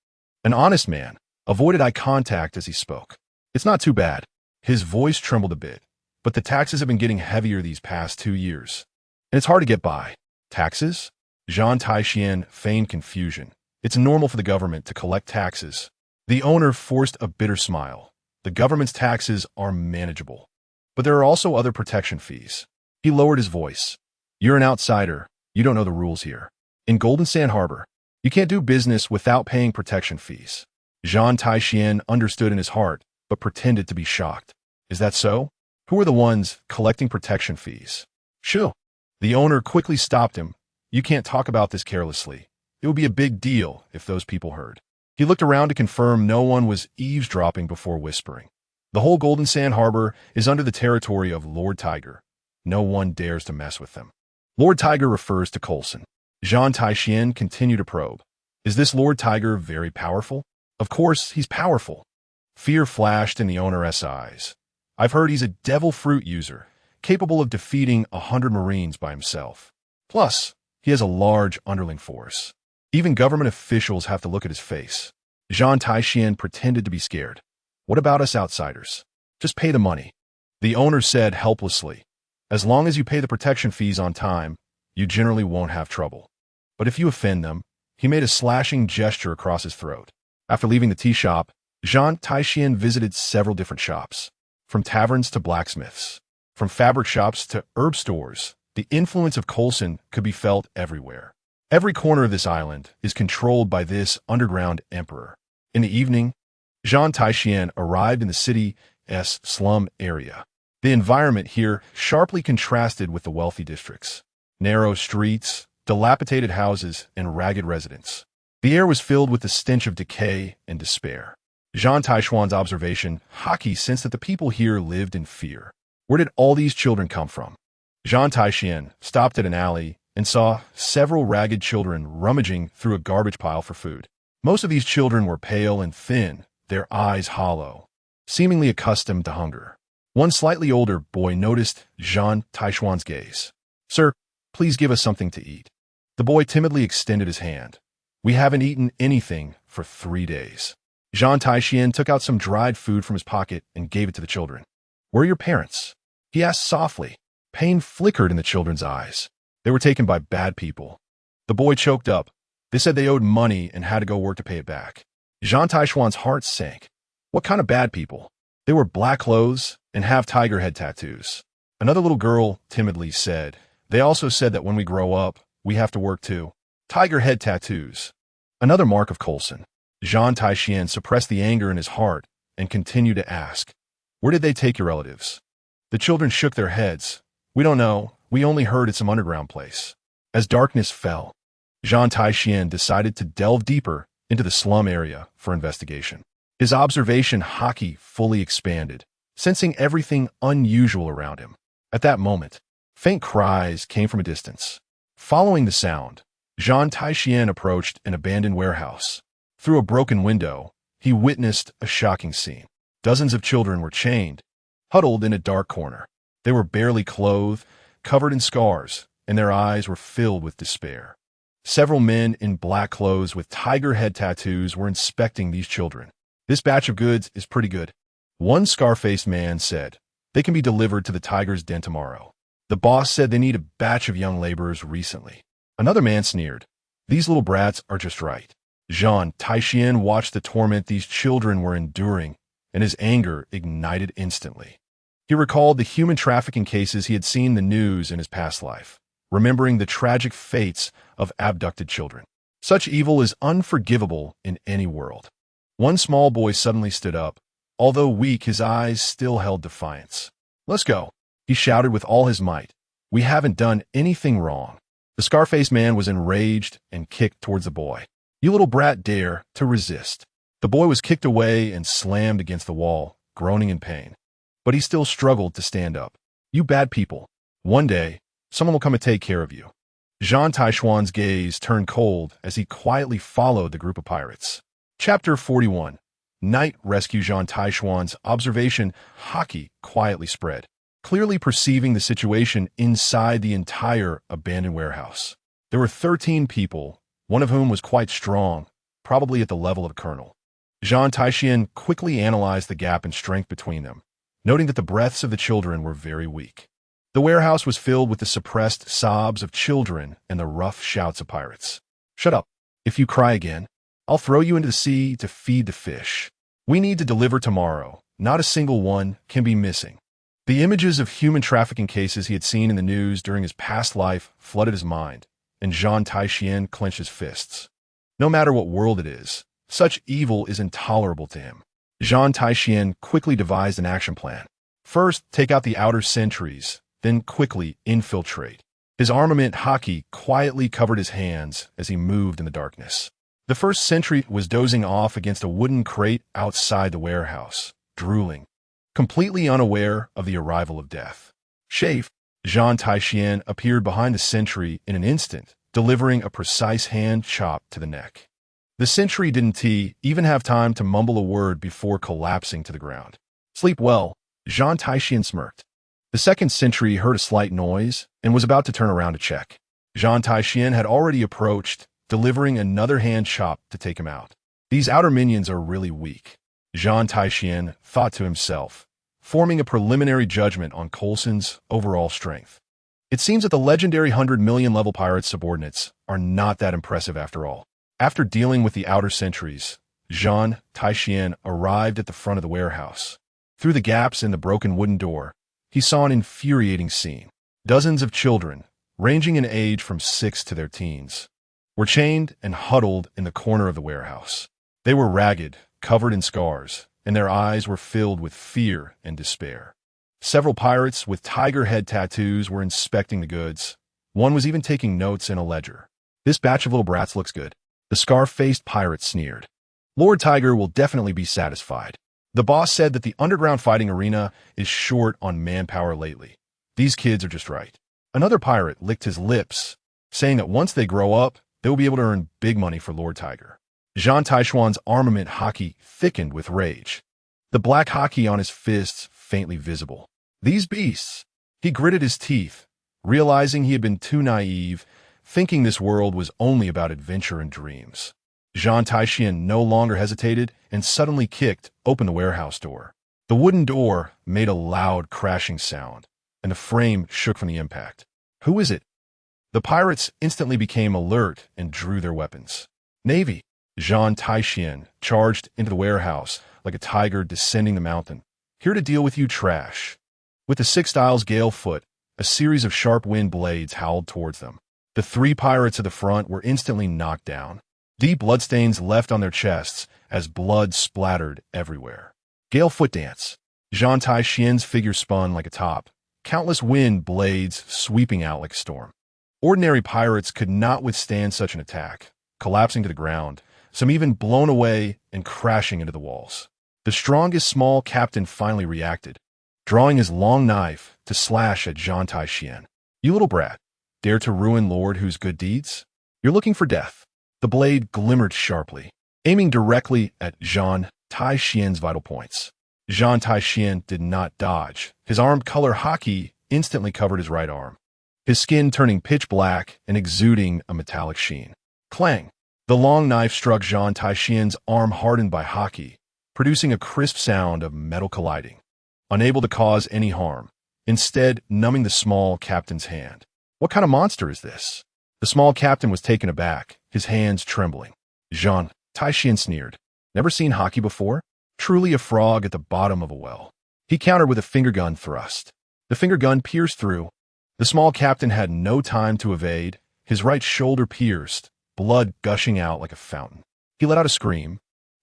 an honest man, avoided eye contact as he spoke. It's not too bad. His voice trembled a bit, but the taxes have been getting heavier these past 2 years, and it's hard to get by. Taxes? Zhan Tai Xuan feigned confusion. It's normal for the government to collect taxes. The owner forced a bitter smile. The government's taxes are manageable, but there are also other protection fees. He lowered his voice. You're an outsider. You don't know the rules here. In Golden Sand Harbor, you can't do business without paying protection fees. Zhan Tai Xuan understood in his heart, but pretended to be shocked. Is that so? Who are the ones collecting protection fees? Shoo! The owner quickly stopped him. You can't talk about this carelessly. It would be a big deal if those people heard. He looked around to confirm no one was eavesdropping before whispering. The whole Golden Sand Harbor is under the territory of Lord Tiger. No one dares to mess with them. Lord Tiger refers to Coulson. Zhan Tai Xuan continued to probe. Is this Lord Tiger very powerful? Of course, he's powerful. Fear flashed in the owner's eyes. I've heard he's a devil fruit user, capable of defeating 100 Marines by himself. Plus, he has a large underling force. Even government officials have to look at his face. Zhan Tai Xuan pretended to be scared. What about us outsiders? Just pay the money. The owner said helplessly. As long as you pay the protection fees on time, you generally won't have trouble. But if you offend them, he made a slashing gesture across his throat. After leaving the tea shop, Zhan Tai Xuan visited several different shops, from taverns to blacksmiths, from fabric shops to herb stores. The influence of Coulson could be felt everywhere. Every corner of this island is controlled by this underground emperor. In the evening, Zhan Tai Xuan arrived in the city's slum area. The environment here sharply contrasted with the wealthy districts. Narrow streets, dilapidated houses, and ragged residents. The air was filled with the stench of decay and despair. Zhan Tai Xuan's observation, Haki, sensed that the people here lived in fear. Where did all these children come from? Zhan Tai Xuan stopped at an alley and saw several ragged children rummaging through a garbage pile for food. Most of these children were pale and thin, their eyes hollow. seemingly accustomed to hunger. One slightly older boy noticed Zhan Tai Xuan's gaze. "Sir, please give us something to eat." The boy timidly extended his hand. "We haven't eaten anything for 3 days." Zhan Tai Xuan took out some dried food from his pocket and gave it to the children. "Where are your parents?" he asked softly. Pain flickered in the children's eyes. They were taken by bad people. The boy choked up. They said they owed money and had to go work to pay it back. Zhan Tai Xuan's heart sank. What kind of bad people? They were black clothes and have tiger head tattoos. Another little girl timidly said, "They also said that when we grow up, we have to work too." Tiger head tattoos. Another mark of Coulson. Zhan Tai Xuan suppressed the anger in his heart and continued to ask, "Where did they take your relatives?" The children shook their heads. "We don't know. We only heard it's some underground place." As darkness fell, Zhan Tai Xuan decided to delve deeper into the slum area for investigation. His observation haki fully expanded, sensing everything unusual around him. At that moment, faint cries came from a distance. Following the sound, Zhan Tai Xuan approached an abandoned warehouse. Through a broken window, he witnessed a shocking scene. Dozens of children were chained, huddled in a dark corner. They were barely clothed, covered in scars, and their eyes were filled with despair. Several men in black clothes with tiger head tattoos were inspecting these children. "This batch of goods is pretty good," one scar-faced man said. "They can be delivered to the tiger's den tomorrow." The boss said they need a batch of young laborers recently. Another man sneered. "These little brats are just right." Zhan Tai Xuan watched the torment these children were enduring, and his anger ignited instantly. He recalled the human trafficking cases he had seen in the news in his past life, remembering the tragic fates of abducted children. Such evil is unforgivable in any world. One small boy suddenly stood up. Although weak, his eyes still held defiance. "Let's go," he shouted with all his might. "We haven't done anything wrong." The scar-faced man was enraged and kicked towards the boy. "You little brat dare to resist." The boy was kicked away and slammed against the wall, groaning in pain. But he still struggled to stand up. "You bad people. One day, someone will come and take care of you." Zhan Tai Xuan's gaze turned cold as he quietly followed the group of pirates. Chapter 41. Night rescue. Zhan Tai Xuan's observation haki quietly spread, clearly perceiving the situation inside the entire abandoned warehouse. There were 13 people, one of whom was quite strong, probably at the level of a colonel. Zhan Tai Xuan quickly analyzed the gap in strength between them, noting that the breaths of the children were very weak. The warehouse was filled with the suppressed sobs of children and the rough shouts of pirates. "Shut up. If you cry again, I'll throw you into the sea to feed the fish. We need to deliver tomorrow. Not a single one can be missing." The images of human trafficking cases he had seen in the news during his past life flooded his mind, and Zhan Tai Xuan clenched his fists. No matter what world it is, such evil is intolerable to him. Zhan Tai Xuan quickly devised an action plan. First, take out the outer sentries, then quickly infiltrate. His armament haki quietly covered his hands as he moved in the darkness. The first sentry was dozing off against a wooden crate outside the warehouse, drooling, completely unaware of the arrival of death. Chafe, Zhan Tai Xuan appeared behind the sentry in an instant, delivering a precise hand chop to the neck. The sentry didn't even have time to mumble a word before collapsing to the ground. "Sleep well," Zhan Tai Xuan smirked. The second sentry heard a slight noise and was about to turn around to check. Zhan Tai Xuan had already approached, delivering another hand chop to take him out. "These outer minions are really weak," Zhan Tai Xuan thought to himself, forming a preliminary judgment on Coulson's overall strength. It seems that the legendary 100 million level pirate's subordinates are not that impressive after all. After dealing with the outer sentries, Zhan Tai Xuan arrived at the front of the warehouse. Through the gaps in the broken wooden door, he saw an infuriating scene. Dozens of children, ranging in age from 6 to their teens, were chained and huddled in the corner of the warehouse. They were ragged, covered in scars, and their eyes were filled with fear and despair. Several pirates with tiger head tattoos were inspecting the goods. One was even taking notes in a ledger. "This batch of little brats looks good," the scar-faced pirate sneered. "Lord Tiger will definitely be satisfied." The boss said that the underground fighting arena is short on manpower lately. "These kids are just right." Another pirate licked his lips, saying that once they grow up, they will be able to earn big money for Lord Tiger. Zhan Tai Xuan's armament haki thickened with rage. the black haki on his fists faintly visible. These beasts! He gritted his teeth, realizing he had been too naive, thinking this world was only about adventure and dreams. Zhan Tai Xuan no longer hesitated and suddenly kicked open the warehouse door. The wooden door made a loud crashing sound, and the frame shook from the impact. Who is it? The pirates instantly became alert and drew their weapons. Navy! Zhan Tai Xuan charged into the warehouse like a tiger descending the mountain. Here to deal with you, trash. With the 6 styles gale foot, a series of sharp wind blades howled towards them. The 3 pirates at the front were instantly knocked down. Deep bloodstains left on their chests as blood splattered everywhere. Gale foot dance. Zhan Tai Xuan's figure spun like a top, countless wind blades sweeping out like a storm. Ordinary pirates could not withstand such an attack, collapsing to the ground, some even blown away and crashing into the walls. The strongest small captain finally reacted, drawing his long knife to slash at Zhan Tai Xuan. You little brat, dare to ruin Lord Who's good deeds? You're looking for death. The blade glimmered sharply, aiming directly at Zhan Tai Xuan's vital points. Zhan Tai Xuan did not dodge. His armed color haki instantly covered his right arm, his skin turning pitch black and exuding a metallic sheen. Clang! The long knife struck Zhan Tai Xuan's arm hardened by haki, producing a crisp sound of metal colliding, unable to cause any harm, instead numbing the small captain's hand. What kind of monster is this? The small captain was taken aback, his hands trembling. Zhan Tai Xuan sneered. Never seen haki before? Truly a frog at the bottom of a well. He countered with a finger gun thrust. The finger gun pierced through. The small captain had no time to evade, his right shoulder pierced, blood gushing out like a fountain. He let out a scream,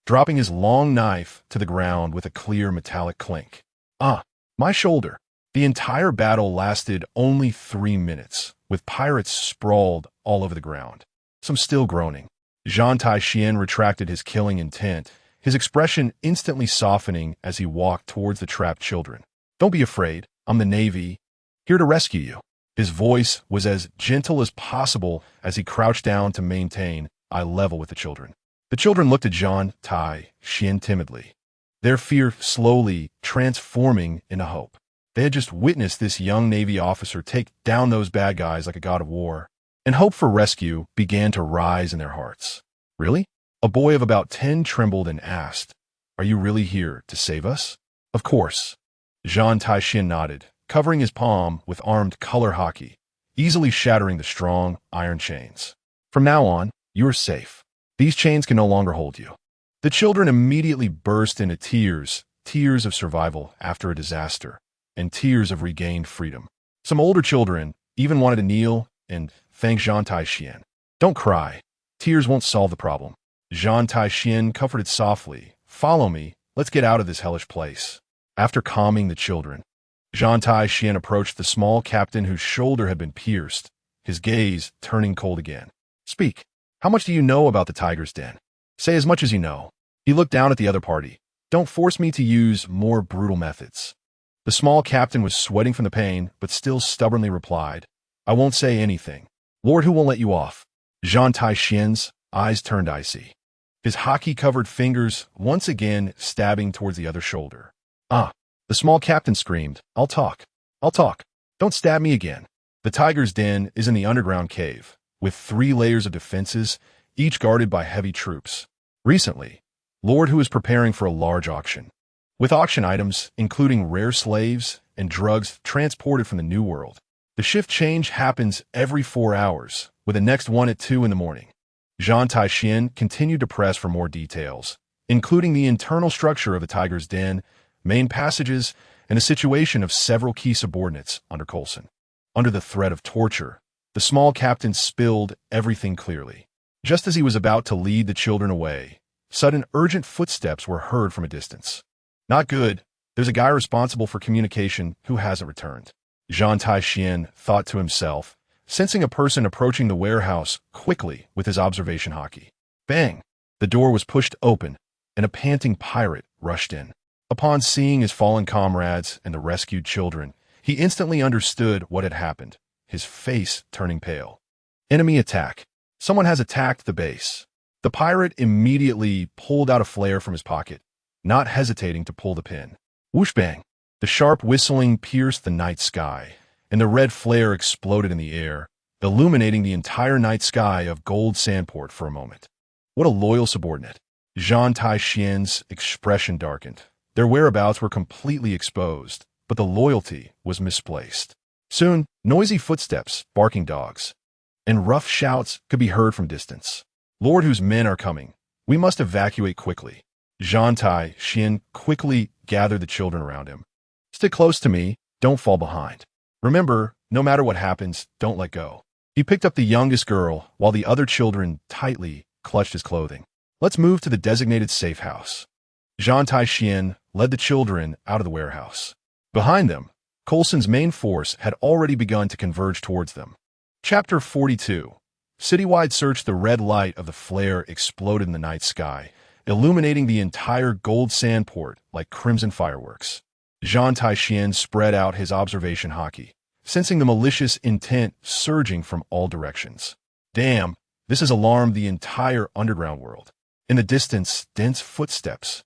dropping his long knife to the ground with a clear metallic clink. Ah, my shoulder. The entire battle lasted only 3 minutes, with pirates sprawled all over the ground, some still groaning. Zhan Tai Xuan retracted his killing intent, his expression instantly softening as he walked towards the trapped children. Don't be afraid, I'm the Navy, here to rescue you. His voice was as gentle as possible as he crouched down to maintain eye level with the children. The children looked at Zhan Tai Xuan timidly, their fear slowly transforming into hope. They had just witnessed this young Navy officer take down those bad guys like a god of war, and hope for rescue began to rise in their hearts. Really? A boy of about 10 trembled and asked, Are you really here to save us? Of course. Zhan Tai Xuan nodded, covering his palm with armed color haki, easily shattering the strong iron chains. From now on, you are safe. These chains can no longer hold you. The children immediately burst into tears, tears of survival after a disaster, and tears of regained freedom. Some older children even wanted to kneel and thank Zhan Tai Xuan. Don't cry. Tears won't solve the problem. Zhan Tai Xuan comforted softly. Follow me. Let's get out of this hellish place. After calming the children, Zhan Tai Xuan approached the small captain whose shoulder had been pierced, his gaze turning cold again. Speak. How much do you know about the tiger's den? Say as much as you know. He looked down at the other party. Don't force me to use more brutal methods. The small captain was sweating from the pain, but still stubbornly replied, I won't say anything. Lord Who won't let you off. Zhan Tai Xuan's eyes turned icy, his haki-covered fingers once again stabbing towards the other shoulder. Ah, the small captain screamed, I'll talk. I'll talk. Don't stab me again. The tiger's den is in the underground cave, with 3 layers of defenses, each guarded by heavy troops. Recently, Lord Who is preparing for a large auction, with auction items including rare slaves and drugs transported from the New World. The shift change happens every 4 hours, with the next one at 2 in the morning. Zhan Tai Xuan continued to press for more details, including the internal structure of the tiger's den, main passages, and the situation of several key subordinates under Coulson. Under the threat of torture, the small captain spilled everything clearly. Just as he was about to lead the children away, sudden urgent footsteps were heard from a distance. Not good. There's a guy responsible for communication who hasn't returned. Zhan Tai Xuan thought to himself, sensing a person approaching the warehouse quickly with his observation haki. Bang! The door was pushed open, and a panting pirate rushed in. Upon seeing his fallen comrades and the rescued children, he instantly understood what had happened, his face turning pale. Enemy attack. Someone has attacked the base. The pirate immediately pulled out a flare from his pocket, not hesitating to pull the pin. Whoosh bang! The sharp whistling pierced the night sky, and the red flare exploded in the air, illuminating the entire night sky of Gold Sandport for a moment. What a loyal subordinate. Zhan Tai Xuan's expression darkened. Their whereabouts were completely exposed, but the loyalty was misplaced. Soon, noisy footsteps, barking dogs, and rough shouts could be heard from distance. Lord, whose men are coming. We must evacuate quickly. Zhan Tai Xuan quickly gathered the children around him. Stick close to me, don't fall behind. Remember, no matter what happens, don't let go. He picked up the youngest girl, while the other children tightly clutched his clothing. Let's move to the designated safe house. Zhan Tai Xuan led the children out of the warehouse. Behind them, Coulson's main force had already begun to converge towards them. Chapter 42. Citywide search. The red light of the flare exploded in the night sky, illuminating the entire Gold Sandport like crimson fireworks. Zhan Tai Xuan spread out his observation haki, sensing the malicious intent surging from all directions. Damn, this has alarmed the entire underground world. In the distance, dense footsteps,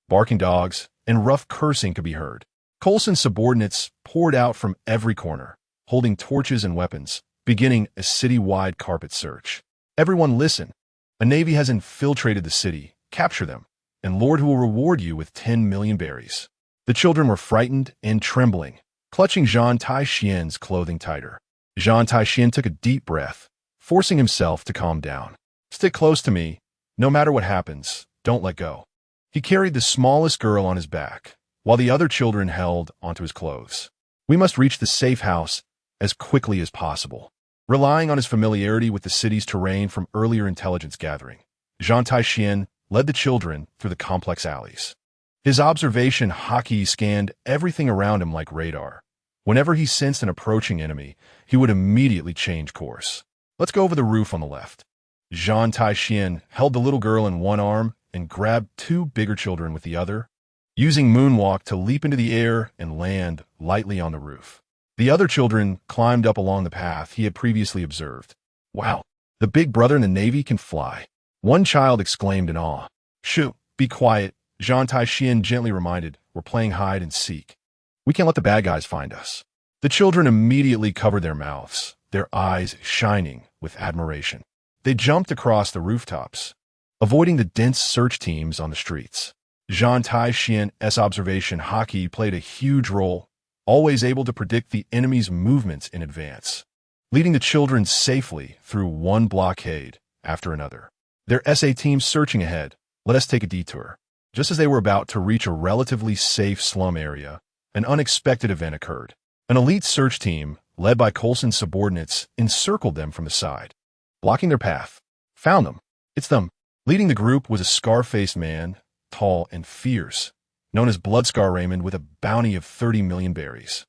barking dogs, and rough cursing could be heard. Coulson's subordinates poured out from every corner, holding torches and weapons, beginning a city-wide carpet search. Everyone listen. A navy has infiltrated the city. Capture them, and Lord will reward you with 10 million berries. The children were frightened and trembling, clutching Zhan Tai Xuan's clothing tighter. Zhan Tai Xuan took a deep breath, forcing himself to calm down. Stick close to me. No matter what happens, don't let go. He carried the smallest girl on his back, while the other children held onto his clothes. We must reach the safe house as quickly as possible. Relying on his familiarity with the city's terrain from earlier intelligence gathering, Zhan Tai Xuan led the children through the complex alleys. His observation haki scanned everything around him like radar. Whenever he sensed an approaching enemy, he would immediately change course. Let's go over the roof on the left. Zhan Tai Xuan held the little girl in one arm and grabbed two bigger children with the other, using moonwalk to leap into the air and land lightly on the roof. The other children climbed up along the path he had previously observed. Wow, the big brother in the Navy can fly. One child exclaimed in awe. Shoo, be quiet, Zhan Tai Xuan gently reminded. We're playing hide and seek. We can't let the bad guys find us. The children immediately covered their mouths, their eyes shining with admiration. They jumped across the rooftops, avoiding the dense search teams on the streets. Zhan Tai Xuan's observation haki played a huge role, always able to predict the enemy's movements in advance, leading the children safely through one blockade after another. Their SA team searching ahead. Let us take a detour. Just as they were about to reach a relatively safe slum area, an unexpected event occurred. An elite search team, led by Coulson's subordinates, encircled them from the side, blocking their path. Found them. It's them. Leading the group was a scar-faced man, tall and fierce, known as Bloodscar Raymond, with a bounty of 30 million berries.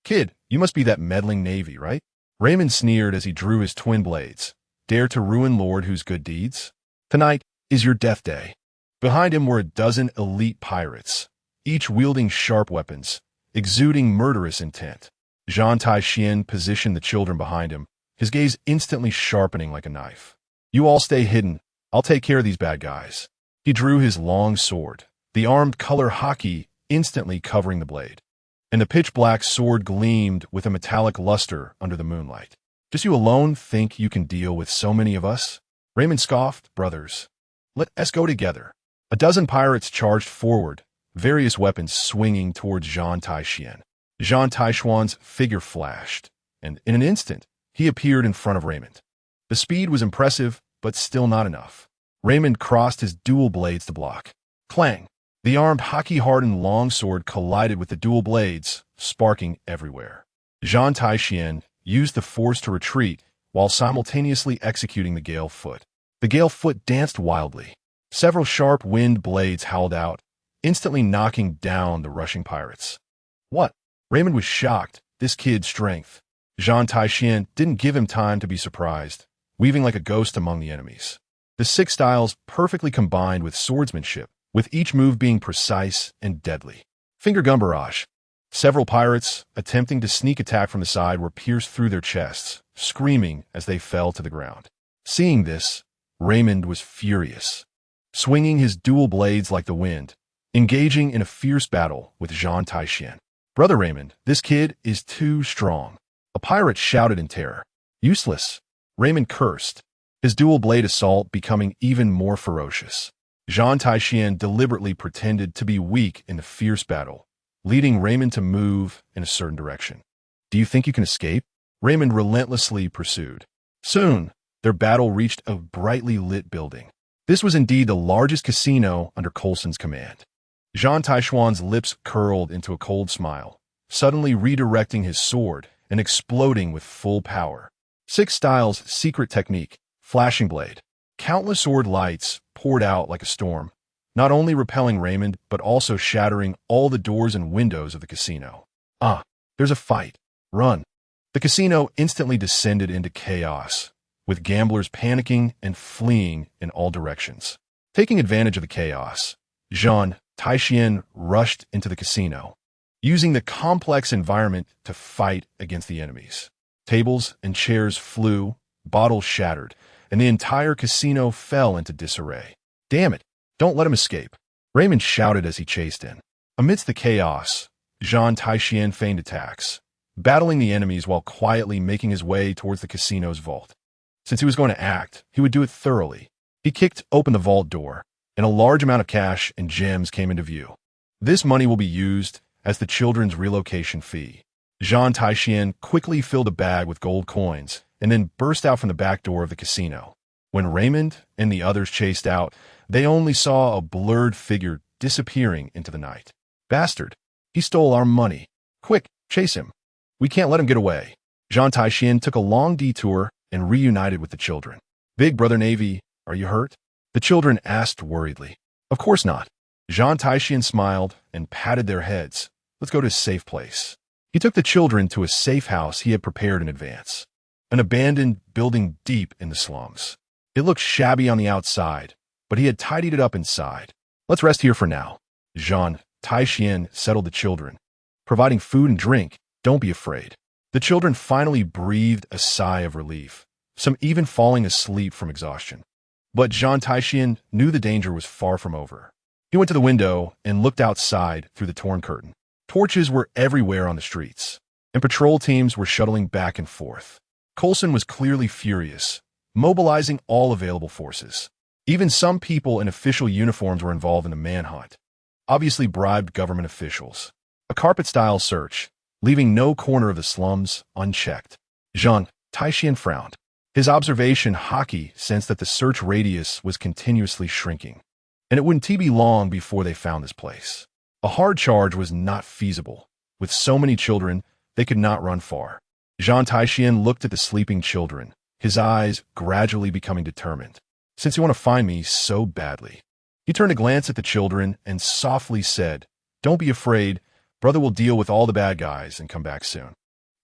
Kid, you must be that meddling Navy, right? Raymond sneered as he drew his twin blades. Dare to ruin Lord whose good deeds? Tonight is your death day. Behind him were a dozen elite pirates, each wielding sharp weapons, exuding murderous intent. Zhan Tai Xuan positioned the children behind him, his gaze instantly sharpening like a knife. You all stay hidden. I'll take care of these bad guys. He drew his long sword, the armed color haki instantly covering the blade, and the pitch-black sword gleamed with a metallic luster under the moonlight. Just you alone think you can deal with so many of us? Raymond scoffed. Brothers, let us go together. A dozen pirates charged forward, various weapons swinging towards Zhan Tai Xuan. Zhan Tai Xuan's figure flashed, and in an instant, he appeared in front of Raymond. The speed was impressive, but still not enough. Raymond crossed his dual blades to block. Clang! The armed haki-hardened longsword collided with the dual blades, sparking everywhere. Zhan Tai Xuan used the force to retreat while simultaneously executing the gale foot. The gale foot danced wildly. Several sharp wind blades howled out, instantly knocking down the rushing pirates. What? Raymond was shocked. This kid's strength. Zhan Tai Xuan didn't give him time to be surprised, weaving like a ghost among the enemies. The six styles perfectly combined with swordsmanship, with each move being precise and deadly. Finger gun barrage. Several pirates, attempting to sneak attack from the side, were pierced through their chests, screaming as they fell to the ground. Seeing this, Raymond was furious. Swinging his dual blades like the wind, engaging in a fierce battle with Zhan Tai Xuan. "Brother Raymond, this kid is too strong." A pirate shouted in terror. "Useless." Raymond cursed, his dual-blade assault becoming even more ferocious. Zhan Tai Xuan deliberately pretended to be weak in the fierce battle, leading Raymond to move in a certain direction. "Do you think you can escape?" Raymond relentlessly pursued. Soon, their battle reached a brightly lit building. This was indeed the largest casino under Coulson's command. Zhan Tai Xuan's lips curled into a cold smile, suddenly redirecting his sword and exploding with full power. Six Styles' secret technique, Flashing Blade. Countless sword lights poured out like a storm, not only repelling Raymond, but also shattering all the doors and windows of the casino. "Ah, there's a fight. Run." The casino instantly descended into chaos, with gamblers panicking and fleeing in all directions. Taking advantage of the chaos, Zhan Tai Xuan rushed into the casino, using the complex environment to fight against the enemies. Tables and chairs flew, bottles shattered, and the entire casino fell into disarray. "Damn it, don't let him escape," Raymond shouted as he chased in. Amidst the chaos, Zhan Tai Xuan feigned attacks, battling the enemies while quietly making his way towards the casino's vault. Since he was going to act, he would do it thoroughly. He kicked open the vault door, and a large amount of cash and gems came into view. This money will be used as the children's relocation fee. Zhan Tai Xuan quickly filled a bag with gold coins and then burst out from the back door of the casino. When Raymond and the others chased out, they only saw a blurred figure disappearing into the night. "Bastard! He stole our money. Quick, chase him. We can't let him get away." Zhan Tai Xuan took a long detour and reunited with the children. "Big Brother Navy, are you hurt?" The children asked worriedly. "Of course not." Zhan Tai Xuan smiled and patted their heads. "Let's go to a safe place." He took the children to a safe house he had prepared in advance. An abandoned building deep in the slums. It looked shabby on the outside, but he had tidied it up inside. "Let's rest here for now." Zhan Tai Xuan settled the children, providing food and drink. "Don't be afraid." The children finally breathed a sigh of relief, some even falling asleep from exhaustion. But Zhan Tai Xuan knew the danger was far from over. He went to the window and looked outside through the torn curtain. Torches were everywhere on the streets, and patrol teams were shuttling back and forth. Coulson was clearly furious, mobilizing all available forces. Even some people in official uniforms were involved in the manhunt, obviously bribed government officials. A carpet-style search, leaving no corner of the slums unchecked. Zhan Tai Xuan frowned. His observation Haki sensed that the search radius was continuously shrinking, and it wouldn't be long before they found this place. A hard charge was not feasible. With so many children, they could not run far. Zhan Tai Xuan looked at the sleeping children, his eyes gradually becoming determined. "Since you want to find me so badly." He turned to glance at the children and softly said, "Don't be afraid. Brother will deal with all the bad guys and come back soon."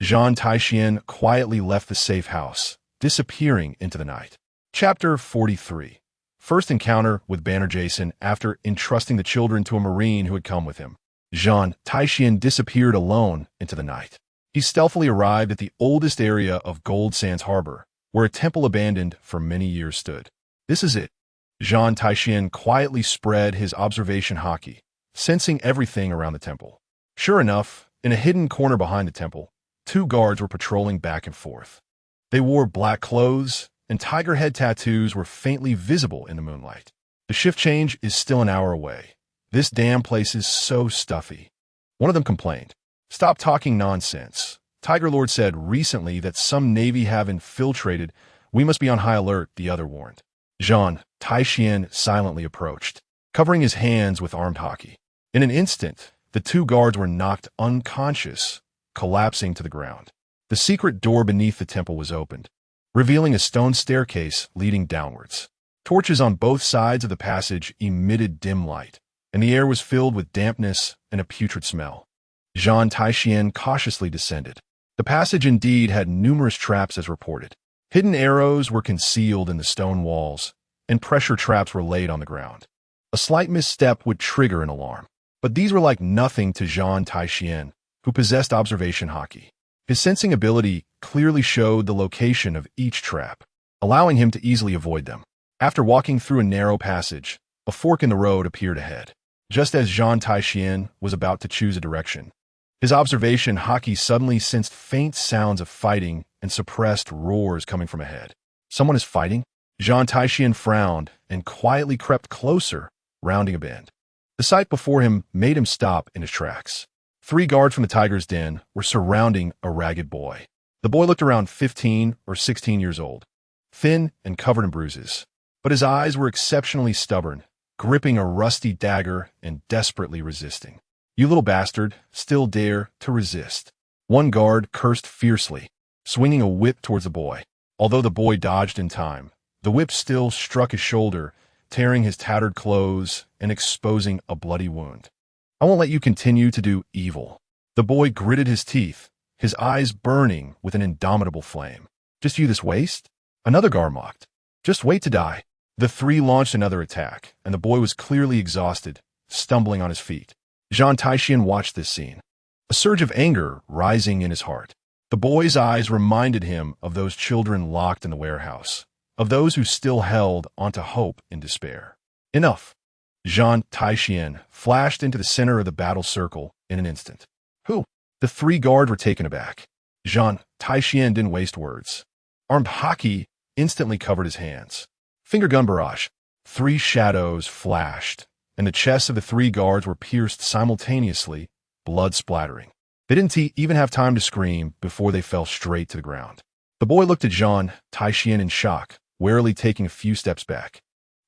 Zhan Tai Xuan quietly left the safe house, disappearing into the night. Chapter 43. First encounter with Banner Jason after entrusting the children to a Marine who had come with him. Zhan Tai Xuan disappeared alone into the night. He stealthily arrived at the oldest area of Gold Sands Harbor, where a temple abandoned for many years stood. "This is it." Zhan Tai Xuan quietly spread his observation Haki, sensing everything around the temple. Sure enough, in a hidden corner behind the temple, two guards were patrolling back and forth. They wore black clothes, and tiger head tattoos were faintly visible in the moonlight. "The shift change is still an hour away. This damn place is so stuffy." One of them complained. "Stop talking nonsense. Tiger Lord said recently that some Navy have infiltrated. We must be on high alert," the other warned. Zhan Tai Xuan silently approached, covering his hands with armed Haki. In an instant, the two guards were knocked unconscious, collapsing to the ground. The secret door beneath the temple was opened, revealing a stone staircase leading downwards. Torches on both sides of the passage emitted dim light, and the air was filled with dampness and a putrid smell. Zhan Tai Xuan cautiously descended. The passage indeed had numerous traps as reported. Hidden arrows were concealed in the stone walls, and pressure traps were laid on the ground. A slight misstep would trigger an alarm, but these were like nothing to Zhan Tai Xuan, who possessed observation Haki. His sensing ability clearly showed the location of each trap, allowing him to easily avoid them. After walking through a narrow passage, a fork in the road appeared ahead. Just as Zhan Tai Xuan was about to choose a direction, his observation Haki suddenly sensed faint sounds of fighting and suppressed roars coming from ahead. Someone is fighting? Zhan Tai Xuan frowned and quietly crept closer, rounding a bend. The sight before him made him stop in his tracks. 3 guards from the tiger's den were surrounding a ragged boy. The boy looked around 15 or 16 years old, thin and covered in bruises. But his eyes were exceptionally stubborn, gripping a rusty dagger and desperately resisting. "You little bastard, still dare to resist." One guard cursed fiercely, swinging a whip towards the boy. Although the boy dodged in time, the whip still struck his shoulder, tearing his tattered clothes and exposing a bloody wound. "I won't let you continue to do evil." The boy gritted his teeth, his eyes burning with an indomitable flame. "Just you this waste?" Another guard mocked. "Just wait to die." The 3 launched another attack, and the boy was clearly exhausted, stumbling on his feet. Zhan Tai Xuan watched this scene, a surge of anger rising in his heart. The boy's eyes reminded him of those children locked in the warehouse, of those who still held onto hope in despair. Enough! Zhan Tai Xuan flashed into the center of the battle circle in an instant. "Who?" The 3 guards were taken aback. Zhan Tai Xuan didn't waste words. Armed Haki instantly covered his hands. Finger gun barrage. 3 shadows flashed, and the chests of the 3 guards were pierced simultaneously, blood splattering. They didn't even have time to scream before they fell straight to the ground. The boy looked at Zhan Tai Xuan in shock, warily taking a few steps back.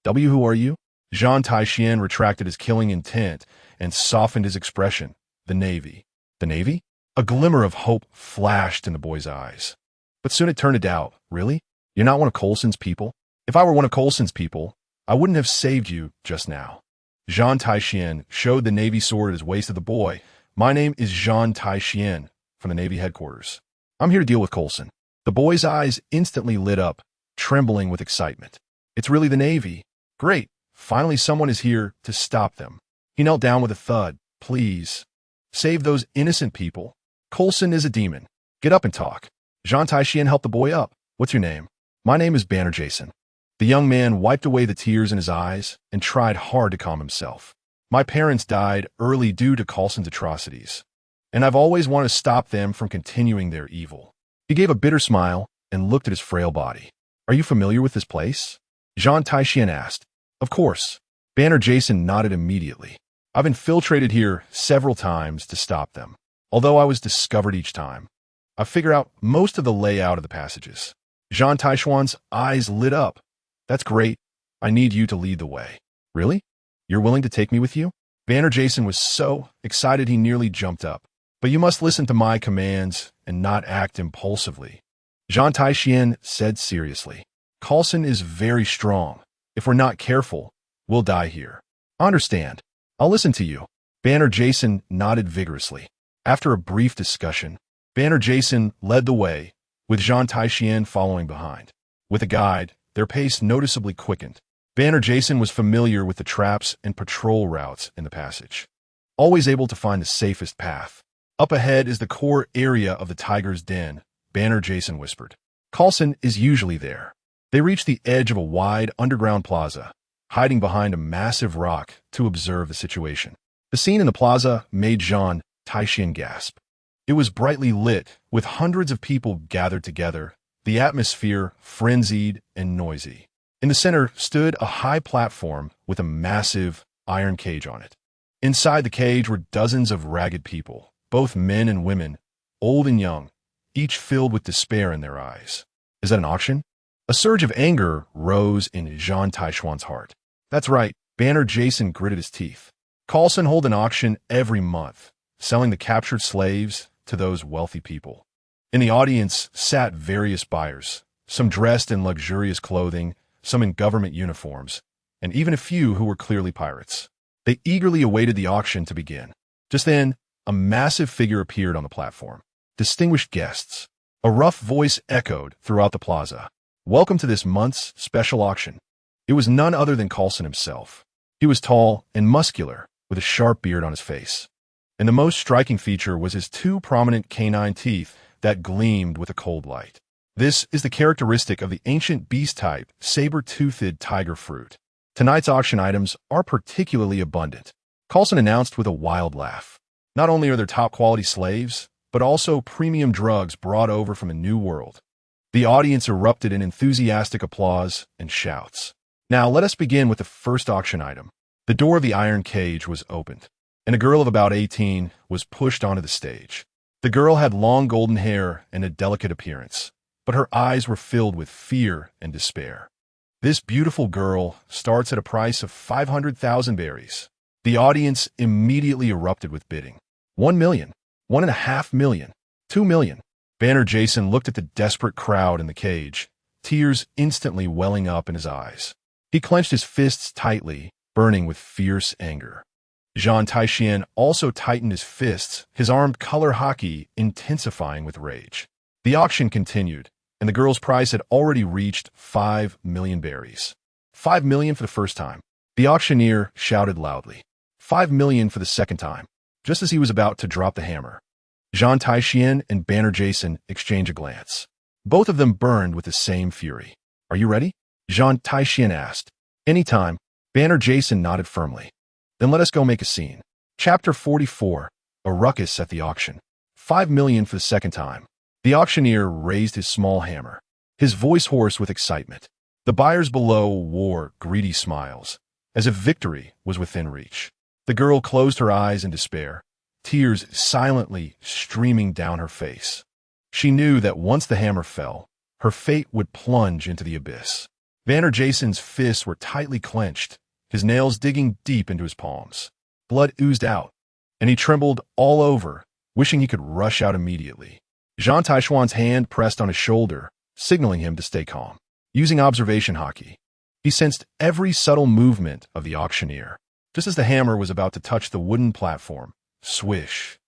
Who are you?" Zhan Tai Xuan retracted his killing intent and softened his expression. "The Navy." "The Navy?" A glimmer of hope flashed in the boy's eyes. But soon it turned to doubt. "Really? You're not one of Coulson's people?" "If I were one of Coulson's people, I wouldn't have saved you just now." Zhan Tai Xuan showed the Navy sword at his waist of the boy. "My name is Zhan Tai Xuan from the Navy headquarters. I'm here to deal with Coulson." The boy's eyes instantly lit up, trembling with excitement. "It's really the Navy. Great. Finally someone is here to stop them." He knelt down with a thud. "Please, save those innocent people. Coulson is a demon. Get up and talk." Zhan Tai Xuan helped the boy up. "What's your name?" "My name is Banner Jason." The young man wiped away the tears in his eyes and tried hard to calm himself. "My parents died early due to Coulson's atrocities, and I've always wanted to stop them from continuing their evil." He gave a bitter smile and looked at his frail body. "Are you familiar with this place?" Zhan Tai Xuan asked. "Of course." Banner Jason nodded immediately. "I've infiltrated here several times to stop them. Although I was discovered each time, I figured out most of the layout of the passages." Zhan Tai Xuan's eyes lit up. "That's great. I need you to lead the way." "Really? You're willing to take me with you?" Banner Jason was so excited he nearly jumped up. "But you must listen to my commands and not act impulsively," Zhan Tai Xuan said seriously. "Coulson is very strong. If we're not careful, we'll die here." "I understand. I'll listen to you." Banner Jason nodded vigorously. After a brief discussion, Banner Jason led the way, with Zhan Tai Xuan following behind. With a guide, their pace noticeably quickened. Banner Jason was familiar with the traps and patrol routes in the passage, always able to find the safest path. "Up ahead is the core area of the tiger's den," Banner Jason whispered. "Coulson is usually there." They reached the edge of a wide underground plaza, hiding behind a massive rock to observe the situation. The scene in the plaza made Zhan Tai Xuan gasp. It was brightly lit, with hundreds of people gathered together, the atmosphere frenzied and noisy. In the center stood a high platform with a massive iron cage on it. Inside the cage were dozens of ragged people, both men and women, old and young, each filled with despair in their eyes. "Is that an auction?" A surge of anger rose in Zhan Tai Xuan's heart. "That's right," Banner Jason gritted his teeth. "Coulson hold an auction every month, selling the captured slaves to those wealthy people." In the audience sat various buyers, some dressed in luxurious clothing, some in government uniforms, and even a few who were clearly pirates. They eagerly awaited the auction to begin. Just then, a massive figure appeared on the platform. "Distinguished guests," a rough voice echoed throughout the plaza. "Welcome to this month's special auction." It was none other than Coulson himself. He was tall and muscular, with a sharp beard on his face. And the most striking feature was his 2 prominent canine teeth that gleamed with a cold light. This is the characteristic of the ancient beast-type, saber-toothed tiger fruit. Tonight's auction items are particularly abundant. Coulson announced with a wild laugh. Not only are there top-quality slaves, but also premium drugs brought over from a new world. The audience erupted in enthusiastic applause and shouts. Now let us begin with the first auction item. The door of the iron cage was opened, and a girl of about 18 was pushed onto the stage. The girl had long golden hair and a delicate appearance, but her eyes were filled with fear and despair. This beautiful girl starts at a price of 500,000 berries. The audience immediately erupted with bidding. 1 million, 1.5 million, 2 million. Banner Jason looked at the desperate crowd in the cage, tears instantly welling up in his eyes. He clenched his fists tightly, burning with fierce anger. Zhan Tai Xuan also tightened his fists, his armed color haki intensifying with rage. The auction continued, and the girl's price had already reached 5 million berries. 5 million for the first time. The auctioneer shouted loudly. 5 million for the second time, just as he was about to drop the hammer. Zhan Tai Xuan and Banner Jason exchanged a glance. Both of them burned with the same fury. Are you ready? Zhan Tai Xuan asked. Anytime. Banner Jason nodded firmly. Then let us go make a scene. Chapter 44. A ruckus at the auction. 5 million for the second time. The auctioneer raised his small hammer, his voice hoarse with excitement. The buyers below wore greedy smiles, as if victory was within reach. The girl closed her eyes in despair, tears silently streaming down her face. She knew that once the hammer fell, her fate would plunge into the abyss. Banner Jason's fists were tightly clenched, his nails digging deep into his palms. Blood oozed out, and he trembled all over, wishing he could rush out immediately. Zhan Tai Xuan's hand pressed on his shoulder, signaling him to stay calm. Using observation haki, he sensed every subtle movement of the auctioneer. Just as the hammer was about to touch the wooden platform, swish.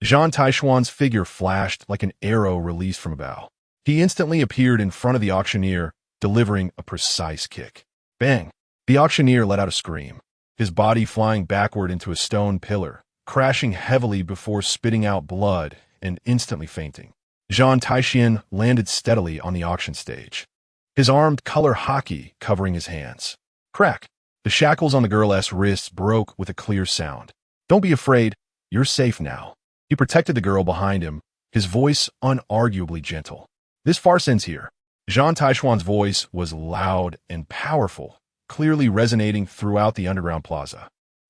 Zhan Tai Xuan's figure flashed like an arrow released from a bow. He instantly appeared in front of the auctioneer, delivering a precise kick. Bang! The auctioneer let out a scream, his body flying backward into a stone pillar, crashing heavily before spitting out blood and instantly fainting. Zhan Tai Xuan landed steadily on the auction stage, his armed color haki covering his hands. Crack! The shackles on the girl's wrists broke with a clear sound. Don't be afraid, you're safe now. He protected the girl behind him, his voice unarguably gentle. This farce ends here. Zhan Tai Xuan's voice was loud and powerful, clearly resonating throughout the underground plaza.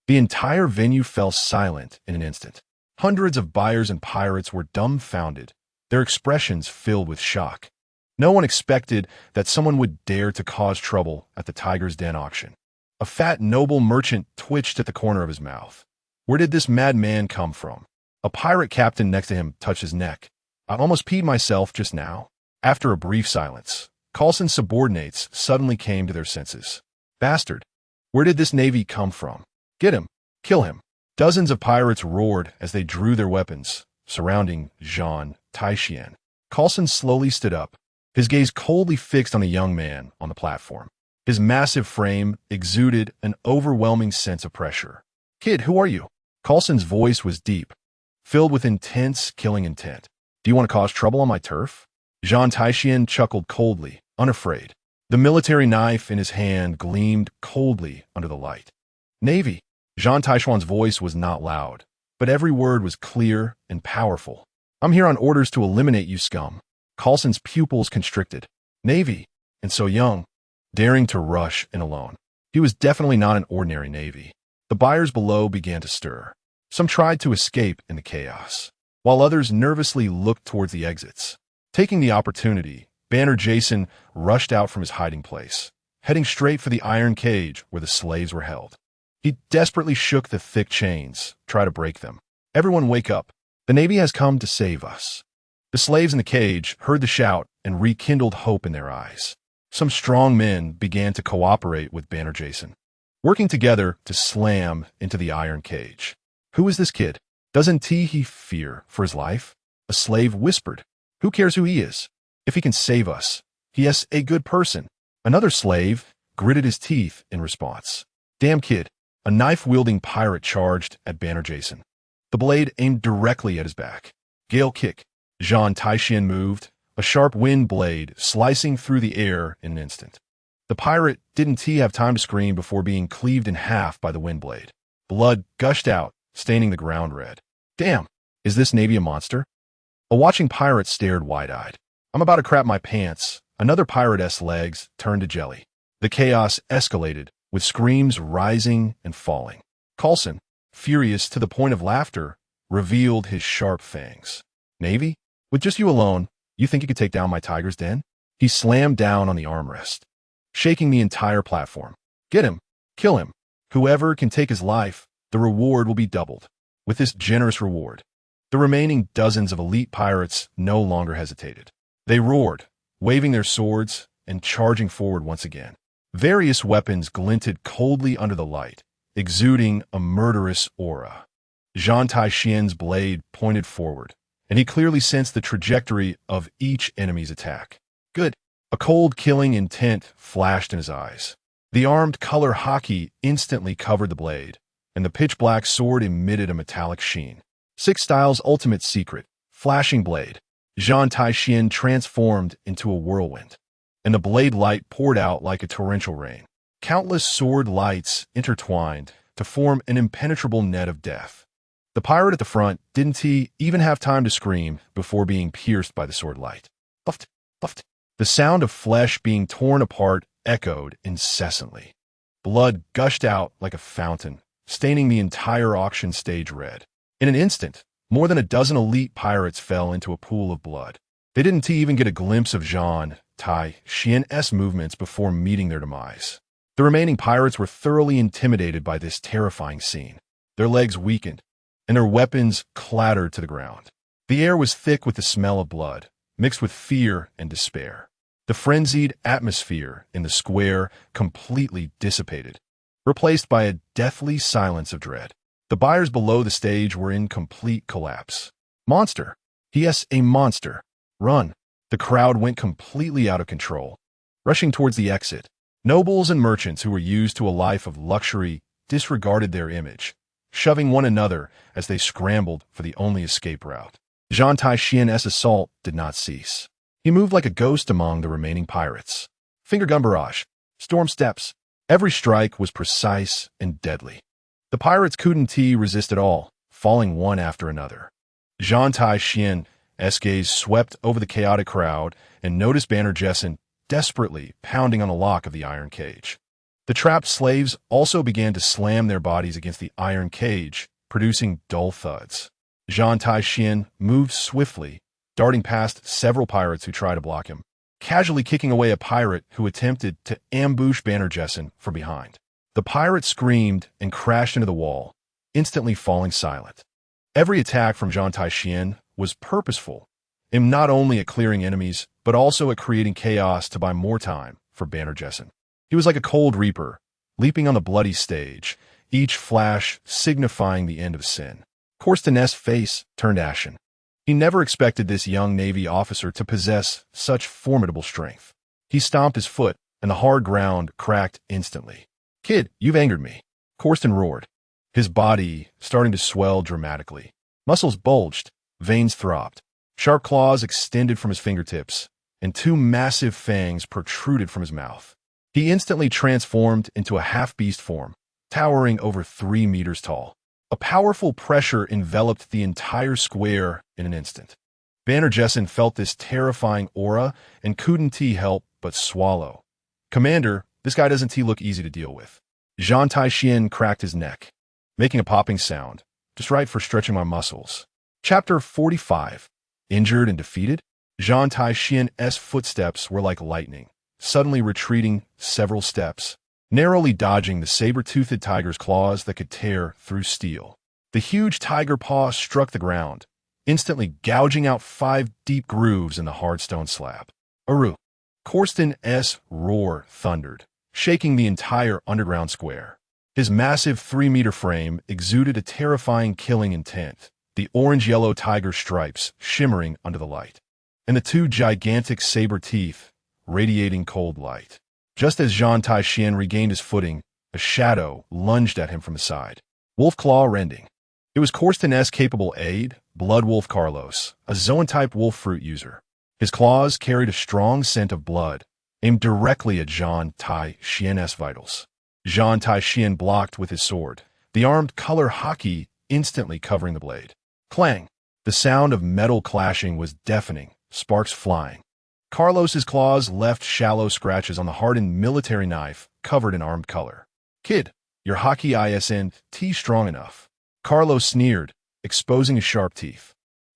The entire venue fell silent in an instant. Hundreds of buyers and pirates were dumbfounded, their expressions filled with shock. No one expected that someone would dare to cause trouble at the Tiger's Den auction. A fat noble merchant twitched at the corner of his mouth. Where did this madman come from? A pirate captain next to him touched his neck. I almost peed myself just now. After a brief silence, Coulson's subordinates suddenly came to their senses. Bastard! Where did this navy come from? Get him! Kill him! Dozens of pirates roared as they drew their weapons, surrounding Zhan Tai Xuan. Coulson slowly stood up, his gaze coldly fixed on a young man on the platform. His massive frame exuded an overwhelming sense of pressure. Kid, who are you? Coulson's voice was deep, filled with intense, killing intent. Do you want to cause trouble on my turf? Zhan Tai Xuan chuckled coldly, unafraid. The military knife in his hand gleamed coldly under the light. Navy. Zhan Tai Xuan's voice was not loud, but every word was clear and powerful. I'm here on orders to eliminate you scum. Coulson's pupils constricted. Navy, and so young, daring to rush in alone. He was definitely not an ordinary navy. The buyers below began to stir. Some tried to escape in the chaos, while others nervously looked towards the exits. Taking the opportunity, Banner Jason rushed out from his hiding place, heading straight for the iron cage where the slaves were held. He desperately shook the thick chains, trying to break them. Everyone wake up. The Navy has come to save us. The slaves in the cage heard the shout and rekindled hope in their eyes. Some strong men began to cooperate with Banner Jason, working together to slam into the iron cage. Who is this kid? Doesn't he fear for his life? A slave whispered. Who cares who he is? If he can save us, he is a good person. Another slave gritted his teeth in response. Damn kid. A knife-wielding pirate charged at Banner Jason. The blade aimed directly at his back. Gale kick. Zhan Tai Xuan moved, a sharp wind blade slicing through the air in an instant. The pirate didn't have time to scream before being cleaved in half by the wind blade. Blood gushed out, staining the ground red. Damn, is this Navy a monster? A watching pirate stared wide-eyed. I'm about to crap my pants. Another pirate's legs turned to jelly. The chaos escalated, with screams rising and falling. Coulson, furious to the point of laughter, revealed his sharp fangs. Navy? With just you alone, you think you could take down my tiger's den? He slammed down on the armrest, shaking the entire platform. Get him. Kill him. Whoever can take his life, the reward will be doubled. With this generous reward, the remaining dozens of elite pirates no longer hesitated. They roared, waving their swords and charging forward once again. Various weapons glinted coldly under the light, exuding a murderous aura. Zhan Tai Xuan's blade pointed forward, and he clearly sensed the trajectory of each enemy's attack. Good. A cold, killing intent flashed in his eyes. The armed color haki instantly covered the blade, and the pitch-black sword emitted a metallic sheen. Six Styles' ultimate secret, flashing blade. Zhan Tai Xuan transformed into a whirlwind, and the blade light poured out like a torrential rain. Countless sword lights intertwined to form an impenetrable net of death. The pirate at the front didn't even have time to scream before being pierced by the sword light. Puffed, puffed. The sound of flesh being torn apart echoed incessantly. Blood gushed out like a fountain, staining the entire auction stage red. In an instant, more than a dozen elite pirates fell into a pool of blood. They didn't even get a glimpse of Zhan Tai Xuan's movements before meeting their demise. The remaining pirates were thoroughly intimidated by this terrifying scene. Their legs weakened, and their weapons clattered to the ground. The air was thick with the smell of blood, mixed with fear and despair. The frenzied atmosphere in the square completely dissipated, replaced by a deathly silence of dread. The buyers below the stage were in complete collapse. Monster! Yes, a monster! Run! The crowd went completely out of control, rushing towards the exit. Nobles and merchants who were used to a life of luxury disregarded their image, shoving one another as they scrambled for the only escape route. Zhan Tai Xuan's assault did not cease. He moved like a ghost among the remaining pirates. Finger gun barrage, storm steps. Every strike was precise and deadly. The pirates couldn't resist at all, falling one after another. Zhan Tai Xuan's gaze swept over the chaotic crowd and noticed Banner Jessen desperately pounding on the lock of the iron cage. The trapped slaves also began to slam their bodies against the iron cage, producing dull thuds. Zhan Tai Xuan moved swiftly, darting past several pirates who tried to block him, casually kicking away a pirate who attempted to ambush Banner Jessen from behind. The pirate screamed and crashed into the wall, instantly falling silent. Every attack from Zhan Tai Xuan was purposeful, aimed not only at clearing enemies, but also at creating chaos to buy more time for Banner Jessen. He was like a cold reaper, leaping on the bloody stage, each flash signifying the end of sin. Corsten's face turned ashen. He never expected this young Navy officer to possess such formidable strength. He stomped his foot, and the hard ground cracked instantly. Kid, you've angered me. Corsten roared, his body starting to swell dramatically. Muscles bulged, veins throbbed. Sharp claws extended from his fingertips, and two massive fangs protruded from his mouth. He instantly transformed into a half-beast form, towering over 3 meters tall. A powerful pressure enveloped the entire square in an instant. Banner Jessen felt this terrifying aura and couldn't help but swallow. Commander, this guy doesn't look easy to deal with. Zhan Tai Xuan cracked his neck, making a popping sound, just right for stretching my muscles. Chapter 45. Injured and defeated? Zhan Tai Xuan's footsteps were like lightning, suddenly retreating several steps, narrowly dodging the saber-toothed tiger's claws that could tear through steel. The huge tiger paw struck the ground, instantly gouging out 5 deep grooves in the hard stone slab. Aru! Corsten's roar thundered, shaking the entire underground square. His massive 3-meter frame exuded a terrifying killing intent, the orange-yellow tiger stripes shimmering under the light, and the 2 gigantic saber teeth radiating cold light. Just as Zhan Tai Xuan regained his footing, a shadow lunged at him from the side. Wolf claw rending. It was Corsten's capable aide, Blood Wolf Carlos, a Zoan-type wolf fruit user. His claws carried a strong scent of blood, aimed directly at Zhan Tai Xuan's vitals. Zhan Tai Xuan blocked with his sword, the armed color haki instantly covering the blade. Clang! The sound of metal clashing was deafening, sparks flying. Carlos's claws left shallow scratches on the hardened military knife covered in armed color. Kid, your haki isn't strong enough. Carlos sneered, exposing his sharp teeth.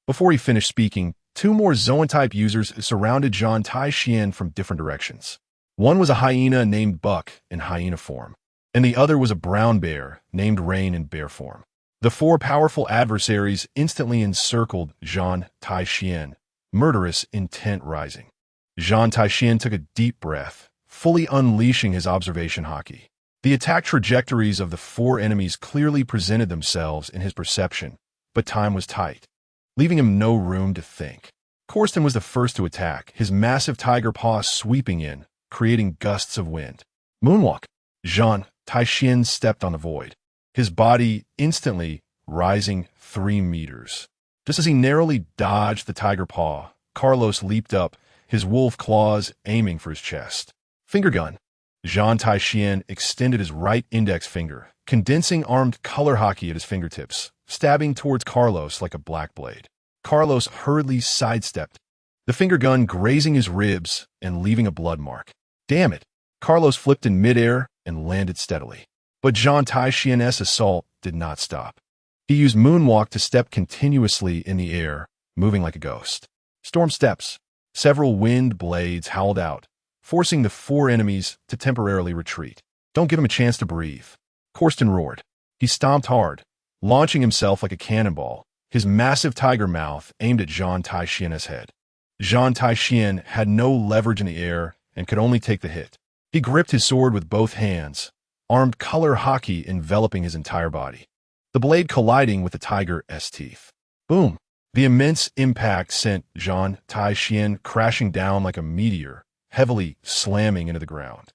Before he finished speaking, two more Zoan-type users surrounded Zhan Tai Xuan from different directions. One was a hyena named Buck in hyena form, and the other was a brown bear named Rain in bear form. The four powerful adversaries instantly encircled Zhan Tai Xuan, murderous intent rising. Zhan Tai Xuan took a deep breath, fully unleashing his observation haki. The attack trajectories of the four enemies clearly presented themselves in his perception, but time was tight, leaving him no room to think. Corsten was the first to attack, his massive tiger paw sweeping in, creating gusts of wind. Moonwalk! Zhan Tai Xuan stepped on the void, his body instantly rising 3 meters. Just as he narrowly dodged the tiger paw, Carlos leaped up, his wolf claws aiming for his chest. Finger gun! Zhan Tai Xuan extended his right index finger, condensing armed color haki at his fingertips, stabbing towards Carlos like a black blade. Carlos hurriedly sidestepped, the finger gun grazing his ribs and leaving a blood mark. Damn it! Carlos flipped in midair and landed steadily. But Zhan Tai Xuan's assault did not stop. He used Moonwalk to step continuously in the air, moving like a ghost. Storm steps. Several wind blades howled out, forcing the four enemies to temporarily retreat. Don't give him a chance to breathe. Corsten roared. He stomped hard, launching himself like a cannonball, his massive tiger mouth aimed at Zhan Tai Xuan's head. Zhan Tai Xuan had no leverage in the air and could only take the hit. He gripped his sword with both hands, armed color haki enveloping his entire body, the blade colliding with the tiger's teeth. Boom! The immense impact sent Zhan Tai Xuan crashing down like a meteor, heavily slamming into the ground.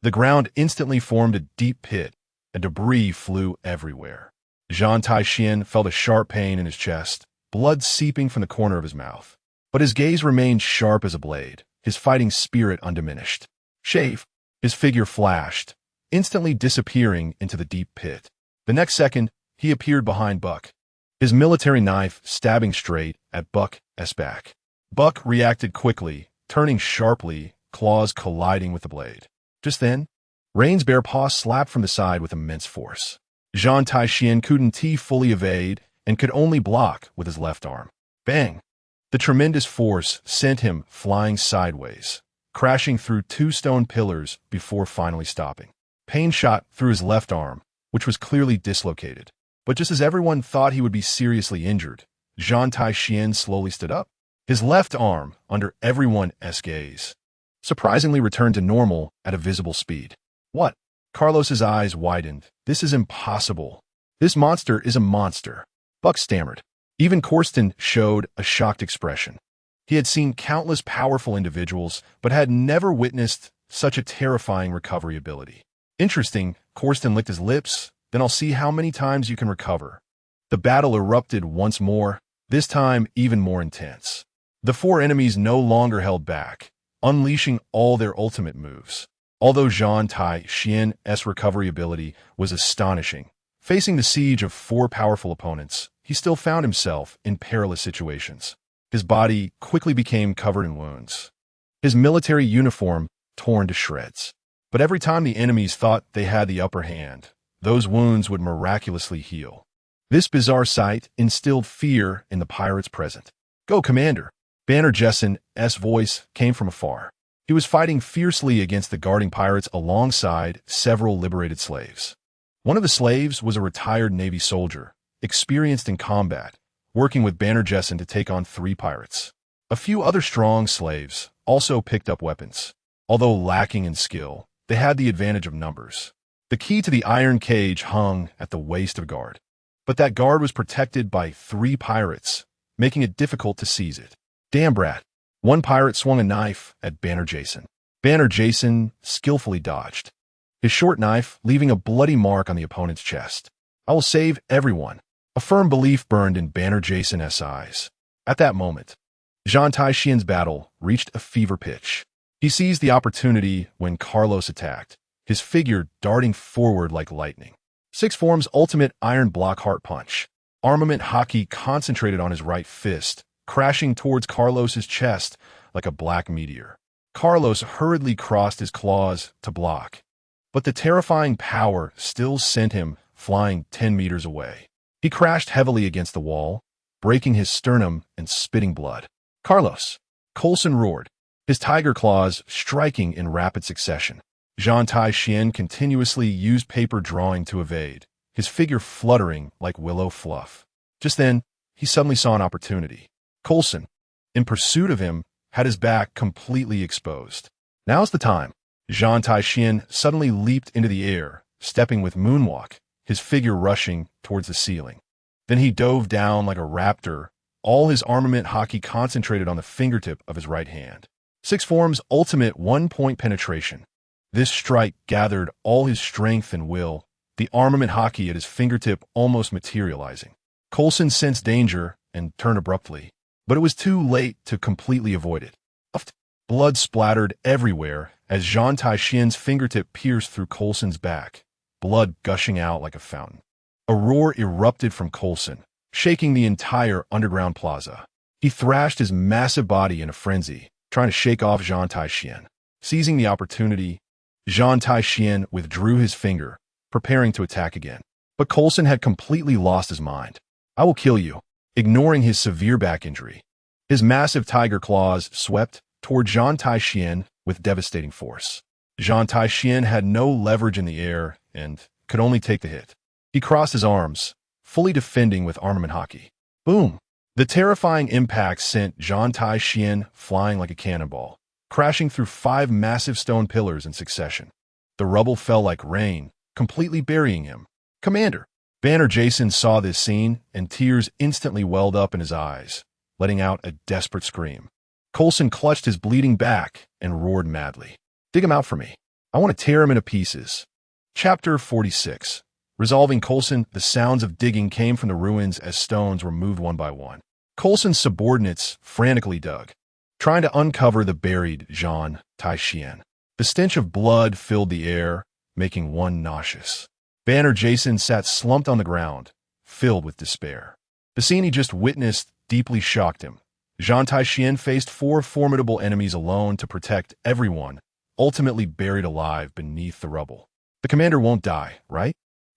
The ground instantly formed a deep pit, and debris flew everywhere. Zhan Tai Xuan felt a sharp pain in his chest, blood seeping from the corner of his mouth. But his gaze remained sharp as a blade, his fighting spirit undiminished. Shave! His figure flashed, instantly disappearing into the deep pit. The next second, he appeared behind Buck, his military knife stabbing straight at Buck's back. Buck reacted quickly, turning sharply, claws colliding with the blade. Just then, Rain's bare paw slapped from the side with immense force. Zhan Tai Xuan couldn't fully evade and could only block with his left arm. Bang! The tremendous force sent him flying sideways, crashing through 2 stone pillars before finally stopping. Pain shot through his left arm, which was clearly dislocated. But just as everyone thought he would be seriously injured, Zhan Tai Xuan slowly stood up. His left arm, under everyone's gaze, surprisingly returned to normal at a visible speed. What? Carlos's eyes widened. This is impossible. This monster is a monster. Buck stammered. Even Corsten showed a shocked expression. He had seen countless powerful individuals, but had never witnessed such a terrifying recovery ability. Interesting, Corsten licked his lips. Then I'll see how many times you can recover. The battle erupted once more, this time even more intense. The four enemies no longer held back, unleashing all their ultimate moves. Although Zhan Tai Xuan's recovery ability was astonishing, facing the siege of 4 powerful opponents, he still found himself in perilous situations. His body quickly became covered in wounds, his military uniform torn to shreds. But every time the enemies thought they had the upper hand, those wounds would miraculously heal. This bizarre sight instilled fear in the pirates present. Go, Commander! Banner Jessen's voice came from afar. He was fighting fiercely against the guarding pirates alongside several liberated slaves. One of the slaves was a retired Navy soldier, experienced in combat, working with Banner Jessen to take on 3 pirates. A few other strong slaves also picked up weapons. Although lacking in skill, they had the advantage of numbers. The key to the iron cage hung at the waist of a guard. But that guard was protected by 3 pirates, making it difficult to seize it. Damn brat! One pirate swung a knife at Banner Jessen. Banner Jessen skillfully dodged, his short knife leaving a bloody mark on the opponent's chest. I will save everyone. A firm belief burned in Banner Jessen's eyes. At that moment, Zhan Tai Xuan's battle reached a fever pitch. He seized the opportunity when Carlos attacked, his figure darting forward like lightning. Six forms ultimate iron block heart punch. Armament Haki concentrated on his right fist, crashing towards Carlos's chest like a black meteor. Carlos hurriedly crossed his claws to block, but the terrifying power still sent him flying 10 meters away. He crashed heavily against the wall, breaking his sternum and spitting blood. Carlos! Coulson roared, his tiger claws striking in rapid succession. Zhan Tai Xuan continuously used paper drawing to evade, his figure fluttering like willow fluff. Just then, he suddenly saw an opportunity. Coulson, in pursuit of him, had his back completely exposed. Now's the time. Zhan Tai Xuan suddenly leaped into the air, stepping with moonwalk, his figure rushing towards the ceiling. Then he dove down like a raptor, all his armament Haki concentrated on the fingertip of his right hand. Six forms ultimate 1-point penetration. This strike gathered all his strength and will, the armament Haki at his fingertip almost materializing. Coulson sensed danger and turned abruptly, but it was too late to completely avoid it. Blood splattered everywhere as Zhan Tai Xuan's fingertip pierced through Coulson's back, blood gushing out like a fountain. A roar erupted from Coulson, shaking the entire underground plaza. He thrashed his massive body in a frenzy, trying to shake off Zhan Tai Xuan. Seizing the opportunity, Zhan Tai Xuan withdrew his finger, preparing to attack again. But Coulson had completely lost his mind. "I will kill you," ignoring his severe back injury. His massive tiger claws swept toward Zhan Tai Xuan with devastating force. Zhan Tai Xuan had no leverage in the air and could only take the hit. He crossed his arms, fully defending with armament Haki. Boom! The terrifying impact sent Zhan Tai Xuan flying like a cannonball, crashing through 5 massive stone pillars in succession. The rubble fell like rain, completely burying him. "Commander!" Banner Jason saw this scene, and tears instantly welled up in his eyes, letting out a desperate scream. Coulson clutched his bleeding back and roared madly. "Dig him out for me. I want to tear him into pieces." Chapter 46. Resolving Coulson, the sounds of digging came from the ruins as stones were moved one by one. Coulson's subordinates frantically dug, trying to uncover the buried Zhan Tai Xuan. The stench of blood filled the air, making one nauseous. Banner Jason sat slumped on the ground, filled with despair. The scene he just witnessed deeply shocked him. Zhan Tai Xuan faced 4 formidable enemies alone to protect everyone, ultimately buried alive beneath the rubble. "The commander won't die, right?"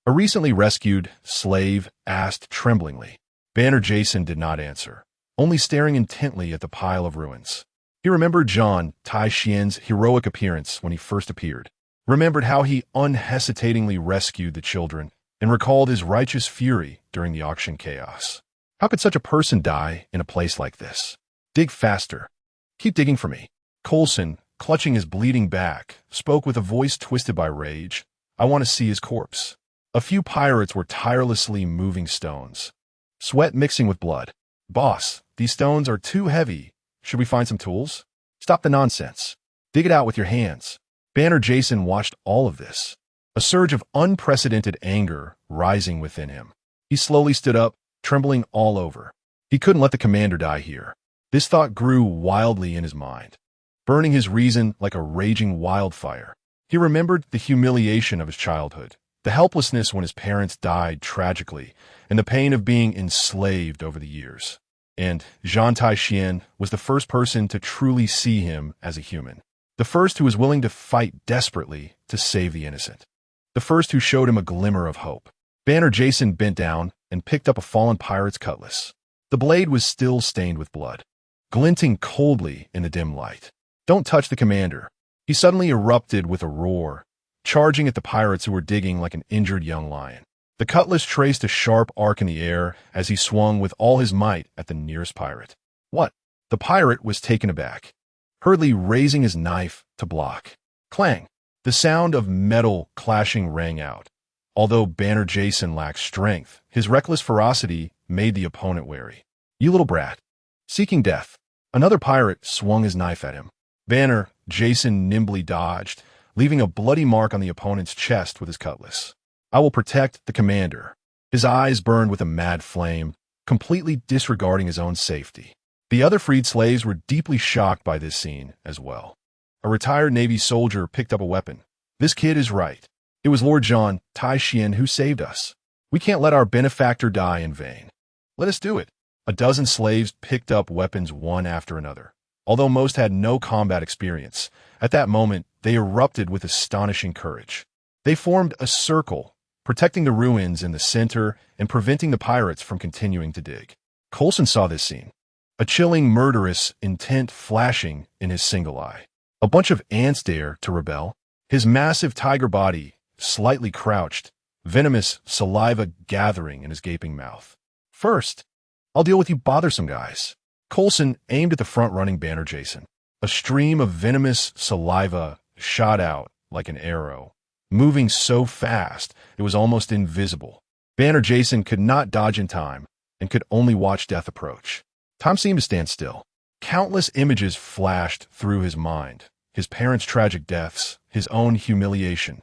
A recently rescued slave asked tremblingly. Banner Jason did not answer, only staring intently at the pile of ruins. He remembered Zhan Tai Xuan's heroic appearance when he first appeared, remembered how he unhesitatingly rescued the children, and recalled his righteous fury during the auction chaos. How could such a person die in a place like this? "Dig faster. Keep digging for me." Coulson, clutching his bleeding back, spoke with a voice twisted by rage. "I want to see his corpse." A few pirates were tirelessly moving stones, sweat mixing with blood. "Boss, these stones are too heavy. Should we find some tools?" "Stop the nonsense. Dig it out with your hands." Banner Jason watched all of this, a surge of unprecedented anger rising within him. He slowly stood up, trembling all over. He couldn't let the commander die here. This thought grew wildly in his mind, burning his reason like a raging wildfire. He remembered the humiliation of his childhood, the helplessness when his parents died tragically, and the pain of being enslaved over the years. And Zhan Tai Xuan was the first person to truly see him as a human. The first who was willing to fight desperately to save the innocent. The first who showed him a glimmer of hope. Banner Jason bent down and picked up a fallen pirate's cutlass. The blade was still stained with blood, glinting coldly in the dim light. "Don't touch the commander." He suddenly erupted with a roar, charging at the pirates who were digging like an injured young lion. The cutlass traced a sharp arc in the air as he swung with all his might at the nearest pirate. "What?" The pirate was taken aback, hurriedly raising his knife to block. Clang! The sound of metal clashing rang out. Although Banner Jason lacked strength, his reckless ferocity made the opponent wary. "You little brat." Seeking death, another pirate swung his knife at him. Banner Jason nimbly dodged, leaving a bloody mark on the opponent's chest with his cutlass. "I will protect the commander." His eyes burned with a mad flame, completely disregarding his own safety. The other freed slaves were deeply shocked by this scene as well. A retired Navy soldier picked up a weapon. "This kid is right." It was Lord Zhan Tai Xuan who saved us. We can't let our benefactor die in vain. Let us do it. A dozen slaves picked up weapons one after another. Although most had no combat experience, at that moment they erupted with astonishing courage. They formed a circle, protecting the ruins in the center and preventing the pirates from continuing to dig. Coulson saw this scene, a chilling, murderous intent flashing in his single eye. A bunch of ants dare to rebel. His massive tiger body, slightly crouched, venomous saliva gathering in his gaping mouth. First, I'll deal with you bothersome guys. Coulson aimed at the front-running Banner Jason. A stream of venomous saliva shot out like an arrow, moving so fast it was almost invisible. Banner Jason could not dodge in time and could only watch death approach. Time seemed to stand still. Countless images flashed through his mind. His parents' tragic deaths, his own humiliation,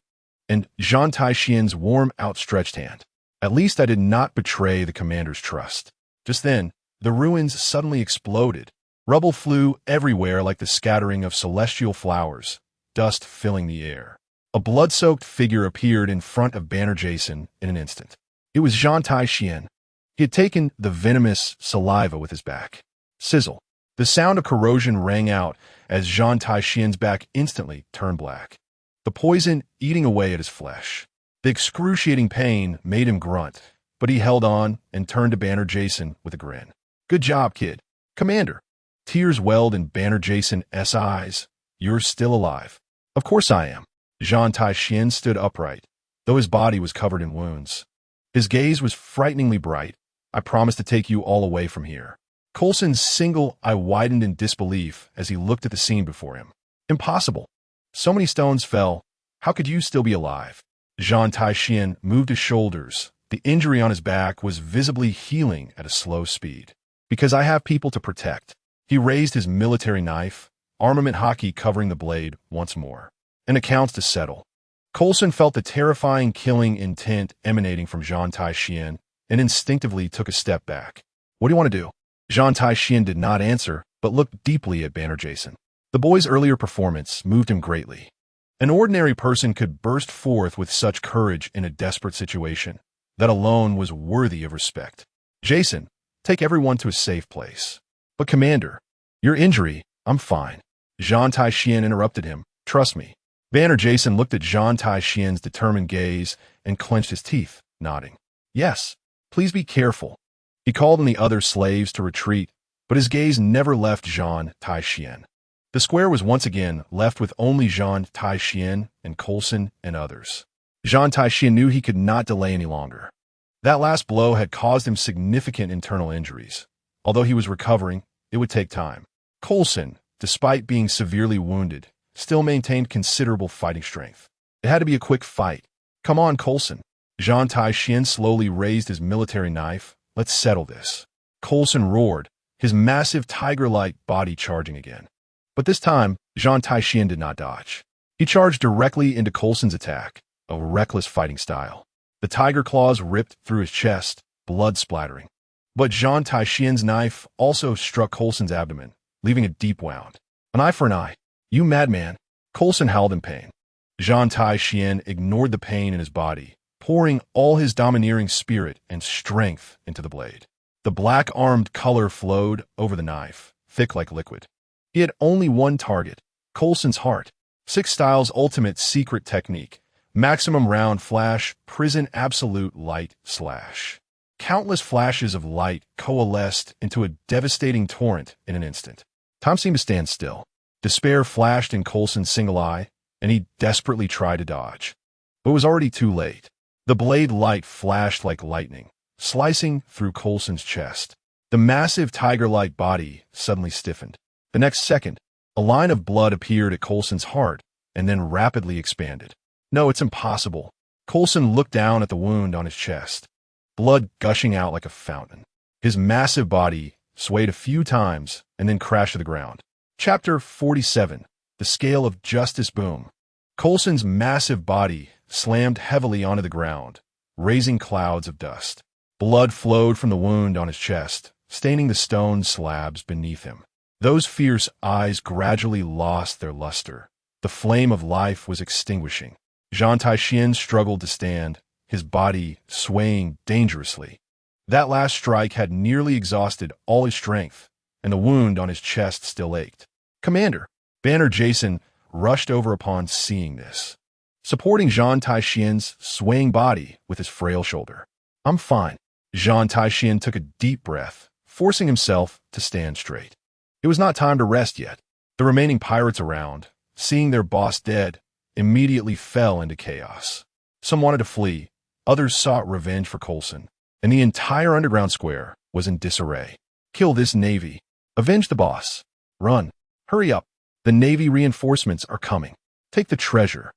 and Zhan Tai Xuan's warm, outstretched hand. At least I did not betray the commander's trust. Just then, the ruins suddenly exploded. Rubble flew everywhere like the scattering of celestial flowers, dust filling the air. A blood-soaked figure appeared in front of Banner Jason in an instant. It was Zhan Tai Xuan. He had taken the venomous saliva with his back. Sizzle. The sound of corrosion rang out as Zhan Tai Xuan's back instantly turned black, the poison eating away at his flesh. The excruciating pain made him grunt, but he held on and turned to Banner Jason with a grin. Good job, kid. Commander. Tears welled in Banner Jason's eyes. You're still alive. Of course I am. Zhan Tai Xuan stood upright, though his body was covered in wounds. His gaze was frighteningly bright. I promise to take you all away from here. Coulson's single eye widened in disbelief as he looked at the scene before him. Impossible. So many stones fell. How could you still be alive? Zhan Tai Xuan moved his shoulders. The injury on his back was visibly healing at a slow speed. Because I have people to protect. He raised his military knife, armament haki covering the blade once more. And accounts to settle. Coulson felt the terrifying killing intent emanating from Zhan Tai Xuan and instinctively took a step back. What do you want to do? Zhan Tai Xuan did not answer, but looked deeply at Banner Jason. The boy's earlier performance moved him greatly. An ordinary person could burst forth with such courage in a desperate situation. That alone was worthy of respect. Jason, take everyone to a safe place. But Commander, your injury, I'm fine. Zhan Tai Xuan interrupted him. Trust me. Banner Jason looked at Zhan Tai Xuan's determined gaze and clenched his teeth, nodding. Yes, please be careful. He called on the other slaves to retreat, but his gaze never left Zhan Tai Xuan. The square was once again left with only Zhan Tai Xuan and Coulson and others. Zhan Tai Xuan knew he could not delay any longer. That last blow had caused him significant internal injuries. Although he was recovering, it would take time. Coulson, despite being severely wounded, still maintained considerable fighting strength. It had to be a quick fight. Come on, Coulson. Zhan Tai Xuan slowly raised his military knife. Let's settle this. Coulson roared, his massive tiger-like body charging again. But this time, Zhan Tai Xuan did not dodge. He charged directly into Coulson's attack, a reckless fighting style. The tiger claws ripped through his chest, blood splattering. But Zhan Tai Xuan's knife also struck Coulson's abdomen, leaving a deep wound. An eye for an eye. You madman. Coulson howled in pain. Zhan Tai Xuan ignored the pain in his body, pouring all his domineering spirit and strength into the blade. The black-armed color flowed over the knife, thick like liquid. He had only one target, Coulson's heart. Six Styles' ultimate secret technique. Maximum round flash, prison absolute light slash. Countless flashes of light coalesced into a devastating torrent in an instant. Time seemed to stand still. Despair flashed in Coulson's single eye, and he desperately tried to dodge. But it was already too late. The blade light flashed like lightning, slicing through Coulson's chest. The massive tiger-like body suddenly stiffened. The next second, a line of blood appeared at Coulson's heart and then rapidly expanded. No, it's impossible. Coulson looked down at the wound on his chest, blood gushing out like a fountain. His massive body swayed a few times and then crashed to the ground. Chapter 47. The Scale of Justice Boom. Coulson's massive body slammed heavily onto the ground, raising clouds of dust. Blood flowed from the wound on his chest, staining the stone slabs beneath him. Those fierce eyes gradually lost their luster. The flame of life was extinguishing. Zhan Tai Xuan struggled to stand, his body swaying dangerously. That last strike had nearly exhausted all his strength, and the wound on his chest still ached. "Commander!" Banner Jason rushed over upon seeing this, supporting Zhan Tai Xuan's swaying body with his frail shoulder. "I'm fine." Zhan Tai Xuan took a deep breath, forcing himself to stand straight. It was not time to rest yet. The remaining pirates around, seeing their boss dead, immediately fell into chaos. Some wanted to flee, others sought revenge for Coulson, and the entire underground square was in disarray. "Kill this Navy. Avenge the boss. Run. Hurry up. The Navy reinforcements are coming. Take the treasure.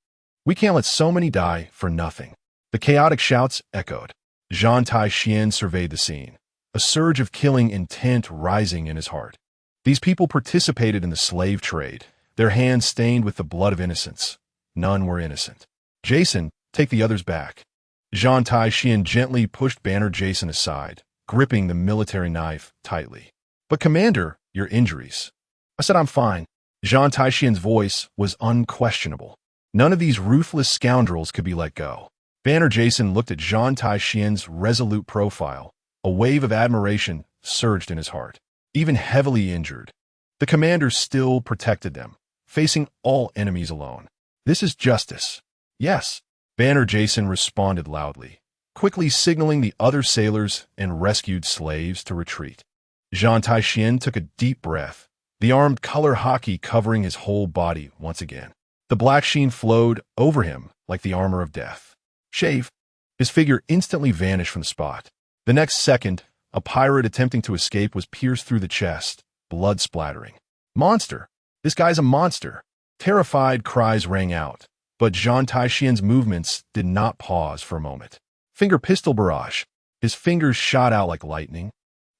We can't let so many die for nothing." The chaotic shouts echoed. Zhan Tai Xuan surveyed the scene, a surge of killing intent rising in his heart. These people participated in the slave trade, their hands stained with the blood of innocents. None were innocent. "Jason, take the others back." Zhan Tai Xuan gently pushed Banner Jason aside, gripping the military knife tightly. "But Commander, your injuries." "I said I'm fine." Zhan Tai Xuan's voice was unquestionable. None of these ruthless scoundrels could be let go. Banner Jason looked at Zhan Tai Xuan's resolute profile. A wave of admiration surged in his heart. Even heavily injured, the commander still protected them, facing all enemies alone. "This is justice." "Yes." Banner Jason responded loudly, quickly signaling the other sailors and rescued slaves to retreat. Zhan Tai Xuan took a deep breath, the armed color haki covering his whole body once again. The black sheen flowed over him like the armor of death. Shave. His figure instantly vanished from the spot. The next second, a pirate attempting to escape was pierced through the chest, blood splattering. "Monster! This guy's a monster!" Terrified cries rang out, but Zhan Tai Xuan's movements did not pause for a moment. Finger pistol barrage. His fingers shot out like lightning,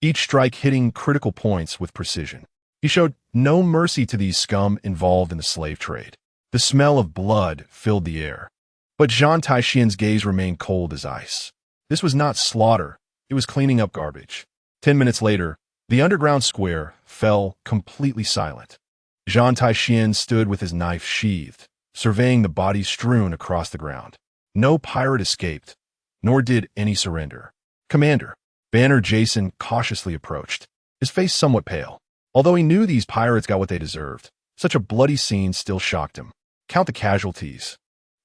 each strike hitting critical points with precision. He showed no mercy to these scum involved in the slave trade. The smell of blood filled the air, but Zhan Tai Xuan's gaze remained cold as ice. This was not slaughter, it was cleaning up garbage. 10 minutes later, the underground square fell completely silent. Zhan Tai Xuan stood with his knife sheathed, surveying the bodies strewn across the ground. No pirate escaped, nor did any surrender. "Commander." Banner Jason cautiously approached, his face somewhat pale. Although he knew these pirates got what they deserved, such a bloody scene still shocked him. "Count the casualties."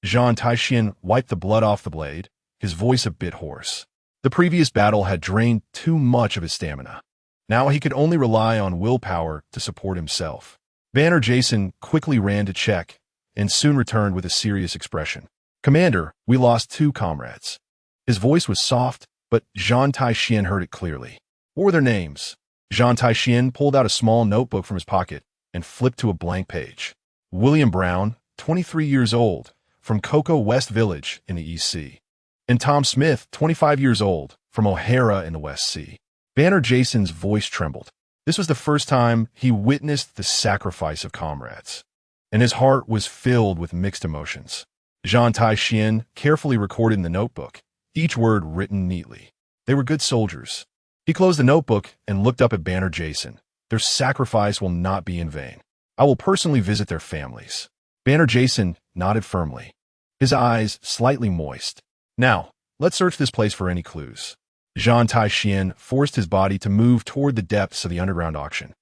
Zhan Tai Xuan wiped the blood off the blade, his voice a bit hoarse. The previous battle had drained too much of his stamina. Now he could only rely on willpower to support himself. Banner Jason quickly ran to check, and soon returned with a serious expression. "Commander, we lost 2 comrades." His voice was soft, but Zhan Tai Xuan heard it clearly. "What were their names?" Zhan Tai Xuan pulled out a small notebook from his pocket and flipped to a blank page. "William Brown, 23 years old, from Cocoa West Village in the East Sea. And Tom Smith, 25 years old, from O'Hara in the West Sea." Banner Jason's voice trembled. This was the first time he witnessed the sacrifice of comrades, and his heart was filled with mixed emotions. Zhan Tai Xuan carefully recorded in the notebook, each word written neatly. They were good soldiers. He closed the notebook and looked up at Banner Jason. "Their sacrifice will not be in vain. I will personally visit their families." Banner Jason nodded firmly, his eyes slightly moist. "Now, let's search this place for any clues." Zhan Tai Xuan forced his body to move toward the depths of the underground auction.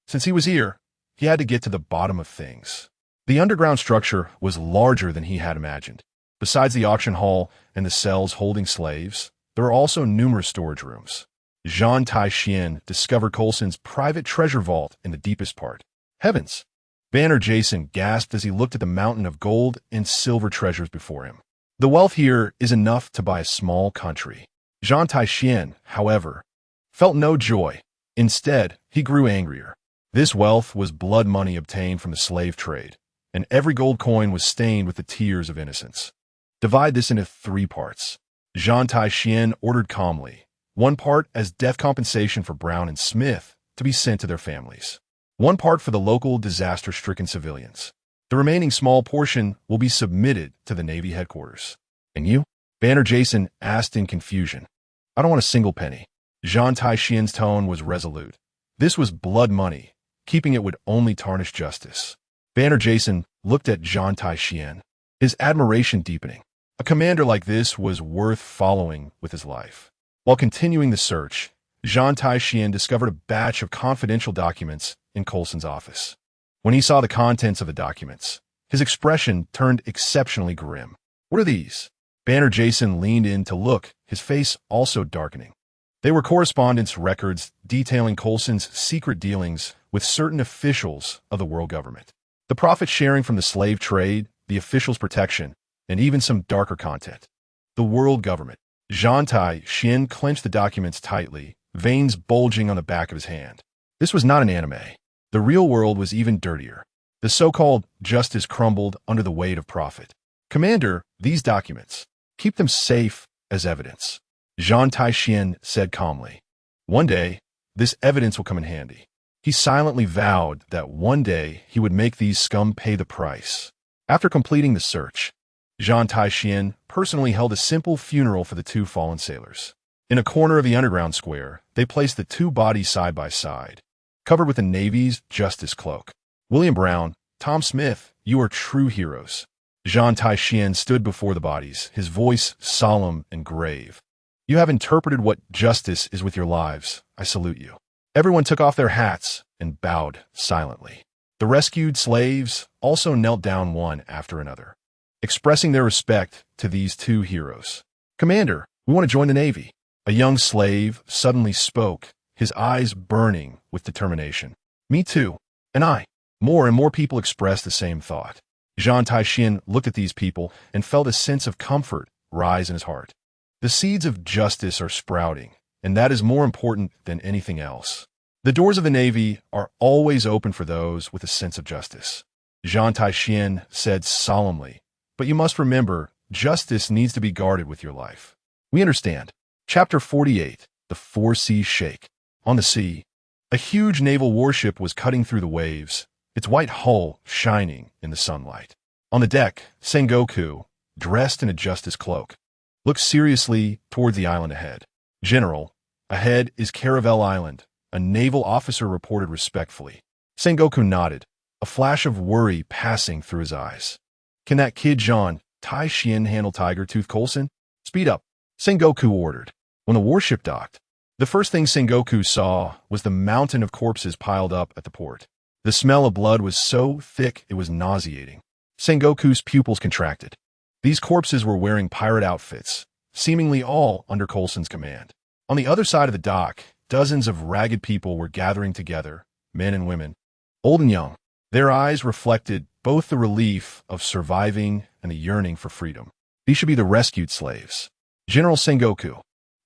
Since he was here, he had to get to the bottom of things. The underground structure was larger than he had imagined. Besides the auction hall and the cells holding slaves, there were also numerous storage rooms. Zhan Tai Xuan discovered Coulson's private treasure vault in the deepest part. Heavens! Banner Jason gasped as he looked at the mountain of gold and silver treasures before him. The wealth here is enough to buy a small country. Zhan Tai Xuan, however, felt no joy. Instead, he grew angrier. This wealth was blood money obtained from the slave trade, and every gold coin was stained with the tears of innocence. "Divide this into 3 parts. Zhan Tai Xuan ordered calmly, 1 part as death compensation for Brown and Smith to be sent to their families. 1 part for the local disaster-stricken civilians. The remaining small portion will be submitted to the Navy headquarters." "And you?" Banner Jason asked in confusion. "I don't want a single penny." Zhan Tai Xuan's tone was resolute. This was blood money. Keeping it would only tarnish justice. Banner Jason looked at Zhan Tai Xuan. his admiration deepening. A commander like this was worth following with his life. While continuing the search, Zhan Tai Xuan discovered a batch of confidential documents in Coulson's office. When he saw the contents of the documents, his expression turned exceptionally grim. "What are these?" Banner Jason leaned in to look, his face also darkening. They were correspondence records detailing Coulson's secret dealings with certain officials of the world government. The profit sharing from the slave trade, the officials' protection, and even some darker content. The world government. Zhan Tai Xuan clenched the documents tightly, veins bulging on the back of his hand. This was not an anime. The real world was even dirtier. The so-called justice crumbled under the weight of profit. "Commander, these documents. Keep them safe as evidence," Zhan Tai Xuan said calmly. "One day, this evidence will come in handy." He silently vowed that one day he would make these scum pay the price. After completing the search, Zhan Tai Xuan personally held a simple funeral for the two fallen sailors. In a corner of the underground square, they placed the two bodies side by side, covered with the Navy's justice cloak. "William Brown, Tom Smith, you are true heroes." Zhan Tai Xuan stood before the bodies, his voice solemn and grave. "You have interpreted what justice is with your lives. I salute you." Everyone took off their hats and bowed silently. The rescued slaves also knelt down one after another, expressing their respect to these two heroes. "Commander, we want to join the Navy." A young slave suddenly spoke, his eyes burning with determination. "Me too. And I." More and more people expressed the same thought. Zhan Tai Xuan looked at these people and felt a sense of comfort rise in his heart. The seeds of justice are sprouting, and that is more important than anything else. The doors of the Navy are always open for those with a sense of justice, Zhan Tai Xuan said solemnly. "But you must remember, justice needs to be guarded with your life." "We understand." Chapter 48, The Four Seas Shake. On the sea, a huge naval warship was cutting through the waves, its white hull shining in the sunlight. On the deck, Sengoku, dressed in a justice cloak, looked seriously towards the island ahead. "General, ahead is Caravel Island," a naval officer reported respectfully. Sengoku nodded, a flash of worry passing through his eyes. "Can that kid Zhan Tai Xuan handle Tiger Tooth Coulson? Speed up," Sengoku ordered. When the warship docked, the first thing Sengoku saw was the mountain of corpses piled up at the port. The smell of blood was so thick it was nauseating. Sengoku's pupils contracted. These corpses were wearing pirate outfits, seemingly all under Coulson's command. On the other side of the dock, dozens of ragged people were gathering together, men and women, old and young. Their eyes reflected both the relief of surviving and the yearning for freedom. These should be the rescued slaves. "General Sengoku."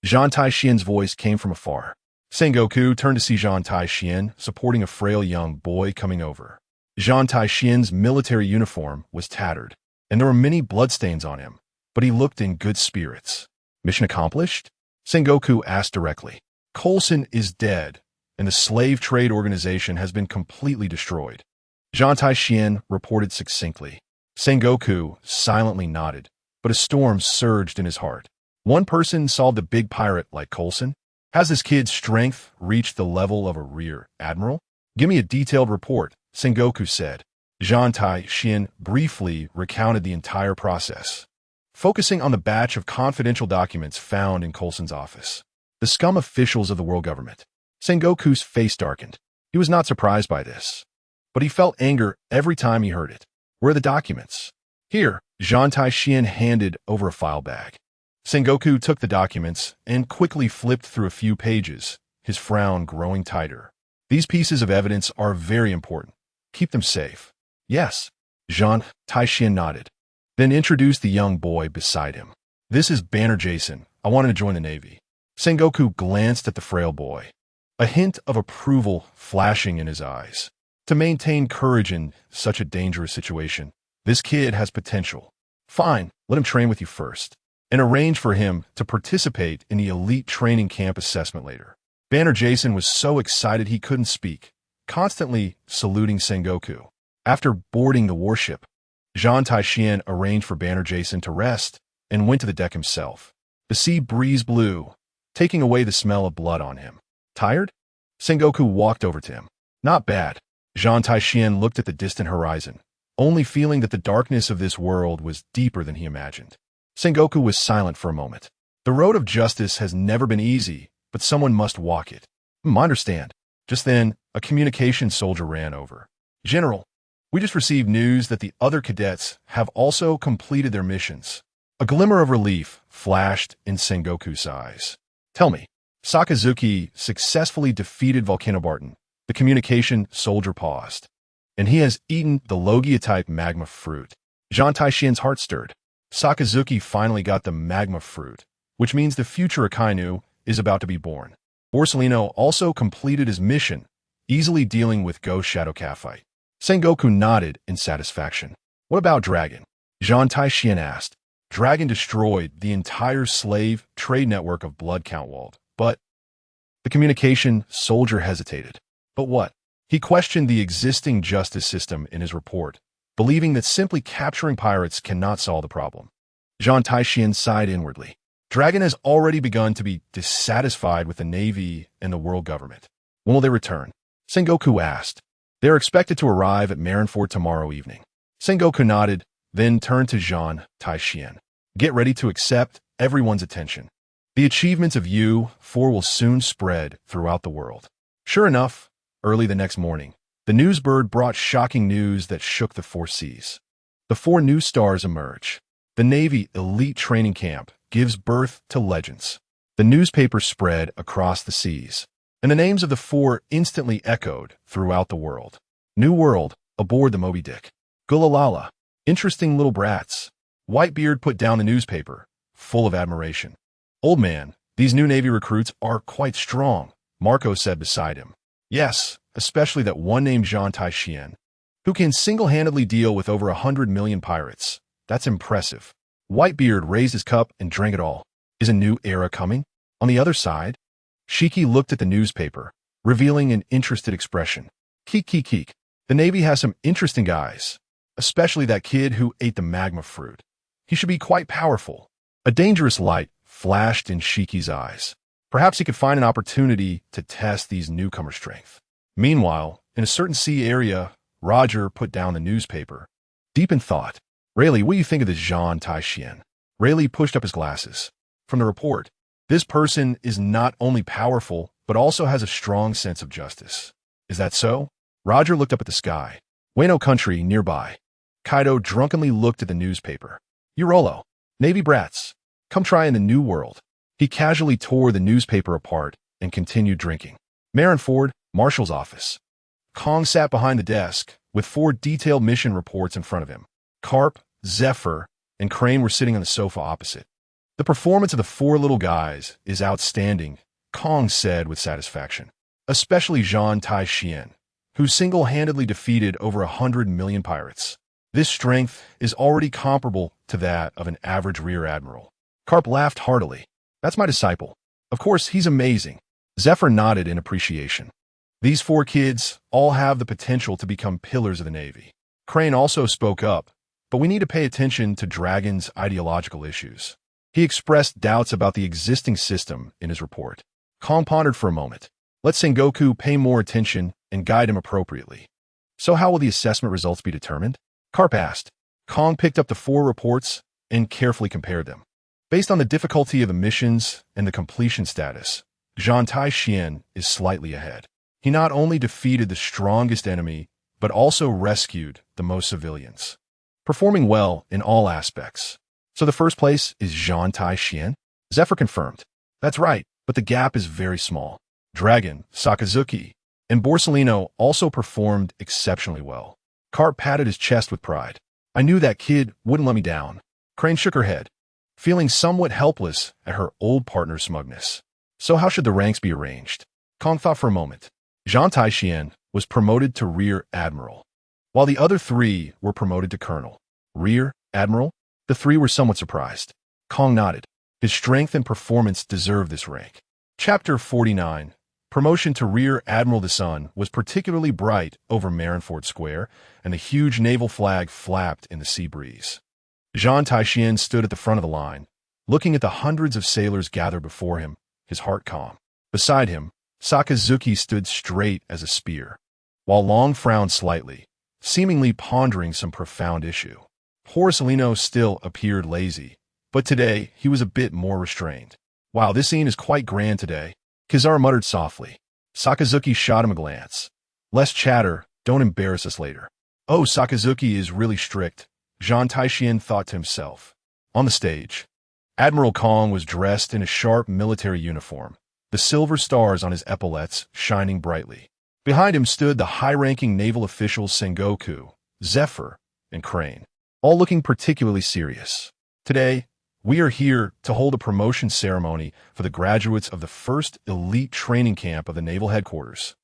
Zhan Tai Xuan's voice came from afar. Sengoku turned to see Zhan Tai Xuan supporting a frail young boy coming over. Zhan Tai Xuan's military uniform was tattered, and there were many bloodstains on him, but he looked in good spirits. "Mission accomplished?" Sengoku asked directly. "Coulson is dead, and the slave trade organization has been completely destroyed," Zhan Tai Xuan reported succinctly. Sengoku silently nodded, but a storm surged in his heart. One person solved a big pirate like Coulson? Has this kid's strength reached the level of a rear admiral? "Give me a detailed report," Sengoku said. Zhan Tai Xuan briefly recounted the entire process, focusing on the batch of confidential documents found in Coulson's office. The scum officials of the world government. Sengoku's face darkened. He was not surprised by this, but he felt anger every time he heard it. "Where are the documents?" "Here," Zhan Tai Xuan handed over a file bag. Sengoku took the documents and quickly flipped through a few pages, his frown growing tighter. "These pieces of evidence are very important. Keep them safe." "Yes," Zhan Tai Xuan nodded, then introduced the young boy beside him. "This is Banner Jason. I wanted to join the Navy." Sengoku glanced at the frail boy, a hint of approval flashing in his eyes. To maintain courage in such a dangerous situation, this kid has potential. "Fine, let him train with you first, and arrange for him to participate in the elite training camp assessment later." Banner Jason was so excited he couldn't speak, constantly saluting Sengoku. After boarding the warship, Zhan Tai Xuan arranged for Banner Jason to rest and went to the deck himself. The sea breeze blew, taking away the smell of blood on him. "Tired?" Sengoku walked over to him. "Not bad." Zhan Tai Xuan looked at the distant horizon. only feeling that the darkness of this world was deeper than he imagined. Sengoku was silent for a moment. The road of justice has never been easy, but someone must walk it. I understand. Just then, a communication soldier ran over. General, we just received news that the other cadets have also completed their missions. A glimmer of relief flashed in Sengoku's eyes. Tell me, Sakazuki successfully defeated Volcanobarton. The communication soldier paused. And he has eaten the Logia-type magma fruit. Zhan Tai Xuan's heart stirred. Sakazuki finally got the magma fruit, which means the future Akainu is about to be born. Borsellino also completed his mission, easily dealing with Ghost Shadow Catfight. Sengoku nodded in satisfaction. What about Dragon? Zhan Tai Xuan asked. Dragon destroyed the entire slave trade network of Blood Countwald, but the communication soldier hesitated. But what? He questioned the existing justice system in his report, believing that simply capturing pirates cannot solve the problem. Zhan Tai Xuan sighed inwardly. Dragon has already begun to be dissatisfied with the Navy and the world government. When will they return? Sengoku asked. They are expected to arrive at Marineford tomorrow evening. Sengoku nodded, then turned to Zhan Tai Xuan. Get ready to accept everyone's attention. The achievements of U4 will soon spread throughout the world. Sure enough, early the next morning, the newsbird brought shocking news that shook the four seas. The four new stars emerge. The Navy elite training camp gives birth to legends. The newspaper spread across the seas, and the names of the four instantly echoed throughout the world. New World, aboard the Moby Dick. Gulalala, interesting little brats. Whitebeard put down the newspaper, full of admiration. Old man, these new Navy recruits are quite strong, Marco said beside him. Yes, especially that one named Zhan Tai Xuan, who can single-handedly deal with over 100 million pirates. That's impressive. Whitebeard raised his cup and drank it all. Is a new era coming? On the other side, Shiki looked at the newspaper, revealing an interested expression. Keek, keek, keek. The Navy has some interesting guys, especially that kid who ate the magma fruit. He should be quite powerful. A dangerous light flashed in Shiki's eyes. Perhaps he could find an opportunity to test these newcomer strength. Meanwhile, in a certain sea area, Roger put down the newspaper, deep in thought. Rayleigh, what do you think of this Zhan Tai Xuan? Rayleigh pushed up his glasses. From the report, this person is not only powerful, but also has a strong sense of justice. Is that so? Roger looked up at the sky. Wano country nearby. Kaido drunkenly looked at the newspaper. Urolo, Navy brats, come try in the New World. He casually tore the newspaper apart and continued drinking. Marineford, Marshal's office. Kong sat behind the desk, with 4 detailed mission reports in front of him. Karp, Zephyr, and Crane were sitting on the sofa opposite. The performance of the 4 little guys is outstanding, Kong said with satisfaction. Especially Zhan Tai Xuan, who single-handedly defeated over 100 million pirates. This strength is already comparable to that of an average rear admiral. Karp laughed heartily. That's my disciple. Of course, he's amazing. Zephyr nodded in appreciation. These 4 kids all have the potential to become pillars of the Navy. Crane also spoke up, but we need to pay attention to Dragon's ideological issues. He expressed doubts about the existing system in his report. Kong pondered for a moment. Let Sengoku pay more attention and guide him appropriately. So how will the assessment results be determined? Karp asked. Kong picked up the 4 reports and carefully compared them. Based on the difficulty of the missions and the completion status, Zhan Tai Xuan is slightly ahead. He not only defeated the strongest enemy, but also rescued the most civilians, performing well in all aspects. So the first place is Zhan Tai Xuan? Zephyr confirmed. That's right, but the gap is very small. Dragon, Sakazuki, and Borsellino also performed exceptionally well. Karp patted his chest with pride. I knew that kid wouldn't let me down. Crane shook her head, feeling somewhat helpless at her old partner's smugness. So how should the ranks be arranged? Kong thought for a moment. Zhan Tai Xuan was promoted to Rear Admiral, while the other 3 were promoted to Colonel. Rear Admiral? The 3 were somewhat surprised. Kong nodded. His strength and performance deserved this rank. Chapter 49. Promotion to Rear Admiral. The sun was particularly bright over Marineford Square, and the huge naval flag flapped in the sea breeze. Zhan Tai Xuan stood at the front of the line, looking at the hundreds of sailors gathered before him, his heart calm. Beside him, Sakazuki stood straight as a spear, while Long frowned slightly, seemingly pondering some profound issue. Porcelino still appeared lazy, but today he was a bit more restrained. Wow, this scene is quite grand today, Kizaru muttered softly. Sakazuki shot him a glance. Less chatter, don't embarrass us later. Oh, Sakazuki is really strict, Zhan Tai Xuan thought to himself. On the stage, Admiral Kong was dressed in a sharp military uniform, the silver stars on his epaulettes shining brightly. Behind him stood the high-ranking naval officials Sengoku, Zephyr, and Crane, all looking particularly serious. Today, we are here to hold a promotion ceremony for the graduates of the first elite training camp of the naval headquarters.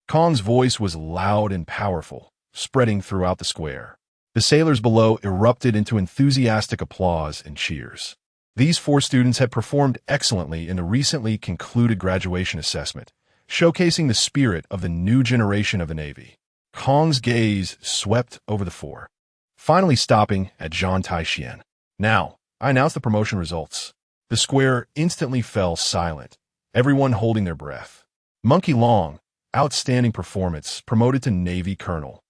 Kong's voice was loud and powerful, spreading throughout the square. The sailors below erupted into enthusiastic applause and cheers. These 4 students had performed excellently in the recently concluded graduation assessment, showcasing the spirit of the new generation of the Navy. Kong's gaze swept over the 4, finally stopping at Zhan Tai Xuan. Now, I announce the promotion results. The square instantly fell silent, everyone holding their breath. Monkey Long, outstanding performance, promoted to Navy Colonel.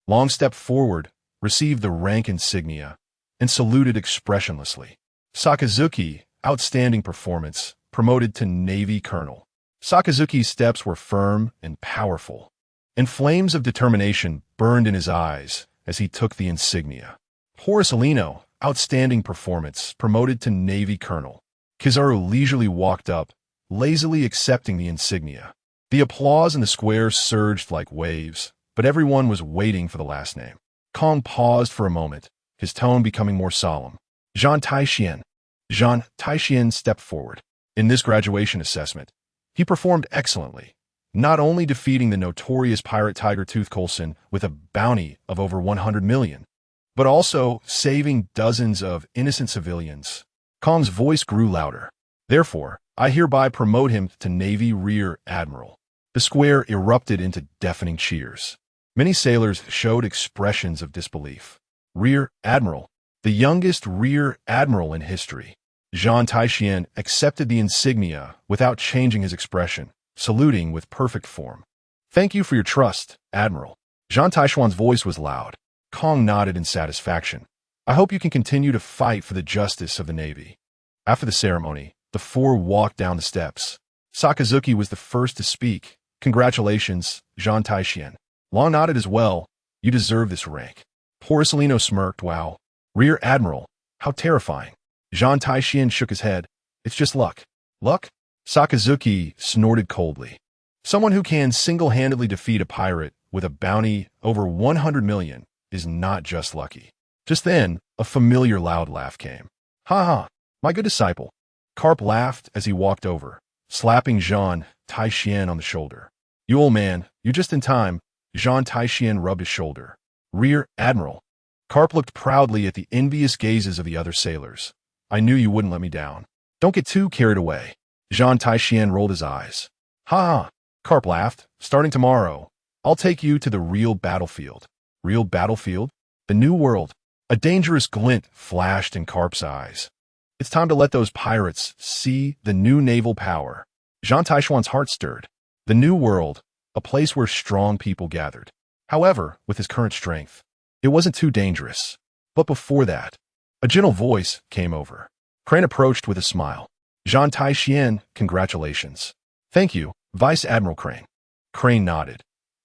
Long stepped forward, received the rank insignia, and saluted expressionlessly. Sakazuki, outstanding performance, promoted to Navy Colonel. Sakazuki's steps were firm and powerful, and flames of determination burned in his eyes as he took the insignia. Porcelino, outstanding performance, promoted to Navy Colonel. Kizaru leisurely walked up, lazily accepting the insignia. The applause in the square surged like waves, but everyone was waiting for the last name. Kong paused for a moment, his tone becoming more solemn. Zhan Tai Xuan. Zhan Tai Xuan stepped forward. In this graduation assessment, he performed excellently, not only defeating the notorious pirate Tiger Tooth Coulson with a bounty of over 100 million, but also saving dozens of innocent civilians. Kong's voice grew louder. Therefore, I hereby promote him to Navy Rear Admiral. The square erupted into deafening cheers. Many sailors showed expressions of disbelief. Rear Admiral, the youngest Rear Admiral in history. Zhan Tai Xuan accepted the insignia without changing his expression, saluting with perfect form. Thank you for your trust, Admiral. Zhan Tai Xuan's voice was loud. Kong nodded in satisfaction. I hope you can continue to fight for the justice of the Navy. After the ceremony, the 4 walked down the steps. Sakazuki was the first to speak. Congratulations, Zhan Tai Xuan. Long nodded as well. You deserve this rank. Porcelino smirked. Wow. Rear Admiral. How terrifying. Zhan Tai Xuan shook his head. It's just luck. Luck? Sakazuki snorted coldly. Someone who can single-handedly defeat a pirate with a bounty over 100 million is not just lucky. Just then, a familiar loud laugh came. Ha ha, my good disciple. Karp laughed as he walked over, slapping Zhan Tai Xuan on the shoulder. You old man, you're just in time. Zhan Tai Xuan rubbed his shoulder. Rear Admiral. Karp looked proudly at the envious gazes of the other sailors. I knew you wouldn't let me down. Don't get too carried away. Zhan Tai Xuan rolled his eyes. Ha ha, Karp laughed. Starting tomorrow, I'll take you to the real battlefield. Real battlefield? The new world. A dangerous glint flashed in Karp's eyes. It's time to let those pirates see the new naval power. Zhan Tai Xuan's heart stirred. The new world, a place where strong people gathered. However, with his current strength, it wasn't too dangerous. But before that, a gentle voice came over. Crane approached with a smile. Zhan Tai Xuan, congratulations. Thank you, Vice Admiral Crane. Crane nodded.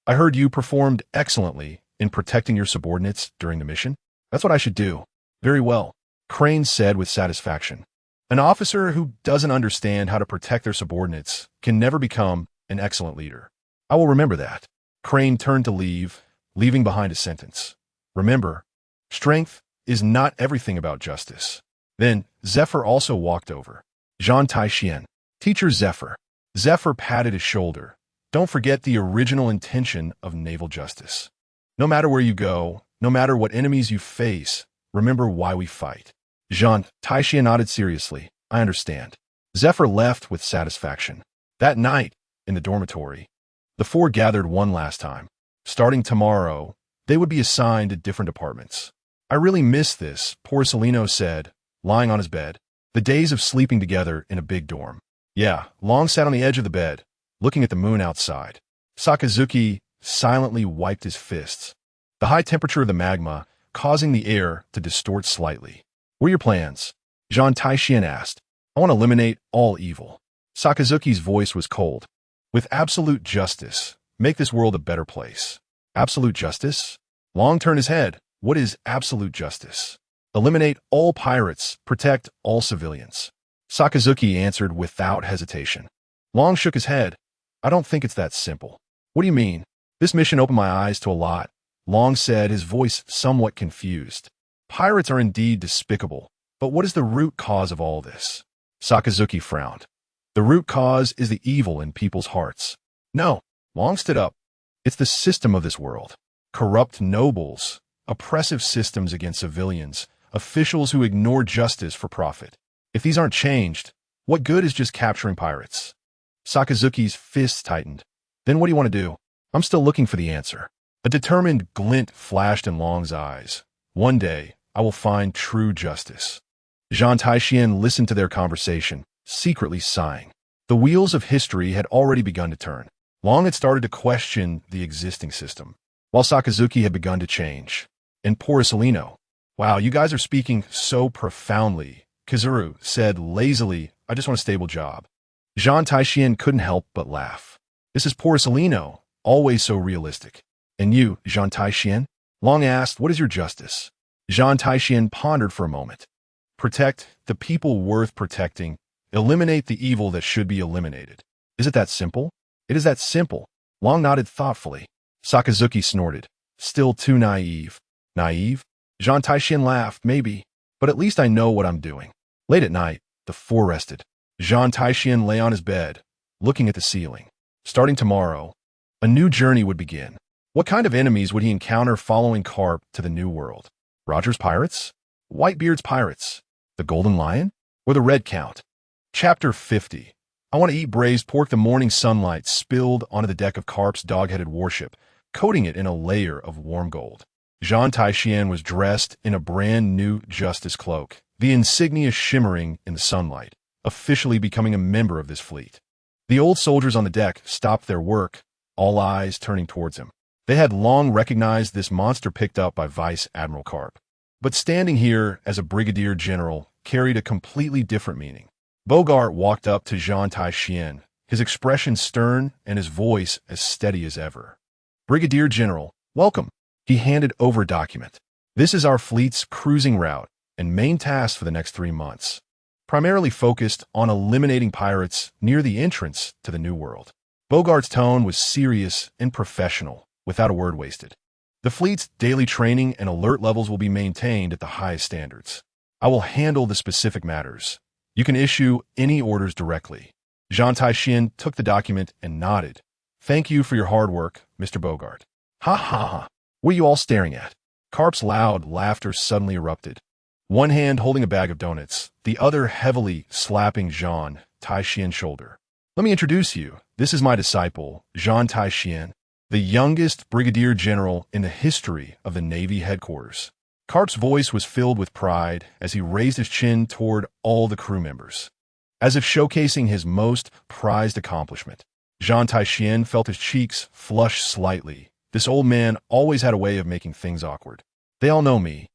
I heard you performed excellently in protecting your subordinates during the mission. That's what I should do. Very well, Crane said with satisfaction. An officer who doesn't understand how to protect their subordinates can never become an excellent leader. I will remember that. Crane turned to leave, leaving behind a sentence. Remember, strength is not everything about justice. Then, Zephyr also walked over. Zhan Tai Xuan. Teacher Zephyr. Zephyr patted his shoulder. Don't forget the original intention of naval justice. No matter where you go, no matter what enemies you face, remember why we fight. Zhan Tai Xuan nodded seriously. I understand. Zephyr left with satisfaction. That night, in the dormitory, the 4 gathered one last time. Starting tomorrow, they would be assigned to different departments. I really miss this, Porcelino said, lying on his bed. The days of sleeping together in a big dorm. Yeah, Long sat on the edge of the bed, looking at the moon outside. Sakazuki silently wiped his fists. the high temperature of the magma causing the air to distort slightly. What are your plans? Zhan Tai Xuan asked. I want to eliminate all evil. Sakazuki's voice was cold. With absolute justice, make this world a better place. Absolute justice? Long turned his head. What is absolute justice? Eliminate all pirates, protect all civilians. Sakazuki answered without hesitation. Long shook his head. I don't think it's that simple. What do you mean? This mission opened my eyes to a lot, Long said, his voice somewhat confused. Pirates are indeed despicable, but what is the root cause of all this? Sakazuki frowned. The root cause is the evil in people's hearts. No, Long stood up. It's the system of this world. Corrupt nobles, oppressive systems against civilians, officials who ignore justice for profit. If these aren't changed, what good is just capturing pirates? Sakazuki's fists tightened. Then what do you want to do? I'm still looking for the answer. A determined glint flashed in Long's eyes. One day, I will find true justice. Zhan Tai Xuan listened to their conversation, secretly sighing. The wheels of history had already begun to turn. Long had started to question the existing system, while Sakazuki had begun to change. And poor Isolino. Wow, you guys are speaking so profoundly, Kizuru said lazily. I just want a stable job. Zhan Tai Xuan couldn't help but laugh. This is poor Isolino, always so realistic. And you, Zhan Tai Xuan? Long asked, what is your justice? Zhan Tai Xuan pondered for a moment. Protect the people worth protecting. Eliminate the evil that should be eliminated. Is it that simple? It is that simple. Long nodded thoughtfully. Sakazuki snorted. Still too naive. Naive? Zhan Tai Xuan laughed, maybe. But at least I know what I'm doing. Late at night, the four rested. Zhan Tai Xuan lay on his bed, looking at the ceiling. Starting tomorrow, a new journey would begin. What kind of enemies would he encounter following Karp to the New World? Roger's pirates? Whitebeard's pirates? The Golden Lion? Or the Red Count? Chapter 50. I want to eat braised pork. The morning sunlight spilled onto the deck of Karp's dog-headed warship, coating it in a layer of warm gold. Zhan Tai Xuan was dressed in a brand new justice cloak, the insignia shimmering in the sunlight, officially becoming a member of this fleet. The old soldiers on the deck stopped their work, all eyes turning towards him. They had long recognized this monster picked up by Vice Admiral Karp. But standing here as a brigadier general carried a completely different meaning. Bogart walked up to Zhan Tai Xuan, his expression stern and his voice as steady as ever. Brigadier General, welcome. He handed over a document. This is our fleet's cruising route and main task for the next 3 months, primarily focused on eliminating pirates near the entrance to the New World. Bogart's tone was serious and professional, without a word wasted. The fleet's daily training and alert levels will be maintained at the highest standards. I will handle the specific matters. You can issue any orders directly. Zhan Tai Xuan took the document and nodded. Thank you for your hard work, Mr. Bogart. Ha ha ha. What are you all staring at? Karp's loud laughter suddenly erupted. One hand holding a bag of donuts, the other heavily slapping Zhan Tai Xuan's shoulder. Let me introduce you. This is my disciple, Zhan Tai Xuan, the youngest brigadier general in the history of the Navy headquarters. Karp's voice was filled with pride as he raised his chin toward all the crew members, as if showcasing his most prized accomplishment. Zhan Tai Xuan felt his cheeks flush slightly. This old man always had a way of making things awkward. They all know me.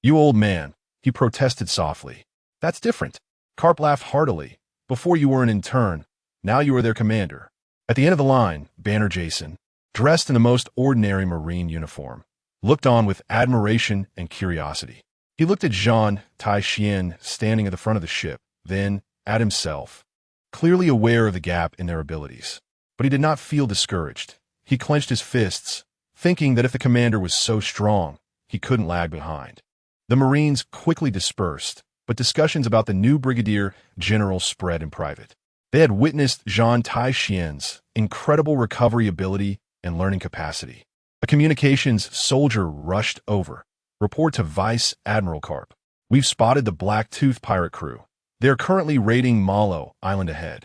You old man, he protested softly. That's different. Karp laughed heartily. Before you were an intern, now you are their commander. At the end of the line, Banner Jason, dressed in the most ordinary Marine uniform, looked on with admiration and curiosity. He looked at Zhan Tai Xuan standing at the front of the ship, then at himself, clearly aware of the gap in their abilities. But he did not feel discouraged. He clenched his fists, thinking that if the commander was so strong, he couldn't lag behind. The Marines quickly dispersed, but discussions about the new brigadier general spread in private. They had witnessed Zhan Tai Xuan's incredible recovery ability and learning capacity. A communications soldier rushed over. Report to Vice Admiral Karp. We've spotted the Black-Tooth pirate crew. They're currently raiding Malo Island ahead.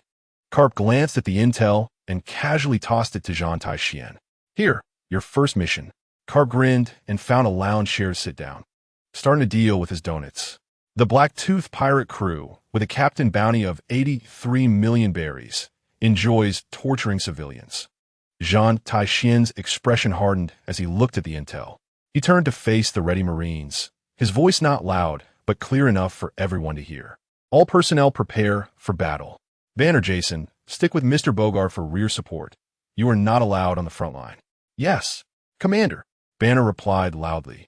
Karp glanced at the intel and casually tossed it to Zhan Tai Xuan. Here, your first mission. Karp grinned and found a lounge chair to sit down, starting to deal with his donuts. The Black-Tooth pirate crew, with a captain bounty of 83 million berries, enjoys torturing civilians. Zhan Tai Xuan's expression hardened as he looked at the intel. He turned to face the ready Marines, his voice not loud, but clear enough for everyone to hear. All personnel prepare for battle. Banner Jason, stick with Mr. Bogart for rear support. You are not allowed on the front line. Yes, Commander, Banner replied loudly,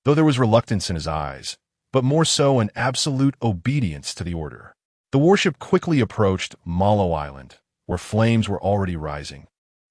though there was reluctance in his eyes, but more so an absolute obedience to the order. The warship quickly approached Malo Island, where flames were already rising,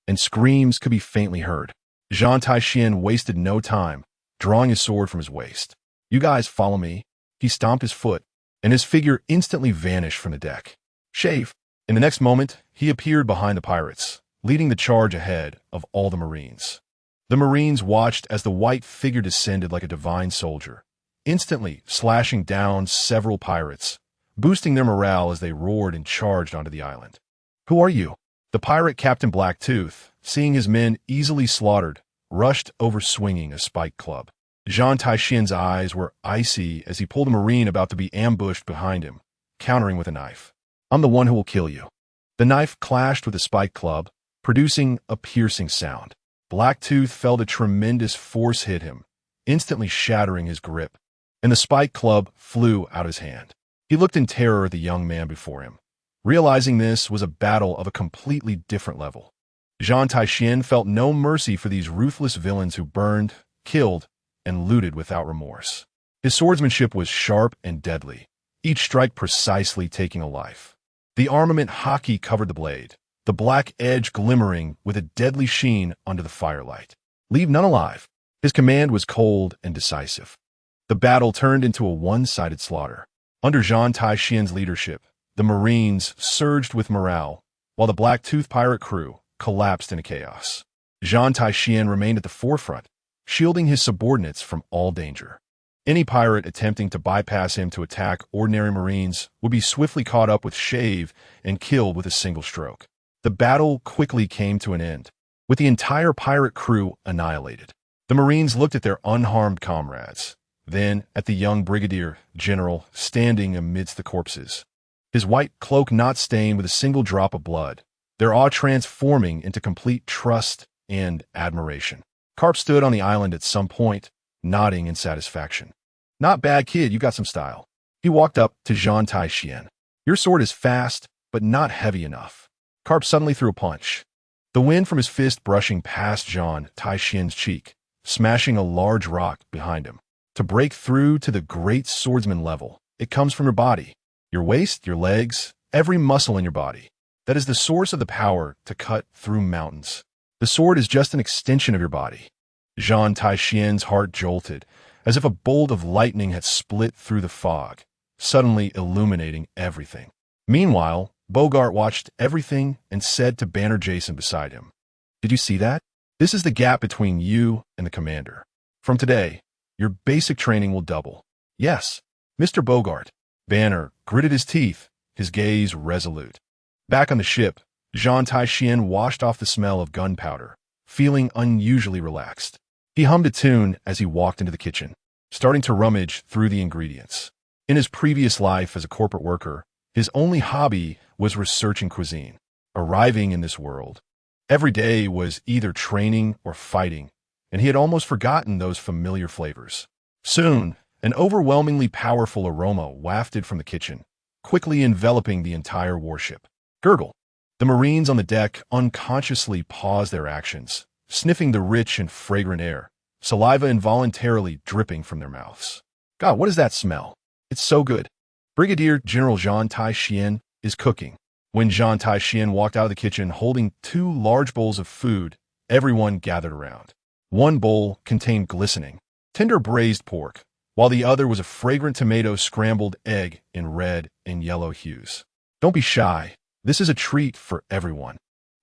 and screams could be faintly heard. Zhan Tai Xuan wasted no time, drawing his sword from his waist. You guys follow me. He stomped his foot, and his figure instantly vanished from the deck. Shave. In the next moment, he appeared behind the pirates, leading the charge ahead of all the Marines. The Marines watched as the white figure descended like a divine soldier, instantly slashing down several pirates, boosting their morale as they roared and charged onto the island. Who are you? The pirate Captain Blacktooth, seeing his men easily slaughtered, rushed over swinging a spiked club. Zhan Tai Xuan's eyes were icy as he pulled a Marine about to be ambushed behind him, countering with a knife. I'm the one who will kill you. The knife clashed with the spiked club, producing a piercing sound. Blacktooth felt a tremendous force hit him, instantly shattering his grip, and the spiked club flew out of his hand. He looked in terror at the young man before him, realizing this was a battle of a completely different level. Zhan Tai Xuan felt no mercy for these ruthless villains who burned, killed, and looted without remorse. His swordsmanship was sharp and deadly, each strike precisely taking a life. The armament Haki covered the blade, the black edge glimmering with a deadly sheen under the firelight. Leave none alive. His command was cold and decisive. The battle turned into a one-sided slaughter. Under Zhan Tai Xuan's leadership, the Marines surged with morale, while the Blacktooth pirate crew collapsed into chaos. Zhan Tai Xuan remained at the forefront, shielding his subordinates from all danger. Any pirate attempting to bypass him to attack ordinary Marines would be swiftly caught up with shave and killed with a single stroke. The battle quickly came to an end, with the entire pirate crew annihilated. The Marines looked at their unharmed comrades, then at the young brigadier general standing amidst the corpses, his white cloak not stained with a single drop of blood, their awe transforming into complete trust and admiration. Karp stood on the island at some point, nodding in satisfaction. Not bad, kid, you got some style. He walked up to Zhan Tai Xuan. Your sword is fast, but not heavy enough. Karp suddenly threw a punch, the wind from his fist brushing past Zhan Tai Xuan's cheek, smashing a large rock behind him. To break through to the great swordsman level, it comes from your body, your waist, your legs, every muscle in your body. That is the source of the power to cut through mountains. The sword is just an extension of your body. Zhan Tai Xuan's heart jolted, as if a bolt of lightning had split through the fog, suddenly illuminating everything. Meanwhile, Bogart watched everything and said to Banner Jason beside him, "Did you see that? This is the gap between you and the commander. From today, your basic training will double." "Yes, Mr. Bogart." Banner gritted his teeth, his gaze resolute. Back on the ship, Zhan Tai Xuan washed off the smell of gunpowder, feeling unusually relaxed. He hummed a tune as he walked into the kitchen, starting to rummage through the ingredients. In his previous life as a corporate worker, his only hobby was researching cuisine. Arriving in this world, every day was either training or fighting, and he had almost forgotten those familiar flavors. Soon, an overwhelmingly powerful aroma wafted from the kitchen, quickly enveloping the entire warship. Gurgle. The Marines on the deck unconsciously paused their actions, sniffing the rich and fragrant air, saliva involuntarily dripping from their mouths. God, what is that smell? It's so good. Brigadier General Zhan Tai Xuan is cooking. When Zhan Tai Xuan walked out of the kitchen holding 2 large bowls of food, everyone gathered around. One bowl contained glistening, tender braised pork, while the other was a fragrant tomato scrambled egg in red and yellow hues. Don't be shy. This is a treat for everyone,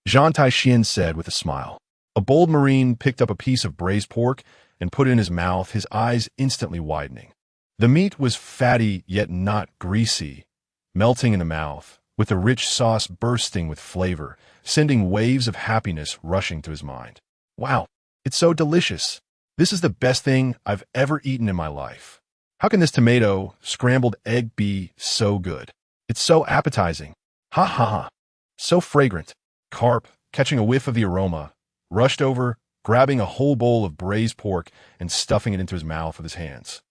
Zhan Tai Xuan said with a smile. A bold Marine picked up a piece of braised pork and put it in his mouth, his eyes instantly widening. The meat was fatty yet not greasy, melting in the mouth, with the rich sauce bursting with flavor, sending waves of happiness rushing to his mind. Wow, it's so delicious. This is the best thing I've ever eaten in my life. How can this tomato scrambled egg be so good? It's so appetizing. Ha ha ha. So fragrant. Karp, catching a whiff of the aroma, rushed over, grabbing a whole bowl of braised pork and stuffing it into his mouth with his hands.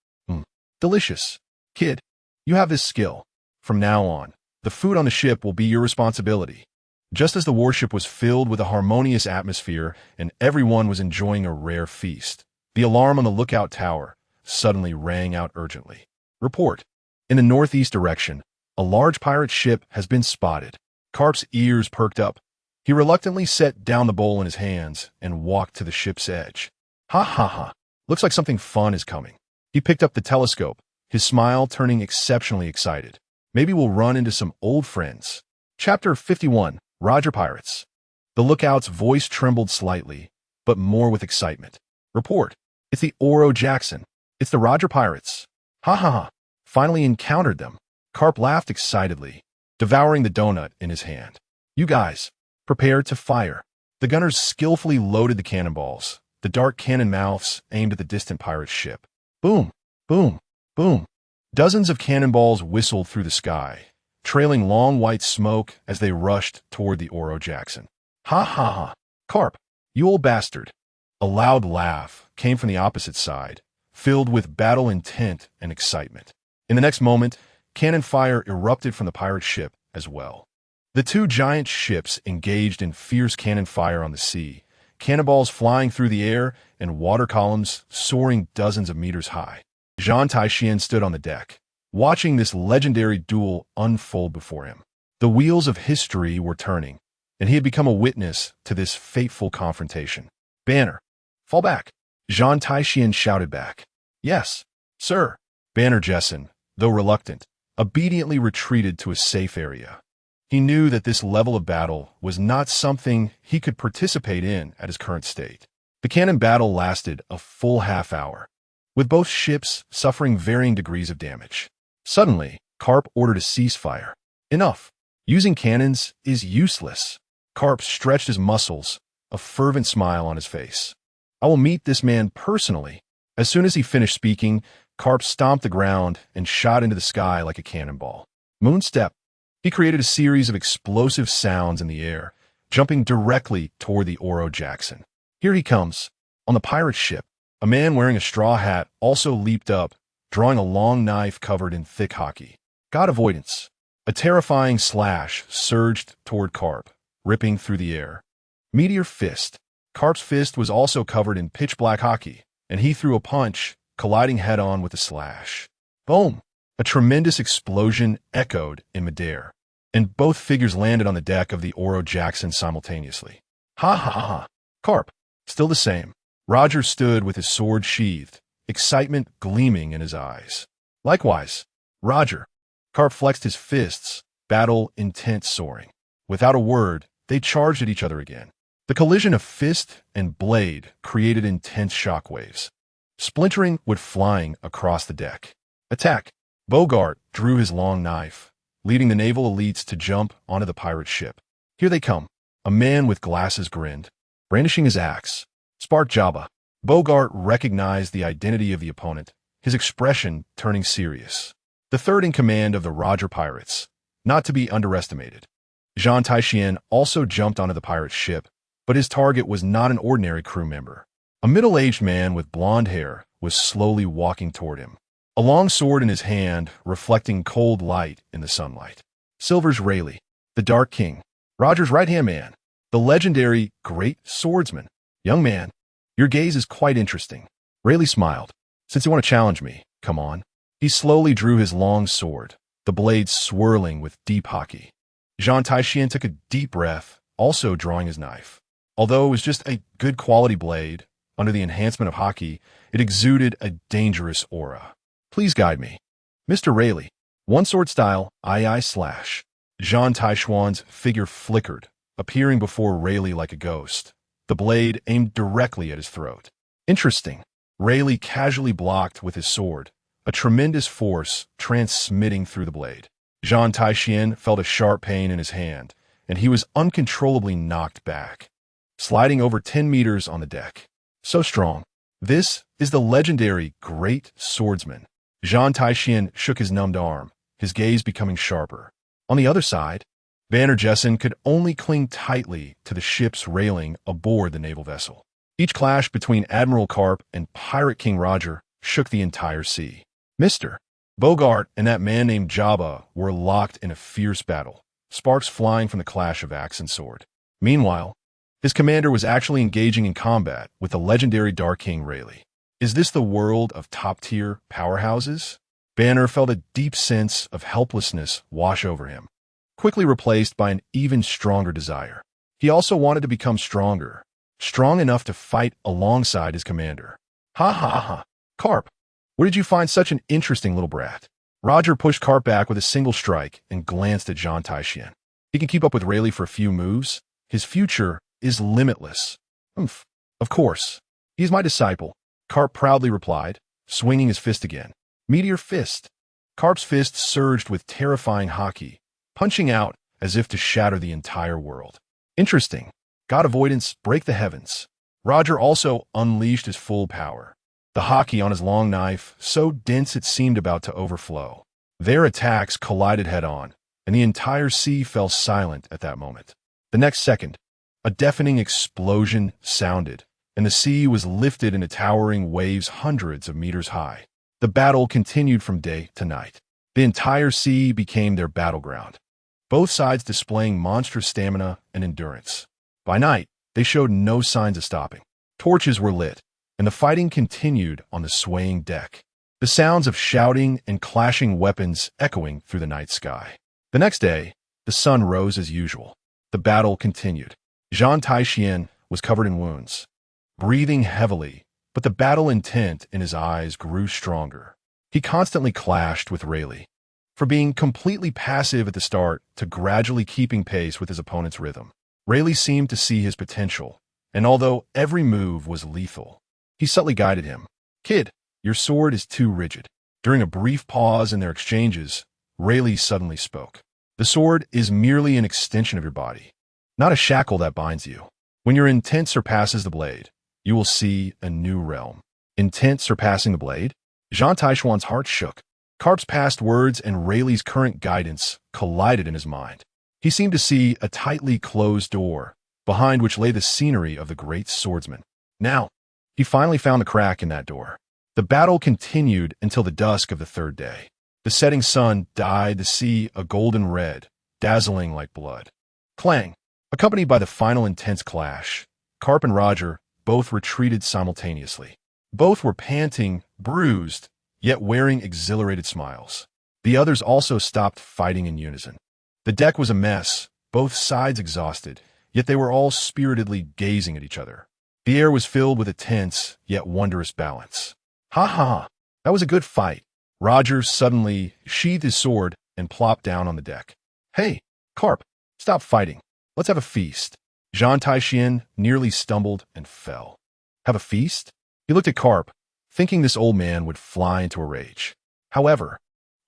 Delicious. Kid, you have this skill. From now on, the food on the ship will be your responsibility. Just as the warship was filled with a harmonious atmosphere and everyone was enjoying a rare feast, the alarm on the lookout tower suddenly rang out urgently. Report. In the northeast direction, a large pirate ship has been spotted. Karp's ears perked up. He reluctantly set down the bowl in his hands and walked to the ship's edge. Ha ha ha. Looks like something fun is coming. He picked up the telescope, his smile turning exceptionally excited. Maybe we'll run into some old friends. Chapter 51, Roger Pirates. The lookout's voice trembled slightly, but more with excitement. Report. It's the Oro Jackson. It's the Roger Pirates. Ha ha ha. Finally encountered them. Karp laughed excitedly, devouring the donut in his hand. You guys, prepare to fire. The gunners skillfully loaded the cannonballs, the dark cannon mouths aimed at the distant pirate ship. Boom, boom, boom. Dozens of cannonballs whistled through the sky, trailing long white smoke as they rushed toward the Oro Jackson. Ha ha ha. Karp, you old bastard. A loud laugh came from the opposite side, filled with battle intent and excitement. In the next moment, cannon fire erupted from the pirate ship as well. The two giant ships engaged in fierce cannon fire on the sea, cannonballs flying through the air and water columns soaring dozens of meters high. Zhan Tai Xuan stood on the deck, watching this legendary duel unfold before him. The wheels of history were turning, and he had become a witness to this fateful confrontation. Banner, fall back. Zhan Tai Xuan shouted back. Yes, sir. Banner Jessen, though reluctant, obediently retreated to a safe area. He knew that this level of battle was not something he could participate in at his current state. The cannon battle lasted a full half hour, with both ships suffering varying degrees of damage. Suddenly, Karp ordered a ceasefire. Enough. Using cannons is useless. Karp stretched his muscles, a fervent smile on his face. I will meet this man personally. As soon as he finished speaking, Karp stomped the ground and shot into the sky like a cannonball. Moonstep. He created a series of explosive sounds in the air, jumping directly toward the Oro Jackson. Here he comes. On the pirate ship, a man wearing a straw hat also leaped up, drawing a long knife covered in thick haki. God avoidance. A terrifying slash surged toward Karp, ripping through the air. Meteor fist. Karp's fist was also covered in pitch-black haki, and he threw a punch, colliding head-on with the slash. Boom! A tremendous explosion echoed in midair, and both figures landed on the deck of the Oro Jackson simultaneously. Ha ha ha ha. Karp, still the same. Roger stood with his sword sheathed, excitement gleaming in his eyes. Likewise, Roger. Karp flexed his fists, battle intent soaring. Without a word, they charged at each other again. The collision of fist and blade created intense shockwaves. Splintering went flying across the deck. Attack! Bogart drew his long knife, leading the naval elites to jump onto the pirate ship. Here they come. A man with glasses grinned, brandishing his axe. Spark Jabba. Bogart recognized the identity of the opponent, his expression turning serious. The third in command of the Roger Pirates, not to be underestimated. Zhan Tai Xuan also jumped onto the pirate ship, but his target was not an ordinary crew member. A middle-aged man with blonde hair was slowly walking toward him, a long sword in his hand reflecting cold light in the sunlight. Silver's Rayleigh, the Dark King, Roger's right-hand man, the legendary Great Swordsman. Young man, your gaze is quite interesting. Rayleigh smiled. Since you want to challenge me, come on. He slowly drew his long sword, the blade swirling with deep haki. Zhan Tai Xuan took a deep breath, also drawing his knife. Although it was just a good quality blade, under the enhancement of haki, it exuded a dangerous aura. Please guide me. Mr. Rayleigh, one sword style, aye slash. Zhan Tai Xuan's figure flickered, appearing before Rayleigh like a ghost, the blade aimed directly at his throat. Interesting. Rayleigh casually blocked with his sword, a tremendous force transmitting through the blade. Zhan Tai Xuan felt a sharp pain in his hand, and he was uncontrollably knocked back, sliding over 10 meters on the deck. So strong. This is the legendary Great Swordsman. Zhan Tai Xuan shook his numbed arm, his gaze becoming sharper. On the other side, Banner Jessen could only cling tightly to the ship's railing aboard the naval vessel. Each clash between Admiral Karp and Pirate King Roger shook the entire sea. Mr. Bogart and that man named Jabba were locked in a fierce battle, sparks flying from the clash of axe and sword. Meanwhile, his commander was actually engaging in combat with the legendary Dark King Rayleigh. Is this the world of top-tier powerhouses? Banner felt a deep sense of helplessness wash over him, quickly replaced by an even stronger desire. He also wanted to become stronger, strong enough to fight alongside his commander. Ha ha ha. Karp, where did you find such an interesting little brat? Roger pushed Karp back with a single strike and glanced at Zhan Tai Xuan. He can keep up with Rayleigh for a few moves. His future is limitless. Of course. He's my disciple, Karp proudly replied, swinging his fist again. Meteor fist. Karp's fist surged with terrifying haki, punching out as if to shatter the entire world. Interesting. God avoidance, break the heavens. Roger also unleashed his full power. The haki on his long knife, so dense it seemed about to overflow. Their attacks collided head-on, and the entire sea fell silent at that moment. The next second, a deafening explosion sounded, and the sea was lifted into towering waves hundreds of meters high. The battle continued from day to night. The entire sea became their battleground, both sides displaying monstrous stamina and endurance. By night, they showed no signs of stopping. Torches were lit, and the fighting continued on the swaying deck, the sounds of shouting and clashing weapons echoing through the night sky. The next day, the sun rose as usual. The battle continued. Zhan Tai Xuan was covered in wounds, breathing heavily, but the battle intent in his eyes grew stronger. He constantly clashed with Rayleigh, from being completely passive at the start to gradually keeping pace with his opponent's rhythm. Rayleigh seemed to see his potential, and although every move was lethal, he subtly guided him. Kid, your sword is too rigid. During a brief pause in their exchanges, Rayleigh suddenly spoke. The sword is merely an extension of your body, not a shackle that binds you. When your intent surpasses the blade, you will see a new realm. Intent surpassing the blade? Zhan Tai Xuan's heart shook. Karp's past words and Rayleigh's current guidance collided in his mind. He seemed to see a tightly closed door, behind which lay the scenery of the great swordsman. Now, he finally found the crack in that door. The battle continued until the dusk of the third day. The setting sun dyed the sea a golden red, dazzling like blood. Clang! Accompanied by the final intense clash, Karp and Roger both retreated simultaneously. Both were panting, bruised, yet wearing exhilarated smiles. The others also stopped fighting in unison. The deck was a mess, both sides exhausted, yet they were all spiritedly gazing at each other. The air was filled with a tense, yet wondrous balance. Ha ha! That was a good fight. Roger suddenly sheathed his sword and plopped down on the deck. Hey, Karp, stop fighting. Let's have a feast. Zhan Tai Xuan nearly stumbled and fell. Have a feast? He looked at Karp, thinking this old man would fly into a rage. However,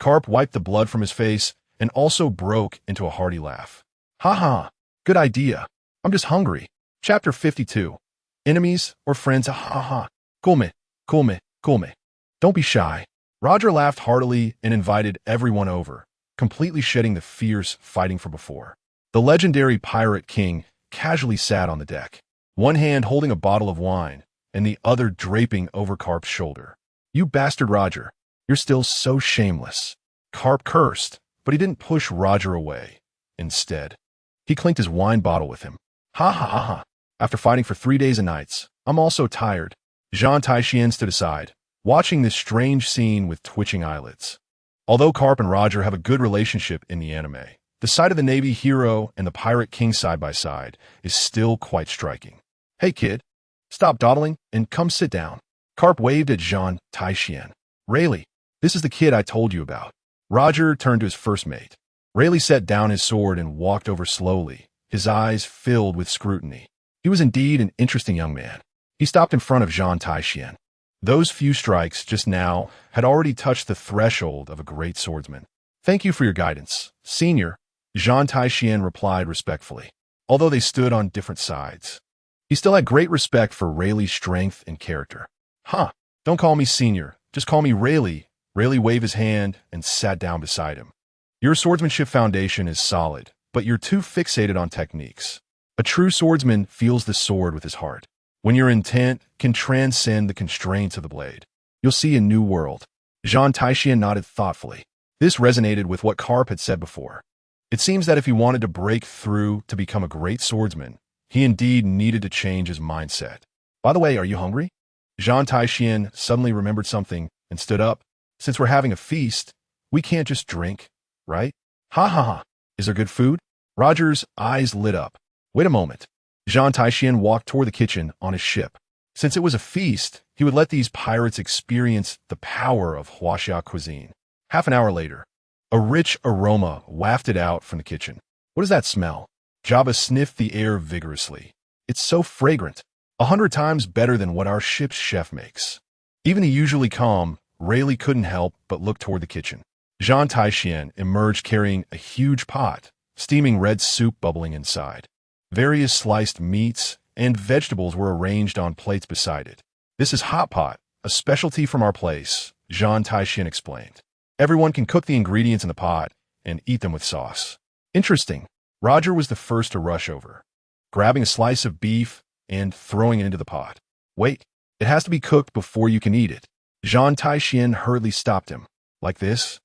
Karp wiped the blood from his face and also broke into a hearty laugh. Ha ha! Good idea. I'm just hungry. Chapter 52. Enemies or friends? Ha ha. Come, come, come. Don't be shy. Roger laughed heartily and invited everyone over, completely shedding the fierce fighting from before. The legendary Pirate King casually sat on the deck, one hand holding a bottle of wine and the other draping over Karp's shoulder. You bastard, Roger. You're still so shameless. Karp cursed, but he didn't push Roger away. Instead, he clinked his wine bottle with him. Ha ha ha ha. After fighting for 3 days and nights, I'm also tired. Zhan Tai Xuan stood aside, watching this strange scene with twitching eyelids. Although Karp and Roger have a good relationship in the anime, the sight of the Navy hero and the Pirate King side by side is still quite striking. Hey kid, stop dawdling and come sit down. Karp waved at Zhan Tai Xuan. Rayleigh, this is the kid I told you about. Roger turned to his first mate. Rayleigh set down his sword and walked over slowly, his eyes filled with scrutiny. He was indeed an interesting young man. He stopped in front of Zhan Tai Xuan. Those few strikes just now had already touched the threshold of a great swordsman. Thank you for your guidance, Senior, Zhan Tai Xuan replied respectfully. Although they stood on different sides, he still had great respect for Rayleigh's strength and character. Huh, don't call me Senior, just call me Rayleigh. Rayleigh waved his hand and sat down beside him. Your swordsmanship foundation is solid, but you're too fixated on techniques. A true swordsman feels the sword with his heart. When your intent can transcend the constraints of the blade, you'll see a new world. Zhan Tai Xuan nodded thoughtfully. This resonated with what Karp had said before. It seems that if he wanted to break through to become a great swordsman, he indeed needed to change his mindset. By the way, are you hungry? Zhan Tai Xuan suddenly remembered something and stood up. Since we're having a feast, we can't just drink, right? Ha ha ha. Is there good food? Roger's eyes lit up. Wait a moment. Zhan Tai Xuan walked toward the kitchen on his ship. Since it was a feast, he would let these pirates experience the power of Huaxia cuisine. Half an hour later, a rich aroma wafted out from the kitchen. What does that smell? Jabba sniffed the air vigorously. It's so fragrant. 100 times better than what our ship's chef makes. Even the usually calm Rayleigh couldn't help but look toward the kitchen. Zhan Tai Xuan emerged carrying a huge pot, steaming red soup bubbling inside. Various sliced meats and vegetables were arranged on plates beside it. This is hot pot, a specialty from our place, Zhan Tai Xuan explained. Everyone can cook the ingredients in the pot and eat them with sauce. Interesting. Roger was the first to rush over, grabbing a slice of beef and throwing it into the pot. Wait, it has to be cooked before you can eat it. Zhan Tai Xuan hurriedly stopped him. Like this?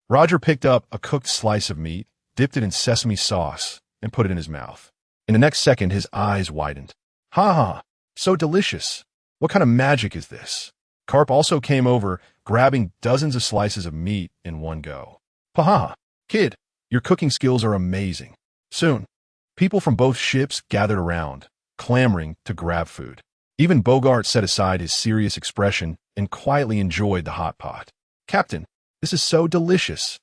Roger picked up a cooked slice of meat, dipped it in sesame sauce, and put it in his mouth. In the next second, his eyes widened. Ha ha, so delicious. What kind of magic is this? Karp also came over, grabbing dozens of slices of meat in one go. Ha, kid, your cooking skills are amazing. Soon, people from both ships gathered around, clamoring to grab food. Even Bogart set aside his serious expression and quietly enjoyed the hot pot. Captain, this is so delicious.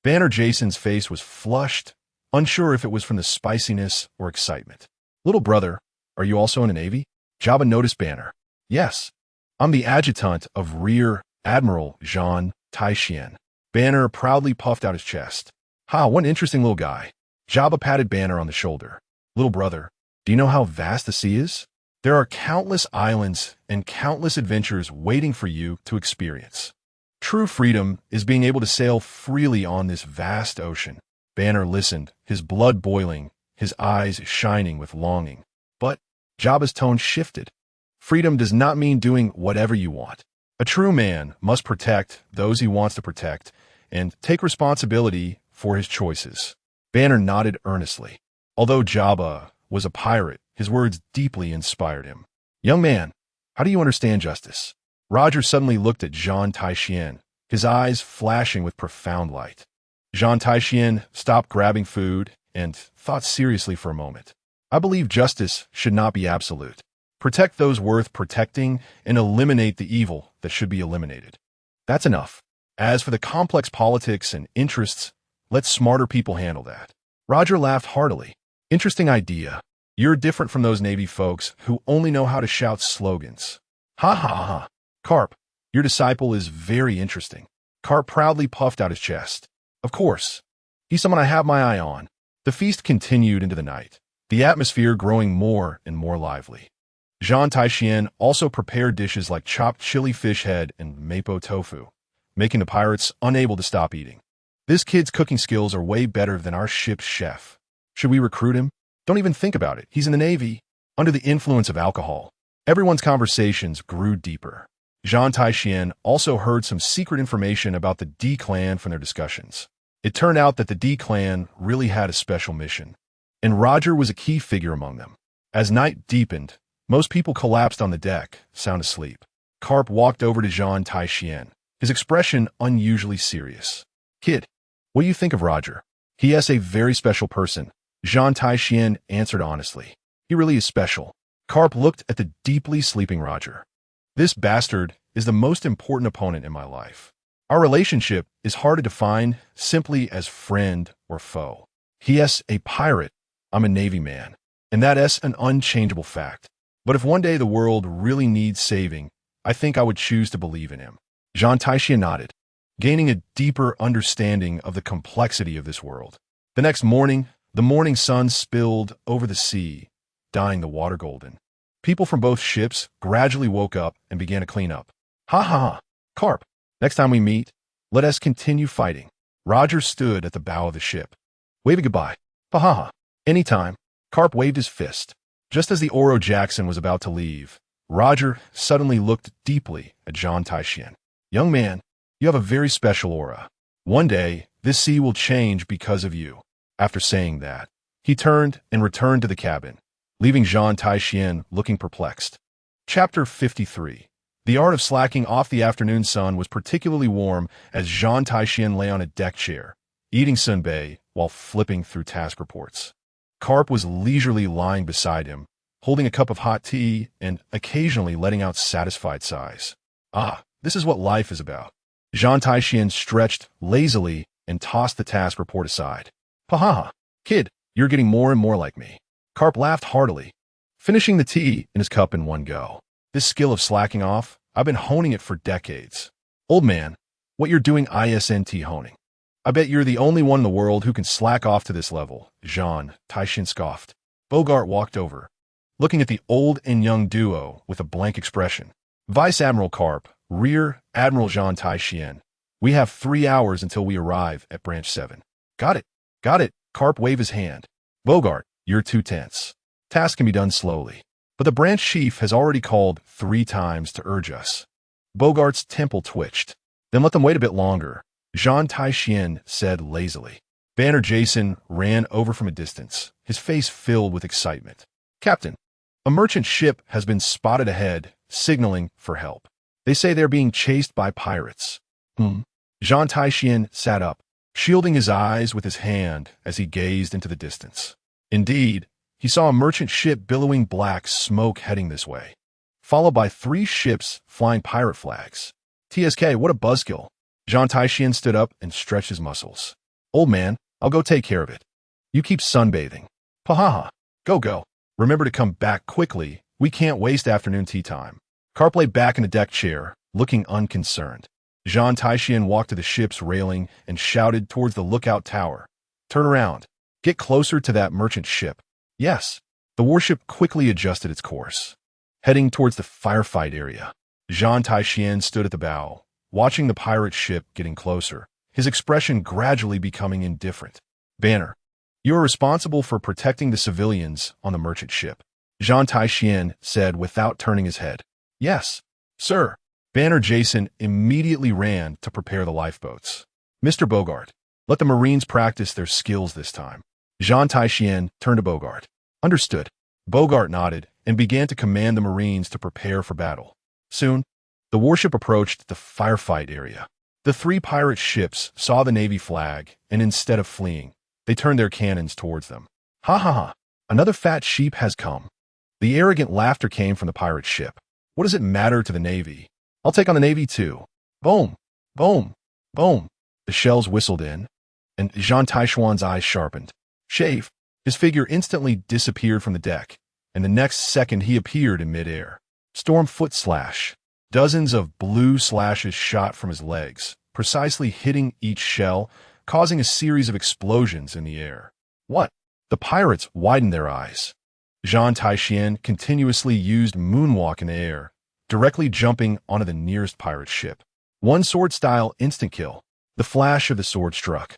Banner Jason's face was flushed, unsure if it was from the spiciness or excitement. Little brother, are you also in the Navy? Jabba noticed Banner. Yes, I'm the adjutant of Rear Admiral Zhan Tai Xuan. Banner proudly puffed out his chest. Ha, what an interesting little guy. Jabba patted Banner on the shoulder. Little brother, do you know how vast the sea is? There are countless islands and countless adventures waiting for you to experience. True freedom is being able to sail freely on this vast ocean. Banner listened, his blood boiling, his eyes shining with longing. But Jabba's tone shifted. Freedom does not mean doing whatever you want. A true man must protect those he wants to protect and take responsibility for his choices. Banner nodded earnestly. Although Jabba was a pirate, his words deeply inspired him. Young man, how do you understand justice? Roger suddenly looked at Zhan Tai Xuan, his eyes flashing with profound light. Zhan Tai Xuan stopped grabbing food and thought seriously for a moment. I believe justice should not be absolute. Protect those worth protecting and eliminate the evil that should be eliminated. That's enough. As for the complex politics and interests, let smarter people handle that. Roger laughed heartily. Interesting idea. You're different from those Navy folks who only know how to shout slogans. Ha ha ha. Karp, your disciple is very interesting. Karp proudly puffed out his chest. Of course. He's someone I have my eye on. The feast continued into the night, the atmosphere growing more and more lively. Zhan Tai Xuan also prepared dishes like chopped chili fish head and mapo tofu, making the pirates unable to stop eating. This kid's cooking skills are way better than our ship's chef. Should we recruit him? Don't even think about it. He's in the Navy. Under the influence of alcohol, everyone's conversations grew deeper. Zhan Tai Xuan also heard some secret information about the D clan from their discussions. It turned out that the D clan really had a special mission, and Roger was a key figure among them. As night deepened, most people collapsed on the deck, sound asleep. Karp walked over to Zhan Tai Xuan, his expression unusually serious. Kid, what do you think of Roger? He is a very special person. Zhan Tai Xuan answered honestly. He really is special. Karp looked at the deeply sleeping Roger. This bastard is the most important opponent in my life. Our relationship is hard to define simply as friend or foe. He is a pirate. I'm a Navy man. And that is an unchangeable fact. But if one day the world really needs saving, I think I would choose to believe in him. Zhan Tai Xuan nodded, gaining a deeper understanding of the complexity of this world. The next morning, the morning sun spilled over the sea, dyeing the water golden. People from both ships gradually woke up and began to clean up. Ha ha ha. Karp, next time we meet, let us continue fighting. Roger stood at the bow of the ship, waving goodbye. Ha ha ha. Anytime. Karp waved his fist. Just as the Oro Jackson was about to leave, Roger suddenly looked deeply at Zhan Tai Xuan. Young man, you have a very special aura. One day, this sea will change because of you. After saying that, he turned and returned to the cabin, leaving Zhan Tai Xuan looking perplexed. Chapter 53. The art of slacking off. The afternoon sun was particularly warm as Zhan Tai Xuan lay on a deck chair, eating senbei while flipping through task reports. Karp was leisurely lying beside him, holding a cup of hot tea and occasionally letting out satisfied sighs. Ah, this is what life is about. Zhan Tai Xuan stretched lazily and tossed the task report aside. Pahaha, kid, you're getting more and more like me. Karp laughed heartily, finishing the tea in his cup in one go. This skill of slacking off, I've been honing it for decades. Old man, what you're doing isn't honing. I bet you're the only one in the world who can slack off to this level, Zhan Tai Xuan scoffed. Bogart walked over, looking at the old and young duo with a blank expression. Vice Admiral Karp, Rear Admiral Zhan Tai Xuan. We have 3 hours until we arrive at Branch 7. Got it. Got it. Karp waved his hand. Bogart, you're too tense. Task can be done slowly. But the branch chief has already called 3 times to urge us. Bogart's temple twitched. Then let them wait a bit longer, Zhan Tai Xuan said lazily. Banner Jason ran over from a distance, his face filled with excitement. Captain, a merchant ship has been spotted ahead, signaling for help. They say they're being chased by pirates. Zhan Tai Xuan sat up, shielding his eyes with his hand as he gazed into the distance. Indeed, he saw a merchant ship billowing black smoke heading this way, followed by 3 ships flying pirate flags. TSK, what a buzzkill. Zhan Tai Xuan stood up and stretched his muscles. Old man, I'll go take care of it. You keep sunbathing. Pahaha. Go. Remember to come back quickly. We can't waste afternoon tea time. Karp lay back in the deck chair, looking unconcerned. Zhan Tai Xuan walked to the ship's railing and shouted towards the lookout tower. Turn around. Get closer to that merchant ship. Yes. The warship quickly adjusted its course, heading towards the firefight area. Zhan Tai Xuan stood at the bow, watching the pirate ship getting closer, his expression gradually becoming indifferent. Banner, you are responsible for protecting the civilians on the merchant ship, Zhan Tai Xuan said without turning his head. Yes, sir. Banner Jason immediately ran to prepare the lifeboats. Mr. Bogart, let the Marines practice their skills this time. Zhan Tai Xuan turned to Bogart. Understood. Bogart nodded and began to command the Marines to prepare for battle. Soon, the warship approached the firefight area. The 3 pirate ships saw the Navy flag, and instead of fleeing, they turned their cannons towards them. Ha ha ha, another fat sheep has come. The arrogant laughter came from the pirate ship. What does it matter to the Navy? I'll take on the Navy too. Boom, boom, boom. The shells whistled in, and Zhan Tai Xuan's eyes sharpened. Shave. His figure instantly disappeared from the deck, and the next second he appeared in midair. Storm foot slash. Dozens of blue slashes shot from his legs, precisely hitting each shell, causing a series of explosions in the air. What? The pirates widened their eyes. Zhan Tai Xuan continuously used moonwalk in the air, directly jumping onto the nearest pirate ship. One sword-style instant kill. The flash of the sword struck,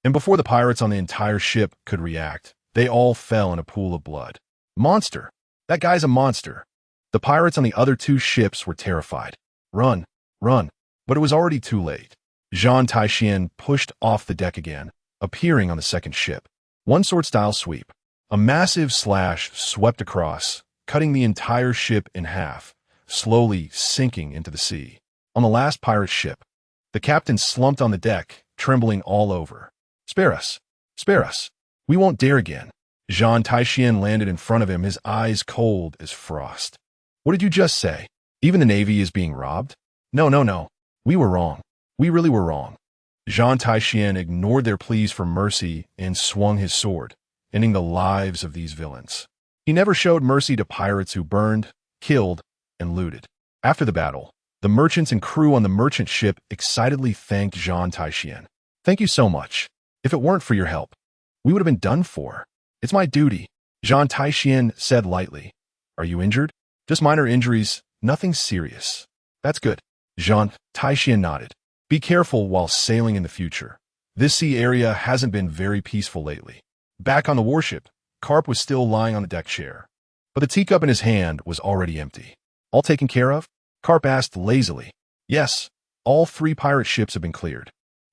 and before the pirates on the entire ship could react, they all fell in a pool of blood. Monster! That guy's a monster! The pirates on the other 2 ships were terrified. Run! But it was already too late. Zhan Tai Xuan pushed off the deck again, appearing on the second ship. One sword-style sweep. A massive slash swept across, cutting the entire ship in half, slowly sinking into the sea. On the last pirate ship, the captain slumped on the deck, trembling all over. Spare us! Spare us! We won't dare again. Zhan Tai Xuan landed in front of him, his eyes cold as frost. What did you just say? Even the Navy is being robbed? No. We were wrong. We really were wrong. Zhan Tai Xuan ignored their pleas for mercy and swung his sword, ending the lives of these villains. He never showed mercy to pirates who burned, killed, and looted. After the battle, the merchants and crew on the merchant ship excitedly thanked Zhan Tai Xuan. Thank you so much. If it weren't for your help, we would have been done for. It's my duty, Zhan Tai Xuan said lightly. Are you injured? Just minor injuries, nothing serious. That's good. Zhan Tai Xuan nodded. Be careful while sailing in the future. This sea area hasn't been very peaceful lately. Back on the warship, Karp was still lying on the deck chair, but the teacup in his hand was already empty. All taken care of? Karp asked lazily. Yes, all 3 pirate ships have been cleared.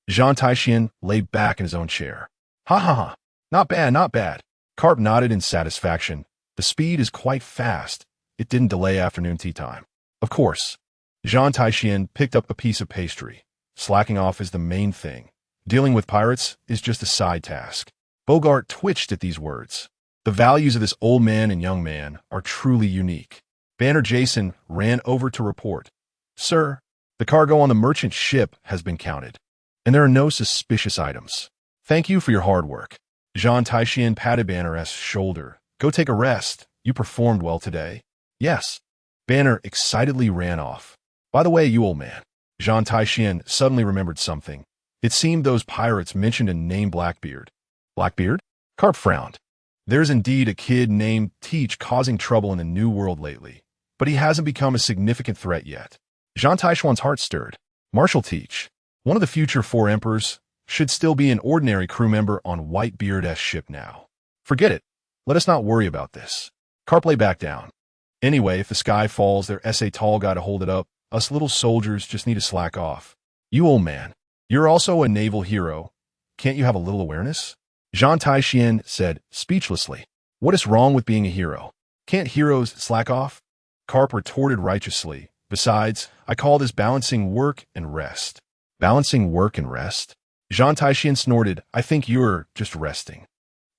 Zhan Tai Xuan lay back in his own chair. Ha ha ha. Not bad, not bad. Karp nodded in satisfaction. The speed is quite fast. It didn't delay afternoon tea time. Of course. Zhan Tai Xuan picked up a piece of pastry. Slacking off is the main thing. Dealing with pirates is just a side task. Bogart twitched at these words. The values of this old man and young man are truly unique. Banner Jason ran over to report. Sir, the cargo on the merchant ship has been counted, and there are no suspicious items. Thank you for your hard work. Zhan Tai Xuan patted Banner's shoulder. Go take a rest. You performed well today. Yes. Banner excitedly ran off. By the way, you old man. Zhan Tai Xuan suddenly remembered something. It seemed those pirates mentioned a name Blackbeard. Blackbeard? Karp frowned. There's indeed a kid named Teach causing trouble in the New World lately, but he hasn't become a significant threat yet. Zhan Tai Xuan's heart stirred. Marshal Teach, one of the future 4 emperors, should still be an ordinary crew member on Whitebeard's ship now. Forget it. Let us not worry about this. Karp lay back down. Anyway, if the sky falls, their SA tall guy to hold it up. Us little soldiers just need to slack off. You old man, you're also a naval hero. Can't you have a little awareness? Zhan Tai Xuan said speechlessly. What is wrong with being a hero? Can't heroes slack off? Karp retorted righteously. Besides, I call this balancing work and rest. Balancing work and rest? Zhan Tai Xuan snorted. I think you're just resting.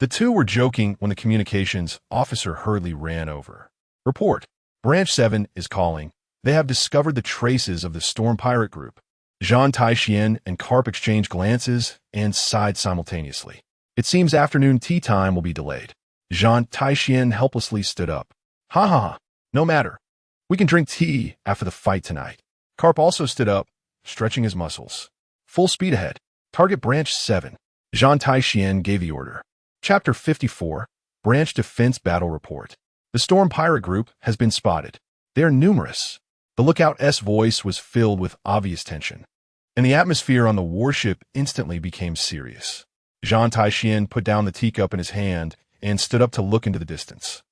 The two were joking when the communications officer hurriedly ran over. Report. Branch 7 is calling. They have discovered the traces of the Storm Pirate Group. Zhan Tai Xuan and Karp exchanged glances and sighed simultaneously. It seems afternoon tea time will be delayed. Zhan Tai Xuan helplessly stood up. Ha ha ha. No matter. We can drink tea after the fight tonight. Karp also stood up, stretching his muscles. Full speed ahead. Target Branch 7. Zhan Tai Xuan gave the order. Chapter 54. Branch Defense Battle Report. The Storm Pirate Group has been spotted. They are numerous. The lookout's voice was filled with obvious tension, and the atmosphere on the warship instantly became serious. Zhan Tai Xuan put down the teacup in his hand and stood up to look into the distance.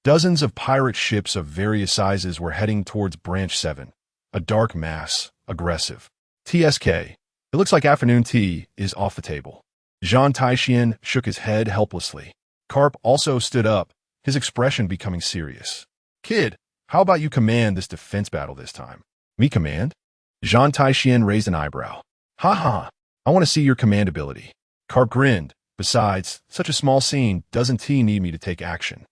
Dozens of pirate ships of various sizes were heading towards Branch 7, a dark mass, aggressive. TSK. It looks like afternoon tea is off the table. Zhan Tai Xuan shook his head helplessly. Karp also stood up, his expression becoming serious. Kid, how about you command this defense battle this time? Me command? Zhan Tai Xuan raised an eyebrow. Ha ha, I want to see your command ability. Karp grinned. Besides, such a small scene doesn't he need me to take action.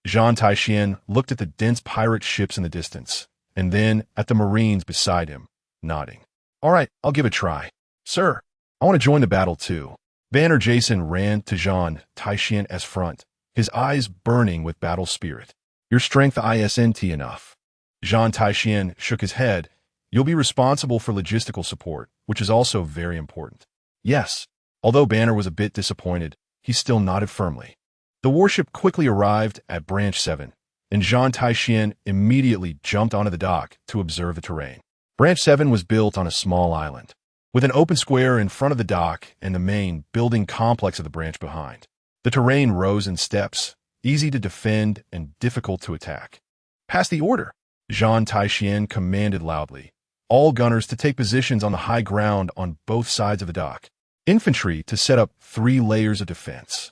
Zhan Tai Xuan looked at the dense pirate ships in the distance, and then at the Marines beside him, nodding. All right, I'll give it a try. Sir, I want to join the battle too. Banner Jason ran to Zhan Tai Xuan's front, his eyes burning with battle spirit. Your strength isn't enough. Zhan Tai Xuan shook his head. You'll be responsible for logistical support, which is also very important. Yes. Although Banner was a bit disappointed, he still nodded firmly. The warship quickly arrived at Branch 7, and Zhan Tai Xuan immediately jumped onto the dock to observe the terrain. Branch 7 was built on a small island, with an open square in front of the dock and the main building complex of the branch behind. The terrain rose in steps, easy to defend and difficult to attack. Pass the order, Zhan Tai Xuan commanded loudly. All gunners to take positions on the high ground on both sides of the dock. Infantry to set up 3 layers of defense.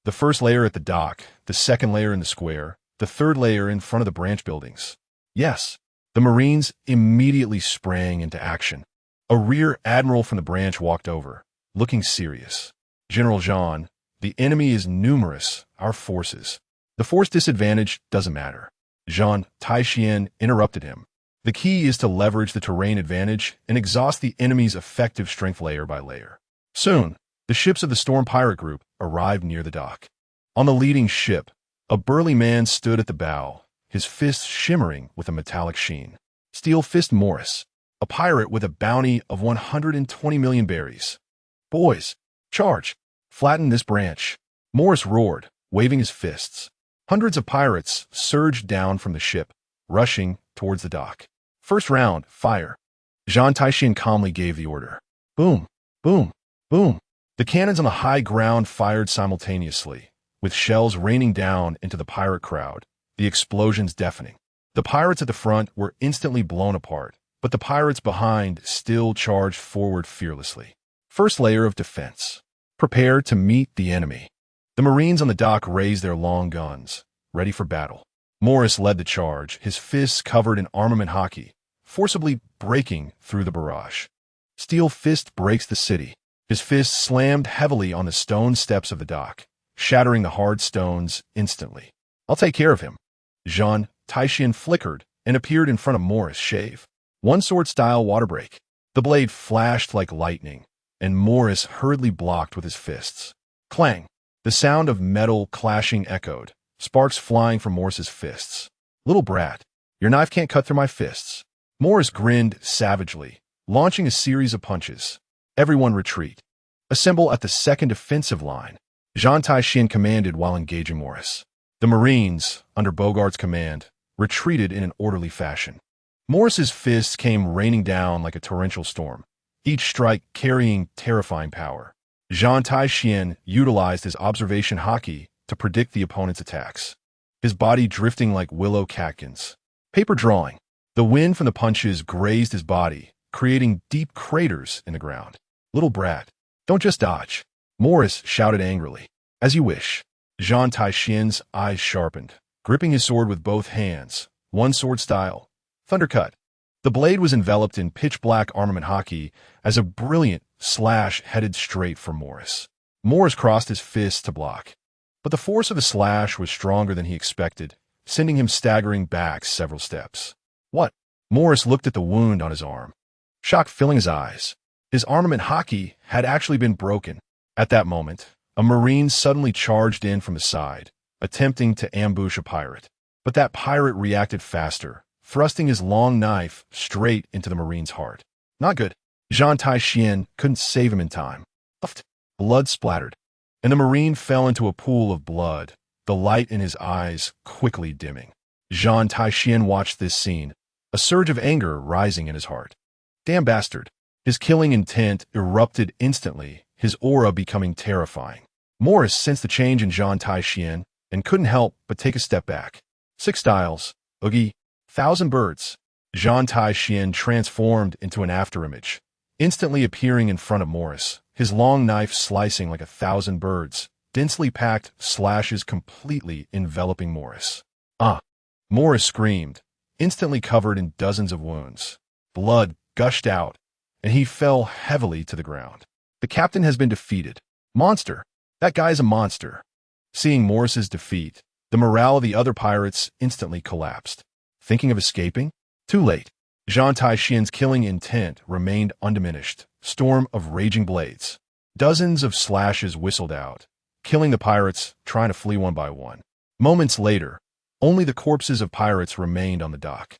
The first layer at the dock, the second layer in the square, the third layer in front of the branch buildings. Yes, the Marines immediately sprang into action. A rear admiral from the branch walked over, looking serious. General Zhan, the enemy is numerous, our forces. The force disadvantage doesn't matter. Zhan Tai Xuan interrupted him. The key is to leverage the terrain advantage and exhaust the enemy's effective strength layer by layer. Soon, the ships of the Storm Pirate Group arrived near the dock. On the leading ship, a burly man stood at the bow, his fists shimmering with a metallic sheen. Steel Fist Morris, a pirate with a bounty of 120 million berries. Boys, charge! Flatten this branch. Morris roared, waving his fists. Hundreds of pirates surged down from the ship, rushing towards the dock. First round, fire. Zhan Tai Xuan calmly gave the order. Boom, boom, boom. The cannons on the high ground fired simultaneously, with shells raining down into the pirate crowd, the explosions deafening. The pirates at the front were instantly blown apart, but the pirates behind still charged forward fearlessly. First layer of defense. Prepare to meet the enemy. The Marines on the dock raised their long guns, ready for battle. Morris led the charge, his fists covered in armament haki, forcibly breaking through the barrage. Steel Fist breaks the city. His fist slammed heavily on the stone steps of the dock, shattering the hard stones instantly. I'll take care of him. Zhan Tai Xuan flickered and appeared in front of Morris' shave. One sword-style water break. The blade flashed like lightning, and Morris hurriedly blocked with his fists. Clang! The sound of metal clashing echoed, sparks flying from Morris's fists. Little brat, your knife can't cut through my fists. Morris grinned savagely, launching a series of punches. Everyone retreat. Assemble at the second defensive line. Zhan Tai Xuan commanded while engaging Morris. The Marines, under Bogart's command, retreated in an orderly fashion. Morris's fists came raining down like a torrential storm, each strike carrying terrifying power. Zhan Tai Xuan utilized his observation haki to predict the opponent's attacks, his body drifting like willow catkins. Paper drawing. The wind from the punches grazed his body, creating deep craters in the ground. Little brat, don't just dodge. Morris shouted angrily. As you wish. Zhan Tai Xuan's eyes sharpened, gripping his sword with both hands, one sword style. Thundercut. The blade was enveloped in pitch-black armament haki as a brilliant slash headed straight for Morris. Morris crossed his fists to block, but the force of the slash was stronger than he expected, sending him staggering back several steps. What? Morris looked at the wound on his arm, shock filling his eyes. His armament haki had actually been broken. At that moment, a Marine suddenly charged in from the side, attempting to ambush a pirate. But that pirate reacted faster, thrusting his long knife straight into the Marine's heart. Not good. Zhan Tai Xuan couldn't save him in time. Blood splattered, and the Marine fell into a pool of blood, the light in his eyes quickly dimming. Zhan Tai Xuan watched this scene, a surge of anger rising in his heart. Damn bastard. His killing intent erupted instantly, his aura becoming terrifying. Morris sensed the change in Zhan Tai Xuan and couldn't help but take a step back. Six styles. Oogie. 1,000 birds. Zhan Tai Xuan transformed into an afterimage, instantly appearing in front of Morris, his long knife slicing like 1,000 birds, densely packed slashes completely enveloping Morris. Ah! Morris screamed, instantly covered in dozens of wounds. Blood gushed out, and he fell heavily to the ground. The captain has been defeated. Monster! That guy's a monster. Seeing Morris's defeat, the morale of the other pirates instantly collapsed. Thinking of escaping? Too late. Zhan Tai Xuan's killing intent remained undiminished. Storm of raging blades. Dozens of slashes whistled out, killing the pirates trying to flee one by one. Moments later, only the corpses of pirates remained on the dock.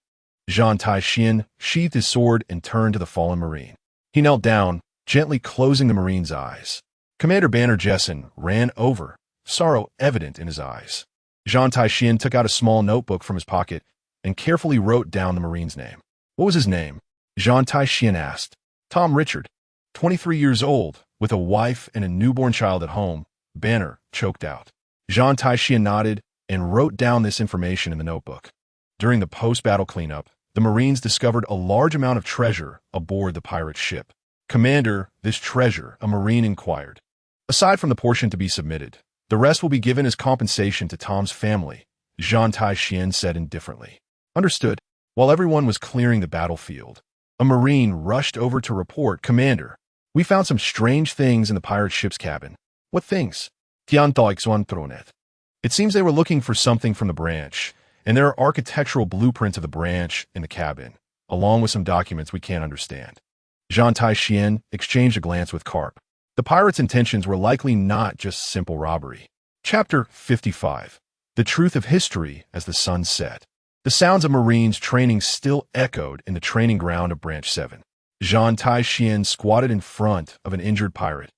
Zhan Tai Xuan sheathed his sword and turned to the fallen Marine. He knelt down, gently closing the Marine's eyes. Commander Banner Jessen ran over, sorrow evident in his eyes. Zhan Tai Xuan took out a small notebook from his pocket and carefully wrote down the Marine's name. What was his name? Zhan Tai Xuan asked. Tom Richard. 23 years old, with a wife and a newborn child at home, Banner choked out. Zhan Tai Xuan nodded and wrote down this information in the notebook. During the post-battle cleanup, the Marines discovered a large amount of treasure aboard the pirate ship. Commander, this treasure, a Marine inquired. Aside from the portion to be submitted, the rest will be given as compensation to Tom's family, Zhan Tai Xuan said indifferently. Understood. While everyone was clearing the battlefield, a Marine rushed over to report, Commander, we found some strange things in the pirate ship's cabin. What things? Zhan Tai Xuan. It seems they were looking for something from the branch, and there are architectural blueprints of the branch in the cabin, along with some documents we can't understand. Zhan Tai Xuan exchanged a glance with Karp. The pirates' intentions were likely not just simple robbery. Chapter 55. The Truth of History as the Sun Set. The sounds of Marines training still echoed in the training ground of Branch 7. Zhan Tai Xuan squatted in front of an injured pirate,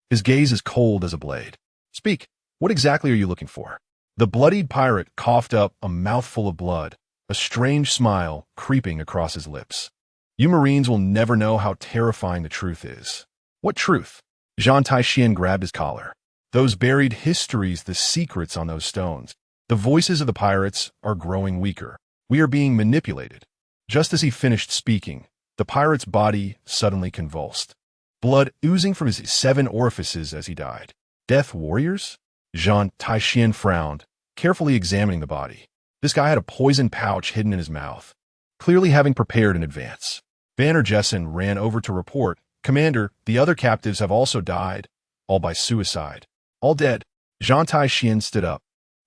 his gaze as cold as a blade. Speak, what exactly are you looking for? The bloodied pirate coughed up a mouthful of blood, a strange smile creeping across his lips. You Marines will never know how terrifying the truth is. What truth? Zhan Tai Xuan grabbed his collar. Those buried histories, the secrets on those stones. The voices of the pirates are growing weaker. We are being manipulated. Just as he finished speaking, the pirate's body suddenly convulsed. Blood oozing from his 7 orifices as he died. Death warriors? Zhan Tai Xuan frowned, carefully examining the body. This guy had a poison pouch hidden in his mouth, clearly having prepared in advance. Banner Jessen ran over to report, "Commander, the other captives have also died, all by suicide." "All dead." Zhan Tai Xuan stood up,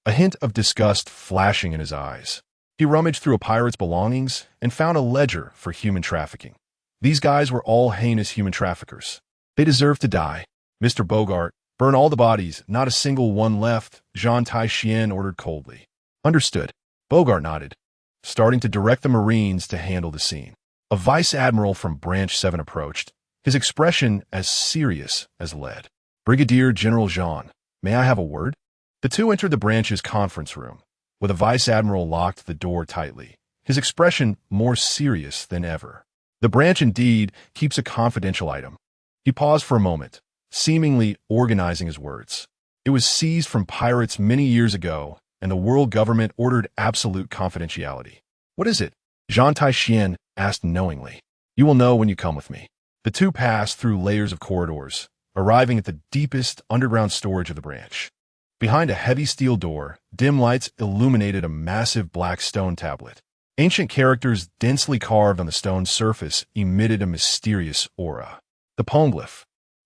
a hint of disgust flashing in his eyes. He rummaged through a pirate's belongings and found a ledger for human trafficking. These guys were all heinous human traffickers. They deserve to die. "Mr. Bogart, burn all the bodies, not a single one left," Zhan Tai Xuan ordered coldly. "Understood." Bogart nodded, starting to direct the Marines to handle the scene. A Vice Admiral from Branch 7 approached, his expression as serious as lead. "Brigadier General Zhan, may I have a word?" The two entered the branch's conference room, where the Vice Admiral locked the door tightly, his expression more serious than ever. The branch indeed keeps a confidential item. He paused for a moment, seemingly organizing his words. It was seized from pirates many years ago, and the world government ordered absolute confidentiality. "What is it?" Zhan Tai Xuan asked knowingly. "You will know when you come with me." The two passed through layers of corridors, arriving at the deepest underground storage of the branch. Behind a heavy steel door, dim lights illuminated a massive black stone tablet. Ancient characters densely carved on the stone surface emitted a mysterious aura. The poneglyph.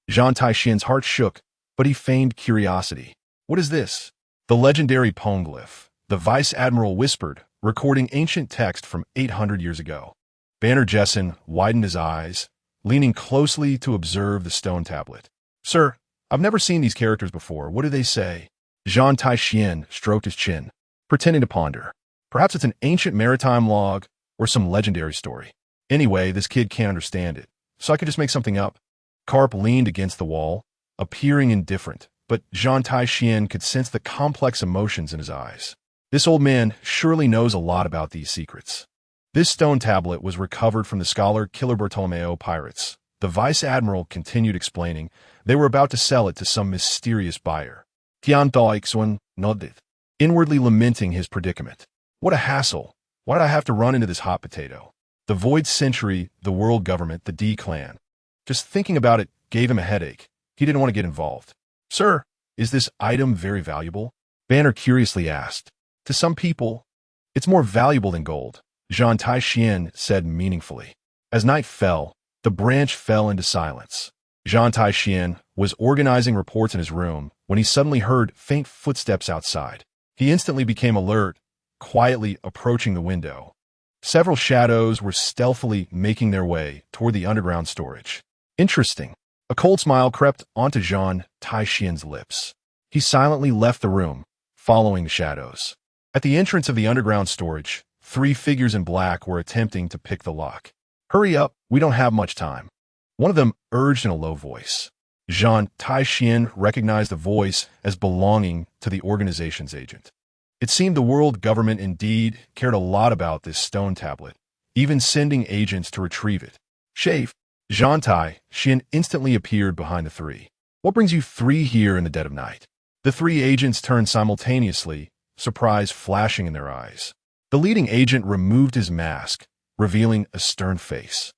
Zhan Tai Xuan's heart shook, but he feigned curiosity. "What is this?" "The legendary poneglyph," the Vice Admiral whispered, recording ancient text from 800 years ago. Banner Jessen widened his eyes, leaning closely to observe the stone tablet. "Sir, I've never seen these characters before. What do they say?" Zhan Tai Xuan stroked his chin, pretending to ponder. "Perhaps it's an ancient maritime log or some legendary story. Anyway, this kid can't understand it, so I could just make something up." Karp leaned against the wall, appearing indifferent, but Zhan Tai Xuan could sense the complex emotions in his eyes. This old man surely knows a lot about these secrets. This stone tablet was recovered from the scholar Killer Bartolomeo pirates. The Vice Admiral continued explaining they were about to sell it to some mysterious buyer. Zhan Tai Xuan nodded, inwardly lamenting his predicament. "What a hassle. Why did I have to run into this hot potato?" The Void Century, the world government, the D clan. Just thinking about it gave him a headache. He didn't want to get involved. "Sir, is this item very valuable?" Banner curiously asked. "To some people, it's more valuable than gold," Zhan Tai Xuan said meaningfully. As night fell, the branch fell into silence. Zhan Tai Xuan was organizing reports in his room when he suddenly heard faint footsteps outside. He instantly became alert, quietly approaching the window. Several shadows were stealthily making their way toward the underground storage. "Interesting." A cold smile crept onto Zhan Tai Xuan's lips. He silently left the room, following the shadows. At the entrance of the underground storage, 3 figures in black were attempting to pick the lock. "Hurry up, we don't have much time," one of them urged in a low voice. Zhan Tai Xuan recognized the voice as belonging to the organization's agent. It seemed the world government indeed cared a lot about this stone tablet, even sending agents to retrieve it. "Shave." Zhan Tai Xuan instantly appeared behind the 3. "What brings you 3 here in the dead of night?" The 3 agents turned simultaneously, surprise flashing in their eyes. The leading agent removed his mask, revealing a stern face.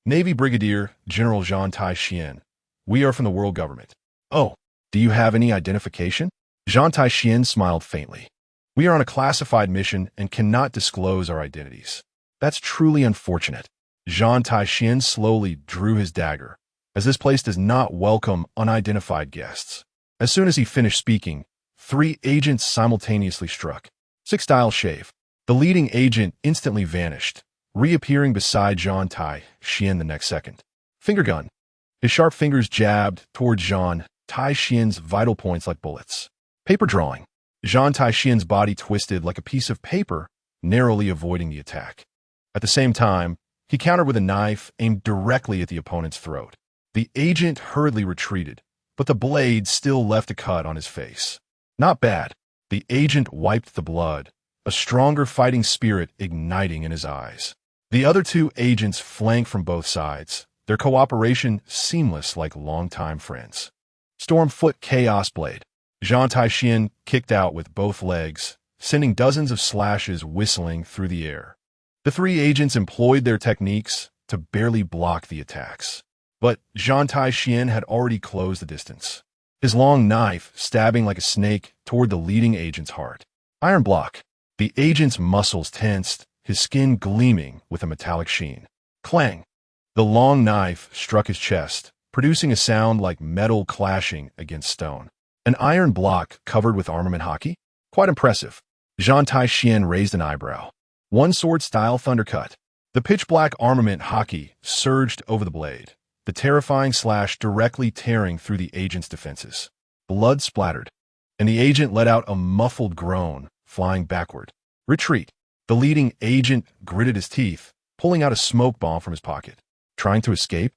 "Navy Brigadier General Zhan Tai Xuan. We are from the world government." "Oh, do you have any identification?" Zhan Tai Xuan smiled faintly. "We are on a classified mission and cannot disclose our identities." "That's truly unfortunate." Zhan Tai Xuan slowly drew his dagger, as this place does not welcome unidentified guests. As soon as he finished speaking, 3 agents simultaneously struck. Six-style shave. The leading agent instantly vanished, reappearing beside Zhan Tai Xuan the next second. Finger gun. His sharp fingers jabbed toward Zhan Tai Xuan's vital points like bullets. Paper drawing. Zhan Tai Xuan's body twisted like a piece of paper, narrowly avoiding the attack. At the same time, he countered with a knife aimed directly at the opponent's throat. The agent hurriedly retreated, but the blade still left a cut on his face. Not bad. The agent wiped the blood, a stronger fighting spirit igniting in his eyes. The other 2 agents flanked from both sides, their cooperation seamless like longtime friends. Stormfoot Chaos Blade. Zhan Tai Xuan kicked out with both legs, sending dozens of slashes whistling through the air. The three agents employed their techniques to barely block the attacks. But Zhan Tai Xuan had already closed the distance, his long knife stabbing like a snake toward the leading agent's heart. Iron block. The agent's muscles tensed, his skin gleaming with a metallic sheen. Clang! The long knife struck his chest, producing a sound like metal clashing against stone. An iron block covered with armament haki? Quite impressive. Zhan Tai Xuan raised an eyebrow. One sword-style thundercut. The pitch-black armament haki surged over the blade, the terrifying slash directly tearing through the agent's defenses. Blood splattered, and the agent let out a muffled groan, flying backward. Retreat. The leading agent gritted his teeth, pulling out a smoke bomb from his pocket. Trying to escape?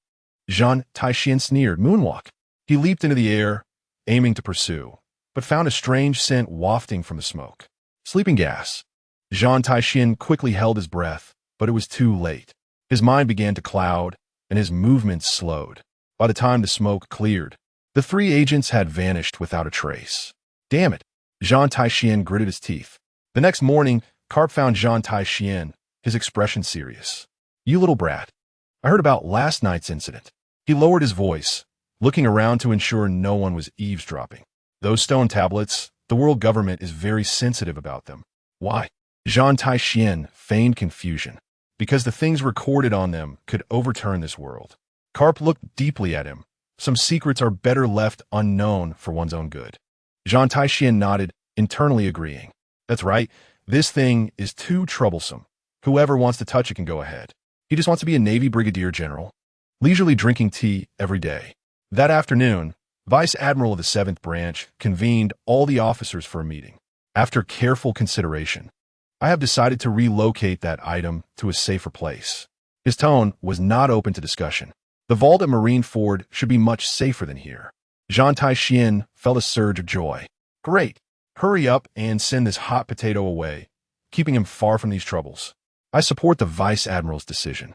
Zhan Tai Xuan sneered. Moonwalk. He leaped into the air, aiming to pursue, but found a strange scent wafting from the smoke. Sleeping gas. Zhan Tai Xuan quickly held his breath, but it was too late. His mind began to cloud, and his movements slowed. By the time the smoke cleared, the three agents had vanished without a trace. Damn it! Zhan Tai Xuan gritted his teeth. The next morning, Karp found Zhan Tai Xuan, his expression serious. You little brat. I heard about last night's incident. He lowered his voice, looking around to ensure no one was eavesdropping. Those stone tablets, the world government is very sensitive about them. Why? Zhan Tai Xuan feigned confusion. Because the things recorded on them could overturn this world. Karp looked deeply at him. Some secrets are better left unknown for one's own good. Zhan Tai Xuan nodded, internally agreeing. That's right, this thing is too troublesome. Whoever wants to touch it can go ahead. He just wants to be a Navy brigadier general, leisurely drinking tea every day. That afternoon, Vice Admiral of the 7th Branch convened all the officers for a meeting. After careful consideration, I have decided to relocate that item to a safer place. His tone was not open to discussion. The vault at Marine Ford should be much safer than here. Zhan Tai Xuan felt a surge of joy. Great. Hurry up and send this hot potato away, keeping him far from these troubles. I support the Vice Admiral's decision.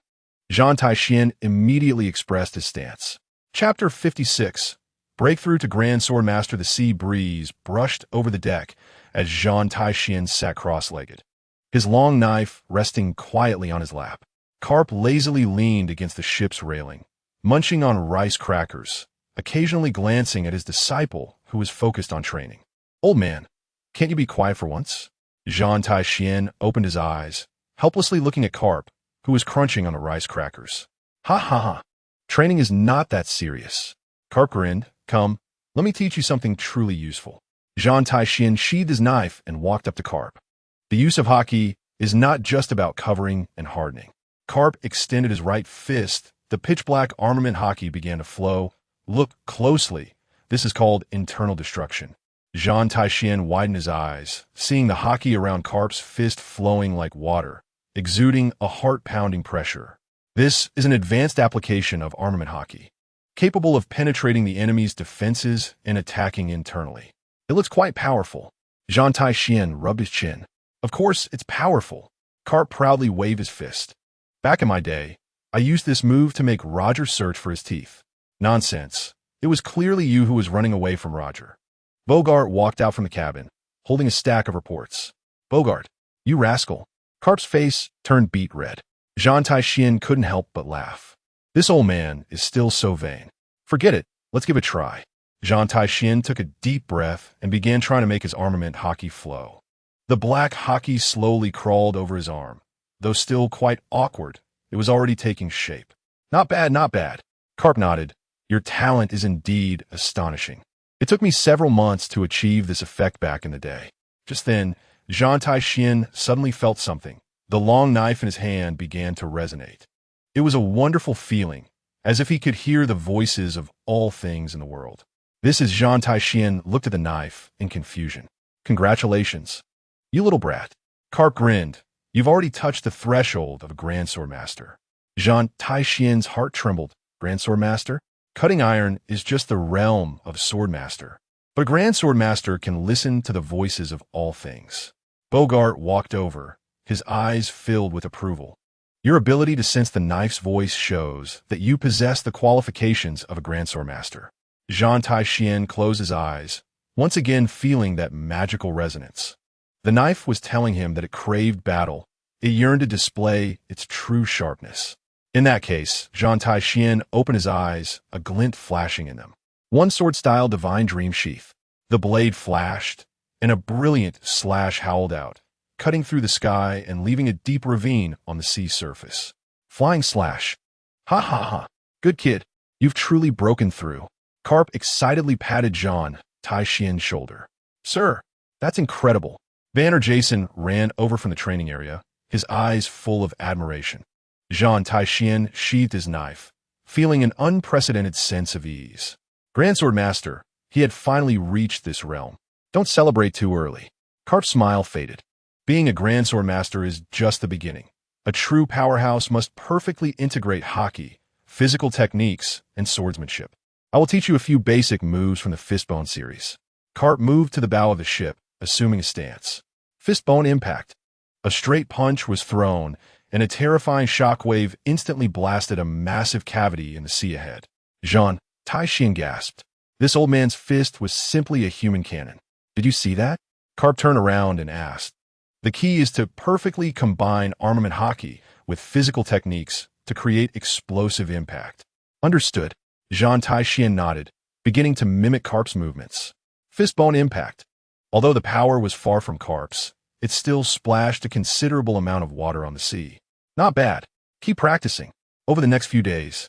Zhan Tai Xuan immediately expressed his stance. Chapter 56. Breakthrough to Grand Swordmaster. The sea breeze brushed over the deck as Zhan Tai Xuan sat cross-legged, his long knife resting quietly on his lap. Karp lazily leaned against the ship's railing, munching on rice crackers, occasionally glancing at his disciple who was focused on training. Old man, can't you be quiet for once? Zhan Tai Xuan opened his eyes, helplessly looking at Karp, who was crunching on the rice crackers. Ha ha ha. Training is not that serious. Karp grinned. Come, let me teach you something truly useful. Zhan Tai Xuan sheathed his knife and walked up to Karp. The use of haki is not just about covering and hardening. Karp extended his right fist. The pitch-black armament haki began to flow. Look closely. This is called internal destruction. Zhan Tai Xuan widened his eyes, seeing the haki around Karp's fist flowing like water, exuding a heart-pounding pressure. This is an advanced application of armament haki, capable of penetrating the enemy's defenses and attacking internally. It looks quite powerful. Zhan Tai Xuan rubbed his chin. Of course, it's powerful. Karp proudly waved his fist. Back in my day, I used this move to make Roger search for his teeth. Nonsense. It was clearly you who was running away from Roger. Bogart walked out from the cabin, holding a stack of reports. Bogart, you rascal. Karp's face turned beet red. Zhan Tai Xuan couldn't help but laugh. This old man is still so vain. Forget it, let's give it a try. Zhan Tai Xuan took a deep breath and began trying to make his armament haki flow. The black haki slowly crawled over his arm. Though still quite awkward, it was already taking shape. Not bad, not bad. Karp nodded. Your talent is indeed astonishing. It took me several months to achieve this effect back in the day. Just then, Zhan Tai Xuan suddenly felt something. The long knife in his hand began to resonate. It was a wonderful feeling, as if he could hear the voices of all things in the world. This is Zhan Tai Xuan looked at the knife in confusion. Congratulations. You little brat. Karp grinned. You've already touched the threshold of a Grand Swordmaster. Zhan Tai Xuan's heart trembled. Grand Swordmaster? Cutting iron is just the realm of Swordmaster. But a Grand Swordmaster can listen to the voices of all things. Bogart walked over, his eyes filled with approval. Your ability to sense the knife's voice shows that you possess the qualifications of a Grand Swordmaster. Zhan Tai Xuan closed his eyes, once again feeling that magical resonance. The knife was telling him that it craved battle. It yearned to display its true sharpness. In that case, Zhan Tai Xuan opened his eyes, a glint flashing in them. One sword-style divine dream sheath. The blade flashed, and a brilliant slash howled out, cutting through the sky and leaving a deep ravine on the sea surface. Flying slash. Ha ha ha. Good kid. You've truly broken through. Karp excitedly patted Zhan Tai Xuan's shoulder. Sir, that's incredible. Banner Jason ran over from the training area, his eyes full of admiration. Zhan Tai Xuan sheathed his knife, feeling an unprecedented sense of ease. Grand Sword Master, he had finally reached this realm. Don't celebrate too early. Karp's smile faded. Being a Grand Sword Master is just the beginning. A true powerhouse must perfectly integrate haki, physical techniques, and swordsmanship. I will teach you a few basic moves from the Fistbone series. Karp moved to the bow of the ship, assuming a stance. Fistbone impact. A straight punch was thrown, and a terrifying shockwave instantly blasted a massive cavity in the sea ahead. Zhan Tai Xuan gasped. This old man's fist was simply a human cannon. Did you see that? Karp turned around and asked. The key is to perfectly combine armament haki with physical techniques to create explosive impact. Understood. Zhan Tai Xuan nodded, beginning to mimic Karp's movements. Fistbone impact. Although the power was far from Karp's, it still splashed a considerable amount of water on the sea. Not bad. Keep practicing. Over the next few days,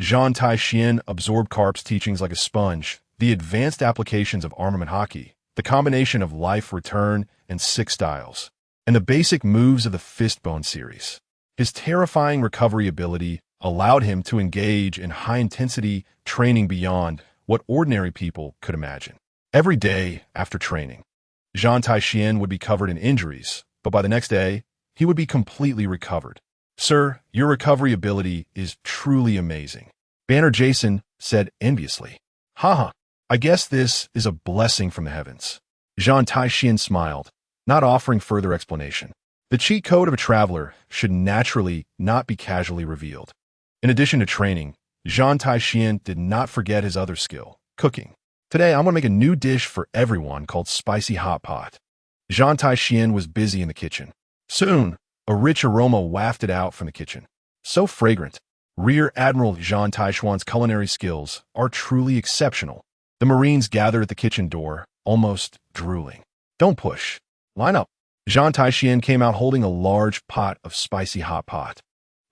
Zhan Tai Xuan absorbed Karp's teachings like a sponge, the advanced applications of armament haki, the combination of life return and six styles, and the basic moves of the Fistbone series. His terrifying recovery ability allowed him to engage in high-intensity training beyond what ordinary people could imagine. Every day after training, Zhan Tai Xuan would be covered in injuries, but by the next day, he would be completely recovered. Sir, your recovery ability is truly amazing. Banner Jason said enviously. Haha, I guess this is a blessing from the heavens. Zhan Tai Xuan smiled, not offering further explanation. The cheat code of a traveler should naturally not be casually revealed. In addition to training, Zhan Tai Xuan did not forget his other skill, cooking. Today, I'm going to make a new dish for everyone called Spicy Hot Pot. Zhan Tai Xuan was busy in the kitchen. Soon, a rich aroma wafted out from the kitchen. So fragrant. Rear Admiral Zhan Tai Xuan's culinary skills are truly exceptional. The Marines gathered at the kitchen door, almost drooling. Don't push. Line up. Zhan Tai Xuan came out holding a large pot of spicy hot pot.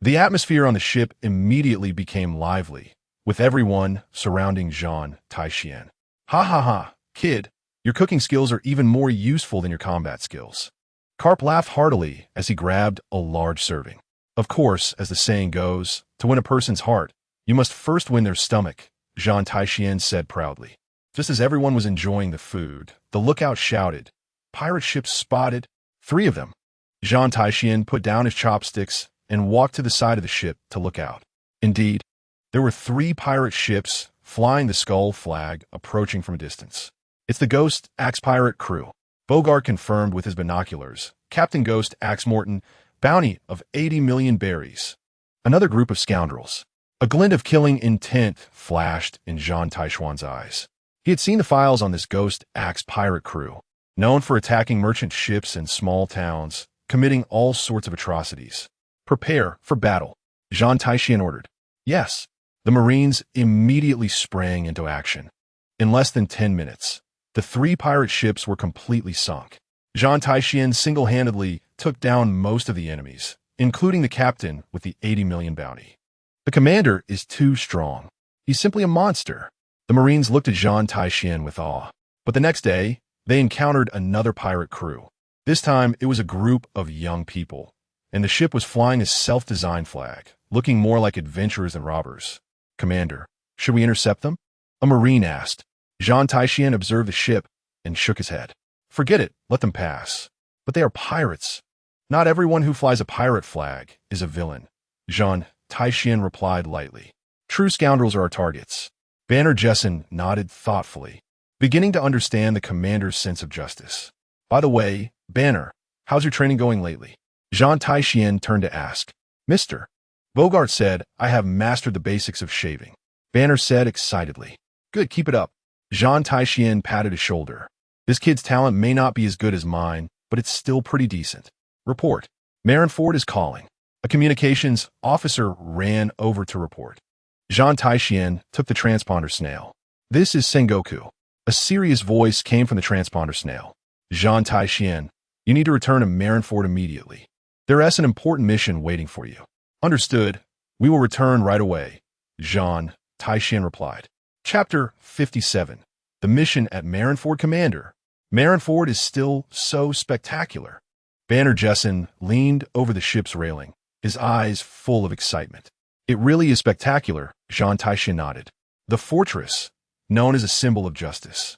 The atmosphere on the ship immediately became lively, with everyone surrounding Zhan Tai Xuan. Ha ha ha, kid, your cooking skills are even more useful than your combat skills. Karp laughed heartily as he grabbed a large serving. Of course, as the saying goes, to win a person's heart, you must first win their stomach, Zhan Tai Xuan said proudly. Just as everyone was enjoying the food, the lookout shouted, "Pirate ships spotted!" 3 of them. Zhan Tai Xuan put down his chopsticks and walked to the side of the ship to look out. Indeed, there were 3 pirate ships flying the skull flag approaching from a distance. It's the Ghost Axe Pirate crew. Bogart confirmed with his binoculars. Captain Ghost Axe Morton, bounty of 80 million berries. Another group of scoundrels. A glint of killing intent flashed in Zhan Tai Xuan's eyes. He had seen the files on this Ghost Axe Pirate crew, known for attacking merchant ships and small towns, committing all sorts of atrocities. Prepare for battle, Zhan Tai Xuan ordered. Yes. The Marines immediately sprang into action. In less than 10 minutes, the 3 pirate ships were completely sunk. Zhan Tai Xuan single-handedly took down most of the enemies, including the captain with the 80 million bounty. The commander is too strong. He's simply a monster. The Marines looked at Zhan Tai Xuan with awe. But the next day, they encountered another pirate crew. This time, it was a group of young people, and the ship was flying a self-designed flag, looking more like adventurers than robbers. Commander, should we intercept them? A Marine asked. Zhan Tai Xuan observed the ship and shook his head. Forget it, let them pass. But they are pirates. Not everyone who flies a pirate flag is a villain. Zhan Tai Xuan replied lightly. True scoundrels are our targets. Banner Jason nodded thoughtfully, beginning to understand the commander's sense of justice. By the way, Banner, how's your training going lately? Zhan Tai Xuan turned to ask. Mister. Bogart said, I have mastered the basics of shaving. Banner said excitedly. Good, keep it up. Zhan Tai Xuan patted his shoulder. This kid's talent may not be as good as mine, but it's still pretty decent. Report. Marineford is calling. A communications officer ran over to report. Zhan Tai Xuan took the transponder snail. This is Sengoku. A serious voice came from the transponder snail. Zhan Tai Xuan, you need to return to Marineford immediately. There is an important mission waiting for you. Understood. We will return right away. Zhan Tai Xuan replied. Chapter 57. The mission at Marineford. Commander. Marineford is still so spectacular. Banner Jessen leaned over the ship's railing, his eyes full of excitement. It really is spectacular, Zhan Tai Xuan nodded. The fortress, known as a symbol of justice,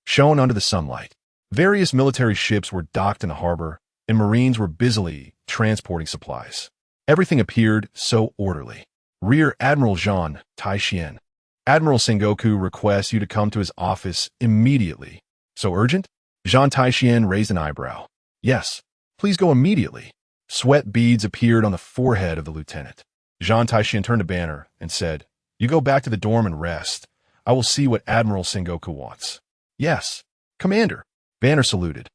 shone under the sunlight. Various military ships were docked in the harbor, and Marines were busily transporting supplies. Everything appeared so orderly. Rear Admiral Zhan Tai Xuan. Admiral Sengoku requests you to come to his office immediately. So urgent? Zhan Tai Xuan raised an eyebrow. Yes, please go immediately. Sweat beads appeared on the forehead of the lieutenant. Zhan Tai Xuan turned to Banner and said, You go back to the dorm and rest. I will see what Admiral Sengoku wants. Yes, Commander. Banner saluted.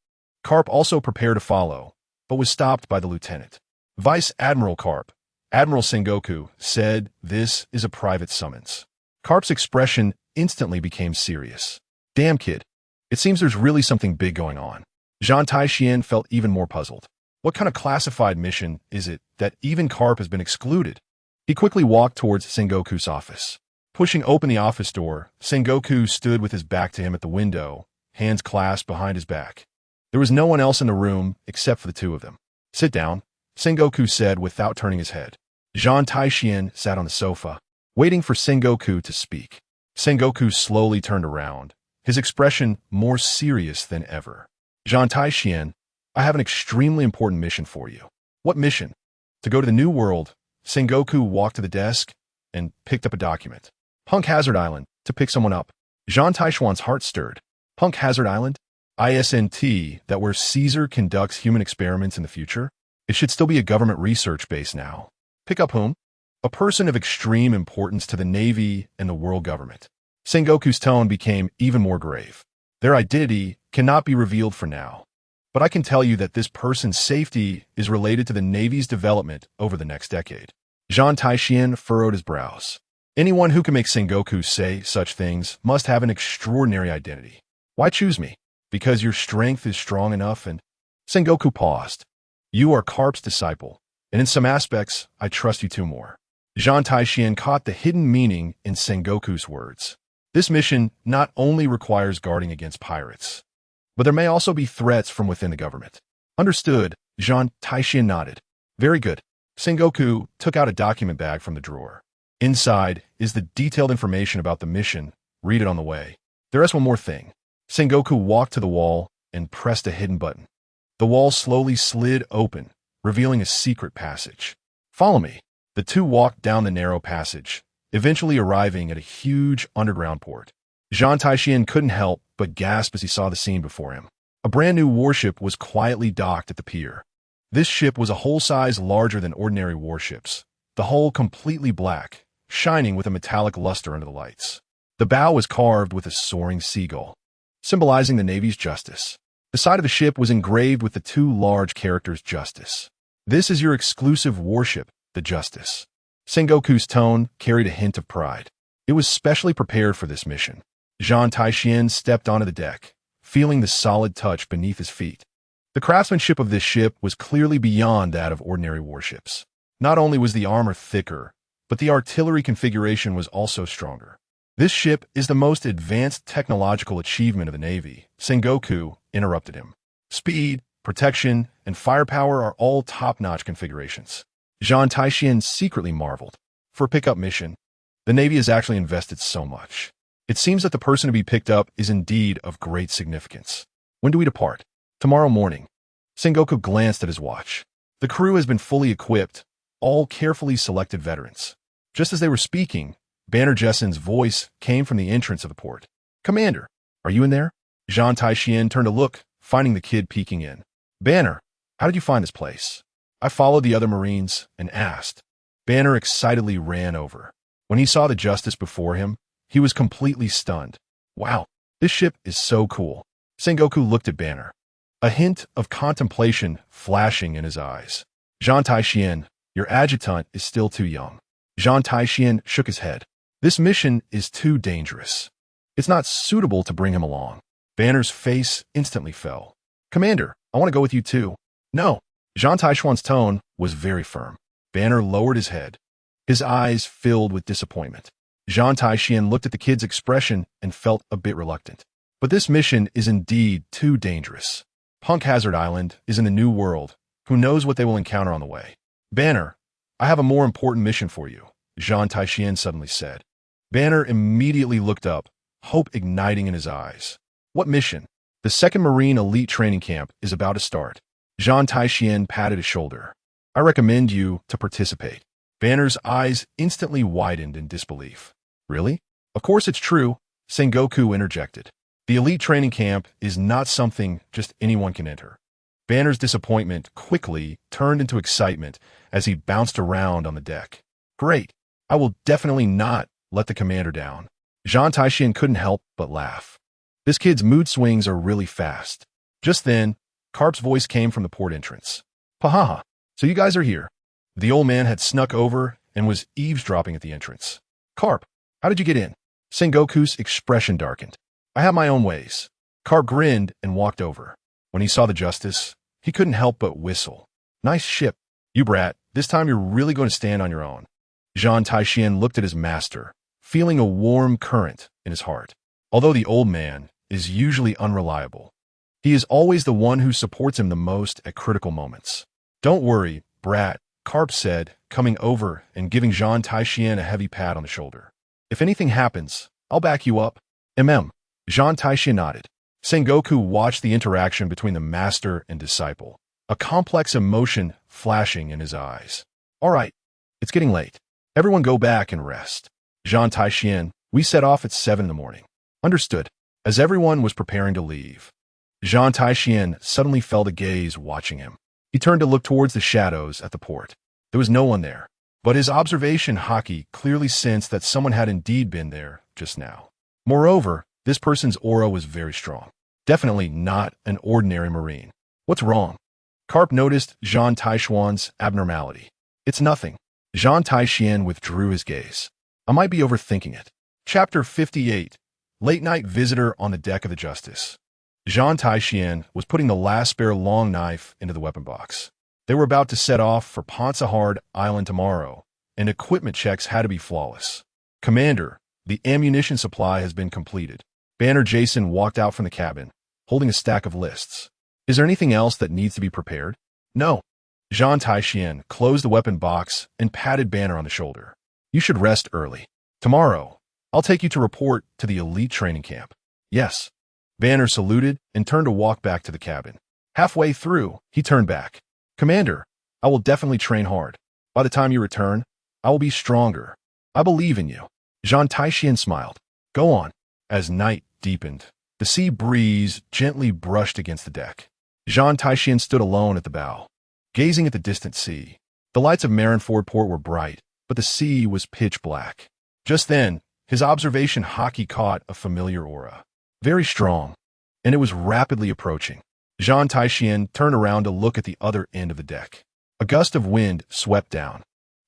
Karp also prepared to follow, but was stopped by the lieutenant. Vice Admiral Karp, Admiral Sengoku, said this is a private summons. Karp's expression instantly became serious. Damn, kid. It seems there's really something big going on. Zhan Tai Xuan felt even more puzzled. What kind of classified mission is it that even Karp has been excluded? He quickly walked towards Sengoku's office. Pushing open the office door, Sengoku stood with his back to him at the window, hands clasped behind his back. There was no one else in the room except for the two of them. Sit down, Sengoku said without turning his head. Zhan Tai Xuan sat on the sofa, waiting for Sengoku to speak. Sengoku slowly turned around, his expression more serious than ever. Zhan Tai Xuan, I have an extremely important mission for you. What mission? To go to the New World. Sengoku walked to the desk and picked up a document. Punk Hazard Island, to pick someone up. Zhan Tai Xuan's heart stirred. Punk Hazard Island? ISNT, that where Caesar conducts human experiments in the future? It should still be a government research base now. Pick up whom? A person of extreme importance to the Navy and the world government. Sengoku's tone became even more grave. Their identity cannot be revealed for now, but I can tell you that this person's safety is related to the Navy's development over the next decade. Zhan Tai Xuan furrowed his brows. Anyone who can make Sengoku say such things must have an extraordinary identity. Why choose me? Because your strength is strong enough and... Sengoku paused. You are Karp's disciple, and in some aspects, I trust you two more. Zhan Tai Xuan caught the hidden meaning in Sengoku's words. This mission not only requires guarding against pirates, but there may also be threats from within the government. Understood, Zhan Tai Xuan nodded. Very good. Sengoku took out a document bag from the drawer. Inside is the detailed information about the mission. Read it on the way. There is one more thing. Sengoku walked to the wall and pressed a hidden button. The wall slowly slid open, revealing a secret passage. Follow me. The two walked down the narrow passage, eventually arriving at a huge underground port. Zhan Tai Xuan couldn't help but gasp as he saw the scene before him. A brand new warship was quietly docked at the pier. This ship was a whole size larger than ordinary warships, the hull completely black, shining with a metallic luster under the lights. The bow was carved with a soaring seagull, symbolizing the Navy's justice. The side of the ship was engraved with the two large characters Justice. This is your exclusive warship, the Justice. Sengoku's tone carried a hint of pride. It was specially prepared for this mission. Zhan Tai Xuan stepped onto the deck, feeling the solid touch beneath his feet. The craftsmanship of this ship was clearly beyond that of ordinary warships. Not only was the armor thicker, but the artillery configuration was also stronger. This ship is the most advanced technological achievement of the Navy. Sengoku interrupted him. Speed, protection, and firepower are all top-notch configurations. Zhan Tai Xuan secretly marveled. For a pickup mission, the Navy has actually invested so much. It seems that the person to be picked up is indeed of great significance. When do we depart? Tomorrow morning. Sengoku glanced at his watch. The crew has been fully equipped, all carefully selected veterans. Just as they were speaking, Banner Jessen's voice came from the entrance of the port. Commander, are you in there? Zhan Tai Xuan turned to look, finding the kid peeking in. Banner, how did you find this place? I followed the other Marines and asked. Banner excitedly ran over. When he saw the Justice before him, he was completely stunned. Wow, this ship is so cool. Sengoku looked at Banner. a hint of contemplation flashing in his eyes. Zhan Tai Xuan, your adjutant is still too young. Zhan Tai Xuan shook his head. This mission is too dangerous. It's not suitable to bring him along. Banner's face instantly fell. Commander, I want to go with you too. No. Zhan Tai Xuan's tone was very firm. Banner lowered his head. His eyes filled with disappointment. Zhan Tai Xuan looked at the kid's expression and felt a bit reluctant. But this mission is indeed too dangerous. Punk Hazard Island is in a new world. Who knows what they will encounter on the way? Banner, I have a more important mission for you, Zhan Tai Xuan suddenly said. Banner immediately looked up, hope igniting in his eyes. What mission? The 2nd Marine Elite Training Camp is about to start. Zhan Tai Xuan patted his shoulder. I recommend you to participate. Banner's eyes instantly widened in disbelief. Really? Of course it's true, Sengoku interjected. The Elite Training Camp is not something just anyone can enter. Banner's disappointment quickly turned into excitement as he bounced around on the deck. Great. I will definitely not let the commander down. Zhan Tai Xuan couldn't help but laugh. This kid's mood swings are really fast. Just then, Karp's voice came from the port entrance. Pahaha, so you guys are here. The old man had snuck over and was eavesdropping at the entrance. Karp, how did you get in? Sengoku's expression darkened. I have my own ways. Karp grinned and walked over. When he saw the justice, he couldn't help but whistle. Nice ship. You brat, this time you're really going to stand on your own. Zhan Tai Xuan looked at his master, feeling a warm current in his heart. Although the old man is usually unreliable, he is always the one who supports him the most at critical moments. Don't worry, brat, Karp said, coming over and giving Zhan Tai Xuan a heavy pat on the shoulder. If anything happens, I'll back you up. Zhan Tai Xuan nodded. Sengoku watched the interaction between the master and disciple, a complex emotion flashing in his eyes. All right, it's getting late. Everyone go back and rest. Zhan Tai Xuan, we set off at 7 in the morning. Understood. As everyone was preparing to leave, Zhan Tai Xuan suddenly felt a gaze watching him. He turned to look towards the shadows at the port. There was no one there, but his observation Haki clearly sensed that someone had indeed been there just now. Moreover, this person's aura was very strong. Definitely not an ordinary Marine. What's wrong? Karp noticed Zhan Tai Xuan's abnormality. It's nothing. Zhan Tai Xuan withdrew his gaze. I might be overthinking it. Chapter 58. Late-night visitor on the deck of the Justice. Zhan Tai Xuan was putting the last spare long knife into the weapon box. They were about to set off for Pansahard Island tomorrow, and equipment checks had to be flawless. Commander, the ammunition supply has been completed. Banner Jason walked out from the cabin, holding a stack of lists. Is there anything else that needs to be prepared? No. Zhan Tai Xuan closed the weapon box and patted Banner on the shoulder. You should rest early. Tomorrow, I'll take you to report to the elite training camp. Yes. Banner saluted and turned to walk back to the cabin. Halfway through, he turned back. Commander, I will definitely train hard. By the time you return, I will be stronger. I believe in you. Zhan Tai Xuan smiled. Go on. As night deepened, the sea breeze gently brushed against the deck. Zhan Tai Xuan stood alone at the bow, gazing at the distant sea. The lights of Marineford Port were bright, but the sea was pitch black. Just then, his observation Haki caught a familiar aura. Very strong, and it was rapidly approaching. Zhan Tai Xuan turned around to look at the other end of the deck. A gust of wind swept down,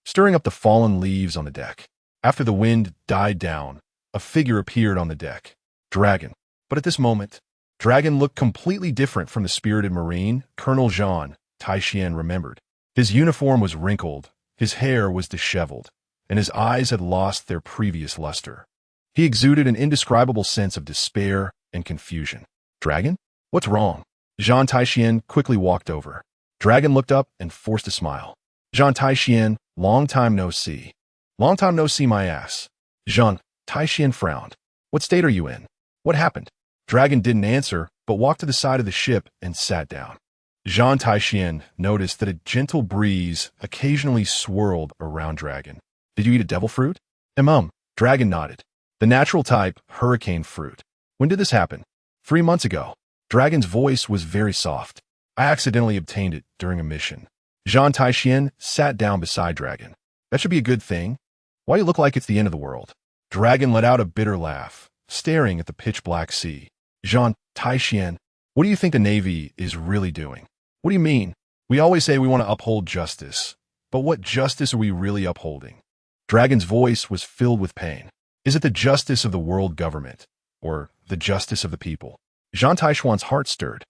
stirring up the fallen leaves on the deck. After the wind died down, a figure appeared on the deck. Dragon. But at this moment, Dragon looked completely different from the spirited Marine Colonel Zhan Tai Xuan remembered. His uniform was wrinkled, his hair was disheveled, and his eyes had lost their previous luster. He exuded an indescribable sense of despair and confusion. Dragon? What's wrong? Zhan Tai Xuan quickly walked over. Dragon looked up and forced a smile. Zhan Tai Xuan, long time no see. Long time no see my ass. Zhan Tai Xuan frowned. What state are you in? What happened? Dragon didn't answer, but walked to the side of the ship and sat down. Zhan Tai Xuan noticed that a gentle breeze occasionally swirled around Dragon. Did you eat a devil fruit? Dragon nodded. The natural type, hurricane fruit. When did this happen? 3 months ago. Dragon's voice was very soft. I accidentally obtained it during a mission. Zhan Tai Xuan sat down beside Dragon. That should be a good thing. Why you look like it's the end of the world? Dragon let out a bitter laugh, staring at the pitch-black sea. Zhan Tai Xuan, What do you think the Navy is really doing? What do you mean? We always say we want to uphold justice, but what justice are we really upholding? Dragon's voice was filled with pain. Is it the justice of the world government, or the justice of the people? Zhan Tai Xuan's heart stirred.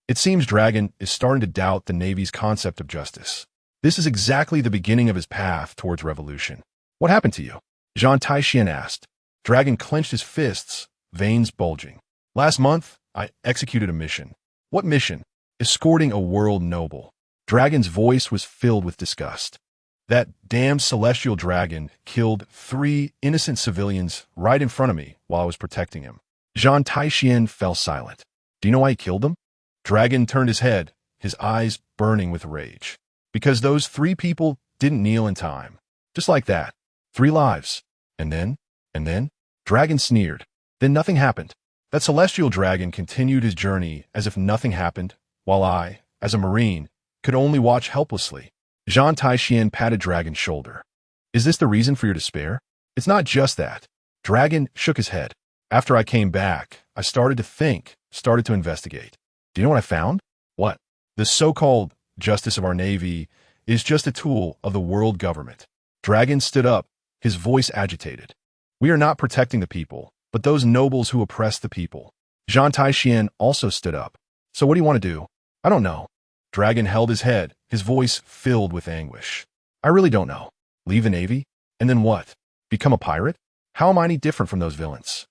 It seems Dragon is starting to doubt the Navy's concept of justice. This is exactly the beginning of his path towards revolution. What happened to you? Zhan Tai Xuan asked. Dragon clenched his fists, veins bulging. Last month, I executed a mission. What mission? Escorting a world noble. Dragon's voice was filled with disgust. That damn celestial dragon killed 3 innocent civilians right in front of me while I was protecting him. Zhan Tai Xuan fell silent. Do you know why he killed them? Dragon turned his head, his eyes burning with rage. Because those 3 people didn't kneel in time. Just like that. 3 lives. And then? Dragon sneered. Then nothing happened. That celestial dragon continued his journey as if nothing happened, while I, as a Marine, could only watch helplessly. Zhan Tai Xuan patted Dragon's shoulder. Is this the reason for your despair? It's not just that. Dragon shook his head. After I came back, I started to think, started to investigate. Do you know what I found? What? The so-called justice of our Navy is just a tool of the world government. Dragon stood up, his voice agitated. We are not protecting the people, but those nobles who oppress the people. Zhan Tai Xuan also stood up. So what do you want to do? I don't know. Dragon held his head, his voice filled with anguish. I really don't know. Leave the Navy? And then what? Become a pirate? How am I any different from those villains?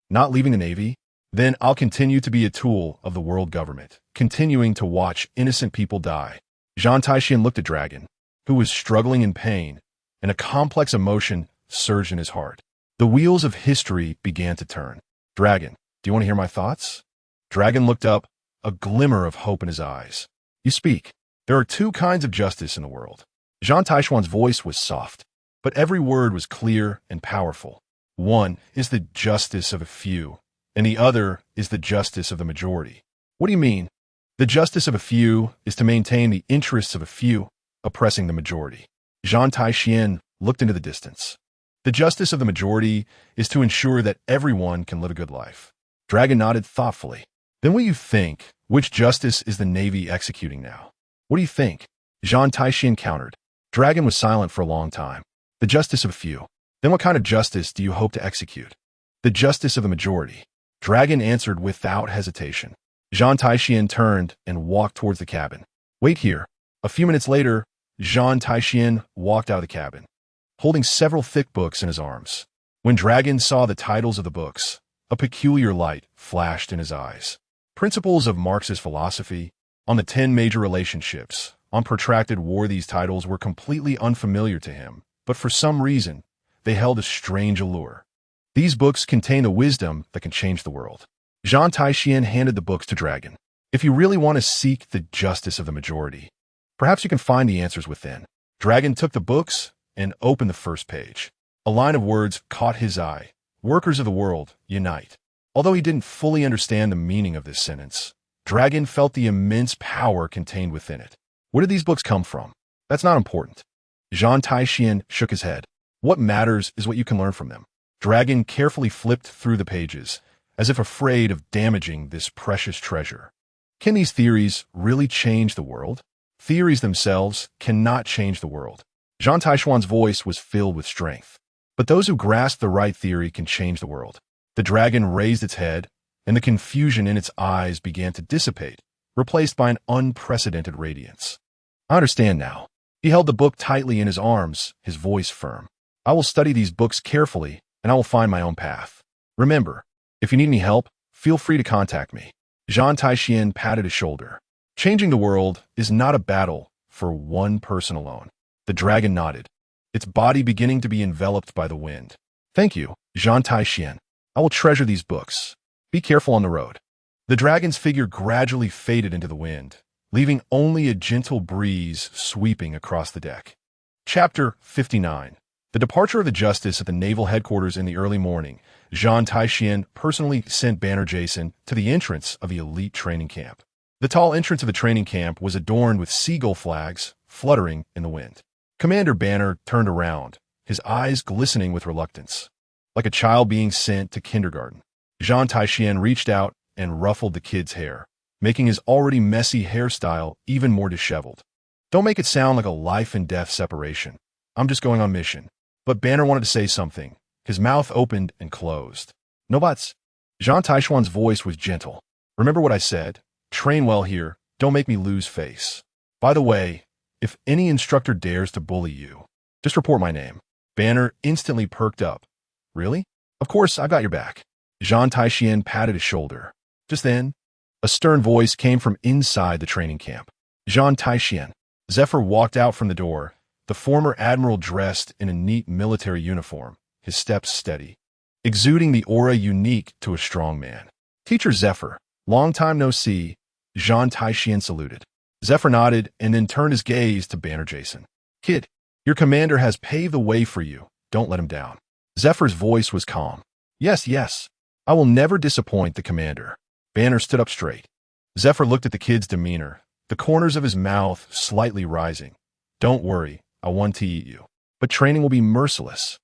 Not leaving the Navy? Then I'll continue to be a tool of the world government, continuing to watch innocent people die. Zhan Tai Xuan looked at Dragon, who was struggling in pain, and a complex emotion surged in his heart. The wheels of history began to turn. Dragon, do you want to hear my thoughts? Dragon looked up, a glimmer of hope in his eyes. You speak. There are 2 kinds of justice in the world. Zhan Tai Xuan's voice was soft, but every word was clear and powerful. One is the justice of a few, and the other is the justice of the majority. What do you mean? The justice of a few is to maintain the interests of a few, oppressing the majority. Zhan Tai Xuan looked into the distance. The justice of the majority is to ensure that everyone can live a good life. Dragon nodded thoughtfully. Then what do you think? Which justice is the Navy executing now? What do you think? Zhan Tai Xuan countered. Dragon was silent for a long time. The justice of a few. Then what kind of justice do you hope to execute? The justice of the majority. Dragon answered without hesitation. Zhan Tai Xuan turned and walked towards the cabin. Wait here. A few minutes later, Zhan Tai Xuan walked out of the cabin, holding several thick books in his arms. When Dragon saw the titles of the books, a peculiar light flashed in his eyes. Principles of Marxist philosophy, on the 10 major relationships, on protracted war. These titles were completely unfamiliar to him, but for some reason, they held a strange allure. These books contain the wisdom that can change the world. Zhan Tai Xuan handed the books to Dragon. If you really want to seek the justice of the majority, perhaps you can find the answers within. Dragon took the books and opened the first page. A line of words caught his eye. Workers of the world, unite. Although he didn't fully understand the meaning of this sentence, Dragon felt the immense power contained within it. Where did these books come from? That's not important. Zhan Tai Xuan shook his head. What matters is what you can learn from them. Dragon carefully flipped through the pages, as if afraid of damaging this precious treasure. Can these theories really change the world? Theories themselves cannot change the world. Zhan Tai Xuan's voice was filled with strength. But those who grasp the right theory can change the world. The dragon raised its head, and the confusion in its eyes began to dissipate, replaced by an unprecedented radiance. I understand now. He held the book tightly in his arms, his voice firm. I will study these books carefully, and I will find my own path. Remember, if you need any help, feel free to contact me. Zhan Tai Xuan patted his shoulder. Changing the world is not a battle for one person alone. The dragon nodded, its body beginning to be enveloped by the wind. Thank you, Zhan Tai Xuan. I will treasure these books. Be careful on the road. The dragon's figure gradually faded into the wind, leaving only a gentle breeze sweeping across the deck. Chapter 59. The departure of the Justice at the naval headquarters in the early morning. Zhan Tai Xuan personally sent Banner Jason to the entrance of the elite training camp. The tall entrance of the training camp was adorned with seagull flags fluttering in the wind. Commander Banner turned around, his eyes glistening with reluctance. Like a child being sent to kindergarten, Zhan Tai Xuan reached out and ruffled the kid's hair. making his already messy hairstyle even more disheveled. Don't make it sound like a life and death separation. I'm just going on mission. But Banner wanted to say something. His mouth opened and closed. No buts. Zhan Tai Xuan's voice was gentle. Remember what I said? Train well here. Don't make me lose face. By the way, if any instructor dares to bully you, just report my name. Banner instantly perked up. Really? Of course, I've got your back. Zhan Tai Xuan patted his shoulder. Just then, a stern voice came from inside the training camp. Zhan Tai Xuan. Zephyr walked out from the door, the former admiral dressed in a neat military uniform, his steps steady, exuding the aura unique to a strong man. Teacher Zephyr, long time no see, Zhan Tai Xuan saluted. Zephyr nodded and then turned his gaze to Banner Jason. Kid, your commander has paved the way for you. Don't let him down. Zephyr's voice was calm. Yes. I will never disappoint the commander. Banner stood up straight. Zephyr looked at the kid's demeanor, the corners of his mouth slightly rising. Don't worry, I want to eat you. But training will be merciless.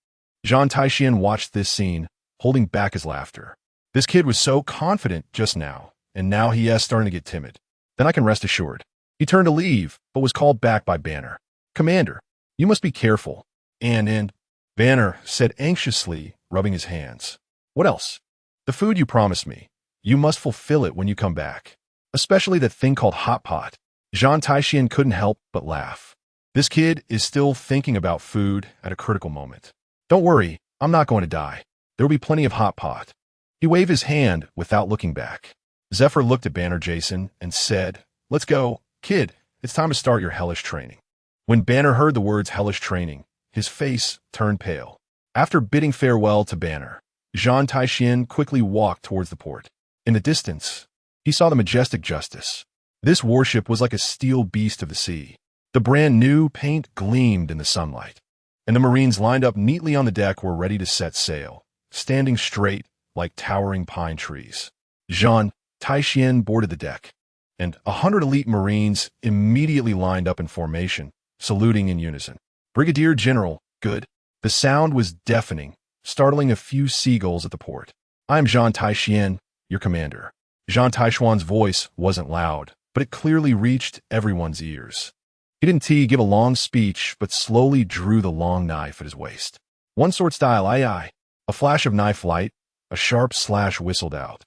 Zhan Tai Xuan watched this scene, holding back his laughter. This kid was so confident just now, and now he is starting to get timid. Then I can rest assured. He turned to leave, but was called back by Banner. Commander, you must be careful. And Banner said anxiously, rubbing his hands. What else? The food you promised me. You must fulfill it when you come back. Especially that thing called hot pot. Zhan Tai Xuan couldn't help but laugh. This kid is still thinking about food at a critical moment. Don't worry, I'm not going to die. There will be plenty of hot pot. He waved his hand without looking back. Zephyr looked at Banner Jason and said, Let's go, kid, it's time to start your hellish training. When Banner heard the words hellish training, his face turned pale. After bidding farewell to Banner, Zhan Tai Xuan quickly walked towards the port. In the distance, he saw the majestic Justice. This warship was like a steel beast of the sea. The brand new paint gleamed in the sunlight, and the Marines lined up neatly on the deck were ready to set sail, standing straight like towering pine trees. Zhan Tai Xuan boarded the deck, and 100 elite Marines immediately lined up in formation, saluting in unison. Brigadier General, good. The sound was deafening, startling a few seagulls at the port. I am Zhan Tai Xuan, your commander. Zhan Tai Xuan's voice wasn't loud, but it clearly reached everyone's ears. He didn't give a long speech, but slowly drew the long knife at his waist. One sword style, aye. A flash of knife light, a sharp slash whistled out,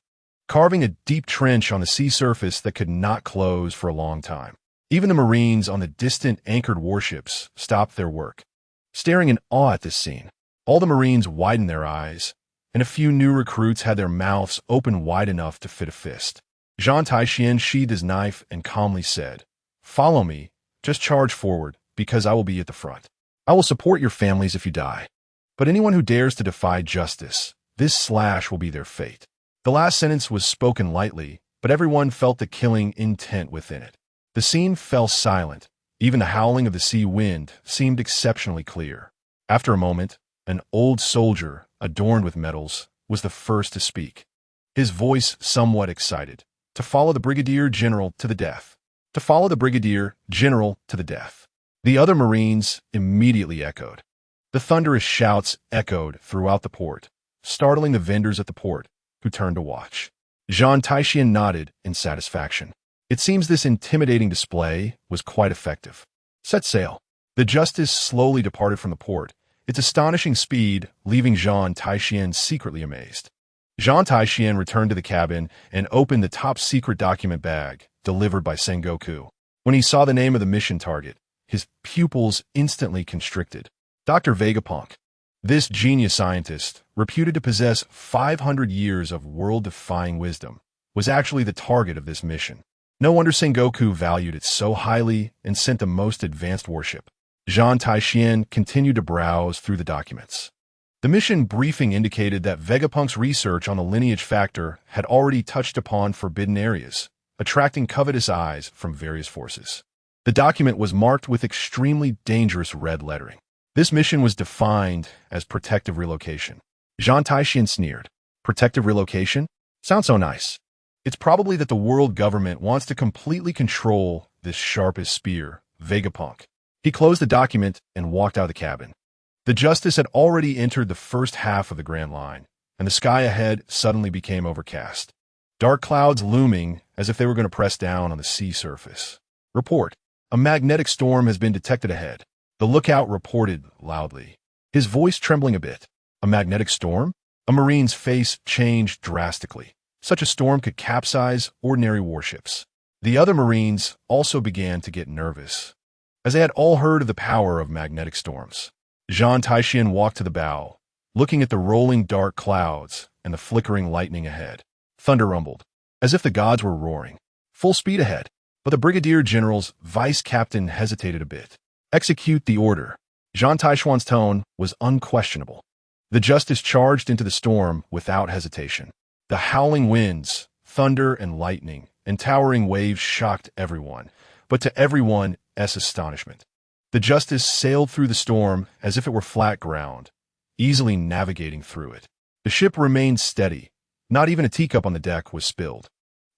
carving a deep trench on the sea surface that could not close for a long time. Even the Marines on the distant anchored warships stopped their work, staring in awe at this scene. All the Marines widened their eyes, and a few new recruits had their mouths open wide enough to fit a fist. Zhan Tai Xuan sheathed his knife and calmly said, Follow me, just charge forward, because I will be at the front. I will support your families if you die. But anyone who dares to defy justice, this slash will be their fate. The last sentence was spoken lightly, but everyone felt the killing intent within it. The scene fell silent. Even the howling of the sea wind seemed exceptionally clear. After a moment, an old soldier, adorned with medals, was the first to speak. His voice somewhat excited. To follow the Brigadier General to the death. To follow the Brigadier General to the death. The other Marines immediately echoed. The thunderous shouts echoed throughout the port, startling the vendors at the port, who turned to watch. Zhan Tai Xuan nodded in satisfaction. It seems this intimidating display was quite effective. Set sail. The Justice slowly departed from the port, its astonishing speed leaving Zhan Tai Xuan secretly amazed. Zhan Tai Xuan returned to the cabin and opened the top-secret document bag delivered by Sengoku. When he saw the name of the mission target, his pupils instantly constricted. Dr. Vegapunk. This genius scientist, reputed to possess 500 years of world-defying wisdom, was actually the target of this mission. No wonder Sengoku valued it so highly and sent the most advanced warship. Zhan Tai Xuan continued to browse through the documents. The mission briefing indicated that Vegapunk's research on the lineage factor had already touched upon forbidden areas, attracting covetous eyes from various forces. The document was marked with extremely dangerous red lettering. This mission was defined as protective relocation. Zhan Tai Xuan sneered. Protective relocation? Sounds so nice. It's probably that the world government wants to completely control this sharpest spear, Vegapunk. He closed the document and walked out of the cabin. The Justice had already entered the first half of the Grand Line, and the sky ahead suddenly became overcast. Dark clouds looming as if they were going to press down on the sea surface. Report. A magnetic storm has been detected ahead. The lookout reported loudly, his voice trembling a bit. A magnetic storm? A marine's face changed drastically. Such a storm could capsize ordinary warships. The other marines also began to get nervous, as they had all heard of the power of magnetic storms. Zhan Tai Xuan walked to the bow, looking at the rolling dark clouds and the flickering lightning ahead. Thunder rumbled, as if the gods were roaring. Full speed ahead. But the brigadier general's vice captain hesitated a bit. Execute the order. Zhan Tai Xuan's tone was unquestionable. The justice charged into the storm without hesitation. The howling winds, thunder and lightning, and towering waves shocked everyone, but to everyone's astonishment, the justice sailed through the storm as if it were flat ground, easily navigating through it. The ship remained steady. Not even a teacup on the deck was spilled.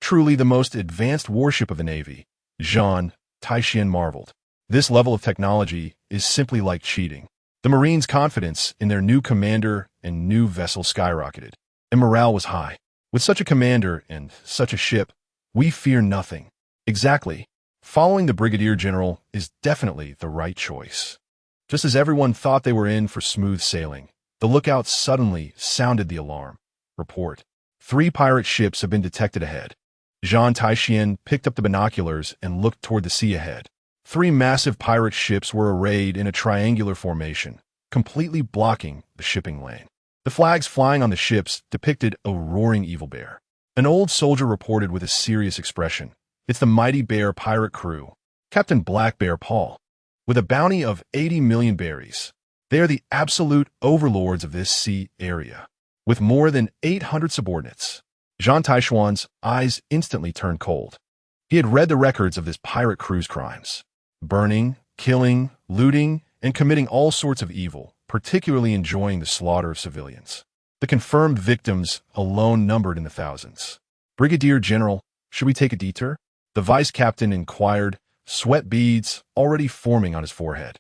Truly the most advanced warship of the Navy, Zhan Tai Xuan marveled. This level of technology is simply like cheating. The Marines' confidence in their new commander and new vessel skyrocketed, and morale was high. With such a commander and such a ship, we fear nothing. Exactly. Following the brigadier general is definitely the right choice. Just as everyone thought they were in for smooth sailing, the lookout suddenly sounded the alarm. Report. 3 pirate ships have been detected ahead. Zhan Tai Xuan picked up the binoculars and looked toward the sea ahead. 3 massive pirate ships were arrayed in a triangular formation, completely blocking the shipping lane. The flags flying on the ships depicted a roaring evil bear. An old soldier reported with a serious expression, "It's the mighty bear pirate crew, Captain Black Bear Paul, with a bounty of 80 million berries. They are the absolute overlords of this sea area, with more than 800 subordinates." Zhan Tai Xuan's eyes instantly turned cold. He had read the records of this pirate crew's crimes. Burning, killing, looting, and committing all sorts of evil, particularly enjoying the slaughter of civilians. The confirmed victims alone numbered in the thousands. "Brigadier General, should we take a detour?" The vice captain inquired, sweat beads already forming on his forehead.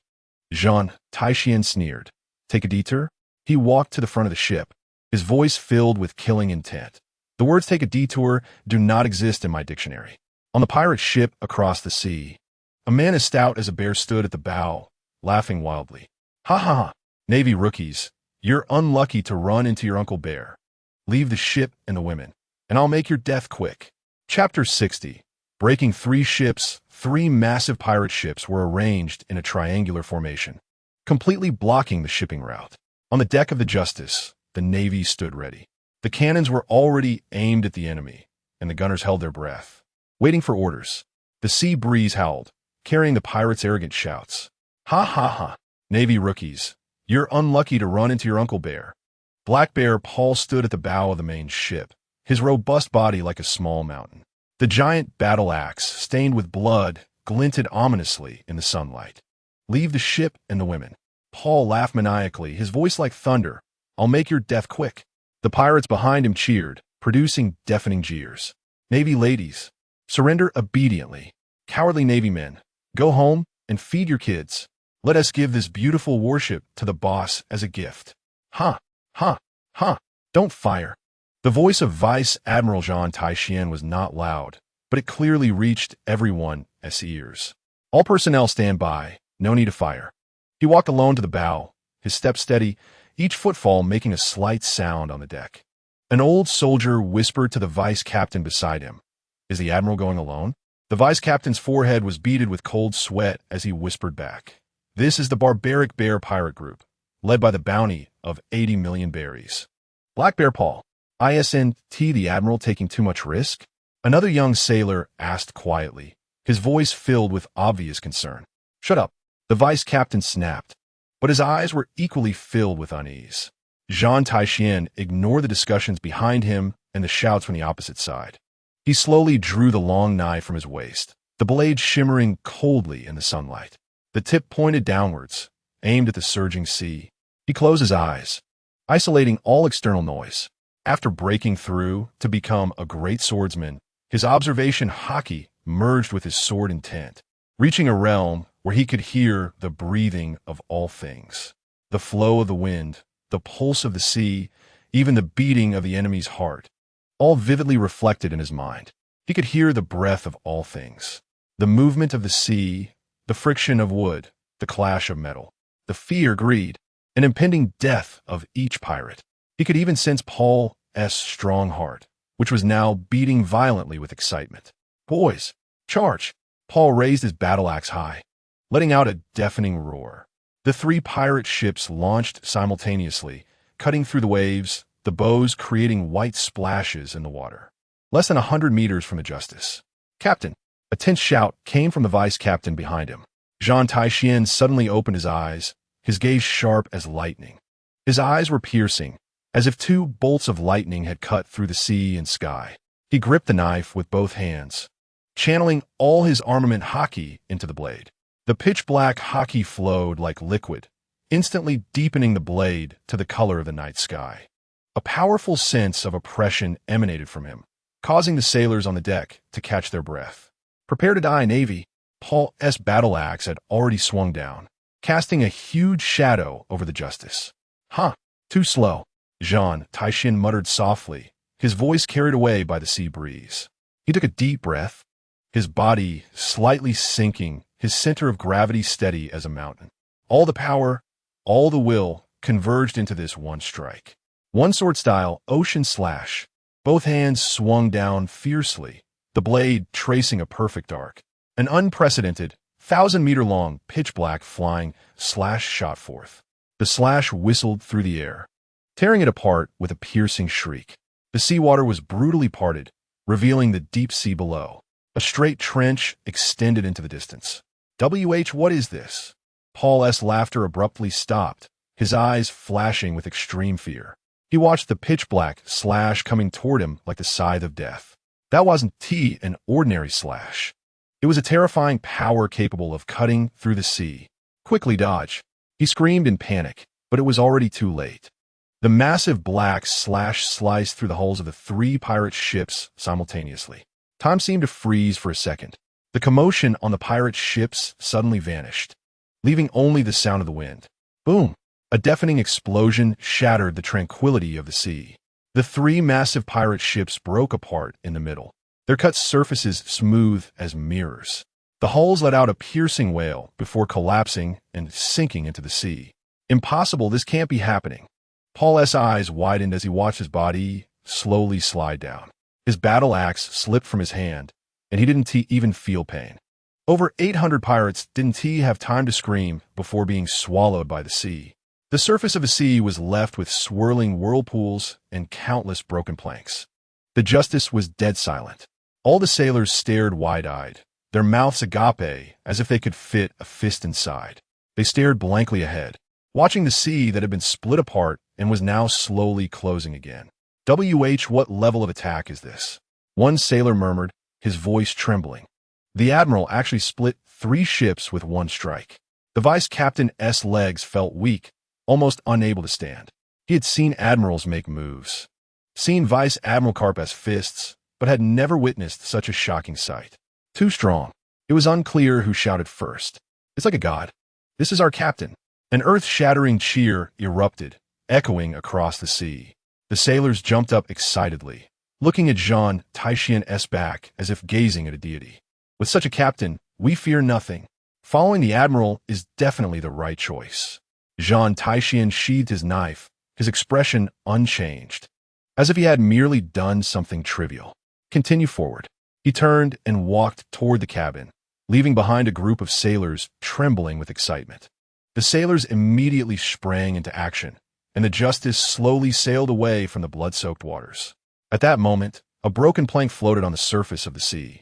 Zhan Tai Xuan sneered. "Take a detour?" He walked to the front of the ship, his voice filled with killing intent. "The words take a detour do not exist in my dictionary." On the pirate ship across the sea, a man as stout as a bear stood at the bow, laughing wildly. "Ha ha ha! Navy rookies, you're unlucky to run into your Uncle Bear. Leave the ship and the women, and I'll make your death quick." Chapter 60. Breaking 3 ships, 3 massive pirate ships were arranged in a triangular formation, completely blocking the shipping route. On the deck of the Justice, the Navy stood ready. The cannons were already aimed at the enemy, and the gunners held their breath, waiting for orders. The sea breeze howled, carrying the pirates' arrogant shouts. "Ha ha ha! Navy rookies, you're unlucky to run into your Uncle Bear." Black Bear Paul stood at the bow of the main ship, his robust body like a small mountain. The giant battle axe, stained with blood, glinted ominously in the sunlight. "Leave the ship and the women." Paul laughed maniacally, his voice like thunder. "I'll make your death quick." The pirates behind him cheered, producing deafening jeers. "Navy ladies, surrender obediently. Cowardly Navy men, go home and feed your kids. Let us give this beautiful warship to the boss as a gift." "Ha, ha, ha, don't fire." The voice of Vice Admiral Zhan Tai Xuan was not loud, but it clearly reached everyone's ears. "All personnel stand by, no need to fire." He walked alone to the bow, his steps steady, each footfall making a slight sound on the deck. An old soldier whispered to the vice captain beside him, "Is the Admiral going alone?" The vice captain's forehead was beaded with cold sweat as he whispered back, "This is the barbaric bear pirate group, led by the bounty of 80 million berries." Black Bear Paul, "Isn't the Admiral taking too much risk?" Another young sailor asked quietly, his voice filled with obvious concern. "Shut up," the vice captain snapped, but his eyes were equally filled with unease. Zhan Tai Xuan ignored the discussions behind him and the shouts from the opposite side. He slowly drew the long knife from his waist, the blade shimmering coldly in the sunlight. The tip pointed downwards, aimed at the surging sea. He closed his eyes, isolating all external noise. After breaking through to become a great swordsman, his observation haki merged with his sword intent, reaching a realm where he could hear the breathing of all things, the flow of the wind, the pulse of the sea, even the beating of the enemy's heart, all vividly reflected in his mind. He could hear the breath of all things. The movement of the sea, the friction of wood, the clash of metal, the fear, greed, and impending death of each pirate. He could even sense Paul's strong heart, which was now beating violently with excitement. "Boys, charge!" Paul raised his battle axe high, letting out a deafening roar. The three pirate ships launched simultaneously, cutting through the waves, the bows creating white splashes in the water. Less than 100 meters from the Justice. "Captain!" A tense shout came from the vice-captain behind him. Zhan Tai Xuan suddenly opened his eyes, his gaze sharp as lightning. His eyes were piercing, as if two bolts of lightning had cut through the sea and sky. He gripped the knife with both hands, channeling all his armament haki into the blade. The pitch-black haki flowed like liquid, instantly deepening the blade to the color of the night sky. A powerful sense of oppression emanated from him, causing the sailors on the deck to catch their breath. "Prepare to die, Navy." Paul's battle axe had already swung down, casting a huge shadow over the Justice. "Huh, too slow," Zhan Tai Xuan muttered softly, his voice carried away by the sea breeze. He took a deep breath, his body slightly sinking, his center of gravity steady as a mountain. All the power, all the will converged into this one strike. One sword-style ocean slash. Both hands swung down fiercely, the blade tracing a perfect arc. An unprecedented, 1,000-meter-long, pitch-black flying slash shot forth. The slash whistled through the air, tearing it apart with a piercing shriek. The seawater was brutally parted, revealing the deep sea below. A straight trench extended into the distance. What is this?" Paul's laughter abruptly stopped, his eyes flashing with extreme fear. He watched the pitch-black slash coming toward him like the scythe of death. That wasn't an ordinary slash. It was a terrifying power capable of cutting through the sea. "Quickly dodge!" He screamed in panic, but it was already too late. The massive black slash sliced through the hulls of the three pirate ships simultaneously. Time seemed to freeze for a second. The commotion on the pirate ships suddenly vanished, leaving only the sound of the wind. Boom! A deafening explosion shattered the tranquility of the sea. The three massive pirate ships broke apart in the middle, their cut surfaces smooth as mirrors. The hulls let out a piercing wail before collapsing and sinking into the sea. "Impossible, this can't be happening." Paul's eyes widened as he watched his body slowly slide down. His battle axe slipped from his hand, and he didn't even feel pain. Over 800 pirates didn't have time to scream before being swallowed by the sea. The surface of the sea was left with swirling whirlpools and countless broken planks. The Justice was dead silent. All the sailors stared wide-eyed, their mouths agape as if they could fit a fist inside. They stared blankly ahead, watching the sea that had been split apart and was now slowly closing again. What level of attack is this?" One sailor murmured, his voice trembling. The Admiral actually split 3 ships with one strike. The vice-captain's legs felt weak, almost unable to stand. He had seen admirals make moves, seen Vice Admiral Karp's fists, but had never witnessed such a shocking sight. Too strong. It was unclear who shouted first. "It's like a god. This is our captain." An earth-shattering cheer erupted, echoing across the sea. The sailors jumped up excitedly, looking at Zhan Tai Xuan's back as if gazing at a deity. "With such a captain, we fear nothing. Following the Admiral is definitely the right choice." Zhan Tai Xuan sheathed his knife, his expression unchanged, as if he had merely done something trivial. "Continue forward." He turned and walked toward the cabin, leaving behind a group of sailors trembling with excitement. The sailors immediately sprang into action, and the Justice slowly sailed away from the blood-soaked waters. At that moment, a broken plank floated on the surface of the sea.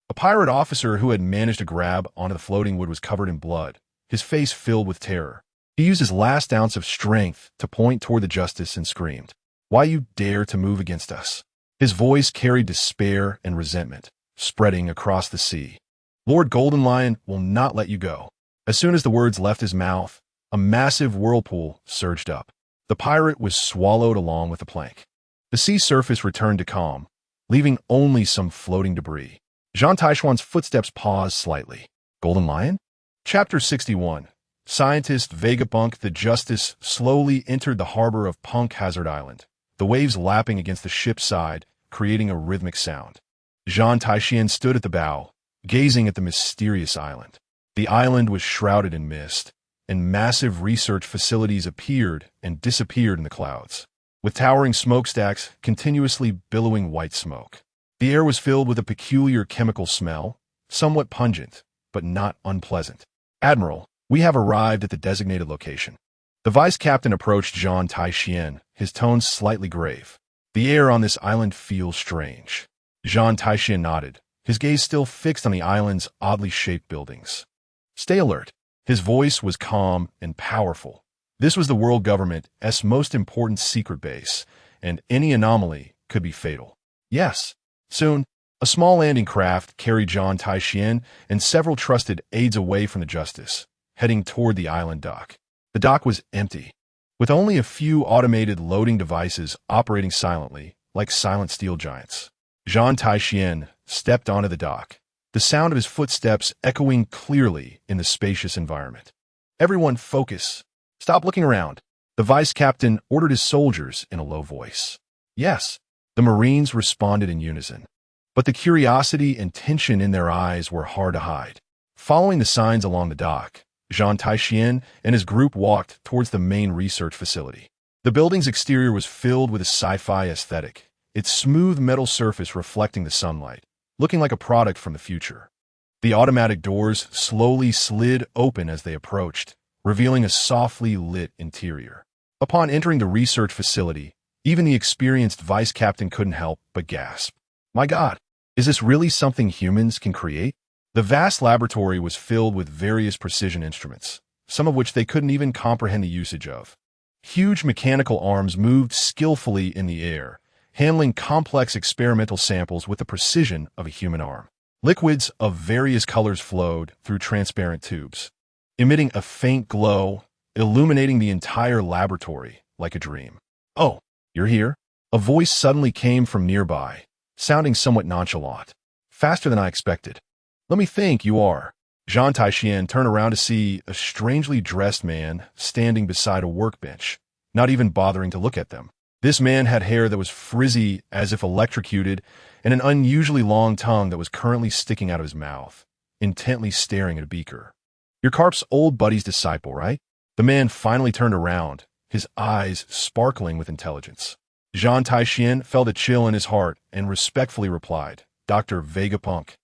A pirate officer who had managed to grab onto the floating wood was covered in blood, his face filled with terror. He used his last ounce of strength to point toward the Justice and screamed, "Why you dare to move against us?" His voice carried despair and resentment, spreading across the sea. "Lord Golden Lion will not let you go." As soon as the words left his mouth, a massive whirlpool surged up. The pirate was swallowed along with the plank. The sea surface returned to calm, leaving only some floating debris. Zhan Tai Xuan's footsteps paused slightly. Golden Lion? Chapter 61. Scientist Vegapunk. The Justice slowly entered the harbor of Punk Hazard Island, the waves lapping against the ship's side, creating a rhythmic sound. Zhan Tai Xuan stood at the bow, gazing at the mysterious island. The island was shrouded in mist, and massive research facilities appeared and disappeared in the clouds, with towering smokestacks continuously billowing white smoke. The air was filled with a peculiar chemical smell, somewhat pungent, but not unpleasant. "Admiral, we have arrived at the designated location." The vice captain approached Zhan Tai Xuan, his tone slightly grave. "The air on this island feels strange." Zhan Tai Xuan nodded, his gaze still fixed on the island's oddly shaped buildings. "Stay alert." His voice was calm and powerful. This was the world government's most important secret base, and any anomaly could be fatal. Yes. Soon, a small landing craft carried Zhan Tai Xuan and several trusted aides away from the Justice, heading toward the island dock. The dock was empty, with only a few automated loading devices operating silently, like silent steel giants. Zhan Tai Xuan stepped onto the dock, the sound of his footsteps echoing clearly in the spacious environment. "Everyone focus. Stop looking around." The vice captain ordered his soldiers in a low voice. "Yes." The Marines responded in unison, but the curiosity and tension in their eyes were hard to hide. Following the signs along the dock, Zhan Tai Xuan and his group walked towards the main research facility. The building's exterior was filled with a sci-fi aesthetic, its smooth metal surface reflecting the sunlight, looking like a product from the future. The automatic doors slowly slid open as they approached, revealing a softly lit interior. Upon entering the research facility, even the experienced vice captain couldn't help but gasp. "My God, is this really something humans can create?" The vast laboratory was filled with various precision instruments, some of which they couldn't even comprehend the usage of. Huge mechanical arms moved skillfully in the air, handling complex experimental samples with the precision of a human arm. Liquids of various colors flowed through transparent tubes, emitting a faint glow, illuminating the entire laboratory like a dream. "Oh, you're here?" A voice suddenly came from nearby, sounding somewhat nonchalant. "Faster than I expected." "Let me think, you are." Zhan Tai Xuan turned around to see a strangely dressed man standing beside a workbench, not even bothering to look at them. This man had hair that was frizzy as if electrocuted, and an unusually long tongue that was currently sticking out of his mouth, intently staring at a beaker. "You're Karp's old buddy's disciple, right?" The man finally turned around, his eyes sparkling with intelligence. Zhan Tai Xuan felt a chill in his heart and respectfully replied, "Dr. Vegapunk."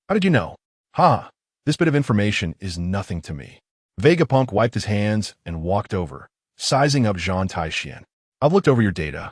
"How did you know?" "Ha, this bit of information is nothing to me." Vegapunk wiped his hands and walked over, sizing up Zhan Tai Xuan. "I've looked over your data.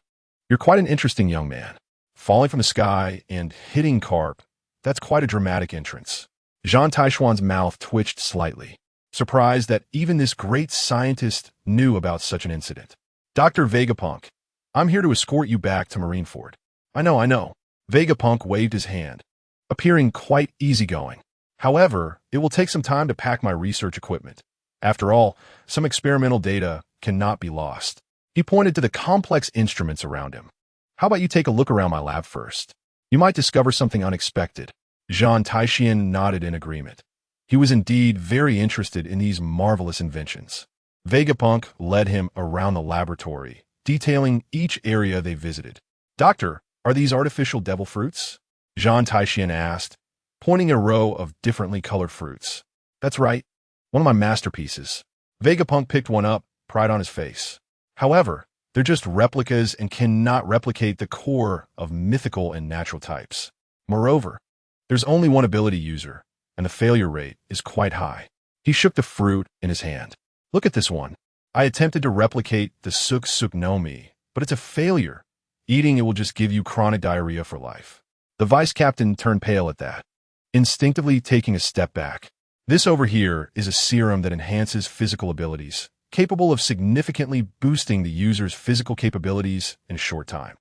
You're quite an interesting young man. Falling from the sky and hitting Karp, that's quite a dramatic entrance." Zhan Tai Xuan's mouth twitched slightly, surprised that even this great scientist knew about such an incident. "Dr. Vegapunk, I'm here to escort you back to Marineford." I know. Vegapunk waved his hand, appearing quite easygoing. "However, it will take some time to pack my research equipment. After all, some experimental data cannot be lost." He pointed to the complex instruments around him. "How about you take a look around my lab first? You might discover something unexpected." Zhan Tai Xuan nodded in agreement. He was indeed very interested in these marvelous inventions. Vegapunk led him around the laboratory, detailing each area they visited. "Doctor, are these artificial devil fruits?" Zhan Tai Xuan asked, pointing a row of differently colored fruits. "That's right. One of my masterpieces." Vegapunk picked one up, pride on his face. "However, they're just replicas and cannot replicate the core of mythical and natural types. Moreover, there's only one ability user, and the failure rate is quite high." He shook the fruit in his hand. "Look at this one. I attempted to replicate the Suk Suk no Mi, but it's a failure. Eating it will just give you chronic diarrhea for life." The vice captain turned pale at that, instinctively taking a step back. "This over here is a serum that enhances physical abilities, capable of significantly boosting the user's physical capabilities in a short time."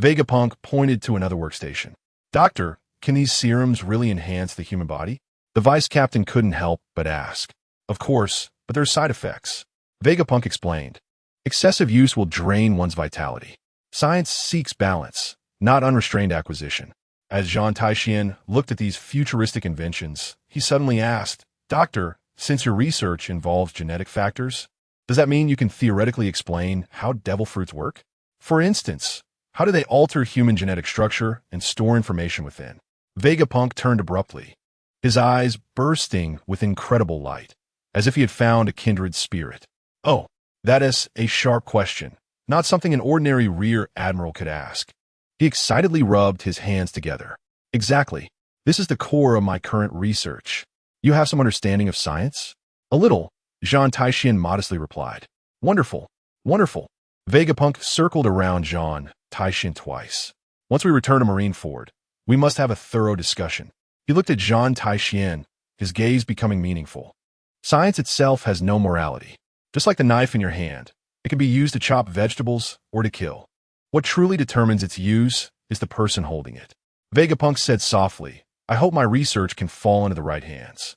Vegapunk pointed to another workstation. "Doctor, can these serums really enhance the human body?" The vice captain couldn't help but ask. "Of course, but there are side effects." Vegapunk explained. "Excessive use will drain one's vitality. Science seeks balance, not unrestrained acquisition." As Zhan Tai Xuan looked at these futuristic inventions, he suddenly asked, "Doctor, since your research involves genetic factors, does that mean you can theoretically explain how devil fruits work? For instance, how do they alter human genetic structure and store information within?" Vegapunk turned abruptly, his eyes bursting with incredible light, as if he had found a kindred spirit. Oh, that is a sharp question, not something an ordinary rear admiral could ask. He excitedly rubbed his hands together. Exactly. This is the core of my current research. You have some understanding of science? A little, Zhan Tai Xuan modestly replied. Wonderful, wonderful. Vegapunk circled around Zhan Tai Xuan twice. Once we return to Marineford, we must have a thorough discussion. He looked at Zhan Tai Xuan, his gaze becoming meaningful. Science itself has no morality. Just like the knife in your hand, it can be used to chop vegetables or to kill. What truly determines its use is the person holding it. Vegapunk said softly, I hope my research can fall into the right hands.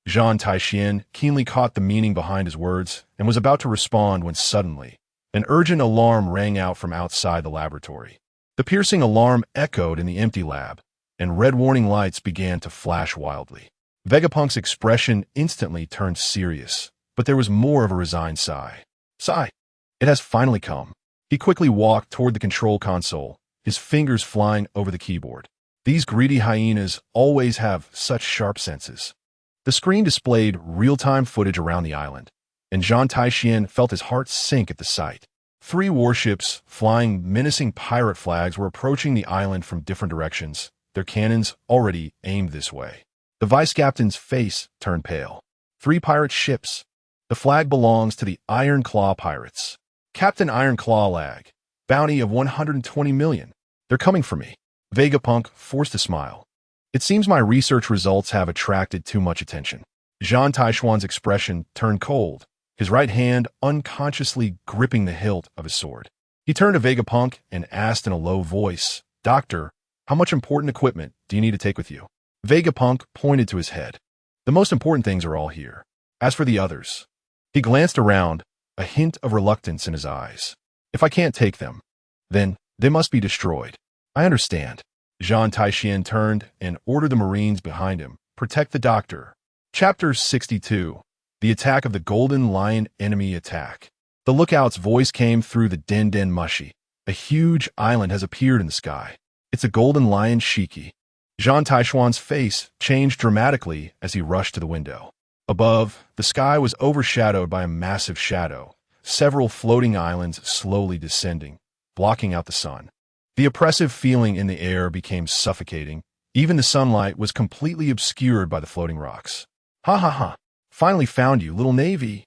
Zhan Tai Xuan keenly caught the meaning behind his words and was about to respond when suddenly, an urgent alarm rang out from outside the laboratory. The piercing alarm echoed in the empty lab, and red warning lights began to flash wildly. Vegapunk's expression instantly turned serious, but there was more of a resigned sigh. Sigh. It has finally come. He quickly walked toward the control console, his fingers flying over the keyboard. These greedy hyenas always have such sharp senses. The screen displayed real-time footage around the island, and Zhan Tai Xuan felt his heart sink at the sight. 3 warships flying menacing pirate flags were approaching the island from different directions, their cannons already aimed this way. The vice-captain's face turned pale. 3 pirate ships. The flag belongs to the Iron Claw pirates. Captain Iron Claw lag. Bounty of 120 million. They're coming for me. Vegapunk forced a smile. It seems my research results have attracted too much attention. Zhan Tai Xuan's expression turned cold, his right hand unconsciously gripping the hilt of his sword. He turned to Vegapunk and asked in a low voice, Doctor, how much important equipment do you need to take with you? Vegapunk pointed to his head. The most important things are all here. As for the others, he glanced around, a hint of reluctance in his eyes. If I can't take them, then they must be destroyed. I understand. Zhan Tai Xuan turned and ordered the Marines behind him, protect the doctor. Chapter 62. The Attack of the Golden Lion Enemy Attack. The lookout's voice came through the den mushi. A huge island has appeared in the sky. It's a golden lion Shiki. Zhan Tai Xuan's face changed dramatically as he rushed to the window. Above, the sky was overshadowed by a massive shadow, several floating islands slowly descending, blocking out the sun. The oppressive feeling in the air became suffocating. Even the sunlight was completely obscured by the floating rocks. Ha ha ha! Finally found you, little navy!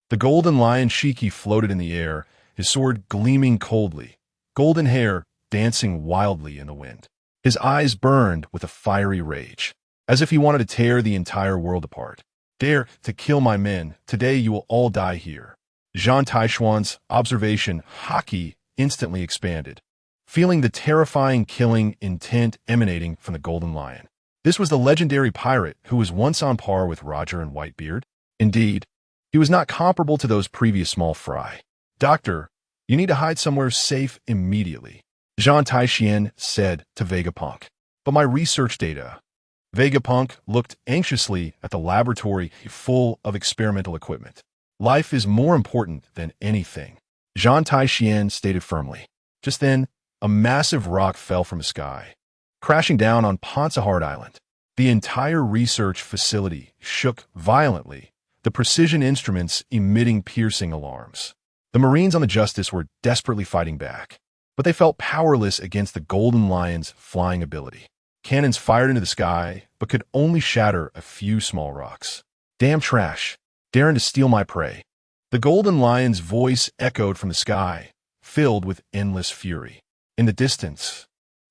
The golden lion Shiki floated in the air, his sword gleaming coldly, golden hair dancing wildly in the wind. His eyes burned with a fiery rage, as if he wanted to tear the entire world apart. Dare to kill my men, today you will all die here. Zhan Tai Xuan's observation Haki instantly expanded, feeling the terrifying killing intent emanating from the golden lion. This was the legendary pirate who was once on par with Roger and Whitebeard. Indeed, he was not comparable to those previous small fry. Doctor, you need to hide somewhere safe immediately, Zhan Tai Xuan said to Vegapunk. But my research data. Vegapunk looked anxiously at the laboratory full of experimental equipment. Life is more important than anything, Zhan Tai Xuan stated firmly. Just then, a massive rock fell from the sky, crashing down on Pansahard Island. The entire research facility shook violently, the precision instruments emitting piercing alarms. The Marines on the Justice were desperately fighting back, but they felt powerless against the Golden Lion's flying ability. Cannons fired into the sky, but could only shatter a few small rocks. Damn trash, daring to steal my prey. The Golden Lion's voice echoed from the sky, filled with endless fury. In the distance,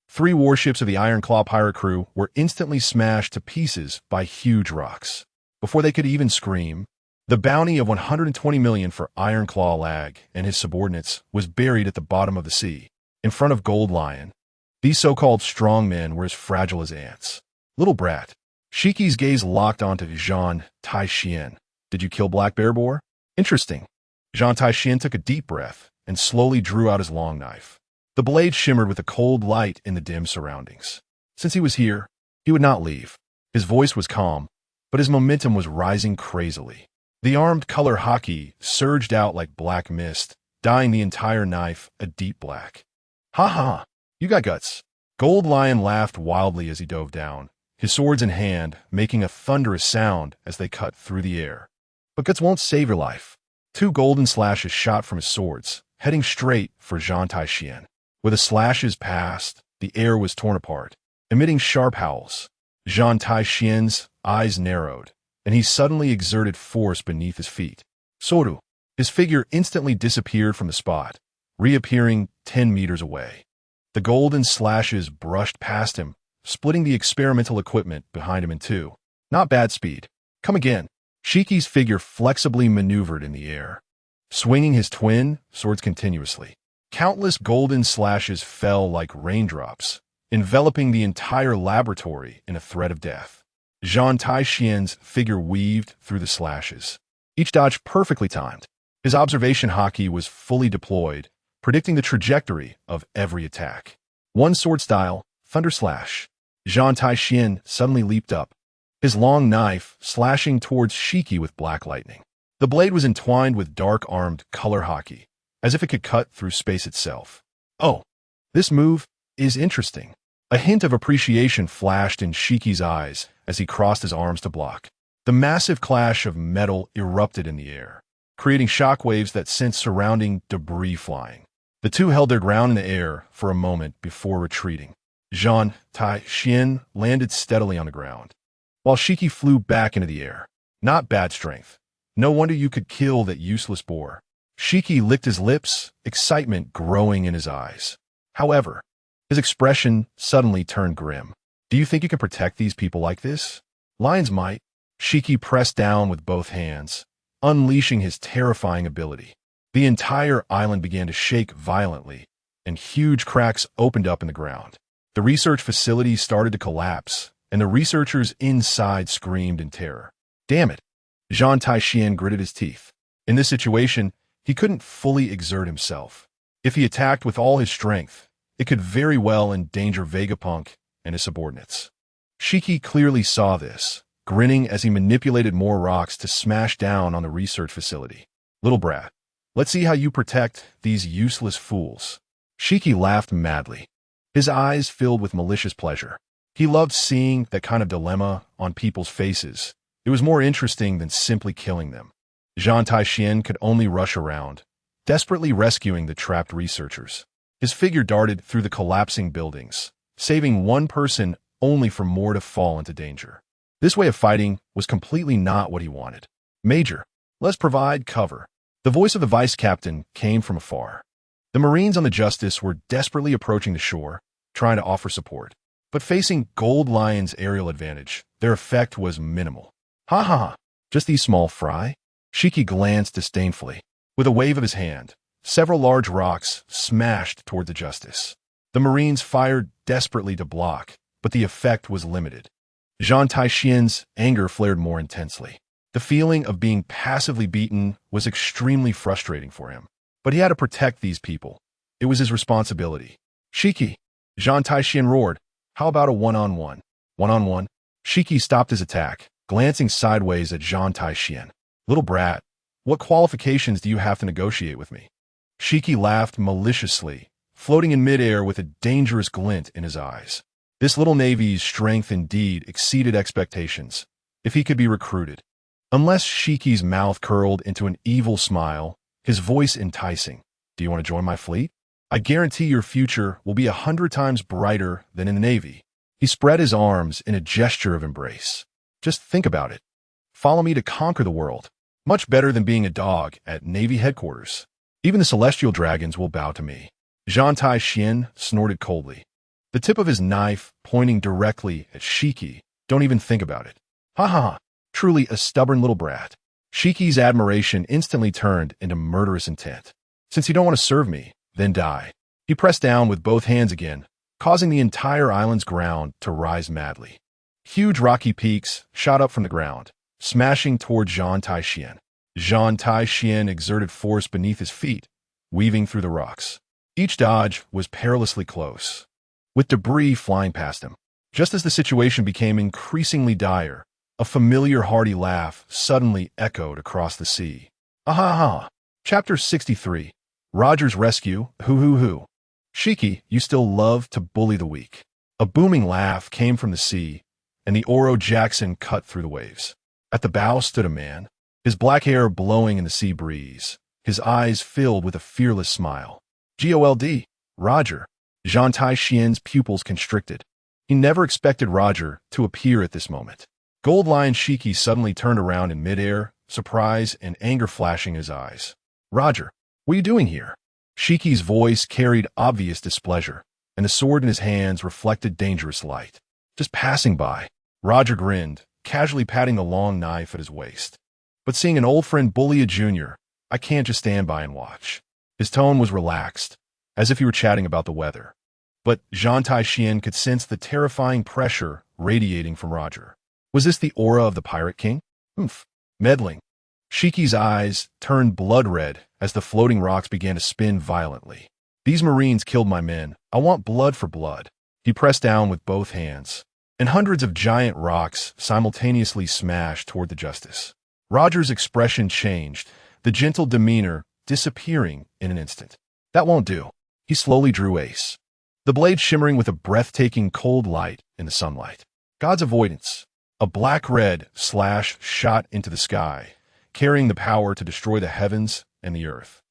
3 warships of the Iron Claw pirate crew were instantly smashed to pieces by huge rocks. Before they could even scream, the bounty of 120 million for Iron Claw Lag and his subordinates was buried at the bottom of the sea. In front of Gold Lion, these so-called strong men were as fragile as ants. Little brat. Shiki's gaze locked onto Zhan Tai Xuan. Did you kill Black Bear Boar? Interesting. Zhan Tai Xuan took a deep breath and slowly drew out his long knife. The blade shimmered with a cold light in the dim surroundings. Since he was here, he would not leave. His voice was calm, but his momentum was rising crazily. The armed color Haki surged out like black mist, dyeing the entire knife a deep black. Ha ha! You got guts. Gold Lion laughed wildly as he dove down, his swords in hand, making a thunderous sound as they cut through the air. But guts won't save your life. Two golden slashes shot from his swords, heading straight for Zhan Tai Xuan. Where the slashes passed, the air was torn apart, emitting sharp howls. Zhan Tai Xuan's eyes narrowed, and he suddenly exerted force beneath his feet. Soru. His figure instantly disappeared from the spot, reappearing 10 meters away. The golden slashes brushed past him, splitting the experimental equipment behind him in two. Not bad speed. Come again. Shiki's figure flexibly maneuvered in the air, swinging his twin swords continuously. Countless golden slashes fell like raindrops, enveloping the entire laboratory in a threat of death. Zhan Tai Xuan's figure weaved through the slashes, each dodge perfectly timed. His observation haki was fully deployed, predicting the trajectory of every attack. One sword style, Thunder Slash. Zhan Tai Xuan suddenly leaped up, his long knife slashing towards Shiki with black lightning. The blade was entwined with dark-armed color haki, as if it could cut through space itself. Oh, this move is interesting. A hint of appreciation flashed in Shiki's eyes as he crossed his arms to block. The massive clash of metal erupted in the air, creating shockwaves that sent surrounding debris flying. The two held their ground in the air for a moment before retreating. Zhan Tai Xuan landed steadily on the ground, while Shiki flew back into the air. Not bad strength. No wonder you could kill that useless boar. Shiki licked his lips, excitement growing in his eyes. However, his expression suddenly turned grim. Do you think you can protect these people like this? Lion's might. Shiki pressed down with both hands, unleashing his terrifying ability. The entire island began to shake violently, and huge cracks opened up in the ground. The research facility started to collapse, and the researchers inside screamed in terror. Damn it! Zhan Tai Xuan gritted his teeth. In this situation, he couldn't fully exert himself. If he attacked with all his strength, it could very well endanger Vegapunk and his subordinates. Shiki clearly saw this, grinning as he manipulated more rocks to smash down on the research facility. Little brat, let's see how you protect these useless fools. Shiki laughed madly, his eyes filled with malicious pleasure. He loved seeing that kind of dilemma on people's faces. It was more interesting than simply killing them. Zhan Tai Xuan could only rush around, desperately rescuing the trapped researchers. His figure darted through the collapsing buildings, saving one person only for more to fall into danger. This way of fighting was completely not what he wanted. Major, let's provide cover. The voice of the vice captain came from afar. The Marines on the Justice were desperately approaching the shore, trying to offer support. But facing Gold Lion's aerial advantage, their effect was minimal. Ha ha ha, just these small fry? Shiki glanced disdainfully. With a wave of his hand, several large rocks smashed toward the Justice. The Marines fired desperately to block, but the effect was limited. Zhan Tai Xuan's anger flared more intensely. The feeling of being passively beaten was extremely frustrating for him. But he had to protect these people. It was his responsibility. Shiki, Zhan Tai Xuan roared, how about a one-on-one? One-on-one? Shiki stopped his attack, glancing sideways at Zhan Tai Xuan. Little brat, what qualifications do you have to negotiate with me? Shiki laughed maliciously, floating in midair with a dangerous glint in his eyes. This little navy's strength indeed exceeded expectations, if he could be recruited. Unless Shiki's mouth curled into an evil smile, his voice enticing. Do you want to join my fleet? I guarantee your future will be 100 times brighter than in the Navy. He spread his arms in a gesture of embrace. Just think about it. Follow me to conquer the world. Much better than being a dog at Navy headquarters. Even the celestial dragons will bow to me. Zhan Tai Xuan snorted coldly, the tip of his knife pointing directly at Shiki. Don't even think about it. Ha ha ha. Truly a stubborn little brat. Shiki's admiration instantly turned into murderous intent. Since you don't want to serve me, then die. He pressed down with both hands again, causing the entire island's ground to rise madly. Huge rocky peaks shot up from the ground, smashing toward Zhan Tai Xuan. Zhan Tai Xuan exerted force beneath his feet, weaving through the rocks. Each dodge was perilously close, with debris flying past him. Just as the situation became increasingly dire, a familiar hearty laugh suddenly echoed across the sea. Aha! Chapter 63. Roger's Rescue. Hoo. Shiki, you still love to bully the weak. A booming laugh came from the sea, and the Oro Jackson cut through the waves. At the bow stood a man, his black hair blowing in the sea breeze, his eyes filled with a fearless smile. "Gold, Roger." Zhan Tai Xuan's pupils constricted. He never expected Roger to appear at this moment. Gold Lion Shiki suddenly turned around in midair, surprise and anger flashing in his eyes. "Roger, what are you doing here?" Shiki's voice carried obvious displeasure, and the sword in his hands reflected dangerous light. "Just passing by." Roger grinned, casually patting the long knife at his waist. "But seeing an old friend bully a junior, I can't just stand by and watch." His tone was relaxed, as if he were chatting about the weather. But Zhan Tai Xuan could sense the terrifying pressure radiating from Roger. Was this the aura of the Pirate King? Meddling. Shiki's eyes turned blood red as the floating rocks began to spin violently. "These Marines killed my men. I want blood for blood." He pressed down with both hands, and hundreds of giant rocks simultaneously smashed toward the Justice. Roger's expression changed, the gentle demeanor disappearing in an instant. "That won't do." He slowly drew ace, the blade shimmering with a breathtaking cold light in the sunlight. God's avoidance. A black-red slash shot into the sky, carrying the power to destroy the heavens and the earth.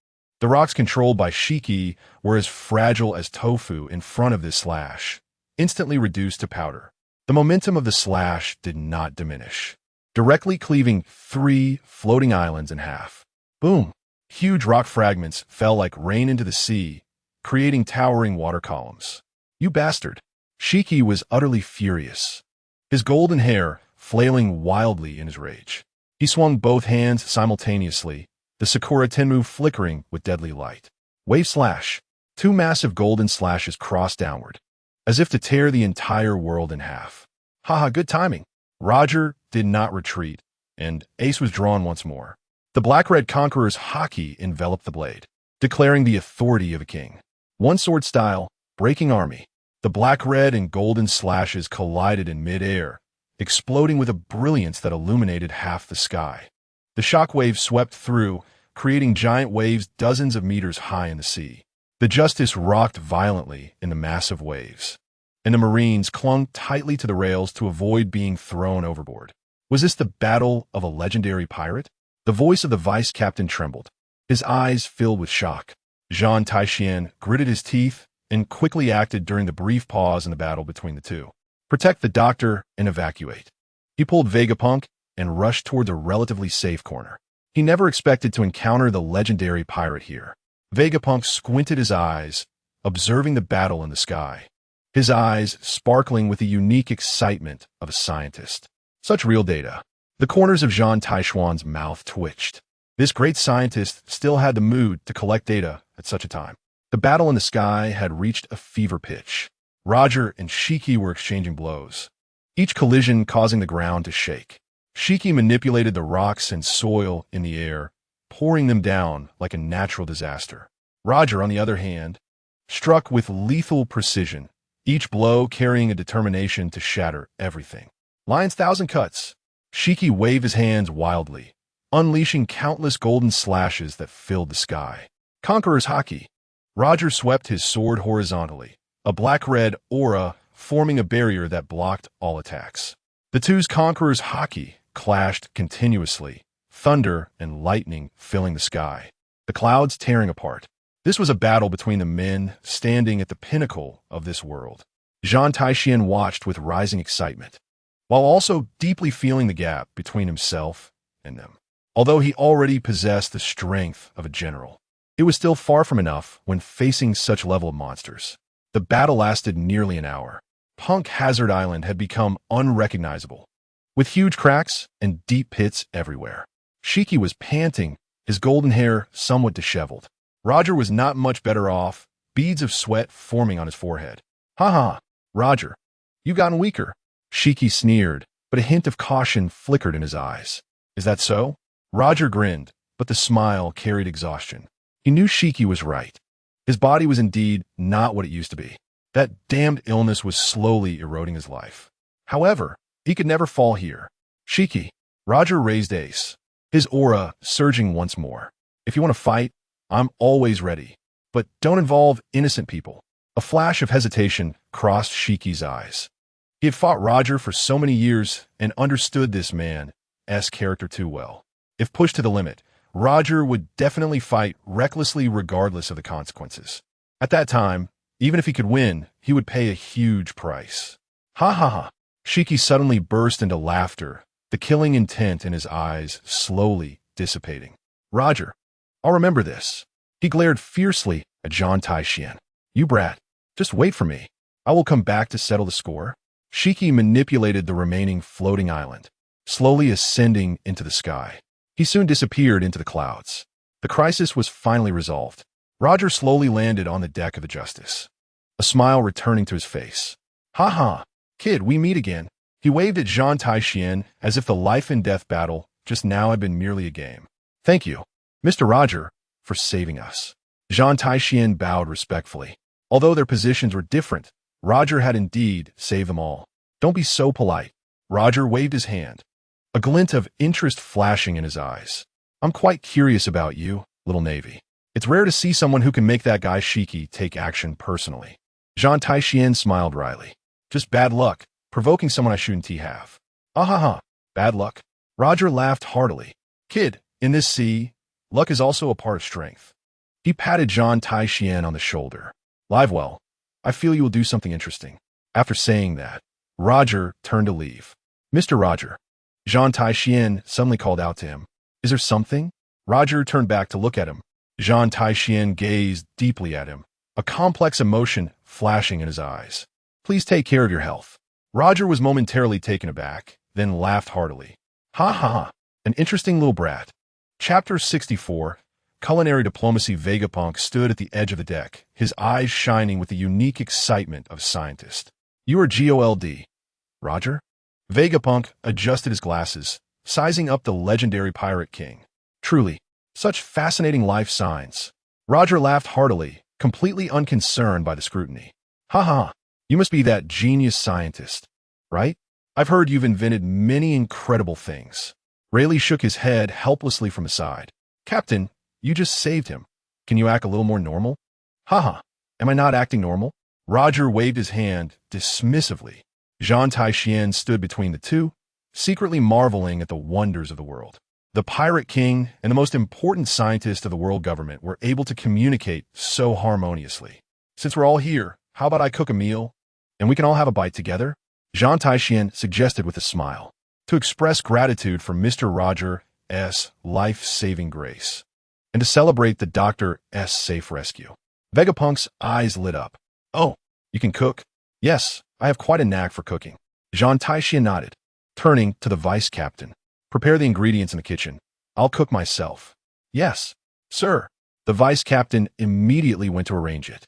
The rocks controlled by Shiki were as fragile as tofu in front of this slash, instantly reduced to powder. The momentum of the slash did not diminish, directly cleaving 3 floating islands in half. Boom! Huge rock fragments fell like rain into the sea, creating towering water columns. "You bastard!" Shiki was utterly furious, his golden hair flailing wildly in his rage. He swung both hands simultaneously, the Sakura Tenmu flickering with deadly light. Wave slash. 2 massive golden slashes crossed downward, as if to tear the entire world in half. Haha, good timing. Roger did not retreat, and ace was drawn once more. The black-red Conqueror's Haki enveloped the blade, declaring the authority of a king. One sword style, breaking army. The black-red and golden slashes collided in mid-air, exploding with a brilliance that illuminated half the sky. The shockwave swept through, creating giant waves dozens of meters high in the sea. The Justice rocked violently in the massive waves, and the Marines clung tightly to the rails to avoid being thrown overboard. Was this the battle of a legendary pirate? The voice of the vice captain trembled, his eyes filled with shock. Zhan Tai Xuan gritted his teeth and quickly acted during the brief pause in the battle between the two. Protect the doctor and evacuate. He pulled Vegapunk and rushed toward the relatively safe corner. He never expected to encounter the legendary pirate here. Vegapunk squinted his eyes, observing the battle in the sky, his eyes sparkling with the unique excitement of a scientist. Such real data. The corners of Zhan Tai Xuan's mouth twitched. This great scientist still had the mood to collect data at such a time. The battle in the sky had reached a fever pitch. Roger and Shiki were exchanging blows, each collision causing the ground to shake. Shiki manipulated the rocks and soil in the air, pouring them down like a natural disaster. Roger, on the other hand, struck with lethal precision, each blow carrying a determination to shatter everything. Lion's thousand cuts. Shiki waved his hands wildly, unleashing countless golden slashes that filled the sky. Conqueror's Haki. Roger swept his sword horizontally, a black-red aura forming a barrier that blocked all attacks. The two's Conqueror's Haki clashed continuously, thunder and lightning filling the sky, the clouds tearing apart. This was a battle between the men standing at the pinnacle of this world. Zhan Tai Xuan watched with rising excitement, while also deeply feeling the gap between himself and them. Although he already possessed the strength of a general, it was still far from enough when facing such level of monsters. The battle lasted nearly an hour. Punk Hazard Island had become unrecognizable, with huge cracks and deep pits everywhere. Shiki was panting, his golden hair somewhat disheveled. Roger was not much better off, beads of sweat forming on his forehead. "Ha, Roger, you've gotten weaker." Shiki sneered, but a hint of caution flickered in his eyes. "Is that so?" Roger grinned, but the smile carried exhaustion. He knew Shiki was right. His body was indeed not what it used to be. That damned illness was slowly eroding his life. However, he could never fall here. "Shiki." Roger raised ace, his aura surging once more. "If you want to fight, I'm always ready. But don't involve innocent people." A flash of hesitation crossed Shiki's eyes. He had fought Roger for so many years and understood this man's character too well. If pushed to the limit, Roger would definitely fight recklessly regardless of the consequences. At that time, even if he could win, he would pay a huge price. Ha ha ha. Shiki suddenly burst into laughter, the killing intent in his eyes slowly dissipating. Roger, I'll remember this. He glared fiercely at Zhan Tai Xuan. You brat, just wait for me. I will come back to settle the score. Shiki manipulated the remaining floating island, slowly ascending into the sky. He soon disappeared into the clouds. The crisis was finally resolved. Roger slowly landed on the deck of the Justice, a smile returning to his face. Ha ha, kid, we meet again. He waved at Zhan Tai Xuan as if the life-and-death battle just now had been merely a game. Thank you, Mr. Roger, for saving us. Zhan Tai Xuan bowed respectfully. Although their positions were different, Roger had indeed saved them all. Don't be so polite. Roger waved his hand, a glint of interest flashing in his eyes. I'm quite curious about you, little Navy. It's rare to see someone who can make that guy Shiki take action personally. Zhan Tai Xuan smiled wryly. Just bad luck, provoking someone I shouldn't have. Ah ha ha, bad luck. Roger laughed heartily. Kid, in this sea, luck is also a part of strength. He patted Zhan Tai Xuan on the shoulder. Live well. I feel you will do something interesting. After saying that, Roger turned to leave. Mr. Roger. Zhan Tai Xuan suddenly called out to him. Is there something? Roger turned back to look at him. Zhan Tai Xuan gazed deeply at him, a complex emotion flashing in his eyes. Please take care of your health. Roger was momentarily taken aback, then laughed heartily. Ha ha ha, an interesting little brat. Chapter 64, Culinary Diplomacy. Vegapunk stood at the edge of the deck, his eyes shining with the unique excitement of a scientist. You are GOLD, Roger? Vegapunk adjusted his glasses, sizing up the legendary Pirate King. Truly, such fascinating life signs. Roger laughed heartily, completely unconcerned by the scrutiny. Ha ha, you must be that genius scientist, right? I've heard you've invented many incredible things. Rayleigh shook his head helplessly from his side. Captain, you just saved him. Can you act a little more normal? Ha ha, am I not acting normal? Roger waved his hand dismissively. Zhan Tai Xuan stood between the two, secretly marveling at the wonders of the world. The Pirate King and the most important scientist of the world government were able to communicate so harmoniously. Since we're all here, how about I cook a meal, and we can all have a bite together? Zhan Tai Xuan suggested with a smile, to express gratitude for Mr. Roger's life-saving grace, and to celebrate the Doctor's safe rescue. Vegapunk's eyes lit up. Oh, you can cook? Yes, I have quite a knack for cooking. Zhan Tai Xuan nodded, turning to the vice captain. Prepare the ingredients in the kitchen. I'll cook myself. Yes, sir. The vice captain immediately went to arrange it.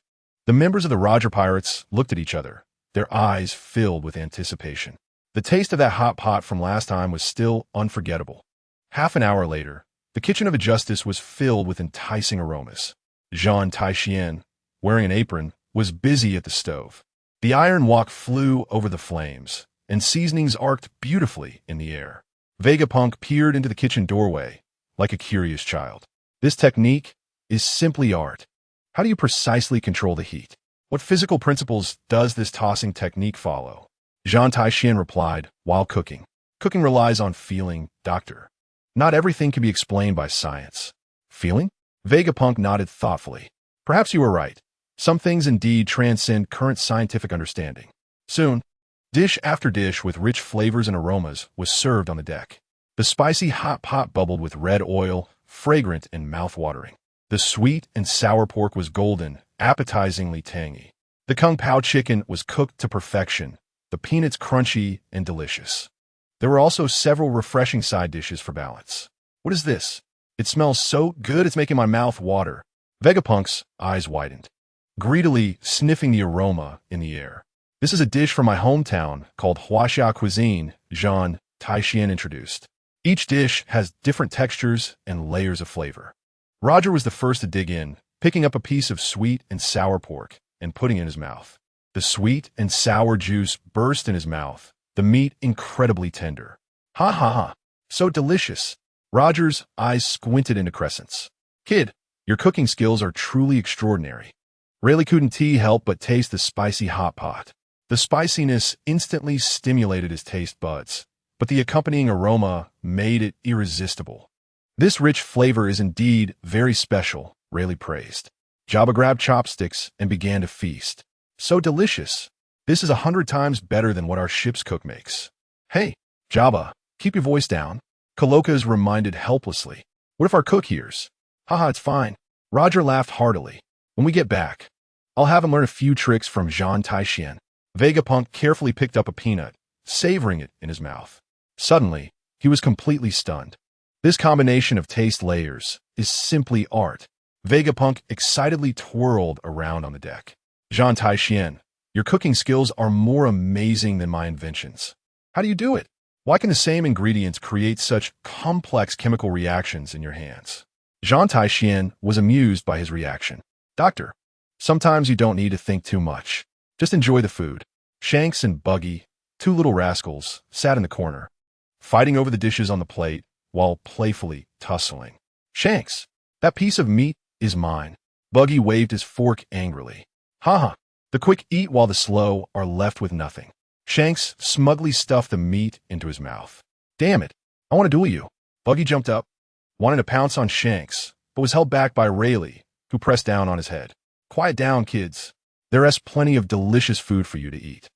The members of the Roger Pirates looked at each other, their eyes filled with anticipation. The taste of that hot pot from last time was still unforgettable. Half an hour later, the kitchen of a Justice was filled with enticing aromas. Zhan Tai Xuan, wearing an apron, was busy at the stove. The iron wok flew over the flames, and seasonings arced beautifully in the air. Vegapunk peered into the kitchen doorway, like a curious child. This technique is simply art. How do you precisely control the heat? What physical principles does this tossing technique follow? Zhan Tai Xuan replied, while cooking. Cooking relies on feeling, Doctor. Not everything can be explained by science. Feeling? Vegapunk nodded thoughtfully. Perhaps you were right. Some things indeed transcend current scientific understanding. Soon, dish after dish with rich flavors and aromas was served on the deck. The spicy hot pot bubbled with red oil, fragrant and mouth-watering. The sweet and sour pork was golden, appetizingly tangy. The kung pao chicken was cooked to perfection, the peanuts crunchy and delicious. There were also several refreshing side dishes for balance. What is this? It smells so good it's making my mouth water. Vegapunk's eyes widened, greedily sniffing the aroma in the air. This is a dish from my hometown called Huaxia cuisine, Zhan Tai Xuan introduced. Each dish has different textures and layers of flavor. Roger was the first to dig in, picking up a piece of sweet and sour pork and putting it in his mouth. The sweet and sour juice burst in his mouth, the meat incredibly tender. Ha ha ha, so delicious. Roger's eyes squinted into crescents. Kid, your cooking skills are truly extraordinary. Rayleigh couldn't help but taste the spicy hot pot. The spiciness instantly stimulated his taste buds, but the accompanying aroma made it irresistible. This rich flavor is indeed very special, Rayleigh praised. Jabba grabbed chopsticks and began to feast. So delicious. This is 100 times better than what our ship's cook makes. Hey, Jabba, keep your voice down. Kalokas reminded helplessly. What if our cook hears? Haha, it's fine. Roger laughed heartily. When we get back, I'll have him learn a few tricks from Zhan Tai Xuan. Vegapunk carefully picked up a peanut, savoring it in his mouth. Suddenly, he was completely stunned. This combination of taste layers is simply art. Vegapunk excitedly twirled around on the deck. Zhan Tai Xuan, your cooking skills are more amazing than my inventions. How do you do it? Why can the same ingredients create such complex chemical reactions in your hands? Zhan Tai Xuan was amused by his reaction. Doctor, sometimes you don't need to think too much. Just enjoy the food. Shanks and Buggy, two little rascals, sat in the corner, fighting over the dishes on the plate while playfully tussling. Shanks, that piece of meat is mine. Buggy waved his fork angrily. Haha, the quick eat while the slow are left with nothing. Shanks smugly stuffed the meat into his mouth. Damn it, I want to duel you. Buggy jumped up, wanted to pounce on Shanks, but was held back by Rayleigh, who pressed down on his head. Quiet down, kids. There's plenty of delicious food for you to eat.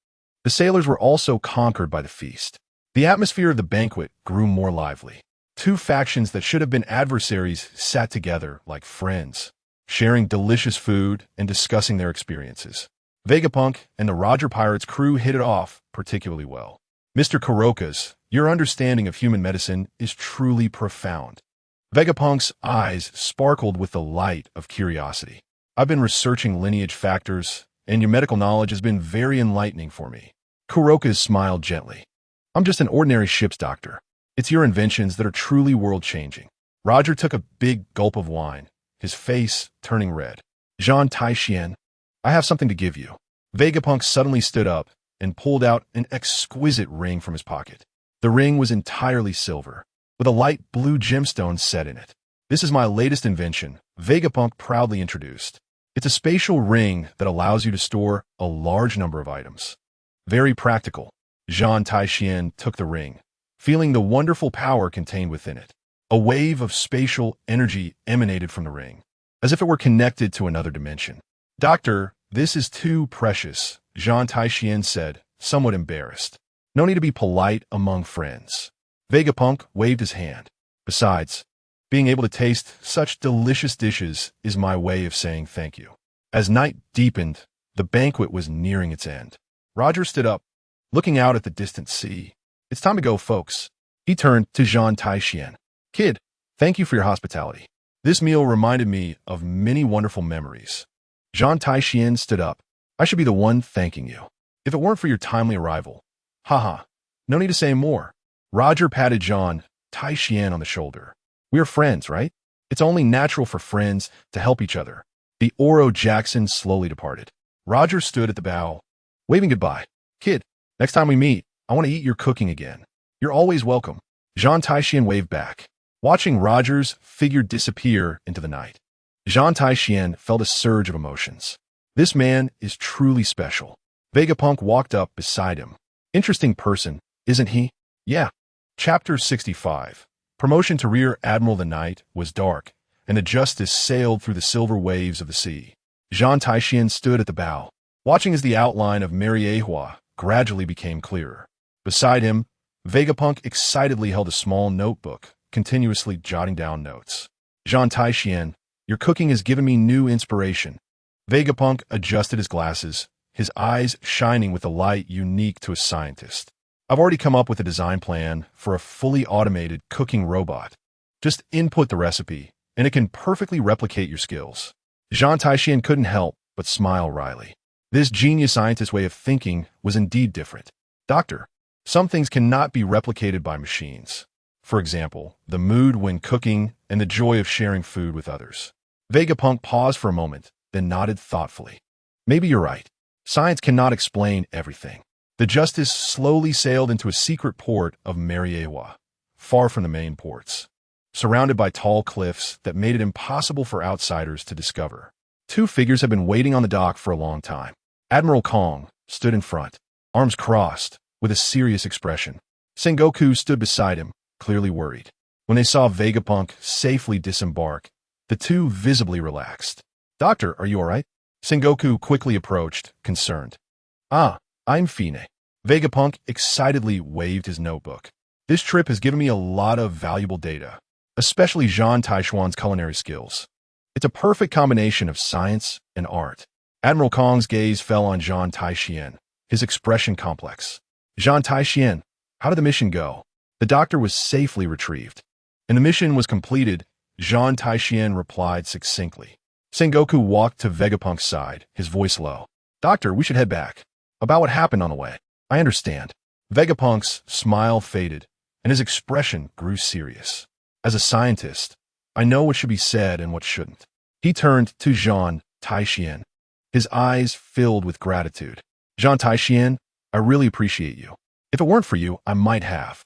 The sailors were also conquered by the feast. The atmosphere of the banquet grew more lively. Two factions that should have been adversaries sat together like friends, sharing delicious food and discussing their experiences. Vegapunk and the Roger Pirates crew hit it off particularly well. Mr. Kurokas, your understanding of human medicine is truly profound. Vegapunk's eyes sparkled with the light of curiosity. I've been researching lineage factors, and your medical knowledge has been very enlightening for me. Kurokas smiled gently. I'm just an ordinary ship's doctor. It's your inventions that are truly world-changing. Roger took a big gulp of wine, his face turning red. Zhan Tai Xuan, I have something to give you. Vegapunk suddenly stood up and pulled out an exquisite ring from his pocket. The ring was entirely silver, with a light blue gemstone set in it. This is my latest invention, Vegapunk proudly introduced. It's a spatial ring that allows you to store a large number of items. Very practical. Zhan Tai Xuan took the ring, feeling the wonderful power contained within it. A wave of spatial energy emanated from the ring, as if it were connected to another dimension. Doctor, this is too precious, Zhan Tai Xuan said, somewhat embarrassed. No need to be polite among friends. Vegapunk waved his hand. Besides, being able to taste such delicious dishes is my way of saying thank you. As night deepened, the banquet was nearing its end. Roger stood up, looking out at the distant sea. It's time to go, folks. He turned to Zhan Tai Xuan. Kid, thank you for your hospitality. This meal reminded me of many wonderful memories. Zhan Tai Xuan stood up. I should be the one thanking you. If it weren't for your timely arrival. Haha, no need to say more. Roger patted Zhan Tai Xuan on the shoulder. We are friends, right? It's only natural for friends to help each other. The Oro Jackson slowly departed. Roger stood at the bow, waving goodbye. Kid, next time we meet, I want to eat your cooking again. You're always welcome. Zhan Tai Xuan waved back, watching Roger's figure disappear into the night. Zhan Tai Xuan felt a surge of emotions. This man is truly special. Vegapunk walked up beside him. Interesting person, isn't he? Yeah. Chapter 65. Promotion to Rear Admiral. The night was dark, and the Justice sailed through the silver waves of the sea. Zhan Tai Xuan stood at the bow, watching as the outline of Mariehua gradually became clearer. Beside him, Vegapunk excitedly held a small notebook, continuously jotting down notes. Zhan Tai Xuan, your cooking has given me new inspiration. Vegapunk adjusted his glasses, his eyes shining with a light unique to a scientist. I've already come up with a design plan for a fully automated cooking robot. Just input the recipe, and it can perfectly replicate your skills. Zhan Tai Xuan couldn't help but smile wryly. This genius scientist's way of thinking was indeed different. Doctor, some things cannot be replicated by machines. For example, the mood when cooking and the joy of sharing food with others. Vegapunk paused for a moment, then nodded thoughtfully. Maybe you're right. Science cannot explain everything. The Justice slowly sailed into a secret port of Mariehua, far from the main ports, surrounded by tall cliffs that made it impossible for outsiders to discover. Two figures had been waiting on the dock for a long time. Admiral Kong, stood in front, arms crossed, with a serious expression. Sengoku stood beside him, clearly worried. When they saw Vegapunk safely disembark, the two visibly relaxed. "Doctor, are you all right?" Sengoku quickly approached, concerned. "Ah, I'm Fine." Vegapunk excitedly waved his notebook. "This trip has given me a lot of valuable data, especially Zhan Tai Xuan's culinary skills. It's a perfect combination of science and art." Admiral Kong's gaze fell on Zhan Tai Xuan, his expression complex. "Zhan Tai Xuan, how did the mission go?" The doctor was safely retrieved, and the mission was completed, Zhan Tai Xuan replied succinctly. Sengoku walked to Vegapunk's side, his voice low. "Doctor, we should head back. About what happened on the way." "I understand." Vegapunk's smile faded, and his expression grew serious. "As a scientist, I know what should be said and what shouldn't." He turned to Zhan Tai Xuan, his eyes filled with gratitude. "Zhan Tai Xuan, I really appreciate you. If it weren't for you, I might have.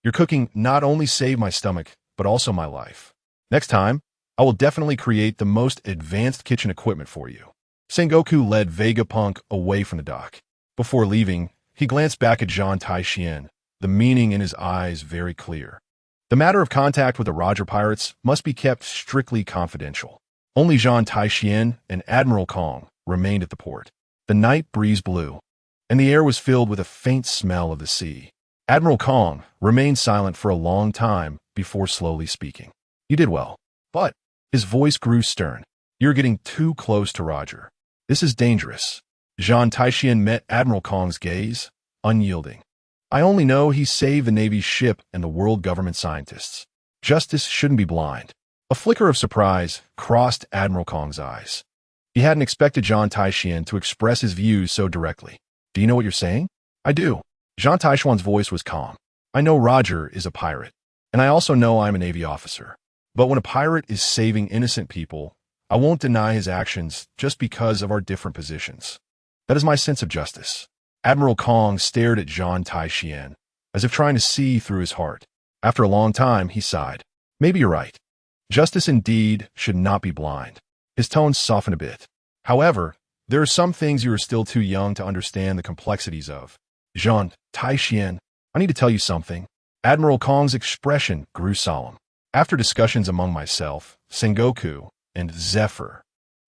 Your cooking not only saved my stomach, but also my life. Next time, I will definitely create the most advanced kitchen equipment for you." Sengoku led Vegapunk away from the dock. Before leaving, he glanced back at Zhan Tai Xuan, the meaning in his eyes very clear. The matter of contact with the Roger pirates must be kept strictly confidential. Only Zhan Tai Xuan and Admiral Kong remained at the port. The night breeze blew, and the air was filled with a faint smell of the sea. Admiral Kong remained silent for a long time before slowly speaking. "You did well, but..." His voice grew stern. "You're getting too close to Roger. This is dangerous." Zhan Tai Xuan met Admiral Kong's gaze, unyielding. "I only know he saved the Navy's ship and the world government scientists. Justice shouldn't be blind." A flicker of surprise crossed Admiral Kong's eyes. He hadn't expected Zhan Tai Xuan to express his views so directly. "Do you know what you're saying?" "I do." Zhan Tai Xuan's voice was calm. "I know Roger is a pirate, and I also know I'm a Navy officer. But when a pirate is saving innocent people, I won't deny his actions just because of our different positions. That is my sense of justice." Admiral Kong stared at Zhan Tai Xuan, as if trying to see through his heart. After a long time, he sighed. "Maybe you're right. Justice indeed should not be blind." His tone softened a bit. "However, there are some things you are still too young to understand the complexities of. Zhan Tai Xuan, I need to tell you something." Admiral Kong's expression grew solemn. "After discussions among myself, Sengoku, and Zephyr,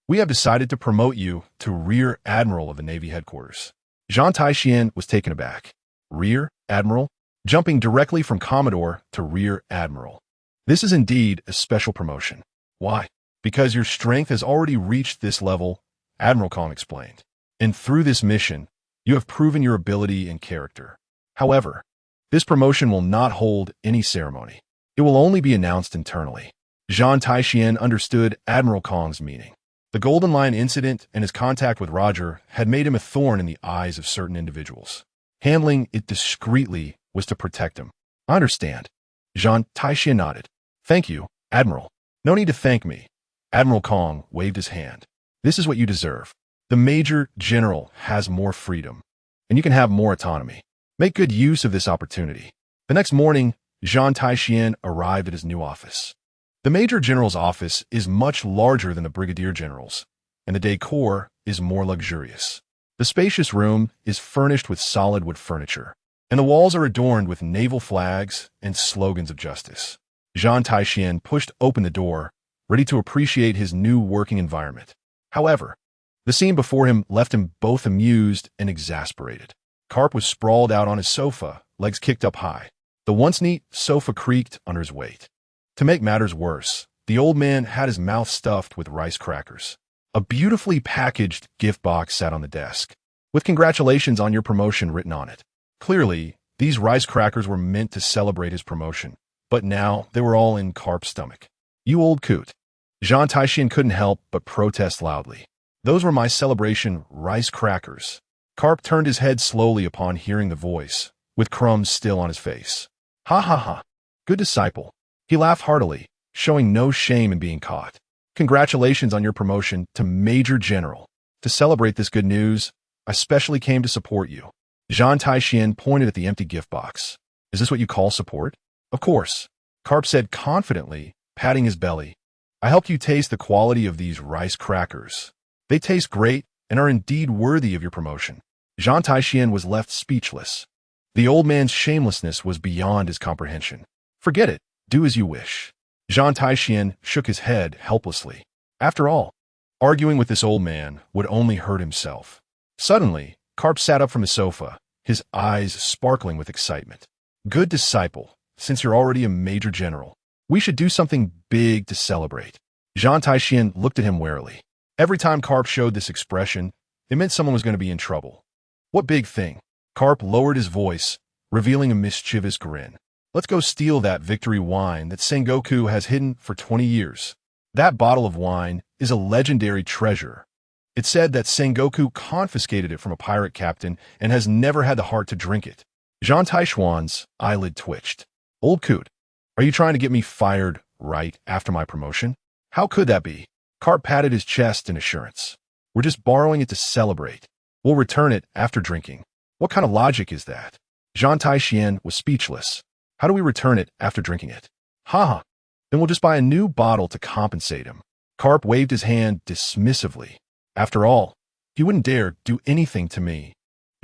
we have decided to promote you to Rear Admiral of the Navy headquarters." Zhan Tai Xuan was taken aback. "Rear Admiral?" Jumping directly from Commodore to Rear Admiral. "This is indeed a special promotion." "Why?" "Because your strength has already reached this level," Admiral Kong explained. "And through this mission, you have proven your ability and character. However, this promotion will not hold any ceremony. It will only be announced internally." Zhan Tai Xuan understood Admiral Kong's meaning. The Golden Line incident and his contact with Roger had made him a thorn in the eyes of certain individuals. Handling it discreetly was to protect him. "I understand." Zhan Tai Xuan nodded. "Thank you, Admiral." "No need to thank me." Admiral Kong waved his hand. "This is what you deserve. The Major General has more freedom, and you can have more autonomy. Make good use of this opportunity." The next morning, Zhan Tai Xuan arrived at his new office. The Major General's office is much larger than the Brigadier General's, and the decor is more luxurious. The spacious room is furnished with solid wood furniture, and the walls are adorned with naval flags and slogans of justice. Zhan Tai Xuan pushed open the door, ready to appreciate his new working environment. However, the scene before him left him both amused and exasperated. Karp was sprawled out on his sofa, legs kicked up high. The once neat sofa creaked under his weight. To make matters worse, the old man had his mouth stuffed with rice crackers. A beautifully packaged gift box sat on the desk, with congratulations on your promotion written on it. Clearly, these rice crackers were meant to celebrate his promotion, but now they were all in Karp's stomach. "You old coot." Zhan Tai Xuan couldn't help but protest loudly. "Those were my celebration rice crackers." Karp turned his head slowly upon hearing the voice, with crumbs still on his face. "Ha ha ha. Good disciple." He laughed heartily, showing no shame in being caught. "Congratulations on your promotion to Major General. To celebrate this good news, I specially came to support you." Zhan Tai Xuan pointed at the empty gift box. "Is this what you call support?" "Of course," Karp said confidently, patting his belly. "I helped you taste the quality of these rice crackers. They taste great and are indeed worthy of your promotion." Zhan Tai Xuan was left speechless. The old man's shamelessness was beyond his comprehension. Forget it. Do as you wish. Zhan Tai Xuan shook his head helplessly. After all, arguing with this old man would only hurt himself. Suddenly, Karp sat up from the sofa, his eyes sparkling with excitement. Good disciple, since you're already a major general, we should do something big to celebrate. Zhan Tai Xuan looked at him warily. Every time Karp showed this expression, it meant someone was going to be in trouble. What big thing? Karp lowered his voice, revealing a mischievous grin. Let's go steal that victory wine that Sengoku has hidden for 20 years. That bottle of wine is a legendary treasure. It's said that Sengoku confiscated it from a pirate captain and has never had the heart to drink it. Zhan Tai Xuan's eyelid twitched. Old coot, are you trying to get me fired right after my promotion? How could that be? Karp patted his chest in assurance. We're just borrowing it to celebrate. We'll return it after drinking. What kind of logic is that? Zhan Tai Xuan was speechless. How do we return it after drinking it? Ha! Then we'll just buy a new bottle to compensate him. Karp waved his hand dismissively. After all, he wouldn't dare do anything to me.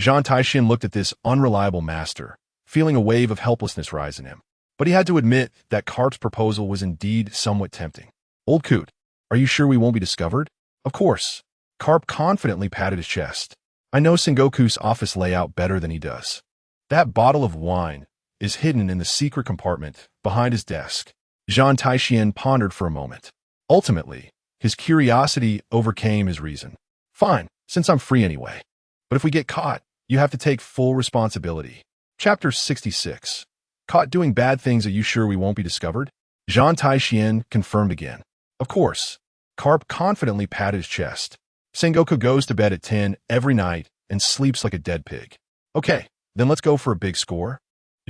Zhan Tai Xuan looked at this unreliable master, feeling a wave of helplessness rise in him. But he had to admit that Karp's proposal was indeed somewhat tempting. Old coot, are you sure we won't be discovered? Of course. Karp confidently patted his chest. I know Sengoku's office layout better than he does. That bottle of wine is hidden in the secret compartment behind his desk. Zhan Tai Xuan pondered for a moment. Ultimately, his curiosity overcame his reason. Fine, since I'm free anyway. But if we get caught, you have to take full responsibility. Chapter 66. Caught doing bad things, are you sure we won't be discovered? Zhan Tai Xuan confirmed again. Of course. Karp confidently patted his chest. Sengoku goes to bed at 10 every night and sleeps like a dead pig. Okay, then let's go for a big score.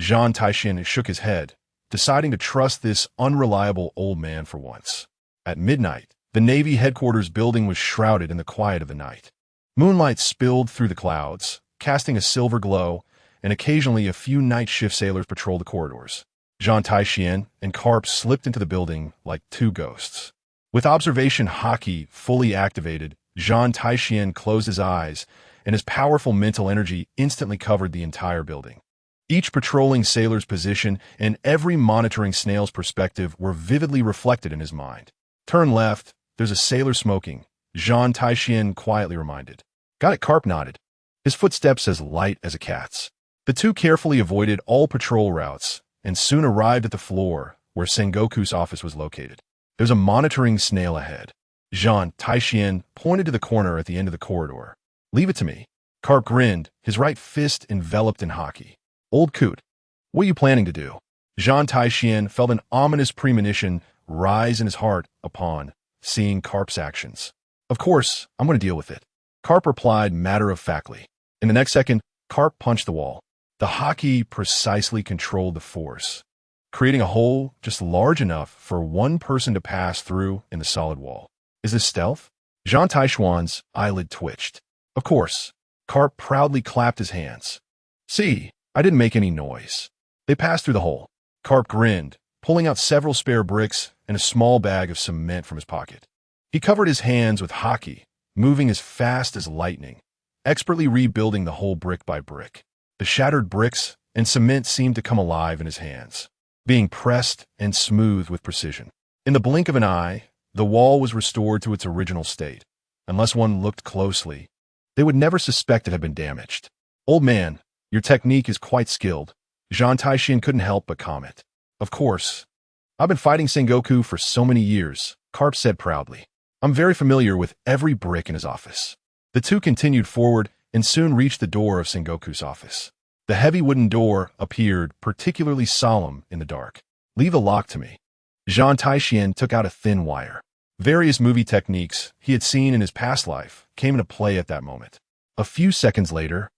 Zhan Tai Xuan shook his head, deciding to trust this unreliable old man for once. At midnight, the Navy headquarters building was shrouded in the quiet of the night. Moonlight spilled through the clouds, casting a silver glow, and occasionally a few night shift sailors patrolled the corridors. Zhan Tai Xuan and Karp slipped into the building like two ghosts. With observation Haki fully activated, Zhan Tai Xuan closed his eyes, and his powerful mental energy instantly covered the entire building. Each patrolling sailor's position and every monitoring snail's perspective were vividly reflected in his mind. Turn left, there's a sailor smoking, Zhan Tai Xuan quietly reminded. Got it, Karp nodded. His footsteps as light as a cat's. The two carefully avoided all patrol routes and soon arrived at the floor where Sengoku's office was located. There's a monitoring snail ahead. Zhan Tai Xuan pointed to the corner at the end of the corridor. Leave it to me. Karp grinned, his right fist enveloped in Haki. Old coot, what are you planning to do? Zhan Tai Xuan felt an ominous premonition rise in his heart upon seeing Karp's actions. Of course, I'm going to deal with it. Karp replied matter-of-factly. In the next second, Karp punched the wall. The Haki precisely controlled the force, creating a hole just large enough for one person to pass through in the solid wall. Is this stealth? Zhan Tai Xuan's eyelid twitched. Of course. Karp proudly clapped his hands. See, I didn't make any noise. They passed through the hole. Karp grinned, pulling out several spare bricks and a small bag of cement from his pocket. He covered his hands with Haki, moving as fast as lightning, expertly rebuilding the hole brick by brick. The shattered bricks and cement seemed to come alive in his hands, being pressed and smoothed with precision. In the blink of an eye, the wall was restored to its original state. Unless one looked closely, they would never suspect it had been damaged. Old man, your technique is quite skilled. Zhan Tai Xuan couldn't help but comment. Of course. I've been fighting Sengoku for so many years, Karp said proudly. I'm very familiar with every brick in his office. The two continued forward and soon reached the door of Sengoku's office. The heavy wooden door appeared particularly solemn in the dark. Leave the lock to me. Zhan Tai Xuan took out a thin wire. Various movie techniques he had seen in his past life came into play at that moment. A few seconds later,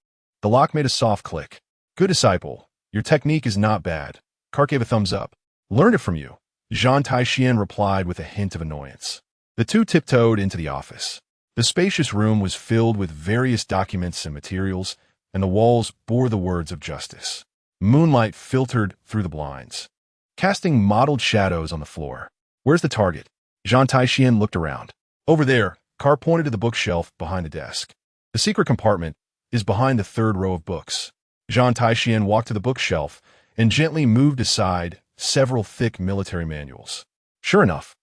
the lock made a soft click. Good disciple, your technique is not bad. Karp gave a thumbs up. Learned it from you. Zhan Tai Xuan replied with a hint of annoyance. The two tiptoed into the office. The spacious room was filled with various documents and materials, and the walls bore the words of justice. Moonlight filtered through the blinds, casting mottled shadows on the floor. Where's the target? Zhan Tai Xuan looked around. Over there, Karp pointed to the bookshelf behind the desk. The secret compartment, is behind the third row of books. Zhan Tai Xuan walked to the bookshelf and gently moved aside several thick military manuals. Sure enough,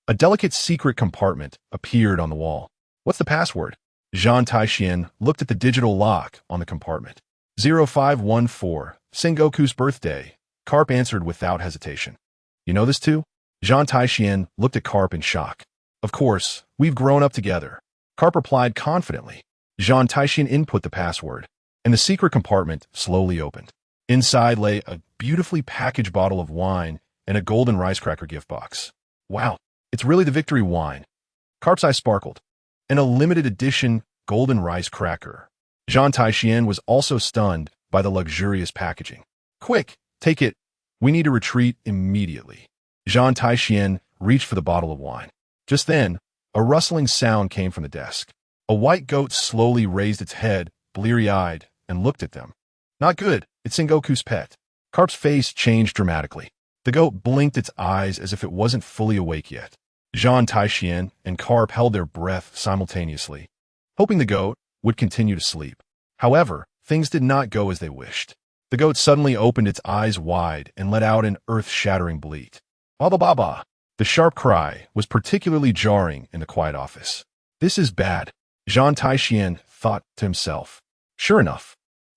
a delicate secret compartment appeared on the wall. What's the password? Zhan Tai Xuan looked at the digital lock on the compartment. 0514, Sengoku's birthday. Karp answered without hesitation. You know this too? Zhan Tai Xuan looked at Karp in shock. Of course, we've grown up together. Karp replied confidently. Zhan Tai Xuan input the password, and the secret compartment slowly opened. Inside lay a beautifully packaged bottle of wine and a golden rice cracker gift box. Wow, it's really the victory wine. Karp's eyes sparkled. And a limited edition golden rice cracker. Zhan Tai Xuan was also stunned by the luxurious packaging. Quick, take it. We need to retreat immediately. Zhan Tai Xuan reached for the bottle of wine. Just then, a rustling sound came from the desk. A white goat slowly raised its head, bleary-eyed, and looked at them. Not good, it's Sengoku's pet. Karp's face changed dramatically. The goat blinked its eyes as if it wasn't fully awake yet. Zhan Tai Xuan and Karp held their breath simultaneously, hoping the goat would continue to sleep. However, things did not go as they wished. The goat suddenly opened its eyes wide and let out an earth-shattering bleat. Baba baba! The sharp cry was particularly jarring in the quiet office. This is bad, Zhan Tai Xuan thought to himself. Sure enough,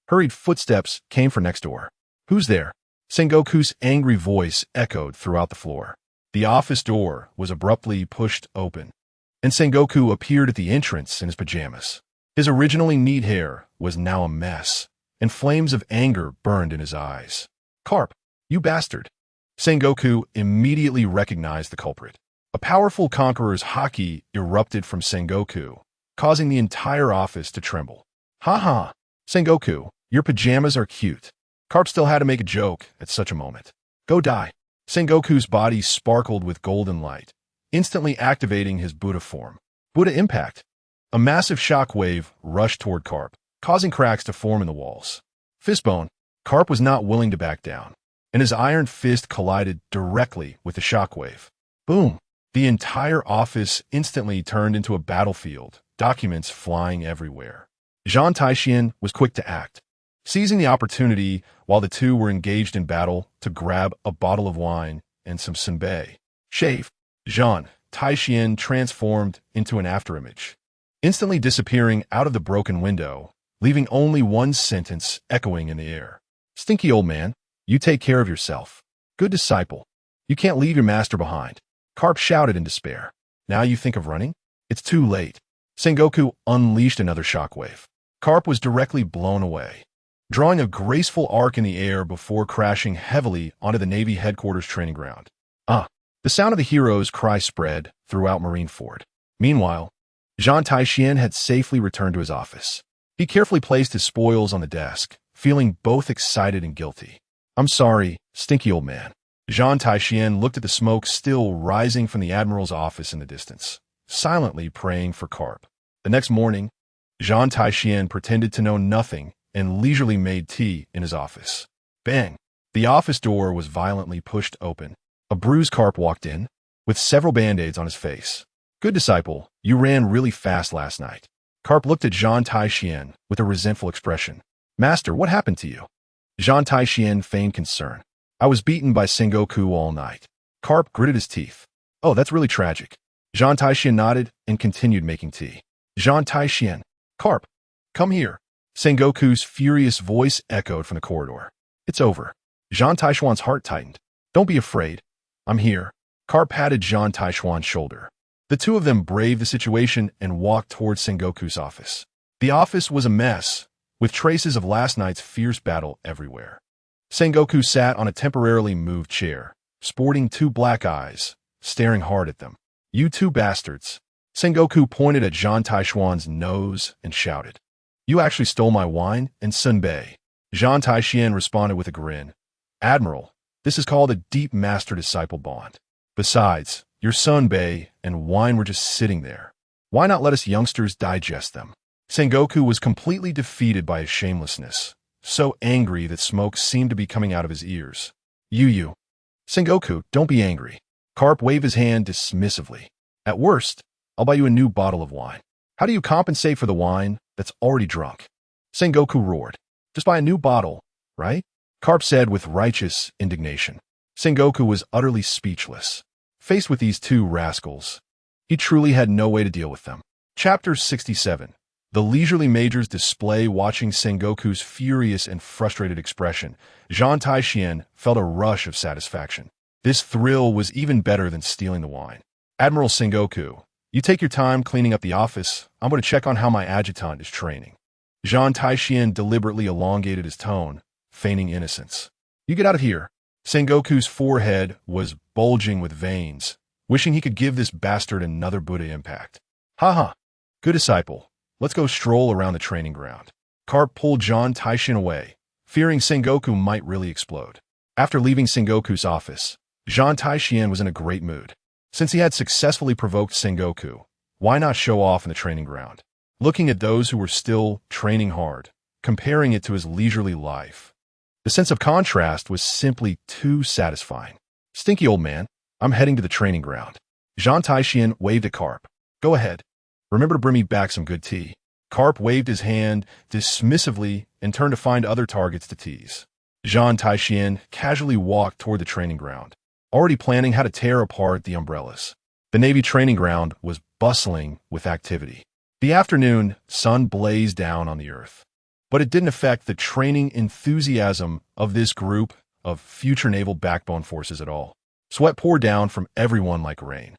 hurried footsteps came from next door. Who's there? Sengoku's angry voice echoed throughout the floor. The office door was abruptly pushed open, and Sengoku appeared at the entrance in his pajamas. His originally neat hair was now a mess, and flames of anger burned in his eyes. Karp, you bastard! Sengoku immediately recognized the culprit. A powerful Conqueror's haki erupted from Sengoku, causing the entire office to tremble. Ha ha! Sengoku, your pajamas are cute. Karp still had to make a joke at such a moment. Go die. Sengoku's body sparkled with golden light, instantly activating his Buddha form. Buddha impact. A massive shockwave rushed toward Karp, causing cracks to form in the walls. Fistbone. Karp was not willing to back down, and his iron fist collided directly with the shockwave. Boom! The entire office instantly turned into a battlefield, documents flying everywhere. Zhan Tai Xuan was quick to act, seizing the opportunity while the two were engaged in battle to grab a bottle of wine and some senbei. Shave. Zhan Tai Xuan transformed into an afterimage, instantly disappearing out of the broken window, leaving only one sentence echoing in the air. Stinky old man, you take care of yourself. Good disciple. You can't leave your master behind. Karp shouted in despair. Now you think of running? It's too late. Sengoku unleashed another shockwave. Karp was directly blown away, drawing a graceful arc in the air before crashing heavily onto the Navy headquarters training ground. The sound of the hero's cry spread throughout Marineford. Meanwhile, Zhan Tai Xuan had safely returned to his office. He carefully placed his spoils on the desk, feeling both excited and guilty. I'm sorry, stinky old man. Zhan Tai Xuan looked at the smoke still rising from the Admiral's office in the distance, silently praying for Karp. The next morning, Zhan Tai Xuan pretended to know nothing and leisurely made tea in his office. Bang! The office door was violently pushed open. A bruised Karp walked in, with several band-aids on his face. Good disciple, you ran really fast last night. Karp looked at Zhan Tai Xuan with a resentful expression. Master, what happened to you? Zhan Tai Xuan feigned concern. I was beaten by Sengoku all night. Karp gritted his teeth. Oh, that's really tragic. Zhan Tai Xuan nodded and continued making tea. Zhan Tai Xuan. Karp, come here. Sengoku's furious voice echoed from the corridor. It's over. Zhan Tai Xuan's heart tightened. Don't be afraid. I'm here. Karp patted Zhan Tai Xuan's shoulder. The two of them braved the situation and walked towards Sengoku's office. The office was a mess, with traces of last night's fierce battle everywhere. Sengoku sat on a temporarily moved chair, sporting two black eyes, staring hard at them. You two bastards. Sengoku pointed at Zhan Tai Xuan's nose and shouted. You actually stole my wine and senbei. Zhan Tai Xuan responded with a grin. Admiral, this is called a deep master-disciple bond. Besides, your senbei and wine were just sitting there. Why not let us youngsters digest them? Sengoku was completely defeated by his shamelessness, so angry that smoke seemed to be coming out of his ears. You. Sengoku, don't be angry. Karp waved his hand dismissively. At worst, I'll buy you a new bottle of wine. How do you compensate for the wine that's already drunk? Sengoku roared. Just buy a new bottle, right? Karp said with righteous indignation. Sengoku was utterly speechless. Faced with these two rascals, he truly had no way to deal with them. Chapter 67. The leisurely majors display. Watching Sengoku's furious and frustrated expression, Zhan Tai Xuan felt a rush of satisfaction. This thrill was even better than stealing the wine. Admiral Sengoku, you take your time cleaning up the office. I'm going to check on how my adjutant is training. Zhan Tai Xuan deliberately elongated his tone, feigning innocence. You get out of here. Sengoku's forehead was bulging with veins, wishing he could give this bastard another Buddha impact. Ha. Good disciple. Let's go stroll around the training ground. Karp pulled Zhan Tai Xuan away, fearing Sengoku might really explode. After leaving Sengoku's office, Zhan Tai Xuan was in a great mood. Since he had successfully provoked Sengoku, why not show off in the training ground? Looking at those who were still training hard, comparing it to his leisurely life, the sense of contrast was simply too satisfying. Stinky old man, I'm heading to the training ground. Zhan Tai Xuan waved at Karp. Go ahead. Remember to bring me back some good tea. Karp waved his hand dismissively and turned to find other targets to tease. Zhan Tai Xuan casually walked toward the training ground, already planning how to tear apart the umbrellas. The Navy training ground was bustling with activity. The afternoon sun blazed down on the earth, but it didn't affect the training enthusiasm of this group of future naval backbone forces at all. Sweat poured down from everyone like rain,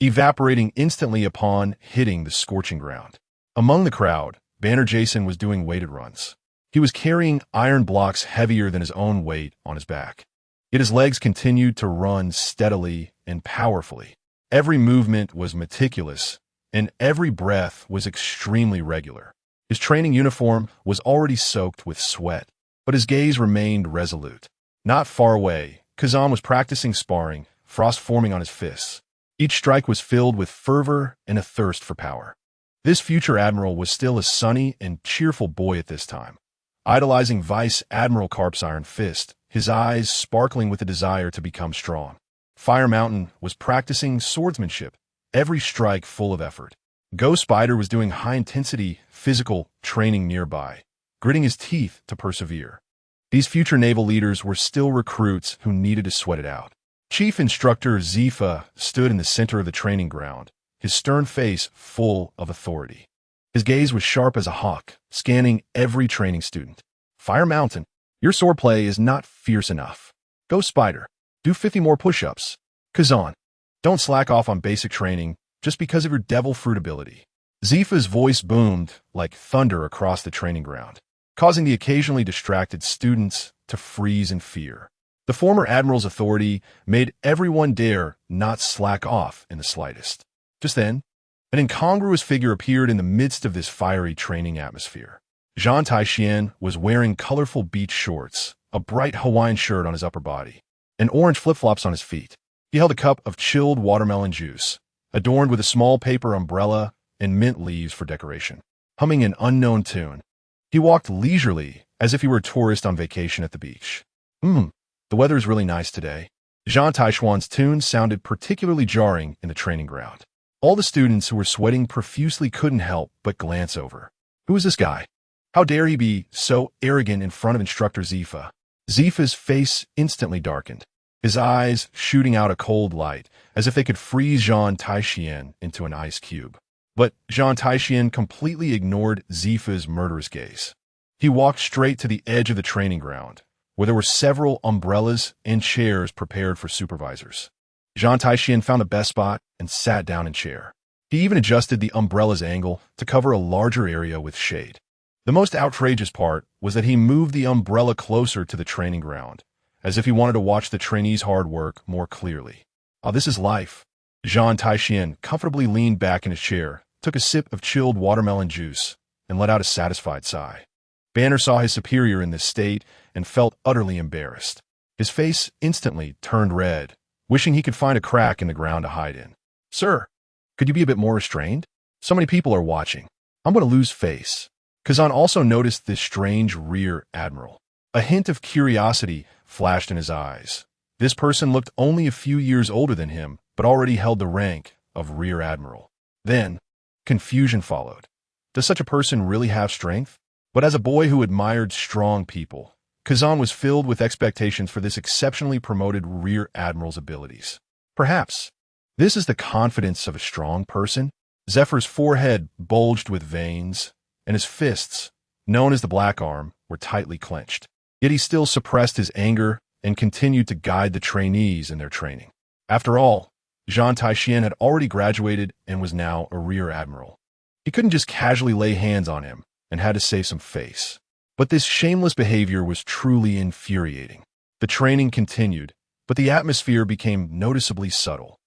evaporating instantly upon hitting the scorching ground. Among the crowd, Banner Jason was doing weighted runs. He was carrying iron blocks heavier than his own weight on his back. Yet his legs continued to run steadily and powerfully. Every movement was meticulous, and every breath was extremely regular. His training uniform was already soaked with sweat, but his gaze remained resolute. Not far away, Kazan was practicing sparring, frost forming on his fists. Each strike was filled with fervor and a thirst for power. This future admiral was still a sunny and cheerful boy at this time, idolizing Vice Admiral Karp's Iron Fist, his eyes sparkling with a desire to become strong. Fire Mountain was practicing swordsmanship, every strike full of effort. Ghost Spider was doing high-intensity physical training nearby, gritting his teeth to persevere. These future naval leaders were still recruits who needed to sweat it out. Chief Instructor Zifa stood in the center of the training ground, his stern face full of authority. His gaze was sharp as a hawk, scanning every training student. Fire Mountain, your swordplay is not fierce enough. Ghost Spider, do 50 more push-ups. Kazan, don't slack off on basic training just because of your devil fruit ability. Zifa's voice boomed like thunder across the training ground, causing the occasionally distracted students to freeze in fear. The former admiral's authority made everyone dare not slack off in the slightest. Just then, an incongruous figure appeared in the midst of this fiery training atmosphere. Zhan Tai Xuan was wearing colorful beach shorts, a bright Hawaiian shirt on his upper body, and orange flip-flops on his feet. He held a cup of chilled watermelon juice, adorned with a small paper umbrella and mint leaves for decoration. Humming an unknown tune, he walked leisurely as if he were a tourist on vacation at the beach. The weather is really nice today. Zhan Tai Xuan's tune sounded particularly jarring in the training ground. All the students who were sweating profusely couldn't help but glance over. Who is this guy? How dare he be so arrogant in front of Instructor Zifa? Zifa's face instantly darkened, his eyes shooting out a cold light, as if they could freeze Zhan Tai Xuan into an ice cube. But Zhan Tai Xuan completely ignored Zifa's murderous gaze. He walked straight to the edge of the training ground, where there were several umbrellas and chairs prepared for supervisors. Zhan Tai Xuan found the best spot and sat down in chair. He even adjusted the umbrella's angle to cover a larger area with shade. The most outrageous part was that he moved the umbrella closer to the training ground, as if he wanted to watch the trainees' hard work more clearly. Oh, this is life. Zhan Tai Xuan comfortably leaned back in his chair, took a sip of chilled watermelon juice, and let out a satisfied sigh. Banner saw his superior in this state and felt utterly embarrassed. His face instantly turned red, wishing he could find a crack in the ground to hide in. Sir, could you be a bit more restrained? So many people are watching. I'm going to lose face. Kazan also noticed this strange rear admiral. A hint of curiosity flashed in his eyes. This person looked only a few years older than him, but already held the rank of rear admiral. Then, confusion followed. Does such a person really have strength? But as a boy who admired strong people, Kazan was filled with expectations for this exceptionally promoted Rear Admiral's abilities. Perhaps this is the confidence of a strong person. Zephyr's forehead bulged with veins, and his fists, known as the Black Arm, were tightly clenched. Yet he still suppressed his anger and continued to guide the trainees in their training. After all, Zhan Tai Xuan had already graduated and was now a Rear Admiral. He couldn't just casually lay hands on him and had to save some face. But this shameless behavior was truly infuriating. The training continued, but the atmosphere became noticeably subtle.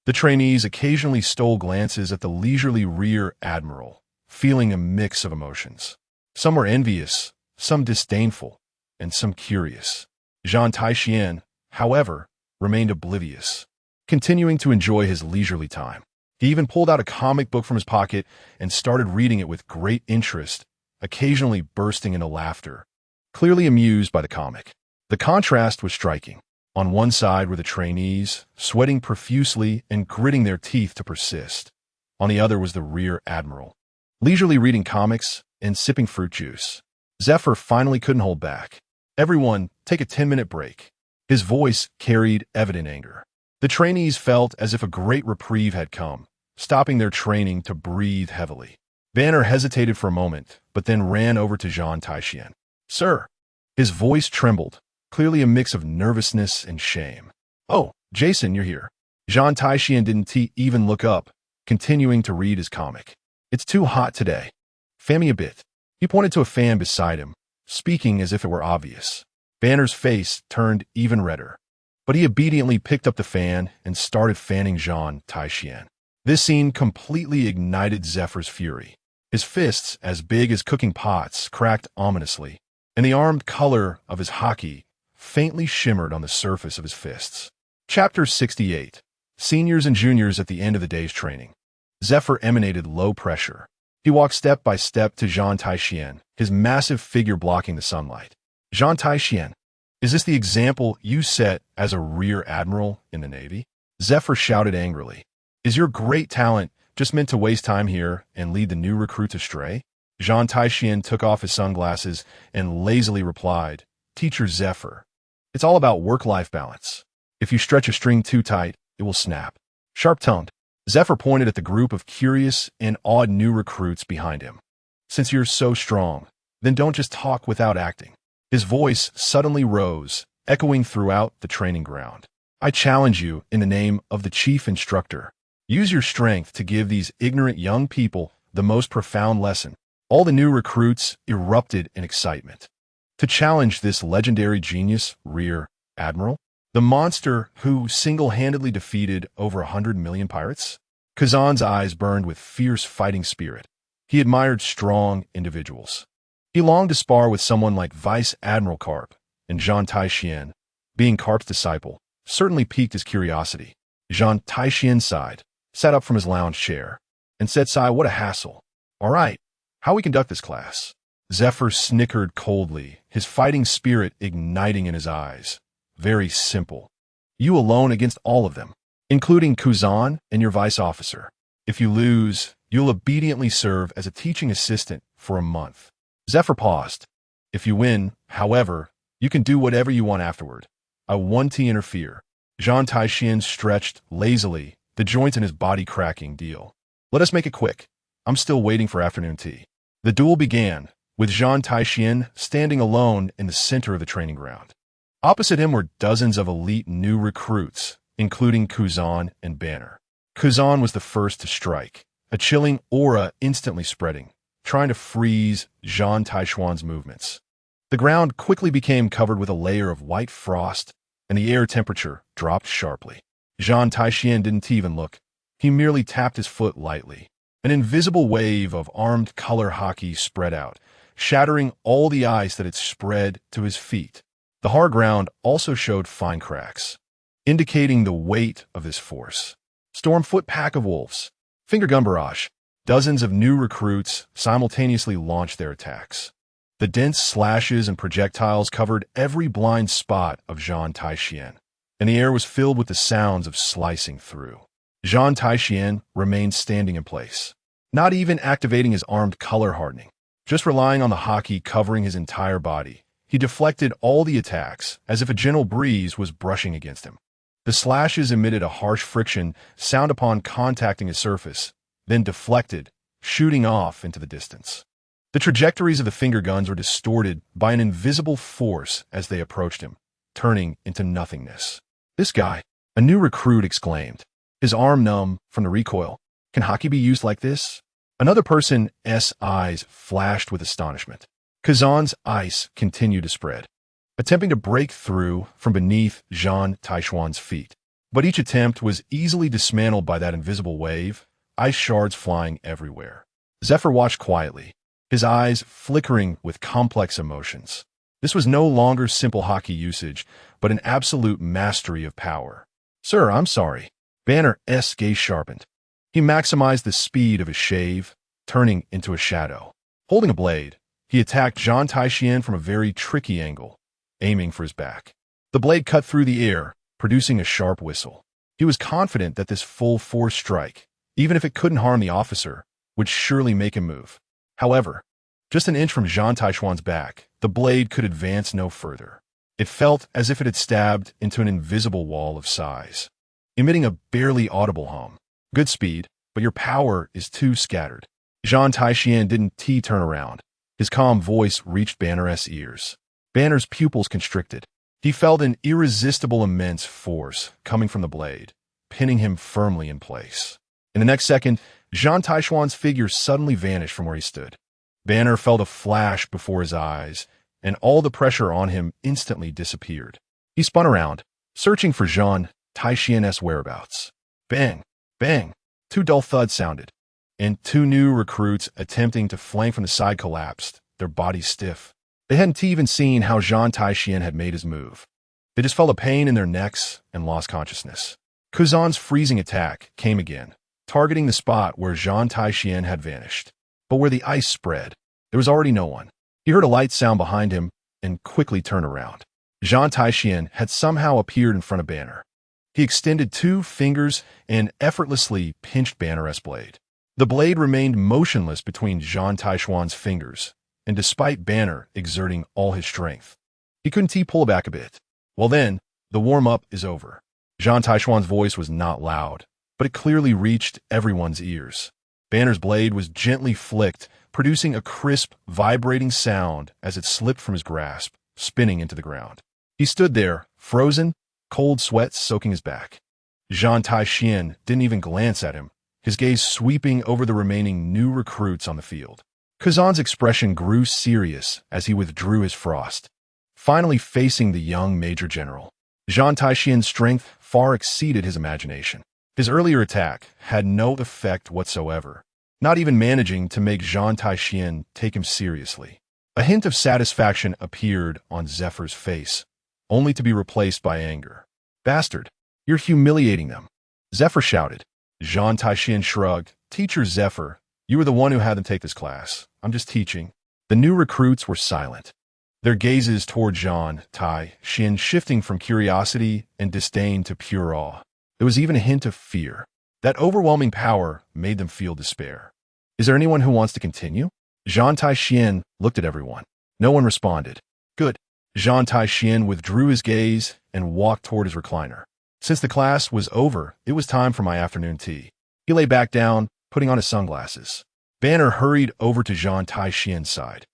The trainees occasionally stole glances at the leisurely Rear Admiral, feeling a mix of emotions. Some were envious, some disdainful, and some curious. Zhan Tai Xuan, however, remained oblivious, continuing to enjoy his leisurely time. He even pulled out a comic book from his pocket and started reading it with great interest, occasionally bursting into laughter, clearly amused by the comic. The contrast was striking. On one side were the trainees, sweating profusely and gritting their teeth to persist. On the other was the Rear Admiral, leisurely reading comics and sipping fruit juice. Zephyr finally couldn't hold back. "Everyone, take a 10-minute break." His voice carried evident anger. The trainees felt as if a great reprieve had come, stopping their training to breathe heavily. Banner hesitated for a moment, but then ran over to Zhan Tai Xuan. "Sir." His voice trembled, clearly a mix of nervousness and shame. "Oh, Jason, you're here." Zhan Tai Xuan didn't even look up, continuing to read his comic. "It's too hot today. Fan me a bit." He pointed to a fan beside him, speaking as if it were obvious. Banner's face turned even redder, but he obediently picked up the fan and started fanning Zhan Tai Xuan. This scene completely ignited Zephyr's fury. His fists, as big as cooking pots, cracked ominously, and the armed color of his haki faintly shimmered on the surface of his fists. Chapter 68. Seniors and Juniors at the end of the day's training. Zephyr emanated low pressure. He walked step by step to Zhan Tai Xuan, his massive figure blocking the sunlight. "Zhan Tai Xuan, is this the example you set as a Rear Admiral in the Navy?" Zephyr shouted angrily. "Is your great talent just meant to waste time here and lead the new recruits astray?" Zhan Tai Xuan took off his sunglasses and lazily replied, "Teacher Zephyr, it's all about work-life balance. If you stretch a string too tight, it will snap." Sharp-tongued, Zephyr pointed at the group of curious and awed new recruits behind him. "Since you're so strong, then don't just talk without acting." His voice suddenly rose, echoing throughout the training ground. "I challenge you in the name of the chief instructor. Use your strength to give these ignorant young people the most profound lesson." All the new recruits erupted in excitement. To challenge this legendary genius, Rear Admiral? The monster who single-handedly defeated over 100 million pirates? Kazan's eyes burned with fierce fighting spirit. He admired strong individuals. He longed to spar with someone like Vice Admiral Karp, and Zhan Tai Xuan, being Karp's disciple, certainly piqued his curiosity. Zhan Tai Xuan sighed, sat up from his lounge chair, and said, "Sai, what a hassle. All right, how we conduct this class?" Zephyr snickered coldly, his fighting spirit igniting in his eyes. "Very simple. You alone against all of them, including Kuzan and your vice officer. If you lose, you'll obediently serve as a teaching assistant for a month." Zephyr paused. "If you win, however, you can do whatever you want afterward. I won't interfere." Zhan Tai Xuan stretched lazily, the joints in his body cracking. "Deal. Let us make it quick. I'm still waiting for afternoon tea." The duel began, with Zhan Tai Xuan standing alone in the center of the training ground. Opposite him were dozens of elite new recruits, including Kuzan and Banner. Kuzan was the first to strike, a chilling aura instantly spreading, trying to freeze Zhan Tai Xuan's movements. The ground quickly became covered with a layer of white frost, and the air temperature dropped sharply. Zhan Tai Xuan didn't even look. He merely tapped his foot lightly. An invisible wave of armed color haki spread out, shattering all the ice that had spread to his feet. The hard ground also showed fine cracks, indicating the weight of this force. Stormfoot pack of wolves. Finger gun barrage. Dozens of new recruits simultaneously launched their attacks. The dense slashes and projectiles covered every blind spot of Zhan Tai Xuan, and the air was filled with the sounds of slicing through. Zhan Tai Xuan remained standing in place, not even activating his armed color hardening. Just relying on the haki covering his entire body, he deflected all the attacks as if a gentle breeze was brushing against him. The slashes emitted a harsh friction sound upon contacting his surface, then deflected, shooting off into the distance. The trajectories of the finger guns were distorted by an invisible force as they approached him, turning into nothingness. "This guy," a new recruit exclaimed, his arm numb from the recoil. "Can haki be used like this?" Another person's eyes flashed with astonishment. Kazan's ice continued to spread, attempting to break through from beneath Zhan Tai Xuan's feet. But each attempt was easily dismantled by that invisible wave, ice shards flying everywhere. Zephyr watched quietly, his eyes flickering with complex emotions. This was no longer simple haki usage, but an absolute mastery of power. "Sir, I'm sorry." Banner's gaze sharpened. He maximized the speed of his shave, turning into a shadow. Holding a blade, he attacked Zhan Tai Xuan from a very tricky angle, aiming for his back. The blade cut through the air, producing a sharp whistle. He was confident that this full-force strike, even if it couldn't harm the officer, would surely make him move. However, just an inch from Zhan Tai Xuan's back, the blade could advance no further. It felt as if it had stabbed into an invisible wall of size, emitting a barely audible hum. "Good speed, but your power is too scattered." Zhan Tai Xuan didn't turn around. His calm voice reached Banner's ears. Banner's pupils constricted. He felt an irresistible immense force coming from the blade, pinning him firmly in place. In the next second, Zhan Tai Xuan's figure suddenly vanished from where he stood. Banner felt a flash before his eyes, and all the pressure on him instantly disappeared. He spun around, searching for Zhan Tai Xuan's whereabouts. Bang! Bang! Two dull thuds sounded, and two new recruits attempting to flank from the side collapsed, their bodies stiff. They hadn't even seen how Zhan Tai Xuan had made his move. They just felt a pain in their necks and lost consciousness. Kuzan's freezing attack came again, targeting the spot where Zhan Tai Xuan had vanished. But where the ice spread, there was already no one. He heard a light sound behind him and quickly turned around. Zhan Tai Xuan had somehow appeared in front of Banner. He extended two fingers and effortlessly pinched Banner's blade. The blade remained motionless between Zhan Tai Xuan's fingers, and despite Banner exerting all his strength, he couldn't pull back a bit. "Well then, the warm-up is over." Zhan Tai Xuan's voice was not loud, but it clearly reached everyone's ears. Banner's blade was gently flicked, producing a crisp, vibrating sound as it slipped from his grasp, spinning into the ground. He stood there, frozen, cold sweat soaking his back. Zhan Tai Xuan didn't even glance at him, his gaze sweeping over the remaining new recruits on the field. Kazan's expression grew serious as he withdrew his frost, finally facing the young Major General. Zhan Tai Xuan's strength far exceeded his imagination. His earlier attack had no effect whatsoever, not even managing to make Zhan Tai Xuan take him seriously. A hint of satisfaction appeared on Zephyr's face, only to be replaced by anger. "Bastard, you're humiliating them," Zephyr shouted. Zhan Tai Xuan shrugged. "Teacher Zephyr, you were the one who had them take this class. I'm just teaching." The new recruits were silent, their gazes toward Zhan Tai Xuan shifting from curiosity and disdain to pure awe. There was even a hint of fear. That overwhelming power made them feel despair. "Is there anyone who wants to continue?" Zhan Tai Xuan looked at everyone. No one responded. "Good." Zhan Tai Xuan withdrew his gaze and walked toward his recliner. Since the class was over, it was time for my afternoon tea. He lay back down, putting on his sunglasses. Banner hurried over to Zhan Tai Xuan's side,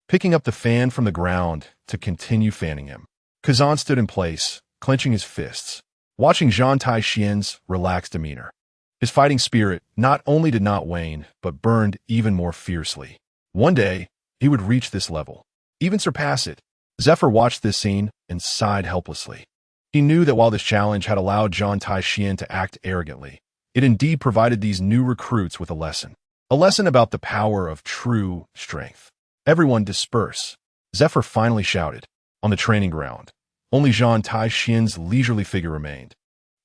picking up the fan from the ground to continue fanning him. Kazan stood in place, clenching his fists, watching Zhan Tai Xuan's relaxed demeanor. His fighting spirit not only did not wane, but burned even more fiercely. One day, he would reach this level, even surpass it. Zephyr watched this scene and sighed helplessly. He knew that while this challenge had allowed Zhan Tai Xuan to act arrogantly, it indeed provided these new recruits with a lesson about the power of true strength. "Everyone disperse," Zephyr finally shouted. On the training ground, only Zhan Tai Xuan's leisurely figure remained,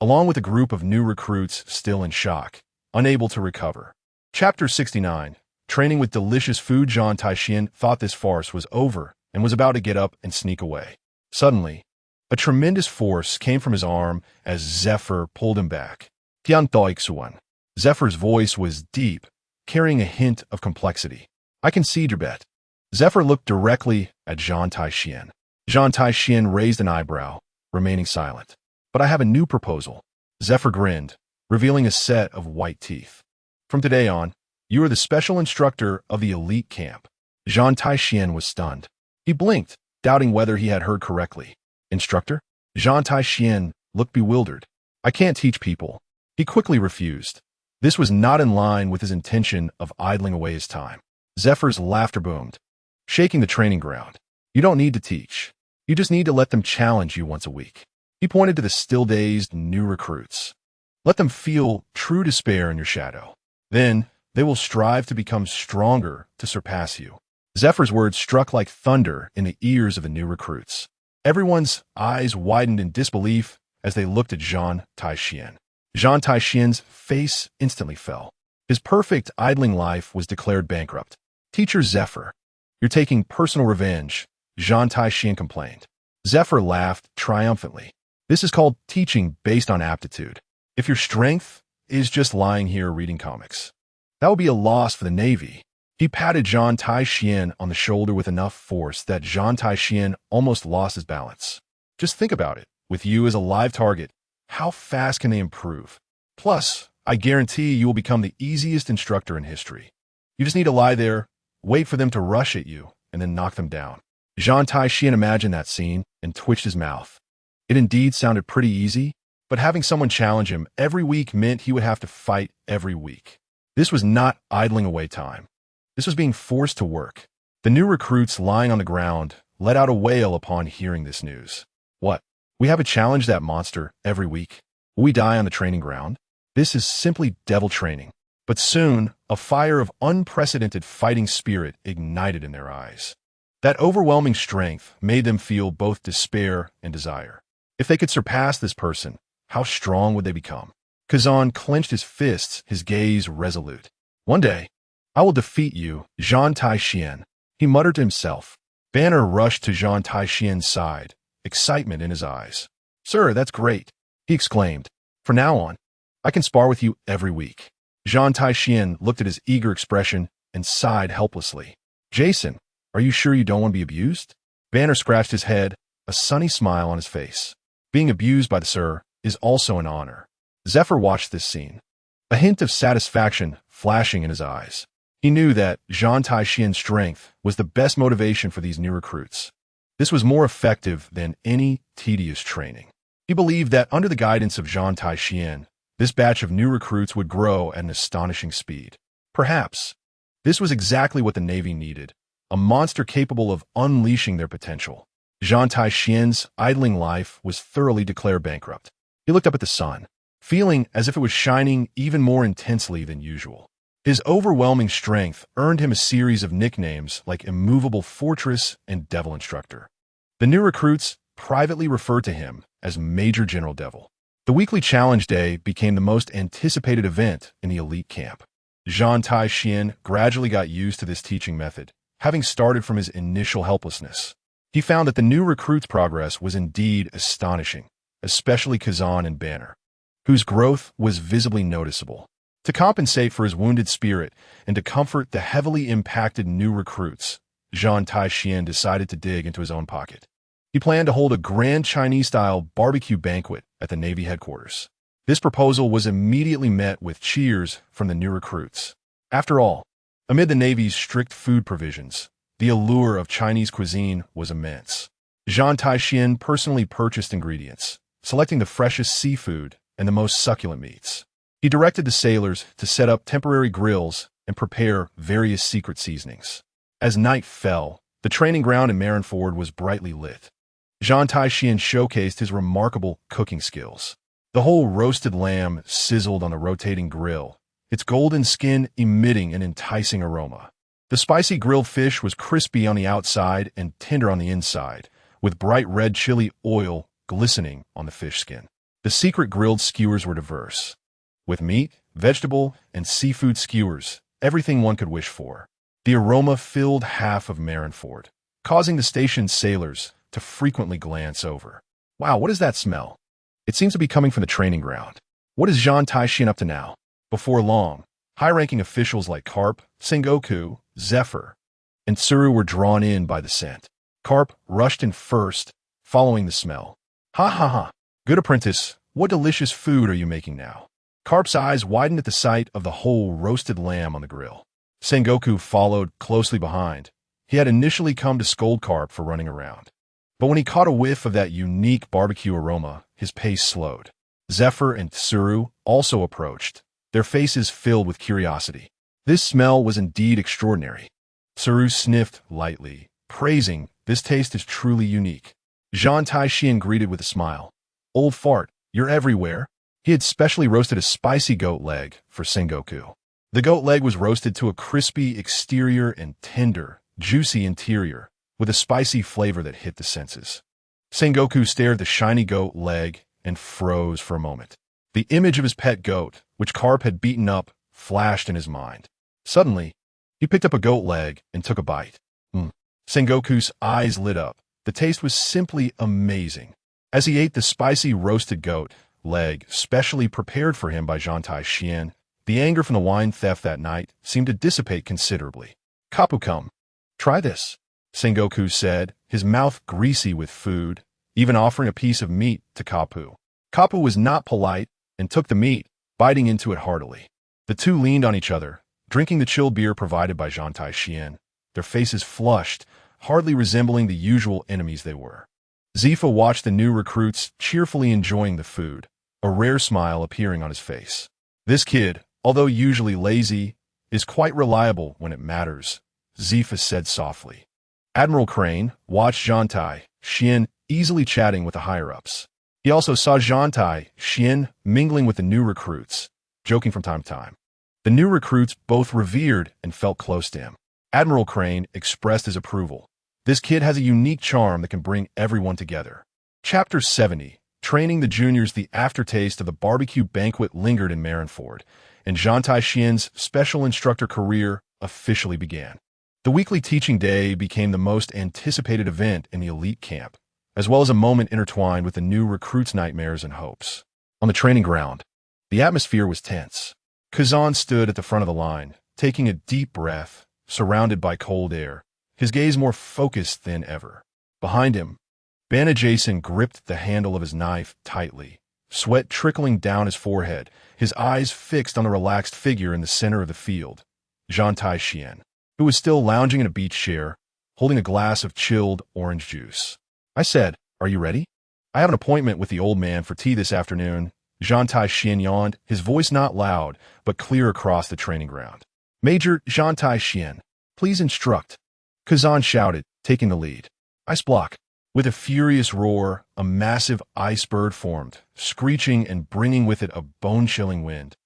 along with a group of new recruits still in shock, unable to recover. Chapter 69. Training with delicious food. Zhan Tai Xuan thought this farce was over and was about to get up and sneak away. Suddenly, a tremendous force came from his arm as Zephyr pulled him back. "Zhan Tai Xuan." Zephyr's voice was deep, carrying a hint of complexity. "I concede your bet." Zephyr looked directly at Zhan Tai Xuan. Zhan Tai Xuan raised an eyebrow, remaining silent. But I have a new proposal. Zephyr grinned, revealing a set of white teeth. From today on, you are the special instructor of the elite camp. Zhan Tai Xuan was stunned. He blinked, doubting whether he had heard correctly. Instructor? Zhan Tai Xuan looked bewildered. I can't teach people. He quickly refused. This was not in line with his intention of idling away his time. Zephyr's laughter boomed, shaking the training ground. You don't need to teach. You just need to let them challenge you once a week. He pointed to the still-dazed new recruits. Let them feel true despair in your shadow. Then, they will strive to become stronger to surpass you. Zephyr's words struck like thunder in the ears of the new recruits. Everyone's eyes widened in disbelief as they looked at Zhan Tai Xuan. Zhan Tai Xuan's face instantly fell. His perfect idling life was declared bankrupt. Teacher Zephyr, you're taking personal revenge, Zhan Tai Xuan complained. Zephyr laughed triumphantly. This is called teaching based on aptitude. If your strength is just lying here reading comics, that would be a loss for the Navy. He patted Zhan Tai Xuan on the shoulder with enough force that Zhan Tai Xuan almost lost his balance. Just think about it. With you as a live target, how fast can they improve? Plus, I guarantee you will become the easiest instructor in history. You just need to lie there, wait for them to rush at you, and then knock them down. Zhan Tai Xuan imagined that scene and twitched his mouth. It indeed sounded pretty easy, but having someone challenge him every week meant he would have to fight every week. This was not idling away time. This was being forced to work. The new recruits lying on the ground let out a wail upon hearing this news. What? We have to challenge that monster every week? Will we die on the training ground? This is simply devil training. But soon, a fire of unprecedented fighting spirit ignited in their eyes. That overwhelming strength made them feel both despair and desire. If they could surpass this person, how strong would they become? Kazan clenched his fists, his gaze resolute. One day, I will defeat you, Zhan Tai Xuan, he muttered to himself. Banner rushed to Zhan Tai Xuan's side, excitement in his eyes. Sir, that's great, he exclaimed. From now on, I can spar with you every week. Zhan Tai Xuan looked at his eager expression and sighed helplessly. Jason, are you sure you don't want to be abused? Banner scratched his head, a sunny smile on his face. Being abused by the sir is also an honor. Zephyr watched this scene, a hint of satisfaction flashing in his eyes. He knew that Zhan Tai Xuan's strength was the best motivation for these new recruits. This was more effective than any tedious training. He believed that under the guidance of Zhan Tai Xuan, this batch of new recruits would grow at an astonishing speed. Perhaps this was exactly what the Navy needed, a monster capable of unleashing their potential. Zhan Tai Xuan's idling life was thoroughly declared bankrupt. He looked up at the sun, feeling as if it was shining even more intensely than usual. His overwhelming strength earned him a series of nicknames like Immovable Fortress and Devil Instructor. The new recruits privately referred to him as Major General Devil. The weekly challenge day became the most anticipated event in the elite camp. Zhan Tai Xuan gradually got used to this teaching method, having started from his initial helplessness. He found that the new recruits' progress was indeed astonishing, especially Kazan and Banner, whose growth was visibly noticeable. To compensate for his wounded spirit and to comfort the heavily impacted new recruits, Zhan Tai Xuan decided to dig into his own pocket. He planned to hold a grand Chinese-style barbecue banquet at the Navy headquarters. This proposal was immediately met with cheers from the new recruits. After all, amid the Navy's strict food provisions, the allure of Chinese cuisine was immense. Zhan Tai Xuan personally purchased ingredients, selecting the freshest seafood and the most succulent meats. He directed the sailors to set up temporary grills and prepare various secret seasonings. As night fell, the training ground in Marineford was brightly lit. Zhan Tai Xuan showcased his remarkable cooking skills. The whole roasted lamb sizzled on the rotating grill, its golden skin emitting an enticing aroma. The spicy grilled fish was crispy on the outside and tender on the inside, with bright red chili oil glistening on the fish skin. The secret grilled skewers were diverse, with meat, vegetable, and seafood skewers, everything one could wish for. The aroma filled half of Marineford, causing the station's sailors to frequently glance over. Wow, what is that smell? It seems to be coming from the training ground. What is Zhan Tai Xuan up to now? Before long, high-ranking officials like Karp, Sengoku, Zephyr, and Tsuru were drawn in by the scent. Karp rushed in first, following the smell. Ha ha ha! Good apprentice, what delicious food are you making now? Karp's eyes widened at the sight of the whole roasted lamb on the grill. Sengoku followed closely behind. He had initially come to scold Karp for running around. But when he caught a whiff of that unique barbecue aroma, his pace slowed. Zephyr and Tsuru also approached, their faces filled with curiosity. This smell was indeed extraordinary. Tsuru sniffed lightly, praising, "This taste is truly unique." Zhan Tai Xuan greeted with a smile. "Old fart, you're everywhere." He had specially roasted a spicy goat leg for Sengoku. The goat leg was roasted to a crispy exterior and tender, juicy interior, with a spicy flavor that hit the senses. Sengoku stared at the shiny goat leg and froze for a moment. The image of his pet goat, which Karp had beaten up, flashed in his mind. Suddenly, he picked up a goat leg and took a bite. Sengoku's eyes lit up. The taste was simply amazing. As he ate the spicy roasted goat leg, specially prepared for him by Zhan Tai Xuan, the anger from the wine theft that night seemed to dissipate considerably. "Kapu, come. Try this," Sengoku said, his mouth greasy with food, even offering a piece of meat to Kapu. Kapu was not polite and took the meat, biting into it heartily. The two leaned on each other, drinking the chilled beer provided by Zhan Tai Xuan, their faces flushed, hardly resembling the usual enemies they were. Zifa watched the new recruits cheerfully enjoying the food, a rare smile appearing on his face. "This kid, although usually lazy, is quite reliable when it matters," Zifa said softly. Admiral Crane watched Zhan Tai Xuan easily chatting with the higher-ups. He also saw Zhan Tai Xuan mingling with the new recruits, joking from time to time. The new recruits both revered and felt close to him. Admiral Crane expressed his approval. "This kid has a unique charm that can bring everyone together." Chapter 70, Training the Juniors. The aftertaste of the barbecue banquet lingered in Marineford, and Zhan Tai Xuan's special instructor career officially began. The weekly teaching day became the most anticipated event in the elite camp, as well as a moment intertwined with the new recruits' nightmares and hopes. On the training ground, the atmosphere was tense. Kazan stood at the front of the line, taking a deep breath, surrounded by cold air, his gaze more focused than ever. Behind him, Bana Jason gripped the handle of his knife tightly, sweat trickling down his forehead, his eyes fixed on the relaxed figure in the center of the field, Zhan Tai Xuan, who was still lounging in a beach chair, holding a glass of chilled orange juice. I said, "Are you ready? I have an appointment with the old man for tea this afternoon." Zhan Tai Xuan yawned, his voice not loud, but clear across the training ground. "Major Zhan Tai Xuan, please instruct," Kazan shouted, taking the lead. "Ice block." With a furious roar, a massive ice bird formed, screeching and bringing with it a bone-chilling wind,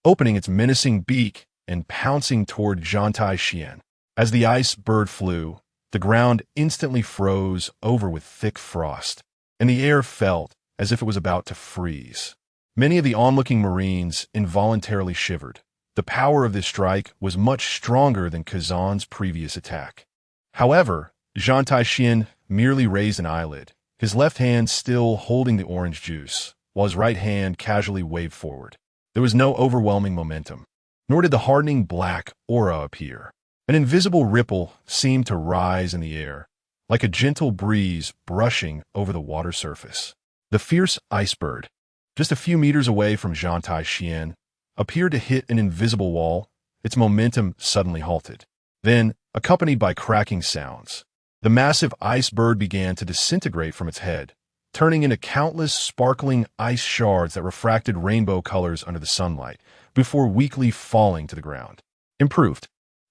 opening its menacing beak and pouncing toward Zhan Tai Xuan. As the ice bird flew, the ground instantly froze over with thick frost, and the air felt as if it was about to freeze. Many of the onlooking Marines involuntarily shivered. The power of this strike was much stronger than Kazan's previous attack. However, Zhan Tai Xuan merely raised an eyelid, his left hand still holding the orange juice, while his right hand casually waved forward. There was no overwhelming momentum, nor did the hardening black aura appear. An invisible ripple seemed to rise in the air, like a gentle breeze brushing over the water surface. The fierce ice bird, just a few meters away from Zhan Tai Xuan, appeared to hit an invisible wall. Its momentum suddenly halted. Then, accompanied by cracking sounds, the massive ice bird began to disintegrate from its head, turning into countless sparkling ice shards that refracted rainbow colors under the sunlight, before weakly falling to the ground. "Improved.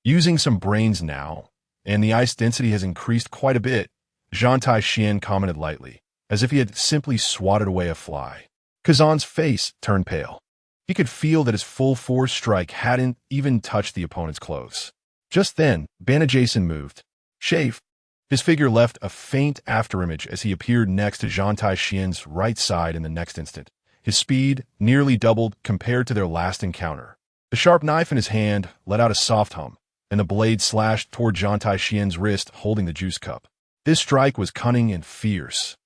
Using some brains now, and the ice density has increased quite a bit," Zhan Tai Xuan commented lightly, as if he had simply swatted away a fly. Kazan's face turned pale. He could feel that his full-force strike hadn't even touched the opponent's clothes. Just then, Bana Jason moved. "Shave." His figure left a faint afterimage as he appeared next to Zhan Tai Xuan's right side in the next instant. His speed nearly doubled compared to their last encounter. The sharp knife in his hand let out a soft hum, and the blade slashed toward Zhan Tai Xuan's wrist holding the juice cup. This strike was cunning and fierce,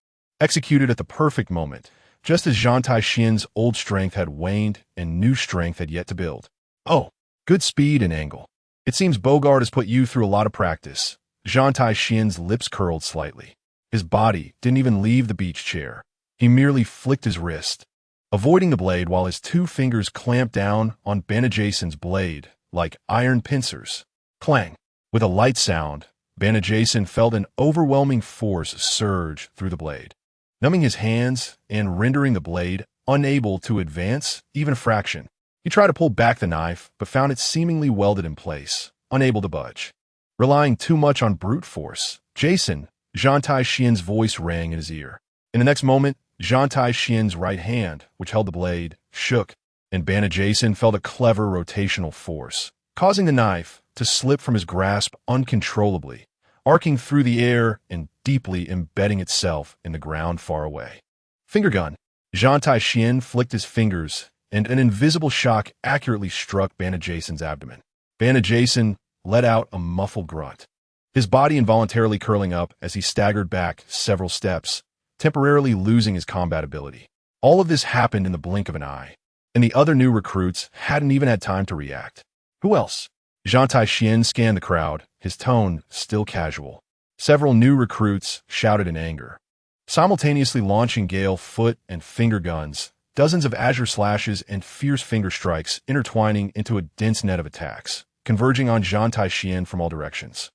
executed at the perfect moment, just as Zhan Tai Xuan's old strength had waned and new strength had yet to build. "Oh, good speed and angle." It seems Bogart has put you through a lot of practice. Zhan Tai Xuan's lips curled slightly. His body didn't even leave the beach chair. He merely flicked his wrist, avoiding the blade while his two fingers clamped down on Banijason's blade like iron pincers. Clang! With a light sound, Banijason felt an overwhelming force surge through the blade, numbing his hands and rendering the blade unable to advance even a fraction. He tried to pull back the knife, but found it seemingly welded in place, unable to budge. Relying too much on brute force, Zhan Tai Xuan's voice rang in his ear. In the next moment, Zhan Tai Xuan's right hand, which held the blade, shook, and Banijason felt a clever rotational force, causing the knife to slip from his grasp uncontrollably, arcing through the air and deeply embedding itself in the ground far away. Finger gun. Zhan Tai Xuan flicked his fingers, and an invisible shock accurately struck Banijason's abdomen. Banijason let out a muffled grunt, his body involuntarily curling up as he staggered back several steps, temporarily losing his combat ability. All of this happened in the blink of an eye, and the other new recruits hadn't even had time to react. Who else? Zhan Tai Xuan scanned the crowd, his tone still casual. Several new recruits shouted in anger, simultaneously launching gale foot and finger guns, dozens of azure slashes and fierce finger strikes intertwining into a dense net of attacks, converging on Zhan Tai Xuan from all directions.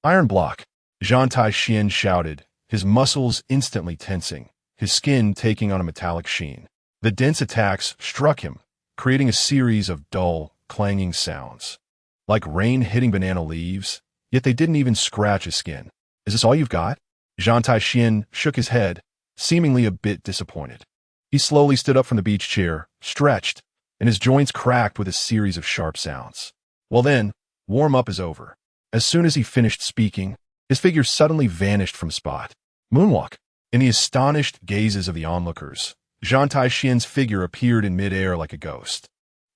Iron block, Zhan Tai Xuan shouted, his muscles instantly tensing, his skin taking on a metallic sheen. The dense attacks struck him, creating a series of dull, clanging sounds, like rain hitting banana leaves, yet they didn't even scratch his skin. Is this all you've got? Zhan Tai Xuan shook his head, seemingly a bit disappointed. He slowly stood up from the beach chair, stretched, and his joints cracked with a series of sharp sounds. Well then, warm-up is over. As soon as he finished speaking, his figure suddenly vanished from spot. Moonwalk. In the astonished gazes of the onlookers, Zhan Tai Xuan's figure appeared in midair like a ghost,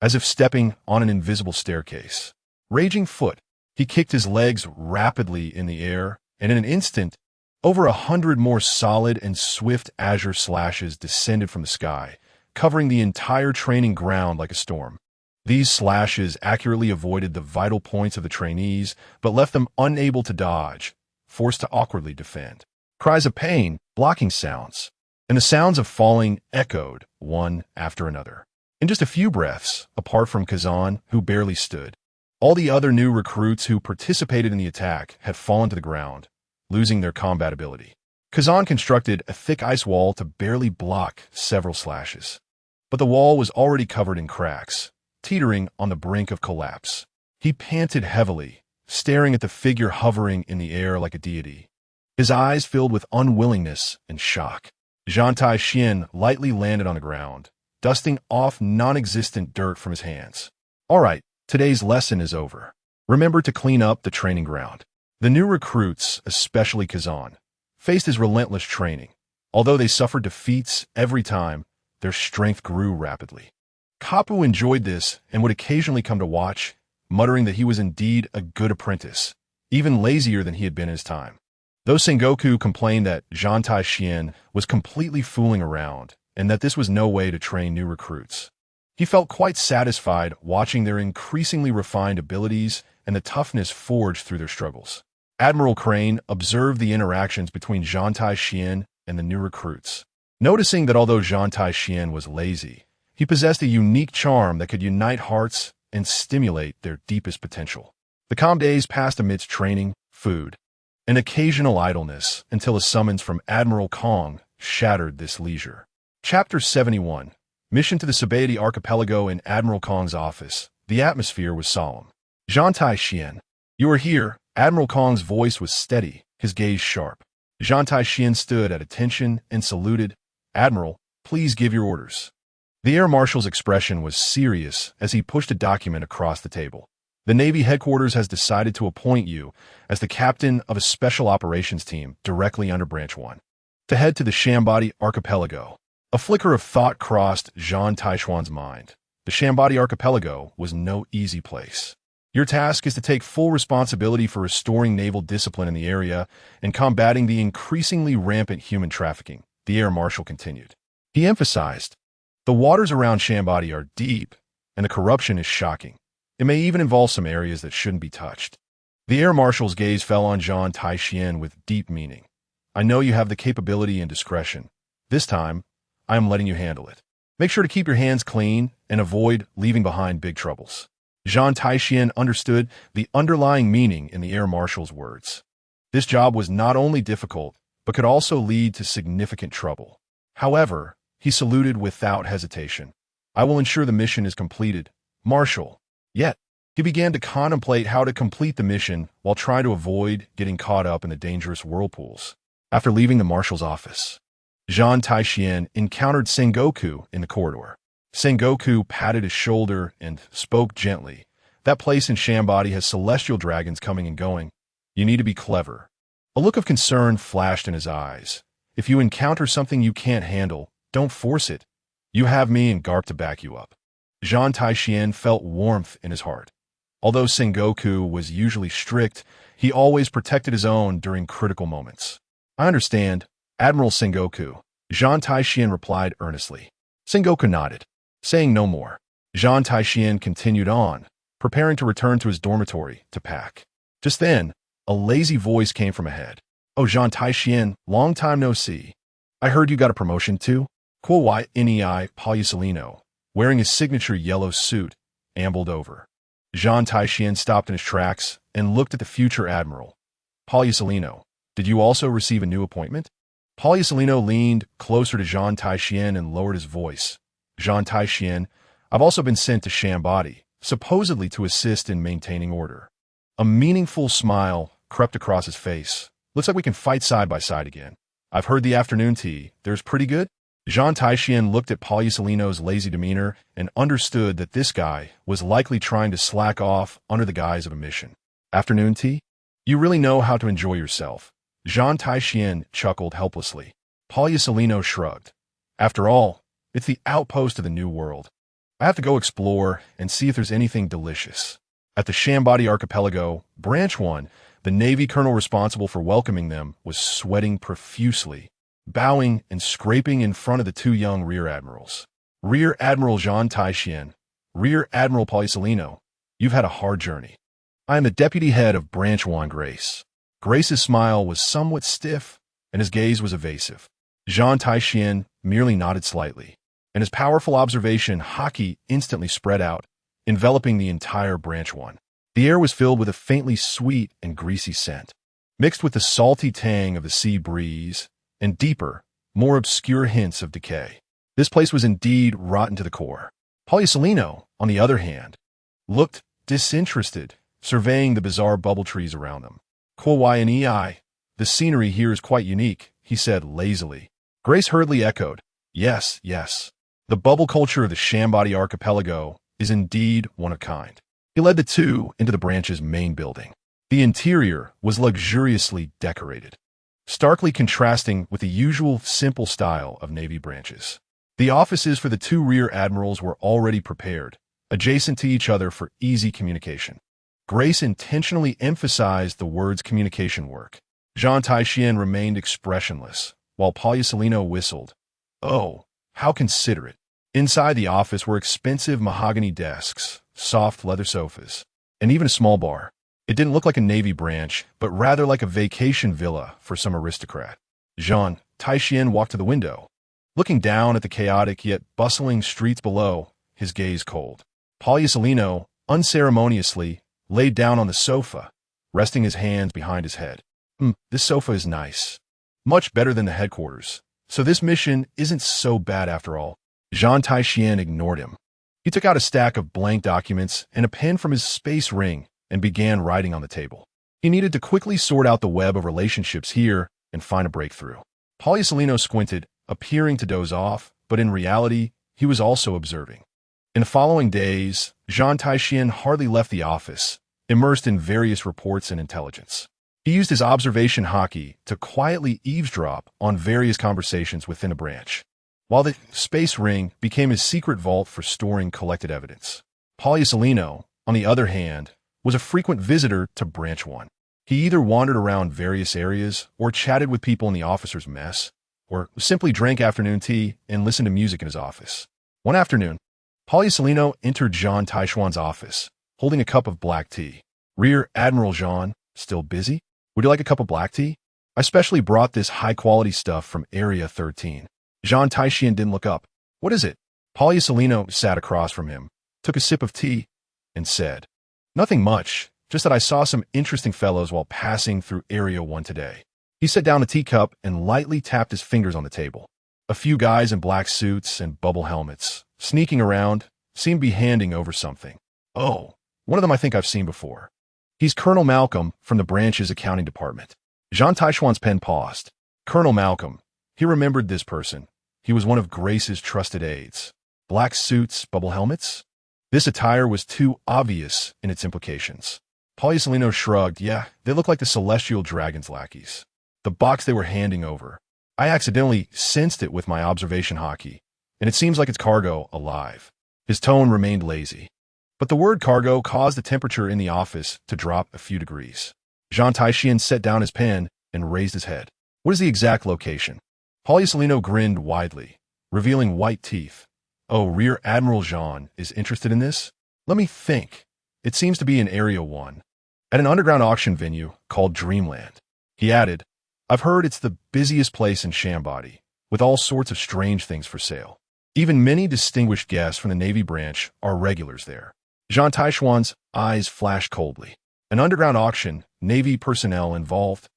as if stepping on an invisible staircase. Raging foot, he kicked his legs rapidly in the air, and in an instant, over 100 more solid and swift azure slashes descended from the sky, covering the entire training ground like a storm. These slashes accurately avoided the vital points of the trainees, but left them unable to dodge, forced to awkwardly defend. Cries of pain, blocking sounds, and the sounds of falling echoed one after another. In just a few breaths, apart from Kazan, who barely stood, all the other new recruits who participated in the attack had fallen to the ground, losing their combat ability. Kazan constructed a thick ice wall to barely block several slashes, but the wall was already covered in cracks, teetering on the brink of collapse. He panted heavily, staring at the figure hovering in the air like a deity, his eyes filled with unwillingness and shock. Zhan Tai Xuan lightly landed on the ground, dusting off non-existent dirt from his hands. All right, today's lesson is over. Remember to clean up the training ground. The new recruits, especially Kazan, faced his relentless training. Although they suffered defeats every time, their strength grew rapidly. Kapu enjoyed this and would occasionally come to watch, muttering that he was indeed a good apprentice, even lazier than he had been in his time. Though Sengoku complained that Zhan Tai Xuan was completely fooling around and that this was no way to train new recruits, he felt quite satisfied watching their increasingly refined abilities and the toughness forged through their struggles. Admiral Crane observed the interactions between Zhan Tai Xuan and the new recruits, noticing that although Zhan Tai Xuan was lazy, he possessed a unique charm that could unite hearts and stimulate their deepest potential. The calm days passed amidst training, food, and occasional idleness until a summons from Admiral Kong shattered this leisure. Chapter 71. Mission to the Senbei Archipelago. In Admiral Kong's office, the atmosphere was solemn. Zhan Tai Xuan, you are here. Admiral Kong's voice was steady, his gaze sharp. Zhan Tai Xuan stood at attention and saluted. Admiral, please give your orders. The Air Marshal's expression was serious as he pushed a document across the table. The Navy headquarters has decided to appoint you as the captain of a special operations team directly under Branch 1, to head to the Senbei Archipelago. A flicker of thought crossed Zhan Tai Xuan's mind. The Senbei Archipelago was no easy place. Your task is to take full responsibility for restoring naval discipline in the area and combating the increasingly rampant human trafficking, the Air Marshal continued. He emphasized, the waters around Senbei are deep, and the corruption is shocking. It may even involve some areas that shouldn't be touched. The Air Marshal's gaze fell on Zhan Tai Xuan with deep meaning. I know you have the capability and discretion. This time, I am letting you handle it. Make sure to keep your hands clean and avoid leaving behind big troubles. Zhan Tai Xuan understood the underlying meaning in the Air Marshal's words. This job was not only difficult, but could also lead to significant trouble. However, he saluted without hesitation. I will ensure the mission is completed, Marshal. Yet, he began to contemplate how to complete the mission while trying to avoid getting caught up in the dangerous whirlpools. After leaving the Marshal's office, Zhan Tai Xuan encountered Sengoku in the corridor. Sengoku patted his shoulder and spoke gently. That place in Shambody has celestial dragons coming and going. You need to be clever. A look of concern flashed in his eyes. If you encounter something you can't handle, don't force it. You have me and Garp to back you up. Zhan Tai Xuan felt warmth in his heart. Although Sengoku was usually strict, he always protected his own during critical moments. I understand, Admiral Sengoku, Zhan Tai Xuan replied earnestly. Sengoku nodded. Saying no more, Zhan Tai Xuan continued on, preparing to return to his dormitory to pack. Just then, a lazy voice came from ahead. Oh, Zhan Tai Xuan, long time no see. I heard you got a promotion too? Kwai Nei Polysolino, wearing his signature yellow suit, ambled over. Zhan Tai Xuan stopped in his tracks and looked at the future admiral. Polysolino, did you also receive a new appointment? Polysolino leaned closer to Zhan Tai Xuan and lowered his voice. Zhan Tai Xuan, I've also been sent to Shambody, supposedly to assist in maintaining order. A meaningful smile crept across his face. Looks like we can fight side by side again. I've heard the afternoon tea. There's pretty good? Zhan Tai Xuan looked at Polysolino's lazy demeanor and understood that this guy was likely trying to slack off under the guise of a mission. Afternoon tea? You really know how to enjoy yourself. Zhan Tai Xuan chuckled helplessly. Polysolino shrugged. After all, it's the outpost of the New World. I have to go explore and see if there's anything delicious. At the Shambody Archipelago, Branch 1, the Navy colonel responsible for welcoming them was sweating profusely, bowing and scraping in front of the two young Rear Admirals. Rear Admiral Zhan Tai Xuan, Rear Admiral Polysolino, you've had a hard journey. I am the deputy head of Branch 1, Grace. Grace's smile was somewhat stiff, and his gaze was evasive. Zhan Tai Xuan merely nodded slightly, and his powerful observation Haki instantly spread out, enveloping the entire Branch 1. The air was filled with a faintly sweet and greasy scent, mixed with the salty tang of the sea breeze and deeper, more obscure hints of decay. This place was indeed rotten to the core. Polysolino, on the other hand, looked disinterested, surveying the bizarre bubble trees around them. Kwai Nei, the scenery here is quite unique, he said lazily. Grace hurriedly echoed, yes, yes. The bubble culture of the Shambody Archipelago is indeed one of a kind. He led the two into the branch's main building. The interior was luxuriously decorated, starkly contrasting with the usual simple style of Navy branches. The offices for the two Rear Admirals were already prepared, adjacent to each other for easy communication. Grace intentionally emphasized the words communication work. Zhan Tai Xuan remained expressionless, while Polysolino whistled. Oh, how considerate. Inside the office were expensive mahogany desks, soft leather sofas, and even a small bar. It didn't look like a Navy branch, but rather like a vacation villa for some aristocrat. Zhan Tai Xuan walked to the window. Looking down at the chaotic yet bustling streets below, his gaze cold. Polysolino, unceremoniously, laid down on the sofa, resting his hands behind his head. This sofa is nice. Much better than the headquarters. So this mission isn't so bad after all. Zhan Tai Xuan ignored him. He took out a stack of blank documents and a pen from his space ring and began writing on the table. He needed to quickly sort out the web of relationships here and find a breakthrough. Polysolino squinted, appearing to doze off, but in reality, he was also observing. In the following days, Zhan Tai Xuan hardly left the office, immersed in various reports and intelligence. He used his observation Haki to quietly eavesdrop on various conversations within a branch, while the space ring became his secret vault for storing collected evidence. Polysolino, on the other hand, was a frequent visitor to Branch 1. He either wandered around various areas or chatted with people in the officers' mess, or simply drank afternoon tea and listened to music in his office. One afternoon, Polysolino entered Zhan Tai Xuan's office, holding a cup of black tea. Rear Admiral Zhan, still busy? Would you like a cup of black tea? I specially brought this high-quality stuff from Area 13. Zhan Tai Xuan didn't look up. What is it? Poliusolino sat across from him, took a sip of tea, and said, Nothing much, just that I saw some interesting fellows while passing through Area 1 today. He set down a teacup and lightly tapped his fingers on the table. A few guys in black suits and bubble helmets, sneaking around, seemed to be handing over something. Oh, one of them I think I've seen before. He's Colonel Malcolm from the branch's accounting department. Zhan Tai Xuan's pen paused. Colonel Malcolm. He remembered this person. He was one of Grace's trusted aides. Black suits, bubble helmets? This attire was too obvious in its implications. Poliusolino shrugged. Yeah, they look like the Celestial Dragon's lackeys. The box they were handing over. I accidentally sensed it with my observation haki, and it seems like it's cargo alive. His tone remained lazy. But the word cargo caused the temperature in the office to drop a few degrees. Zhan Tai Xuan set down his pen and raised his head. What is the exact location? Poliusolino grinned widely, revealing white teeth. Oh, Rear Admiral Zhan is interested in this? Let me think. It seems to be in Area 1, at an underground auction venue called Dreamland. He added, I've heard it's the busiest place in Shambody, with all sorts of strange things for sale. Even many distinguished guests from the Navy branch are regulars there. Zhan Tai Xuan's eyes flashed coldly. An underground auction, Navy personnel involved,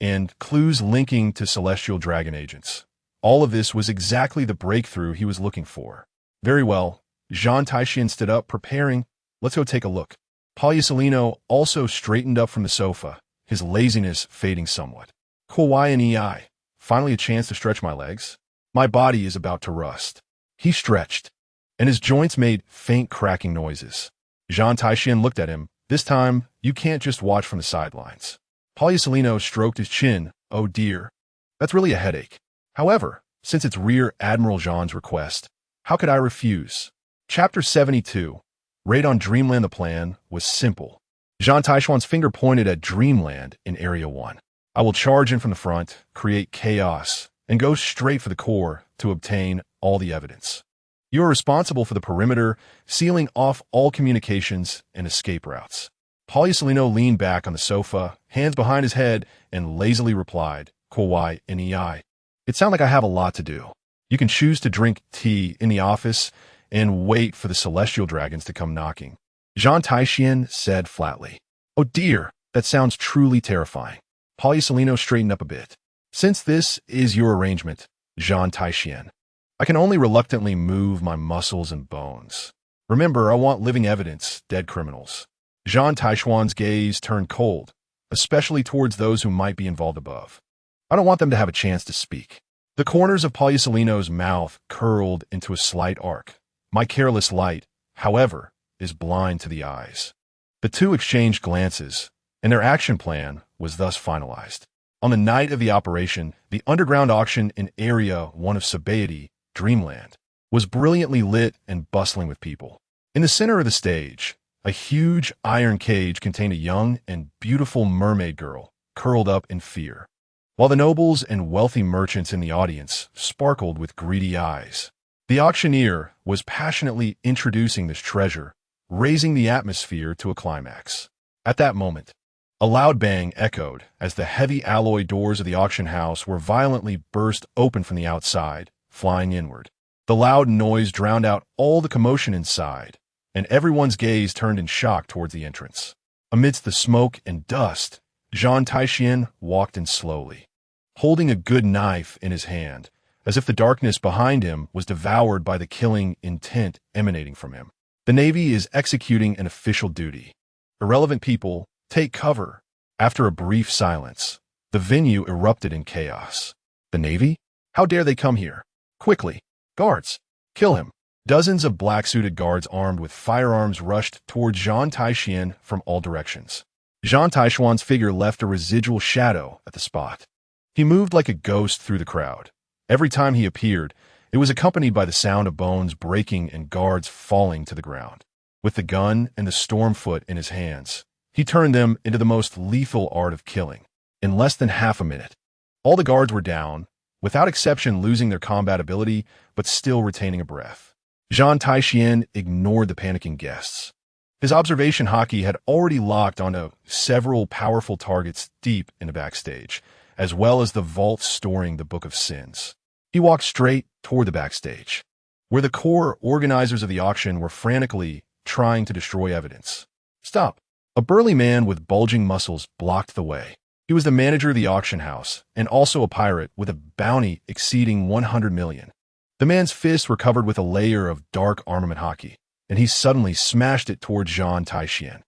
and clues linking to Celestial Dragon agents. All of this was exactly the breakthrough he was looking for. Very well. Zhan Tai Xuan stood up, preparing. Let's go take a look. Poliusolino also straightened up from the sofa, his laziness fading somewhat. Kawaii, finally a chance to stretch my legs. My body is about to rust. He stretched, and his joints made faint cracking noises. Zhan Tai Xuan looked at him. This time, you can't just watch from the sidelines. Poliusolino stroked his chin. Oh dear, that's really a headache. However, since it's Rear Admiral Zhan's request, how could I refuse? Chapter 72. Raid on Dreamland. The plan was simple. Zhan Tai Xuan's finger pointed at Dreamland in Area 1. I will charge in from the front, create chaos, and go straight for the core to obtain all the evidence. You are responsible for the perimeter, sealing off all communications and escape routes. Poliusolino leaned back on the sofa, hands behind his head, and lazily replied, Kawaii. It sounds like I have a lot to do. You can choose to drink tea in the office and wait for the Celestial Dragons to come knocking. Zhan Tai Xuan said flatly. Oh dear, that sounds truly terrifying. Poliusolino straightened up a bit. Since this is your arrangement, Zhan Tai Xuan, I can only reluctantly move my muscles and bones. Remember, I want living evidence, dead criminals. Zhan Tai Xuan's gaze turned cold, especially towards those who might be involved above. I don't want them to have a chance to speak. The corners of Poliusolino's mouth curled into a slight arc. My careless light, however, is blind to the eyes. The two exchanged glances, and their action plan was thus finalized. On the night of the operation, the underground auction in Area 1 of Senbei, Dreamland, was brilliantly lit and bustling with people. In the center of the stage, a huge iron cage contained a young and beautiful mermaid girl, curled up in fear, while the nobles and wealthy merchants in the audience sparkled with greedy eyes. The auctioneer was passionately introducing this treasure, raising the atmosphere to a climax. At that moment, a loud bang echoed as the heavy alloy doors of the auction house were violently burst open from the outside, flying inward. The loud noise drowned out all the commotion inside, and everyone's gaze turned in shock towards the entrance. Amidst the smoke and dust, Zhan Tai Xuan walked in slowly, holding a good knife in his hand, as if the darkness behind him was devoured by the killing intent emanating from him. The Navy is executing an official duty. Irrelevant people, take cover. After a brief silence, the venue erupted in chaos. The Navy? How dare they come here? Quickly, guards, kill him. Dozens of black-suited guards armed with firearms rushed towards Zhan Tai Xuan from all directions. Zhan Tai Xuan's figure left a residual shadow at the spot. He moved like a ghost through the crowd. Every time he appeared, it was accompanied by the sound of bones breaking and guards falling to the ground. With the gun and the stormfoot in his hands, he turned them into the most lethal art of killing. In less than half a minute, all the guards were down, without exception losing their combat ability, but still retaining a breath. Zhan Tai Xuan ignored the panicking guests. His observation haki had already locked onto several powerful targets deep in the backstage, as well as the vault storing the Book of Sins. He walked straight toward the backstage, where the core organizers of the auction were frantically trying to destroy evidence. Stop! A burly man with bulging muscles blocked the way. He was the manager of the auction house, and also a pirate with a bounty exceeding 100 million. The man's fists were covered with a layer of dark armament haki, and he suddenly smashed it toward Zhan Tai Xuan.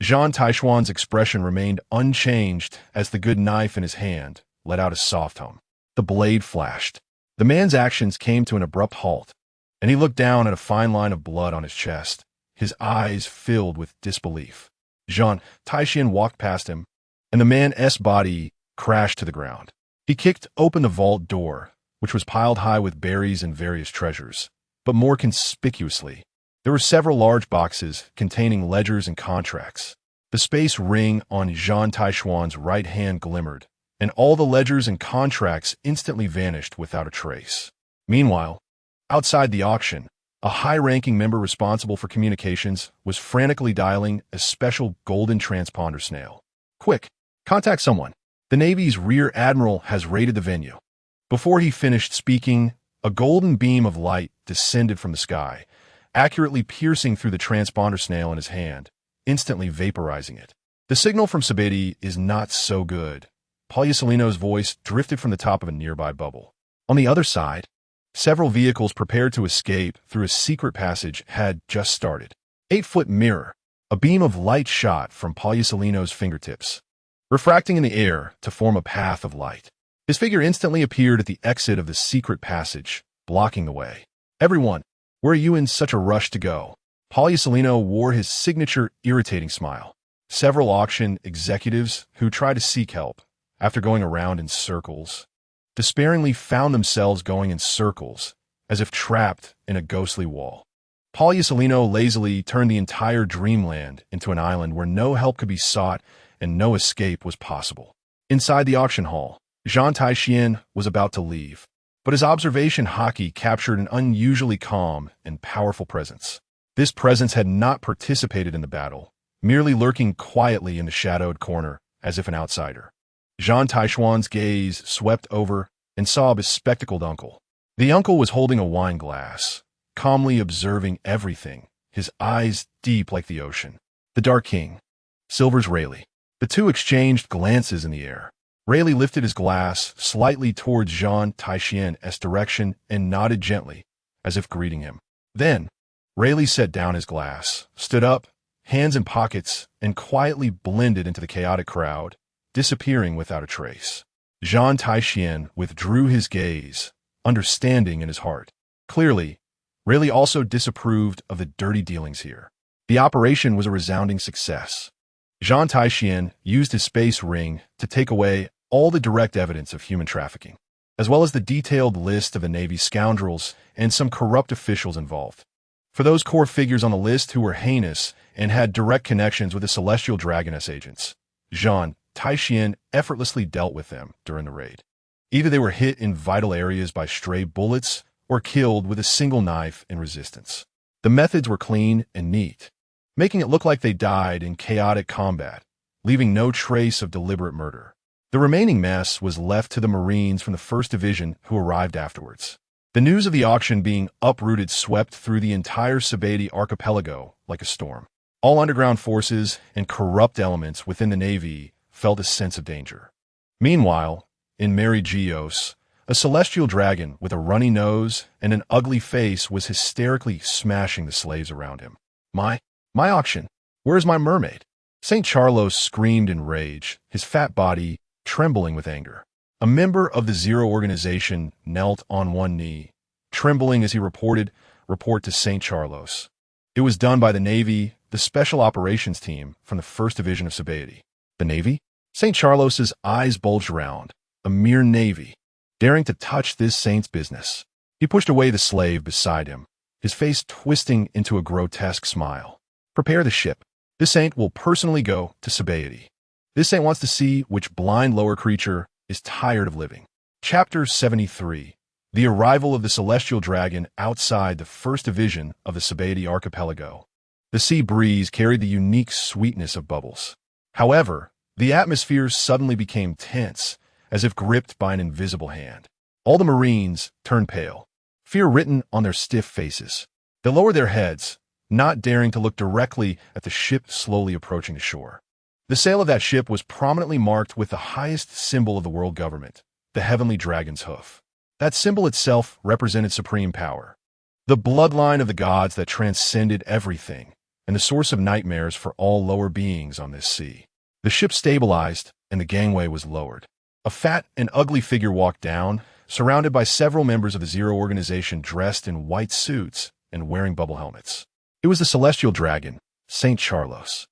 Zhan Tai Xuan's expression remained unchanged as the good knife in his hand let out a soft hum. The blade flashed. The man's actions came to an abrupt halt, and he looked down at a fine line of blood on his chest, his eyes filled with disbelief. Zhan Tai Xuan walked past him, and the man's body crashed to the ground. He kicked open the vault door, which was piled high with berries and various treasures, but more conspicuously, there were several large boxes containing ledgers and contracts. The space ring on Zhan Tai Xuan's right hand glimmered, and all the ledgers and contracts instantly vanished without a trace. Meanwhile, outside the auction, a high-ranking member responsible for communications was frantically dialing a special golden transponder snail. Quick, contact someone. The Navy's Rear Admiral has raided the venue. Before he finished speaking, a golden beam of light descended from the sky, accurately piercing through the transponder snail in his hand, instantly vaporizing it. The signal from Senbei is not so good. Polyusolino's voice drifted from the top of a nearby bubble. On the other side, several vehicles prepared to escape through a secret passage had just started. 8-foot mirror, a beam of light shot from Polyusolino's fingertips, refracting in the air to form a path of light. His figure instantly appeared at the exit of the secret passage, blocking the way. Everyone, where are you in such a rush to go? Polyusolino wore his signature irritating smile. Several auction executives who tried to seek help, after going around in circles, despairingly found themselves going in circles, as if trapped in a ghostly wall. Polyusolino lazily turned the entire dreamland into an island where no help could be sought and no escape was possible. Inside the auction hall, Zhan Tai Xuan was about to leave, but his observation haki captured an unusually calm and powerful presence. This presence had not participated in the battle, merely lurking quietly in the shadowed corner as if an outsider. Zhan Tai Xuan's gaze swept over and saw a bespectacled uncle. The uncle was holding a wine glass, calmly observing everything, his eyes deep like the ocean. The Dark King, Silver's Rayleigh. The two exchanged glances in the air. Rayleigh lifted his glass slightly towards Zhan Tai Xuan's direction and nodded gently, as if greeting him. Then, Rayleigh set down his glass, stood up, hands in pockets, and quietly blended into the chaotic crowd, disappearing without a trace. Zhan Tai Xuan withdrew his gaze, understanding in his heart. Clearly, Rayleigh also disapproved of the dirty dealings here. The operation was a resounding success. Zhan Tai Xuan used his space ring to take away all the direct evidence of human trafficking, as well as the detailed list of the Navy's scoundrels and some corrupt officials involved. For those core figures on the list who were heinous and had direct connections with the Celestial Dragoness agents, Zhan Tai Xuan effortlessly dealt with them during the raid. Either they were hit in vital areas by stray bullets or killed with a single knife in resistance. The methods were clean and neat, making it look like they died in chaotic combat, leaving no trace of deliberate murder. The remaining mess was left to the Marines from the 1st Division who arrived afterwards. The news of the auction being uprooted swept through the entire Senbei archipelago like a storm. All underground forces and corrupt elements within the Navy felt a sense of danger. Meanwhile, in Mary Geos, a celestial dragon with a runny nose and an ugly face was hysterically smashing the slaves around him. My auction! Where's my mermaid? St. Charlos screamed in rage, his fat body trembling with anger. A member of the Zero organization knelt on one knee, trembling as he report to St. Charlos. It was done by the Navy, the Special Operations Team from the 1st Division of Senbei. The Navy? St. Charlos's eyes bulged around. A mere Navy, daring to touch this saint's business. He pushed away the slave beside him, his face twisting into a grotesque smile. Prepare the ship. This saint will personally go to Senbei. This saint wants to see which blind lower creature is tired of living. Chapter 73. The arrival of the celestial dragon outside the 1st Division of the Senbei archipelago. The sea breeze carried the unique sweetness of bubbles. However, the atmosphere suddenly became tense, as if gripped by an invisible hand. All the Marines turned pale, fear written on their stiff faces. They lowered their heads, not daring to look directly at the ship slowly approaching the shore. The sail of that ship was prominently marked with the highest symbol of the world government, the heavenly dragon's hoof. That symbol itself represented supreme power, the bloodline of the gods that transcended everything, and the source of nightmares for all lower beings on this sea. The ship stabilized, and the gangway was lowered. A fat and ugly figure walked down, surrounded by several members of the Zero organization dressed in white suits and wearing bubble helmets. It was the celestial dragon, St. Charlos.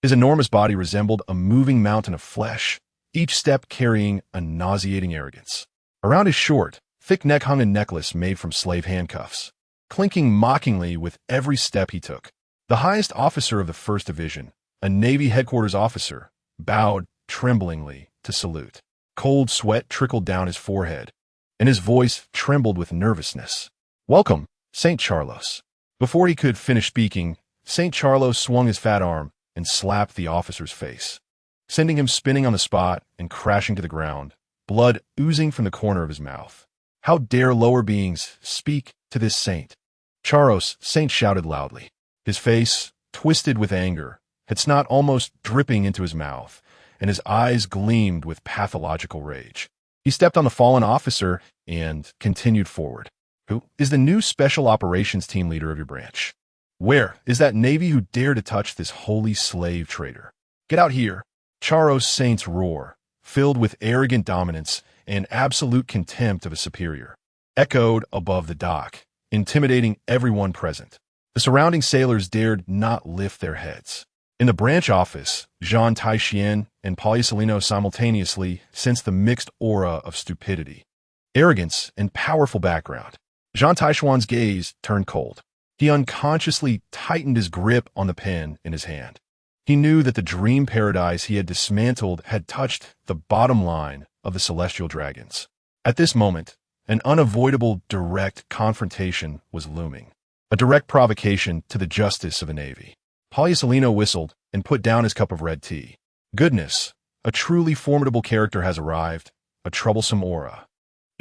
His enormous body resembled a moving mountain of flesh, each step carrying a nauseating arrogance. Around his short, thick neck hung a necklace made from slave handcuffs, clinking mockingly with every step he took. The highest officer of the 1st Division, a Navy headquarters officer, bowed tremblingly to salute. Cold sweat trickled down his forehead, and his voice trembled with nervousness. "Welcome, St. Charlos." Before he could finish speaking, St. Charlos swung his fat arm and slapped the officer's face, sending him spinning on the spot and crashing to the ground, blood oozing from the corner of his mouth. "How dare lower beings speak to this saint?" Charlos, Saint shouted loudly. His face, twisted with anger, had snot almost dripping into his mouth, and his eyes gleamed with pathological rage. He stepped on the fallen officer and continued forward. "Who is the new Special Operations Team leader of your branch? Where is that Navy who dared to touch this holy slave trader? Get out here!" Charlos Saint's roar, filled with arrogant dominance and absolute contempt of a superior, echoed above the dock, intimidating everyone present. The surrounding sailors dared not lift their heads. In the branch office, Zhan Tai Xuan and Poliusilino simultaneously sensed the mixed aura of stupidity, arrogance, and powerful background. Zhan Tai Xuan's gaze turned cold. He unconsciously tightened his grip on the pen in his hand. He knew that the dream paradise he had dismantled had touched the bottom line of the celestial dragons. At this moment, an unavoidable direct confrontation was looming, a direct provocation to the justice of a navy. Poliusilino whistled and put down his cup of red tea. "Goodness, a truly formidable character has arrived, a troublesome aura."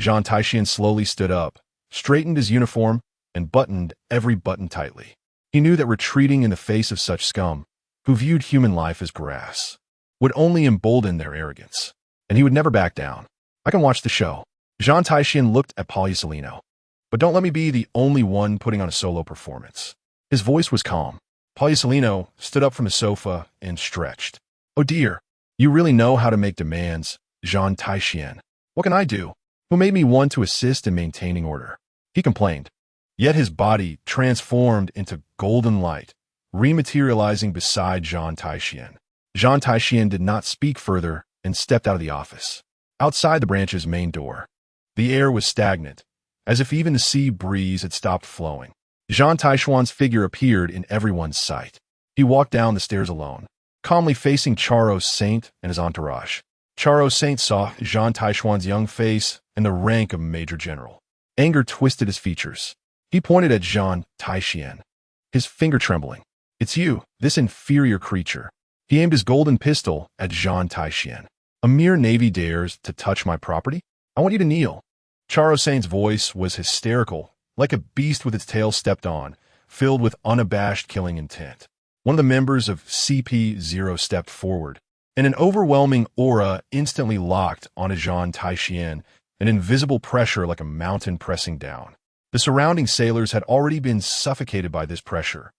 Zhan Tai Xuan slowly stood up, straightened his uniform, and buttoned every button tightly. He knew that retreating in the face of such scum, who viewed human life as grass, would only embolden their arrogance, and he would never back down. "I can watch the show." Zhan Tai Xuan looked at Poliusilino. "But don't let me be the only one putting on a solo performance." His voice was calm. Poliusilino stood up from the sofa and stretched. "Oh dear, you really know how to make demands, Zhan Tai Xuan. What can I do? Who made me one to assist in maintaining order?" He complained. Yet his body transformed into golden light, rematerializing beside Zhan Tai Xuan. Zhan Tai Xuan did not speak further and stepped out of the office. Outside the branch's main door, the air was stagnant, as if even the sea breeze had stopped flowing. Zhan Tai Xuan's figure appeared in everyone's sight. He walked down the stairs alone, calmly facing Charlos Saint and his entourage. Charlos Saint saw Zhan Tai Xuan's young face and the rank of Major General. Anger twisted his features. He pointed at Zhan Tai Xuan, his finger trembling. "It's you, this inferior creature." He aimed his golden pistol at Zhan Tai Xuan. "A mere navy dares to touch my property? I want you to kneel." Charlos Saint's voice was hysterical, like a beast with its tail stepped on, filled with unabashed killing intent. One of the members of CP-0 stepped forward, and an overwhelming aura instantly locked onto Zhan Tai Xuan, an invisible pressure like a mountain pressing down. The surrounding sailors had already been suffocated by this pressure,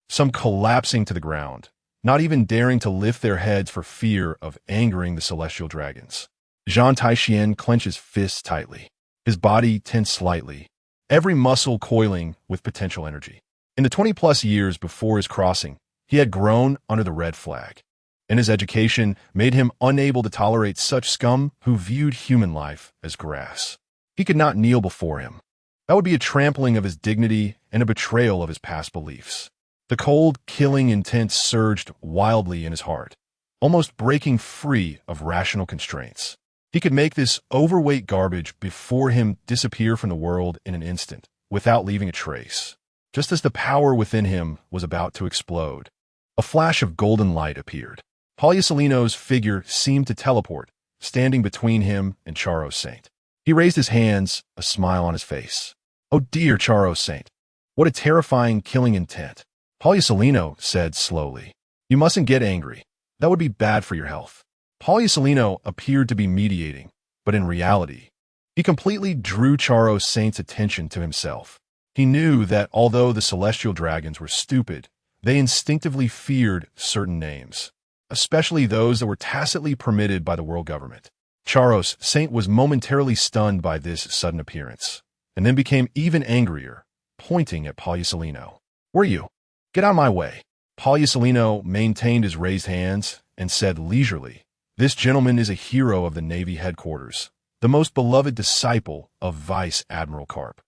some collapsing to the ground, not even daring to lift their heads for fear of angering the celestial dragons. Zhan Tai Xuan clenched his fists tightly, his body tensed slightly, every muscle coiling with potential energy. In the 20-plus years before his crossing, he had grown under the red flag, and his education made him unable to tolerate such scum who viewed human life as grass. He could not kneel before him. That would be a trampling of his dignity and a betrayal of his past beliefs. The cold, killing intent surged wildly in his heart, almost breaking free of rational constraints. He could make this overweight garbage before him disappear from the world in an instant, without leaving a trace. just as the power within him was about to explode. A flash of golden light appeared. Poliucelino's figure seemed to teleport, standing between him and Charo Saint. He raised his hands, a smile on his face. "Oh dear, Charo Saint. What a terrifying killing intent." Poliucelino said slowly. "You mustn't get angry. That would be bad for your health." Poliucelino appeared to be mediating, but in reality, he completely drew Charo Saint's attention to himself. He knew that although the celestial dragons were stupid, they instinctively feared certain names, especially those that were tacitly permitted by the world government. Charo Saint was momentarily stunned by this sudden appearance, and then became even angrier, pointing at Poliucelino. "Where are you? Get out of my way." Poliucelino maintained his raised hands and said leisurely, "This gentleman is a hero of the Navy headquarters, the most beloved disciple of Vice Admiral Karp."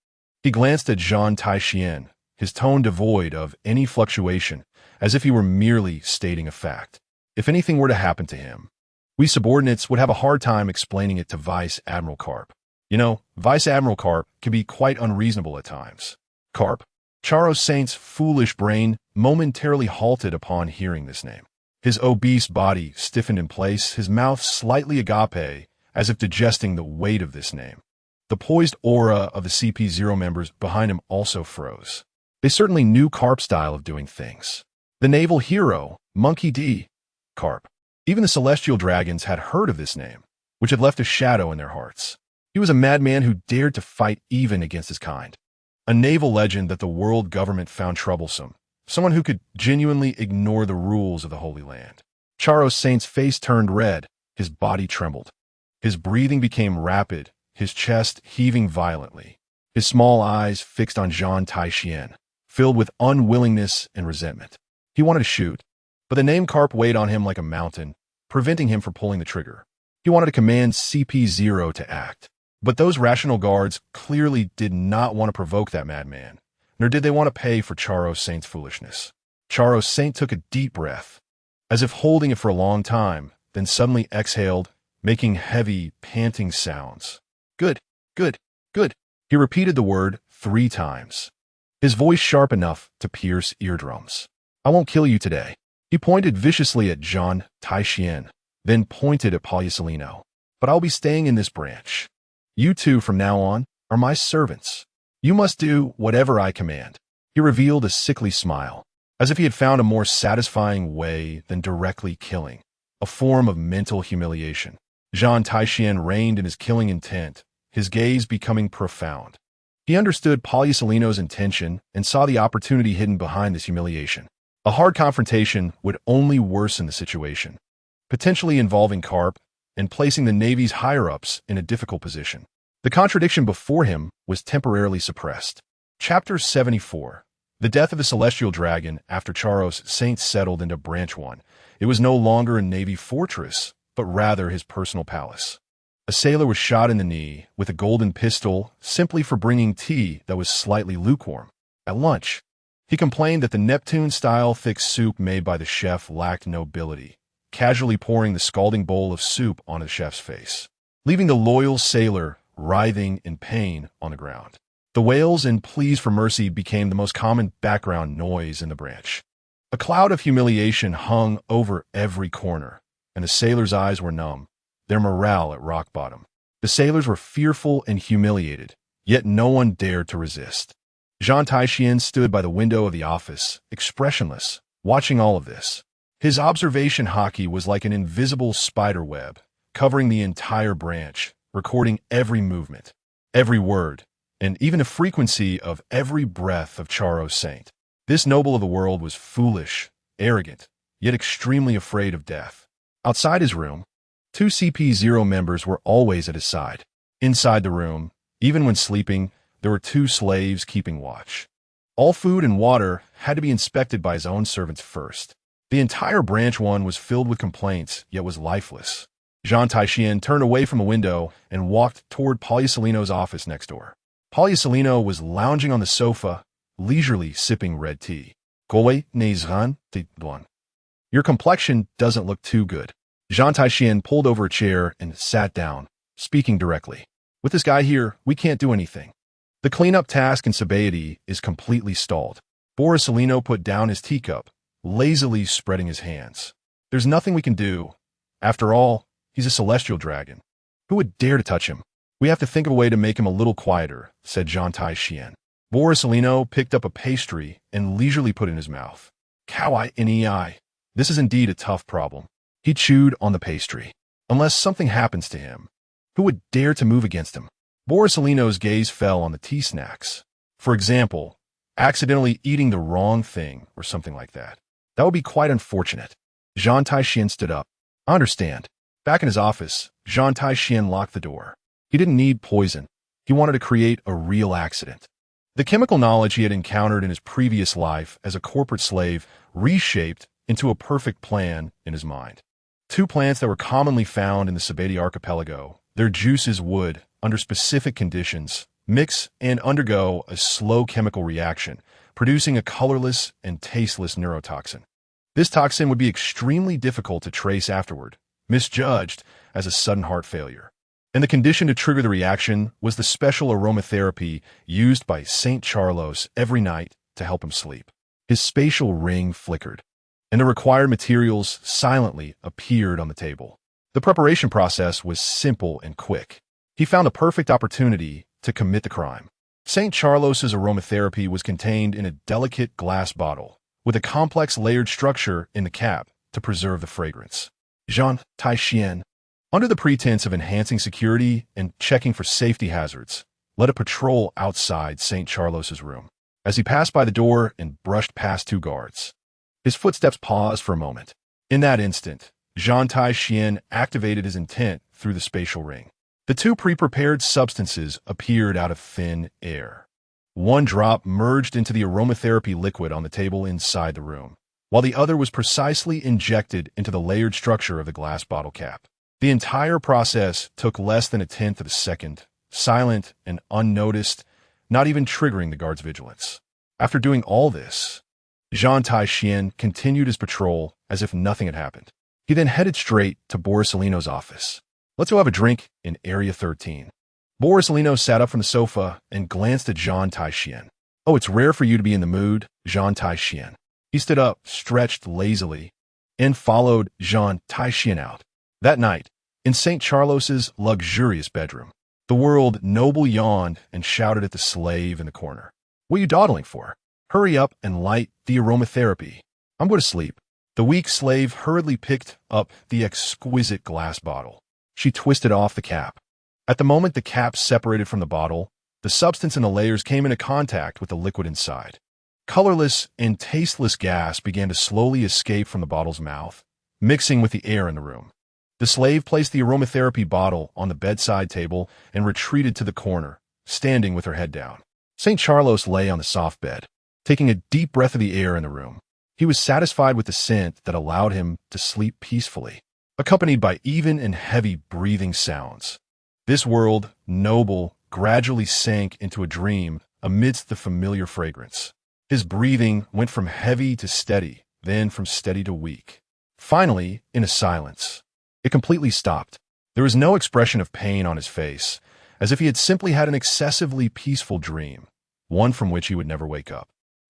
He glanced at Zhan Tai Xuan, his tone devoid of any fluctuation, as if he were merely stating a fact. If anything were to happen to him, we subordinates would have a hard time explaining it to Vice Admiral Karp. You know, Vice Admiral Karp can be quite unreasonable at times. Karp? Charo Saint's foolish brain momentarily halted upon hearing this name. His obese body stiffened in place, his mouth slightly agape, as if digesting the weight of this name. The poised aura of the CP0 members behind him also froze. They certainly knew Karp's style of doing things. The naval hero, Monkey D. Karp. Even the celestial dragons had heard of this name, which had left a shadow in their hearts. He was a madman who dared to fight even against his kind. A naval legend that the world government found troublesome. Someone who could genuinely ignore the rules of the Holy Land. Charo Saint's face turned red, his body trembled. His breathing became rapid, his chest heaving violently. His small eyes fixed on Zhan Tai Xuan, filled with unwillingness and resentment. He wanted to shoot, but the name Karp weighed on him like a mountain, preventing him from pulling the trigger. He wanted to command CP0 to act. But those rational guards clearly did not want to provoke that madman, nor did they want to pay for Charo Saint's foolishness. Charo Saint took a deep breath, as if holding it for a long time, then suddenly exhaled, making heavy, panting sounds. "Good, good, good." He repeated the word 3 times, his voice sharp enough to pierce eardrums. "I won't kill you today." He pointed viciously at Zhan Tai Xuan, then pointed at Poliucelino. "But I'll be staying in this branch. You two, from now on, are my servants. You must do whatever I command." He revealed a sickly smile, as if he had found a more satisfying way than directly killing, a form of mental humiliation. Zhan Tai Xuan reigned in his killing intent, his gaze becoming profound. He understood Poliucelino's intention and saw the opportunity hidden behind this humiliation. A hard confrontation would only worsen the situation, potentially involving Karp and placing the Navy's higher-ups in a difficult position. The contradiction before him was temporarily suppressed. Chapter 74. The death of the Celestial Dragon after Charo Saint settled into Branch 1. It was no longer a Navy fortress, but rather his personal palace. A sailor was shot in the knee with a golden pistol simply for bringing tea that was slightly lukewarm. At lunch, he complained that the Neptune-style thick soup made by the chef lacked nobility, casually pouring the scalding bowl of soup on the chef's face, leaving the loyal sailor writhing in pain on the ground. The wails and pleas for mercy became the most common background noise in the branch. A cloud of humiliation hung over every corner, and the sailors' eyes were numb, their morale at rock bottom. The sailors were fearful and humiliated, yet no one dared to resist. Zhan Tai Xuan stood by the window of the office, expressionless, watching all of this. His observation haki was like an invisible spider web, covering the entire branch, recording every movement, every word, and even the frequency of every breath of Charo Saint. This noble of the world was foolish, arrogant, yet extremely afraid of death. Outside his room, 2 CP0 members were always at his side. Inside the room, even when sleeping, there were 2 slaves keeping watch. All food and water had to be inspected by his own servants first. The entire Branch 1 was filled with complaints, yet was lifeless. Zhan Tai Xuan turned away from the window and walked toward Poliucelino's office next door. Poliucelino was lounging on the sofa, leisurely sipping red tea. "Your complexion doesn't look too good." Zhan Tai Xuan pulled over a chair and sat down, speaking directly. "With this guy here, we can't do anything. The cleanup task in Sabaody is completely stalled. Borsalino put down his teacup, lazily spreading his hands. There's nothing we can do. After all, he's a celestial dragon. Who would dare to touch him? We have to think of a way to make him a little quieter, said Zhan Tai Xuan. Borsalino picked up a pastry and leisurely put it in his mouth. Kawaii. This is indeed a tough problem. He chewed on the pastry. Unless something happens to him, who would dare to move against him? Borsalino's gaze fell on the tea snacks. For example, accidentally eating the wrong thing or something like that. That would be quite unfortunate. Zhan Tai Xuan stood up. I understand. Back in his office, Zhan Tai Xuan locked the door. He didn't need poison. He wanted to create a real accident. The chemical knowledge he had encountered in his previous life as a corporate slave reshaped into a perfect plan in his mind. Two plants that were commonly found in the Sabaody archipelago, their juices would, under specific conditions, mix and undergo a slow chemical reaction, producing a colorless and tasteless neurotoxin. This toxin would be extremely difficult to trace afterward, misjudged as a sudden heart failure. And the condition to trigger the reaction was the special aromatherapy used by St. Charlos every night to help him sleep. His spatial ring flickered, and the required materials silently appeared on the table. The preparation process was simple and quick. He found a perfect opportunity to commit the crime. St. Charlos's aromatherapy was contained in a delicate glass bottle, with a complex layered structure in the cap to preserve the fragrance. Zhan Tai Xuan, under the pretense of enhancing security and checking for safety hazards, led a patrol outside St. Charlos's room. As he passed by the door and brushed past two guards, his footsteps paused for a moment. In that instant, Zhan Tai Xuan activated his intent through the spatial ring. The two pre-prepared substances appeared out of thin air. One drop merged into the aromatherapy liquid on the table inside the room, while the other was precisely injected into the layered structure of the glass bottle cap. The entire process took less than a tenth of a second, silent and unnoticed, not even triggering the guard's vigilance. After doing all this, Zhan Tai Xuan continued his patrol as if nothing had happened. He then headed straight to Borsalino's office. Let's go have a drink in Area 13. Borsalino sat up from the sofa and glanced at Zhan Tai Xuan. Oh, it's rare for you to be in the mood, Zhan Tai Xuan. He stood up, stretched lazily, and followed Zhan Tai Xuan out. That night, in St. Charlos's luxurious bedroom, the world noble yawned and shouted at the slave in the corner. What are you dawdling for? Hurry up and light the aromatherapy. I'm going to sleep. The weak slave hurriedly picked up the exquisite glass bottle. She twisted off the cap. At the moment the cap separated from the bottle, the substance in the layers came into contact with the liquid inside. Colorless and tasteless gas began to slowly escape from the bottle's mouth, mixing with the air in the room. The slave placed the aromatherapy bottle on the bedside table and retreated to the corner, standing with her head down. St. Charlos lay on the soft bed, taking a deep breath of the air in the room. He was satisfied with the scent that allowed him to sleep peacefully, accompanied by even and heavy breathing sounds. This world, noble, gradually sank into a dream amidst the familiar fragrance. His breathing went from heavy to steady, then from steady to weak. Finally, in a silence, it completely stopped. There was no expression of pain on his face, as if he had simply had an excessively peaceful dream, one from which he would never wake up.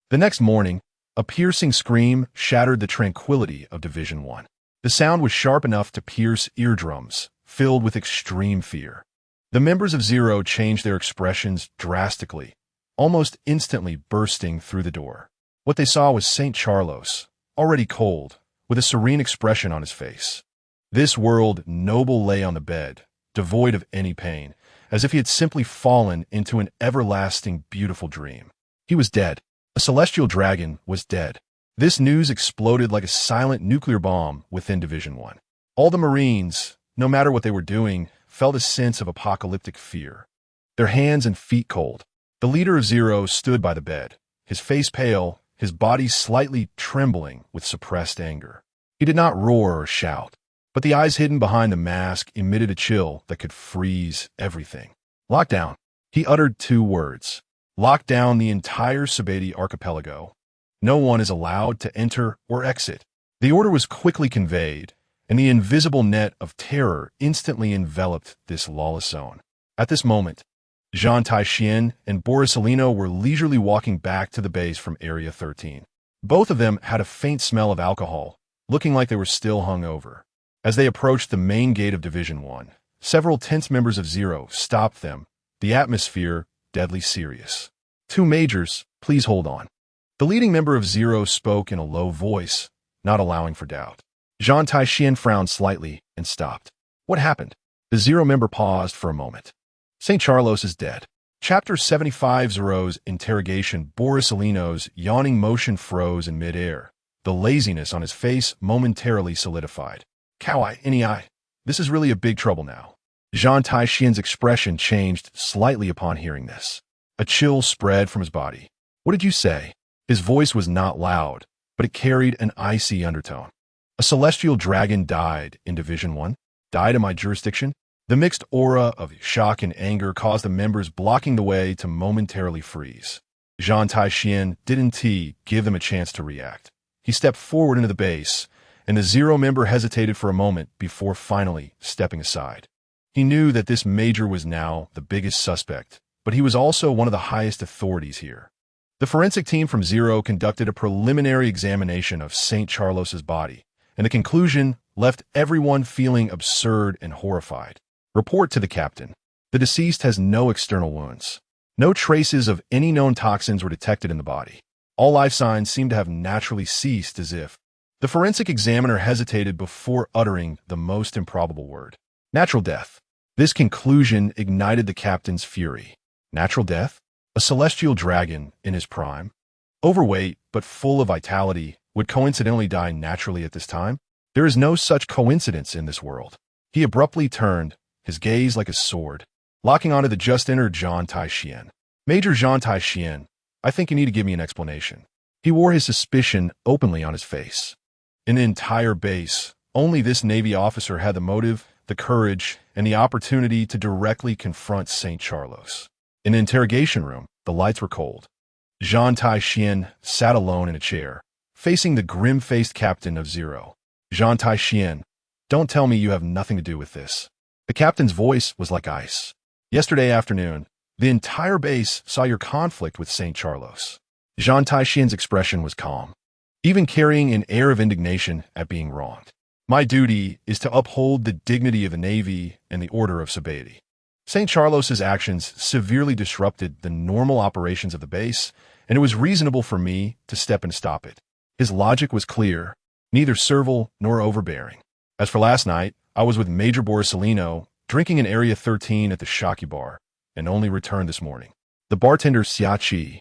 The next morning, a piercing scream shattered the tranquility of Division 1. The sound was sharp enough to pierce eardrums, filled with extreme fear. The members of Zero changed their expressions drastically, almost instantly bursting through the door. What they saw was St. Charlos, already cold, with a serene expression on his face. This world noble lay on the bed, devoid of any pain, as if he had simply fallen into an everlasting beautiful dream. He was dead. A celestial dragon was dead. This news exploded like a silent nuclear bomb within Division 1. All the Marines, no matter what they were doing, felt a sense of apocalyptic fear. Their hands and feet cold. The leader of Zero stood by the bed, his face pale, his body slightly trembling with suppressed anger. He did not roar or shout, but the eyes hidden behind the mask emitted a chill that could freeze everything. Lockdown. He uttered 2 words. Lock down the entire Sabaody archipelago. No one is allowed to enter or exit. The order was quickly conveyed, and the invisible net of terror instantly enveloped this lawless zone. At this moment, Zhan Tai Xuan and Borisolino were leisurely walking back to the base from Area 13. Both of them had a faint smell of alcohol, looking like they were still hungover. As they approached the main gate of Division 1, several tense members of Zero stopped them, the atmosphere deadly serious. "Two majors, please hold on." The leading member of Zero spoke in a low voice, not allowing for doubt. Zhan Tai Xuan frowned slightly and stopped. "What happened?" The Zero member paused for a moment. "St. Charlos is dead." Chapter 75 Zero's interrogation. Borisolino's yawning motion froze in midair. The laziness on his face momentarily solidified. "Kawai, Ni, this is really a big trouble now." Zhan Tai Xuan's expression changed slightly upon hearing this. A chill spread from his body. "What did you say?" His voice was not loud, but it carried an icy undertone. "A celestial dragon died in Division 1? Died in my jurisdiction?" The mixed aura of shock and anger caused the members blocking the way to momentarily freeze. Zhan Tai Xuan didn't give them a chance to react. He stepped forward into the base, and the Zero member hesitated for a moment before finally stepping aside. He knew that this major was now the biggest suspect, but he was also one of the highest authorities here. The forensic team from Zero conducted a preliminary examination of St. Charlos's body, and the conclusion left everyone feeling absurd and horrified. Report to the captain. The deceased has no external wounds. No traces of any known toxins were detected in the body. All life signs seem to have naturally ceased, as if. The forensic examiner hesitated before uttering the most improbable word. Natural death. This conclusion ignited the captain's fury. Natural death? A celestial dragon in his prime? Overweight, but full of vitality, would coincidentally die naturally at this time? There is no such coincidence in this world. He abruptly turned, his gaze like a sword, locking onto the just-entered Zhan Tai Xuan. "Major Zhan Tai Xuan, I think you need to give me an explanation." He wore his suspicion openly on his face. In the entire base, only this Navy officer had the motive, the courage, and the opportunity to directly confront St. Charlos. In the interrogation room, the lights were cold. Zhan Tai Xuan sat alone in a chair, facing the grim-faced captain of Zero. "Zhan Tai Xuan, don't tell me you have nothing to do with this." The captain's voice was like ice. "Yesterday afternoon, the entire base saw your conflict with St. Charlos." Zhan Tai Xuan's expression was calm, even carrying an air of indignation at being wronged. "My duty is to uphold the dignity of the Navy and the order of sobriety. St. Charlos's actions severely disrupted the normal operations of the base, and it was reasonable for me to step in and stop it." His logic was clear, neither servile nor overbearing. "As for last night, I was with Major Borisolino, drinking in Area 13 at the Shaki Bar, and only returned this morning. The bartender Xiachi,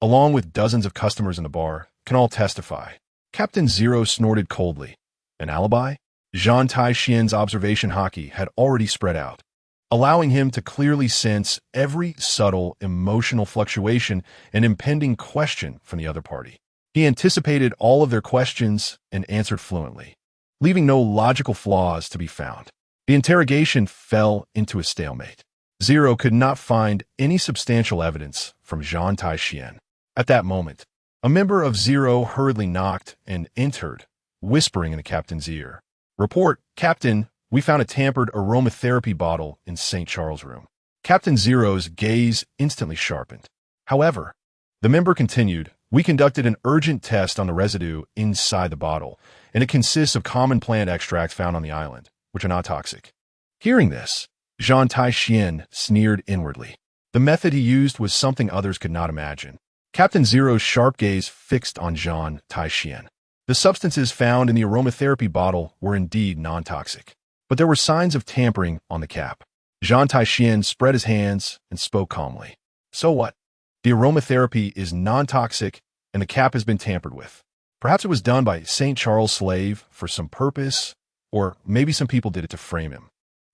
along with dozens of customers in the bar, can all testify." Captain Zero snorted coldly. An alibi? Zhan Tai Xuan's observation haki had already spread out, allowing him to clearly sense every subtle emotional fluctuation and impending question from the other party. He anticipated all of their questions and answered fluently, leaving no logical flaws to be found. The interrogation fell into a stalemate. Zero could not find any substantial evidence from Zhan Tai Xuan. At that moment, a member of Zero hurriedly knocked and entered, whispering in the captain's ear. "Report, Captain, we found a tampered aromatherapy bottle in St. Charles' room." Captain Zero's gaze instantly sharpened. However, the member continued, "We conducted an urgent test on the residue inside the bottle, and it consists of common plant extracts found on the island, which are not toxic." Hearing this, Zhan Tai Xuan sneered inwardly. The method he used was something others could not imagine. Captain Zero's sharp gaze fixed on Zhan Tai Xuan. The substances found in the aromatherapy bottle were indeed non-toxic, but there were signs of tampering on the cap. Zhan Tai Xuan spread his hands and spoke calmly. "So what? The aromatherapy is non-toxic, and the cap has been tampered with. Perhaps it was done by St. Charles' slave for some purpose, or maybe some people did it to frame him."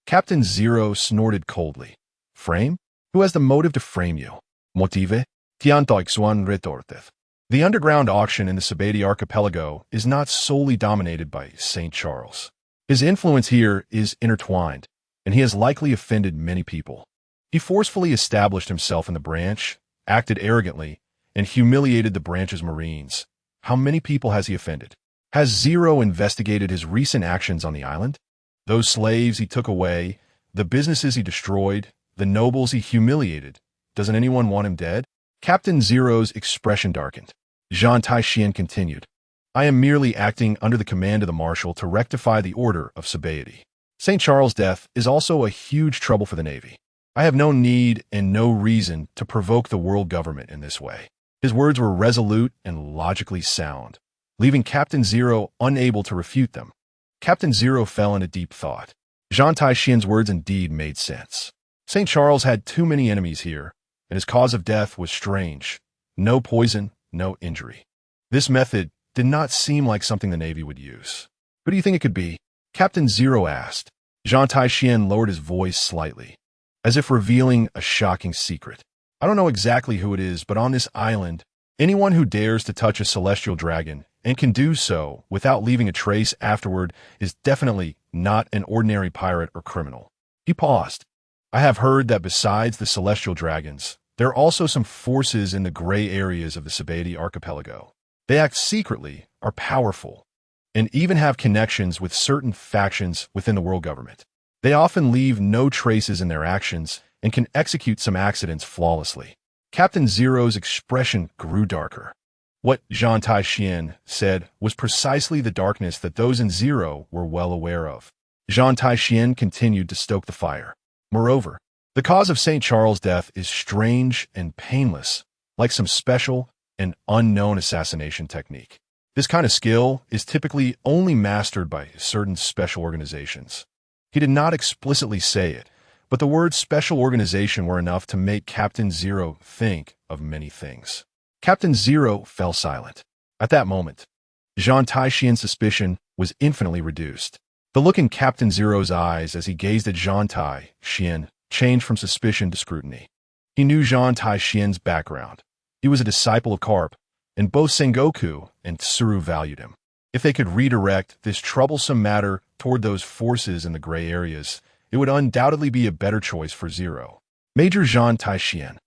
Captain Zero snorted coldly. "Frame? Who has the motive to frame you?" "Motive? Zhan Tai Xuan retorted. The underground auction in the Sabeti archipelago is not solely dominated by St. Charles. His influence here is intertwined, and he has likely offended many people. He forcefully established himself in the branch, acted arrogantly, and humiliated the branch's marines. How many people has he offended? Has Zero investigated his recent actions on the island? Those slaves he took away, the businesses he destroyed, The nobles he humiliated. Doesn't anyone want him dead? Captain Zero's expression darkened. Zhan Tai Xuan continued. I am merely acting under the command of the Marshal to rectify the order of sobriety. St. Charles' death is also a huge trouble for the Navy. I have no need and no reason to provoke the world government in this way. His words were resolute and logically sound, leaving Captain Zero unable to refute them. Captain Zero fell into deep thought. Zhan Tai Xuan's words indeed made sense. St. Charles had too many enemies here, and his cause of death was strange. No poison, no injury. This method did not seem like something the Navy would use. Who do you think it could be? Captain Zero asked. Zhan Tai Xuan lowered his voice slightly, as if revealing a shocking secret. I don't know exactly who it is, but on this island, anyone who dares to touch a celestial dragon and can do so without leaving a trace afterward is definitely not an ordinary pirate or criminal. He paused. I have heard that besides the celestial dragons, there are also some forces in the gray areas of the Senbei archipelago. They act secretly, are powerful, and even have connections with certain factions within the world government. They often leave no traces in their actions and can execute some accidents flawlessly. Captain Zero's expression grew darker. What Zhan Tai Xuan said was precisely the darkness that those in Zero were well aware of. Zhan Tai Xuan continued to stoke the fire. Moreover, the cause of St. Charles' death is strange and painless, like some special and unknown assassination technique. This kind of skill is typically only mastered by certain special organizations. He did not explicitly say it, but the words special organization were enough to make Captain Zero think of many things. Captain Zero fell silent. At that moment, Zhan Tai Xuan's suspicion was infinitely reduced. The look in Captain Zero's eyes as he gazed at Zhan Tai Xuan changed from suspicion to scrutiny. He knew Zhan Tai Xuan's background. He was a disciple of Karp, and both Sengoku and Tsuru valued him. If they could redirect this troublesome matter toward those forces in the gray areas, it would undoubtedly be a better choice for Zero. Major Zhan Tai Xuan,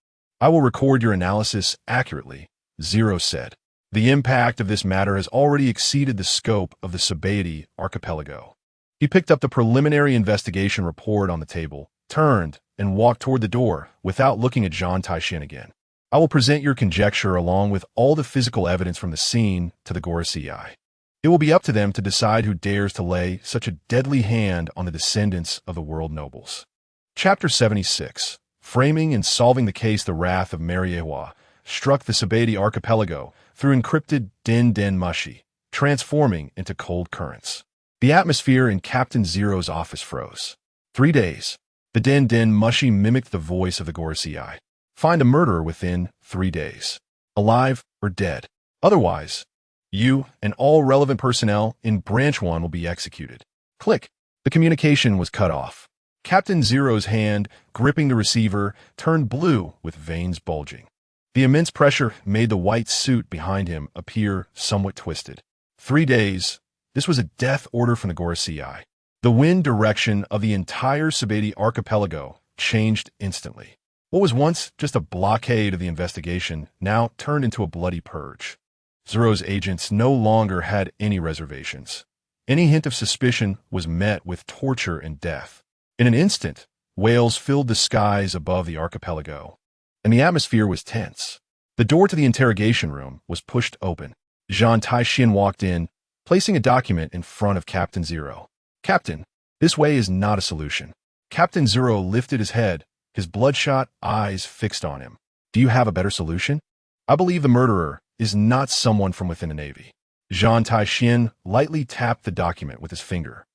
I will record your analysis accurately, Zero said. The impact of this matter has already exceeded the scope of the Senbei archipelago. He picked up the preliminary investigation report on the table, turned, and walked toward the door without looking at Zhan Tai Xuan again. I will present your conjecture along with all the physical evidence from the scene to the Gorosei. It will be up to them to decide who dares to lay such a deadly hand on the descendants of the world nobles. Chapter 76. Framing and solving the case. The wrath of Mariewa struck the Senbei archipelago through encrypted den mushi, transforming into cold currents. The atmosphere in Captain Zero's office froze. 3 days. The den mushi mimicked the voice of the Gorosei. Find a murderer within 3 days, alive or dead. Otherwise, you and all relevant personnel in Branch 1 will be executed. Click. The communication was cut off. Captain Zero's hand, gripping the receiver, turned blue with veins bulging. The immense pressure made the white suit behind him appear somewhat twisted. 3 days. This was a death order from the Gorosei. The wind direction of the entire Senbei archipelago changed instantly. What was once just a blockade of the investigation now turned into a bloody purge. Zero's agents no longer had any reservations. Any hint of suspicion was met with torture and death. In an instant, wails filled the skies above the archipelago, and the atmosphere was tense. The door to the interrogation room was pushed open. Zhan Tai Xuan walked in, placing a document in front of Captain Zero. Captain, this way is not a solution. Captain Zero lifted his head, his bloodshot eyes fixed on him. Do you have a better solution? I believe the murderer is not someone from within the Navy. Zhan Tai Xuan lightly tapped the document with his finger.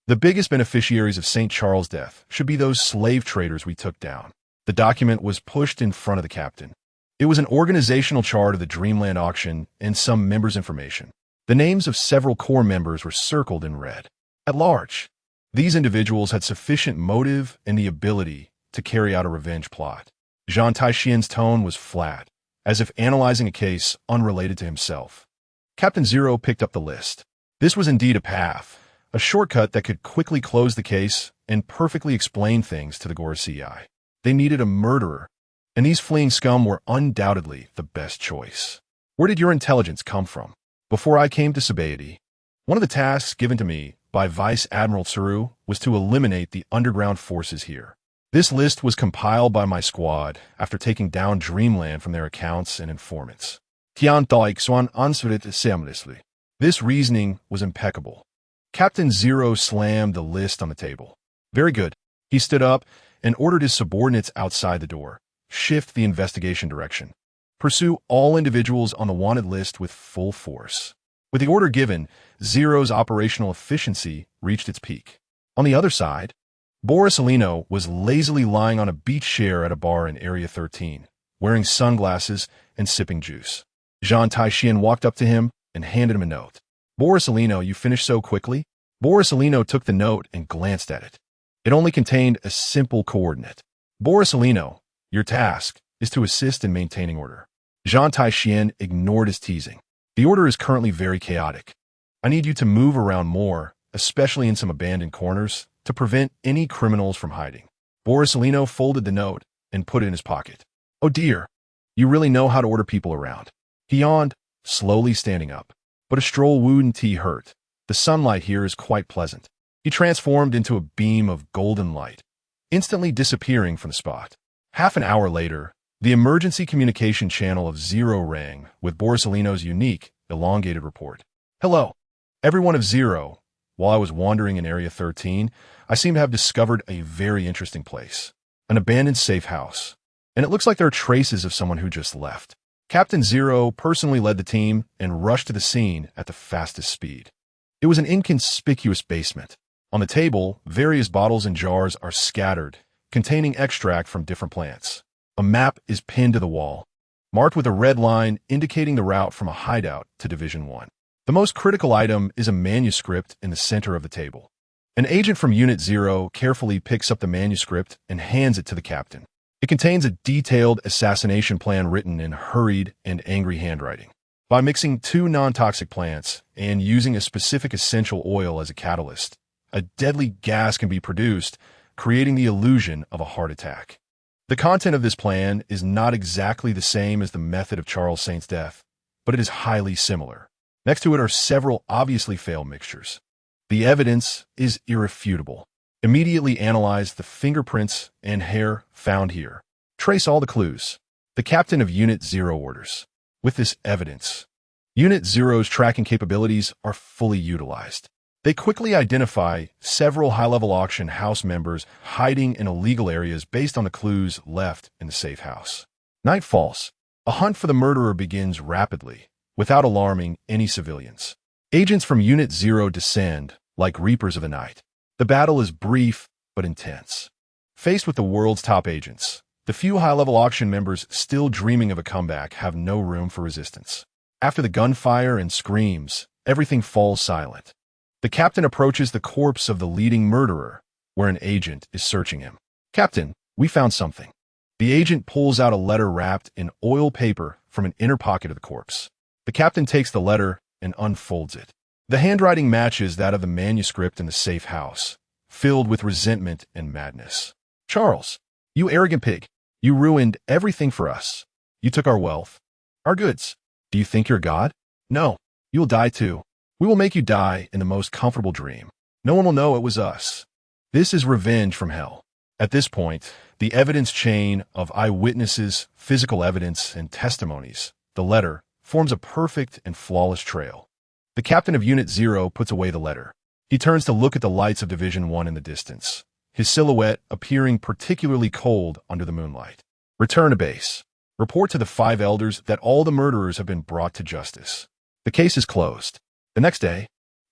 The biggest beneficiaries of St. Charles' death should be those slave traders we took down. The document was pushed in front of the captain. It was an organizational chart of the Dreamland auction and some members' information. The names of several core members were circled in red. At large, these individuals had sufficient motive and the ability to carry out a revenge plot. Zhan Tai Xuan's tone was flat, as if analyzing a case unrelated to himself. Captain Zero picked up the list. This was indeed a path, a shortcut that could quickly close the case and perfectly explain things to the Gorosei. They needed a murderer, and these fleeing scum were undoubtedly the best choice. Where did your intelligence come from? Before I came to Senbei, one of the tasks given to me by Vice Admiral Tsuru was to eliminate the underground forces here. This list was compiled by my squad after taking down Dreamland from their accounts and informants. Zhan Tai Xuan answered it seamlessly. This reasoning was impeccable. Captain Zero slammed the list on the table. Very good. He stood up and ordered his subordinates outside the door. Shift the investigation direction. Pursue all individuals on the wanted list with full force. With the order given, Zero's operational efficiency reached its peak. On the other side, Borsalino was lazily lying on a beach chair at a bar in Area 13, wearing sunglasses and sipping juice. Zhan Tai Xuan walked up to him and handed him a note. Borsalino, you finished so quickly? Borsalino took the note and glanced at it. It only contained a simple coordinate. Borsalino, your task is to assist in maintaining order. Zhan Tai Xuan ignored his teasing. The order is currently very chaotic. I need you to move around more, especially in some abandoned corners, to prevent any criminals from hiding. Borsalino folded the note and put it in his pocket. Oh dear, you really know how to order people around. He yawned, slowly standing up. But a stroll wouldn't hurt. The sunlight here is quite pleasant. He transformed into a beam of golden light, instantly disappearing from the spot. Half an hour later, the emergency communication channel of Zero rang with Borsalino's unique, elongated report. Hello, everyone of Zero. While I was wandering in Area 13, I seem to have discovered a very interesting place. An abandoned safe house. And it looks like there are traces of someone who just left. Captain Zero personally led the team and rushed to the scene at the fastest speed. It was an inconspicuous basement. On the table, various bottles and jars are scattered, containing extract from different plants. A map is pinned to the wall, marked with a red line indicating the route from a hideout to Division 1. The most critical item is a manuscript in the center of the table. An agent from Unit 0 carefully picks up the manuscript and hands it to the captain. It contains a detailed assassination plan written in hurried and angry handwriting. By mixing 2 non-toxic plants and using a specific essential oil as a catalyst, a deadly gas can be produced, creating the illusion of a heart attack. The content of this plan is not exactly the same as the method of Charles Saint's death, but it is highly similar. Next to it are several obviously failed mixtures. The evidence is irrefutable. Immediately analyze the fingerprints and hair found here. Trace all the clues. The captain of Unit 0 orders. With this evidence, Unit 0's tracking capabilities are fully utilized. They quickly identify several high-level auction house members hiding in illegal areas based on the clues left in the safe house. Night falls. A hunt for the murderer begins rapidly, without alarming any civilians. Agents from Unit 0 descend, like reapers of the night. The battle is brief but intense. Faced with the world's top agents, the few high-level auction members still dreaming of a comeback have no room for resistance. After the gunfire and screams, everything falls silent. The captain approaches the corpse of the leading murderer, where an agent is searching him. Captain, we found something. The agent pulls out a letter wrapped in oil paper from an inner pocket of the corpse. The captain takes the letter and unfolds it. The handwriting matches that of the manuscript in the safe house, filled with resentment and madness. Charles, you arrogant pig, you ruined everything for us. You took our wealth, our goods. Do you think you're God? No, you'll die too. We will make you die in the most comfortable dream. No one will know it was us. This is revenge from hell. At this point, the evidence chain of eyewitnesses, physical evidence, and testimonies, the letter, forms a perfect and flawless trail. The captain of Unit 0 puts away the letter. He turns to look at the lights of Division 1 in the distance, his silhouette appearing particularly cold under the moonlight. Return to base. Report to the 5 elders that all the murderers have been brought to justice. The case is closed. The next day,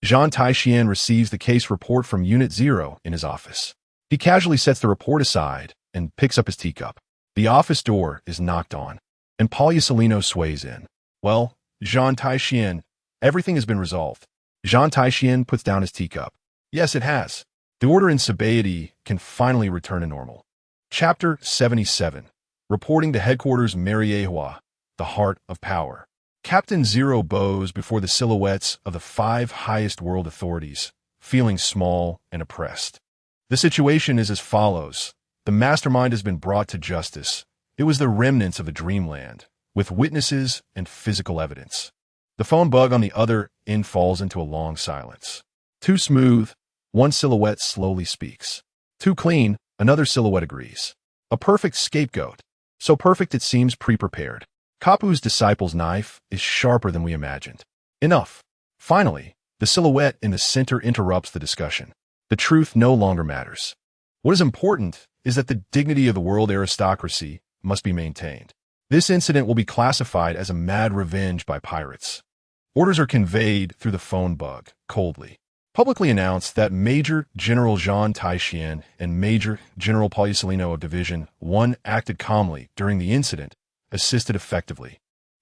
Zhan Tai Xuan receives the case report from Unit 0 in his office. He casually sets the report aside and picks up his teacup. The office door is knocked on, and Polyasolino sways in. Well, Zhan Tai Xuan, everything has been resolved. Zhan Tai Xuan puts down his teacup. Yes, it has. The order in Sabaody can finally return to normal. Chapter 77. Reporting to Headquarters Mariehua, the Heart of Power. Captain Zero bows before the silhouettes of the 5 highest world authorities, feeling small and oppressed. The situation is as follows. The mastermind has been brought to justice. It was the remnants of a dreamland, with witnesses and physical evidence. The phone bug on the other end falls into a long silence. Too smooth, one silhouette slowly speaks. Too clean, Another silhouette agrees. A perfect scapegoat. So perfect it seems pre-prepared. Kapu's disciple's knife is sharper than we imagined. Enough. Finally, the silhouette in the center interrupts the discussion. The truth no longer matters. What is important is that the dignity of the world aristocracy must be maintained. This incident will be classified as a mad revenge by pirates. Orders are conveyed through the phone bug, coldly. Publicly announced that Major General Zhan Tai Xuan and Major General Paulicelino of Division 1 acted calmly during the incident, assisted effectively,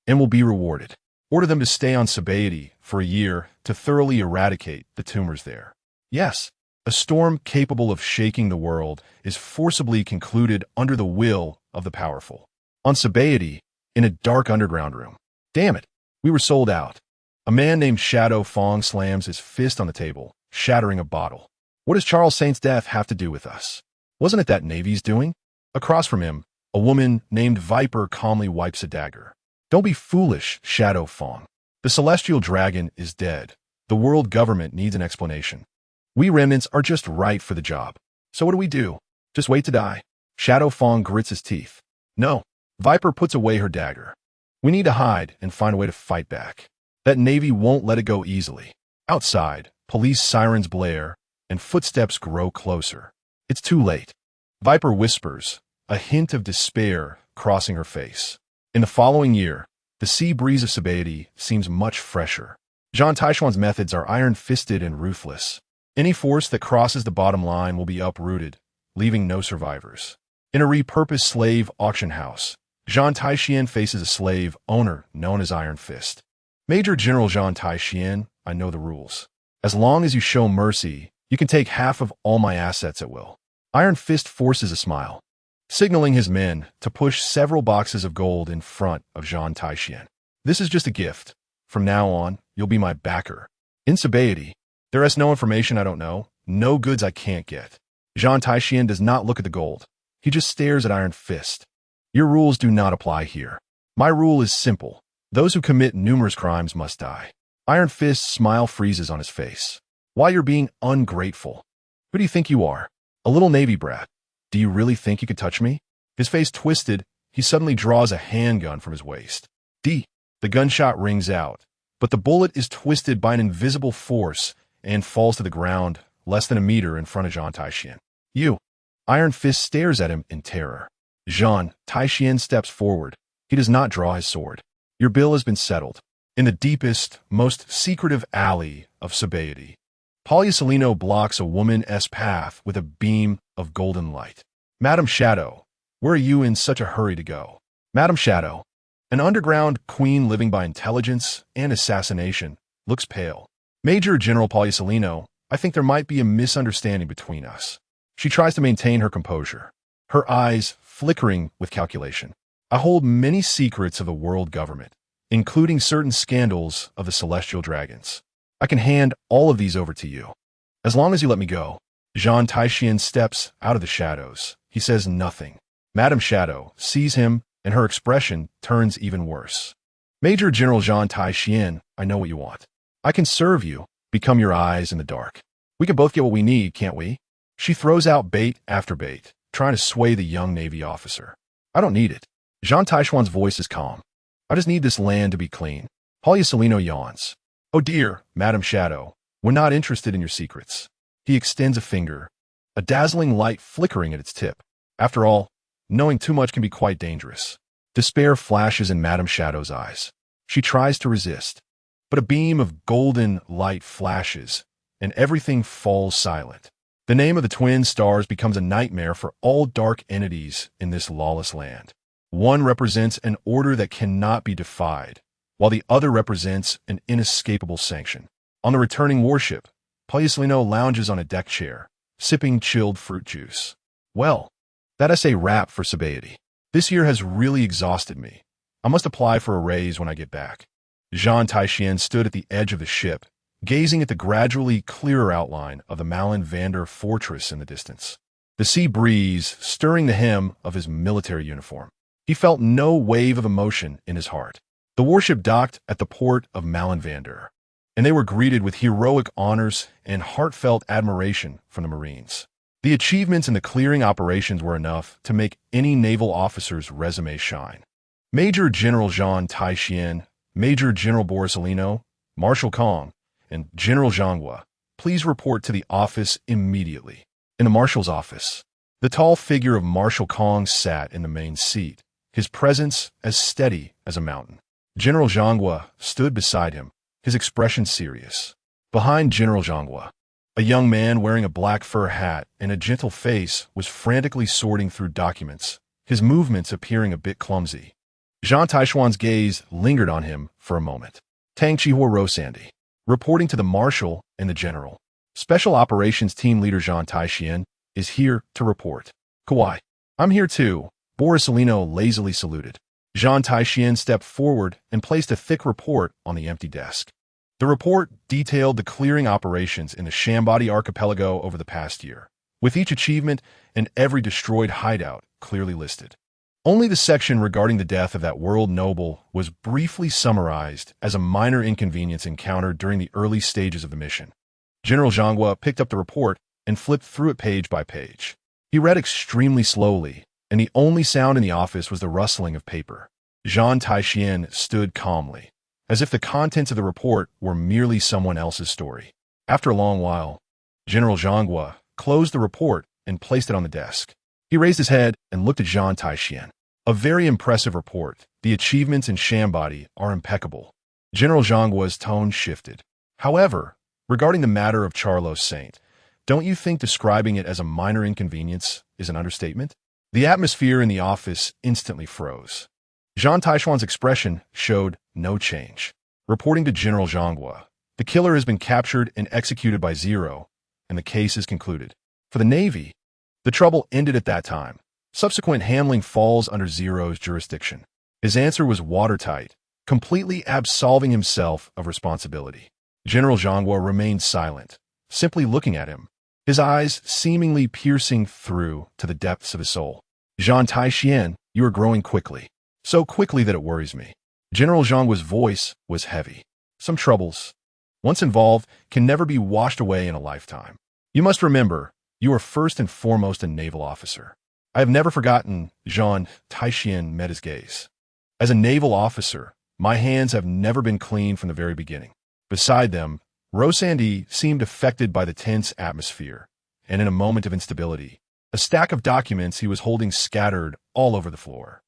and will be rewarded. Order them to stay on Senbei for a year to thoroughly eradicate the tumors there. Yes, a storm capable of shaking the world is forcibly concluded under the will of the powerful. On Senbei, in a dark underground room. Damn it, we were sold out. A man named Shadow Fong slams his fist on the table, shattering a bottle. What does Charles Saint's death have to do with us? Wasn't it that Navy's doing? Across from him, a woman named Viper calmly wipes a dagger. Don't be foolish, Shadow Fong. The celestial dragon is dead. The world government needs an explanation. We remnants are just right for the job. So what do? Just wait to die? Shadow Fong grits his teeth. No. Viper puts away her dagger. We need to hide and find a way to fight back. That Navy won't let it go easily. Outside, police sirens blare, and footsteps grow closer. It's too late. Viper whispers, a hint of despair crossing her face. In the following year, the sea breeze of Senbei seems much fresher. Zhan Tai Xuan's methods are iron-fisted and ruthless. Any force that crosses the bottom line will be uprooted, leaving no survivors. In a repurposed slave auction house, Zhan Tai Xuan faces a slave owner known as Iron Fist. Major General Zhan Tai Xuan, I know the rules. As long as you show mercy, you can take half of all my assets at will. Iron Fist forces a smile, signaling his men to push several boxes of gold in front of Zhan Tai Xuan. This is just a gift. From now on, you'll be my backer. In Senbei, there is no information I don't know, no goods I can't get. Zhan Tai Xuan does not look at the gold. He just stares at Iron Fist. Your rules do not apply here. My rule is simple. Those who commit numerous crimes must die. Iron Fist's smile freezes on his face. Why you're being ungrateful? Who do you think you are? A little Navy brat. Do you really think you could touch me? His face twisted, he suddenly draws a handgun from his waist. The gunshot rings out, but the bullet is twisted by an invisible force and falls to the ground less than a meter in front of Zhan Tai Xuan. You. Iron Fist stares at him in terror. Zhan Tai Xuan steps forward. He does not draw his sword. Your bill has been settled. In the deepest, most secretive alley of Senbei, Paulicelino blocks a woman's path with a beam of golden light. Madam Shadow, where are you in such a hurry to go? Madam Shadow, an underground queen living by intelligence and assassination, looks pale. Major General Paulicelino, I think there might be a misunderstanding between us. She tries to maintain her composure, her eyes flickering with calculation. I hold many secrets of the world government, including certain scandals of the celestial dragons. I can hand all of these over to you. As long as you let me go. Zhan Tai Xuan steps out of the shadows. He says nothing. Madam Shadow sees him, and her expression turns even worse. Major General Zhan Tai Xuan, I know what you want. I can serve you, become your eyes in the dark. We can both get what we need, can't we? She throws out bait after bait, trying to sway the young Navy officer. I don't need it. Zhan Tai Xuan's voice is calm. I just need this land to be clean. Paulicelino yawns. Oh dear, Madam Shadow, we're not interested in your secrets. He extends a finger, a dazzling light flickering at its tip. After all, knowing too much can be quite dangerous. Despair flashes in Madam Shadow's eyes. She tries to resist, but a beam of golden light flashes, and everything falls silent. The name of the twin stars becomes a nightmare for all dark entities in this lawless land. One represents an order that cannot be defied, while the other represents an inescapable sanction. On the returning warship, Paulicelino lounges on a deck chair, sipping chilled fruit juice. Well, that's a wrap for Senbei. This year has really exhausted me. I must apply for a raise when I get back. Zhan Tai Xuan stood at the edge of the ship, gazing at the gradually clearer outline of the Malin Vander fortress in the distance. The sea breeze stirring the hem of his military uniform. He felt no wave of emotion in his heart. The warship docked at the port of Malin Vander, and they were greeted with heroic honors and heartfelt admiration from the Marines. The achievements in the clearing operations were enough to make any naval officer's resume shine. Major General Zhan Tai Xuan, Major General Borisolino, Marshal Kong, and General Zhanghua, please report to the office immediately. In the marshal's office, the tall figure of Marshal Kong sat in the main seat, his presence as steady as a mountain. General Zhanghua stood beside him, his expression serious. Behind General Zhanghua, a young man wearing a black fur hat and a gentle face was frantically sorting through documents, his movements appearing a bit clumsy. Zhan Tai Xuan's gaze lingered on him for a moment. Tang Chihua Rosandi, reporting to the marshal and the general. Special Operations Team Leader Zhan Tai Xuan is here to report. Kawai, I'm here too, Borisolino lazily saluted. Zhan Tai Xuan stepped forward and placed a thick report on the empty desk. The report detailed the clearing operations in the Shambadi archipelago over the past year, with each achievement and every destroyed hideout clearly listed. Only the section regarding the death of that world noble was briefly summarized as a minor inconvenience encountered during the early stages of the mission. General Zhanghua picked up the report and flipped through it page by page. He read extremely slowly, and the only sound in the office was the rustling of paper. Zhan Tai Xuan stood calmly, as if the contents of the report were merely someone else's story. After a long while, General Zhanghua closed the report and placed it on the desk. He raised his head and looked at Zhan Tai Xuan. A very impressive report. The achievements in Shambadi are impeccable. General Zhanghua's tone shifted. However, regarding the matter of Charlos Saint, don't you think describing it as a minor inconvenience is an understatement? The atmosphere in the office instantly froze. Zhan Tai Xuan's expression showed no change. Reporting to General Zhanghua, the killer has been captured and executed by Zero, and the case is concluded. For the Navy, the trouble ended at that time. Subsequent handling falls under Zero's jurisdiction. His answer was watertight, completely absolving himself of responsibility. General Zhanghua remained silent, simply looking at him, his eyes seemingly piercing through to the depths of his soul. Zhan Tai Xuan, you are growing quickly. So quickly that it worries me. General Zhanghua's voice was heavy. Some troubles, once involved, can never be washed away in a lifetime. You must remember, you are first and foremost a naval officer. I have never forgotten. Zhan Tai Xuan met his gaze. As a naval officer, my hands have never been clean from the very beginning. Beside them, Rosandi seemed affected by the tense atmosphere, and in a moment of instability, a stack of documents he was holding scattered all over the floor.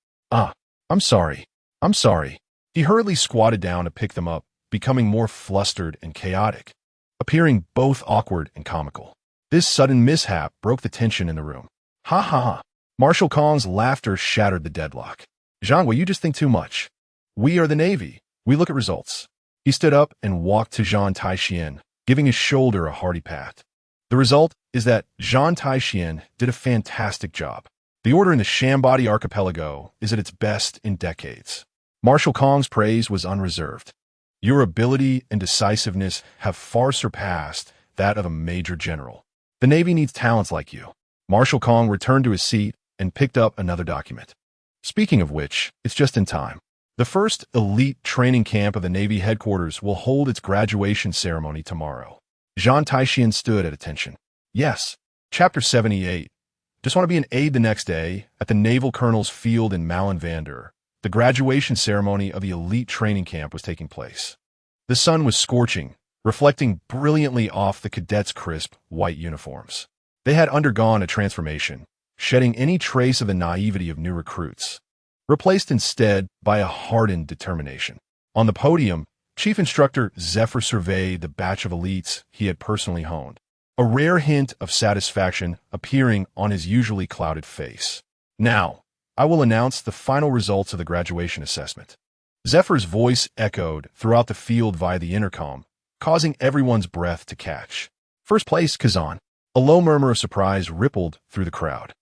I'm sorry. He hurriedly squatted down to pick them up, becoming more flustered and chaotic, appearing both awkward and comical. This sudden mishap broke the tension in the room. Ha ha ha. Marshal Kong's laughter shattered the deadlock. Zhanghua, you just think too much. We are the Navy. We look at results. He stood up and walked to Zhan Tai Xuan, giving his shoulder a hearty pat. The result is that Zhan Tai Xuan did a fantastic job. The order in the Shambadi archipelago is at its best in decades. Marshal Kong's praise was unreserved. Your ability and decisiveness have far surpassed that of a major general. The Navy needs talents like you. Marshal Kong returned to his seat and picked up another document. Speaking of which, it's just in time. The first elite training camp of the Navy headquarters will hold its graduation ceremony tomorrow. Zhan Tai Xuan stood at attention. Yes, Chapter 78. Just want to be an aide the next day at the Naval Colonel's Field in Malenvander. The graduation ceremony of the elite training camp was taking place. The sun was scorching, reflecting brilliantly off the cadets' crisp, white uniforms. They had undergone a transformation, shedding any trace of the naivety of new recruits, replaced instead by a hardened determination. On the podium, Chief Instructor Zephyr surveyed the batch of elites he had personally honed, a rare hint of satisfaction appearing on his usually clouded face. Now, I will announce the final results of the graduation assessment. Zephyr's voice echoed throughout the field via the intercom, causing everyone's breath to catch. First place, Kazan. A low murmur of surprise rippled through the crowd.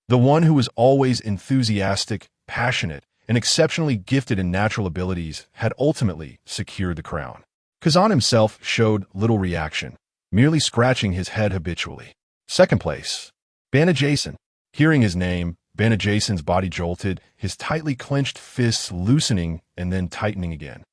The one who was always enthusiastic, passionate, and exceptionally gifted in natural abilities had ultimately secured the crown. Kazan himself showed little reaction, merely scratching his head habitually. Second place, Bana Jason. Hearing his name, Bana Jason's body jolted, his tightly clenched fists loosening and then tightening again.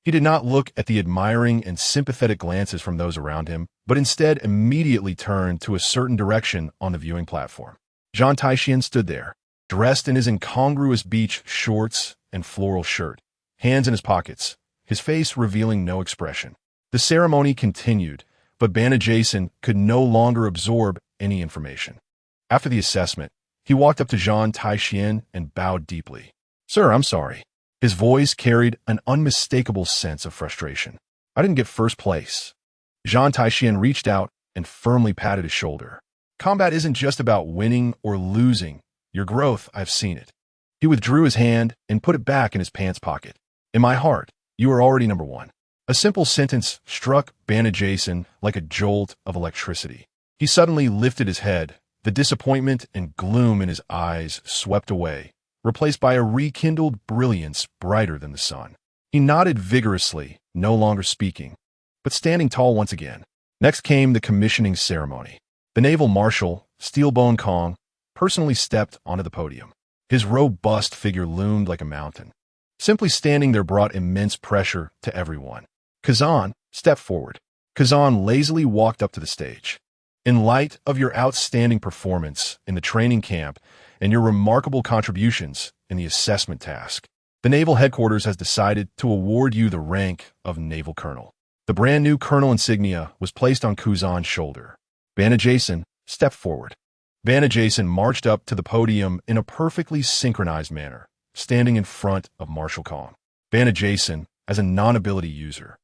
He did not look at the admiring and sympathetic glances from those around him, but instead immediately turned to a certain direction on the viewing platform. Zhan Tai Xuan stood there, dressed in his incongruous beach shorts and floral shirt, hands in his pockets, his face revealing no expression. The ceremony continued, but Bana Jason could no longer absorb any information. After the assessment, he walked up to Zhan Tai Xuan and bowed deeply. "Sir, I'm sorry." His voice carried an unmistakable sense of frustration. "I didn't get first place." Zhan Tai Xuan reached out and firmly patted his shoulder. "Combat isn't just about winning or losing. Your growth, I've seen it." He withdrew his hand and put it back in his pants pocket. "In my heart, you are already number one." A simple sentence struck Bana Jason like a jolt of electricity. He suddenly lifted his head. The disappointment and gloom in his eyes swept away, replaced by a rekindled brilliance brighter than the sun. He nodded vigorously, no longer speaking, but standing tall once again. Next came the commissioning ceremony. The naval marshal, Steelbone Kong, personally stepped onto the podium. His robust figure loomed like a mountain. Simply standing there brought immense pressure to everyone. Kazan stepped forward. Kazan lazily walked up to the stage. "In light of your outstanding performance in the training camp and your remarkable contributions in the assessment task, the Naval Headquarters has decided to award you the rank of Naval Colonel." The brand new colonel insignia was placed on Kazan's shoulder. Bana Jason stepped forward. Bana Jason marched up to the podium in a perfectly synchronized manner, standing in front of Marshal Kong. Bana Jason, as a non-ability user,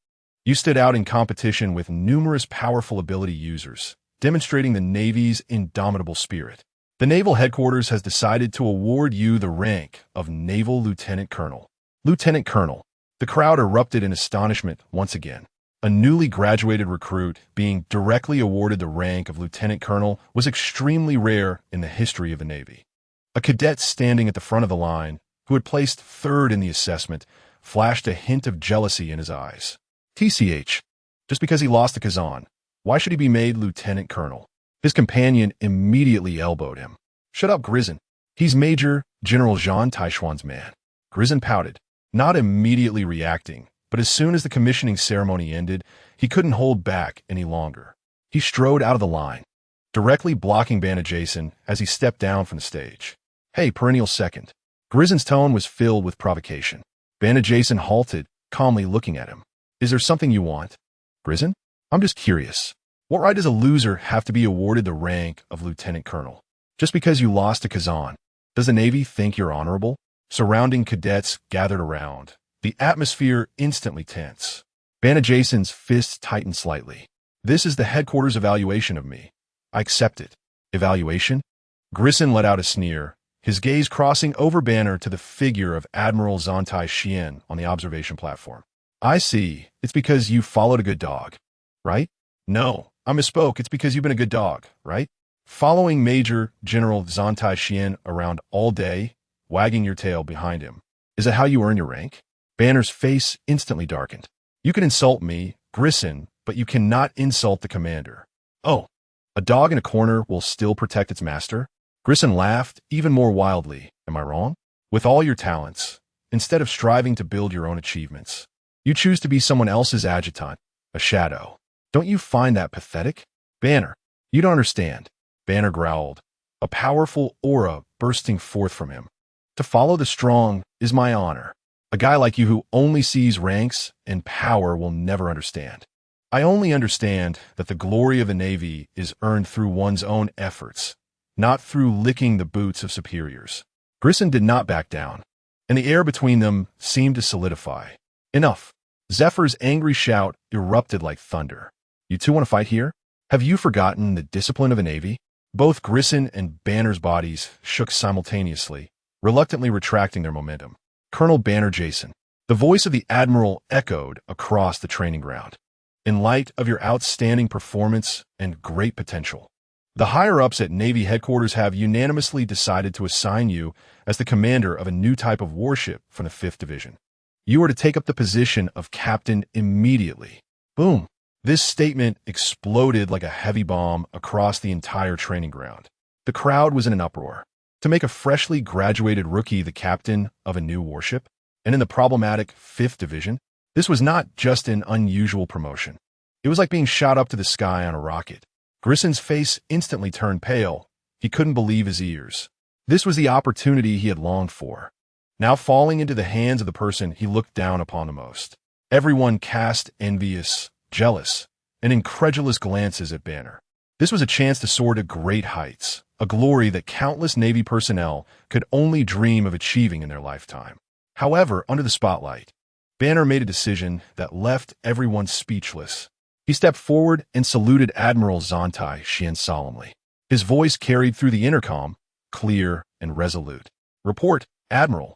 you stood out in competition with numerous powerful ability users, demonstrating the Navy's indomitable spirit. The Naval Headquarters has decided to award you the rank of Naval Lieutenant Colonel. Lieutenant Colonel. The crowd erupted in astonishment once again. A newly graduated recruit being directly awarded the rank of Lieutenant Colonel was extremely rare in the history of the Navy. A cadet standing at the front of the line, who had placed third in the assessment, flashed a hint of jealousy in his eyes. TCH. Just because he lost to Kazan, why should he be made Lieutenant Colonel? His companion immediately elbowed him. "Shut up, Grizzin. He's Major General Zhan Tai Xuan's man." Grizzin pouted, not immediately reacting, but as soon as the commissioning ceremony ended, he couldn't hold back any longer. He strode out of the line, directly blocking Bana Jason as he stepped down from the stage. "Hey, perennial second." Grizzin's tone was filled with provocation. Bana Jason halted, calmly looking at him. "Is there something you want?" "Grizzin? I'm just curious. What right does a loser have to be awarded the rank of Lieutenant Colonel? Just because you lost to Kazan, does the Navy think you're honorable?" Surrounding cadets gathered around, the atmosphere instantly tense. Bana Jason's fists tightened slightly. "This is the headquarters evaluation of me. I accept it." "Evaluation?" Grizzin let out a sneer, his gaze crossing over Banner to the figure of Admiral Zhan Tai Xuan on the observation platform. "I see. It's because you followed a good dog, right?" "No, I misspoke. It's because you've been a good dog, right? Following Major General Zhan Tai Xuan around all day, wagging your tail behind him. Is that how you earn your rank?" Banner's face instantly darkened. "You can insult me, Grizzin, but you cannot insult the commander." "Oh, a dog in a corner will still protect its master?" Grizzin laughed even more wildly. "Am I wrong? With all your talents, instead of striving to build your own achievements, you choose to be someone else's adjutant, a shadow. Don't you find that pathetic?" "Banner, you don't understand." Banner growled, a powerful aura bursting forth from him. "To follow the strong is my honor. A guy like you who only sees ranks and power will never understand. I only understand that the glory of the Navy is earned through one's own efforts, not through licking the boots of superiors." Grizzin did not back down, and the air between them seemed to solidify. "Enough." Zephyr's angry shout erupted like thunder. "You two want to fight here? Have you forgotten the discipline of a Navy?" Both Grizzin and Banner's bodies shook simultaneously, reluctantly retracting their momentum. "Colonel Bana Jason." The voice of the Admiral echoed across the training ground. "In light of your outstanding performance and great potential, the higher-ups at Navy Headquarters have unanimously decided to assign you as the commander of a new type of warship from the 5th Division. You are to take up the position of captain immediately." Boom! This statement exploded like a heavy bomb across the entire training ground. The crowd was in an uproar. To make a freshly graduated rookie the captain of a new warship, and in the problematic 5th Division, this was not just an unusual promotion. It was like being shot up to the sky on a rocket. Grisson's face instantly turned pale. He couldn't believe his ears. This was the opportunity he had longed for, now falling into the hands of the person he looked down upon the most. Everyone cast envious, jealous, and incredulous glances at Banner. This was a chance to soar to great heights, a glory that countless Navy personnel could only dream of achieving in their lifetime. However, under the spotlight, Banner made a decision that left everyone speechless. He stepped forward and saluted Admiral Zhan Tai Xuan solemnly. His voice carried through the intercom, clear and resolute. "Report, Admiral.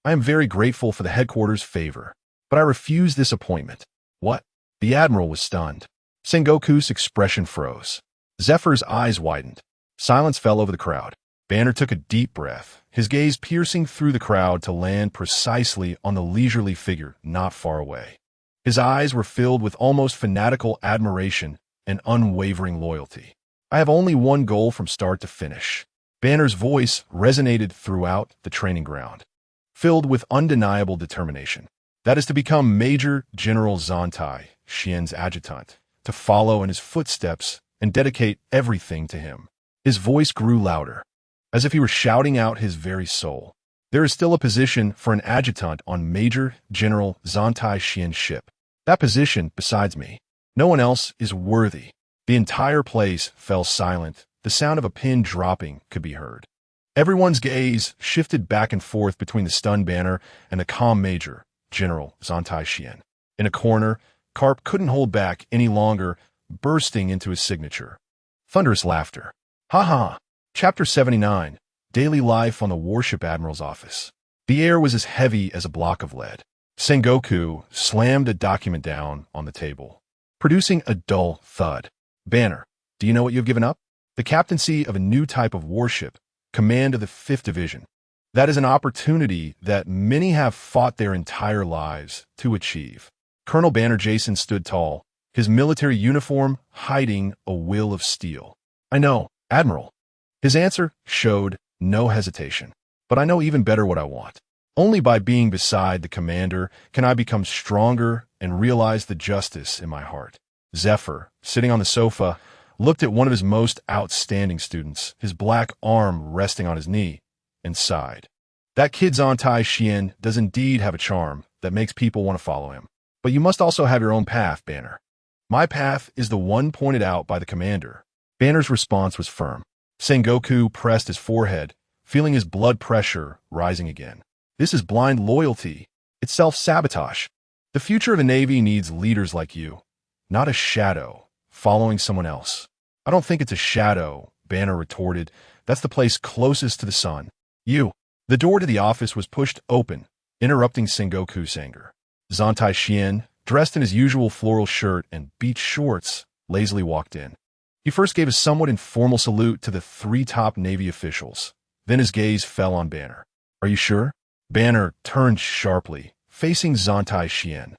I am very grateful for the headquarters' favor, but I refuse this appointment." "What?" The Admiral was stunned. Sengoku's expression froze. Zephyr's eyes widened. Silence fell over the crowd. Banner took a deep breath, his gaze piercing through the crowd to land precisely on the leisurely figure not far away. His eyes were filled with almost fanatical admiration and unwavering loyalty. "I have only one goal from start to finish." Banner's voice resonated throughout the training ground, filled with undeniable determination. "That is to become Major General Zhan Tai Xuan's adjutant, to follow in his footsteps and dedicate everything to him." His voice grew louder, as if he were shouting out his very soul. "There is still a position for an adjutant on Major General Zhan Tai Xuan's ship. That position, besides me, no one else is worthy." The entire place fell silent. The sound of a pin dropping could be heard. Everyone's gaze shifted back and forth between the stunned Banner and the calm Major General Zhan Tai Xuan. In a corner, Karp couldn't hold back any longer, bursting into his signature. Thunderous laughter. "Ha ha!" Chapter 79. Daily Life on the Warship Admiral's Office. The air was as heavy as a block of lead. Sengoku slammed a document down on the table, producing a dull thud. "Banner, do you know what you've given up?" "The captaincy of a new type of warship, command of the 5th Division. That is an opportunity that many have fought their entire lives to achieve." Colonel Banner Jason stood tall, his military uniform hiding a will of steel. "I know, Admiral." His answer showed no hesitation. "But I know even better what I want. Only by being beside the commander can I become stronger and realize the justice in my heart." Zephyr, sitting on the sofa, looked at one of his most outstanding students, his black arm resting on his knee, and sighed. "That kid Zhan Tai Xuan does indeed have a charm that makes people want to follow him. But you must also have your own path, Banner." "My path is the one pointed out by the commander." Banner's response was firm. Sengoku pressed his forehead, feeling his blood pressure rising again. "This is blind loyalty. It's self-sabotage. The future of the Navy needs leaders like you, not a shadow following someone else." "I don't think it's a shadow," Banner retorted. "That's the place closest to the sun. You." The door to the office was pushed open, interrupting Sengoku's anger. Zhan Tai Xuan, dressed in his usual floral shirt and beach shorts, lazily walked in. He first gave a somewhat informal salute to the 3 top Navy officials. Then his gaze fell on Banner. "Are you sure?" Banner turned sharply, facing Zhan Tai Xuan.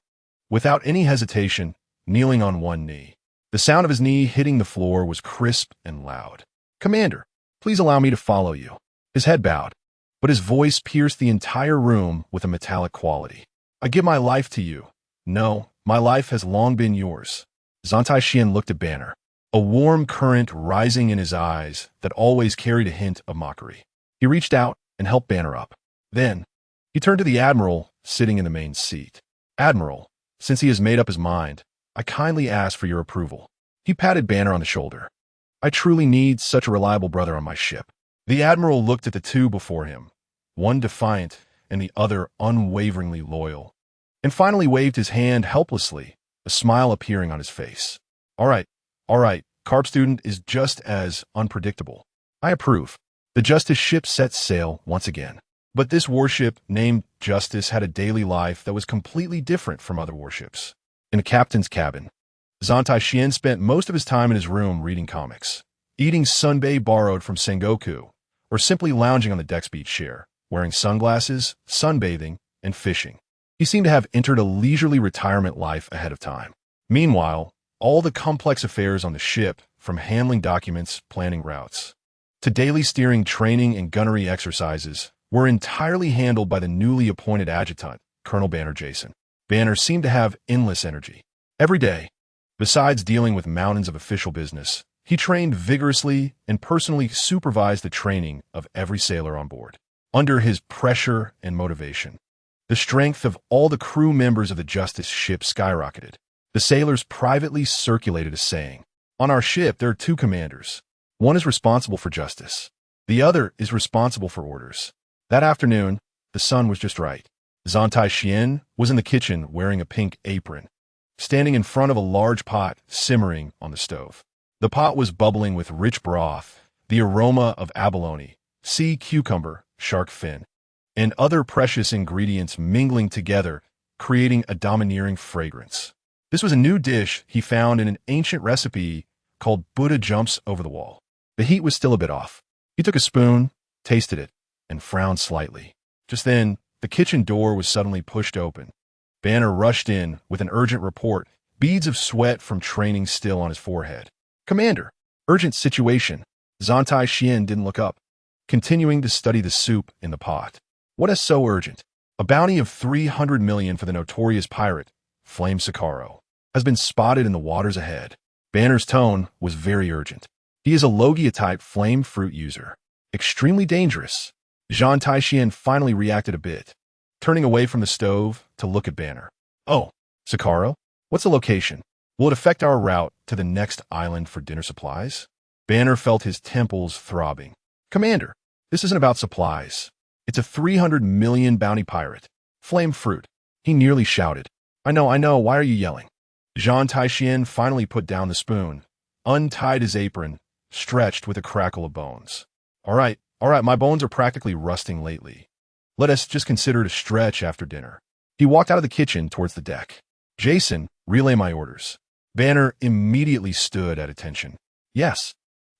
Without any hesitation, kneeling on one knee. The sound of his knee hitting the floor was crisp and loud. "Commander, please allow me to follow you." His head bowed, but his voice pierced the entire room with a metallic quality. "I give my life to you." "No, my life has long been yours." Zhan Tai Xuan looked at Banner, a warm current rising in his eyes that always carried a hint of mockery. He reached out and helped Banner up. Then, he turned to the Admiral sitting in the main seat. "Admiral, since he has made up his mind, I kindly ask for your approval." He patted Banner on the shoulder. "I truly need such a reliable brother on my ship." The Admiral looked at the two before him, one defiant and the other unwaveringly loyal, and finally waved his hand helplessly, a smile appearing on his face. All right, Karp student is just as unpredictable. I approve." The Justice ship set sail once again. But this warship, named Justice, had a daily life that was completely different from other warships. In the captain's cabin, Zhan Tai Xuan spent most of his time in his room reading comics, eating senbei borrowed from Sengoku, or simply lounging on the deck's beach chair, wearing sunglasses, sunbathing, and fishing. He seemed to have entered a leisurely retirement life ahead of time. Meanwhile, all the complex affairs on the ship, from handling documents, planning routes, to daily steering training and gunnery exercises, were entirely handled by the newly appointed adjutant, Colonel Banner Jason. Banner seemed to have endless energy. Every day, Besides dealing with mountains of official business, he trained vigorously and personally supervised the training of every sailor on board. Under his pressure and motivation, the strength of all the crew members of the Justice ship skyrocketed. The sailors privately circulated a saying, "On our ship, there are two commanders. One is responsible for justice. The other is responsible for orders." That afternoon, the sun was just right. Zhan Tai Xuan was in the kitchen wearing a pink apron, standing in front of a large pot simmering on the stove. The pot was bubbling with rich broth, the aroma of abalone, sea cucumber, shark fin, and other precious ingredients mingling together, creating a domineering fragrance. This was a new dish he found in an ancient recipe called Buddha Jumps Over the Wall. The heat was still a bit off. He took a spoon, tasted it, and frowned slightly. Just then, the kitchen door was suddenly pushed open. Banner rushed in with an urgent report, beads of sweat from training still on his forehead. "Commander, urgent situation." Zhan Tai Xuan didn't look up, continuing to study the soup in the pot. "What is so urgent?" "A bounty of 300 million for the notorious pirate, Flame Sakaro, has been spotted in the waters ahead." Banner's tone was very urgent. "He is a Logia-type flame fruit user. Extremely dangerous." Zhan Tai Xuan finally reacted a bit, turning away from the stove to look at Banner. "Oh, Sakaro? What's the location? Will it affect our route to the next island for dinner supplies?" Banner felt his temples throbbing. "Commander, this isn't about supplies. It's a 300 million bounty pirate. Flame fruit." He nearly shouted. I know, why are you yelling?" Zhan Tai Xuan finally put down the spoon, untied his apron, stretched with a crackle of bones. All right, my bones are practically rusting lately. Let us just consider it a stretch after dinner." He walked out of the kitchen towards the deck. "Jason, relay my orders." Banner immediately stood at attention. "Yes.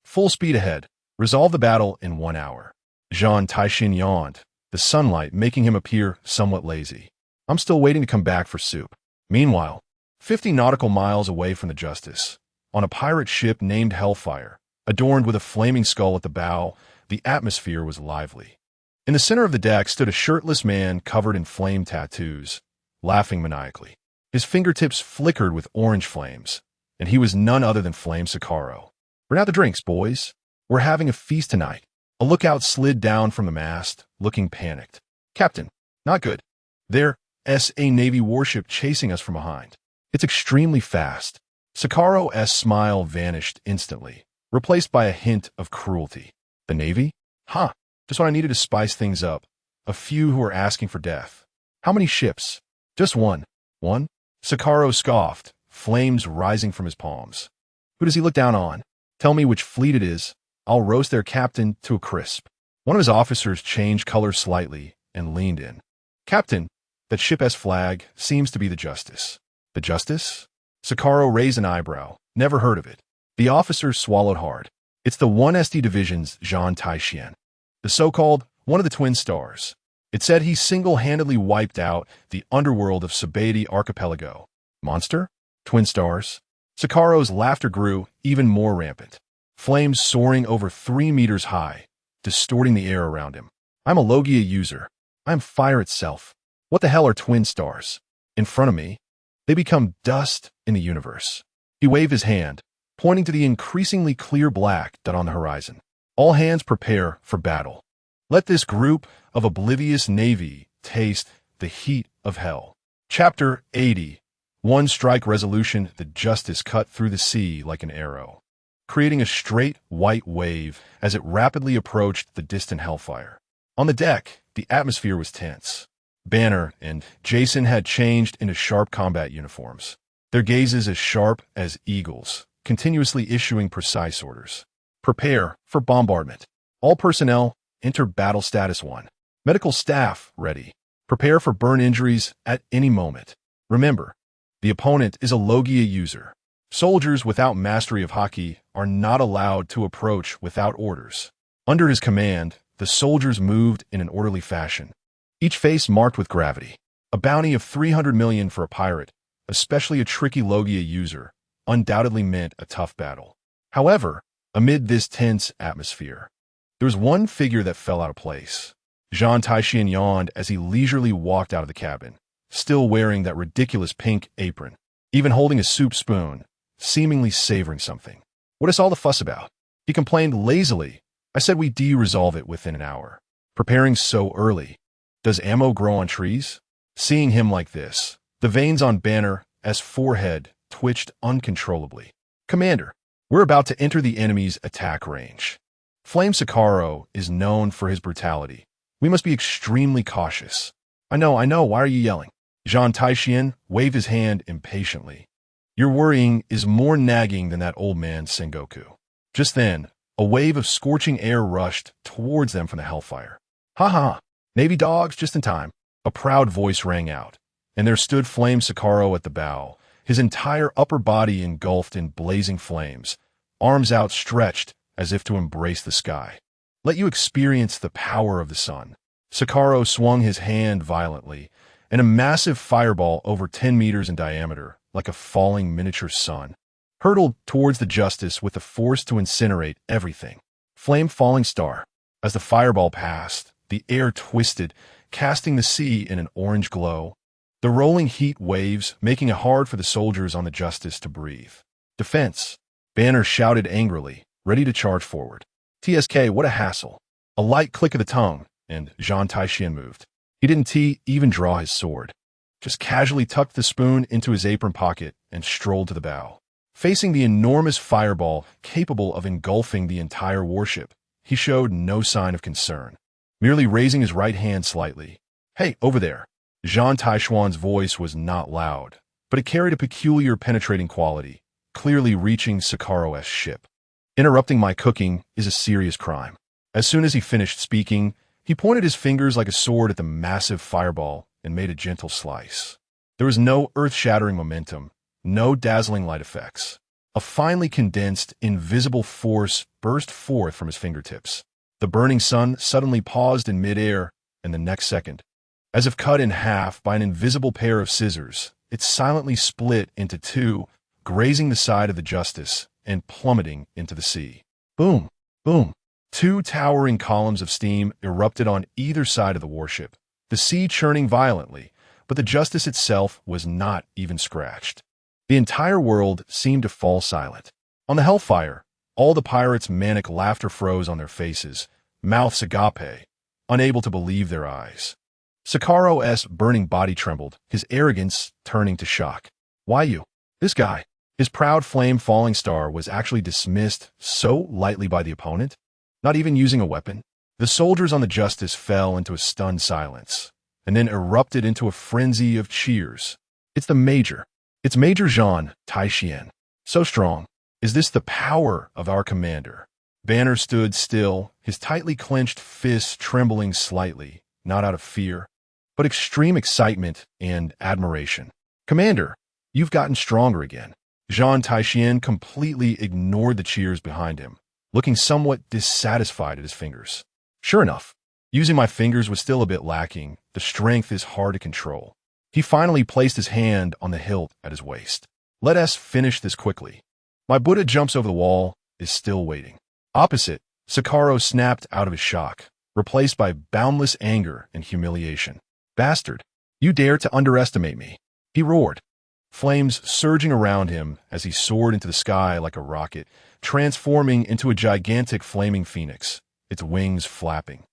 Full speed ahead. Resolve the battle in 1 hour." Zhan Tai Xuan yawned, the sunlight making him appear somewhat lazy. "I'm still waiting to come back for soup." Meanwhile, 50 nautical miles away from the Justice, on a pirate ship named Hellfire, adorned with a flaming skull at the bow, the atmosphere was lively. In the center of the deck stood a shirtless man covered in flame tattoos, laughing maniacally. His fingertips flickered with orange flames, and he was none other than Flame Sakaro. "Bring out the drinks, boys. We're having a feast tonight." A lookout slid down from the mast, looking panicked. "Captain, not good. There's a Navy warship chasing us from behind. It's extremely fast." Sakaro's smile vanished instantly, replaced by a hint of cruelty. "The Navy? Huh, just what I needed to spice things up. A few who are asking for death. How many ships?" "Just one." "One?" Sakaro scoffed, flames rising from his palms. "Who does he look down on? Tell me which fleet it is. I'll roast their captain to a crisp." One of his officers changed color slightly and leaned in. "Captain, that ship's flag seems to be the Justice." "The Justice?" Sakaro raised an eyebrow. "Never heard of it." The officer swallowed hard. "It's the 1st Division's Zhan Tai Xuan, the so-called one of the Twin Stars. It said he single-handedly wiped out the underworld of Senbei Archipelago." "Monster? Twin Stars?" Sakaro's laughter grew even more rampant, flames soaring over 3 meters high, distorting the air around him. "I'm a Logia user. I'm fire itself. What the hell are Twin Stars? In front of me, they become dust in the universe." He waved his hand, pointing to the increasingly clear black dot on the horizon. "All hands prepare for battle. Let this group of oblivious Navy taste the heat of hell." Chapter 80. One strike resolution. The Justice cut through the sea like an arrow, creating a straight white wave as it rapidly approached the distant Hellfire. On the deck, the atmosphere was tense. Banner and Jason had changed into sharp combat uniforms, their gazes as sharp as eagles, continuously issuing precise orders. "Prepare for bombardment. All personnel, enter battle status 1. Medical staff, ready. Prepare for burn injuries at any moment. Remember, the opponent is a Logia user. Soldiers without mastery of Haki are not allowed to approach without orders." Under his command, the soldiers moved in an orderly fashion, each face marked with gravity. A bounty of 300 million for a pirate, especially a tricky Logia user, undoubtedly meant a tough battle. However, amid this tense atmosphere, there was one figure that fell out of place. Zhan Tai Xuan yawned as he leisurely walked out of the cabin, still wearing that ridiculous pink apron. Even holding a soup spoon, seemingly savoring something. "What is all the fuss about?" He complained lazily. "I said we resolve it within an hour. Preparing so early. Does ammo grow on trees?" Seeing him like this, the veins on Banner's forehead twitched uncontrollably. "Commander, we're about to enter the enemy's attack range. Flame Sakaro is known for his brutality. We must be extremely cautious." I know, why are you yelling?" Zhan Tai Xuan waved his hand impatiently. "Your worrying is more nagging than that old man Sengoku." Just then, a wave of scorching air rushed towards them from the hellfire. "Ha ha! Navy dogs, just in time." A proud voice rang out, and there stood Flame Sakaro at the bow, his entire upper body engulfed in blazing flames, arms outstretched as if to embrace the sky. "Let you experience the power of the sun." Sakaro swung his hand violently, and a massive fireball over 10 meters in diameter, like a falling miniature sun, hurtled towards the Justice with the force to incinerate everything. Flame Falling Star. As the fireball passed, the air twisted, casting the sea in an orange glow, the rolling heat waves making it hard for the soldiers on the Justice to breathe. "Defense!" Banner shouted angrily, ready to charge forward. "TSK, what a hassle." A light click of the tongue, and Zhan Tai Xuan moved. He didn't even draw his sword, just casually tucked the spoon into his apron pocket and strolled to the bow. Facing the enormous fireball capable of engulfing the entire warship, he showed no sign of concern, merely raising his right hand slightly. "Hey, over there." Zhan Tai Xuan's voice was not loud, but it carried a peculiar penetrating quality, clearly reaching Sakaro's ship. "Interrupting my cooking is a serious crime." As soon as he finished speaking, he pointed his fingers like a sword at the massive fireball and made a gentle slice. There was no earth-shattering momentum, no dazzling light effects. A finely condensed, invisible force burst forth from his fingertips. The burning sun suddenly paused in midair, and the next second, as if cut in half by an invisible pair of scissors, it silently split into two, grazing the side of the Justice and plummeting into the sea. Boom! Boom! Two towering columns of steam erupted on either side of the warship, the sea churning violently, but the Justice itself was not even scratched. The entire world seemed to fall silent. On the hellfire, all the pirates' manic laughter froze on their faces, mouths agape, unable to believe their eyes. Sakaro's burning body trembled, his arrogance turning to shock. "Why you? This guy?" His proud flame falling star was actually dismissed so lightly by the opponent, not even using a weapon. The soldiers on the Justice fell into a stunned silence, and then erupted into a frenzy of cheers. "It's the Major. It's Major Zhan Tai Xuan. So strong. Is this the power of our commander?" Banner stood still, his tightly clenched fists trembling slightly, not out of fear, but extreme excitement and admiration. "Commander, you've gotten stronger again." Zhan Tai Xuan completely ignored the cheers behind him, looking somewhat dissatisfied at his fingers. "Sure enough, using my fingers was still a bit lacking. The strength is hard to control." He finally placed his hand on the hilt at his waist. "Let us finish this quickly. My Buddha jumps over the wall, is still waiting." Opposite, Sakaro snapped out of his shock, replaced by boundless anger and humiliation. "Bastard! You dare to underestimate me!" he roared, flames surging around him as he soared into the sky like a rocket, transforming into a gigantic flaming phoenix, its wings flapping.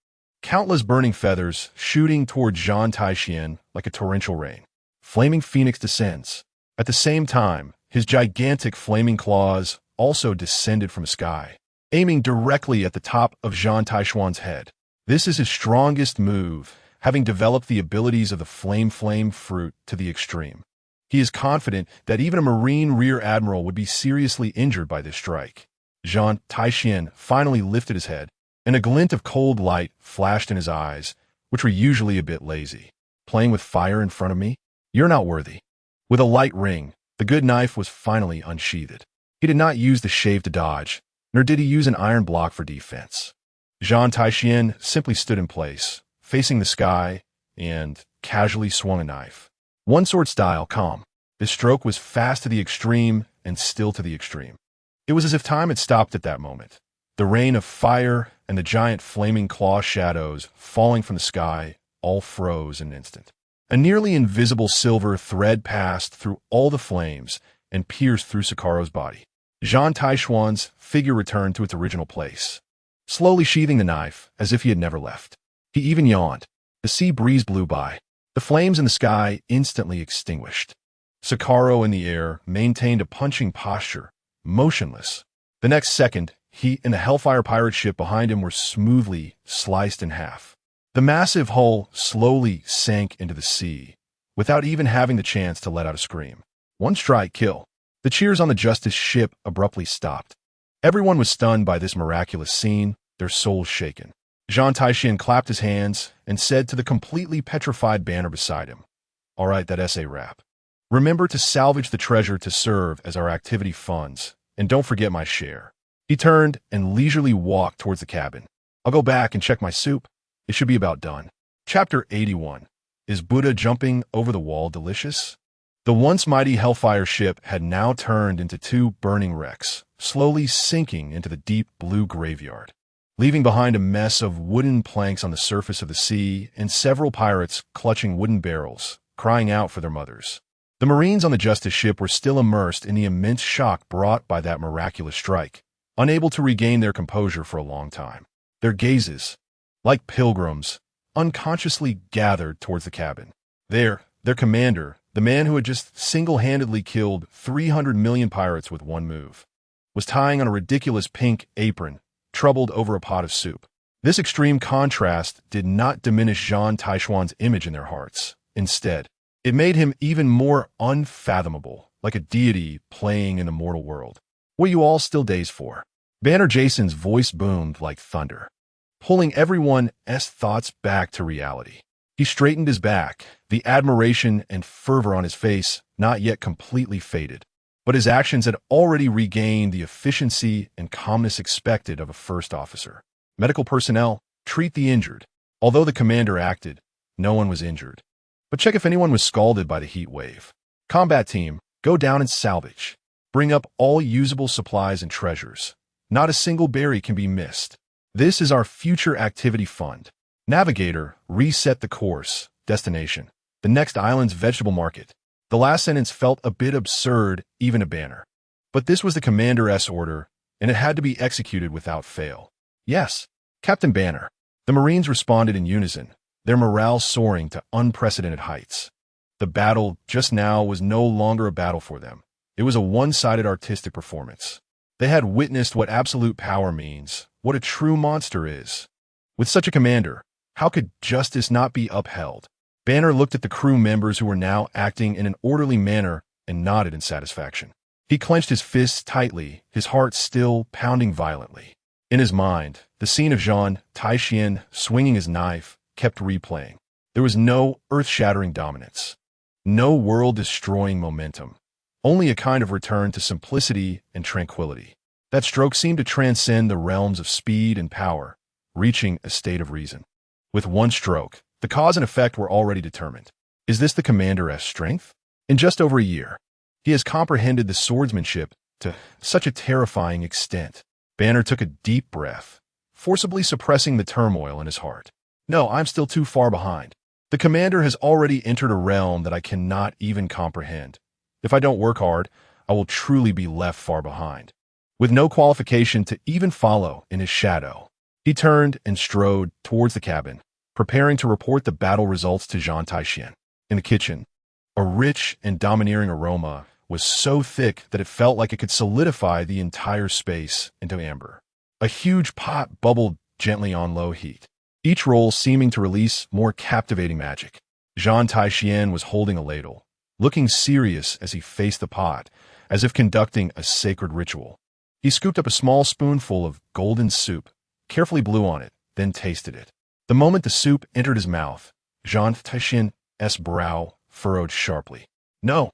Countless burning feathers shooting toward Zhan Tai Xuan like a torrential rain. Flaming Phoenix descends. At the same time, his gigantic flaming claws also descended from the sky, aiming directly at the top of Zhan Tai Xuan's head. This is his strongest move, having developed the abilities of the flame fruit to the extreme. He is confident that even a Marine Rear Admiral would be seriously injured by this strike. Zhan Tai Xuan finally lifted his head, and a glint of cold light flashed in his eyes, which were usually a bit lazy. "Playing with fire in front of me? You're not worthy." With a light ring, the good knife was finally unsheathed. He did not use the shave to dodge, nor did he use an iron block for defense. Zhan Tai Xuan simply stood in place, facing the sky, and casually swung a knife. One sword style, calm. His stroke was fast to the extreme and still to the extreme. It was as if time had stopped at that moment. The rain of fire and the giant flaming claw shadows falling from the sky all froze in an instant. A nearly invisible silver thread passed through all the flames, and pierced through Sakaro's body. Zhan Tai Xuan's figure returned to its original place, slowly sheathing the knife as if he had never left. He even yawned. The sea breeze blew by. The flames in the sky instantly extinguished. Sakaro in the air maintained a punching posture, motionless. The next second, he and the Hellfire pirate ship behind him were smoothly sliced in half. The massive hull slowly sank into the sea, without even having the chance to let out a scream. One strike kill. The cheers on the Justice ship abruptly stopped. Everyone was stunned by this miraculous scene, their souls shaken. Zhan Tai Xuan clapped his hands and said to the completely petrified Banner beside him, "All right, that essay wrap. Remember to salvage the treasure to serve as our activity funds, and don't forget my share." He turned and leisurely walked towards the cabin. "I'll go back and check my soup. It should be about done." Chapter 81. Is Buddha jumping over the wall delicious? The once mighty Hellfire ship had now turned into two burning wrecks, slowly sinking into the deep blue graveyard, leaving behind a mess of wooden planks on the surface of the sea and several pirates clutching wooden barrels, crying out for their mothers. The Marines on the Justice ship were still immersed in the immense shock brought by that miraculous strike, unable to regain their composure for a long time. Their gazes, like pilgrims, unconsciously gathered towards the cabin. There, their commander, the man who had just single-handedly killed 300 million pirates with one move, was tying on a ridiculous pink apron, troubled over a pot of soup. This extreme contrast did not diminish Zhan Tai Xuan's image in their hearts. Instead, it made him even more unfathomable, like a deity playing in the mortal world. "What are you all still dazed for?" Banner Jason's voice boomed like thunder, pulling everyone's thoughts back to reality. He straightened his back, the admiration and fervor on his face not yet completely faded, but his actions had already regained the efficiency and calmness expected of a first officer. "Medical personnel, treat the injured." Although the commander acted, no one was injured. "But check if anyone was scalded by the heat wave." "Combat team, go down and salvage. Bring up all usable supplies and treasures. Not a single berry can be missed. This is our future activity fund." "Navigator, reset the course. Destination: the next island's vegetable market." The last sentence felt a bit absurd, even to Banner. But this was the commander's order, and it had to be executed without fail. "Yes, Captain Banner." The Marines responded in unison, their morale soaring to unprecedented heights. The battle just now was no longer a battle for them. It was a one-sided artistic performance. They had witnessed what absolute power means, what a true monster is. With such a commander, how could justice not be upheld? Banner looked at the crew members who were now acting in an orderly manner and nodded in satisfaction. He clenched his fists tightly, his heart still pounding violently. In his mind, the scene of Zhan Tai Xuan swinging his knife kept replaying. There was no earth-shattering dominance, no world-destroying momentum, only a kind of return to simplicity and tranquility. That stroke seemed to transcend the realms of speed and power, reaching a state of reason. With one stroke, the cause and effect were already determined. Is this the commander's strength? In just over a year, he has comprehended the swordsmanship to such a terrifying extent. Banner took a deep breath, forcibly suppressing the turmoil in his heart. "No, I'm still too far behind. The commander has already entered a realm that I cannot even comprehend. If I don't work hard, I will truly be left far behind." With no qualification to even follow in his shadow, he turned and strode towards the cabin, preparing to report the battle results to Zhan Tai Xuan. In the kitchen, a rich and domineering aroma was so thick that it felt like it could solidify the entire space into amber. A huge pot bubbled gently on low heat, each roll seeming to release more captivating magic. Zhan Tai Xuan was holding a ladle, looking serious as he faced the pot, as if conducting a sacred ritual. He scooped up a small spoonful of golden soup, carefully blew on it, then tasted it. The moment the soup entered his mouth, Zhan Tai Xuan's brow furrowed sharply. No,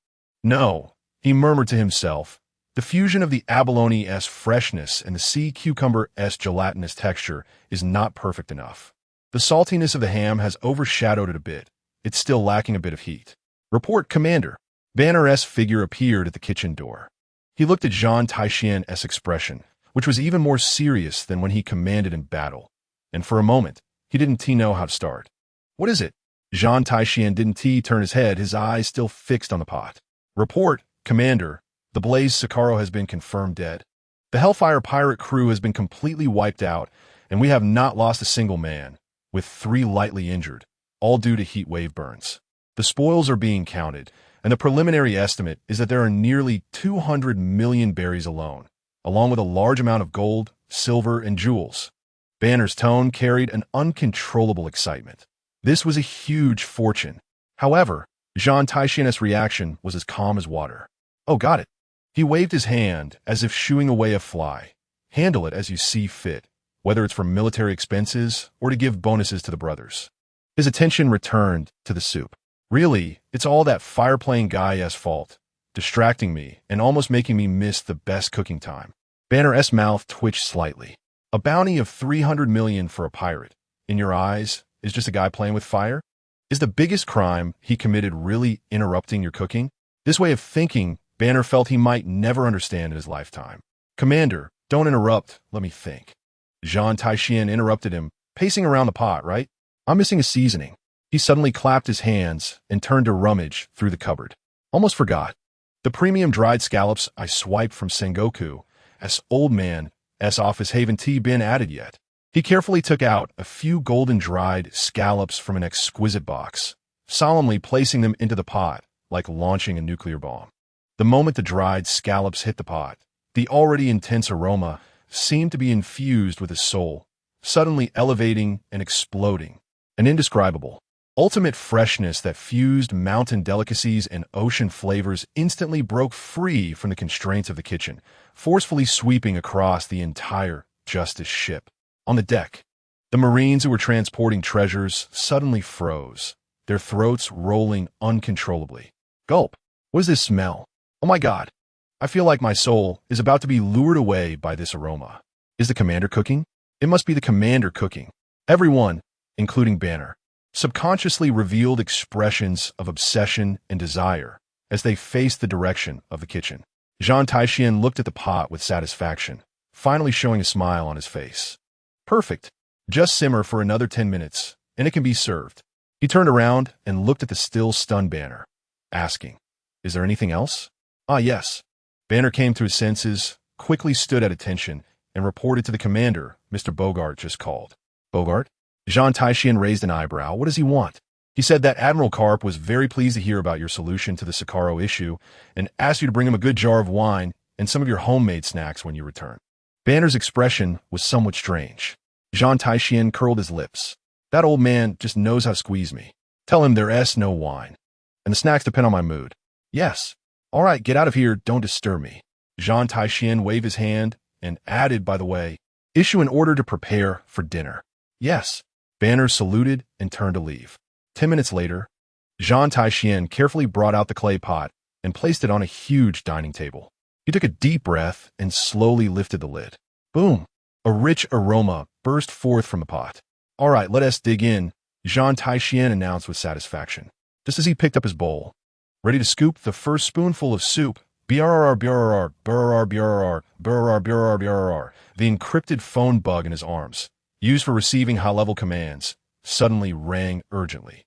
he murmured to himself. The fusion of the abalone's freshness and the sea cucumber's gelatinous texture is not perfect enough. The saltiness of the ham has overshadowed it a bit. It's still lacking a bit of heat. "Report, Commander." Banner's figure appeared at the kitchen door. He looked at Zhan Tai Xuan's expression, which was even more serious than when he commanded in battle, and for a moment, he didn't know how to start. "What is it?" Zhan Tai Xuan didn't turn his head, his eyes still fixed on the pot. "Report, Commander." The Blaze Sakaro has been confirmed dead. The Hellfire pirate crew has been completely wiped out, and we have not lost a single man, with 3 lightly injured, all due to heat wave burns. The spoils are being counted, and the preliminary estimate is that there are nearly 200 million berries alone, along with a large amount of gold, silver, and jewels. Banner's tone carried an uncontrollable excitement. This was a huge fortune. However, Zhan Tai Xuan's reaction was as calm as water. Oh, got it. He waved his hand as if shooing away a fly. Handle it as you see fit, whether it's for military expenses or to give bonuses to the brothers. His attention returned to the soup. Really, it's all that fire-playing guy's fault, distracting me and almost making me miss the best cooking time. Banner's mouth twitched slightly. A bounty of 300 million for a pirate, in your eyes, is just a guy playing with fire? Is the biggest crime he committed really interrupting your cooking? This way of thinking, Banner felt he might never understand in his lifetime. Commander, don't interrupt, let me think. Zhan Tai Xuan interrupted him, pacing around the pot, right? I'm missing a seasoning. He suddenly clapped his hands and turned to rummage through the cupboard. Almost forgot. The premium dried scallops I swiped from Sengoku, as old man's office haven't been added yet. He carefully took out a few golden dried scallops from an exquisite box, solemnly placing them into the pot like launching a nuclear bomb. The moment the dried scallops hit the pot, the already intense aroma seemed to be infused with his soul, suddenly elevating and exploding. An indescribable, ultimate freshness that fused mountain delicacies and ocean flavors instantly broke free from the constraints of the kitchen, forcefully sweeping across the entire Justice ship. On the deck, the Marines who were transporting treasures suddenly froze, their throats rolling uncontrollably. Gulp. What is this smell? Oh my God. I feel like my soul is about to be lured away by this aroma. Is the commander cooking? It must be the commander cooking. Everyone, including Banner, subconsciously revealed expressions of obsession and desire as they faced the direction of the kitchen. Zhan Tai Xuan looked at the pot with satisfaction, finally showing a smile on his face. Perfect. Just simmer for another 10 minutes, and it can be served. He turned around and looked at the still stunned Banner, asking, Is there anything else? Ah, yes. Banner came to his senses, quickly stood at attention, and reported to the commander, Mr. Bogart just called. Bogart? Zhan Tai Xuan raised an eyebrow. What does he want? He said that Admiral Karp was very pleased to hear about your solution to the Sakaro issue and asked you to bring him a good jar of wine and some of your homemade snacks when you return. Banner's expression was somewhat strange. Zhan Tai Xuan curled his lips. That old man just knows how to squeeze me. Tell him there's no wine. And the snacks depend on my mood. Yes. All right, get out of here. Don't disturb me. Zhan Tai Xuan waved his hand and added, by the way, issue an order to prepare for dinner. Yes. Banner saluted and turned to leave. 10 minutes later, Zhan Tai Xuan carefully brought out the clay pot and placed it on a huge dining table. He took a deep breath and slowly lifted the lid. Boom! A rich aroma burst forth from the pot. All right, let us dig in, Zhan Tai Xuan announced with satisfaction, just as he picked up his bowl. Ready to scoop the first spoonful of soup. BRR, BRR, BRR, BRR, BRR, BRR, BRR. The encrypted phone bug in his arms, used for receiving high-level commands, suddenly rang urgently.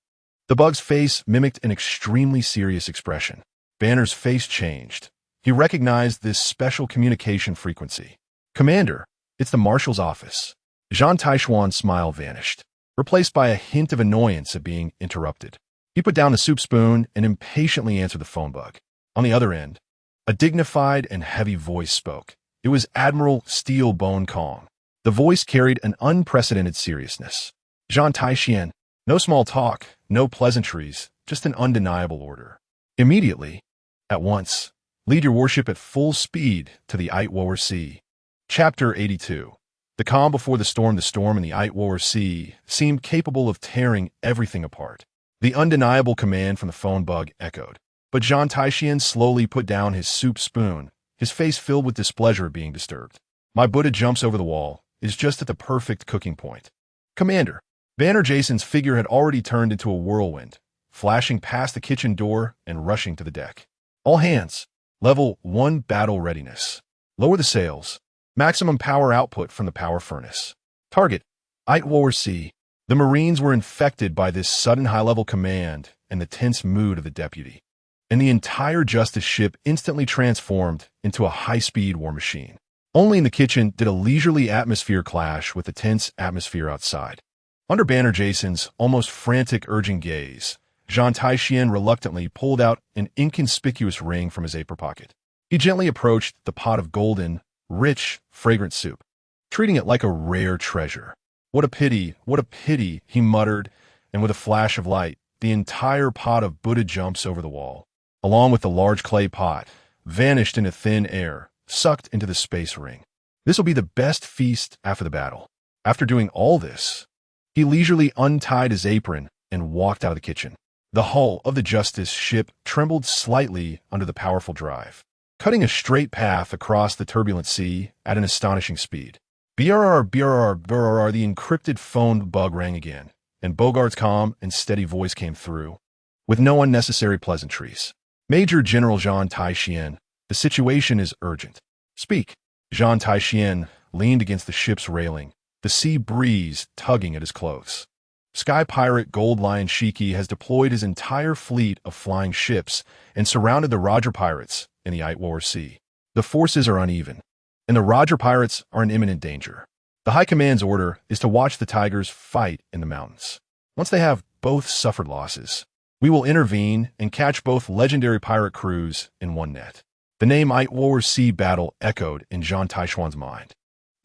The bug's face mimicked an extremely serious expression. Banner's face changed. He recognized this special communication frequency. Commander, it's the Marshal's office. Zhan Tai Xuan's smile vanished, replaced by a hint of annoyance at being interrupted. He put down the soup spoon and impatiently answered the phone bug. On the other end, a dignified and heavy voice spoke. It was Admiral Steel Bone Kong. The voice carried an unprecedented seriousness. Zhan Tai Xuan, no small talk, no pleasantries, just an undeniable order. Immediately, at once, lead your warship at full speed to the Itwoer Sea. Chapter 82. The calm before the storm in the Itwoer Sea seemed capable of tearing everything apart. The undeniable command from the phone bug echoed. But Zhan Tai Xuan slowly put down his soup spoon, his face filled with displeasure at being disturbed. My Buddha jumps over the wall, is just at the perfect cooking point. Commander, Banner Jason's figure had already turned into a whirlwind, flashing past the kitchen door and rushing to the deck. All hands, level 1 battle readiness. Lower the sails. Maximum power output from the power furnace. Target, Itwoer Sea. The Marines were infected by this sudden high-level command and the tense mood of the deputy. and the entire Justice ship instantly transformed into a high-speed war machine. Only in the kitchen did a leisurely atmosphere clash with the tense atmosphere outside. Under Banner Jason's almost frantic urging gaze, Zhan Tai Xuan reluctantly pulled out an inconspicuous ring from his apron pocket. He gently approached the pot of golden, rich, fragrant soup, treating it like a rare treasure. What a pity, he muttered, and with a flash of light, the entire pot of Buddha jumps over the wall, along with the large clay pot, vanished into thin air, sucked into the space ring. This will be the best feast after the battle. After doing all this, he leisurely untied his apron and walked out of the kitchen. The hull of the Justice ship trembled slightly under the powerful drive, cutting a straight path across the turbulent sea at an astonishing speed. BRR, the encrypted phone bug rang again, and Bogart's calm and steady voice came through, with no unnecessary pleasantries. Major General Zhan Tai Xuan, the situation is urgent. Speak. Zhan Tai Xuan leaned against the ship's railing, the sea breeze tugging at his clothes. Sky pirate Gold Lion Shiki has deployed his entire fleet of flying ships and surrounded the Roger pirates in the Iron Sea. The forces are uneven, and the Roger pirates are in imminent danger. The High Command's order is to watch the Tigers fight in the mountains. Once they have both suffered losses, we will intervene and catch both legendary pirate crews in one net. The name Iron Sea battle echoed in Zhan Tai Xuan's mind,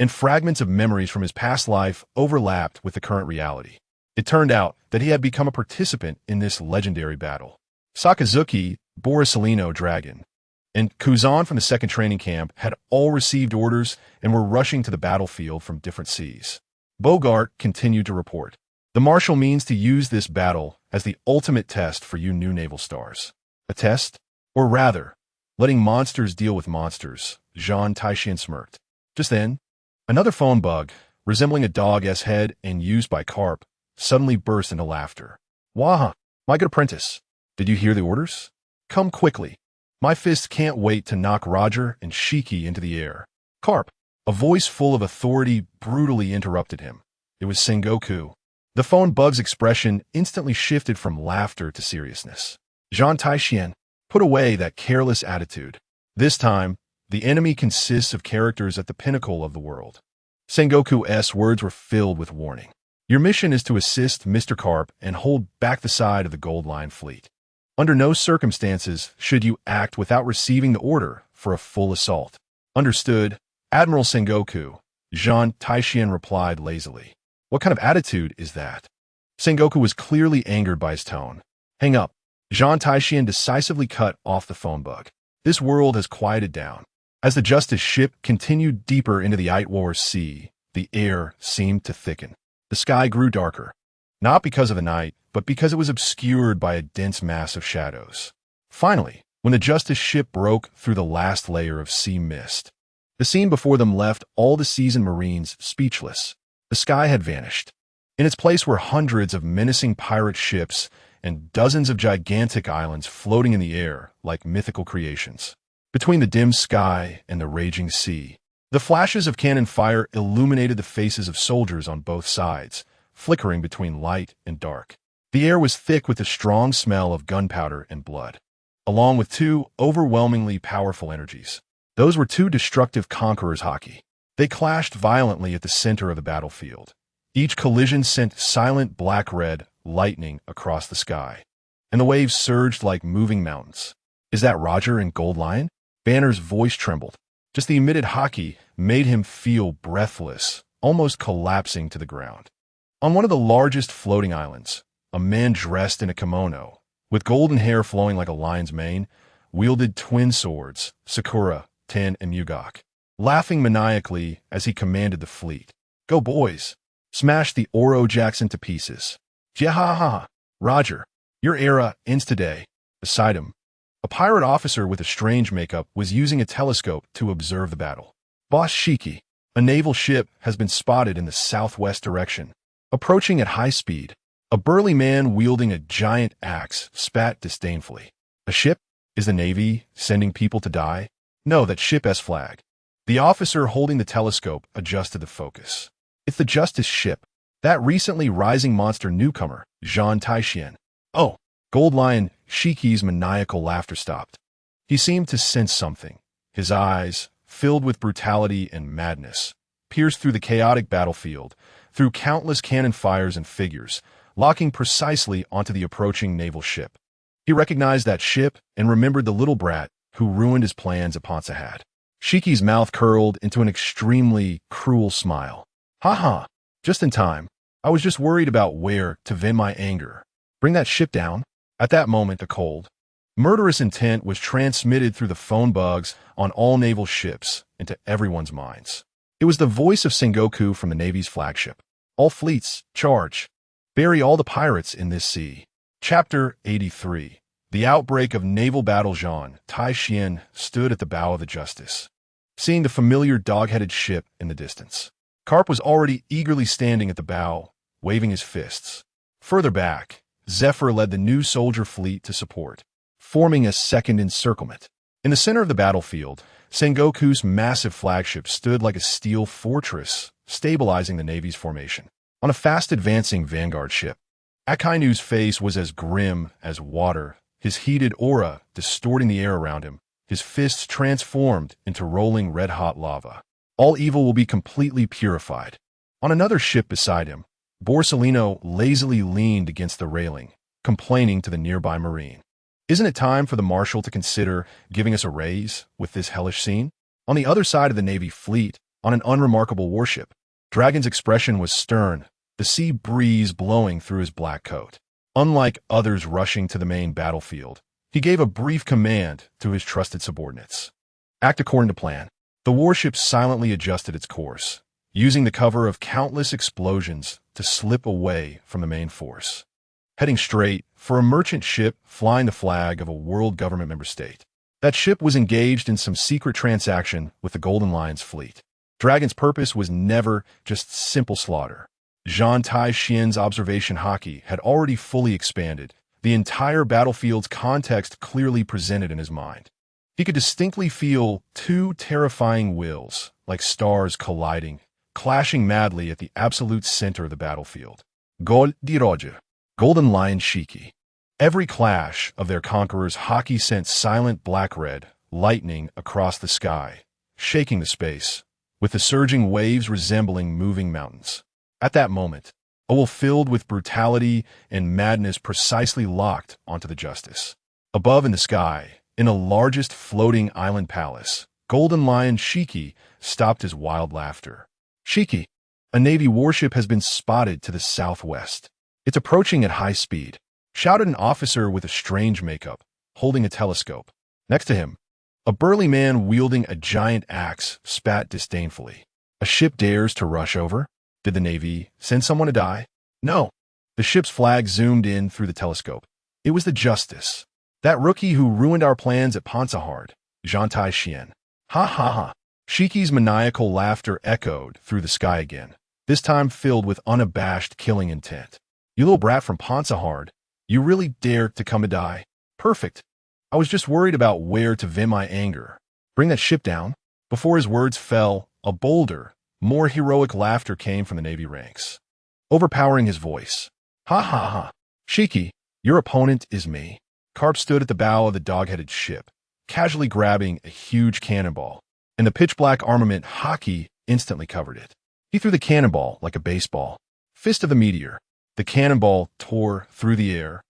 and fragments of memories from his past life overlapped with the current reality. It turned out that he had become a participant in this legendary battle. Sakazuki, Borisolino Dragon, and Kuzan from the second training camp had all received orders and were rushing to the battlefield from different seas. Bogart continued to report. The Marshal means to use this battle as the ultimate test for you new naval stars. A test? Or rather, letting monsters deal with monsters, Zhan Tai Xuan smirked. Just then, another phone bug, resembling a dog's head and used by Karp, suddenly burst into laughter. Wah, my good apprentice, did you hear the orders? Come quickly. My fist can't wait to knock Roger and Shiki into the air. Karp, a voice full of authority brutally interrupted him. It was Sengoku. The phone bug's expression instantly shifted from laughter to seriousness. Zhan Tai Xuan, put away that careless attitude. This time, the enemy consists of characters at the pinnacle of the world. Sengoku's words were filled with warning. Your mission is to assist Mr. Karp and hold back the side of the Gold Line fleet. Under no circumstances should you act without receiving the order for a full assault. Understood, Admiral Sengoku, Zhan Tai Xuan replied lazily. What kind of attitude is that? Sengoku was clearly angered by his tone. Hang up. Zhan Tai Xuan decisively cut off the phone bug. This world has quieted down. As the Justice ship continued deeper into the Iron Sea, the air seemed to thicken. The sky grew darker, not because of the night, but because it was obscured by a dense mass of shadows. Finally, when the Justice ship broke through the last layer of sea mist, the scene before them left all the seasoned Marines speechless. The sky had vanished. In its place were hundreds of menacing pirate ships and dozens of gigantic islands floating in the air like mythical creations. Between the dim sky and the raging sea, the flashes of cannon fire illuminated the faces of soldiers on both sides, flickering between light and dark. The air was thick with the strong smell of gunpowder and blood, along with two overwhelmingly powerful energies. Those were two destructive Conqueror's Haki. They clashed violently at the center of the battlefield. Each collision sent silent black-red lightning across the sky, and the waves surged like moving mountains. Is that Roger and Gold Lion? Banner's voice trembled. Just the emitted Haki made him feel breathless, almost collapsing to the ground. On one of the largest floating islands, a man dressed in a kimono, with golden hair flowing like a lion's mane, wielded twin swords, Sakura, Ten, and Mugok, laughing maniacally as he commanded the fleet. Go boys! Smash the Oro Jackson to pieces. Jehaha! Roger, your era ends today. Beside him, a pirate officer with a strange makeup was using a telescope to observe the battle. Boss Shiki, a naval ship has been spotted in the southwest direction, approaching at high speed. A burly man wielding a giant axe spat disdainfully. A ship? Is the Navy sending people to die? No, that ship's flag. The officer holding the telescope adjusted the focus. It's the Justice ship, that recently rising monster newcomer, Zhan Tai Xuan. Oh, Gold Lion Shiki's maniacal laughter stopped. He seemed to sense something. His eyes, filled with brutality and madness, pierced through the chaotic battlefield, through countless cannon fires and figures, locking precisely onto the approaching naval ship. He recognized that ship and remembered the little brat who ruined his plans at Ponsahat. Shiki's mouth curled into an extremely cruel smile. "Ha ha, just in time. I was just worried about where to vent my anger. Bring that ship down." At that moment, the cold, murderous intent was transmitted through the phone bugs on all naval ships into everyone's minds. It was the voice of Sengoku from the Navy's flagship. "All fleets, charge. Bury all the pirates in this sea." Chapter 83. The outbreak of naval battle. Zhan Tai Xuan stood at the bow of the Justice, seeing the familiar dog-headed ship in the distance. Karp was already eagerly standing at the bow, waving his fists. Further back, Zephyr led the new soldier fleet to support, forming a second encirclement. In the center of the battlefield, Sengoku's massive flagship stood like a steel fortress, stabilizing the Navy's formation. On a fast-advancing vanguard ship, Akainu's face was as grim as water, his heated aura distorting the air around him, his fists transformed into rolling red-hot lava. All evil will be completely purified. On another ship beside him, Borsellino lazily leaned against the railing, complaining to the nearby marine. "Isn't it time for the Marshal to consider giving us a raise with this hellish scene?" On the other side of the Navy fleet, on an unremarkable warship, Dragon's expression was stern, the sea breeze blowing through his black coat. Unlike others rushing to the main battlefield, he gave a brief command to his trusted subordinates. "Act according to plan." The warship silently adjusted its course, using the cover of countless explosions to slip away from the main force, heading straight for a merchant ship flying the flag of a world government member state. That ship was engaged in some secret transaction with the Golden Lion's fleet. Dragon's purpose was never just simple slaughter. Zhan Tai Xuan's observation haki had already fully expanded, the entire battlefield's context clearly presented in his mind. He could distinctly feel two terrifying wills, like stars colliding, clashing madly at the absolute center of the battlefield. Gol di Roger, Golden Lion Shiki. Every clash of their conqueror's haki sent silent black-red lightning across the sky, shaking the space, with the surging waves resembling moving mountains. At that moment, a wolf filled with brutality and madness precisely locked onto the Justice. Above in the sky, in the largest floating island palace, Golden Lion Shiki stopped his wild laughter. "Shiki, a Navy warship has been spotted to the southwest. It's approaching at high speed," shouted an officer with a strange makeup, holding a telescope. Next to him, a burly man wielding a giant axe spat disdainfully. "A ship dares to rush over? Did the Navy send someone to die?" "No." The ship's flag zoomed in through the telescope. "It was the Justice. That rookie who ruined our plans at Ponsahat, Zhan Tai Xuan." "Ha ha ha." Shiki's maniacal laughter echoed through the sky again, this time filled with unabashed killing intent. "You little brat from Ponsahat, you really dare to come to die? Perfect. I was just worried about where to vent my anger. Bring that ship down." Before his words fell, a bolder, more heroic laughter came from the Navy ranks, overpowering his voice. "Ha ha ha. Shiki, your opponent is me." Karp stood at the bow of the dog-headed ship, casually grabbing a huge cannonball, and the pitch-black armament haki instantly covered it. He threw the cannonball like a baseball. Fist of the meteor. The cannonball tore through the air,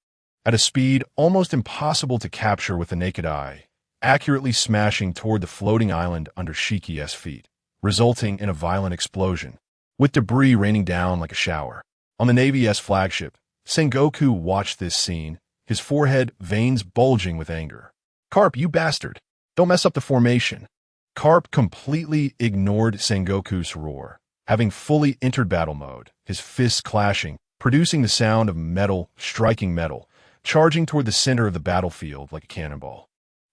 at a speed almost impossible to capture with the naked eye, accurately smashing toward the floating island under Shiki's feet, resulting in a violent explosion, with debris raining down like a shower. On the Navy's flagship, Sengoku watched this scene, his forehead veins bulging with anger. "Karp, you bastard! Don't mess up the formation." Karp completely ignored Sengoku's roar, having fully entered battle mode, his fists clashing, producing the sound of metal striking metal, charging toward the center of the battlefield like a cannonball.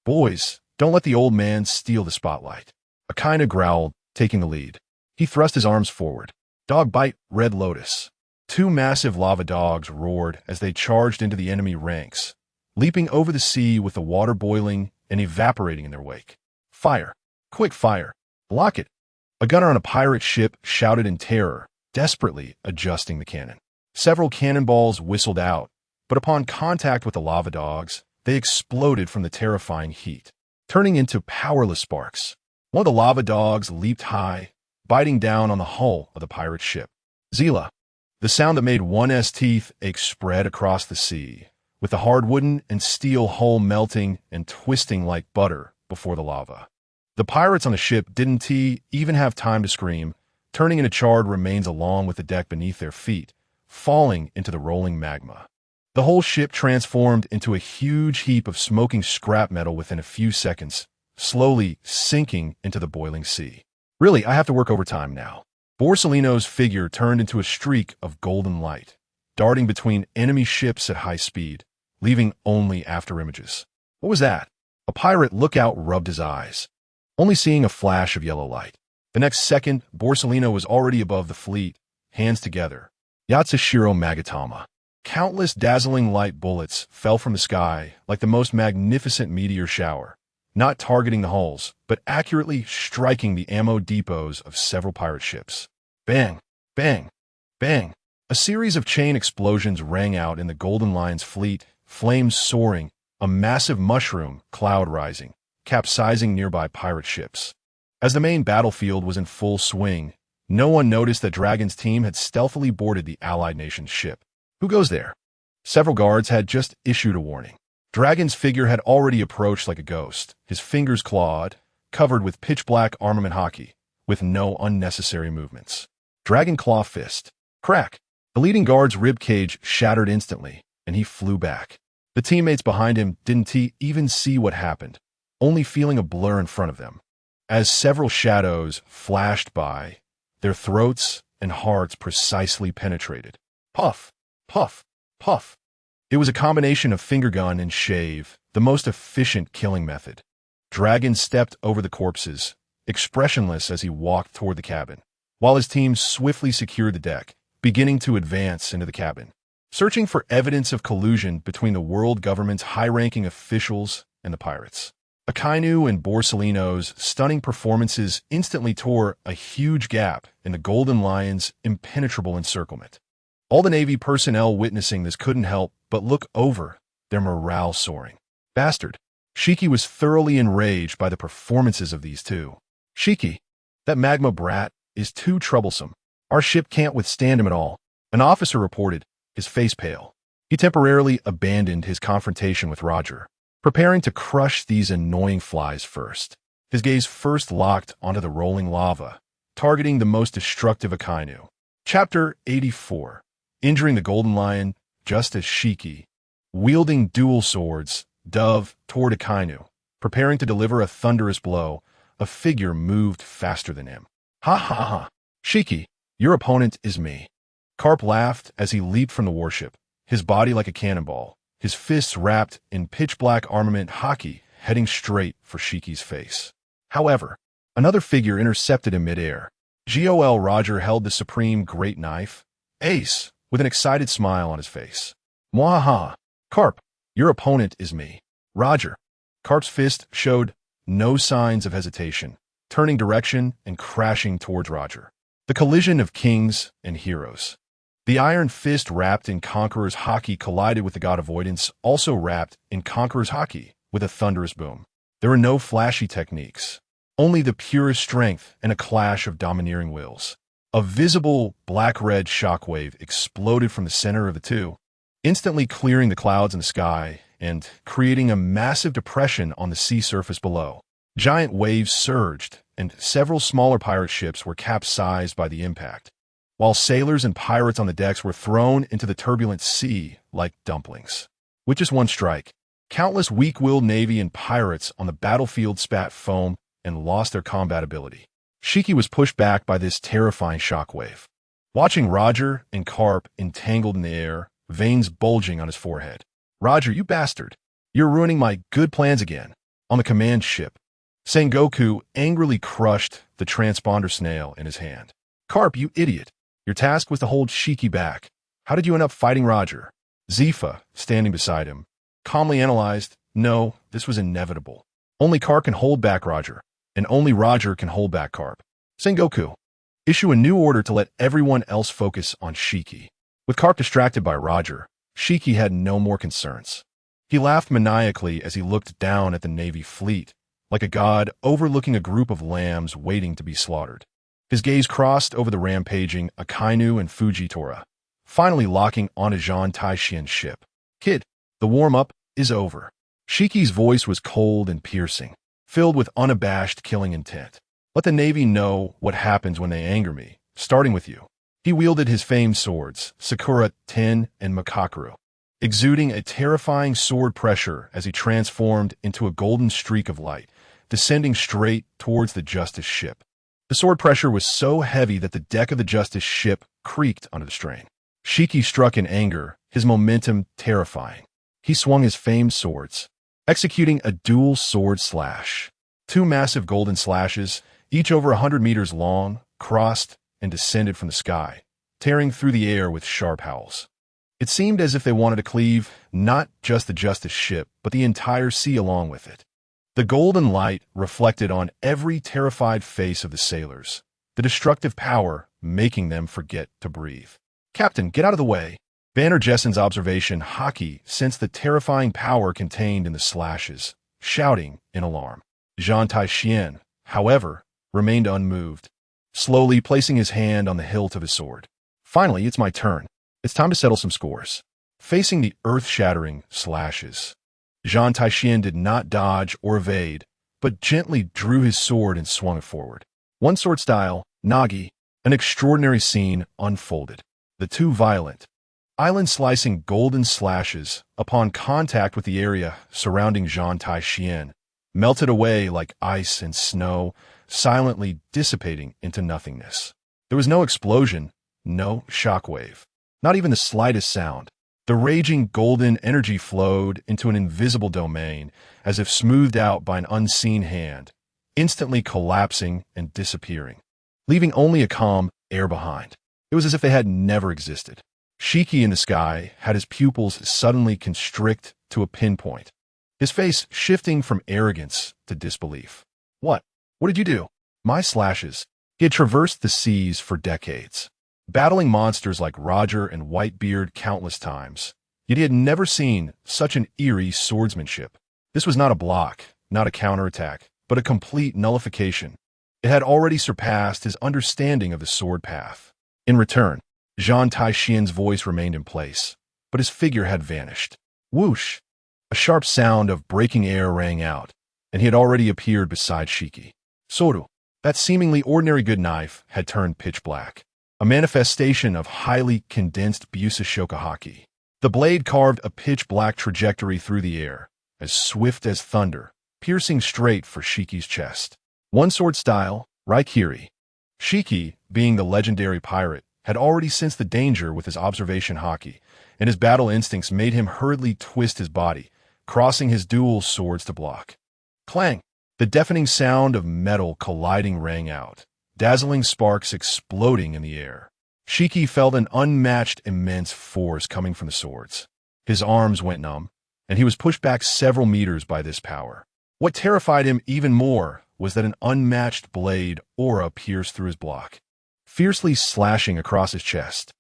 "Boys, don't let the old man steal the spotlight." Akainu growled, taking the lead. He thrust his arms forward. "Dog bite, Red Lotus." Two massive lava dogs roared as they charged into the enemy ranks, leaping over the sea with the water boiling and evaporating in their wake. "Fire! Quick fire! Block it!" A gunner on a pirate ship shouted in terror, desperately adjusting the cannon. Several cannonballs whistled out, but upon contact with the lava dogs, they exploded from the terrifying heat, turning into powerless sparks. One of the lava dogs leaped high, biting down on the hull of the pirate ship. Zila. The sound that made one's teeth ache spread across the sea, with the hard wooden and steel hull melting and twisting like butter before the lava. The pirates on the ship didn't even have time to scream, turning into charred remains along with the deck beneath their feet, falling into the rolling magma. The whole ship transformed into a huge heap of smoking scrap metal within a few seconds, slowly sinking into the boiling sea. Really, I have to work overtime now. Borsellino's figure turned into a streak of golden light, darting between enemy ships at high speed, leaving only after images. What was that? A pirate lookout rubbed his eyes, only seeing a flash of yellow light. The next second, Borsellino was already above the fleet, hands together. Yatsushiro Magatama. Countless dazzling light bullets fell from the sky like the most magnificent meteor shower, not targeting the hulls, but accurately striking the ammo depots of several pirate ships. Bang, bang, bang. A series of chain explosions rang out in the Golden Lion's fleet, flames soaring, a massive mushroom cloud rising, capsizing nearby pirate ships. As the main battlefield was in full swing, no one noticed that Dragon's team had stealthily boarded the allied nation's ship. Who goes there? Several guards had just issued a warning. Dragon's figure had already approached like a ghost, his fingers clawed, covered with pitch-black armament haki, with no unnecessary movements. Dragon claw fist. Crack! The leading guard's ribcage shattered instantly, and he flew back. The teammates behind him didn't even see what happened, only feeling a blur in front of them. As several shadows flashed by, their throats and hearts precisely penetrated. Puff! Puff! Puff! It was a combination of finger gun and shave, the most efficient killing method. Dragon stepped over the corpses, expressionless as he walked toward the cabin, while his team swiftly secured the deck, beginning to advance into the cabin, searching for evidence of collusion between the world government's high-ranking officials and the pirates. Akainu and Borsellino's stunning performances instantly tore a huge gap in the Golden Lion's impenetrable encirclement. All the Navy personnel witnessing this couldn't help but look over, their morale soaring. Bastard. Shiki was thoroughly enraged by the performances of these two. Shiki, that magma brat, is too troublesome. Our ship can't withstand him at all. An officer reported, his face pale. He temporarily abandoned his confrontation with Roger, preparing to crush these annoying flies first. His gaze first locked onto the rolling lava, targeting the most destructive Akainu. Chapter 84. Injuring the Golden Lion, just as Shiki, wielding dual swords, dove toward Akainu, preparing to deliver a thunderous blow, a figure moved faster than him. Ha ha ha! Shiki, your opponent is me. Karp laughed as he leaped from the warship, his body like a cannonball, his fists wrapped in pitch-black armament haki, heading straight for Shiki's face. However, another figure intercepted him mid-air. GOL Roger held the supreme great knife, Ace, with an excited smile on his face. Mwahaha! Karp, your opponent is me. Roger. Karp's fist showed no signs of hesitation, turning direction and crashing towards Roger. The collision of kings and heroes. The Iron Fist wrapped in Conqueror's haki collided with the God Avoidance, also wrapped in Conqueror's haki, with a thunderous boom. There were no flashy techniques, only the purest strength and a clash of domineering wills. A visible black-red shockwave exploded from the center of the two, instantly clearing the clouds in the sky and creating a massive depression on the sea surface below. Giant waves surged, and several smaller pirate ships were capsized by the impact, while sailors and pirates on the decks were thrown into the turbulent sea like dumplings. With just one strike, countless weak-willed Navy and pirates on the battlefield spat foam and lost their combat ability. Shiki was pushed back by this terrifying shockwave. Watching Roger and Karp entangled in the air, veins bulging on his forehead. Roger, you bastard. You're ruining my good plans again. On the command ship, Sengoku angrily crushed the transponder snail in his hand. Karp, you idiot. Your task was to hold Shiki back. How did you end up fighting Roger? Zifa, standing beside him, calmly analyzed, no, this was inevitable. Only Karp can hold back Roger, and only Roger can hold back Karp. Sengoku, issue a new order to let everyone else focus on Shiki. With Karp distracted by Roger, Shiki had no more concerns. He laughed maniacally as he looked down at the Navy fleet, like a god overlooking a group of lambs waiting to be slaughtered. His gaze crossed over the rampaging Akainu and Fujitora, finally locking on a Zhan Tai Xuan ship. "Kid, the warm-up is over." Shiki's voice was cold and piercing, filled with unabashed killing intent. "Let the Navy know what happens when they anger me, starting with you." He wielded his famed swords, Sakura, Ten, and Makakeru, exuding a terrifying sword pressure as he transformed into a golden streak of light, descending straight towards the Justice ship. The sword pressure was so heavy that the deck of the Justice ship creaked under the strain. Shiki struck in anger, his momentum terrifying. He swung his famed swords, executing a dual sword slash. Two massive golden slashes, each over 100 meters long, crossed and descended from the sky, tearing through the air with sharp howls. It seemed as if they wanted to cleave not just the Justice ship, but the entire sea along with it. The golden light reflected on every terrified face of the sailors, the destructive power making them forget to breathe. "Captain, get out of the way." Banner Jessen's observation Haki sensed the terrifying power contained in the slashes, shouting in alarm. Zhan Tai Xuan, however, remained unmoved, slowly placing his hand on the hilt of his sword. "Finally, it's my turn. It's time to settle some scores." Facing the earth-shattering slashes, Zhan Tai Xuan did not dodge or evade, but gently drew his sword and swung it forward. One sword style, Nagi, an extraordinary scene unfolded. The two violent, island-slicing golden slashes, upon contact with the area surrounding Zhan Tai Xuan, melted away like ice and snow, silently dissipating into nothingness. There was no explosion, no shockwave, not even the slightest sound. The raging golden energy flowed into an invisible domain, as if smoothed out by an unseen hand, instantly collapsing and disappearing, leaving only a calm air behind. It was as if they had never existed. Shiki in the sky had his pupils suddenly constrict to a pinpoint, his face shifting from arrogance to disbelief. What did you do?" "My slashes." He had traversed the seas for decades, battling monsters like Roger and Whitebeard countless times, yet he had never seen such an eerie swordsmanship. This was not a block, not a counterattack, but a complete nullification. It had already surpassed his understanding of the sword path. In return, Zhan Tai Xuan's voice remained in place, but his figure had vanished. Whoosh! A sharp sound of breaking air rang out, and he had already appeared beside Shiki. Soru, that seemingly ordinary good knife, had turned pitch black, a manifestation of highly condensed Busashoka Haki. The blade carved a pitch-black trajectory through the air, as swift as thunder, piercing straight for Shiki's chest. One sword style, Raikiri. Shiki, being the legendary pirate, had already sensed the danger with his observation Haki, and his battle instincts made him hurriedly twist his body, crossing his dual swords to block. Clang! The deafening sound of metal colliding rang out, dazzling sparks exploding in the air. Shiki felt an unmatched immense force coming from the swords. His arms went numb, and he was pushed back several meters by this power. What terrified him even more was that an unmatched blade aura pierced through his block, fiercely slashing across his chest.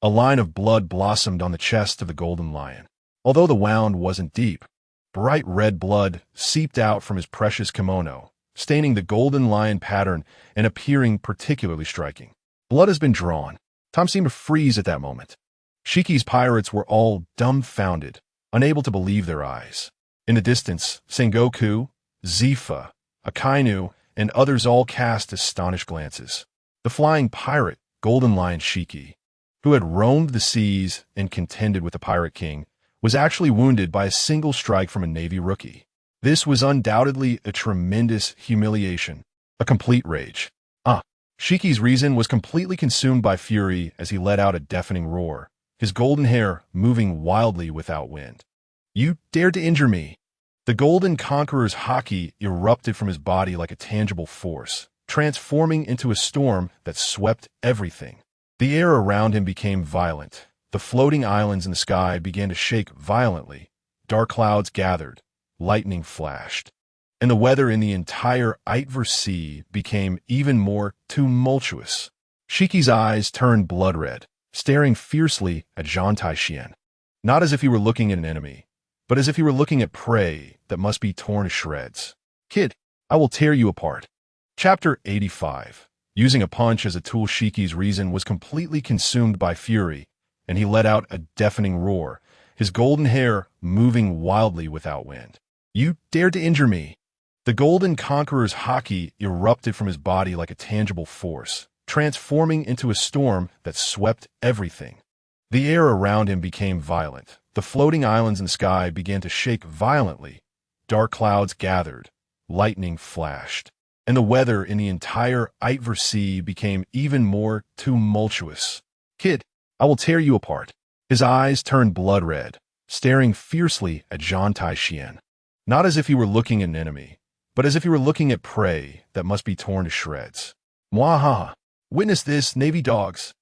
A line of blood blossomed on the chest of the golden lion. Although the wound wasn't deep, bright red blood seeped out from his precious kimono, staining the golden lion pattern and appearing particularly striking. Blood has been drawn. Time seemed to freeze at that moment. Shiki's pirates were all dumbfounded, unable to believe their eyes. In the distance, Sengoku, Zifa, Akainu, and others all cast astonished glances. The flying pirate, Golden Lion Shiki, who had roamed the seas and contended with the Pirate King, was actually wounded by a single strike from a Navy rookie. This was undoubtedly a tremendous humiliation, a complete rage. Shiki's reason was completely consumed by fury as he let out a deafening roar, his golden hair moving wildly without wind. "You dared to injure me!" The golden Conqueror's Haki erupted from his body like a tangible force, transforming into a storm that swept everything. The air around him became violent. The floating islands in the sky began to shake violently. Dark clouds gathered. Lightning flashed. And the weather in the entire Itver Sea became even more tumultuous. Shiki's eyes turned blood red, staring fiercely at Zhan Tai Xuan. not as if he were looking at an enemy, but as if he were looking at prey that must be torn to shreds. Kid, I will tear you apart. Chapter 85. Using a punch as a tool, Shiki's reason was completely consumed by fury, and he let out a deafening roar, his golden hair moving wildly without wind. You dared to injure me! The golden Conqueror's haki erupted from his body like a tangible force, transforming into a storm that swept everything. The air around him became violent. The floating islands in the sky began to shake violently. Dark clouds gathered. Lightning flashed. And the weather in the entire Iron Sea became even more tumultuous. Kid, I will tear you apart. His eyes turned blood red, staring fiercely at Zhan Tai Xuan. Not as if he were looking at an enemy, but as if he were looking at prey that must be torn to shreds. Mwahaha! Witness this, Navy dogs.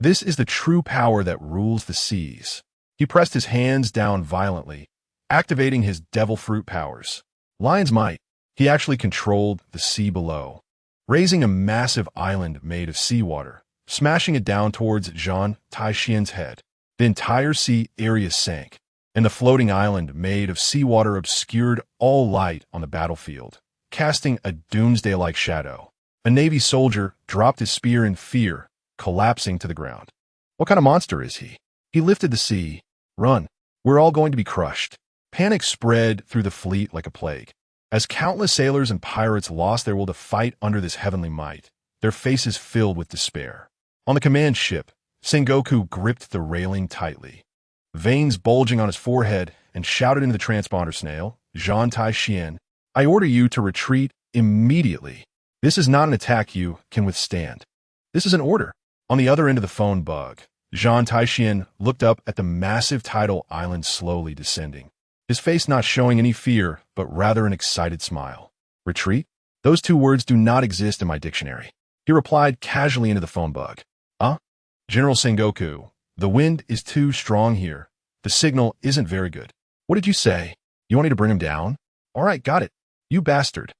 This is the true power that rules the seas. He pressed his hands down violently, activating his devil fruit powers. Lion's might. He actually controlled the sea below, raising a massive island made of seawater, smashing it down towards Zhan Tai Xuan's head. The entire sea area sank, and the floating island made of seawater obscured all light on the battlefield, casting a doomsday-like shadow. A Navy soldier dropped his spear in fear, collapsing to the ground. What kind of monster is he? He lifted the sea. Run. We're all going to be crushed. Panic spread through the fleet like a plague. As countless sailors and pirates lost their will to fight under this heavenly might, their faces filled with despair. On the command ship, Sengoku gripped the railing tightly, veins bulging on his forehead, and shouted into the transponder snail, Zhan Tai Xuan, I order you to retreat immediately. This is not an attack you can withstand. This is an order. On the other end of the phone bug, Zhan Tai Xuan looked up at the massive tidal island slowly descending, his face not showing any fear, but rather an excited smile. Retreat? Those two words do not exist in my dictionary. He replied casually into the phone bug. General Sengoku, the wind is too strong here. The signal isn't very good. What did you say? You want me to bring him down? All right, got it. You bastard.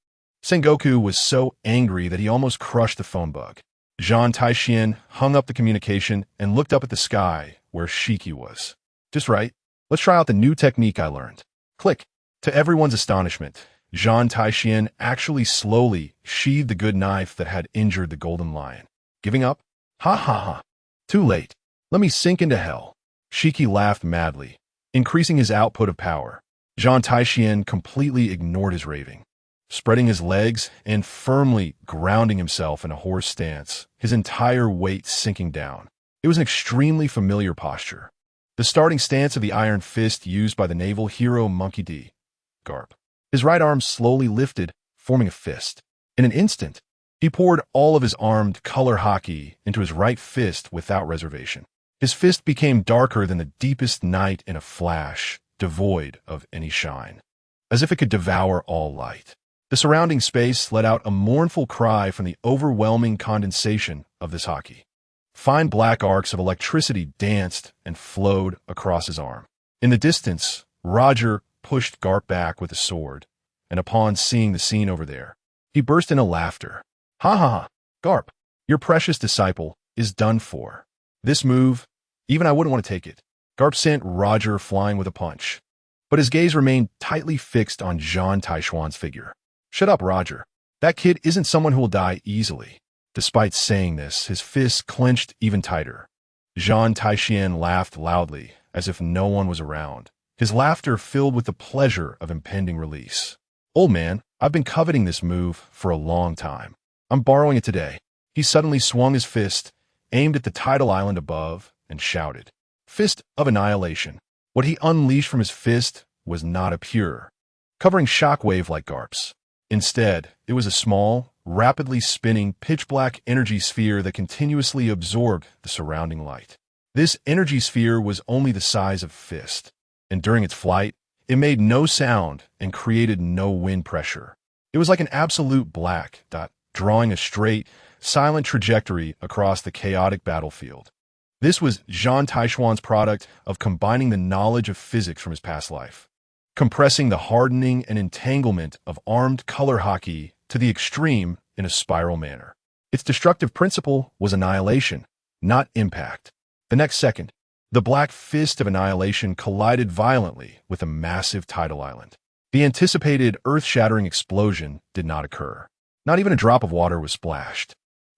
Sengoku was so angry that he almost crushed the phone bug. Zhan Tai Xuan hung up the communication and looked up at the sky where Shiki was. Just right. Let's try out the new technique I learned. Click. To everyone's astonishment, Zhan Tai Xuan actually slowly sheathed the good knife that had injured the golden lion. Giving up? Ha ha ha. Too late. Let me sink into hell. Shiki laughed madly, increasing his output of power. Zhan Tai Xuan completely ignored his raving, spreading his legs and firmly grounding himself in a horse stance, his entire weight sinking down. It was an extremely familiar posture. The starting stance of the Iron Fist used by the naval hero Monkey D. Karp. His right arm slowly lifted, forming a fist. In an instant, he poured all of his armed color haki into his right fist without reservation. His fist became darker than the deepest night in a flash, devoid of any shine, as if it could devour all light. The surrounding space let out a mournful cry from the overwhelming condensation of this haki. Fine black arcs of electricity danced and flowed across his arm. In the distance, Roger pushed Garp back with a sword, and upon seeing the scene over there, he burst into laughter. Ha ha ha, Garp, your precious disciple is done for. This move, even I wouldn't want to take it. Garp sent Roger flying with a punch, but his gaze remained tightly fixed on Zhan Tai Xuan's figure. Shut up, Roger. That kid isn't someone who will die easily. Despite saying this, his fists clenched even tighter. Zhan Tai Xuan laughed loudly, as if no one was around, his laughter filled with the pleasure of impending release. Old man, I've been coveting this move for a long time. I'm borrowing it today. He suddenly swung his fist, aimed at the tidal island above, and shouted. Fist of Annihilation. What he unleashed from his fist was not a pure, covering shockwave like Garp's. Instead, it was a small, rapidly spinning, pitch-black energy sphere that continuously absorbed the surrounding light. This energy sphere was only the size of a fist, and during its flight, it made no sound and created no wind pressure. It was like an absolute black dot, drawing a straight, silent trajectory across the chaotic battlefield. This was Zhan Tai Xuan's product of combining the knowledge of physics from his past life, compressing the hardening and entanglement of armed color haki to the extreme in a spiral manner. Its destructive principle was annihilation, not impact. The next second, The Black Fist of Annihilation collided violently with a massive tidal island. The anticipated earth-shattering explosion did not occur. Not even a drop of water was splashed.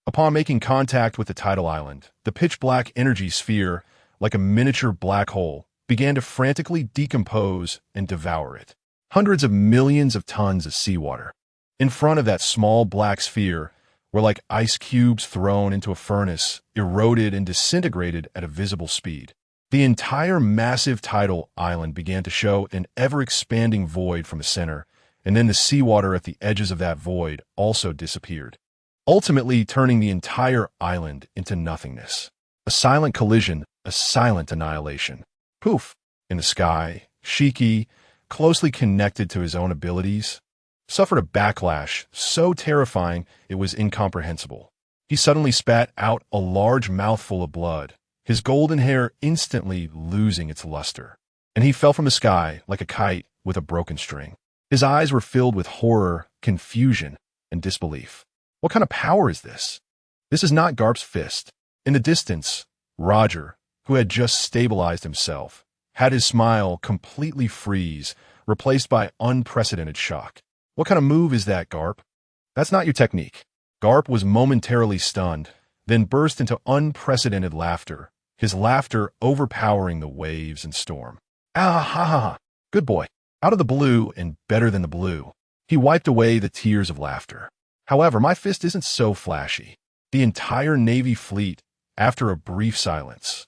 Upon making contact with the tidal island, the pitch-black energy sphere, like a miniature black hole, began to frantically decompose and devour it. Hundreds of millions of tons of seawater. In front of that small black sphere were like ice cubes thrown into a furnace, eroded and disintegrated at a visible speed. The entire massive tidal island began to show an ever-expanding void from the center, and then the seawater at the edges of that void also disappeared, ultimately turning the entire island into nothingness. A silent collision, a silent annihilation. Poof! In the sky, Shiki, closely connected to his own abilities, suffered a backlash so terrifying it was incomprehensible. He suddenly spat out a large mouthful of blood, his golden hair instantly losing its luster, and he fell from the sky like a kite with a broken string. His eyes were filled with horror, confusion, and disbelief. What kind of power is this? This is not Garp's fist. In the distance, Roger, who had just stabilized himself, had his smile completely freeze, replaced by unprecedented shock. What kind of move is that, Garp? That's not your technique. Garp was momentarily stunned, then burst into unprecedented laughter, his laughter overpowering the waves and storm. Ah, ha, ha, ha. Good boy. Out of the blue and better than the blue. He wiped away the tears of laughter. However, my fist isn't so flashy. The entire Navy fleet, after a brief silence,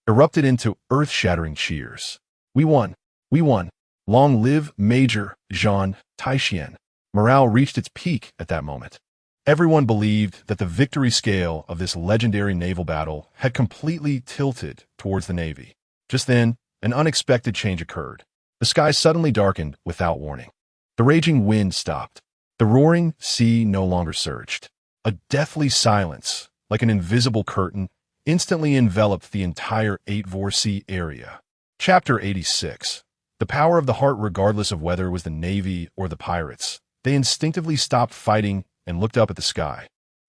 erupted into earth-shattering cheers. We won. We won. Long live Major Zhan Tai Xuan. Morale reached its peak at that moment. Everyone believed that the victory scale of this legendary naval battle had completely tilted towards the Navy. Just then, an unexpected change occurred. The sky suddenly darkened without warning. The raging wind stopped. The roaring sea no longer surged. A deathly silence, like an invisible curtain, instantly enveloped the entire 8-Vor Sea area. Chapter 86. The power of the heart regardless of whether it was the Navy or the pirates. They instinctively stopped fighting and looked up at the sky.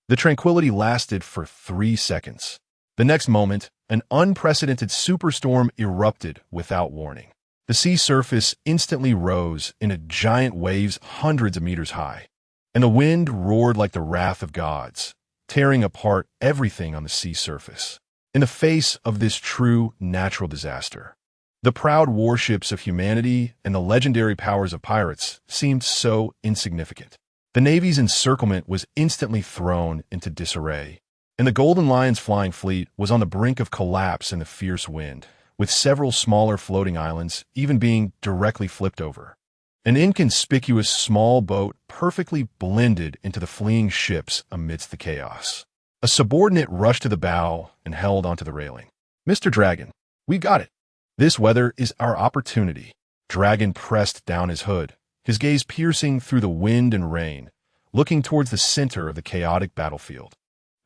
The tranquility lasted for 3 seconds. The next moment, an unprecedented superstorm erupted without warning. The sea surface instantly rose into giant waves hundreds of meters high, and the wind roared like the wrath of gods, tearing apart everything on the sea surface. In the face of this true natural disaster, the proud warships of humanity and the legendary powers of pirates seemed so insignificant. The Navy's encirclement was instantly thrown into disarray, and the Golden Lion's flying fleet was on the brink of collapse in the fierce wind, with several smaller floating islands even being directly flipped over. An inconspicuous small boat perfectly blended into the fleeing ships amidst the chaos. A subordinate rushed to the bow and held onto the railing. "Mr. Dragon, we got it. This weather is our opportunity." Dragon pressed down his hood, his gaze piercing through the wind and rain, looking towards the center of the chaotic battlefield.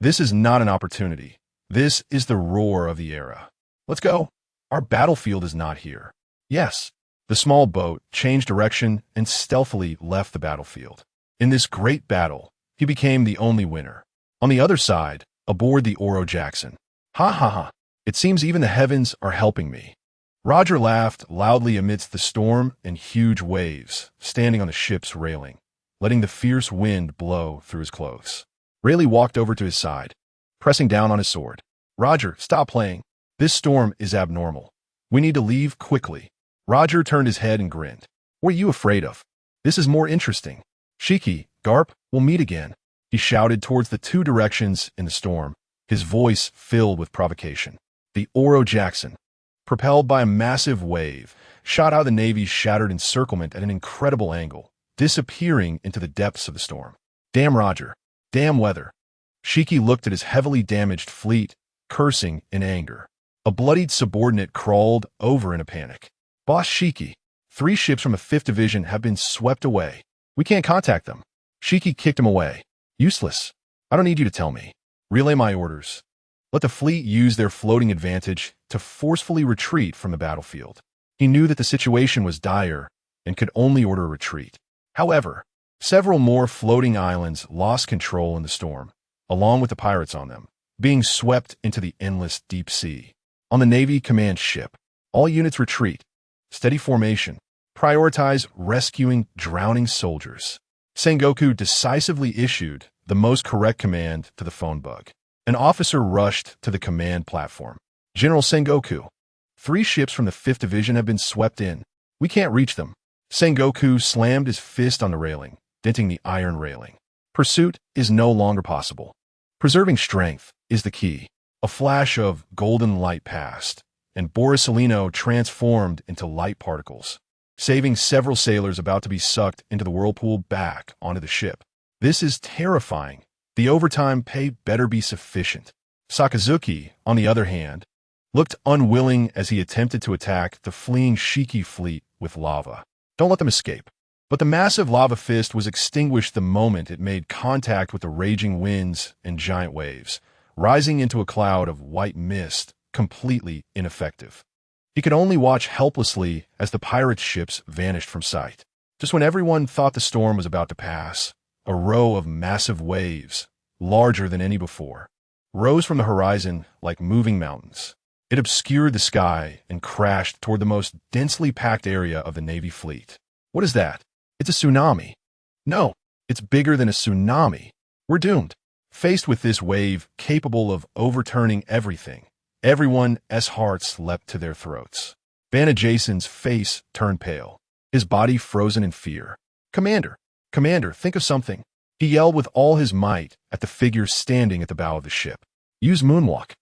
"This is not an opportunity. This is the roar of the era. Let's go. Our battlefield is not here." Yes. The small boat changed direction and stealthily left the battlefield. In this great battle, he became the only winner. On the other side, aboard the Oro Jackson. "Ha ha ha. It seems even the heavens are helping me." Roger laughed loudly amidst the storm and huge waves, standing on the ship's railing, letting the fierce wind blow through his clothes. Rayleigh walked over to his side, pressing down on his sword. "Roger, stop playing. This storm is abnormal. We need to leave quickly." Roger turned his head and grinned. "What are you afraid of? This is more interesting. Shiki, Garp, we'll meet again." He shouted towards the 2 directions in the storm, his voice filled with provocation. The Oro Jackson, propelled by a massive wave, shot out of the Navy's shattered encirclement at an incredible angle, disappearing into the depths of the storm. "Damn Roger. Damn weather." Shiki looked at his heavily damaged fleet, cursing in anger. A bloodied subordinate crawled over in a panic. "Boss Shiki, 3 ships from the 5th Division have been swept away. We can't contact them." Shiki kicked him away. "Useless. I don't need you to tell me. Relay my orders. Let the fleet use their floating advantage to forcefully retreat from the battlefield." He knew that the situation was dire and could only order a retreat. However, several more floating islands lost control in the storm, along with the pirates on them, being swept into the endless deep sea. On the Navy command ship, all units retreat. Steady formation. Prioritize rescuing drowning soldiers. Sengoku decisively issued the most correct command to the phone bug. An officer rushed to the command platform. General Sengoku, 3 ships from the 5th Division have been swept in. We can't reach them. Sengoku slammed his fist on the railing, denting the iron railing. Pursuit is no longer possible. Preserving strength is the key. A flash of golden light passed, and Borisolino transformed into light particles, saving several sailors about to be sucked into the whirlpool back onto the ship. This is terrifying. The overtime pay better be sufficient. Sakazuki, on the other hand, looked unwilling as he attempted to attack the fleeing Shiki fleet with lava. Don't let them escape. But the massive lava fist was extinguished the moment it made contact with the raging winds and giant waves, rising into a cloud of white mist, completely ineffective. He could only watch helplessly as the pirates' ships vanished from sight. Just when everyone thought the storm was about to pass, a row of massive waves, larger than any before, rose from the horizon like moving mountains. It obscured the sky and crashed toward the most densely packed area of the Navy fleet. What is that? It's a tsunami. No, it's bigger than a tsunami. We're doomed. Faced with this wave capable of overturning everything, everyone's hearts leapt to their throats. Banna Jason's face turned pale, his body frozen in fear. Commander, think of something. He yelled with all his might at the figure standing at the bow of the ship. Use moonwalk.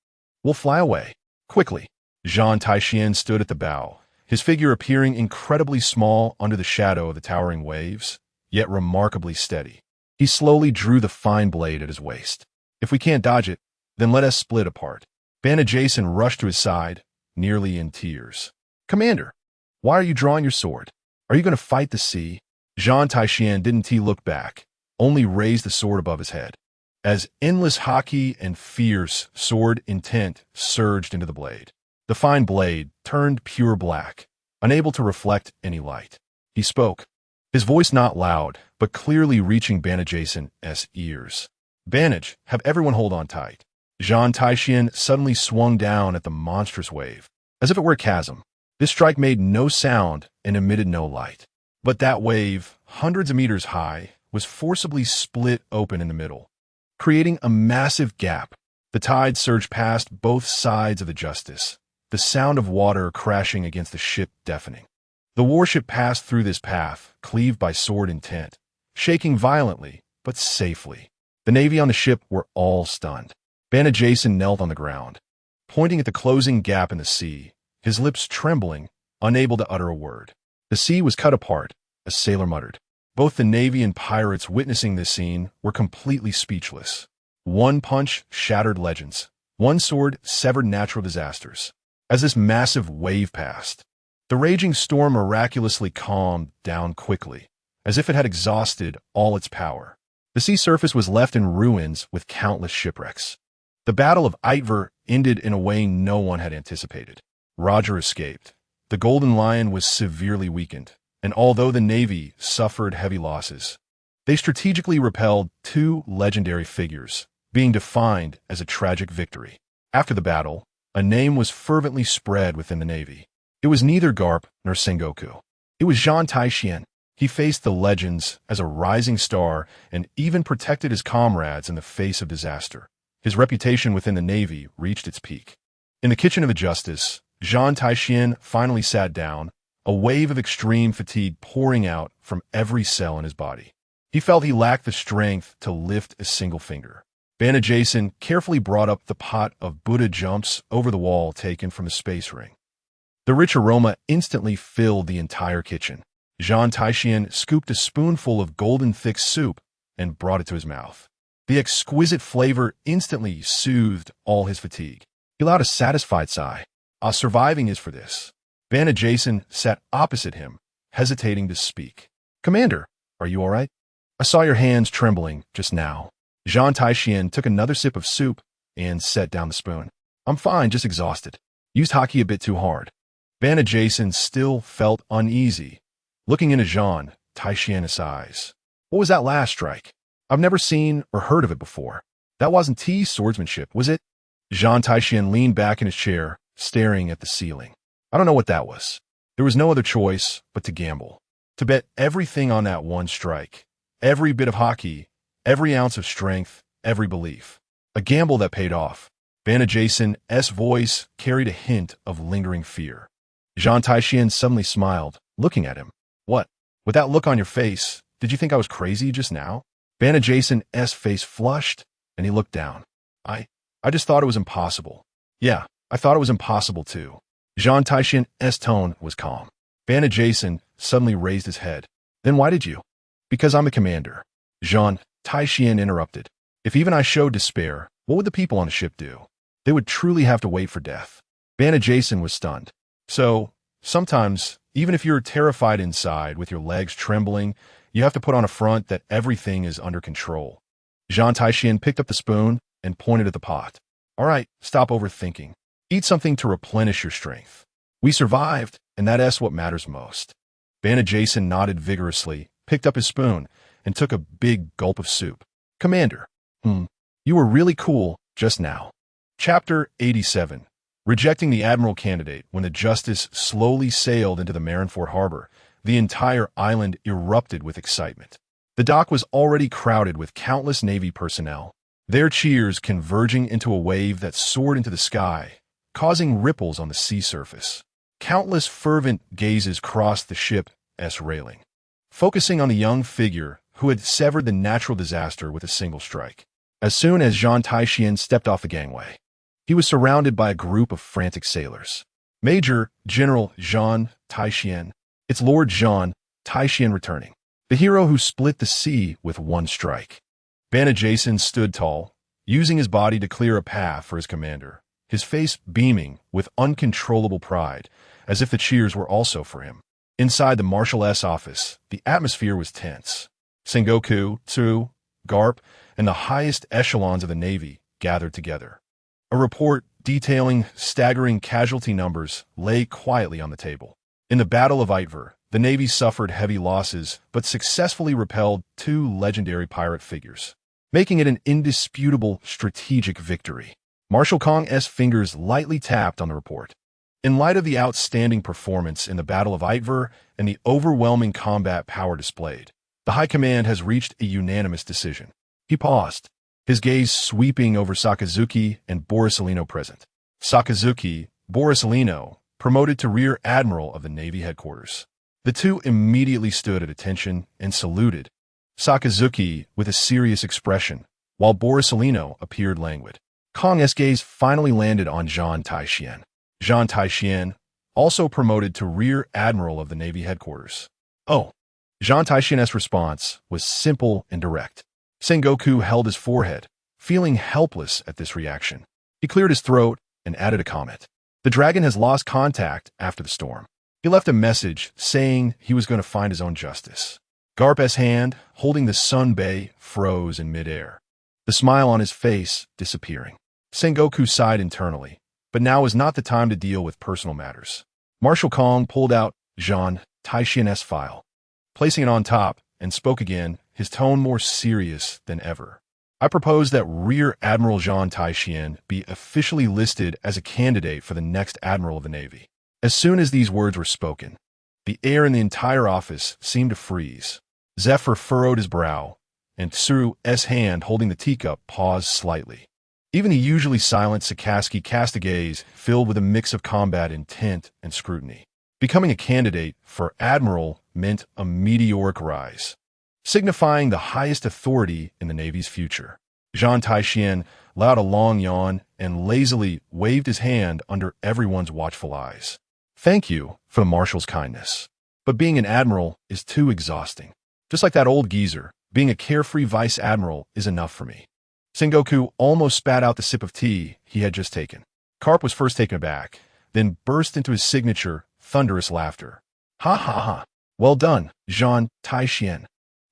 We'll fly away. Quickly. Zhan Tai Xuan stood at the bow, his figure appearing incredibly small under the shadow of the towering waves, yet remarkably steady. He slowly drew the fine blade at his waist. If we can't dodge it, then let us split apart. Banna Jason rushed to his side, nearly in tears. Commander, why are you drawing your sword? Are you going to fight the sea? Zhan Tai Xuan didn't look back, only raised the sword above his head. As endless haki and fierce sword intent surged into the blade, the fine blade turned pure black, unable to reflect any light. He spoke, his voice not loud, but clearly reaching Banna Jason's ears. Banage, have everyone hold on tight. Zhan Tai Xuan suddenly swung down at the monstrous wave, as if it were a chasm. This strike made no sound and emitted no light. But that wave, hundreds of meters high, was forcibly split open in the middle, creating a massive gap. The tide surged past both sides of the Justice, the sound of water crashing against the ship deafening. The warship passed through this path, cleaved by sword intent, shaking violently, but safely. The Navy on the ship were all stunned. Banna Jason knelt on the ground, pointing at the closing gap in the sea, his lips trembling, unable to utter a word. The sea was cut apart, a sailor muttered. Both the Navy and pirates witnessing this scene were completely speechless. One punch shattered legends. One sword severed natural disasters. As this massive wave passed, the raging storm miraculously calmed down quickly, as if it had exhausted all its power. The sea surface was left in ruins with countless shipwrecks. The Battle of Itver ended in a way no one had anticipated. Roger escaped. The Golden Lion was severely weakened, and although the Navy suffered heavy losses, they strategically repelled 2 legendary figures, being defined as a tragic victory. After the battle, a name was fervently spread within the Navy. It was neither Garp nor Sengoku. It was Zhan Tai Xuan. He faced the legends as a rising star and even protected his comrades in the face of disaster. His reputation within the Navy reached its peak. In the kitchen of the Justice, Zhan Tai Xuan finally sat down, a wave of extreme fatigue pouring out from every cell in his body. He felt he lacked the strength to lift a single finger. Banna Jason carefully brought up the pot of Buddha jumps over the wall taken from a space ring. The rich aroma instantly filled the entire kitchen. Zhan Tai Xuan scooped a spoonful of golden thick soup and brought it to his mouth. The exquisite flavor instantly soothed all his fatigue. He allowed a satisfied sigh. Surviving is for this. Banna Jason sat opposite him, hesitating to speak. Commander, are you all right? I saw your hands trembling just now. Zhan Tai Xuan took another sip of soup and set down the spoon. I'm fine, just exhausted. Used haki a bit too hard. Banna Jason still felt uneasy, looking into Zhan Tai Xuan's eyes. What was that last strike? I've never seen or heard of it before. That wasn't swordsmanship, was it? Zhan Tai Xuan leaned back in his chair, staring at the ceiling. I don't know what that was. There was no other choice but to gamble. To bet everything on that one strike. Every bit of haki, every ounce of strength, every belief. A gamble that paid off. Bana Jason's voice carried a hint of lingering fear. Zhan Tai Xuan suddenly smiled, looking at him. What? With that look on your face, did you think I was crazy just now? Bana Jason's face flushed, and he looked down. I just thought it was impossible. Yeah, I thought it was impossible too. Zhan Tai Xuan's tone was calm. Bana Jason suddenly raised his head. Then why did you? Because I'm the commander. Zhan Tai Xuan interrupted. If even I showed despair, what would the people on the ship do? They would truly have to wait for death. Bana Jason was stunned. So, sometimes, even if you're terrified inside with your legs trembling, you have to put on a front that everything is under control. Zhan Tai Xuan picked up the spoon and pointed at the pot. All right, stop overthinking. Eat something to replenish your strength. We survived, and that's what matters most. Bana Jason nodded vigorously, picked up his spoon, and took a big gulp of soup. Commander, you were really cool just now. Chapter 87. Rejecting the Admiral candidate. When the Justice slowly sailed into the Marineford harbor, the entire island erupted with excitement. The dock was already crowded with countless Navy personnel, their cheers converging into a wave that soared into the sky, causing ripples on the sea surface. Countless fervent gazes crossed the ship's railing, focusing on the young figure who had severed the natural disaster with a single strike. As soon as Zhan Tai Xuan stepped off the gangway, he was surrounded by a group of frantic sailors. Major General Zhan Tai Xuan. It's Lord Zhan Tai Xuan returning. The hero who split the sea with one strike. Bana Jason stood tall, using his body to clear a path for his commander, his face beaming with uncontrollable pride, as if the cheers were also for him. Inside the Marshal's office, the atmosphere was tense. Sengoku, Tsu, Garp, and the highest echelons of the Navy gathered together. A report detailing staggering casualty numbers lay quietly on the table. In the Battle of Itver, the Navy suffered heavy losses but successfully repelled 2 legendary pirate figures, making it an indisputable strategic victory. Marshal Kong's fingers lightly tapped on the report. In light of the outstanding performance in the Battle of Itver and the overwhelming combat power displayed, the High Command has reached a unanimous decision. He paused, his gaze sweeping over Sakazuki and Borisolino present. Sakazuki, Borisolino, promoted to Rear Admiral of the Navy headquarters. The two immediately stood at attention and saluted, Sakazuki with a serious expression, while Borisolino appeared languid. Kong's gaze finally landed on Zhan Tai Xuan. Zhan Tai Xuan, also promoted to Rear Admiral of the Navy headquarters. Oh. Zhan Tai Xuan's response was simple and direct. Sengoku held his forehead, feeling helpless at this reaction. He cleared his throat and added a comment. The dragon has lost contact after the storm. He left a message saying he was going to find his own justice. Garp's hand, holding the senbei, froze in midair, the smile on his face disappearing. Sengoku sighed internally, but now was not the time to deal with personal matters. Marshal Kong pulled out Zhan Tai Xuan's file, placing it on top, and spoke again, his tone more serious than ever. I propose that Rear Admiral Zhan Tai Xuan be officially listed as a candidate for the next Admiral of the Navy. As soon as these words were spoken, the air in the entire office seemed to freeze. Zephyr furrowed his brow, and Tsuru's hand holding the teacup paused slightly. Even the usually silent Sakazuki cast a gaze filled with a mix of combat intent and scrutiny. Becoming a candidate for Admiral meant a meteoric rise, signifying the highest authority in the Navy's future. Zhan Tai Xuan let out a long yawn and lazily waved his hand under everyone's watchful eyes. Thank you for the Marshal's kindness, but being an admiral is too exhausting. Just like that old geezer, being a carefree vice admiral is enough for me. Sengoku almost spat out the sip of tea he had just taken. Karp was first taken aback, then burst into his signature, thunderous laughter. Ha ha ha. Well done, Zhan Tai Xuan.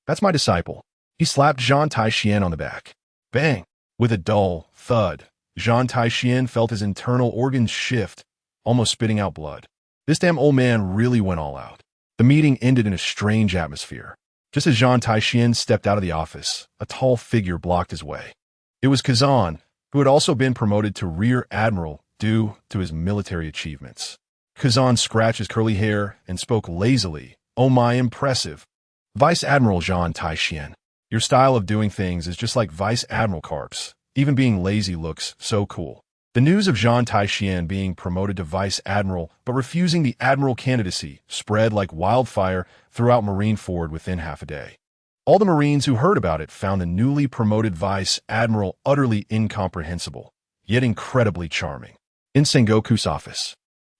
That's my disciple. He slapped Zhan Tai Xuan on the back. Bang! With a dull thud, Zhan Tai Xuan felt his internal organs shift, almost spitting out blood. This damn old man really went all out. The meeting ended in a strange atmosphere. Just as Zhan Tai Xuan stepped out of the office, a tall figure blocked his way. It was Kazan, who had also been promoted to Rear Admiral due to his military achievements. Kazan scratched his curly hair and spoke lazily. "Oh my, impressive. Vice Admiral Zhan Tai Xuan. Your style of doing things is just like Vice Admiral Karp's. Even being lazy looks so cool." The news of Zhan Tai Xuan being promoted to Vice Admiral but refusing the Admiral candidacy spread like wildfire throughout Marineford within half a day. All the Marines who heard about it found the newly promoted Vice Admiral utterly incomprehensible, yet incredibly charming. In Sengoku's office,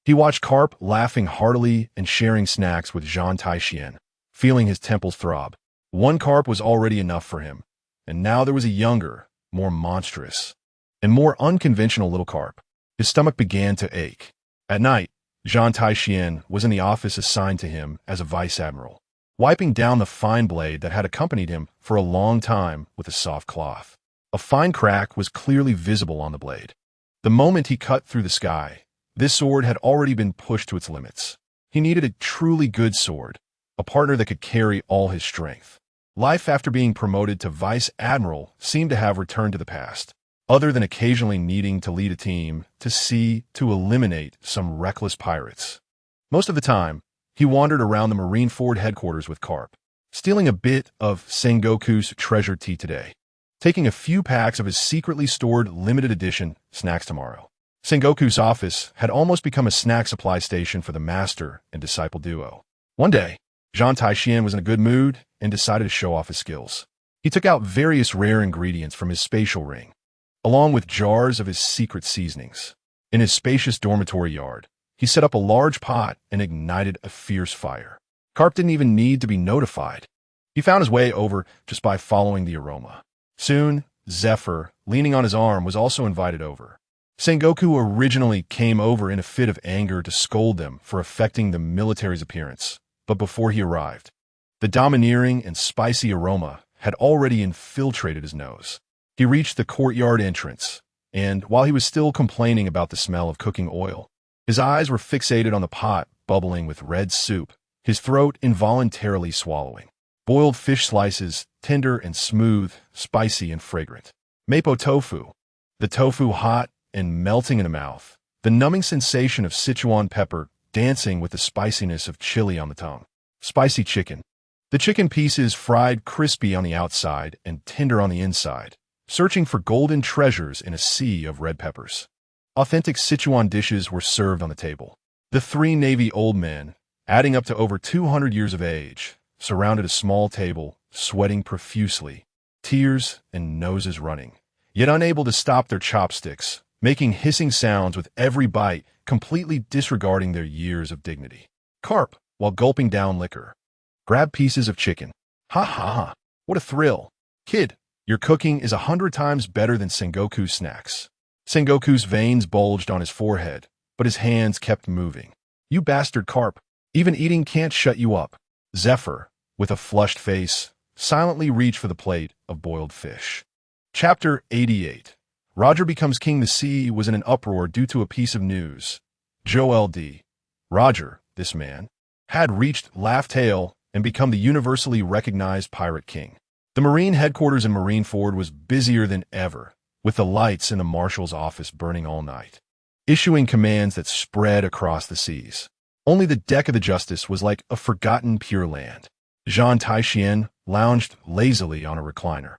he watched Karp laughing heartily and sharing snacks with Zhan Tai Xuan, feeling his temples throb. One Karp was already enough for him, and now there was a younger, more monstrous, and more unconventional little Karp. His stomach began to ache. At night, Zhan Tai Xuan was in the office assigned to him as a vice admiral, wiping down the fine blade that had accompanied him for a long time with a soft cloth. A fine crack was clearly visible on the blade. The moment he cut through the sky, this sword had already been pushed to its limits. He needed a truly good sword, a partner that could carry all his strength. Life after being promoted to vice admiral seemed to have returned to the past. Other than occasionally needing to lead a team to eliminate some reckless pirates. Most of the time, he wandered around the Marineford headquarters with Karp, stealing a bit of Sengoku's treasured tea today, taking a few packs of his secretly stored limited edition snacks tomorrow. Sengoku's office had almost become a snack supply station for the master and disciple duo. One day, Zhan Tai Xuan was in a good mood and decided to show off his skills. He took out various rare ingredients from his spatial ring, along with jars of his secret seasonings. In his spacious dormitory yard, he set up a large pot and ignited a fierce fire. Karp didn't even need to be notified. He found his way over just by following the aroma. Soon, Zephyr, leaning on his arm, was also invited over. Sengoku originally came over in a fit of anger to scold them for affecting the military's appearance, but before he arrived, the domineering and spicy aroma had already infiltrated his nose. He reached the courtyard entrance, and while he was still complaining about the smell of cooking oil, his eyes were fixated on the pot bubbling with red soup, his throat involuntarily swallowing. Boiled fish slices, tender and smooth, spicy and fragrant. Mapo tofu. The tofu hot and melting in the mouth. The numbing sensation of Sichuan pepper dancing with the spiciness of chili on the tongue. Spicy chicken. The chicken pieces fried crispy on the outside and tender on the inside, searching for golden treasures in a sea of red peppers. Authentic Sichuan dishes were served on the table. The three Navy old men, adding up to over 200 years of age, surrounded a small table, sweating profusely, tears and noses running, yet unable to stop their chopsticks, making hissing sounds with every bite, completely disregarding their years of dignity. Karp, while gulping down liquor, grabbed pieces of chicken. Ha ha ha, what a thrill. Kid, your cooking is 100 times better than Sengoku's snacks. Sengoku's veins bulged on his forehead, but his hands kept moving. You bastard Karp, even eating can't shut you up. Zephyr, with a flushed face, silently reached for the plate of boiled fish. Chapter 88. Roger becomes king. The sea was in an uproar due to a piece of news. Joel D. Roger, this man, had reached Laugh Tale and become the universally recognized pirate king. The Marine headquarters in Marineford was busier than ever, with the lights in the marshal's office burning all night, issuing commands that spread across the seas. Only the deck of the Justice was like a forgotten pure land. Zhan Tai Xuan lounged lazily on a recliner,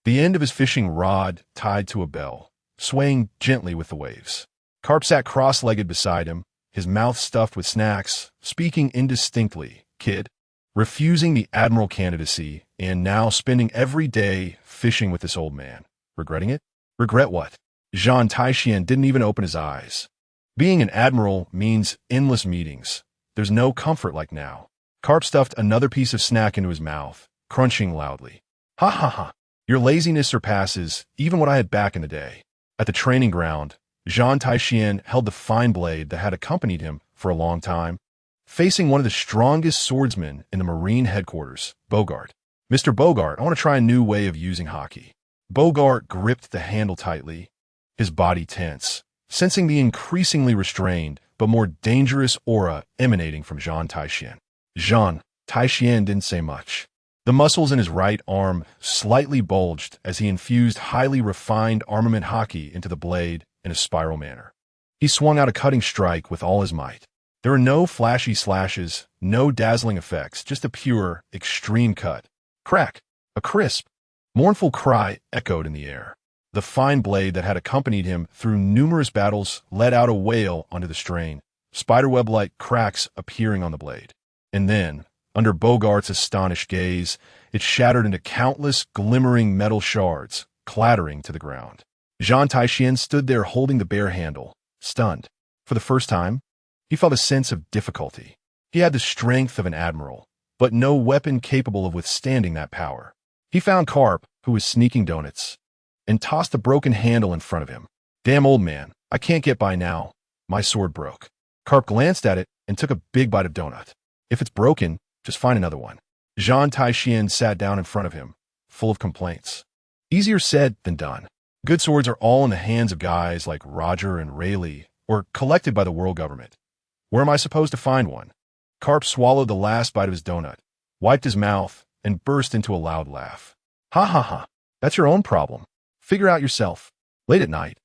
the end of his fishing rod tied to a bell, swaying gently with the waves. Karp sat cross-legged beside him, his mouth stuffed with snacks, speaking indistinctly. Kid, refusing the admiral candidacy, and now spending every day fishing with this old man. Regretting it? Regret what? Zhan Tai Xuan didn't even open his eyes. Being an admiral means endless meetings. There's no comfort like now. Karp stuffed another piece of snack into his mouth, crunching loudly. Ha ha ha. Your laziness surpasses even what I had back in the day. At the training ground, Zhan Tai Xuan held the fine blade that had accompanied him for a long time, facing one of the strongest swordsmen in the Marine headquarters, Bogart. Mr. Bogart, I want to try a new way of using Haki. Bogart gripped the handle tightly, his body tense, sensing the increasingly restrained but more dangerous aura emanating from Zhan Tai Xuan. Zhan Tai Xuan didn't say much. The muscles in his right arm slightly bulged as he infused highly refined armament Haki into the blade in a spiral manner. He swung out a cutting strike with all his might. There were no flashy slashes, no dazzling effects, just a pure, extreme cut. Crack! A crisp, mournful cry echoed in the air. The fine blade that had accompanied him through numerous battles let out a wail under the strain, spiderweb-like cracks appearing on the blade. And then, under Bogart's astonished gaze, it shattered into countless glimmering metal shards, clattering to the ground. Zhan Tai Xuan stood there holding the bare handle, stunned. For the first time, he felt a sense of difficulty. He had the strength of an admiral, but no weapon capable of withstanding that power. He found Karp, who was sneaking donuts, and tossed the broken handle in front of him. Damn old man, I can't get by now. My sword broke. Karp glanced at it and took a big bite of donut. If it's broken, just find another one. Zhan Tai Xuan sat down in front of him, full of complaints. Easier said than done. Good swords are all in the hands of guys like Roger and Rayleigh, or collected by the world government. Where am I supposed to find one? Karp swallowed the last bite of his donut, wiped his mouth, and burst into a loud laugh. Ha ha ha, that's your own problem. Figure out yourself. Late at night,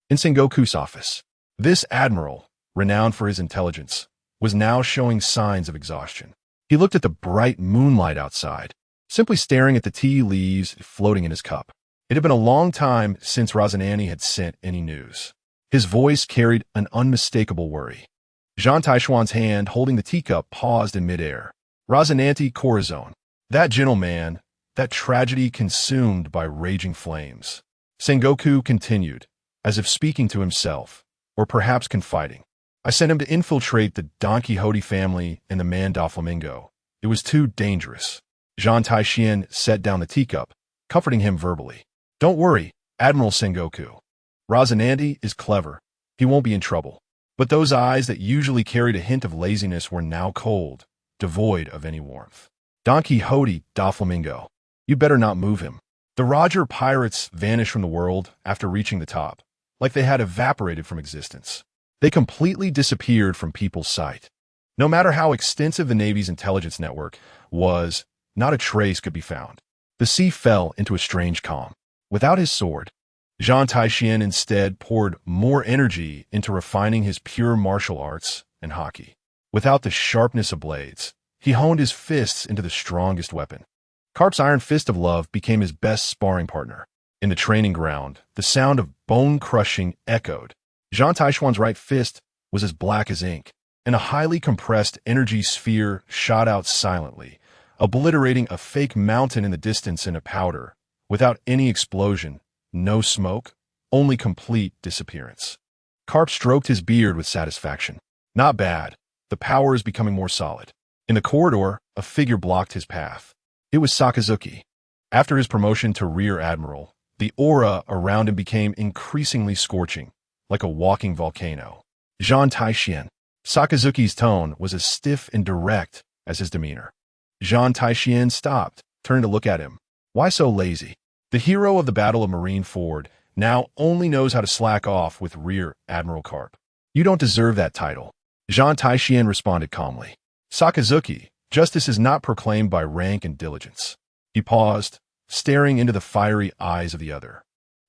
in Sengoku's office, this admiral, renowned for his intelligence, was now showing signs of exhaustion. He looked at the bright moonlight outside, simply staring at the tea leaves floating in his cup. It had been a long time since Rosanani had sent any news. His voice carried an unmistakable worry. Zhan Tai Xuan's hand holding the teacup paused in midair. Rosananti Corazon. That gentleman, that tragedy consumed by raging flames. Sengoku continued, as if speaking to himself, or perhaps confiding. I sent him to infiltrate the Don Quixote family and the man Doflamingo. It was too dangerous. Zhan Tai Xuan set down the teacup, comforting him verbally. Don't worry, Admiral Sengoku. Rosanandi is clever. He won't be in trouble. But those eyes that usually carried a hint of laziness were now cold, devoid of any warmth. Don Quixote Doflamingo. You better not move him. The Roger pirates vanished from the world after reaching the top, like they had evaporated from existence. They completely disappeared from people's sight. No matter how extensive the Navy's intelligence network was, not a trace could be found. The sea fell into a strange calm. Without his sword, Zhan Tai Xuan instead poured more energy into refining his pure martial arts and haki. Without the sharpness of blades, he honed his fists into the strongest weapon. Karp's Iron Fist of Love became his best sparring partner. In the training ground, the sound of bone-crushing echoed. Zhan Tai Xuan's right fist was as black as ink, and a highly compressed energy sphere shot out silently, obliterating a fake mountain in the distance in a powder, without any explosion, no smoke, only complete disappearance. Karp stroked his beard with satisfaction. Not bad. The power is becoming more solid. In the corridor, a figure blocked his path. It was Sakazuki. After his promotion to Rear Admiral, the aura around him became increasingly scorching, like a walking volcano. Zhan Tai Xuan. Sakazuki's tone was as stiff and direct as his demeanor. Zhan Tai Xuan stopped, turned to look at him. Why so lazy? The hero of the Battle of Marineford now only knows how to slack off with Rear Admiral Karp. You don't deserve that title. Zhan Tai Xuan responded calmly. Sakazuki, justice is not proclaimed by rank and diligence. He paused, staring into the fiery eyes of the other.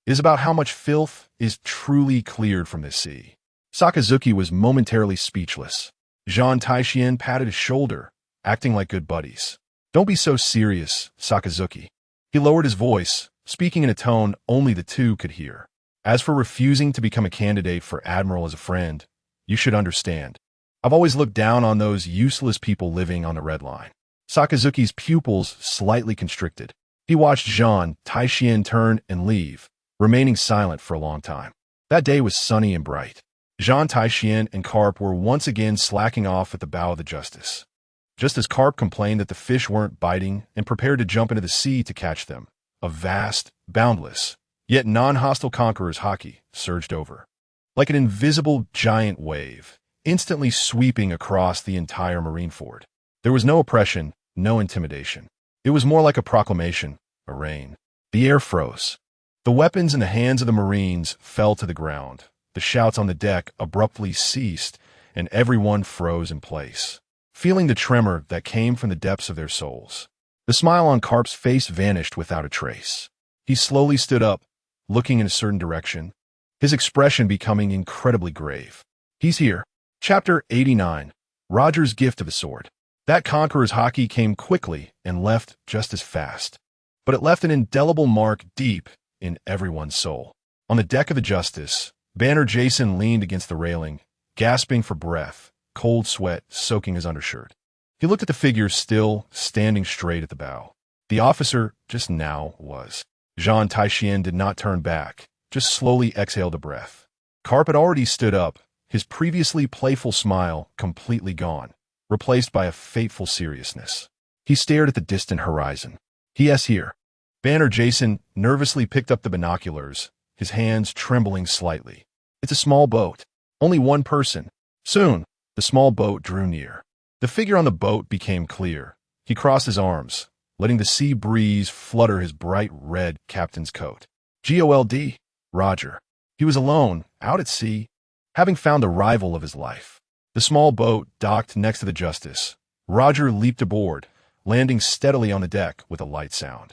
It is about how much filth is truly cleared from this sea. Sakazuki was momentarily speechless. Zhan Tai Xuan patted his shoulder, acting like good buddies. Don't be so serious, Sakazuki. He lowered his voice, speaking in a tone only the two could hear. As for refusing to become a candidate for Admiral as a friend, you should understand. I've always looked down on those useless people living on the red line. Sakazuki's pupils slightly constricted. He watched Zhan Tai Xuan turn and leave, remaining silent for a long time. That day was sunny and bright. Zhan Tai Xuan and Karp were once again slacking off at the bow of the Justice. Just as Karp complained that the fish weren't biting and prepared to jump into the sea to catch them, a vast, boundless, yet non-hostile Conqueror's haki surged over. Like an invisible giant wave, instantly sweeping across the entire Marineford. There was no oppression, no intimidation. It was more like a proclamation, a reign. The air froze. The weapons in the hands of the Marines fell to the ground. The shouts on the deck abruptly ceased, and everyone froze in place, feeling the tremor that came from the depths of their souls. The smile on Karp's face vanished without a trace. He slowly stood up, looking in a certain direction, his expression becoming incredibly grave. He's here. Chapter 89. Roger's Gift of a Sword. That Conqueror's Haki came quickly and left just as fast. But it left an indelible mark deep in everyone's soul. On the deck of the Justice, Banner Jason leaned against the railing, gasping for breath, cold sweat soaking his undershirt. He looked at the figure still standing straight at the bow. The officer just now was. Zhan Tai Xuan did not turn back, just slowly exhaled a breath. Karp had already stood up, his previously playful smile completely gone, replaced by a fateful seriousness. He stared at the distant horizon. Yes, here. Banner Jason nervously picked up the binoculars, his hands trembling slightly. It's a small boat. Only one person. Soon, the small boat drew near. The figure on the boat became clear. He crossed his arms, letting the sea breeze flutter his bright red captain's coat. GOLD, Roger. He was alone, out at sea, having found the rival of his life. The small boat docked next to the Justice. Roger leaped aboard, landing steadily on the deck with a light sound.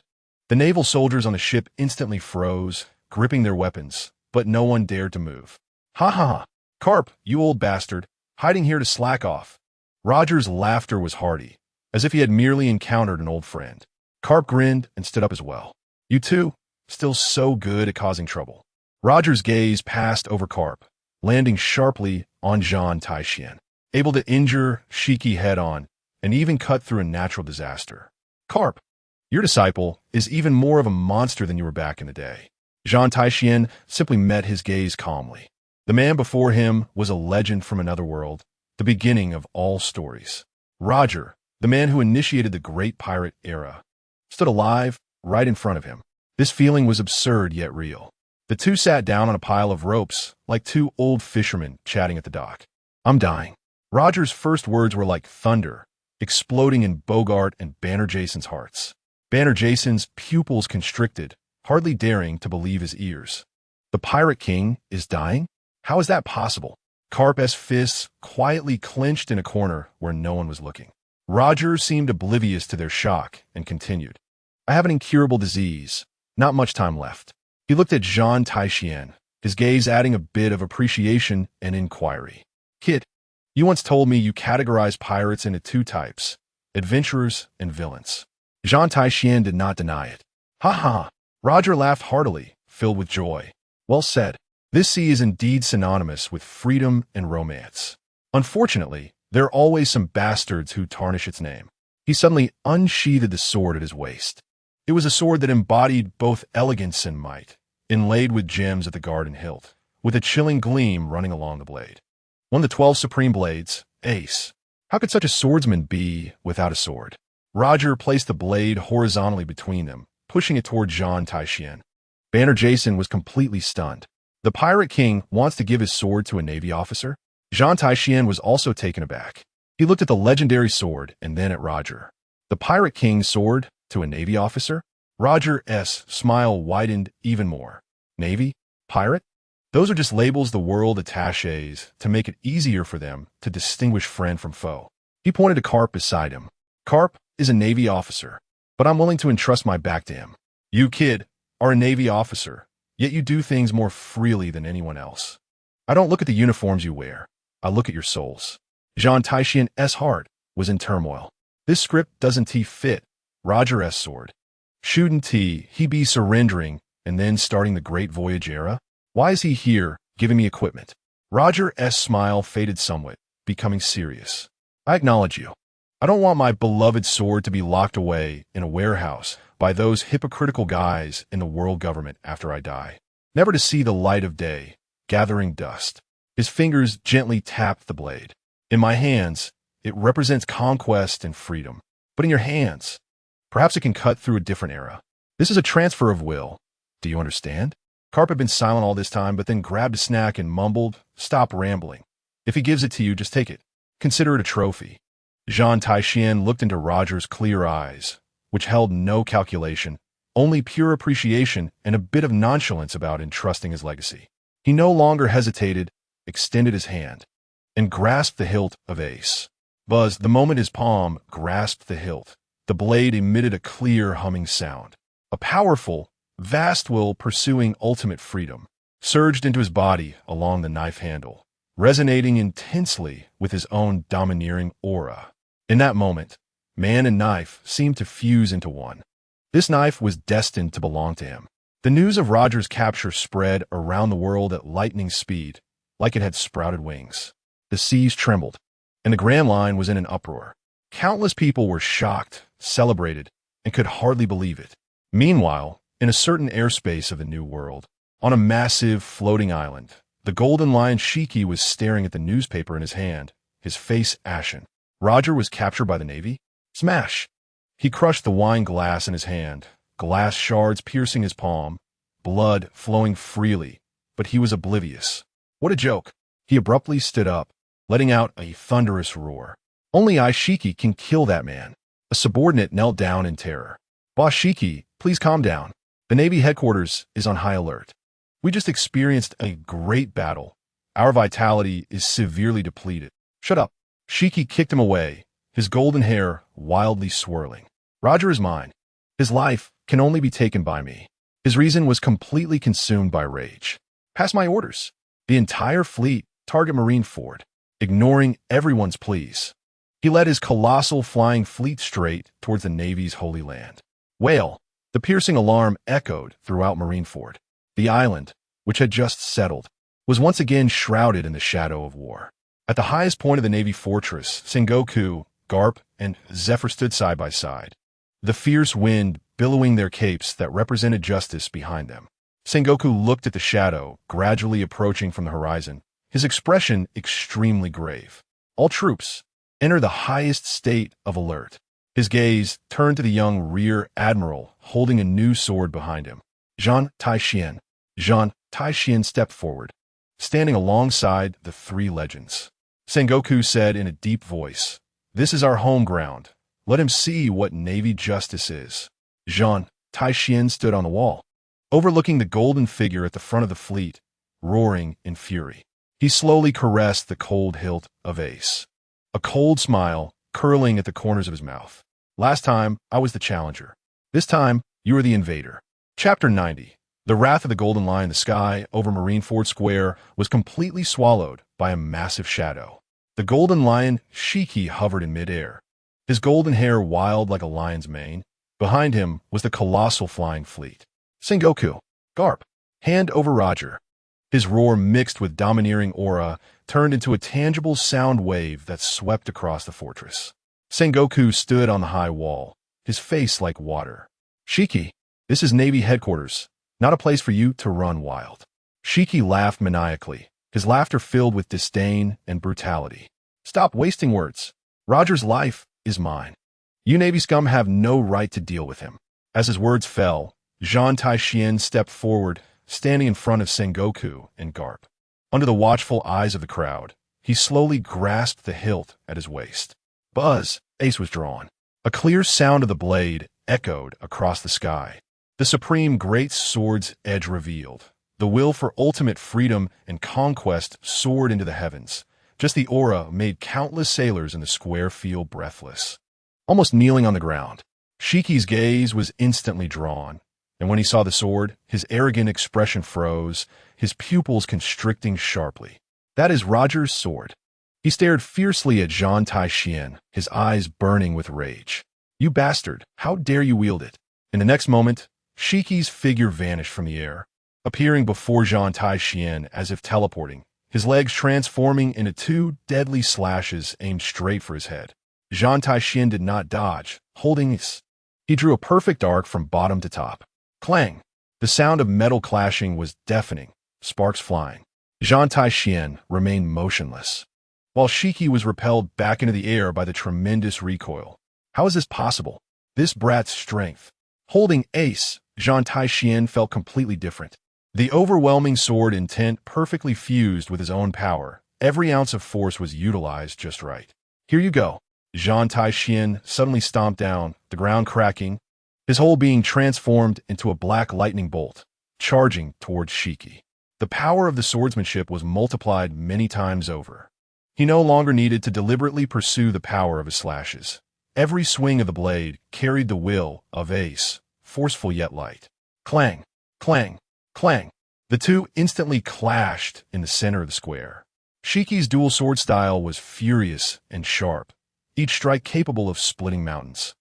The naval soldiers on the ship instantly froze, gripping their weapons, but no one dared to move. Ha ha ha. Karp, you old bastard, hiding here to slack off. Roger's laughter was hearty, as if he had merely encountered an old friend. Karp grinned and stood up as well. You too? Still so good at causing trouble. Roger's gaze passed over Karp, landing sharply on Zhan Tai Xuan, able to injure Shiki head-on and even cut through a natural disaster. Karp, your disciple is even more of a monster than you were back in the day. Zhan Tai Xuan simply met his gaze calmly. The man before him was a legend from another world, the beginning of all stories. Roger, the man who initiated the Great Pirate Era, stood alive right in front of him. This feeling was absurd yet real. The two sat down on a pile of ropes, like two old fishermen chatting at the dock. I'm dying. Roger's first words were like thunder, exploding in Bogart and Banner Jason's hearts. Banner Jason's pupils constricted, hardly daring to believe his ears. The Pirate King is dying? How is that possible? Karp's fists quietly clenched in a corner where no one was looking. Roger seemed oblivious to their shock and continued. I have an incurable disease. Not much time left. He looked at Zhan Tai Xuan, his gaze adding a bit of appreciation and inquiry. Kid, you once told me you categorize pirates into two types, adventurers and villains. Zhan Tai Xuan did not deny it. Ha ha! Roger laughed heartily, filled with joy. Well said. This sea is indeed synonymous with freedom and romance. Unfortunately, there are always some bastards who tarnish its name. He suddenly unsheathed the sword at his waist. It was a sword that embodied both elegance and might, inlaid with gems at the guard and hilt, with a chilling gleam running along the blade. One of the 12 supreme blades, Ace. How could such a swordsman be without a sword? Roger placed the blade horizontally between them, pushing it toward Zhan Tai Xuan. Banner Jason was completely stunned. The Pirate King wants to give his sword to a Navy officer? Zhan Tai Xuan was also taken aback. He looked at the legendary sword and then at Roger. The Pirate King's sword to a Navy officer? Roger's smile widened even more. Navy? Pirate? Those are just labels the world attaches to make it easier for them to distinguish friend from foe. He pointed to Karp beside him. Karp is a Navy officer, but I'm willing to entrust my back to him. You, kid, are a Navy officer, yet you do things more freely than anyone else. I don't look at the uniforms you wear. I look at your souls. Zhan Tai Xuan's heart was in turmoil. This script doesn't fit Roger's sword. Shouldn't he be surrendering and then starting the Great Voyage era? Why is he here, giving me equipment? Roger's smile faded somewhat, becoming serious. I acknowledge you. I don't want my beloved sword to be locked away in a warehouse by those hypocritical guys in the world government after I die, never to see the light of day, gathering dust. His fingers gently tapped the blade. In my hands, it represents conquest and freedom. But in your hands, perhaps it can cut through a different era. This is a transfer of will. Do you understand? Karp had been silent all this time, but then grabbed a snack and mumbled, "Stop rambling. If he gives it to you, just take it. Consider it a trophy." Zhan Tai Xuan looked into Roger's clear eyes, which held no calculation, only pure appreciation and a bit of nonchalance about entrusting his legacy. He no longer hesitated, extended his hand, and grasped the hilt of Ace. Buzz, the moment his palm grasped the hilt, the blade emitted a clear humming sound. A powerful, vast will pursuing ultimate freedom. surged into his body along the knife handle, resonating intensely with his own domineering aura. In that moment, man and knife seemed to fuse into one. This knife was destined to belong to him. The news of Roger's capture spread around the world at lightning speed, like it had sprouted wings. The seas trembled, and the Grand Line was in an uproar. Countless people were shocked, celebrated, and could hardly believe it. Meanwhile, in a certain airspace of the New World, on a massive floating island, the Golden Lion Shiki was staring at the newspaper in his hand, his face ashen. Roger was captured by the Navy? Smash! He crushed the wine glass in his hand, glass shards piercing his palm, blood flowing freely, but he was oblivious. What a joke! He abruptly stood up, letting out a thunderous roar. Only I, Shiki, can kill that man. A subordinate knelt down in terror. Boss Shiki, please calm down. The Navy headquarters is on high alert. We just experienced a great battle. Our vitality is severely depleted. Shut up. Shiki kicked him away, his golden hair wildly swirling. Roger is mine. His life can only be taken by me. His reason was completely consumed by rage. Pass my orders. The entire fleet target Marineford, ignoring everyone's pleas. He led his colossal flying fleet straight towards the Navy's holy land. Wail! The piercing alarm echoed throughout Marineford. The island, which had just settled, was once again shrouded in the shadow of war. At the highest point of the Navy fortress, Sengoku, Garp, and Zephyr stood side by side, the fierce wind billowing their capes that represented justice behind them. Sengoku looked at the shadow, gradually approaching from the horizon, his expression extremely grave. All troops, enter the highest state of alert. His gaze turned to the young rear admiral holding a new sword behind him. Zhan Tai Xuan. Zhan Tai Xuan stepped forward, standing alongside the three legends. Sengoku said in a deep voice, "This is our home ground. Let him see what Navy justice is." Zhan Tai Xuan stood on the wall, overlooking the golden figure at the front of the fleet, roaring in fury. He slowly caressed the cold hilt of Ace, a cold smile curling at the corners of his mouth. Last time, I was the challenger. This time, you are the invader. Chapter 90. The wrath of the Golden Lion in the sky over Marineford Square was completely swallowed by a massive shadow. The Golden Lion Shiki hovered in midair, his golden hair wild like a lion's mane. Behind him was the colossal flying fleet. Sengoku, Garp, hand over Roger. His roar, mixed with domineering aura, turned into a tangible sound wave that swept across the fortress. Sengoku stood on the high wall, his face like water. Shiki, this is Navy headquarters, not a place for you to run wild. Shiki laughed maniacally, his laughter filled with disdain and brutality. Stop wasting words. Roger's life is mine. You Navy scum have no right to deal with him. As his words fell, Zhan Tai Xuan stepped forward, standing in front of Sengoku and Garp. Under the watchful eyes of the crowd, he slowly grasped the hilt at his waist. Buzz! Ace was drawn. A clear sound of the blade echoed across the sky. The supreme great sword's edge revealed. The will for ultimate freedom and conquest soared into the heavens. Just the aura made countless sailors in the square feel breathless, almost kneeling on the ground. Shiki's gaze was instantly drawn, and when he saw the sword, his arrogant expression froze, his pupils constricting sharply. That is Roger's sword. He stared fiercely at Zhan Tai Xuan, his eyes burning with rage. You bastard, how dare you wield it? In the next moment, Shiki's figure vanished from the air, appearing before Zhan Tai Xuan as if teleporting, his legs transforming into two deadly slashes aimed straight for his head. Zhan Tai Xuan did not dodge, holding his. He drew a perfect arc from bottom to top. Clang! The sound of metal clashing was deafening, sparks flying. Zhan Tai Xuan remained motionless, while Shiki was repelled back into the air by the tremendous recoil. How is this possible? This brat's strength. Holding Ace, Zhan Tai Xuan felt completely different. The overwhelming sword intent perfectly fused with his own power. Every ounce of force was utilized just right. Here you go. Zhan Tai Xuan suddenly stomped down, the ground cracking, his whole being transformed into a black lightning bolt, charging towards Shiki. The power of the swordsmanship was multiplied many times over. He no longer needed to deliberately pursue the power of his slashes. Every swing of the blade carried the will of Ace, forceful yet light. Clang, clang, clang. The two instantly clashed in the center of the square. Shiki's dual sword style was furious and sharp, each strike capable of splitting mountains.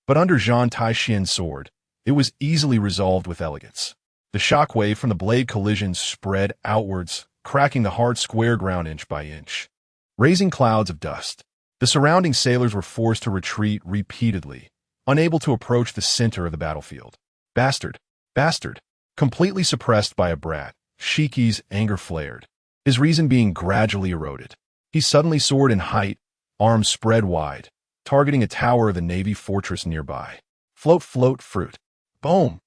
But under Zhan Tai Xuan's sword, it was easily resolved with elegance. The shockwave from the blade collision spread outwards, cracking the hard square ground inch by inch, raising clouds of dust. The surrounding sailors were forced to retreat repeatedly, unable to approach the center of the battlefield. Bastard! Bastard! Completely suppressed by a brat, Shiki's anger flared, his reason being gradually eroded. He suddenly soared in height, arms spread wide, targeting a tower of the Navy fortress nearby. Float, float, fruit. Boom!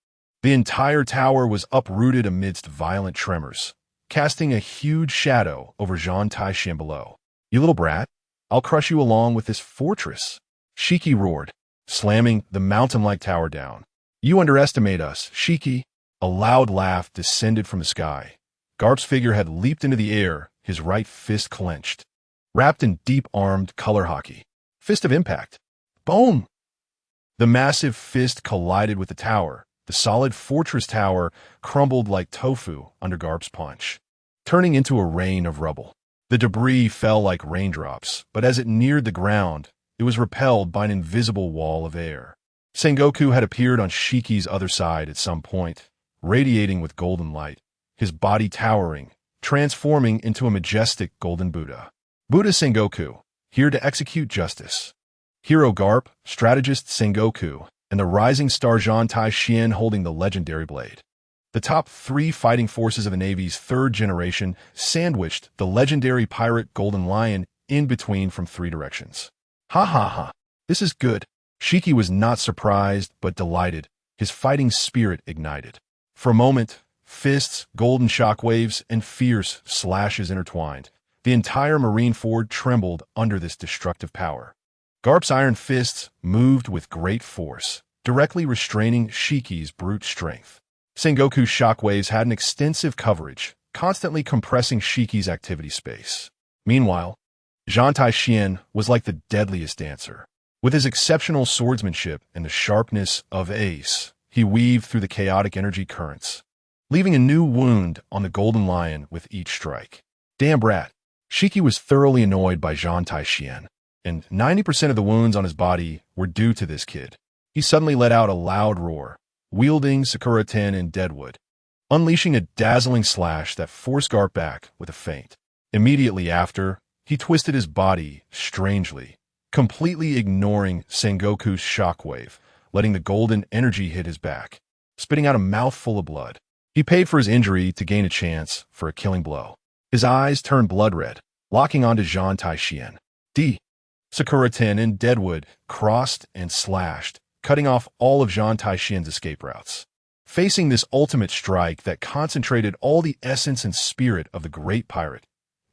The entire tower was uprooted amidst violent tremors, casting a huge shadow over Zhan Tai Xuan below. You little brat, I'll crush you along with this fortress, Shiki roared, slamming the mountain-like tower down. You underestimate us, Shiki. A loud laugh descended from the sky. Garp's figure had leaped into the air, his right fist clenched, wrapped in deep-armed color haki. Fist of impact. Boom! The massive fist collided with the tower. The solid fortress tower crumbled like tofu under Garp's punch, turning into a rain of rubble. The debris fell like raindrops, but as it neared the ground, it was repelled by an invisible wall of air. Sengoku had appeared on Shiki's other side at some point, radiating with golden light, his body towering, transforming into a majestic golden Buddha. Buddha Sengoku, here to execute justice. Hero Garp, strategist Sengoku, and the rising star Zhan Tai Xuan holding the legendary blade. The top three fighting forces of the Navy's third generation sandwiched the legendary pirate Golden Lion in between from three directions. Ha ha ha, this is good. Shiki was not surprised, but delighted, his fighting spirit ignited. For a moment, fists, golden shockwaves, and fierce slashes intertwined. The entire Marine Fort trembled under this destructive power. Garp's iron fists moved with great force, directly restraining Shiki's brute strength. Sengoku's shockwaves had an extensive coverage, constantly compressing Shiki's activity space. Meanwhile, Zhan Tai Xuan was like the deadliest dancer. With his exceptional swordsmanship and the sharpness of ace, he weaved through the chaotic energy currents, leaving a new wound on the Golden Lion with each strike. Damn brat! Shiki was thoroughly annoyed by Zhan Tai Xuan, and 90% of the wounds on his body were due to this kid. He suddenly let out a loud roar, wielding Sakura Ten and Deadwood, unleashing a dazzling slash that forced Garp back with a feint. Immediately after, he twisted his body strangely, completely ignoring Sengoku's shockwave, letting the golden energy hit his back, spitting out a mouthful of blood. He paid for his injury to gain a chance for a killing blow. His eyes turned blood red, locking onto Zhan Tai Xuan. Sakura Ten and Deadwood crossed and slashed, cutting off all of Zhan Tai Xuan's escape routes. Facing this ultimate strike that concentrated all the essence and spirit of the great pirate,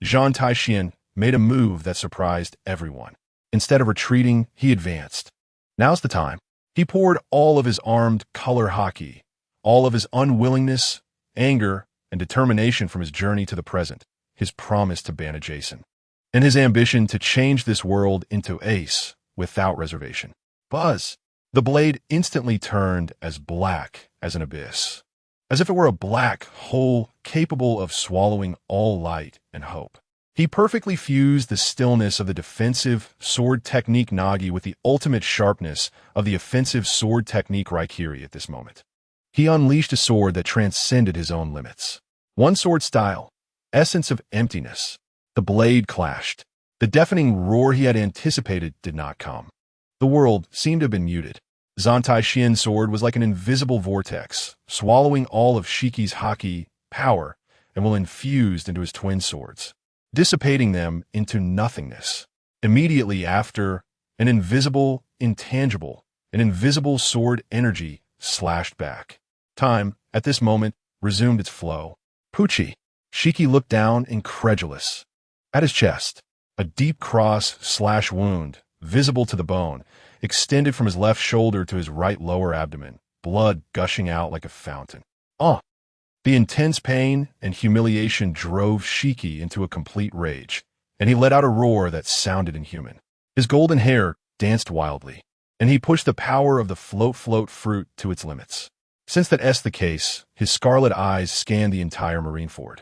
Zhan Tai Xuan made a move that surprised everyone. Instead of retreating, he advanced. Now's the time. He poured all of his armed color haki, all of his unwillingness, anger, and determination from his journey to the present, his promise to Bana Jason, and his ambition to change this world into ace without reservation. Buzz! The blade instantly turned as black as an abyss, as if it were a black hole capable of swallowing all light and hope. He perfectly fused the stillness of the defensive sword technique Nagi with the ultimate sharpness of the offensive sword technique Raikiri at this moment. He unleashed a sword that transcended his own limits. One sword style, essence of emptiness. The blade clashed. The deafening roar he had anticipated did not come. The world seemed to have been muted. Zhan Tai Xuan's sword was like an invisible vortex, swallowing all of Shiki's haki power and will infused into his twin swords, dissipating them into nothingness. Immediately after, an invisible sword energy slashed back. Time, at this moment, resumed its flow. Pucci! Shiki looked down, incredulous. At his chest, a deep cross/slash wound, visible to the bone, extended from his left shoulder to his right lower abdomen, blood gushing out like a fountain. The intense pain and humiliation drove Shiki into a complete rage, and he let out a roar that sounded inhuman. His golden hair danced wildly, and he pushed the power of the float fruit to its limits. Since that's the case, his scarlet eyes scanned the entire Marineford.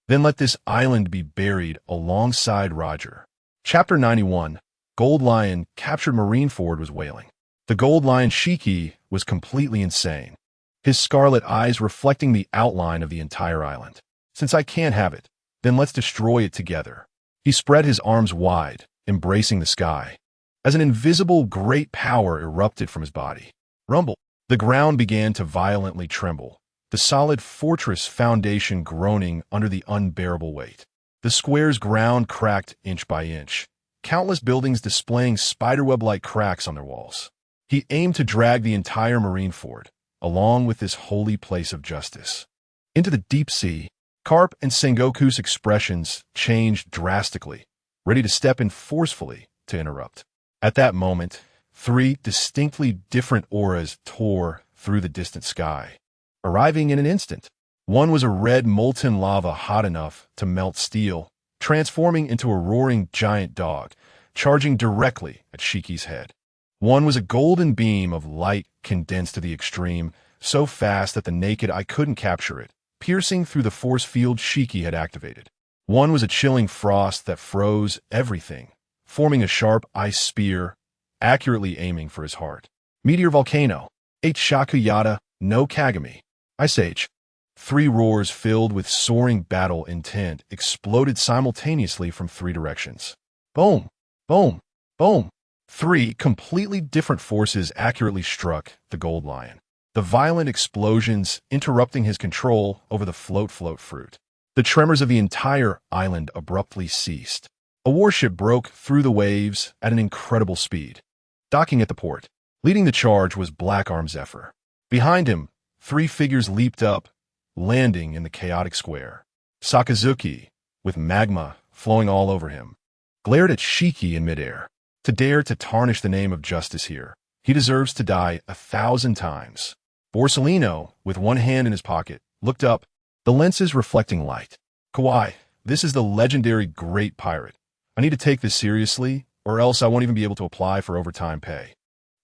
Then let this island be buried alongside Roger. Chapter 91, Gold Lion captured Marineford was wailing. The Gold Lion Shiki was completely insane, his scarlet eyes reflecting the outline of the entire island. Since I can't have it, then let's destroy it together. He spread his arms wide, embracing the sky. As an invisible great power erupted from his body. Rumble. The ground began to violently tremble, the solid fortress foundation groaning under the unbearable weight. The square's ground cracked inch by inch, countless buildings displaying spiderweb-like cracks on their walls. He aimed to drag the entire Marineford, along with this holy place of justice, into the deep sea. Karp and Sengoku's expressions changed drastically, ready to step in forcefully to interrupt. At that moment, three distinctly different auras tore through the distant sky, arriving in an instant. One was a red molten lava hot enough to melt steel, transforming into a roaring giant dog, charging directly at Shiki's head. One was a golden beam of light condensed to the extreme, so fast that the naked eye couldn't capture it, piercing through the force field Shiki had activated. One was a chilling frost that froze everything, forming a sharp ice spear, accurately aiming for his heart. Meteor Volcano, H. Shakuyata, no Kagami. Ice Age. Three roars filled with soaring battle intent exploded simultaneously from three directions. Boom! Boom! Boom! Three completely different forces accurately struck the Gold Lion, the violent explosions interrupting his control over the float fruit. The tremors of the entire island abruptly ceased. A warship broke through the waves at an incredible speed, docking at the port. Leading the charge was Black Arm Zephyr. Behind him, three figures leaped up, landing in the chaotic square. Sakazuki, with magma flowing all over him, glared at Shiki in midair. To dare to tarnish the name of justice here, he deserves to die 1,000 times. Borsellino, with one hand in his pocket, looked up, the lenses reflecting light. Kawaii, this is the legendary Great Pirate. I need to take this seriously, or else I won't even be able to apply for overtime pay.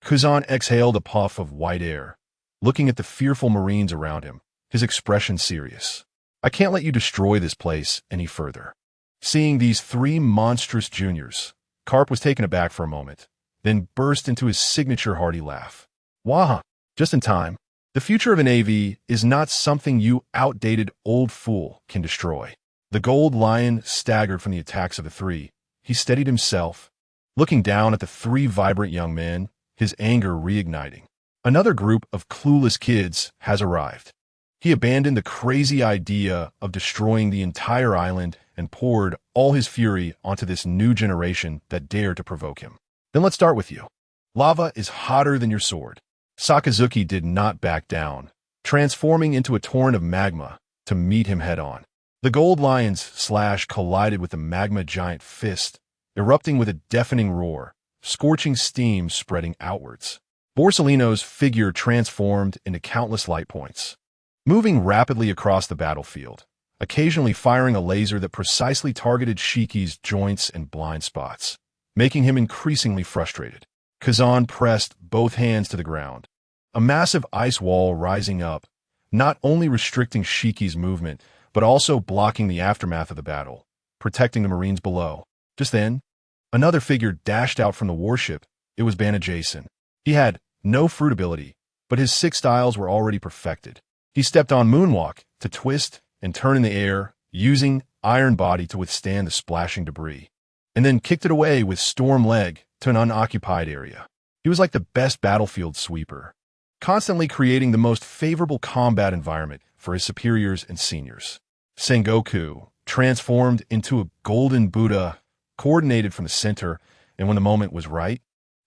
Kuzan exhaled a puff of white air, looking at the fearful Marines around him, his expression serious. I can't let you destroy this place any further. Seeing these three monstrous juniors, Karp was taken aback for a moment, then burst into his signature hearty laugh. Waha! Just in time. The future of an AV is not something you outdated old fool can destroy. The Gold Lion staggered from the attacks of the three. He steadied himself, looking down at the three vibrant young men, his anger reigniting. Another group of clueless kids has arrived. He abandoned the crazy idea of destroying the entire island and poured all his fury onto this new generation that dared to provoke him. Then let's start with you. Lava is hotter than your sword. Sakazuki did not back down, transforming into a torrent of magma to meet him head-on. The Gold Lion's slash collided with the magma giant fist, erupting with a deafening roar, scorching steam spreading outwards. Borsellino's figure transformed into countless light points, moving rapidly across the battlefield, occasionally firing a laser that precisely targeted Shiki's joints and blind spots, making him increasingly frustrated. Kazan pressed both hands to the ground, a massive ice wall rising up, not only restricting Shiki's movement, but also blocking the aftermath of the battle, protecting the Marines below. Just then, another figure dashed out from the warship. It was Bana Jason. He had no fruit ability, but his 6 styles were already perfected. He stepped on Moonwalk to twist and turn in the air, using Iron Body to withstand the splashing debris, and then kicked it away with Storm Leg to an unoccupied area. He was like the best battlefield sweeper, constantly creating the most favorable combat environment for his superiors and seniors. Sengoku transformed into a golden Buddha, coordinated from the center, and when the moment was right,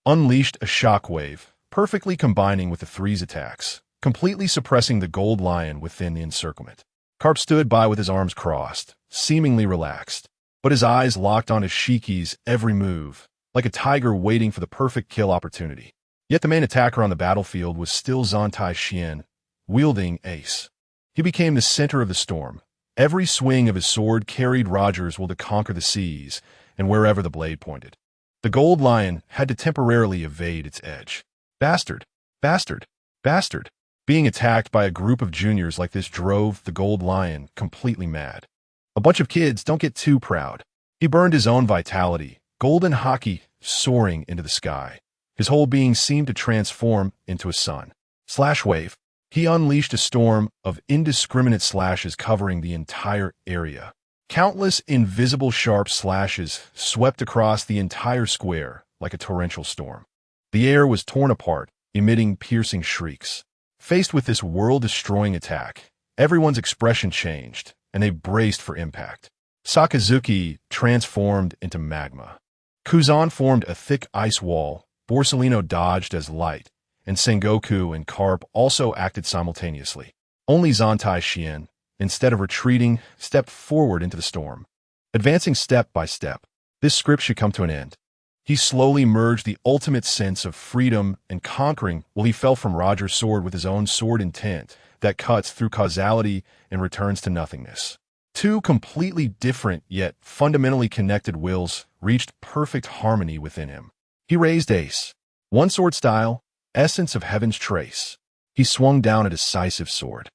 unleashed a shockwave, perfectly combining with the three's attacks, completely suppressing the Gold Lion within the encirclement. Karp stood by with his arms crossed, seemingly relaxed, but his eyes locked on his Shiki's every move, like a tiger waiting for the perfect kill opportunity. Yet the main attacker on the battlefield was still Zhan Tai Xuan, wielding Ace. He became the center of the storm. Every swing of his sword carried Roger's will to conquer the seas, and wherever the blade pointed. The Gold Lion had to temporarily evade its edge. Bastard! Bastard! Bastard! Being attacked by a group of juniors like this drove the Gold Lion completely mad. A bunch of kids, don't get too proud. He burned his own vitality, golden haki soaring into the sky. His whole being seemed to transform into a sun. Slash wave. He unleashed a storm of indiscriminate slashes covering the entire area. Countless invisible sharp slashes swept across the entire square like a torrential storm. The air was torn apart, emitting piercing shrieks. Faced with this world-destroying attack, everyone's expression changed, and they braced for impact. Sakazuki transformed into magma. Kuzan formed a thick ice wall, Borsellino dodged as light, and Sengoku and Karp also acted simultaneously. Only Zhan Tai Xuan, instead of retreating, stepped forward into the storm. Advancing step by step, this script should come to an end. He slowly merged the ultimate sense of freedom and conquering while he fell from Roger's sword with his own sword intent that cuts through causality and returns to nothingness. Two completely different yet fundamentally connected wills reached perfect harmony within him. He raised ace. One sword style, essence of heaven's trace. He swung down a decisive sword.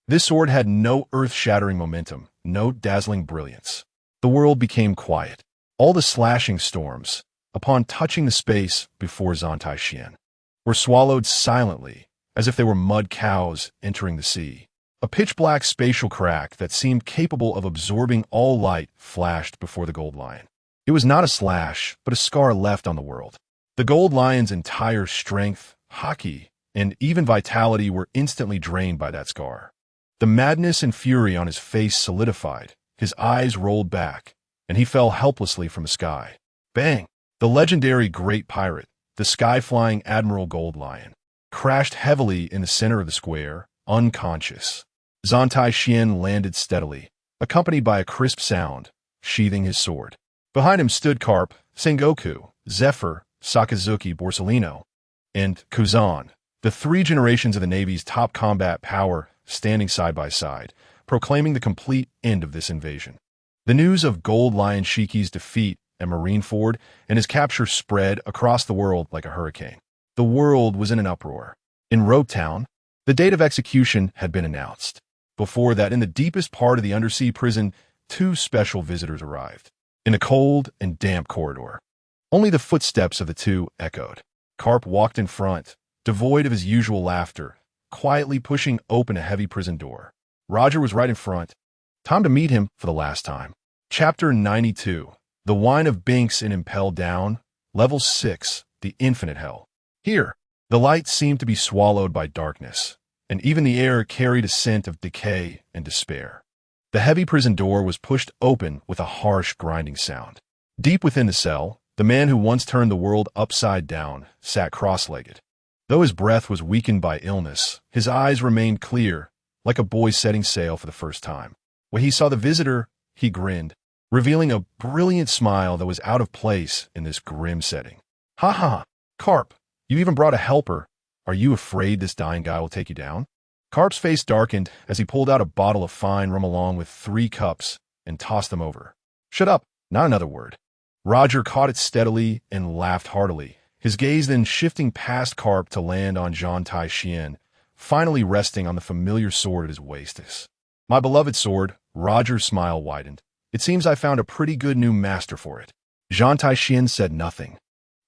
This sword had no earth-shattering momentum, no dazzling brilliance. The world became quiet. All the slashing storms, upon touching the space before Zhan Tai Xuan, were swallowed silently, as if they were mud cows entering the sea. A pitch-black spatial crack that seemed capable of absorbing all light flashed before the Gold Lion. It was not a slash, but a scar left on the world. The Gold Lion's entire strength, haki, and even vitality were instantly drained by that scar. The madness and fury on his face solidified, his eyes rolled back, and he fell helplessly from the sky. Bang! The legendary Great Pirate, the sky-flying Admiral Gold Lion, crashed heavily in the center of the square, unconscious. Zhan Tai Xuan landed steadily, accompanied by a crisp sound, sheathing his sword. Behind him stood Karp, Sengoku, Zephyr, Sakazuki, Borsellino, and Kuzan, the three generations of the Navy's top combat power standing side by side, proclaiming the complete end of this invasion. The news of Gold Lion Shiki's defeat at Marineford and his capture spread across the world like a hurricane. The world was in an uproar. In Rogue Town, the date of execution had been announced. Before that, in the deepest part of the undersea prison, two special visitors arrived. In a cold and damp corridor, only the footsteps of the two echoed. Karp walked in front, devoid of his usual laughter, quietly pushing open a heavy prison door. Roger was right in front. Time to meet him for the last time. Chapter 92. The Wine of Binks in Impel Down. Level 6. The Infinite Hell. Here, the light seemed to be swallowed by darkness, and even the air carried a scent of decay and despair. The heavy prison door was pushed open with a harsh grinding sound. Deep within the cell, the man who once turned the world upside down sat cross-legged. Though his breath was weakened by illness, his eyes remained clear, like a boy setting sail for the first time. When he saw the visitor, he grinned, revealing a brilliant smile that was out of place in this grim setting. "Ha ha, Karp, you even brought a helper. Are you afraid this dying guy will take you down?" Karp's face darkened as he pulled out a bottle of fine rum along with 3 cups and tossed them over. "Shut up, not another word." Roger caught it steadily and laughed heartily, his gaze then shifting past Karp to land on Zhan Tai Xuan, finally resting on the familiar sword at his waist. "My beloved sword," Roger's smile widened. "It seems I found a pretty good new master for it." Zhan Tai Xuan said nothing,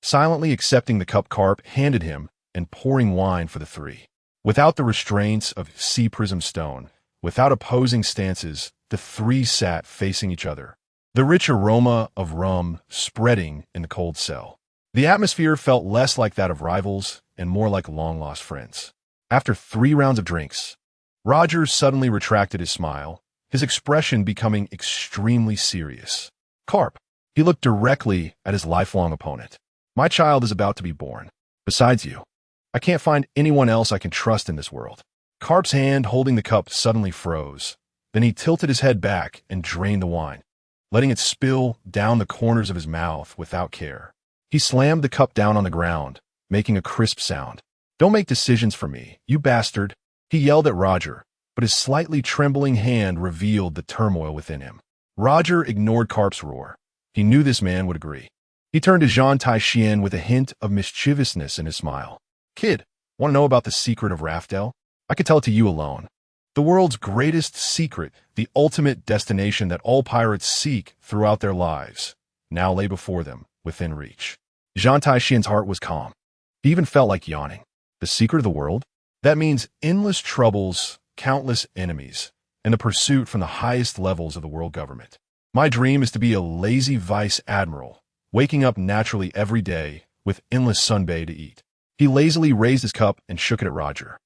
silently accepting the cup Karp handed him and pouring wine for the three. Without the restraints of sea prism stone, without opposing stances, the three sat facing each other, the rich aroma of rum spreading in the cold cell. The atmosphere felt less like that of rivals and more like long-lost friends. After 3 rounds of drinks, Roger suddenly retracted his smile, his expression becoming extremely serious. "Karp," he looked directly at his lifelong opponent. "My child is about to be born. Besides you, I can't find anyone else I can trust in this world." Karp's hand holding the cup suddenly froze. Then he tilted his head back and drained the wine, letting it spill down the corners of his mouth without care. He slammed the cup down on the ground, making a crisp sound. "Don't make decisions for me, you bastard," he yelled at Roger, but his slightly trembling hand revealed the turmoil within him. Roger ignored Karp's roar. He knew this man would agree. He turned to Zhan Tai Xuan with a hint of mischievousness in his smile. "Kid, want to know about the secret of Raftel? I could tell it to you alone. The world's greatest secret, the ultimate destination that all pirates seek throughout their lives, now lay before them, within reach. Zhan Tai Xuan's heart was calm. He even felt like yawning. The secret of the world? That means endless troubles, countless enemies, and the pursuit from the highest levels of the world government. My dream is to be a lazy vice admiral, waking up naturally every day with endless senbei to eat. He lazily raised his cup and shook it at Roger.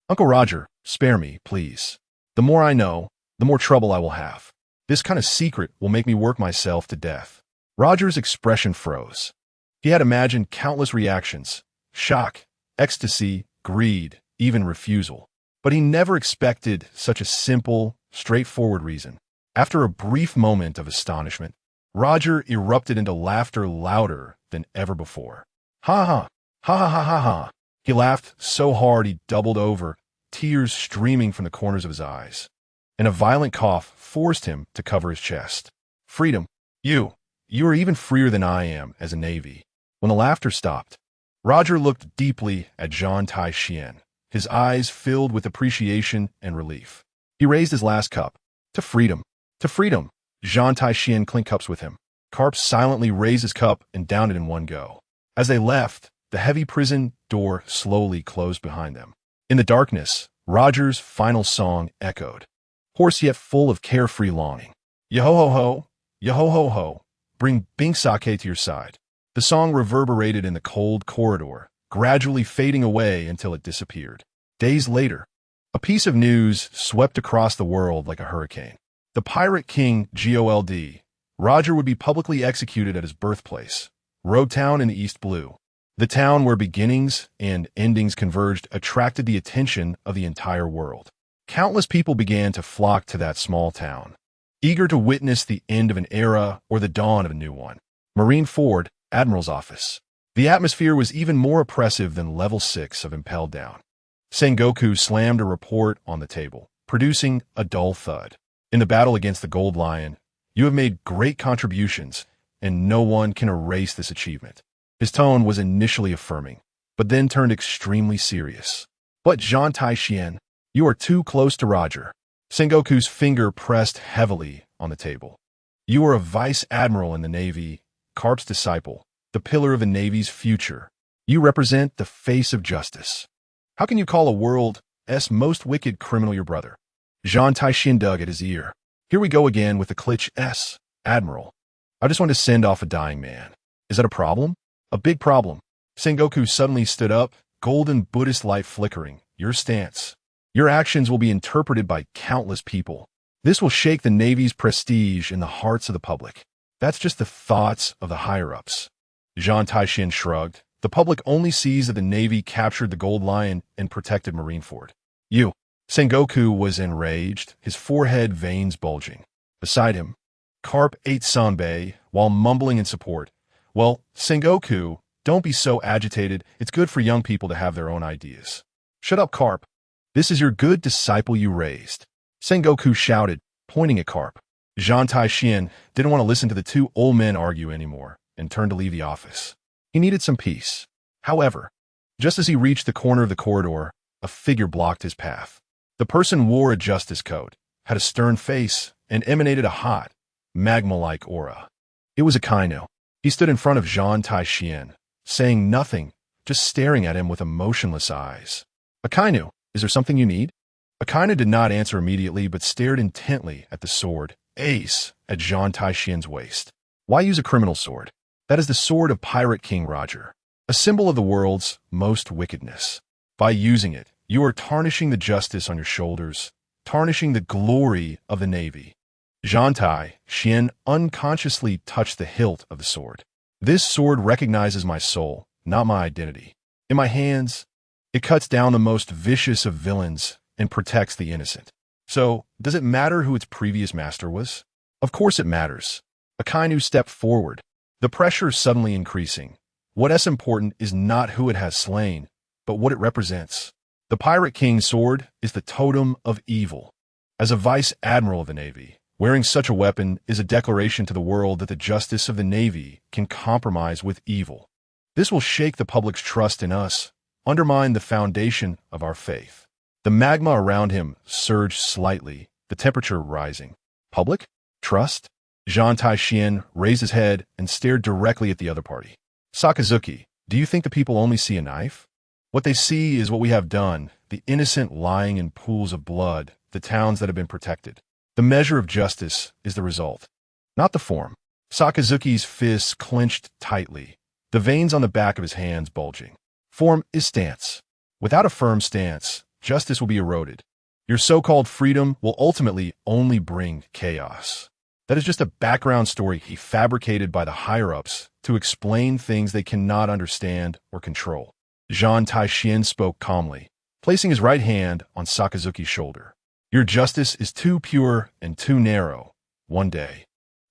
Uncle Roger, spare me, please. The more I know, the more trouble I will have. This kind of secret will make me work myself to death. Roger's expression froze. He had imagined countless reactions: shock, ecstasy, greed, even refusal. But he never expected such a simple, straightforward reason. After a brief moment of astonishment, Roger erupted into laughter louder than ever before. Ha ha, ha ha ha ha ha. He laughed so hard he doubled over, tears streaming from the corners of his eyes. And a violent cough forced him to cover his chest. Freedom. You are even freer than I am as a navy. When the laughter stopped, Roger looked deeply at Zhan Tai Xuan, his eyes filled with appreciation and relief. He raised his last cup. To freedom. To freedom. Zhan Tai Xuan clinked cups with him. Karp silently raised his cup and downed it in one go. As they left, the heavy prison door slowly closed behind them. In the darkness, Roger's final song echoed, hoarse yet full of carefree longing. Yo-ho-ho-ho, yo-ho-ho-ho, bring Bink Sake to your side. The song reverberated in the cold corridor, gradually fading away until it disappeared. Days later, a piece of news swept across the world like a hurricane. The pirate king Gold, Roger, would be publicly executed at his birthplace, Road Town in the East Blue. The town where beginnings and endings converged attracted the attention of the entire world. Countless people began to flock to that small town, eager to witness the end of an era or the dawn of a new one. Marineford, Admiral's office. The atmosphere was even more oppressive than level 6 of Impelled Down. Sengoku slammed a report on the table, producing a dull thud. In the battle against the Gold Lion, you have made great contributions, and no one can erase this achievement. His tone was initially affirming, but then turned extremely serious. But Zhan Tai Xuan, you are too close to Roger. Sengoku's finger pressed heavily on the table. You are a vice admiral in the Navy, Karp's disciple, the pillar of the Navy's future. You represent the face of justice. How can you call a world's most wicked criminal your brother? Zhan Tai Xuan dug at his ear. Here we go again with the cliché Admiral. I just want to send off a dying man. Is that a problem? A big problem. Sengoku suddenly stood up, golden Buddhist light flickering. Your stance. Your actions will be interpreted by countless people. This will shake the Navy's prestige in the hearts of the public. That's just the thoughts of the higher-ups. Zhan Tai Xuan shrugged. The public only sees that the Navy captured the Gold Lion and protected Marineford. You. Sengoku was enraged, his forehead veins bulging. Beside him, Karp ate senbei while mumbling in support. Well, Sengoku, don't be so agitated. It's good for young people to have their own ideas. Shut up, Karp. This is your good disciple you raised. Sengoku shouted, pointing at Karp. Zhan Tai Xuan didn't want to listen to the two old men argue anymore and turned to leave the office. He needed some peace. However, just as he reached the corner of the corridor, a figure blocked his path. The person wore a justice coat, had a stern face, and emanated a hot, magma-like aura. It was Akainu. He stood in front of Zhan Tai Xuan, saying nothing, just staring at him with emotionless eyes. Akainu, is there something you need? Akainu did not answer immediately, but stared intently at the sword, Ace, at Zhan Tai Xuan's waist. Why use a criminal sword? That is the sword of Pirate King Roger, a symbol of the world's most wickedness. By using it, you are tarnishing the justice on your shoulders, tarnishing the glory of the Navy. Zhan Tai Xuan unconsciously touched the hilt of the sword. This sword recognizes my soul, not my identity. In my hands, it cuts down the most vicious of villains and protects the innocent. So, does it matter who its previous master was? Of course it matters. Akainu stepped forward, the pressure suddenly increasing. What's important is not who it has slain, but what it represents. The Pirate King's sword is the totem of evil. As a vice admiral of the Navy, wearing such a weapon is a declaration to the world that the justice of the Navy can compromise with evil. This will shake the public's trust in us, undermine the foundation of our faith. The magma around him surged slightly, the temperature rising. Public? Trust? Zhan Tai Xuan raised his head and stared directly at the other party. Sakazuki, do you think the people only see a knife? What they see is what we have done, the innocent lying in pools of blood, the towns that have been protected. The measure of justice is the result, not the form. Sakazuki's fists clenched tightly, the veins on the back of his hands bulging. Form is stance. Without a firm stance, justice will be eroded. Your so-called freedom will ultimately only bring chaos. That is just a background story he fabricated by the higher-ups to explain things they cannot understand or control. Zhan Tai Xuan spoke calmly, placing his right hand on Sakazuki's shoulder. Your justice is too pure and too narrow. One day,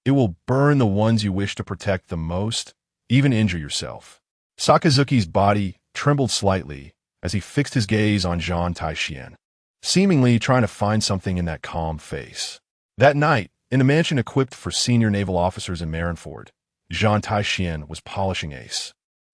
it will burn the ones you wish to protect the most, even injure yourself. Sakazuki's body trembled slightly as he fixed his gaze on Zhan Tai Xuan, seemingly trying to find something in that calm face. That night, in a mansion equipped for senior naval officers in Marineford, Zhan Tai Xuan was polishing ace.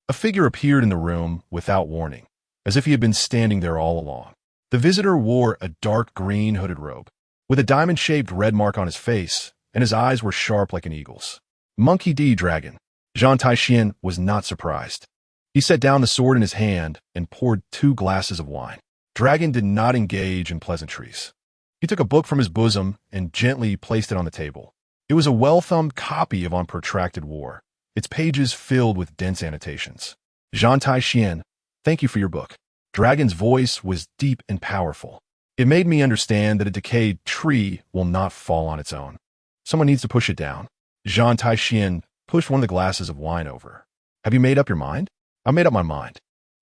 A figure appeared in the room without warning, as if he had been standing there all along. The visitor wore a dark green hooded robe, with a diamond-shaped red mark on his face, and his eyes were sharp like an eagle's. Monkey D. Dragon. Zhan Tai Xuan was not surprised. He set down the sword in his hand and poured 2 glasses of wine. Dragon did not engage in pleasantries. He took a book from his bosom and gently placed it on the table. It was a well-thumbed copy of On Protracted War, its pages filled with dense annotations. Zhan Tai Xuan, thank you for your book. Dragon's voice was deep and powerful. It made me understand that a decayed tree will not fall on its own. Someone needs to push it down. Zhan Tai Xuan pushed one of the glasses of wine over. Have you made up your mind? I made up my mind.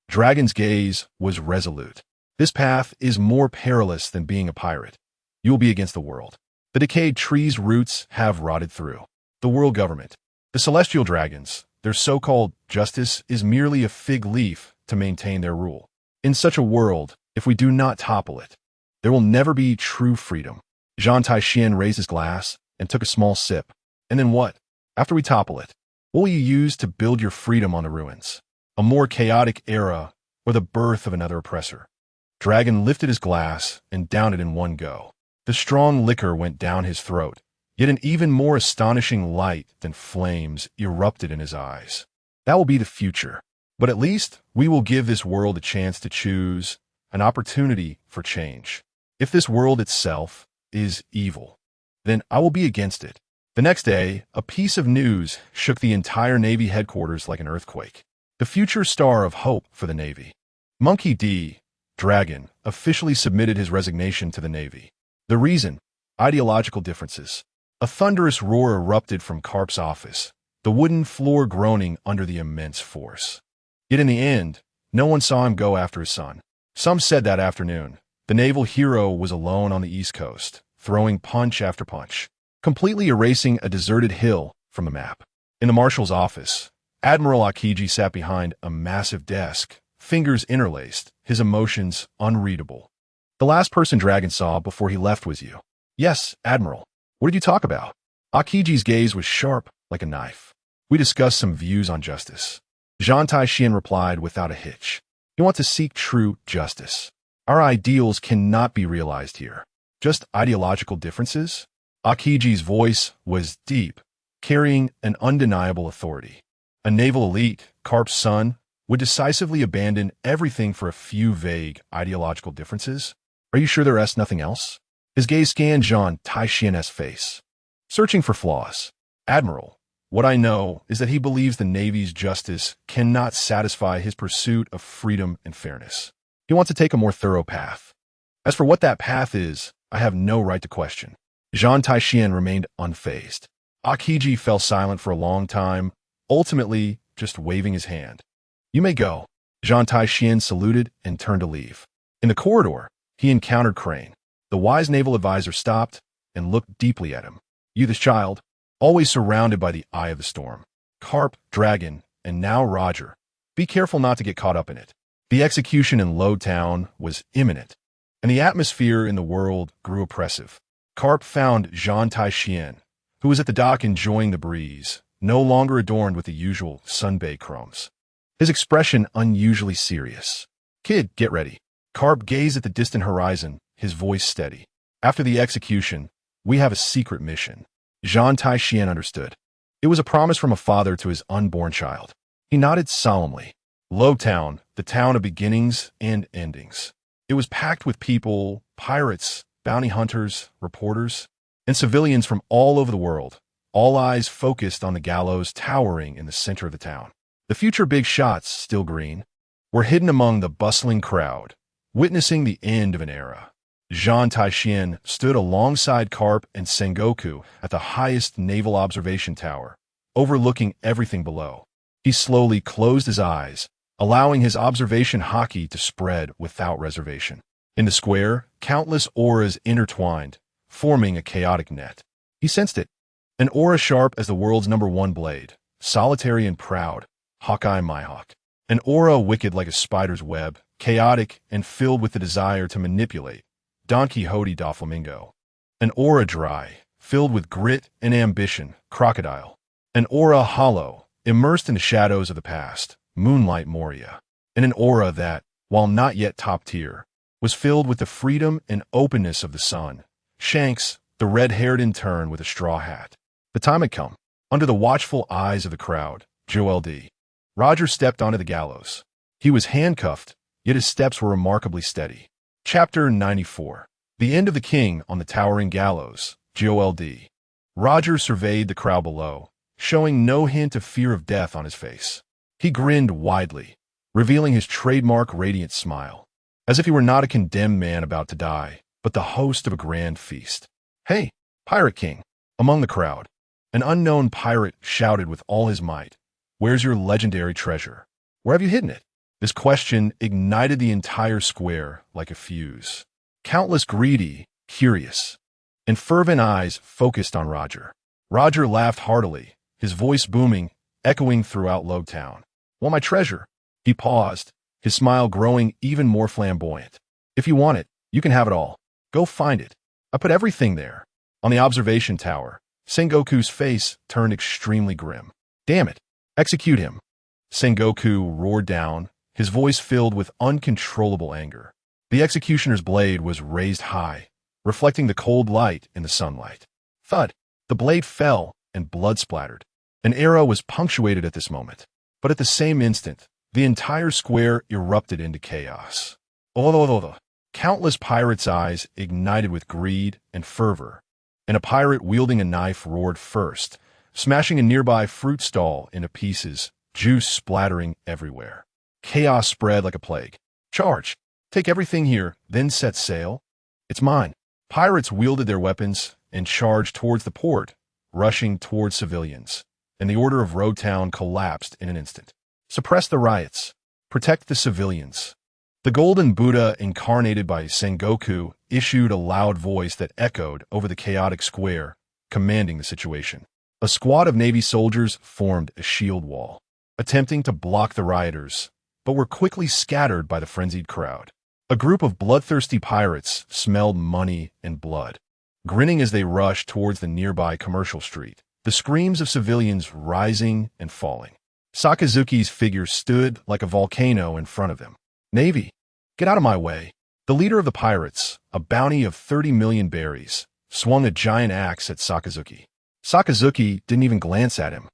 Dragon's gaze was resolute. This path is more perilous than being a pirate. You will be against the world. The decayed tree's roots have rotted through. The world government, the celestial dragons, their so-called justice is merely a fig leaf to maintain their rule. In such a world, if we do not topple it, there will never be true freedom. Zhan Tai Xuan raised his glass and took a small sip. And then what? After we topple it, what will you use to build your freedom on the ruins? A more chaotic era or the birth of another oppressor? Dragon lifted his glass and downed it in one go. The strong liquor went down his throat, yet an even more astonishing light than flames erupted in his eyes. That will be the future. But at least we will give this world a chance to choose, an opportunity for change. If this world itself is evil, then I will be against it. The next day, a piece of news shook the entire Navy headquarters like an earthquake. The future star of hope for the Navy. Monkey D. Dragon officially submitted his resignation to the Navy. The reason? Ideological differences. A thunderous roar erupted from Karp's office, the wooden floor groaning under the immense force. Yet in the end, no one saw him go after his son. Some said that afternoon, the naval hero was alone on the East Coast, throwing punch after punch, completely erasing a deserted hill from the map. In the marshal's office, Admiral Akiji sat behind a massive desk, fingers interlaced, his emotions unreadable. The last person Dragon saw before he left was you. Yes, Admiral. What did you talk about? Akiji's gaze was sharp like a knife. We discussed some views on justice. Zhan Tai Xuan replied without a hitch. You want to seek true justice. Our ideals cannot be realized here. Just ideological differences? Akiji's voice was deep, carrying an undeniable authority. A naval elite, Karp's son, would decisively abandon everything for a few vague ideological differences? Are you sure there is nothing else? His gaze scanned Zhan Tai Xuan's face, searching for flaws. Admiral, what I know is that he believes the Navy's justice cannot satisfy his pursuit of freedom and fairness. He wants to take a more thorough path. As for what that path is, I have no right to question. Zhan Tai Xuan remained unfazed. Akiji fell silent for a long time, ultimately just waving his hand. You may go. Zhan Tai Xuan saluted and turned to leave. In the corridor, he encountered Crane. The wise naval advisor stopped and looked deeply at him. You, this child, always surrounded by the eye of the storm. Karp, Dragon, and now Roger. Be careful not to get caught up in it. The execution in Lowtown was imminent, and the atmosphere in the world grew oppressive. Karp found Zhan Tai Xuan, who was at the dock enjoying the breeze, no longer adorned with the usual senbei chromes. His expression unusually serious. Kid, get ready. Karp gazed at the distant horizon, his voice steady. After the execution, we have a secret mission. Zhan Tai Xuan understood. It was a promise from a father to his unborn child. He nodded solemnly. Lowtown, the town of beginnings and endings. It was packed with people, pirates, bounty hunters, reporters, and civilians from all over the world, all eyes focused on the gallows towering in the center of the town. The future big shots, still green, were hidden among the bustling crowd, witnessing the end of an era. Zhan Tai Xuan stood alongside Karp and Sengoku at the highest naval observation tower, overlooking everything below. He slowly closed his eyes, allowing his observation haki to spread without reservation. In the square, countless auras intertwined, forming a chaotic net. He sensed it. An aura sharp as the world's #1 blade, solitary and proud, Hawkeye Mihawk. An aura wicked like a spider's web, chaotic and filled with the desire to manipulate, Don Quixote da Flamingo. An aura dry, filled with grit and ambition, Crocodile. An aura hollow, immersed in the shadows of the past, Moonlight Moria. And an aura that, while not yet top tier, was filled with the freedom and openness of the sun, Shanks, the red-haired intern with a straw hat. The time had come. Under the watchful eyes of the crowd, Joel D. Roger stepped onto the gallows. He was handcuffed, yet his steps were remarkably steady. Chapter 94. The End of the King on the Towering Gallows, Joel D. Roger surveyed the crowd below, showing no hint of fear of death on his face. He grinned widely, revealing his trademark radiant smile, as if he were not a condemned man about to die, but the host of a grand feast. "Hey, Pirate King!" Among the crowd, an unknown pirate shouted with all his might, "Where's your legendary treasure? Where have you hidden it?" This question ignited the entire square like a fuse. Countless greedy, curious, and fervent eyes focused on Roger. Roger laughed heartily, his voice booming, echoing throughout Lowtown. "Well, my treasure." He paused, his smile growing even more flamboyant. "If you want it, you can have it all. Go find it. I put everything there." On the observation tower, Sengoku's face turned extremely grim. "Damn it. Execute him." Sengoku roared down, his voice filled with uncontrollable anger. The executioner's blade was raised high, reflecting the cold light in the sunlight. Thud! The blade fell, and blood splattered. An era was punctuated at this moment. But at the same instant, the entire square erupted into chaos. Countless pirates' eyes ignited with greed and fervor, and a pirate wielding a knife roared first, smashing a nearby fruit stall into pieces, juice splattering everywhere. Chaos spread like a plague. "Charge! Take everything here, then set sail. It's mine." Pirates wielded their weapons and charged towards the port, rushing towards civilians, and the order of Roadtown collapsed in an instant. Suppress the riots. Protect the civilians. The golden Buddha incarnated by Sengoku issued a loud voice that echoed over the chaotic square, commanding the situation. A squad of Navy soldiers formed a shield wall, attempting to block the rioters, but were quickly scattered by the frenzied crowd. A group of bloodthirsty pirates smelled money and blood, grinning as they rushed towards the nearby commercial street, the screams of civilians rising and falling. Sakazuki's figure stood like a volcano in front of them. "Navy, get out of my way." The leader of the pirates, a bounty of 30 million berries, swung a giant axe at Sakazuki. Sakazuki didn't even glance at him.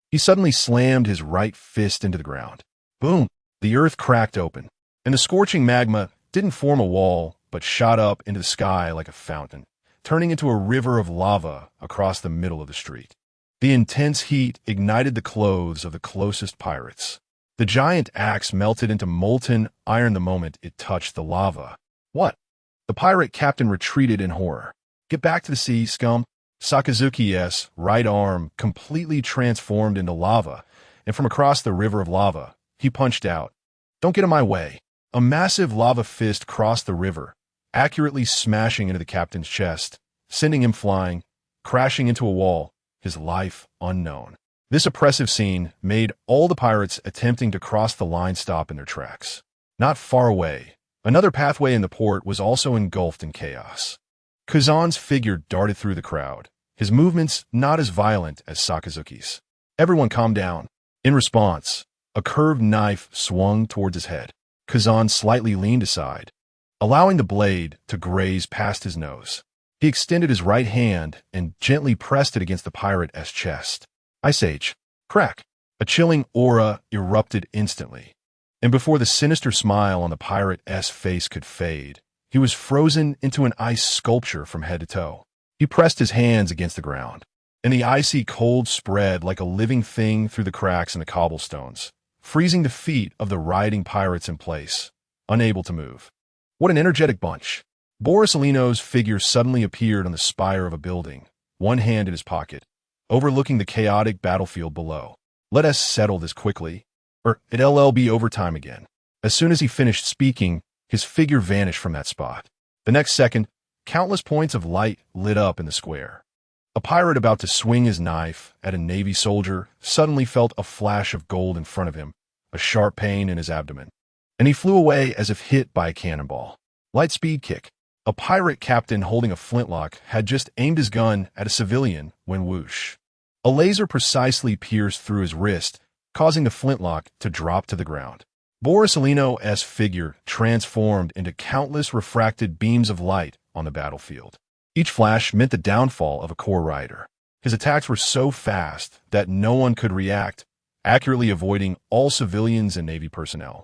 He suddenly slammed his right fist into the ground. Boom! The earth cracked open, and the scorching magma didn't form a wall, but shot up into the sky like a fountain, turning into a river of lava across the middle of the street. The intense heat ignited the clothes of the closest pirates. The giant axe melted into molten iron the moment it touched the lava. "What?" The pirate captain retreated in horror. "Get back to the sea, scum." Sakazuki's right arm completely transformed into lava, and from across the river of lava, he punched out. "Don't get in my way." A massive lava fist crossed the river, accurately smashing into the captain's chest, sending him flying, crashing into a wall, his life unknown. This oppressive scene made all the pirates attempting to cross the line stop in their tracks. Not far away, another pathway in the port was also engulfed in chaos. Kazan's figure darted through the crowd, his movements not as violent as Sakazuki's. Everyone calmed down. In response, a curved knife swung towards his head. Kazan slightly leaned aside, allowing the blade to graze past his nose. He extended his right hand and gently pressed it against the pirate's chest. Ice Age. Crack. A chilling aura erupted instantly. And before the sinister smile on the pirate's face could fade, he was frozen into an ice sculpture from head to toe. He pressed his hands against the ground, and the icy cold spread like a living thing through the cracks in the cobblestones, freezing the feet of the riding pirates in place, unable to move. What an energetic bunch. Borsalino's figure suddenly appeared on the spire of a building, one hand in his pocket, overlooking the chaotic battlefield below. Let us settle this quickly, or it'll be overtime again. As soon as he finished speaking, his figure vanished from that spot. The next second, countless points of light lit up in the square. A pirate about to swing his knife at a Navy soldier suddenly felt a flash of gold in front of him, a sharp pain in his abdomen, and he flew away as if hit by a cannonball. Light speed kick. A pirate captain holding a flintlock had just aimed his gun at a civilian when whoosh. A laser precisely pierced through his wrist, causing the flintlock to drop to the ground. Borsalino's figure transformed into countless refracted beams of light on the battlefield. Each flash meant the downfall of a core rider. His attacks were so fast that no one could react, accurately avoiding all civilians and Navy personnel.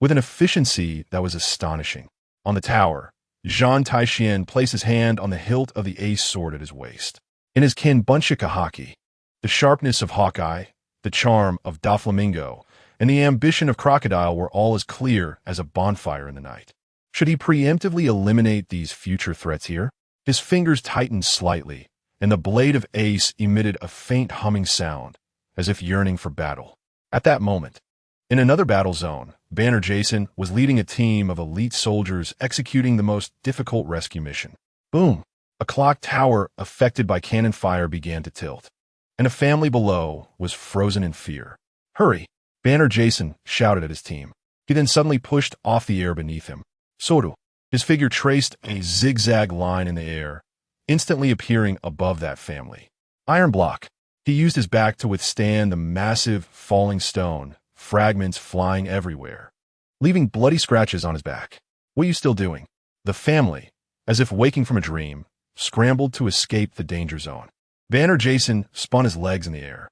With an efficiency that was astonishing. On the tower, Zhan Tai Xuan placed his hand on the hilt of the ace sword at his waist. In his Konbunsha Haki, the sharpness of Hawkeye, the charm of Doflamingo, and the ambition of Crocodile were all as clear as a bonfire in the night. Should he preemptively eliminate these future threats here? His fingers tightened slightly, and the blade of Ace emitted a faint humming sound, as if yearning for battle. At that moment, in another battle zone, Banner Jason was leading a team of elite soldiers executing the most difficult rescue mission. Boom! A clock tower affected by cannon fire began to tilt, and a family below was frozen in fear. Hurry! Banner Jason shouted at his team. He then suddenly pushed off the air beneath him. Soru. His figure traced a zigzag line in the air, instantly appearing above that family. Iron block. He used his back to withstand the massive falling stone, fragments flying everywhere, leaving bloody scratches on his back. What are you still doing? The family, as if waking from a dream, scrambled to escape the danger zone. Banner Jason spun his legs in the air,